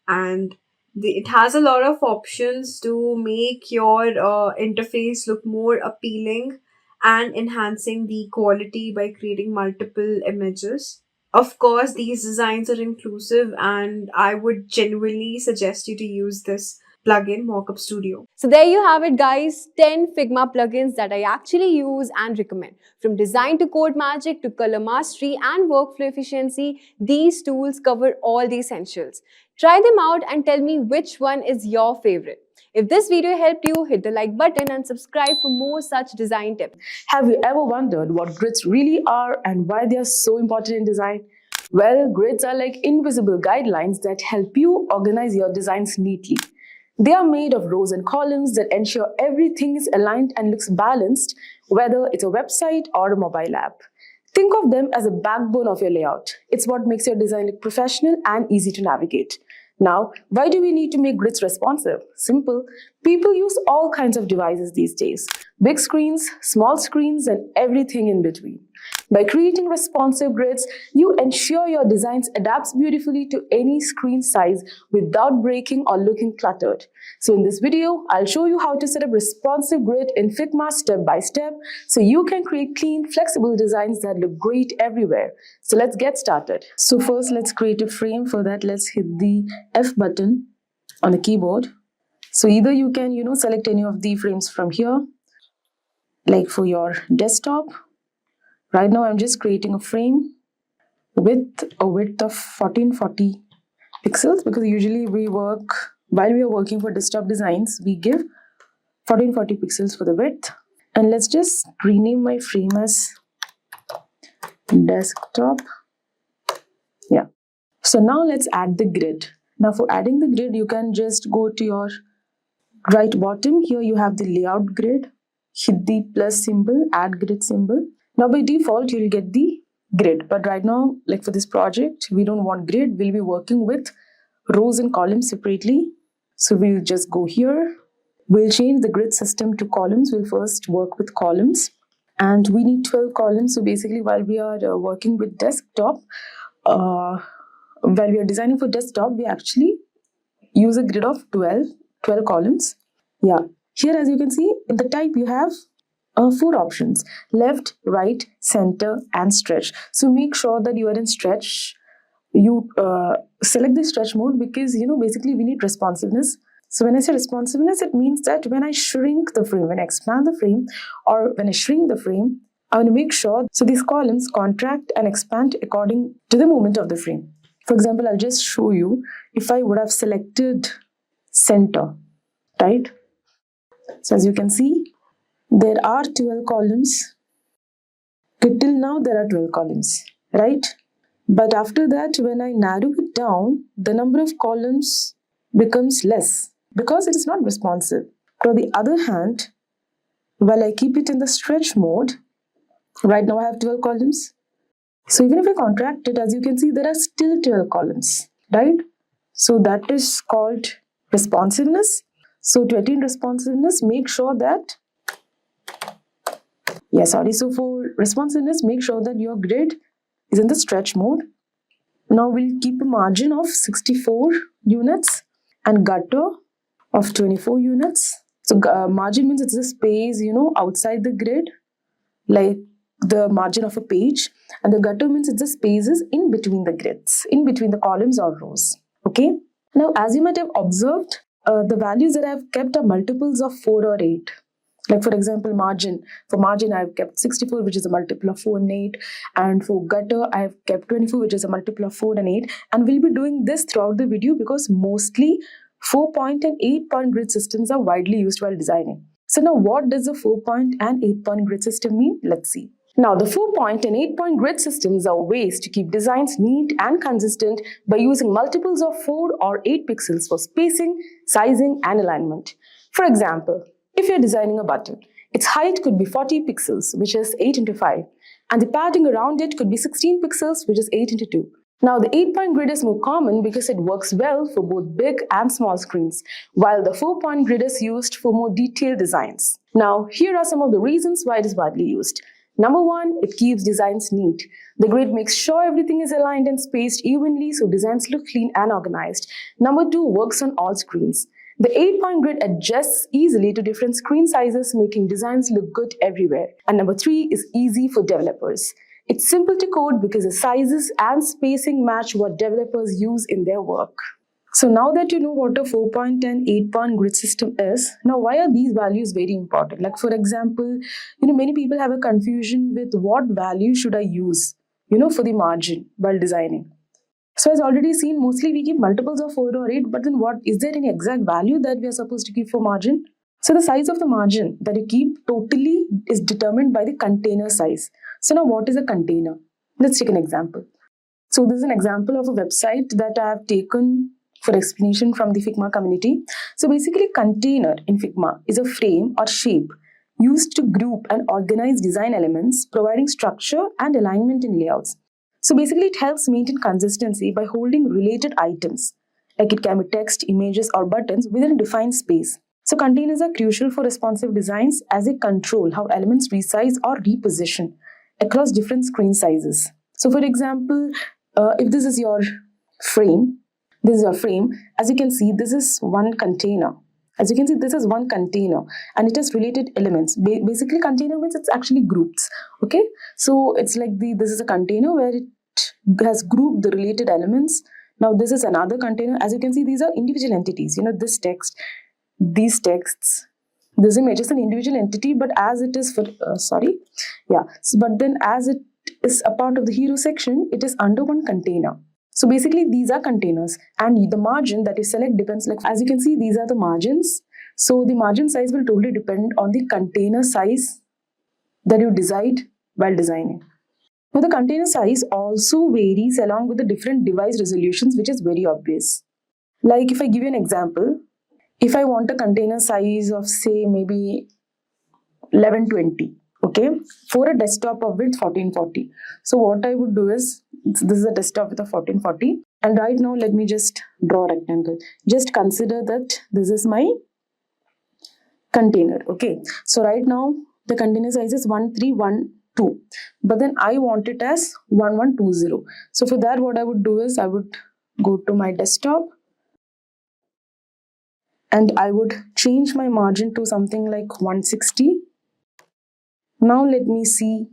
and it has a lot of options to make your interface look more appealing and enhancing the quality by creating multiple images. Of course, these designs are inclusive, and I would genuinely suggest you to use this plugin, Mockup Studio. So there you have it, guys. 10 Figma plugins that I actually use and recommend. From design to code magic to color mastery and workflow efficiency, these tools cover all the essentials. Try them out and tell me which one is your favorite. If this video helped you, hit the like button and subscribe for more such design tips. Have you ever wondered what grids really are and why they are so important in design? Well, grids are like invisible guidelines that help you organize your designs neatly. They are made of rows and columns that ensure everything is aligned and looks balanced, whether it's a website or a mobile app. Think of them as a backbone of your layout. It's what makes your design look professional and easy to navigate. Now, why do we need to make grids responsive? Simple. People use all kinds of devices these days. Big screens, small screens, and everything in between. By creating responsive grids, you ensure your designs adapts beautifully to any screen size without breaking or looking cluttered. So in this video, I'll show you how to set up responsive grid in Figma step by step so you can create clean, flexible designs that look great everywhere. So let's get started. So first, let's create a frame. For that, let's hit the F button on the keyboard. So either you can, select any of the frames from here, like for your desktop. Right now, I'm just creating a frame with a width of 1440 pixels because usually while we are working for desktop designs, we give 1440 pixels for the width. And let's just rename my frame as desktop. Yeah. So now let's add the grid. Now for adding the grid, you can just go to your right bottom. Here you have the layout grid. Hit the plus symbol, add grid symbol. Now by default, you'll get the grid. But right now, like for this project, we don't want grid. We'll be working with rows and columns separately. So we'll just go here. We'll change the grid system to columns. We'll first work with columns. And we need 12 columns. So basically, while we are working with desktop, while we are designing for desktop, we actually use a grid of 12 columns. Yeah. Here, as you can see, in the type, you have 4 options: left, right, center, and stretch. So make sure that you are in stretch. You select the stretch mode because, basically we need responsiveness. So when I say responsiveness, it means that when I shrink the frame, when I expand the frame, or when I shrink the frame, I want to make sure so these columns contract and expand according to the movement of the frame. For example, I'll just show you if I would have selected center, right? So as you can see, there are 12 columns. Till now, there are 12 columns, right? But after that, when I narrow it down, the number of columns becomes less because it is not responsive. But on the other hand, while I keep it in the stretch mode, right now I have 12 columns. So even if I contract it, as you can see, there are still 12 columns, right? So that is called responsiveness. So to attain responsiveness, make sure that, so for responsiveness, make sure that your grid is in the stretch mode. Now we'll keep a margin of 64 units and gutter of 24 units. So margin means it's the space, outside the grid, like the margin of a page. And the gutter means it's the spaces in between the grids, in between the columns or rows. Okay. Now, as you might have observed, the values that I've kept are multiples of 4 or 8. Like for example, margin. For margin, I've kept 64, which is a multiple of 4 and 8. And for gutter, I've kept 24, which is a multiple of 4 and 8. And we'll be doing this throughout the video because mostly 4-point and 8-point grid systems are widely used while designing. So now what does the 4-point and 8-point grid system mean? Let's see. Now, the 4-point and 8-point grid systems are ways to keep designs neat and consistent by using multiples of 4 or 8 pixels for spacing, sizing, and alignment. For example, if you're designing a button, its height could be 40 pixels, which is 8 into 5, and the padding around it could be 16 pixels, which is 8 into 2. Now, the 8-point grid is more common because it works well for both big and small screens, while the 4-point grid is used for more detailed designs. Now, here are some of the reasons why it is widely used. Number 1, it keeps designs neat. The grid makes sure everything is aligned and spaced evenly so designs look clean and organized. Number 2, works on all screens. The 8-point grid adjusts easily to different screen sizes, making designs look good everywhere. And number 3 is easy for developers. It's simple to code because the sizes and spacing match what developers use in their work. So now that you know what a 4-point and 8-point grid system is, now why are these values very important? Like for example, many people have a confusion with what value should I use, for the margin while designing. So as already seen, mostly we keep multiples of 4 or 8, but then is there any exact value that we are supposed to keep for margin? So the size of the margin that you keep totally is determined by the container size. So now what is a container? Let's take an example. So this is an example of a website that I have taken for explanation from the Figma community. So basically, container in Figma is a frame or shape used to group and organize design elements, providing structure and alignment in layouts. So basically, it helps maintain consistency by holding related items, like it can be text, images, or buttons within a defined space. So containers are crucial for responsive designs as they control how elements resize or reposition across different screen sizes. So for example, if this is your frame, as you can see, this is one container. As you can see, this is one container and it has related elements. Basically, container means it's actually groups. Okay, so it's like this is a container where it has grouped the related elements. Now this is another container. As you can see, these are individual entities. This text, these texts, this image is an individual entity, but as it is but then as it is a part of the hero section, it is under one container. So basically, these are containers, and the margin that you select depends, like as you can see, these are the margins. So the margin size will totally depend on the container size that you decide while designing. Now the container size also varies along with the different device resolutions, which is very obvious. Like if I give you an example, if I want a container size of say maybe 1120, okay, for a desktop of width 1440. So what I would do is, this is a desktop with a 1440. And right now, let me just draw a rectangle. Just consider that this is my container. Okay, so right now the container size is 1312, but then I want it as 1120. So for that, what I would do is I would go to my desktop and I would change my margin to something like 160. Now let me see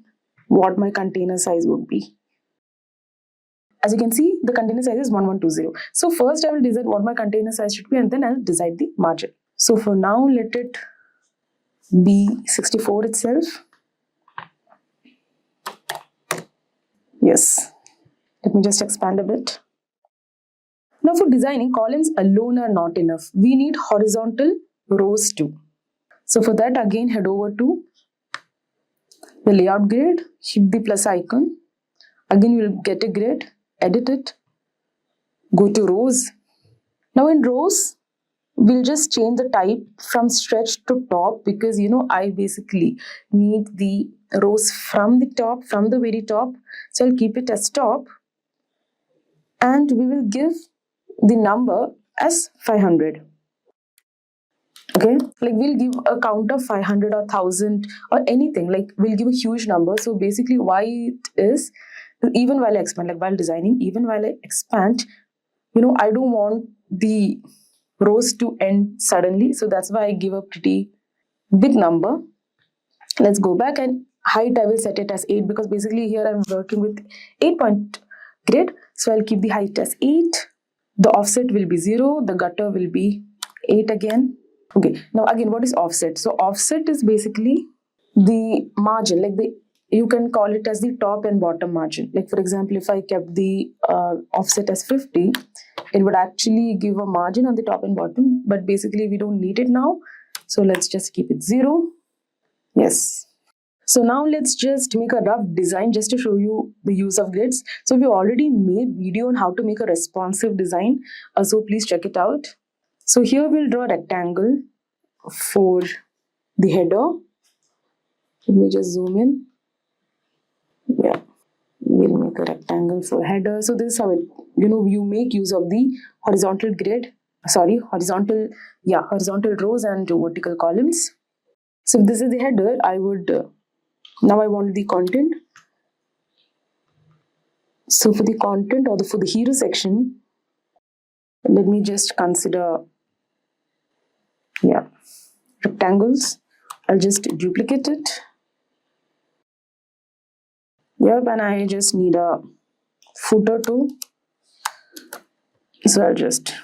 what my container size would be. As you can see, the container size is 1120. So first I will decide what my container size should be and then I'll decide the margin. So for now, let it be 64 itself. Yes. Let me just expand a bit. Now for designing, columns alone are not enough. We need horizontal rows too. So for that, again head over to the layout grid, hit the plus icon. Again you will get a grid, edit it, go to rows. Now in rows, we'll just change the type from stretch to top because I basically need the rows from the top, from the very top. So I'll keep it as top and we will give the number as 500. Okay, like we'll give a count of 500 or 1000 or anything, like we'll give a huge number. So basically why it is, even while I expand, like while designing, even while I expand, I don't want the rows to end suddenly. So that's why I give a pretty big number. Let's go back, and height I will set it as 8 because basically here I'm working with 8-point grid. So I'll keep the height as 8. The offset will be 0. The gutter will be 8 again. Okay, now again, what is offset? So offset is basically the margin, like you can call it as the top and bottom margin. Like for example, if I kept the offset as 50, it would actually give a margin on the top and bottom, but basically we don't need it now. So let's just keep it 0. Yes. So now let's just make a rough design just to show you the use of grids. So we already made video on how to make a responsive design. So please check it out. So here we'll draw a rectangle for the header. Let me just zoom in. Yeah, we'll make a rectangle for header. So this is how you make use of the horizontal grid. Horizontal rows and vertical columns. So if this is the header, now I want the content. So for the content or for the hero section, let me just consider rectangles. I'll just duplicate it. Yep, and I just need a footer too. So I'll just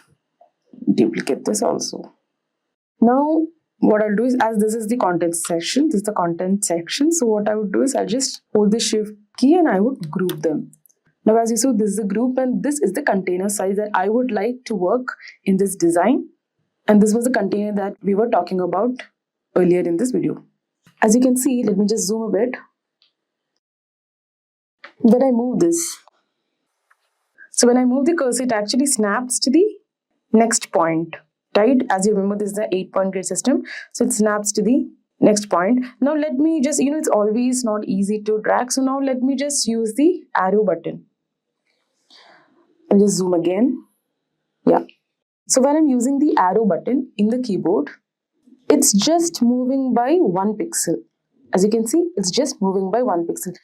duplicate this also. Now what I'll do is, as this is the content section, so what I would do is I'll just hold the shift key and I would group them. Now as you saw, this is the group and this is the container size that I would like to work in this design. And this was the container that we were talking about earlier in this video. As you can see, let me just zoom a bit. When I move this, so when I move the cursor, it actually snaps to the next point, right? As you remember, this is the 8-point grid system. So it snaps to the next point. Now let me just, it's always not easy to drag. So now let me just use the arrow button. I'll just zoom again. Yeah. So when I'm using the arrow button in the keyboard, it's just moving by 1 pixel. As you can see, it's just moving by 1 pixel.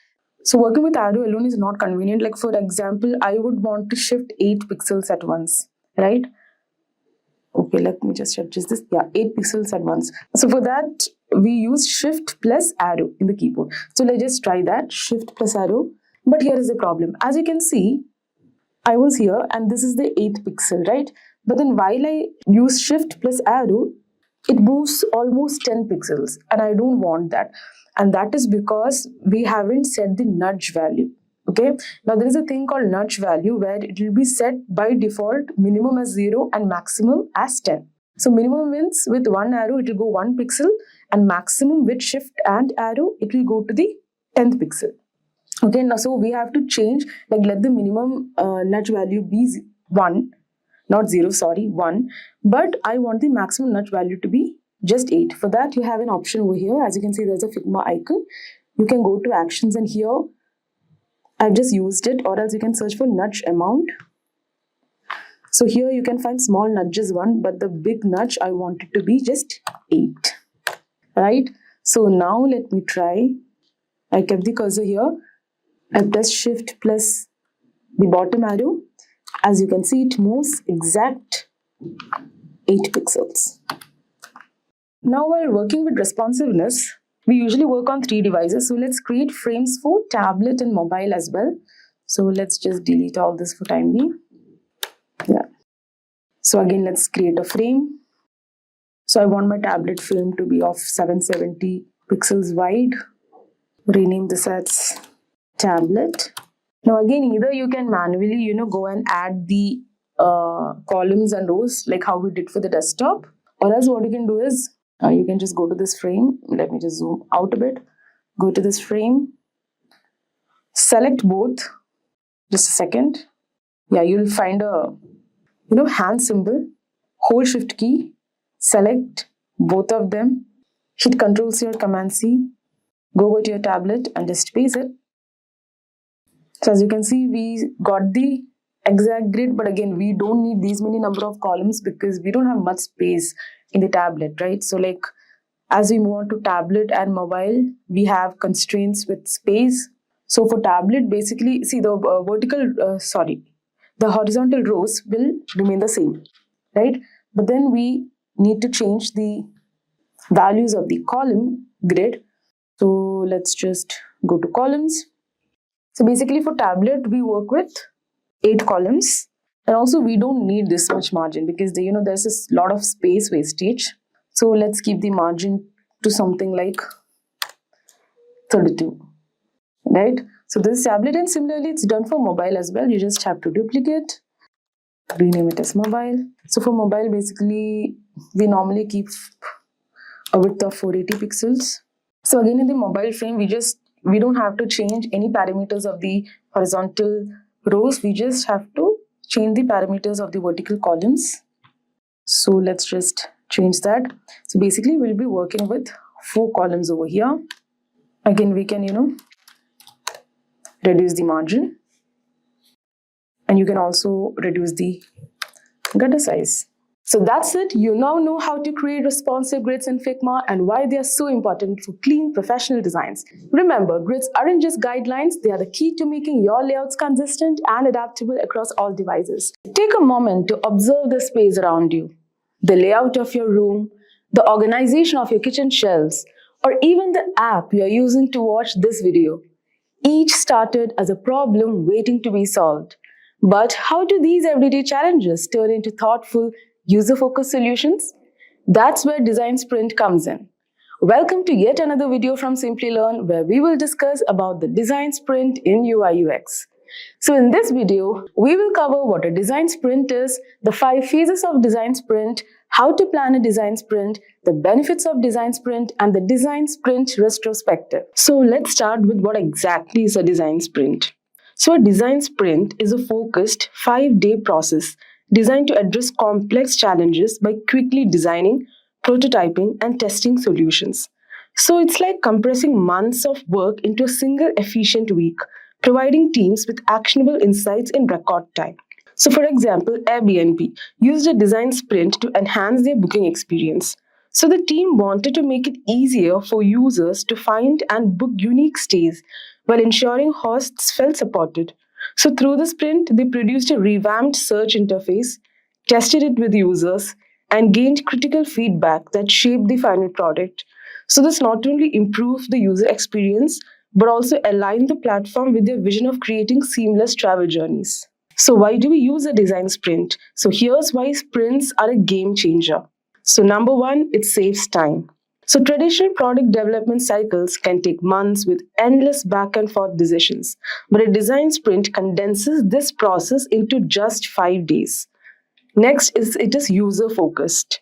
So working with arrow alone is not convenient. Like for example, I would want to shift 8 pixels at once, right? Okay, let me just adjust this. Yeah, 8 pixels at once. So for that, we use shift plus arrow in the keyboard. So let's just try that, shift plus arrow. But here is the problem. As you can see, I was here and this is the 8 pixel, right? But then while I use shift plus arrow, it moves almost 10 pixels and I don't want that. And that is because we haven't set the nudge value. Okay, now there is a thing called nudge value where it will be set by default minimum as 0 and maximum as 10. So minimum means with 1 arrow it will go 1 pixel and maximum with shift and arrow it will go to the 10th pixel. Okay, now so we have to change, like let the minimum nudge value be 1, not 0, sorry, 1. But I want the maximum nudge value to be just 8. For that, you have an option over here. As you can see, there's a Figma icon. You can go to actions and here I've just used it, or else you can search for nudge amount. So here you can find small nudges 1, but the big nudge I want it to be just 8. Right? So now let me try. I kept the cursor here. I press Shift plus the bottom arrow. As you can see, it moves exact 8 pixels. Now while working with responsiveness, we usually work on 3 devices. So let's create frames for tablet and mobile as well. So let's just delete all this for time being. Yeah. So again, let's create a frame. So I want my tablet frame to be of 770 pixels wide. Rename this as tablet. Now again, either you can manually, go and add the columns and rows like how we did for the desktop, or else what you can do is you can just go to this frame. Let me just zoom out a bit. Go to this frame, select both. Just a second. Yeah, you'll find a hand symbol. Hold Shift key, select both of them. Hit Ctrl C or Command C. Go to your tablet and just paste it. So as you can see, we got the exact grid, but again, we don't need these many number of columns because we don't have much space in the tablet, right? So like as we move on to tablet and mobile, we have constraints with space. So for tablet, basically, see the the horizontal rows will remain the same, right? But then we need to change the values of the column grid. So let's just go to columns. So basically for tablet, we work with 8 columns. And also we don't need this much margin because there's a lot of space wastage. So let's keep the margin to something like 32, right? So this is tablet, and similarly it's done for mobile as well. You just have to duplicate, rename it as mobile. So for mobile, basically we normally keep a width of 480 pixels. So again, in the mobile frame, we don't have to change any parameters of the horizontal rows. We just have to change the parameters of the vertical columns. So let's just change that. So basically we'll be working with 4 columns over here. Again, we can, reduce the margin, and you can also reduce the gutter size. So that's it. You now know how to create responsive grids in Figma and why they are so important for clean professional designs. Remember, grids aren't just guidelines, they are the key to making your layouts consistent and adaptable across all devices. Take a moment to observe the space around you, the layout of your room, the organization of your kitchen shelves, or even the app you are using to watch this video. Each started as a problem waiting to be solved. But how do these everyday challenges turn into thoughtful, user-focused solutions? That's where Design Sprint comes in. Welcome to yet another video from Simplilearn, where we will discuss about the Design Sprint in UI UX. So in this video, we will cover what a design sprint is, the 5 phases of design sprint, how to plan a design sprint, the benefits of design sprint, and the design sprint retrospective. So let's start with what exactly is a design sprint. So a design sprint is a focused 5-day process designed to address complex challenges by quickly designing, prototyping, and testing solutions. So it's like compressing months of work into a single efficient week, providing teams with actionable insights in record time. So for example, Airbnb used a design sprint to enhance their booking experience. So the team wanted to make it easier for users to find and book unique stays while ensuring hosts felt supported. So through the sprint, they produced a revamped search interface, tested it with users, and gained critical feedback that shaped the final product. So this not only improved the user experience, but also aligned the platform with their vision of creating seamless travel journeys. So why do we use a design sprint? So here's why sprints are a game changer. So number 1, it saves time. So traditional product development cycles can take months with endless back and forth decisions, but a design sprint condenses this process into just 5 days. Next is it is user focused.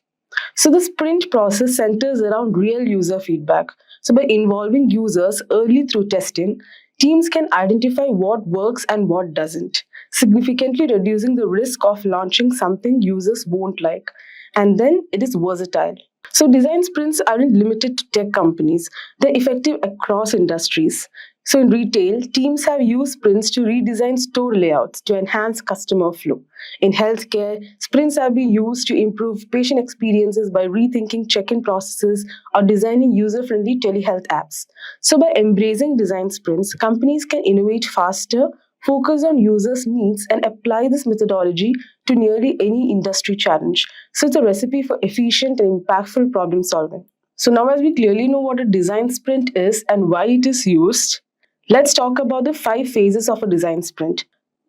So the sprint process centers around real user feedback. So by involving users early through testing, teams can identify what works and what doesn't, significantly reducing the risk of launching something users won't like. And then it is versatile. So design sprints aren't limited to tech companies. They're effective across industries. So in retail, teams have used sprints to redesign store layouts to enhance customer flow. In healthcare, sprints have been used to improve patient experiences by rethinking check-in processes or designing user-friendly telehealth apps. So by embracing design sprints, companies can innovate faster, focus on users' needs, and apply this methodology to nearly any industry challenge. So it's a recipe for efficient and impactful problem solving. So now as we clearly know what a design sprint is and why it is used, let's talk about the 5 phases of a design sprint.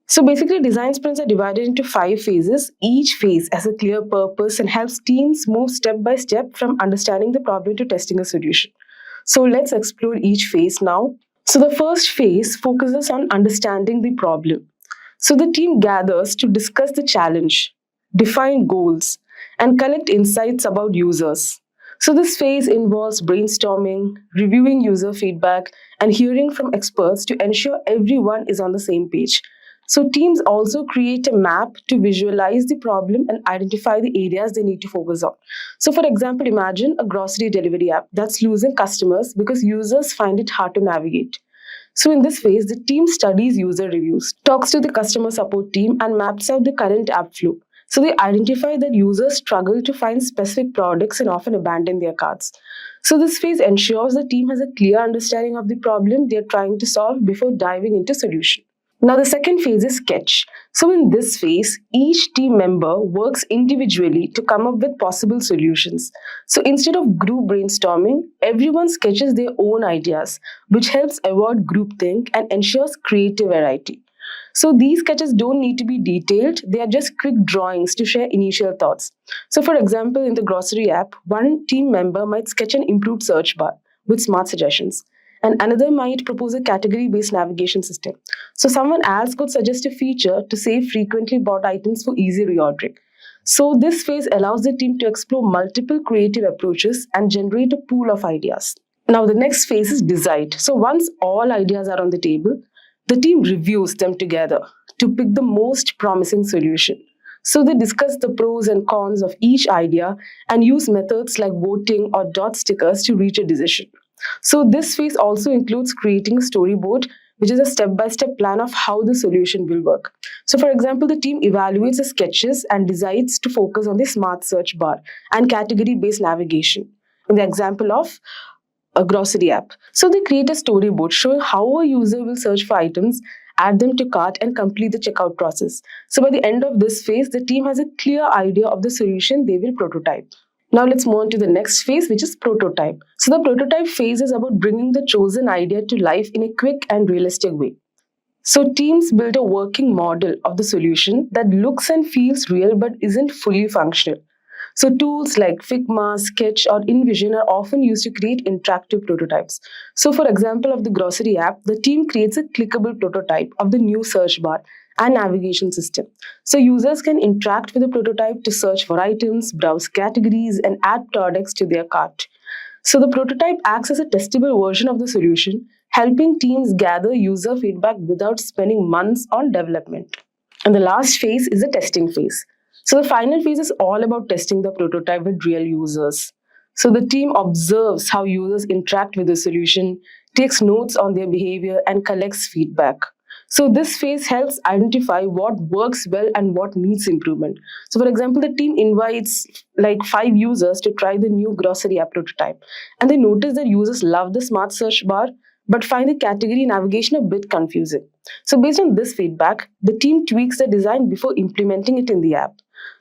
So basically, design sprints are divided into 5 phases. Each phase has a clear purpose and helps teams move step by step from understanding the problem to testing a solution. So let's explore each phase now. So the first phase focuses on understanding the problem. So the team gathers to discuss the challenge, define goals, and collect insights about users. So this phase involves brainstorming, reviewing user feedback, and hearing from experts to ensure everyone is on the same page. So teams also create a map to visualize the problem and identify the areas they need to focus on. So for example, imagine a grocery delivery app that's losing customers because users find it hard to navigate. So in this phase, the team studies user reviews, talks to the customer support team, and maps out the current app flow. So they identify that users struggle to find specific products and often abandon their carts. So this phase ensures the team has a clear understanding of the problem they are trying to solve before diving into solution. Now the second phase is sketch. So in this phase, each team member works individually to come up with possible solutions. So instead of group brainstorming, everyone sketches their own ideas, which helps avoid groupthink and ensures creative variety. So these sketches don't need to be detailed, they are just quick drawings to share initial thoughts. So for example, in the grocery app, one team member might sketch an improved search bar with smart suggestions, and another might propose a category-based navigation system. So someone else could suggest a feature to save frequently bought items for easy reordering. So this phase allows the team to explore multiple creative approaches and generate a pool of ideas. Now the next phase is decide. So once all ideas are on the table, the team reviews them together to pick the most promising solution. So they discuss the pros and cons of each idea and use methods like voting or dot stickers to reach a decision. So this phase also includes creating a storyboard, which is a step-by-step plan of how the solution will work. So for example, the team evaluates the sketches and decides to focus on the smart search bar and category-based navigation. In the example of a grocery app. So they create a storyboard showing how a user will search for items, add them to cart, and complete the checkout process. So by the end of this phase, the team has a clear idea of the solution they will prototype. Now let's move on to the next phase, which is prototype. So the prototype phase is about bringing the chosen idea to life in a quick and realistic way. So teams build a working model of the solution that looks and feels real but isn't fully functional. So tools like Figma, Sketch, or InVision are often used to create interactive prototypes. So for example of the grocery app, the team creates a clickable prototype of the new search bar and navigation system. So users can interact with the prototype to search for items, browse categories, and add products to their cart. So the prototype acts as a testable version of the solution, helping teams gather user feedback without spending months on development. And the last phase is the testing phase. So the final phase is all about testing the prototype with real users. So the team observes how users interact with the solution, takes notes on their behavior, and collects feedback. So this phase helps identify what works well and what needs improvement. So for example, the team invites like 5 users to try the new grocery app prototype, and they notice that users love the smart search bar but find the category navigation a bit confusing. So based on this feedback, the team tweaks the design before implementing it in the app.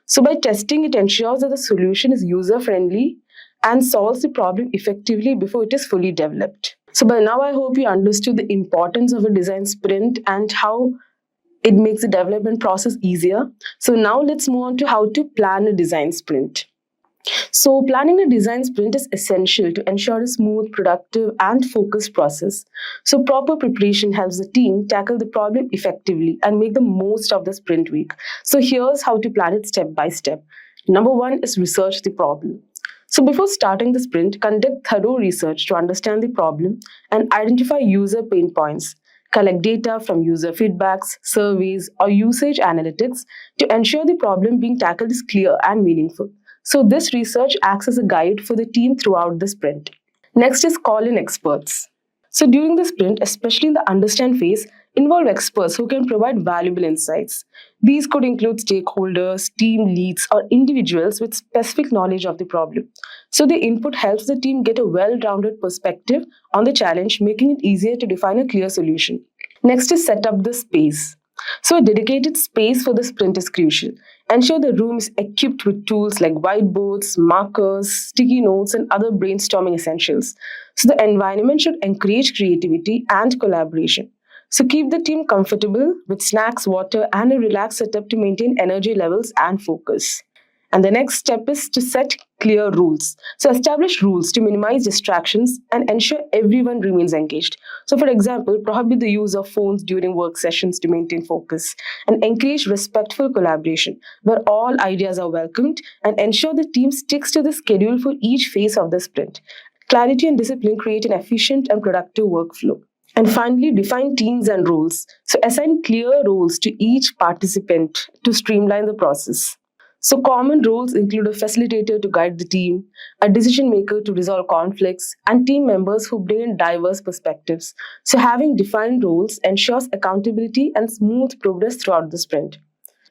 So by testing, it ensures that the solution is user-friendly and solves the problem effectively before it is fully developed. So by now, I hope you understood the importance of a design sprint and how it makes the development process easier. So now let's move on to how to plan a design sprint. So planning a design sprint is essential to ensure a smooth, productive, and focused process. So proper preparation helps the team tackle the problem effectively and make the most of the sprint week. So here's how to plan it step by step. Number 1 is research the problem. So before starting the sprint, conduct thorough research to understand the problem and identify user pain points. Collect data from user feedbacks, surveys, or usage analytics to ensure the problem being tackled is clear and meaningful. So this research acts as a guide for the team throughout the sprint. Next is call in experts. So during the sprint, especially in the understand phase, involve experts who can provide valuable insights. These could include stakeholders, team leads, or individuals with specific knowledge of the problem. So the input helps the team get a well-rounded perspective on the challenge, making it easier to define a clear solution. Next is set up the space. So a dedicated space for the sprint is crucial. Ensure the room is equipped with tools like whiteboards, markers, sticky notes, and other brainstorming essentials. So the environment should encourage creativity and collaboration. So keep the team comfortable with snacks, water, and a relaxed setup to maintain energy levels and focus. And the next step is to set clear rules. So establish rules to minimize distractions and ensure everyone remains engaged. So for example, prohibit the use of phones during work sessions to maintain focus and encourage respectful collaboration where all ideas are welcomed and ensure the team sticks to the schedule for each phase of the sprint. Clarity and discipline create an efficient and productive workflow. And finally, define teams and roles. So assign clear roles to each participant to streamline the process. So common roles include a facilitator to guide the team, a decision maker to resolve conflicts, and team members who bring in diverse perspectives. So having defined roles ensures accountability and smooth progress throughout the sprint.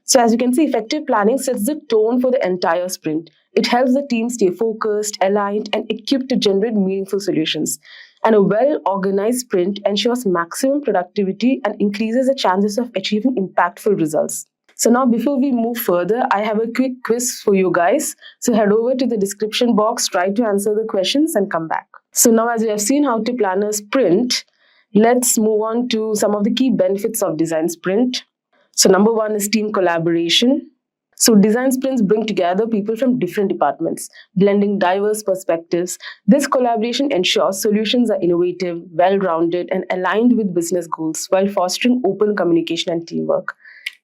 So as you can see, effective planning sets the tone for the entire sprint. It helps the team stay focused, aligned, and equipped to generate meaningful solutions. And a well-organized sprint ensures maximum productivity and increases the chances of achieving impactful results. So now before we move further, I have a quick quiz for you guys. So head over to the description box, try to answer the questions and come back. So now as you have seen how to plan a sprint, let's move on to some of the key benefits of design sprint. So number one is team collaboration. So design sprints bring together people from different departments, blending diverse perspectives. This collaboration ensures solutions are innovative, well-rounded, and aligned with business goals while fostering open communication and teamwork.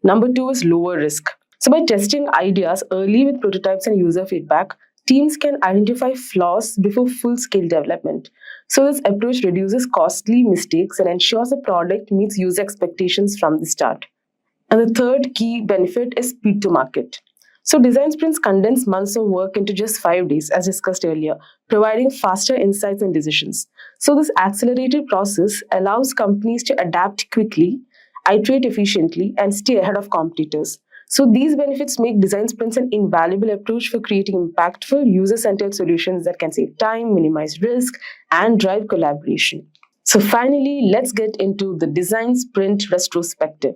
Number two is lower risk. So by testing ideas early with prototypes and user feedback, teams can identify flaws before full-scale development. So this approach reduces costly mistakes and ensures the product meets user expectations from the start. And the third key benefit is speed to market. So design sprints condense months of work into just 5 days, as discussed earlier, providing faster insights and decisions. So this accelerated process allows companies to adapt quickly, iterate efficiently, and stay ahead of competitors. So these benefits make design sprints an invaluable approach for creating impactful, user-centered solutions that can save time, minimize risk, and drive collaboration. So finally, let's get into the design sprint retrospective.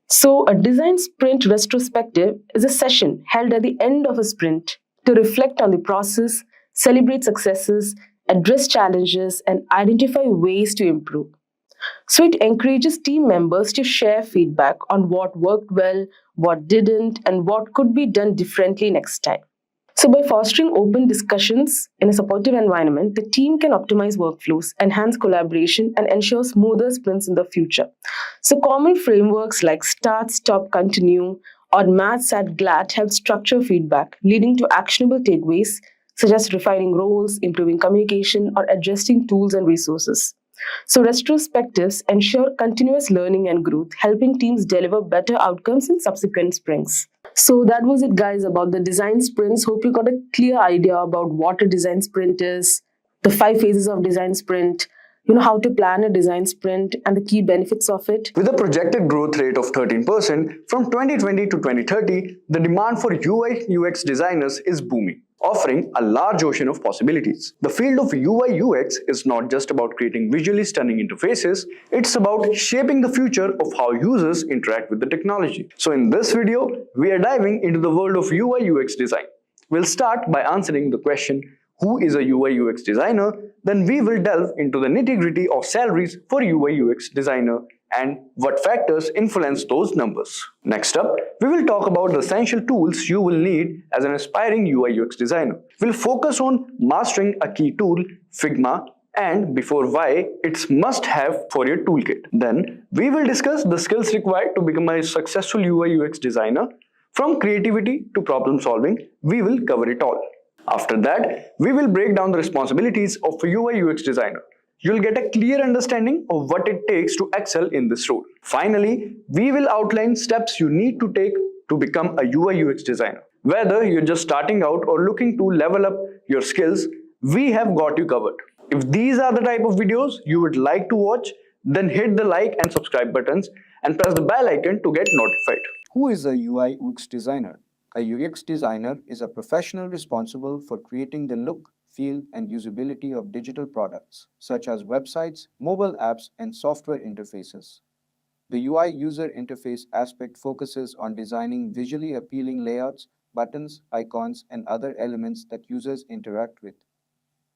So a design sprint retrospective is a session held at the end of a sprint to reflect on the process, celebrate successes, address challenges, and identify ways to improve. So it encourages team members to share feedback on what worked well, what didn't, and what could be done differently next time. So by fostering open discussions in a supportive environment, the team can optimize workflows, enhance collaboration, and ensure smoother sprints in the future. So common frameworks like start, stop, continue, or match, set, glad help structure feedback, leading to actionable takeaways such as refining roles, improving communication, or adjusting tools and resources. So retrospectives ensure continuous learning and growth, helping teams deliver better outcomes in subsequent sprints. So that was it, guys, about the design sprints. Hope you got a clear idea about what a design sprint is, the 5 phases of design sprint, how to plan a design sprint, and the key benefits of it. With a projected growth rate of 13% from 2020 to 2030, the demand for UI UX designers is booming, offering a large ocean of possibilities. The field of UI UX is not just about creating visually stunning interfaces, it's about shaping the future of how users interact with the technology. So in this video, we are diving into the world of UI UX design. We'll start by answering the question, who is a UI UX designer? Then we will delve into the nitty-gritty of salaries for UI UX designer and what factors influence those numbers. Next up, we will talk about the essential tools you will need as an aspiring UI UX designer. We'll focus on mastering a key tool, Figma, and before why it's must-have for your toolkit. Then, we will discuss the skills required to become a successful UI UX designer. From creativity to problem solving, we will cover it all. After that, we will break down the responsibilities of a UI UX designer. You'll get a clear understanding of what it takes to excel in this role. Finally, we will outline steps you need to take to become a UI UX designer. Whether you're just starting out or looking to level up your skills, we have got you covered. If these are the type of videos you would like to watch, then hit the like and subscribe buttons and press the bell icon to get notified. Who is a UI UX designer? A UX designer is a professional responsible for creating the look, feel, and usability of digital products, such as websites, mobile apps, and software interfaces. The UI user interface aspect focuses on designing visually appealing layouts, buttons, icons, and other elements that users interact with.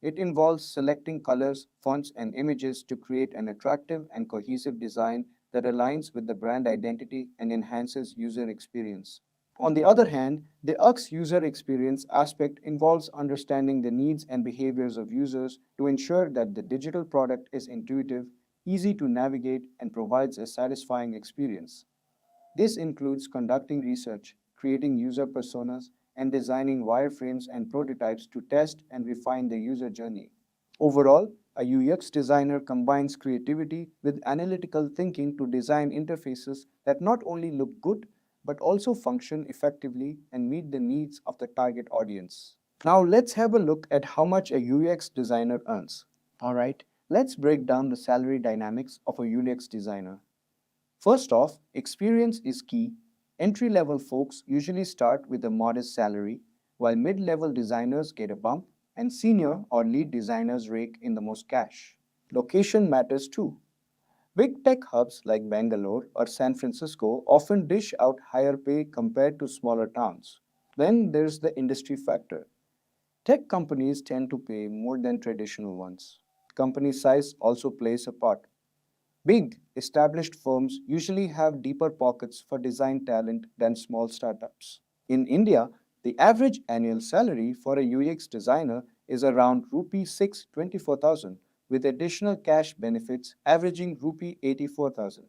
It involves selecting colors, fonts, and images to create an attractive and cohesive design that aligns with the brand identity and enhances user experience. On the other hand, the UX user experience aspect involves understanding the needs and behaviors of users to ensure that the digital product is intuitive, easy to navigate, and provides a satisfying experience. This includes conducting research, creating user personas, and designing wireframes and prototypes to test and refine the user journey. Overall, a UX designer combines creativity with analytical thinking to design interfaces that not only look good but also function effectively and meet the needs of the target audience. Now let's have a look at how much a UX designer earns. Alright, let's break down the salary dynamics of a UX designer. First off, experience is key. Entry-level folks usually start with a modest salary, while mid-level designers get a bump and senior or lead designers rake in the most cash. Location matters too. Big tech hubs like Bangalore or San Francisco often dish out higher pay compared to smaller towns. Then there's the industry factor. Tech companies tend to pay more than traditional ones. Company size also plays a part. Big, established firms usually have deeper pockets for design talent than small startups. In India, the average annual salary for a UX designer is around rupee 624,000 with additional cash benefits averaging rupee 84,000.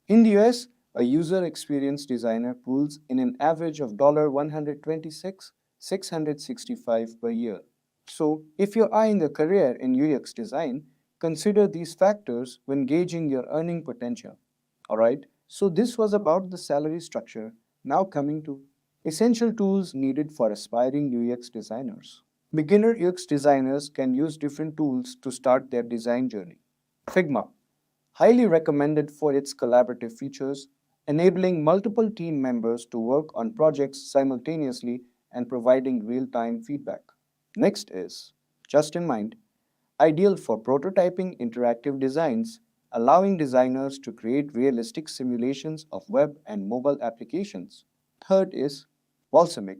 In the US, a user experience designer pulls in an average of $126,665 per year. So, if you're eyeing a career in UX design, consider these factors when gauging your earning potential. Alright, so this was about the salary structure. Now coming to essential tools needed for aspiring UX designers. Beginner UX designers can use different tools to start their design journey. Figma, highly recommended for its collaborative features, enabling multiple team members to work on projects simultaneously and providing real-time feedback. Next is Just in Mind, ideal for prototyping interactive designs, allowing designers to create realistic simulations of web and mobile applications. Third is Balsamic,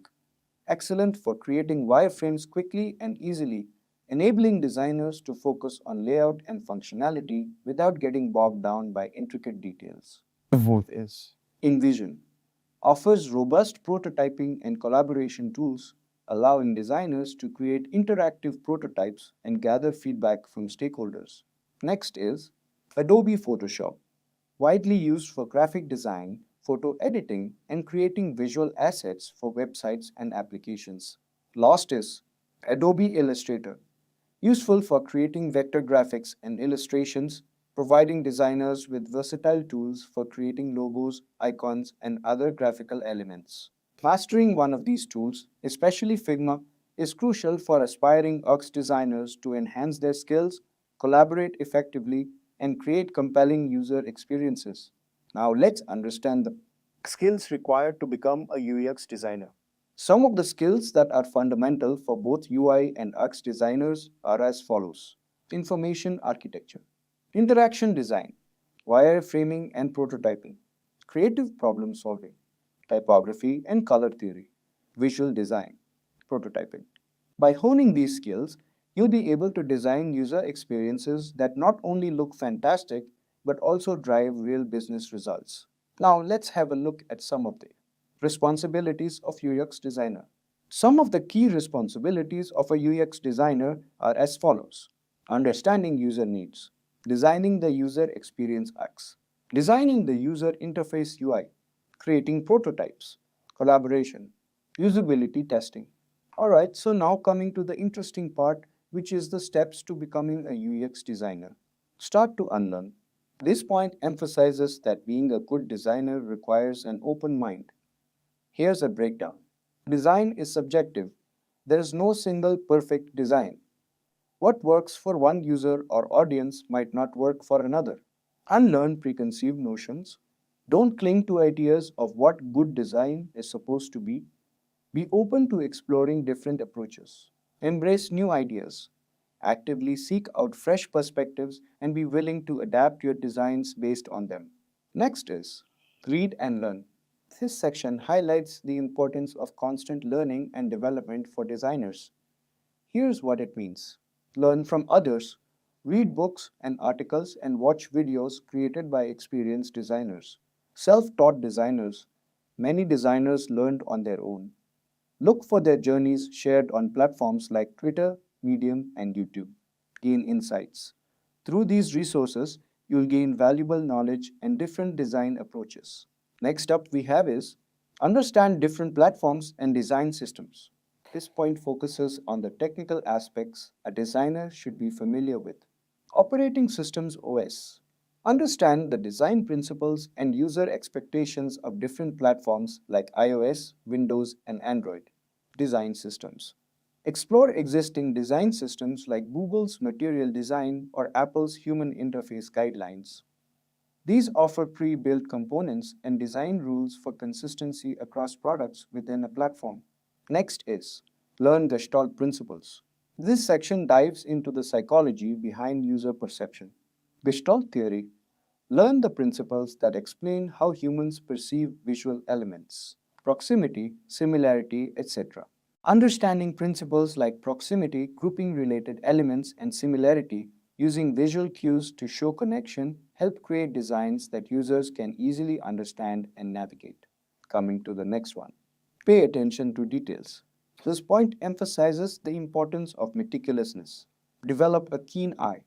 excellent for creating wireframes quickly and easily, enabling designers to focus on layout and functionality without getting bogged down by intricate details. The fourth is InVision, offers robust prototyping and collaboration tools, allowing designers to create interactive prototypes and gather feedback from stakeholders. Next is Adobe Photoshop, widely used for graphic design, photo editing, and creating visual assets for websites and applications. Last is Adobe Illustrator, useful for creating vector graphics and illustrations, providing designers with versatile tools for creating logos, icons, and other graphical elements. Mastering one of these tools, especially Figma, is crucial for aspiring UX designers to enhance their skills, collaborate effectively, and create compelling user experiences. Now let's understand the skills required to become a UX designer. Some of the skills that are fundamental for both UI and UX designers are as follows. Information architecture, interaction design, wireframing and prototyping, creative problem solving, typography and color theory, visual design, prototyping. By honing these skills, you'll be able to design user experiences that not only look fantastic but also drive real business results. Now let's have a look at some of the responsibilities of UX designer. Some of the key responsibilities of a UX designer are as follows. Understanding user needs, designing the user experience UX, designing the user interface UI, creating prototypes, collaboration, usability testing. Alright, so now coming to the interesting part, which is the steps to becoming a UX designer. Start to unlearn. This point emphasizes that being a good designer requires an open mind. Here's a breakdown. Design is subjective. There is no single perfect design. What works for one user or audience might not work for another. Unlearn preconceived notions. Don't cling to ideas of what good design is supposed to be. Be open to exploring different approaches. Embrace new ideas. Actively seek out fresh perspectives and be willing to adapt your designs based on them. Next is read and learn. This section highlights the importance of constant learning and development for designers. Here's what it means. Learn from others. Read books and articles and watch videos created by experienced designers. Self-taught designers. Many designers learned on their own. Look for their journeys shared on platforms like Twitter, Medium, and YouTube. Gain insights. Through these resources, you'll gain valuable knowledge and different design approaches. Next up we have is understand different platforms and design systems. This point focuses on the technical aspects a designer should be familiar with. Operating systems OS. Understand the design principles and user expectations of different platforms like iOS, Windows, and Android. Design systems. Explore existing design systems like Google's Material Design or Apple's Human Interface Guidelines. These offer pre-built components and design rules for consistency across products within a platform. Next is learn Gestalt principles. This section dives into the psychology behind user perception. Gestalt theory. Learn the principles that explain how humans perceive visual elements, proximity, similarity, etc. Understanding principles like proximity, grouping related elements, and similarity using visual cues to show connection help create designs that users can easily understand and navigate. Coming to the next one. Pay attention to details. This point emphasizes the importance of meticulousness. Develop a keen eye.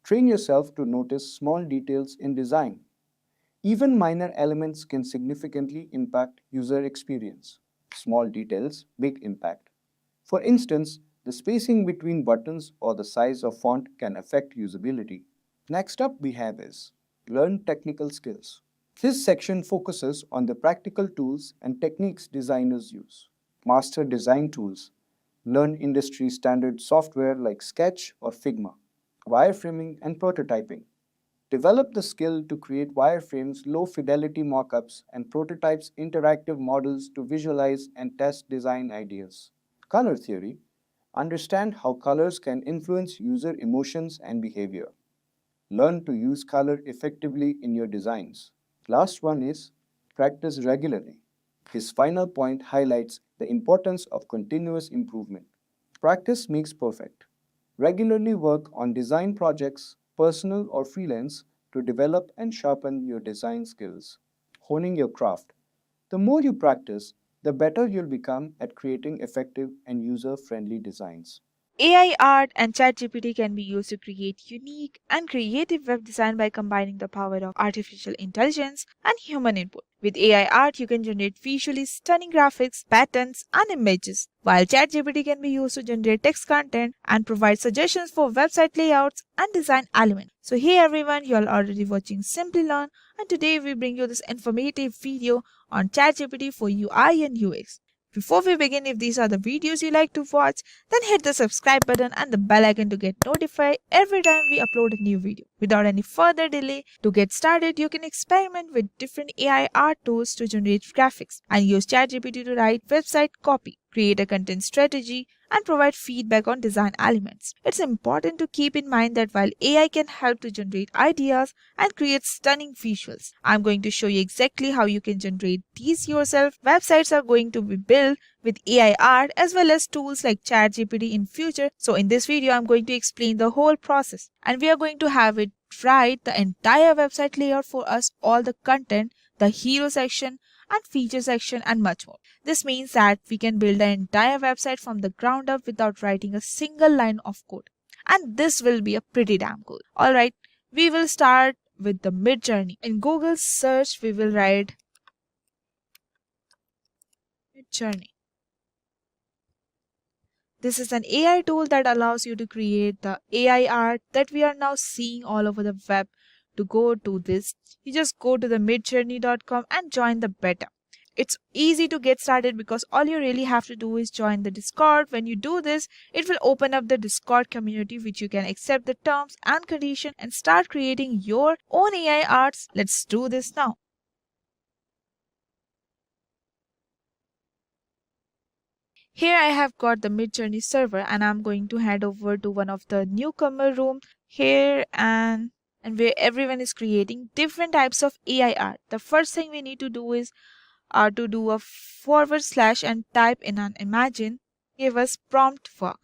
Train yourself to notice small details in design. Even minor elements can significantly impact user experience. Small details, big impact. For instance, the spacing between buttons or the size of font can affect usability. Next up we have is learn technical skills. This section focuses on the practical tools and techniques designers use. Master design tools. Learn industry standard software like Sketch or Figma. Wireframing and prototyping. Develop the skill to create wireframes, low-fidelity mockups, and prototypes interactive models to visualize and test design ideas. Color theory. Understand how colors can influence user emotions and behavior. Learn to use color effectively in your designs. Last one is practice regularly. His final point highlights the importance of continuous improvement. Practice makes perfect. Regularly work on design projects, personal or freelance, to develop and sharpen your design skills. Honing your craft. The more you practice, the better you'll become at creating effective and user-friendly designs. AI art and ChatGPT can be used to create unique and creative web design by combining the power of artificial intelligence and human input. With AI art, you can generate visually stunning graphics, patterns, and images, while ChatGPT can be used to generate text content and provide suggestions for website layouts and design elements. So hey everyone, you are already watching Simplilearn, and today we bring you this informative video on ChatGPT for UI and UX. Before we begin, if these are the videos you like to watch, then hit the subscribe button and the bell icon to get notified every time we upload a new video. Without any further delay, to get started, you can experiment with different AI art tools to generate graphics and use ChatGPT to write website copy, create a content strategy, and provide feedback on design elements. It's important to keep in mind that while AI can help to generate ideas and create stunning visuals, I'm going to show you exactly how you can generate these yourself. Websites are going to be built with AI art as well as tools like ChatGPT in future. So in this video, I'm going to explain the whole process, and we are going to have it write the entire website layout for us, all the content, the hero section, and feature section, and much more. This means that we can build the entire website from the ground up without writing a single line of code. And this will be a pretty damn cool. Alright, we will start with the mid journey. In Google search, we will write mid journey. This is an AI tool that allows you to create the AI art that we are now seeing all over the web. To go to this, you just go to the midjourney.com and join the beta. It's easy to get started because all you really have to do is join the Discord. When you do this, it will open up the Discord community which you can accept the terms and conditions and start creating your own AI arts. Let's do this now. Here I have got the Midjourney server and I'm going to head over to one of the newcomer room here and where everyone is creating different types of AI art. The first thing we need to do is to do a forward slash and type in an imagine, give us prompt work.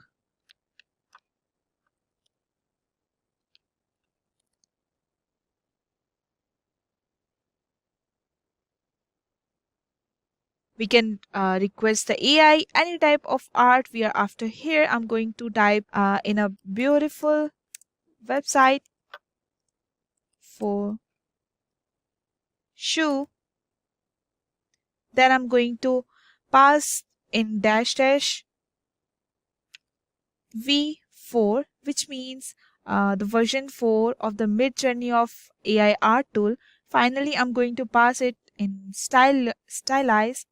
We can request the AI any type of art we are after. Here I'm going to type in a beautiful website for shoe. Then I'm going to pass in dash dash v4, which means the version 4 of the Midjourney of AI art tool. Finally, I'm going to pass it in stylize.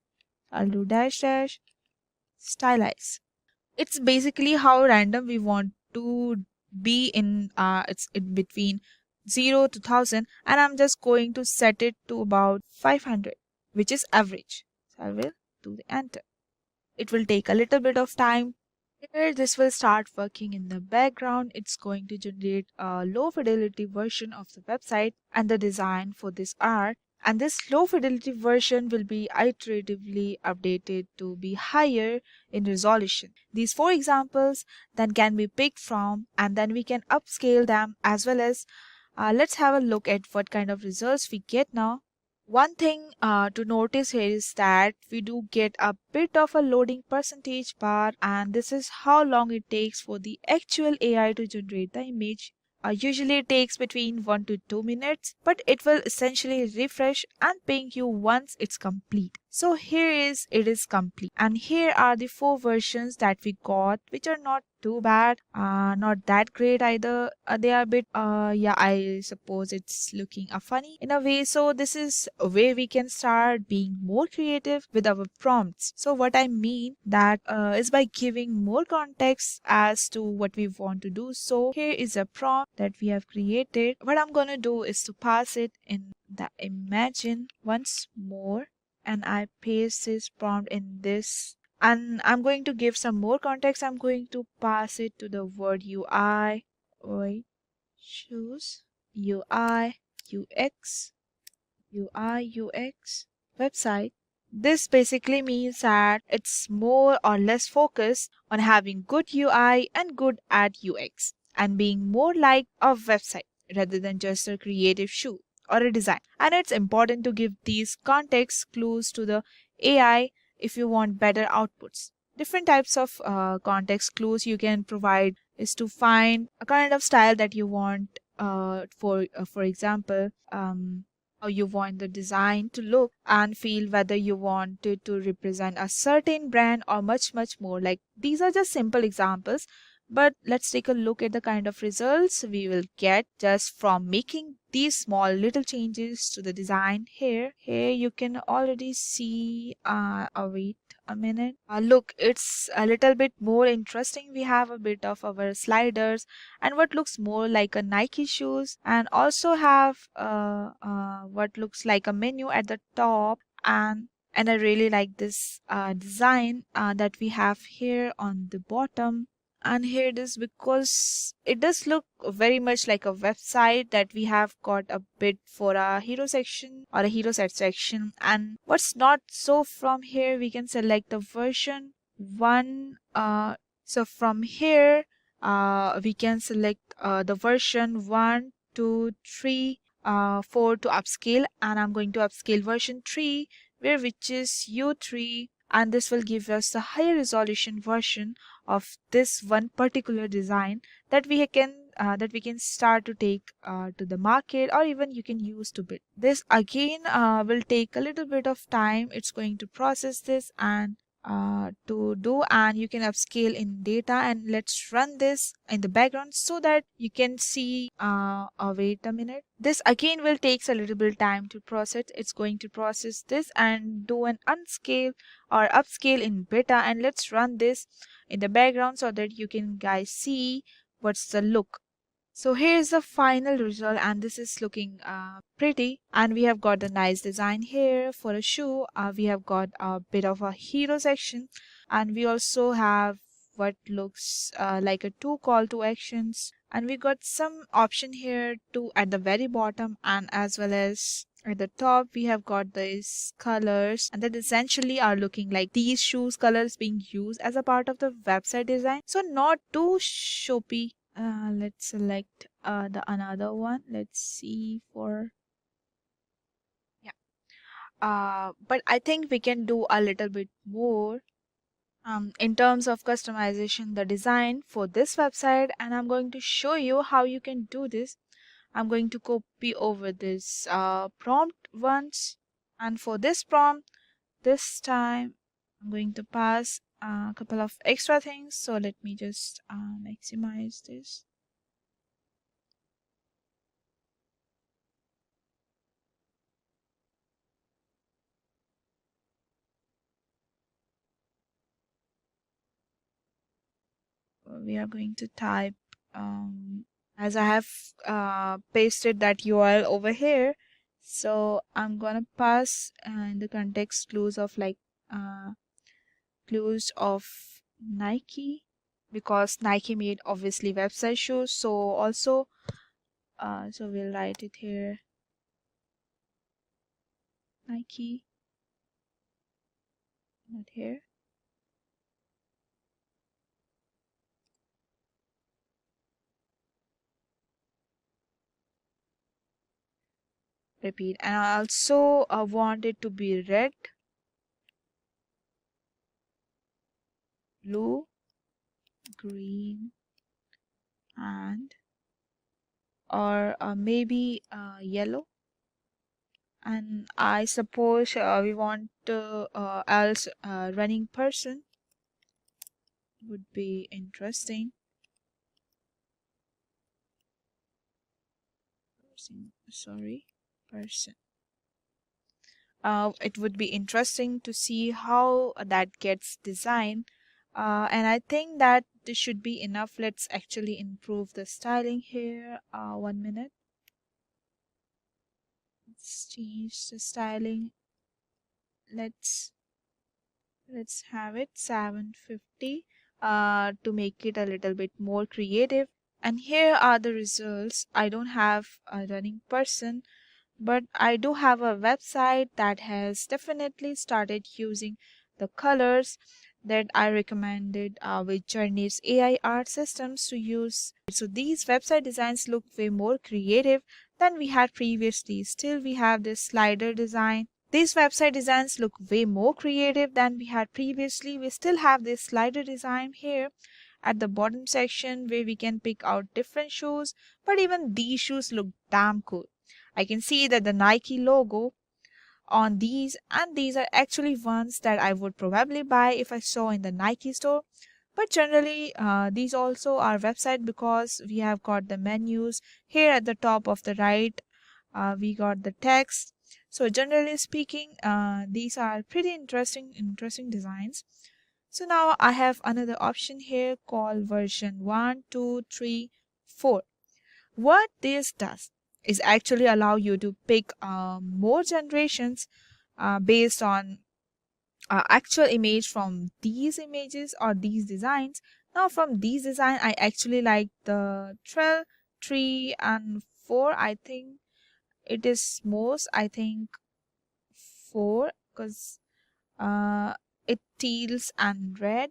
I'll do dash dash stylize. It's basically how random we want to be in it's in between 0 to 1000, and I'm just going to set it to about 500, which is average. So I will do the enter. It will take a little bit of time. Here this will start working in the background. It's going to generate a low fidelity version of the website and the design for this art. And this low fidelity version will be iteratively updated to be higher in resolution. These 4 examples then can be picked from and then we can upscale them as well as let's have a look at what kind of results we get now. One thing to notice here is that we do get a bit of a loading percentage bar, and this is how long it takes for the actual AI to generate the image. Usually it takes between 1 to 2 minutes, but it will essentially refresh and ping you once it's complete. So it is complete, and here are the 4 versions that we got, which are not too bad, not that great either. They are a bit yeah, I suppose it's looking funny in a way. So this is a way we can start being more creative with our prompts. So what I mean that is by giving more context as to what we want to do. So here is a prompt that we have created. What I'm gonna do is to pass it in the imagine once more, and I paste this prompt in this, and I'm going to give some more context. I'm going to pass it to the word UI, wait, choose UI, UX, UI, UX, website. This basically means that it's more or less focused on having good UI and good at UX and being more like a website rather than just a creative shoe or a design. And it's important to give these context clues to the AI if you want better outputs. Different types of context clues you can provide is to find a kind of style that you want. For example, how you want the design to look and feel, whether you want it to represent a certain brand or much more. Like, these are just simple examples, but let's take a look at the kind of results we will get just from making these small little changes to the design. Here you can already see wait a minute, look, it's a little bit more interesting. We have a bit of our sliders and what looks more like a Nike shoes, and also have what looks like a menu at the top, and I really like this design that we have here on the bottom. And here it is, because it does look very much like a website that we have got a bit for a hero section or a hero set section. And what's not, so from here we can select the version 1. So from here we can select the version 1, 2, 3, 4 to upscale, and I'm going to upscale version 3, which is U3, and this will give us the higher resolution version of this one particular design that we can start to take to the market, or even you can use to build. This again will take a little bit of time. It's going to process this, and to do, and you can upscale in data. And let's run this in the background so that you can see. Wait a minute, this again will takes a little bit time to process. It's going to process this and do an unscale or upscale in beta, and let's run this in the background so that you can guys see what's the look. So here's the final result, and this is looking pretty, and we have got a nice design here for a shoe. We have got a bit of a hero section, and we also have what looks like a two call to actions, and we got some option here too at the very bottom, and as well as at the top we have got these colors, and that essentially are looking like these shoes colors being used as a part of the website design. So not too shoppy. Let's select the another one. Let's see for, yeah. But I think we can do a little bit more in terms of customization the design for this website, and I'm going to show you how you can do this. I'm going to copy over this prompt once, and for this prompt this time I'm going to pass a couple of extra things. So let me just maximize this. We are going to type as I have pasted that URL over here, so I'm gonna pass in the context clues of like clues of Nike, because Nike made obviously website shoes. So also so we'll write it here, Nike, not here. Repeat. And I also want it to be red, blue, green, and or maybe yellow. And I suppose we want else running person would be interesting. Person. It would be interesting to see how that gets designed. And I think that this should be enough. Let's actually improve the styling here. 1 minute. Let's change the styling. Let's have it 750 to make it a little bit more creative. And here are the results. I don't have a running person, but I do have a website that has definitely started using the colors that I recommended with Journey's AI art systems to use. So these website designs look way more creative than we had previously. Still, we have this slider design. These website designs look way more creative than we had previously. We still have this slider design here at the bottom section where we can pick out different shoes, but even these shoes look damn cool. I can see that the Nike logo on these, and these are actually ones that I would probably buy if I saw in the Nike store. But generally these also are website because we have got the menus here at the top of the right. We got the text. So generally speaking, these are pretty interesting designs. So now I have another option here called version 1, 2, 3, 4. What this does is actually allow you to pick more generations based on actual image from these images or these designs. Now from these design, I actually like the 12, 3 and 4. I think it is most, I think 4, because it teals and red,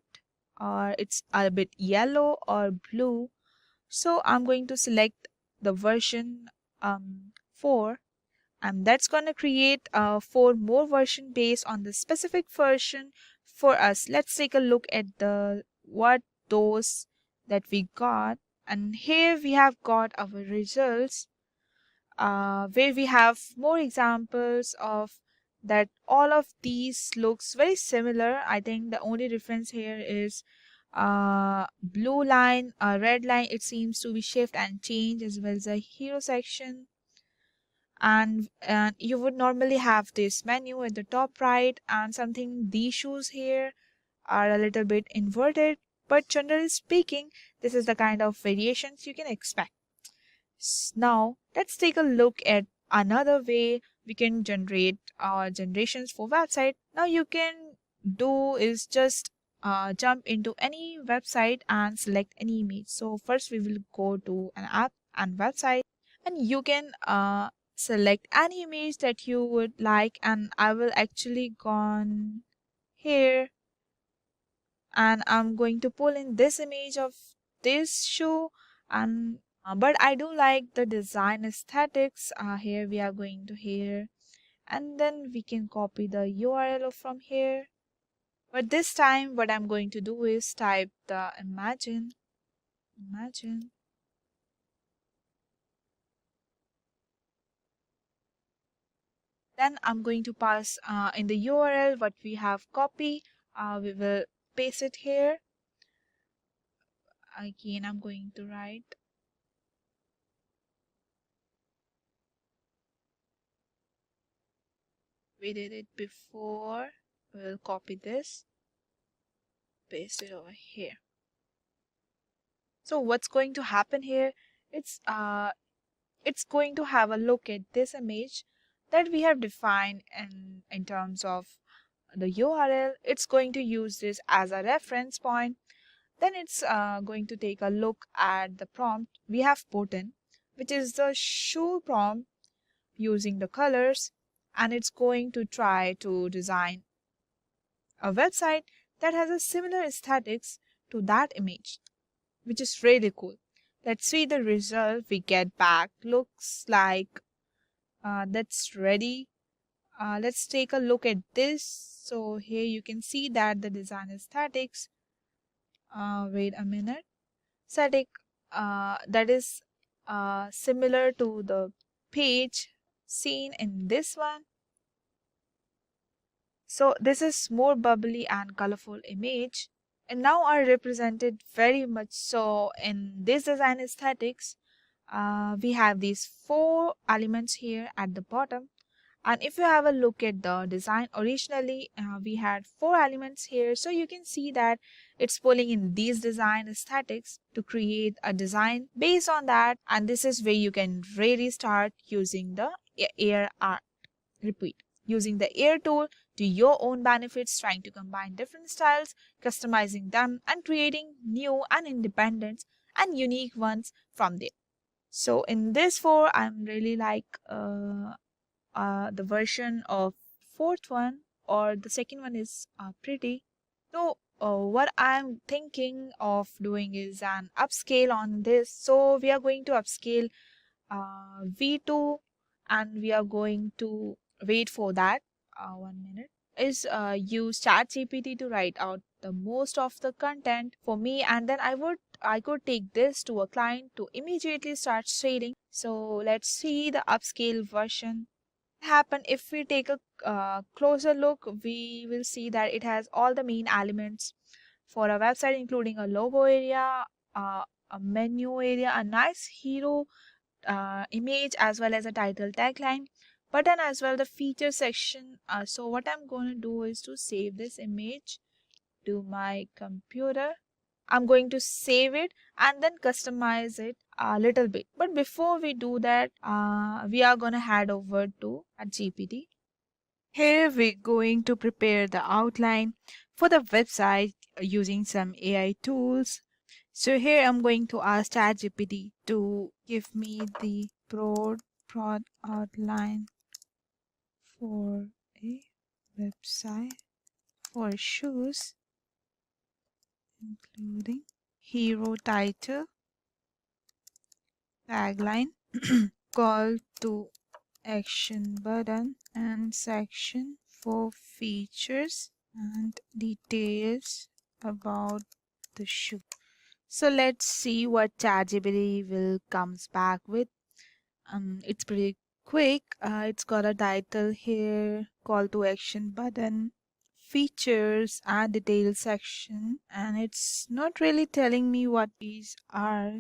or it's a bit yellow or blue. So I'm going to select the version 4, and that's going to create 4 more version based on the specific version for us. Let's take a look at the what those that we got, and here we have got our results where we have more examples of that all of these looks very similar. I think the only difference here is blue line, red line, it seems to be shift and change, as well as a hero section. And you would normally have this menu at the top right, and something these shoes here are a little bit inverted, but generally speaking, this is the kind of variations you can expect. Now let's take a look at another way we can generate our generations for website. Now you can do is just jump into any website and select any image. So first we will go to an app and website, and you can select any image that you would like, and I will actually gone here and I'm going to pull in this image of this shoe. And but I do like the design aesthetics. Here we are going to here, and then we can copy the URL from here. But this time what I'm going to do is type the imagine. Then I'm going to pass in the URL what we have copied. We will paste it here. Again, I'm going to write we did it before. We'll copy this, paste it over here. So what's going to happen here? It's going to have a look at this image that we have defined in terms of the URL. It's going to use this as a reference point. Then it's going to take a look at the prompt we have put in, which is the shoe prompt using the colors, and it's going to try to design a website that has a similar aesthetics to that image, which is really cool. Let's see the result we get back. Looks like that's ready. Let's take a look at this. So here you can see that the design aesthetics, wait a minute, static that is similar to the page seen in this one. So this is more bubbly and colorful image, and now are represented very much so in this design aesthetics. We have these 4 elements here at the bottom, and if you have a look at the design, originally we had 4 elements here, so you can see that it's pulling in these design aesthetics to create a design based on that. And this is where you can really start using the air art. Repeat, using the air tool to your own benefits, trying to combine different styles, customizing them, and creating new and independent and unique ones from there. So in this 4, I'm really like the version of 4th one, or the second one is pretty. So what I'm thinking of doing is an upscale on this. So we are going to upscale V2, and we are going to wait for that. 1 minute. Is use ChatGPT to write out the most of the content for me, and then I could take this to a client to immediately start shading. So let's see the upscale version happen. If we take a closer look, we will see that it has all the main elements for a website, including a logo area, a menu area, a nice hero image, as well as a title tagline button, as well the feature section. So what I'm going to do is to save this image to my computer. I'm going to save it and then customize it a little bit. But before we do that, we are going to head over to GPT. Here we're going to prepare the outline for the website using some AI tools. So here I'm going to ask ChatGPT to give me the broad outline for a website for shoes, including hero title, tagline, call to action button, and section for features and details about the shoe. So let's see what ChatGPT will comes back with. It's pretty quick. It's got a title here, call to action button, features and details section, and it's not really telling me what these are.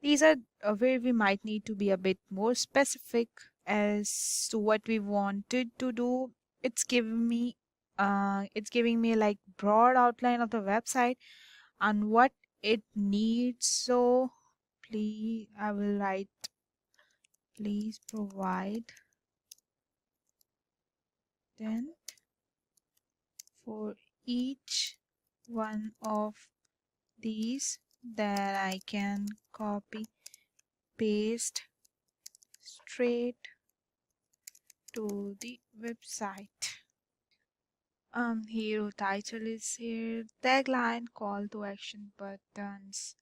These are where we might need to be a bit more specific as to what we wanted to do. It's giving me like broad outline of the website and what it needs. So please, I will write, please provide then for each one of these that I can copy paste straight to the website. Hero title is here, tagline, call to action buttons,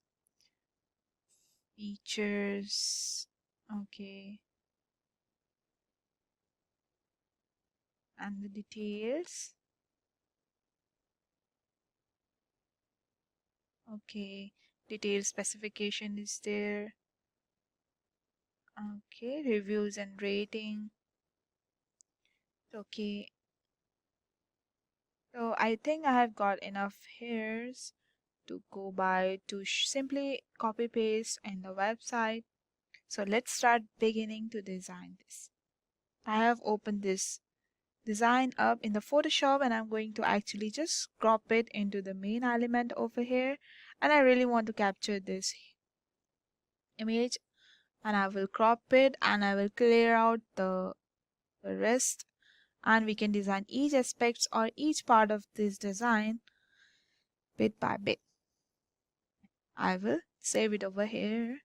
features, okay, and the details. Okay, detail specification is there. Okay, reviews and rating. Okay, so I think I have got enough here to go by to simply copy paste in the website. So let's start beginning to design this. I have opened this design up in the Photoshop and I'm going to actually just crop it into the main element over here, and I really want to capture this image, and I will crop it and I will clear out the rest, and we can design each aspects or each part of this design bit by bit. I will save it over here.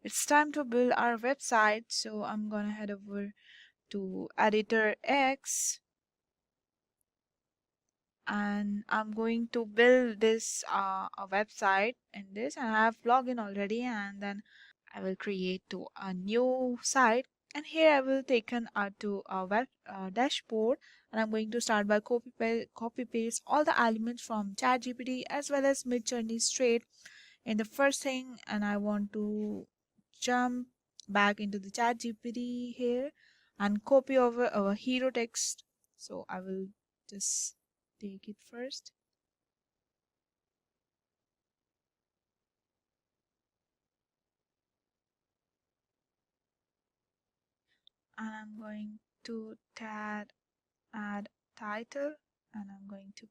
It's time to build our website, so I'm gonna head over to editor X and I'm going to build this a website in this, and I have logged in already, and then I will create to a new site, and here I will take an to a web dashboard, and I'm going to start by copy paste all the elements from ChatGPT as well as Midjourney straight in the first thing, and I want to jump back into the ChatGPT here and copy over our hero text. So I will just take it first. And I'm going to add title, and I'm going to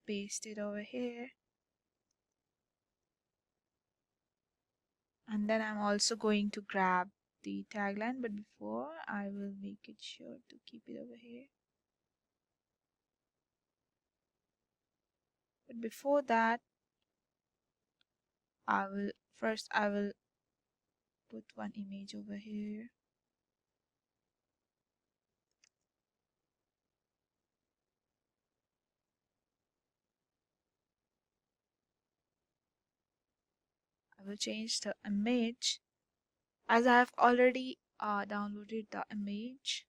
paste it over here. And then I'm also going to grab the tagline, but before I will make it sure to keep it over here. But before that, I will put one image over here. I will change the image as I have already downloaded the image.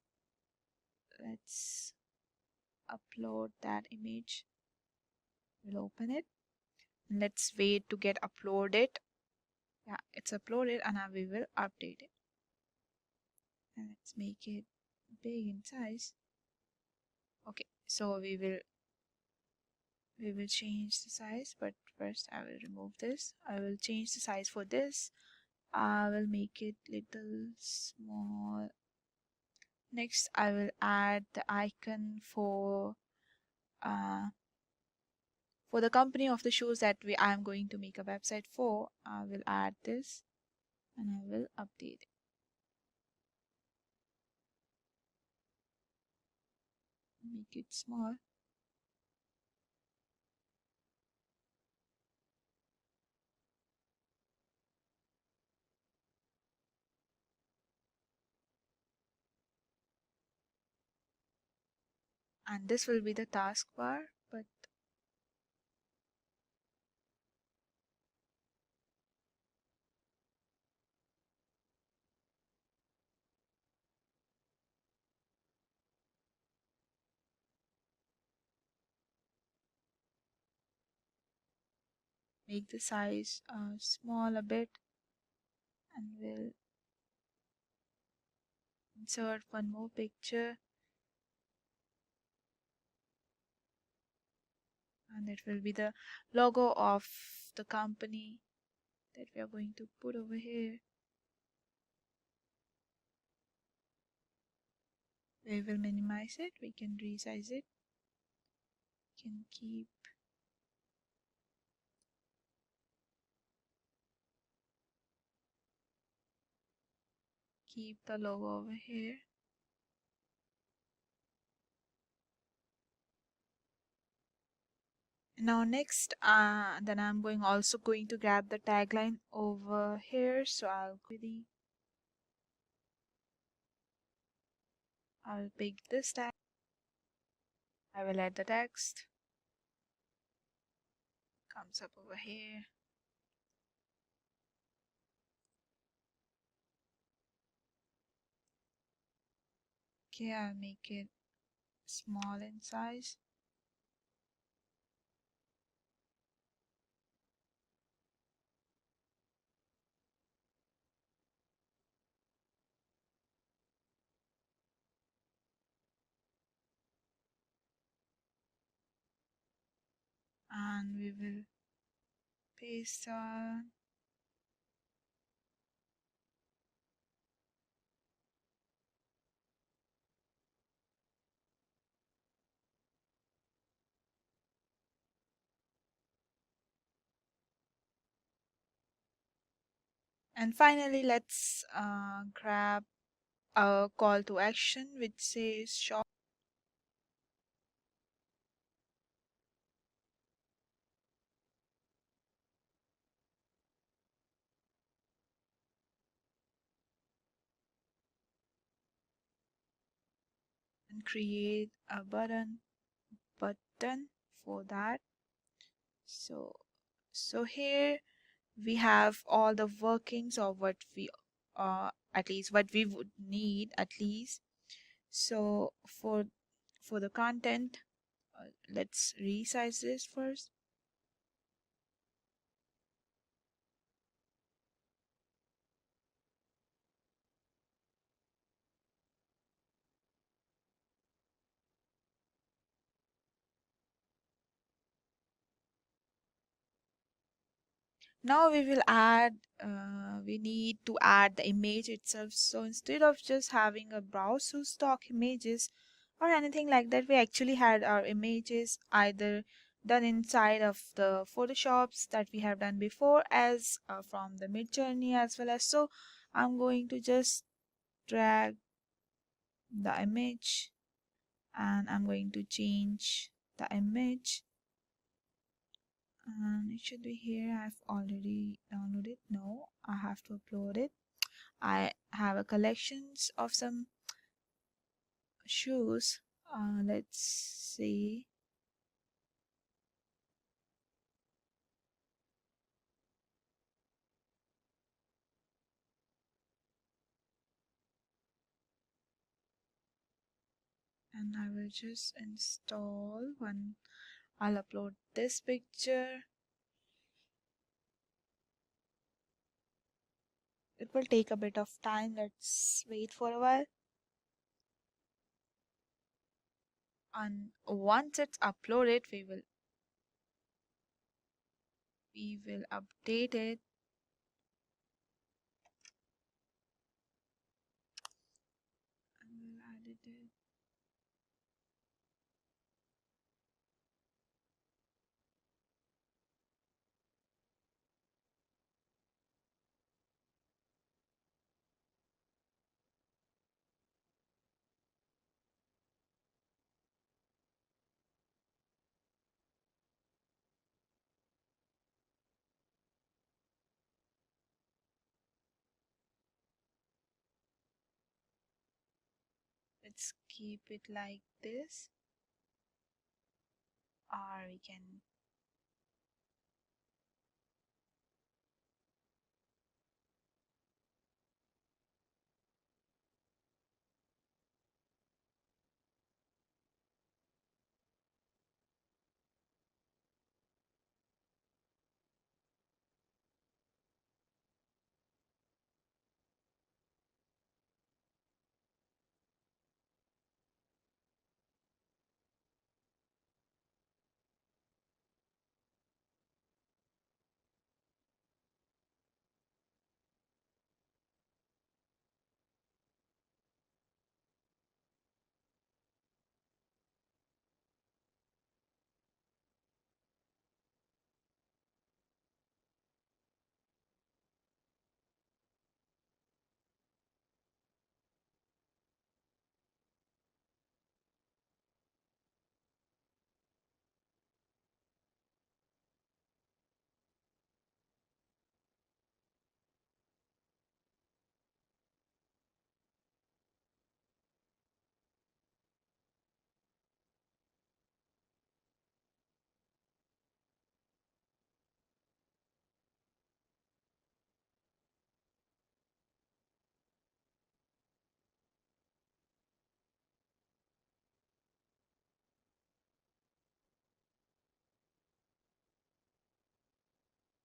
Let's upload that image. We'll open it. Let's wait to get uploaded. Yeah, it's uploaded, and now we will update it. And let's make it big in size. Okay, so we will change the size, but first I will remove this. I will change the size for this. I will make it little small. Next, I will add the icon for the company of the shoes that I am going to make a website for. I will add this and I will update it. Make it small. And this will be the taskbar, but make the size small a bit, and we'll insert one more picture. and that will be the logo of the company that we are going to put over here. We will minimize it, we can resize it, we can keep the logo over here. Now next, then I'm also going to grab the tagline over here. So I'll pick this tag. I will add the text. Comes up over here. Okay, I'll make it small in size. And we will paste on. And finally, let's grab a call to action which says shop. And create a button for that. So here we have all the workings of what we at least what we would need at least. So for the content, let's resize this first. Now we will add, we need to add the image itself. So instead of just having a browse to stock images or anything like that, we actually had our images either done inside of the Photoshops that we have done before as from the Midjourney as well as. So I'm going to just drag the image and I'm going to change the image. And it should be here. I've already downloaded. No, I have to upload it. I have a collections of some shoes. Let's see. And I will just install one. I'll upload this picture. It will take a bit of time. Let's wait for a while. And once it's uploaded, we will update it. And we'll edit it. Let's keep it like this, or we can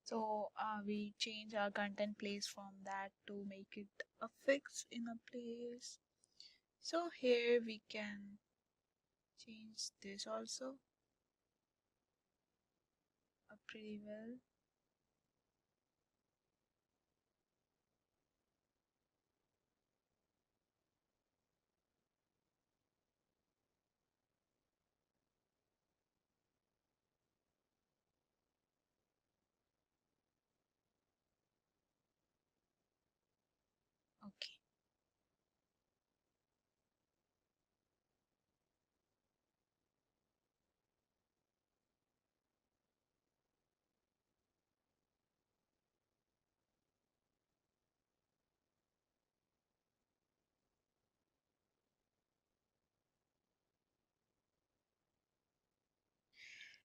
So we change our content place from that to make it a fix in a place. So here we can change this also pretty well. Okay.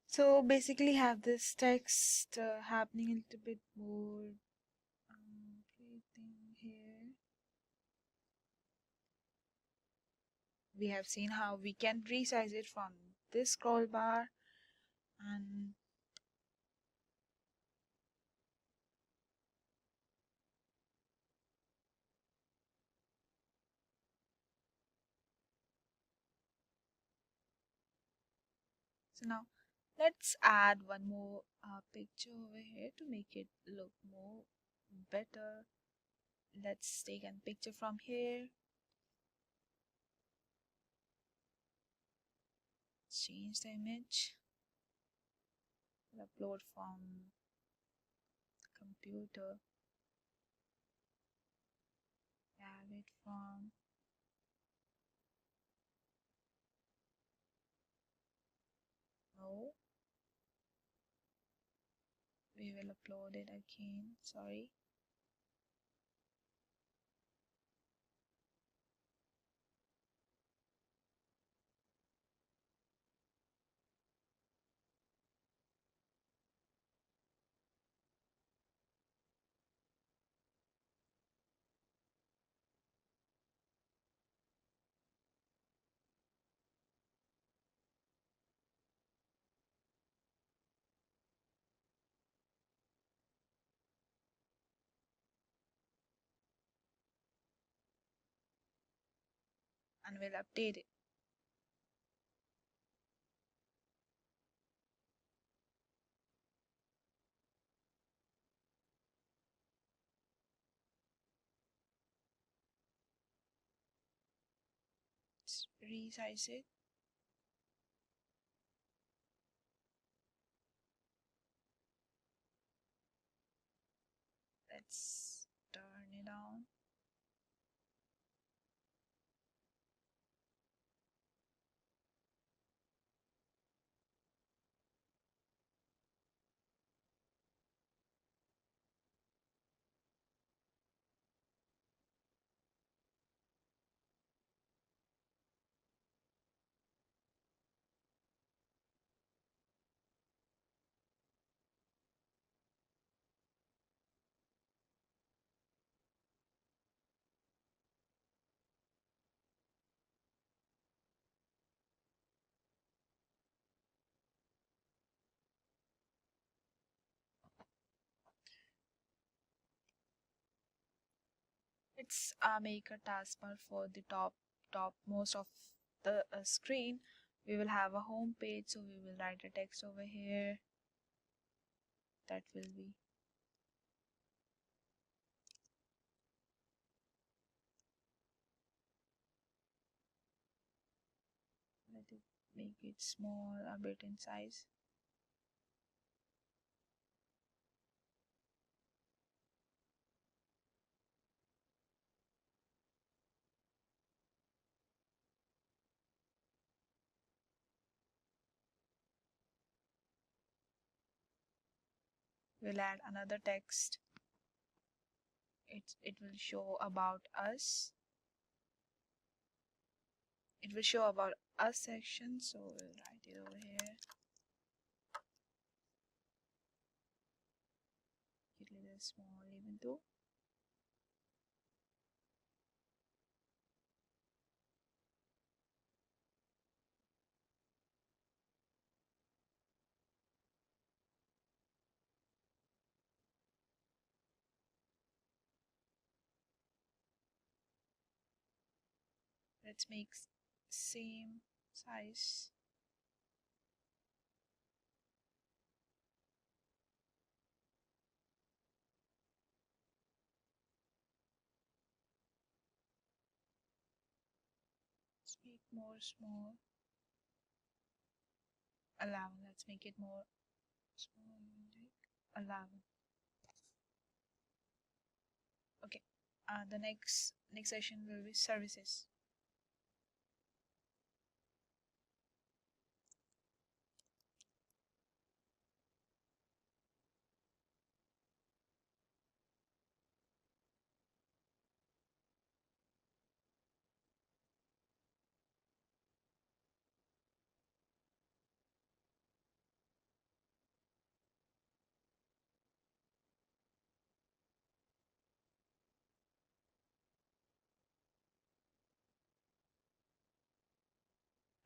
So basically have this text happening a little bit more everything here. We have seen how we can resize it from this scroll bar, and so now let's add one more picture over here to make it look more better. Let's take a picture from here. Change the image. Upload from computer. Have it from no. We will upload it again. Sorry. And we'll update it. Let's resize it. Let's turn it on. Let's make a taskbar for the top most of the screen. We will have a home page, so we will write a text over here. That will be let it make it small a bit in size. We'll add another text. It will show about us. It will show about us section, so we'll write it over here. Get a little small even though. let's make same size. Let's make more small. 11. Let's make it more small, like 11. Okay. The next session will be services.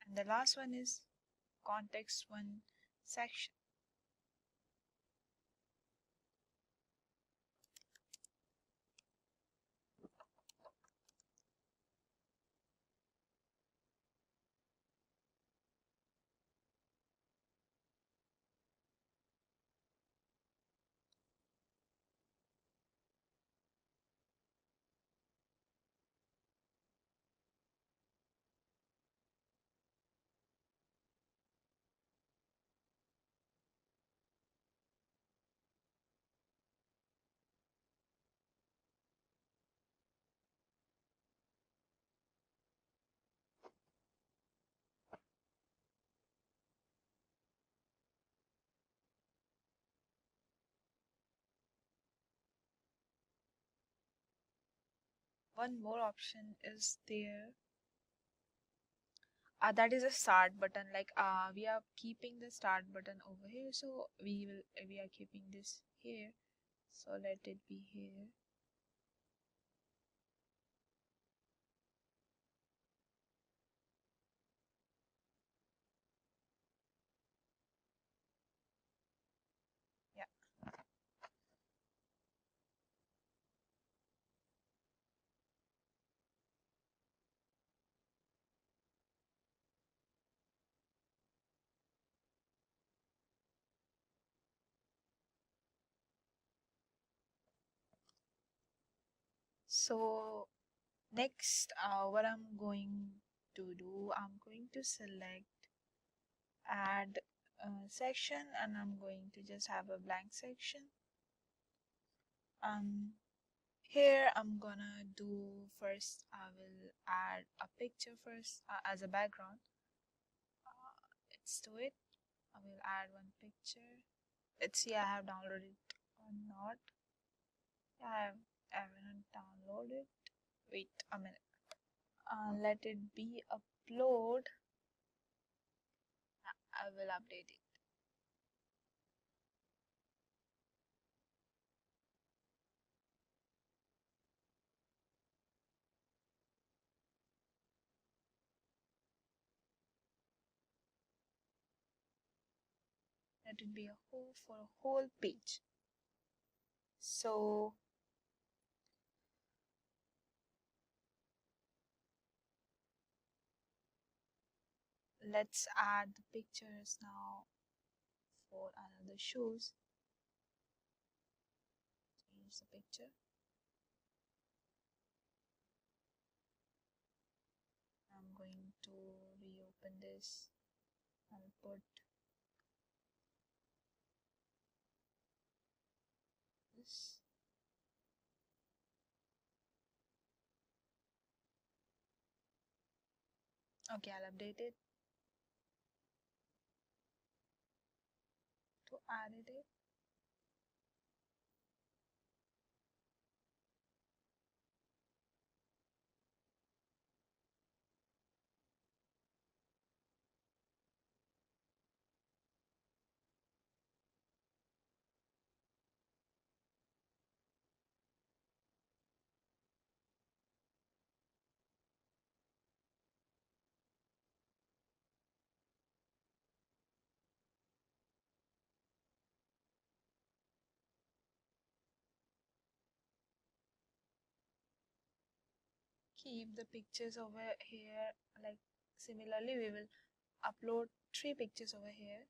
And the last one is context one section. One more option is there. That is a start button. Like we are keeping the start button over here, so we are keeping this here. So let it be here. Yeah. So next, what I'm going to do, I'm going to select add section, and I'm going to just have a blank section. Here I'm gonna do first, I will add a picture first as a background. Let's do it. I will add one picture. Let's see I have downloaded it or not. Yeah, I haven't downloaded. Wait a minute. Let it be upload. I will update it. Let it be a whole page. So let's add the pictures now for another shoes. Change the picture. I'm going to reopen this. I'll put this. Okay, I'll update it to add it. keep the pictures over here. Like similarly, we will upload 3 pictures over here.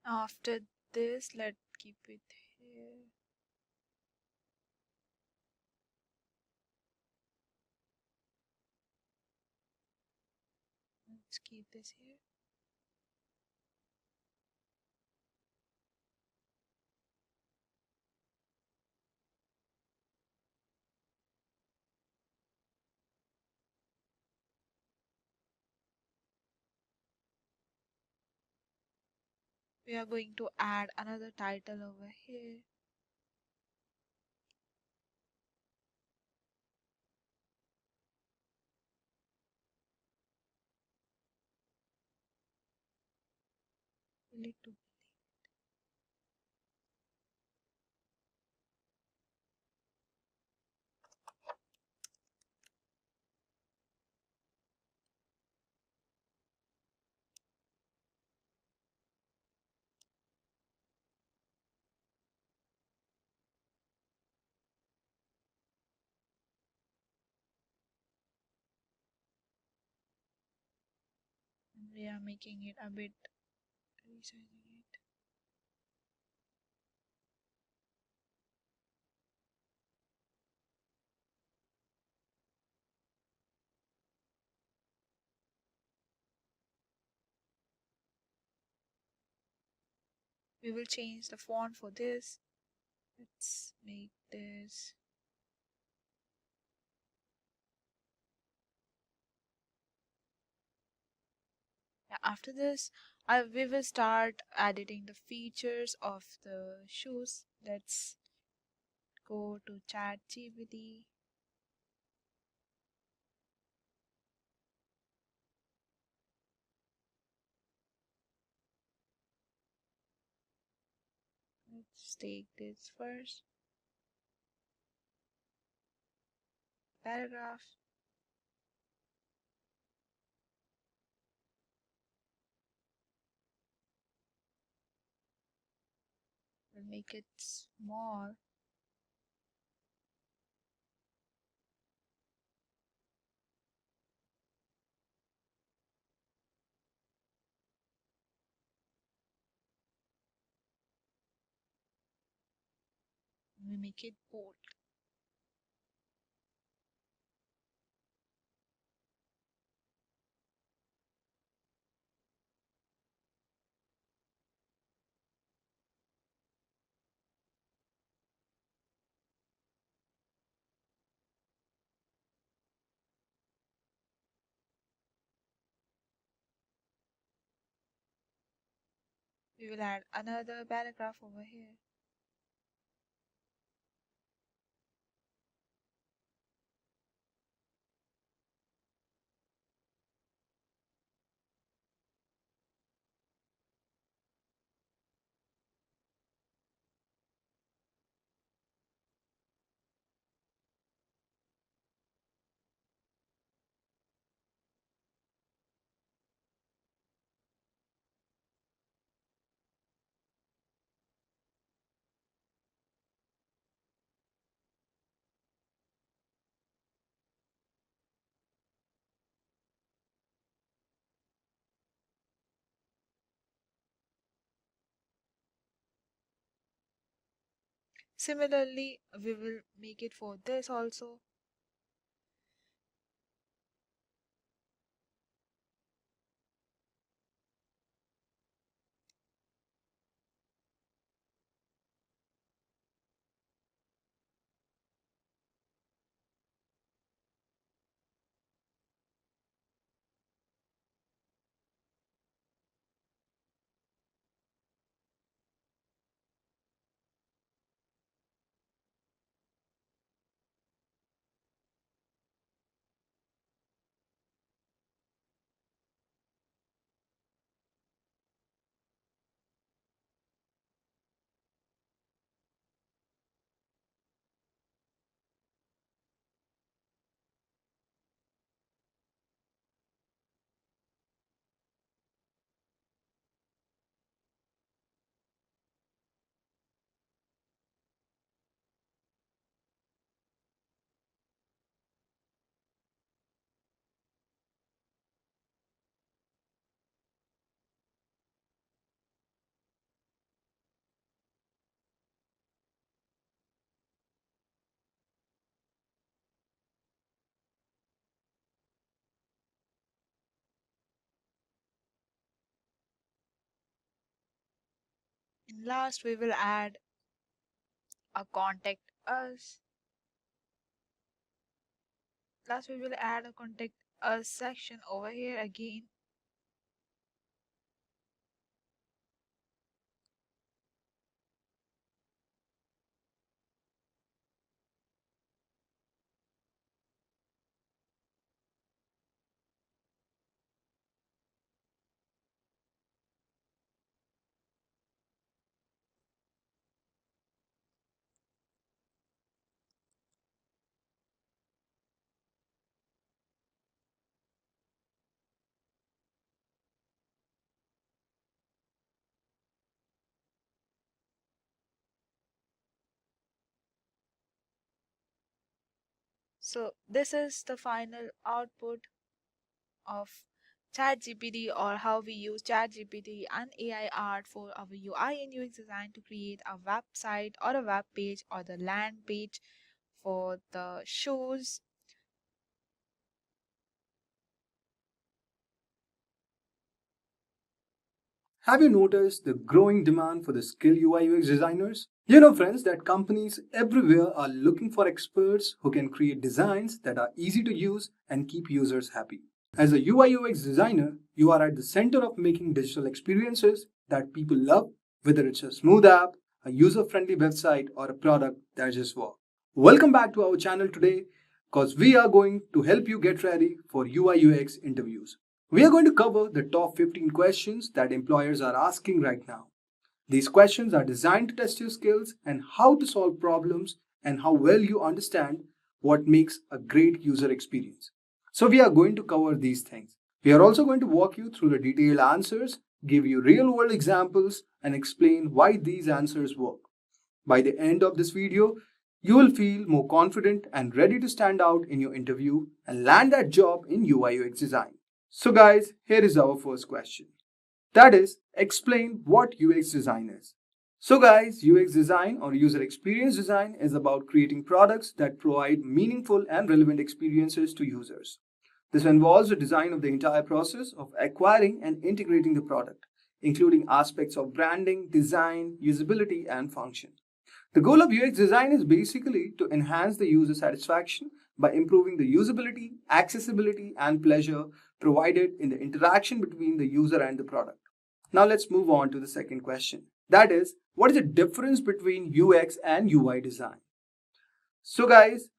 After this, let's keep it here. Let's keep this here. We are going to add another title over here. We need to we are making it a bit resizing it. We will change the font for this. Let's make this after this. We will start editing the features of the shoes. Let's go to ChatGPT. Let's take this first paragraph. We'll make it small. We make it bold. We will add another paragraph over here. Similarly, we will make it for this also. In last, we will add a contact us. Last, we will add a contact us section over here again. So this is the final output of ChatGPT, or how we use ChatGPT and AI art for our UI and UX design to create a website or a web page or the land page for the shows. Have you noticed the growing demand for the skilled UI UX designers? You know, friends, that companies everywhere are looking for experts who can create designs that are easy to use and keep users happy. As a UI UX designer, you are at the center of making digital experiences that people love, whether it's a smooth app, a user-friendly website, or a product that just works. Welcome back to our channel today, because we are going to help you get ready for UI UX interviews. We are going to cover the top 15 questions that employers are asking right now. These questions are designed to test your skills and how to solve problems and how well you understand what makes a great user experience. So we are going to cover these things. We are also going to walk you through the detailed answers, give you real-world examples, and explain why these answers work. By the end of this video, you will feel more confident and ready to stand out in your interview and land that job in UI UX design. So guys, here is our first question. That is, explain what UX design is. So guys, UX design or user experience design is about creating products that provide meaningful and relevant experiences to users. This involves the design of the entire process of acquiring and integrating the product, including aspects of branding, design, usability, and function. The goal of UX design is basically to enhance the user satisfaction by improving the usability, accessibility, and pleasure provided in the interaction between the user and the product. Now let's move on to the second question. That is, what is the difference between UX and UI design? So guys,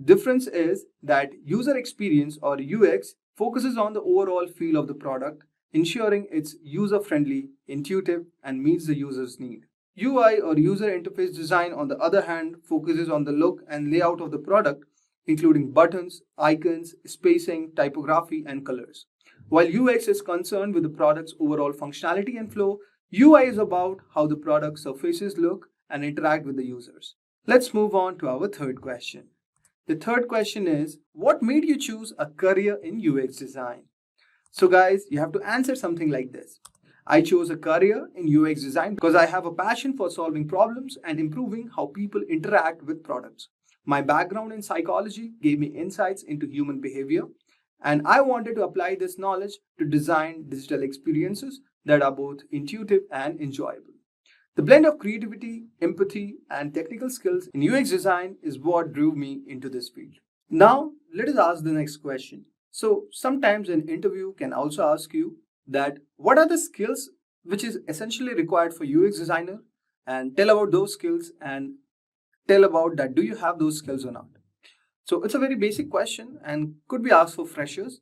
difference is that user experience or UX focuses on the overall feel of the product, ensuring it's user-friendly, intuitive, and meets the user's need. UI or user interface design, on the other hand, focuses on the look and layout of the product, including buttons, icons, spacing, typography, and colors. While UX is concerned with the product's overall functionality and flow, UI is about how the product surfaces look and interact with the users. Let's move on to our third question. The third question is, what made you choose a career in UX design? So guys, you have to answer something like this. I chose a career in UX design because I have a passion for solving problems and improving how people interact with products. My background in psychology gave me insights into human behavior, and I wanted to apply this knowledge to design digital experiences that are both intuitive and enjoyable. The blend of creativity, empathy, and technical skills in UX design is what drew me into this field. Now, let us ask the next question. So, sometimes an interview can also ask you that what are the skills which is essentially required for UX designer, and tell about those skills and tell about that do you have those skills or not. So it's a very basic question and could be asked for freshers.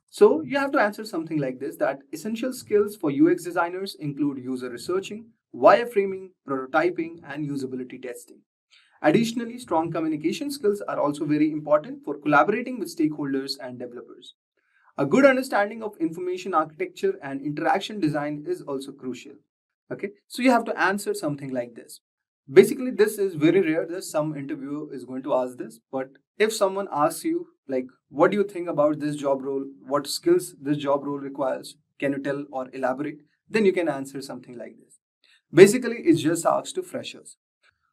So you have to answer something like this, that essential skills for UX designers include user researching, wireframing, prototyping, and usability testing. Additionally, strong communication skills are also very important for collaborating with stakeholders and developers. A good understanding of information architecture and interaction design is also crucial. Okay, so you have to answer something like this. Basically, this is very rare that some interviewer is going to ask this, but if someone asks you, like, what do you think about this job role? What skills this job role requires? Can you tell or elaborate? Then you can answer something like this. Basically, it's just asked to freshers.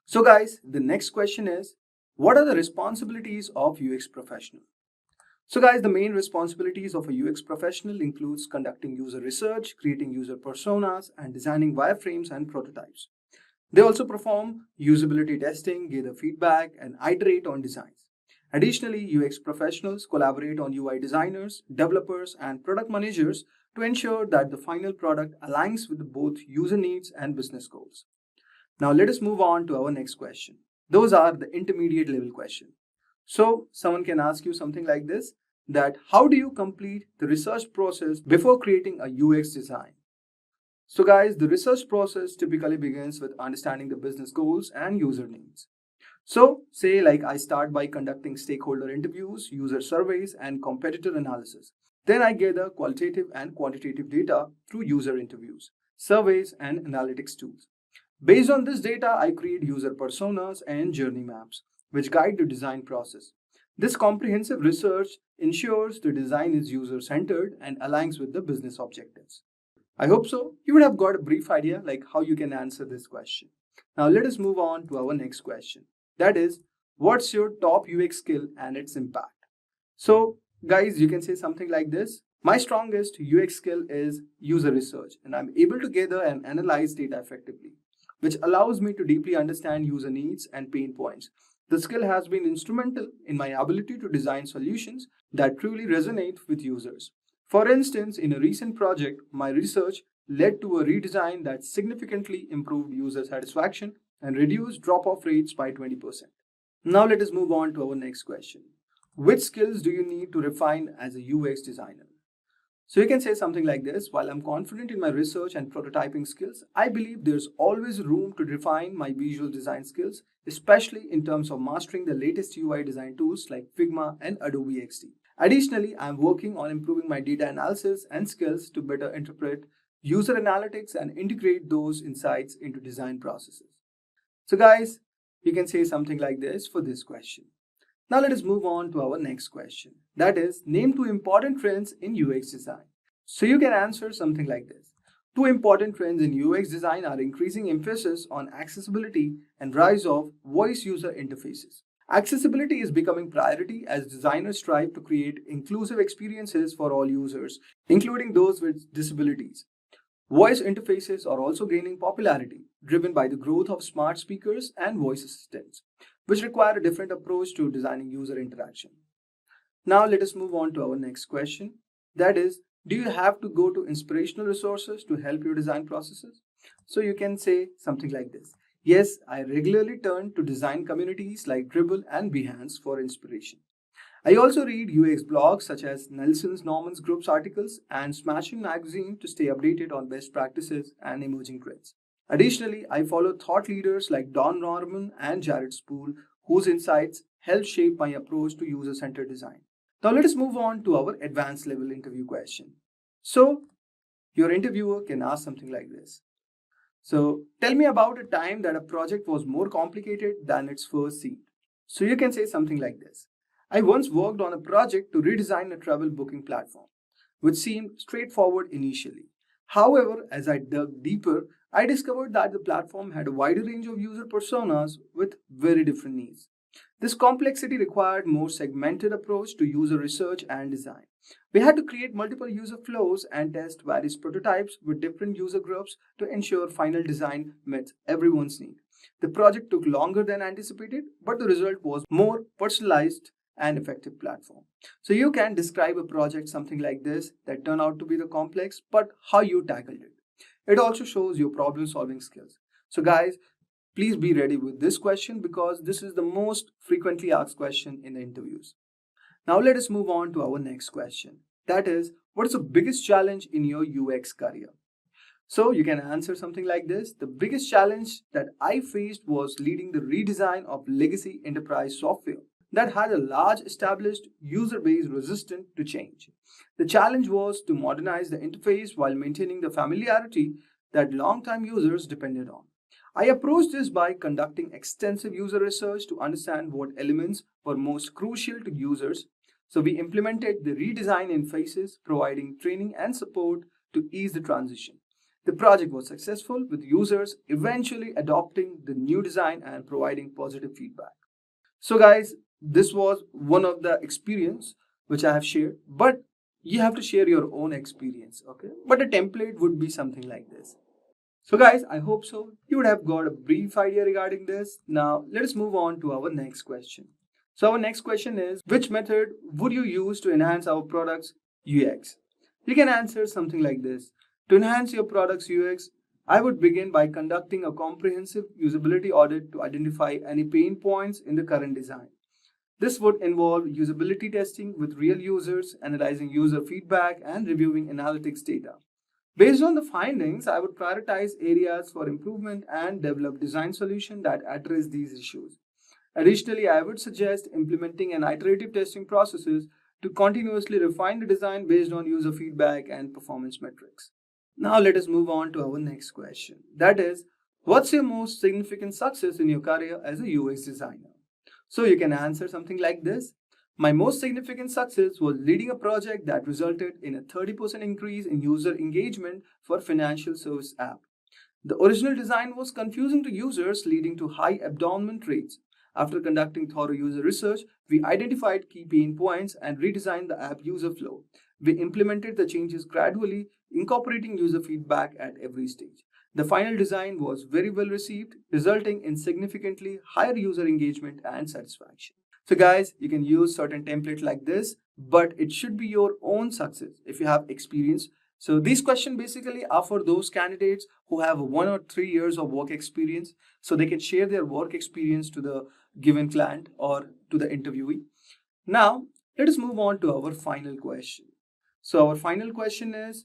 So guys, the next question is, what are the responsibilities of UX professional? So guys, the main responsibilities of a UX professional includes conducting user research, creating user personas, and designing wireframes and prototypes. They also perform usability testing, gather feedback, and iterate on designs. Additionally, UX professionals collaborate on UI designers, developers, and product managers to ensure that the final product aligns with both user needs and business goals. Now let us move on to our next question. Those are the intermediate level questions. So someone can ask you something like this, that how do you complete the research process before creating a UX design? So guys, the research process typically begins with understanding the business goals and user needs. So say like I start by conducting stakeholder interviews, user surveys, and competitor analysis. Then I gather qualitative and quantitative data through user interviews, surveys, and analytics tools. Based on this data, I create user personas and journey maps, which guide the design process. This comprehensive research ensures the design is user-centered and aligns with the business objectives. I hope so. You would have got a brief idea like how you can answer this question. Now let us move on to our next question. That is, what's your top UX skill and its impact? So guys, you can say something like this. My strongest UX skill is user research, and I'm able to gather and analyze data effectively, which allows me to deeply understand user needs and pain points. The skill has been instrumental in my ability to design solutions that truly resonate with users. For instance, in a recent project, my research led to a redesign that significantly improved user satisfaction and reduced drop-off rates by 20%. Now let us move on to our next question. Which skills do you need to refine as a UX designer? So you can say something like this: while I'm confident in my research and prototyping skills, I believe there's always room to refine my visual design skills, especially in terms of mastering the latest UI design tools like Figma and Adobe XD. Additionally, I'm working on improving my data analysis and skills to better interpret user analytics and integrate those insights into design processes. So guys, you can say something like this for this question. Now let us move on to our next question. That is, name 2 important trends in UX design. So you can answer something like this. 2 important trends in UX design are increasing emphasis on accessibility and rise of voice user interfaces. Accessibility is becoming priority as designers strive to create inclusive experiences for all users, including those with disabilities. Voice interfaces are also gaining popularity, driven by the growth of smart speakers and voice assistants, which require a different approach to designing user interaction. Now let us move on to our next question. That is, do you have to go to inspirational resources to help your design processes? So you can say something like this. Yes, I regularly turn to design communities like Dribble and Behance for inspiration. I also read UX blogs such as Nelson Norman's Group's articles and Smashing Magazine to stay updated on best practices and emerging trends. Additionally, I follow thought leaders like Don Norman and Jared Spool, whose insights help shape my approach to user-centered design. Now let us move on to our advanced level interview question. So, your interviewer can ask something like this. So, tell me about a time that a project was more complicated than its first seemed. So you can say something like this. I once worked on a project to redesign a travel booking platform, which seemed straightforward initially. However, as I dug deeper, I discovered that the platform had a wider range of user personas with very different needs. This complexity required more segmented approach to user research and design. We had to create multiple user flows and test various prototypes with different user groups to ensure final design met everyone's need. The project took longer than anticipated, but the result was more personalized and effective platform. So you can describe a project something like this that turned out to be the complex, but how you tackled it. It also shows your problem solving skills. So guys, please be ready with this question because this is the most frequently asked question in the interviews. Now let us move on to our next question. That is, what is the biggest challenge in your UX career? So you can answer something like this. The biggest challenge that I faced was leading the redesign of legacy enterprise software that had a large established user base resistant to change. The challenge was to modernize the interface while maintaining the familiarity that long-time users depended on. I approached this by conducting extensive user research to understand what elements were most crucial to users. So we implemented the redesign in phases, providing training and support to ease the transition. The project was successful, with users eventually adopting the new design and providing positive feedback. So guys, this was one of the experience which I have shared, but you have to share your own experience, okay? But a template would be something like this. So guys, I hope so. You would have got a brief idea regarding this. Now, let us move on to our next question. So our next question is, which method would you use to enhance our product's UX? You can answer something like this. To enhance your product's UX, I would begin by conducting a comprehensive usability audit to identify any pain points in the current design. This would involve usability testing with real users, analyzing user feedback, and reviewing analytics data. Based on the findings, I would prioritize areas for improvement and develop design solutions that address these issues. Additionally, I would suggest implementing an iterative testing processes to continuously refine the design based on user feedback and performance metrics. Now let us move on to our next question. That is, what's your most significant success in your career as a UX designer? So you can answer something like this. My most significant success was leading a project that resulted in a 30% increase in user engagement for financial service app. The original design was confusing to users, leading to high abandonment rates. After conducting thorough user research, we identified key pain points and redesigned the app user flow. We implemented the changes gradually, incorporating user feedback at every stage. The final design was very well received, resulting in significantly higher user engagement and satisfaction. So guys, you can use certain template like this, but it should be your own success if you have experience. So these questions basically are for those candidates who have 1 or 3 years of work experience, so they can share their work experience to the given client or to the interviewee. Now, let us move on to our final question. So our final question is,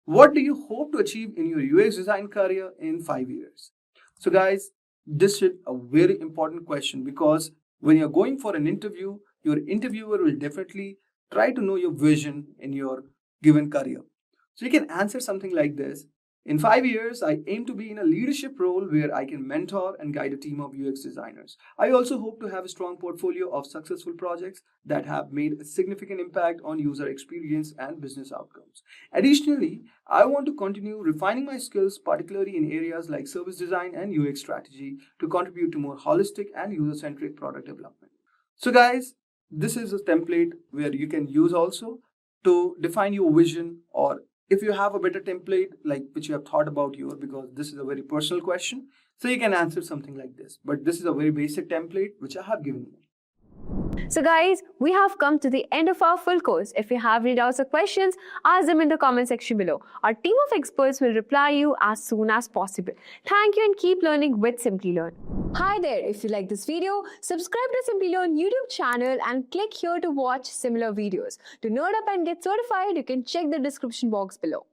what do you hope to achieve in your UX design career in 5 years? So guys, this is a very important question because when you're going for an interview, your interviewer will definitely try to know your vision in your given career. So you can answer something like this. In 5 years, I aim to be in a leadership role where I can mentor and guide a team of UX designers. I also hope to have a strong portfolio of successful projects that have made a significant impact on user experience and business outcomes. Additionally, I want to continue refining my skills, particularly in areas like service design and UX strategy, to contribute to more holistic and user-centric product development. So guys, this is a template where you can use also to define your vision, or if you have a better template like which you have thought about your, because this is a very personal question, so you can answer something like this. But this is a very basic template which I have given you. So guys, we have come to the end of our full course. If you have any doubts or questions, ask them in the comment section below. Our team of experts will reply you as soon as possible. Thank you and keep learning with Simplilearn. Hi there, if you like this video, subscribe to Simplilearn YouTube channel and click here to watch similar videos. To nerd up and get certified, you can check the description box below.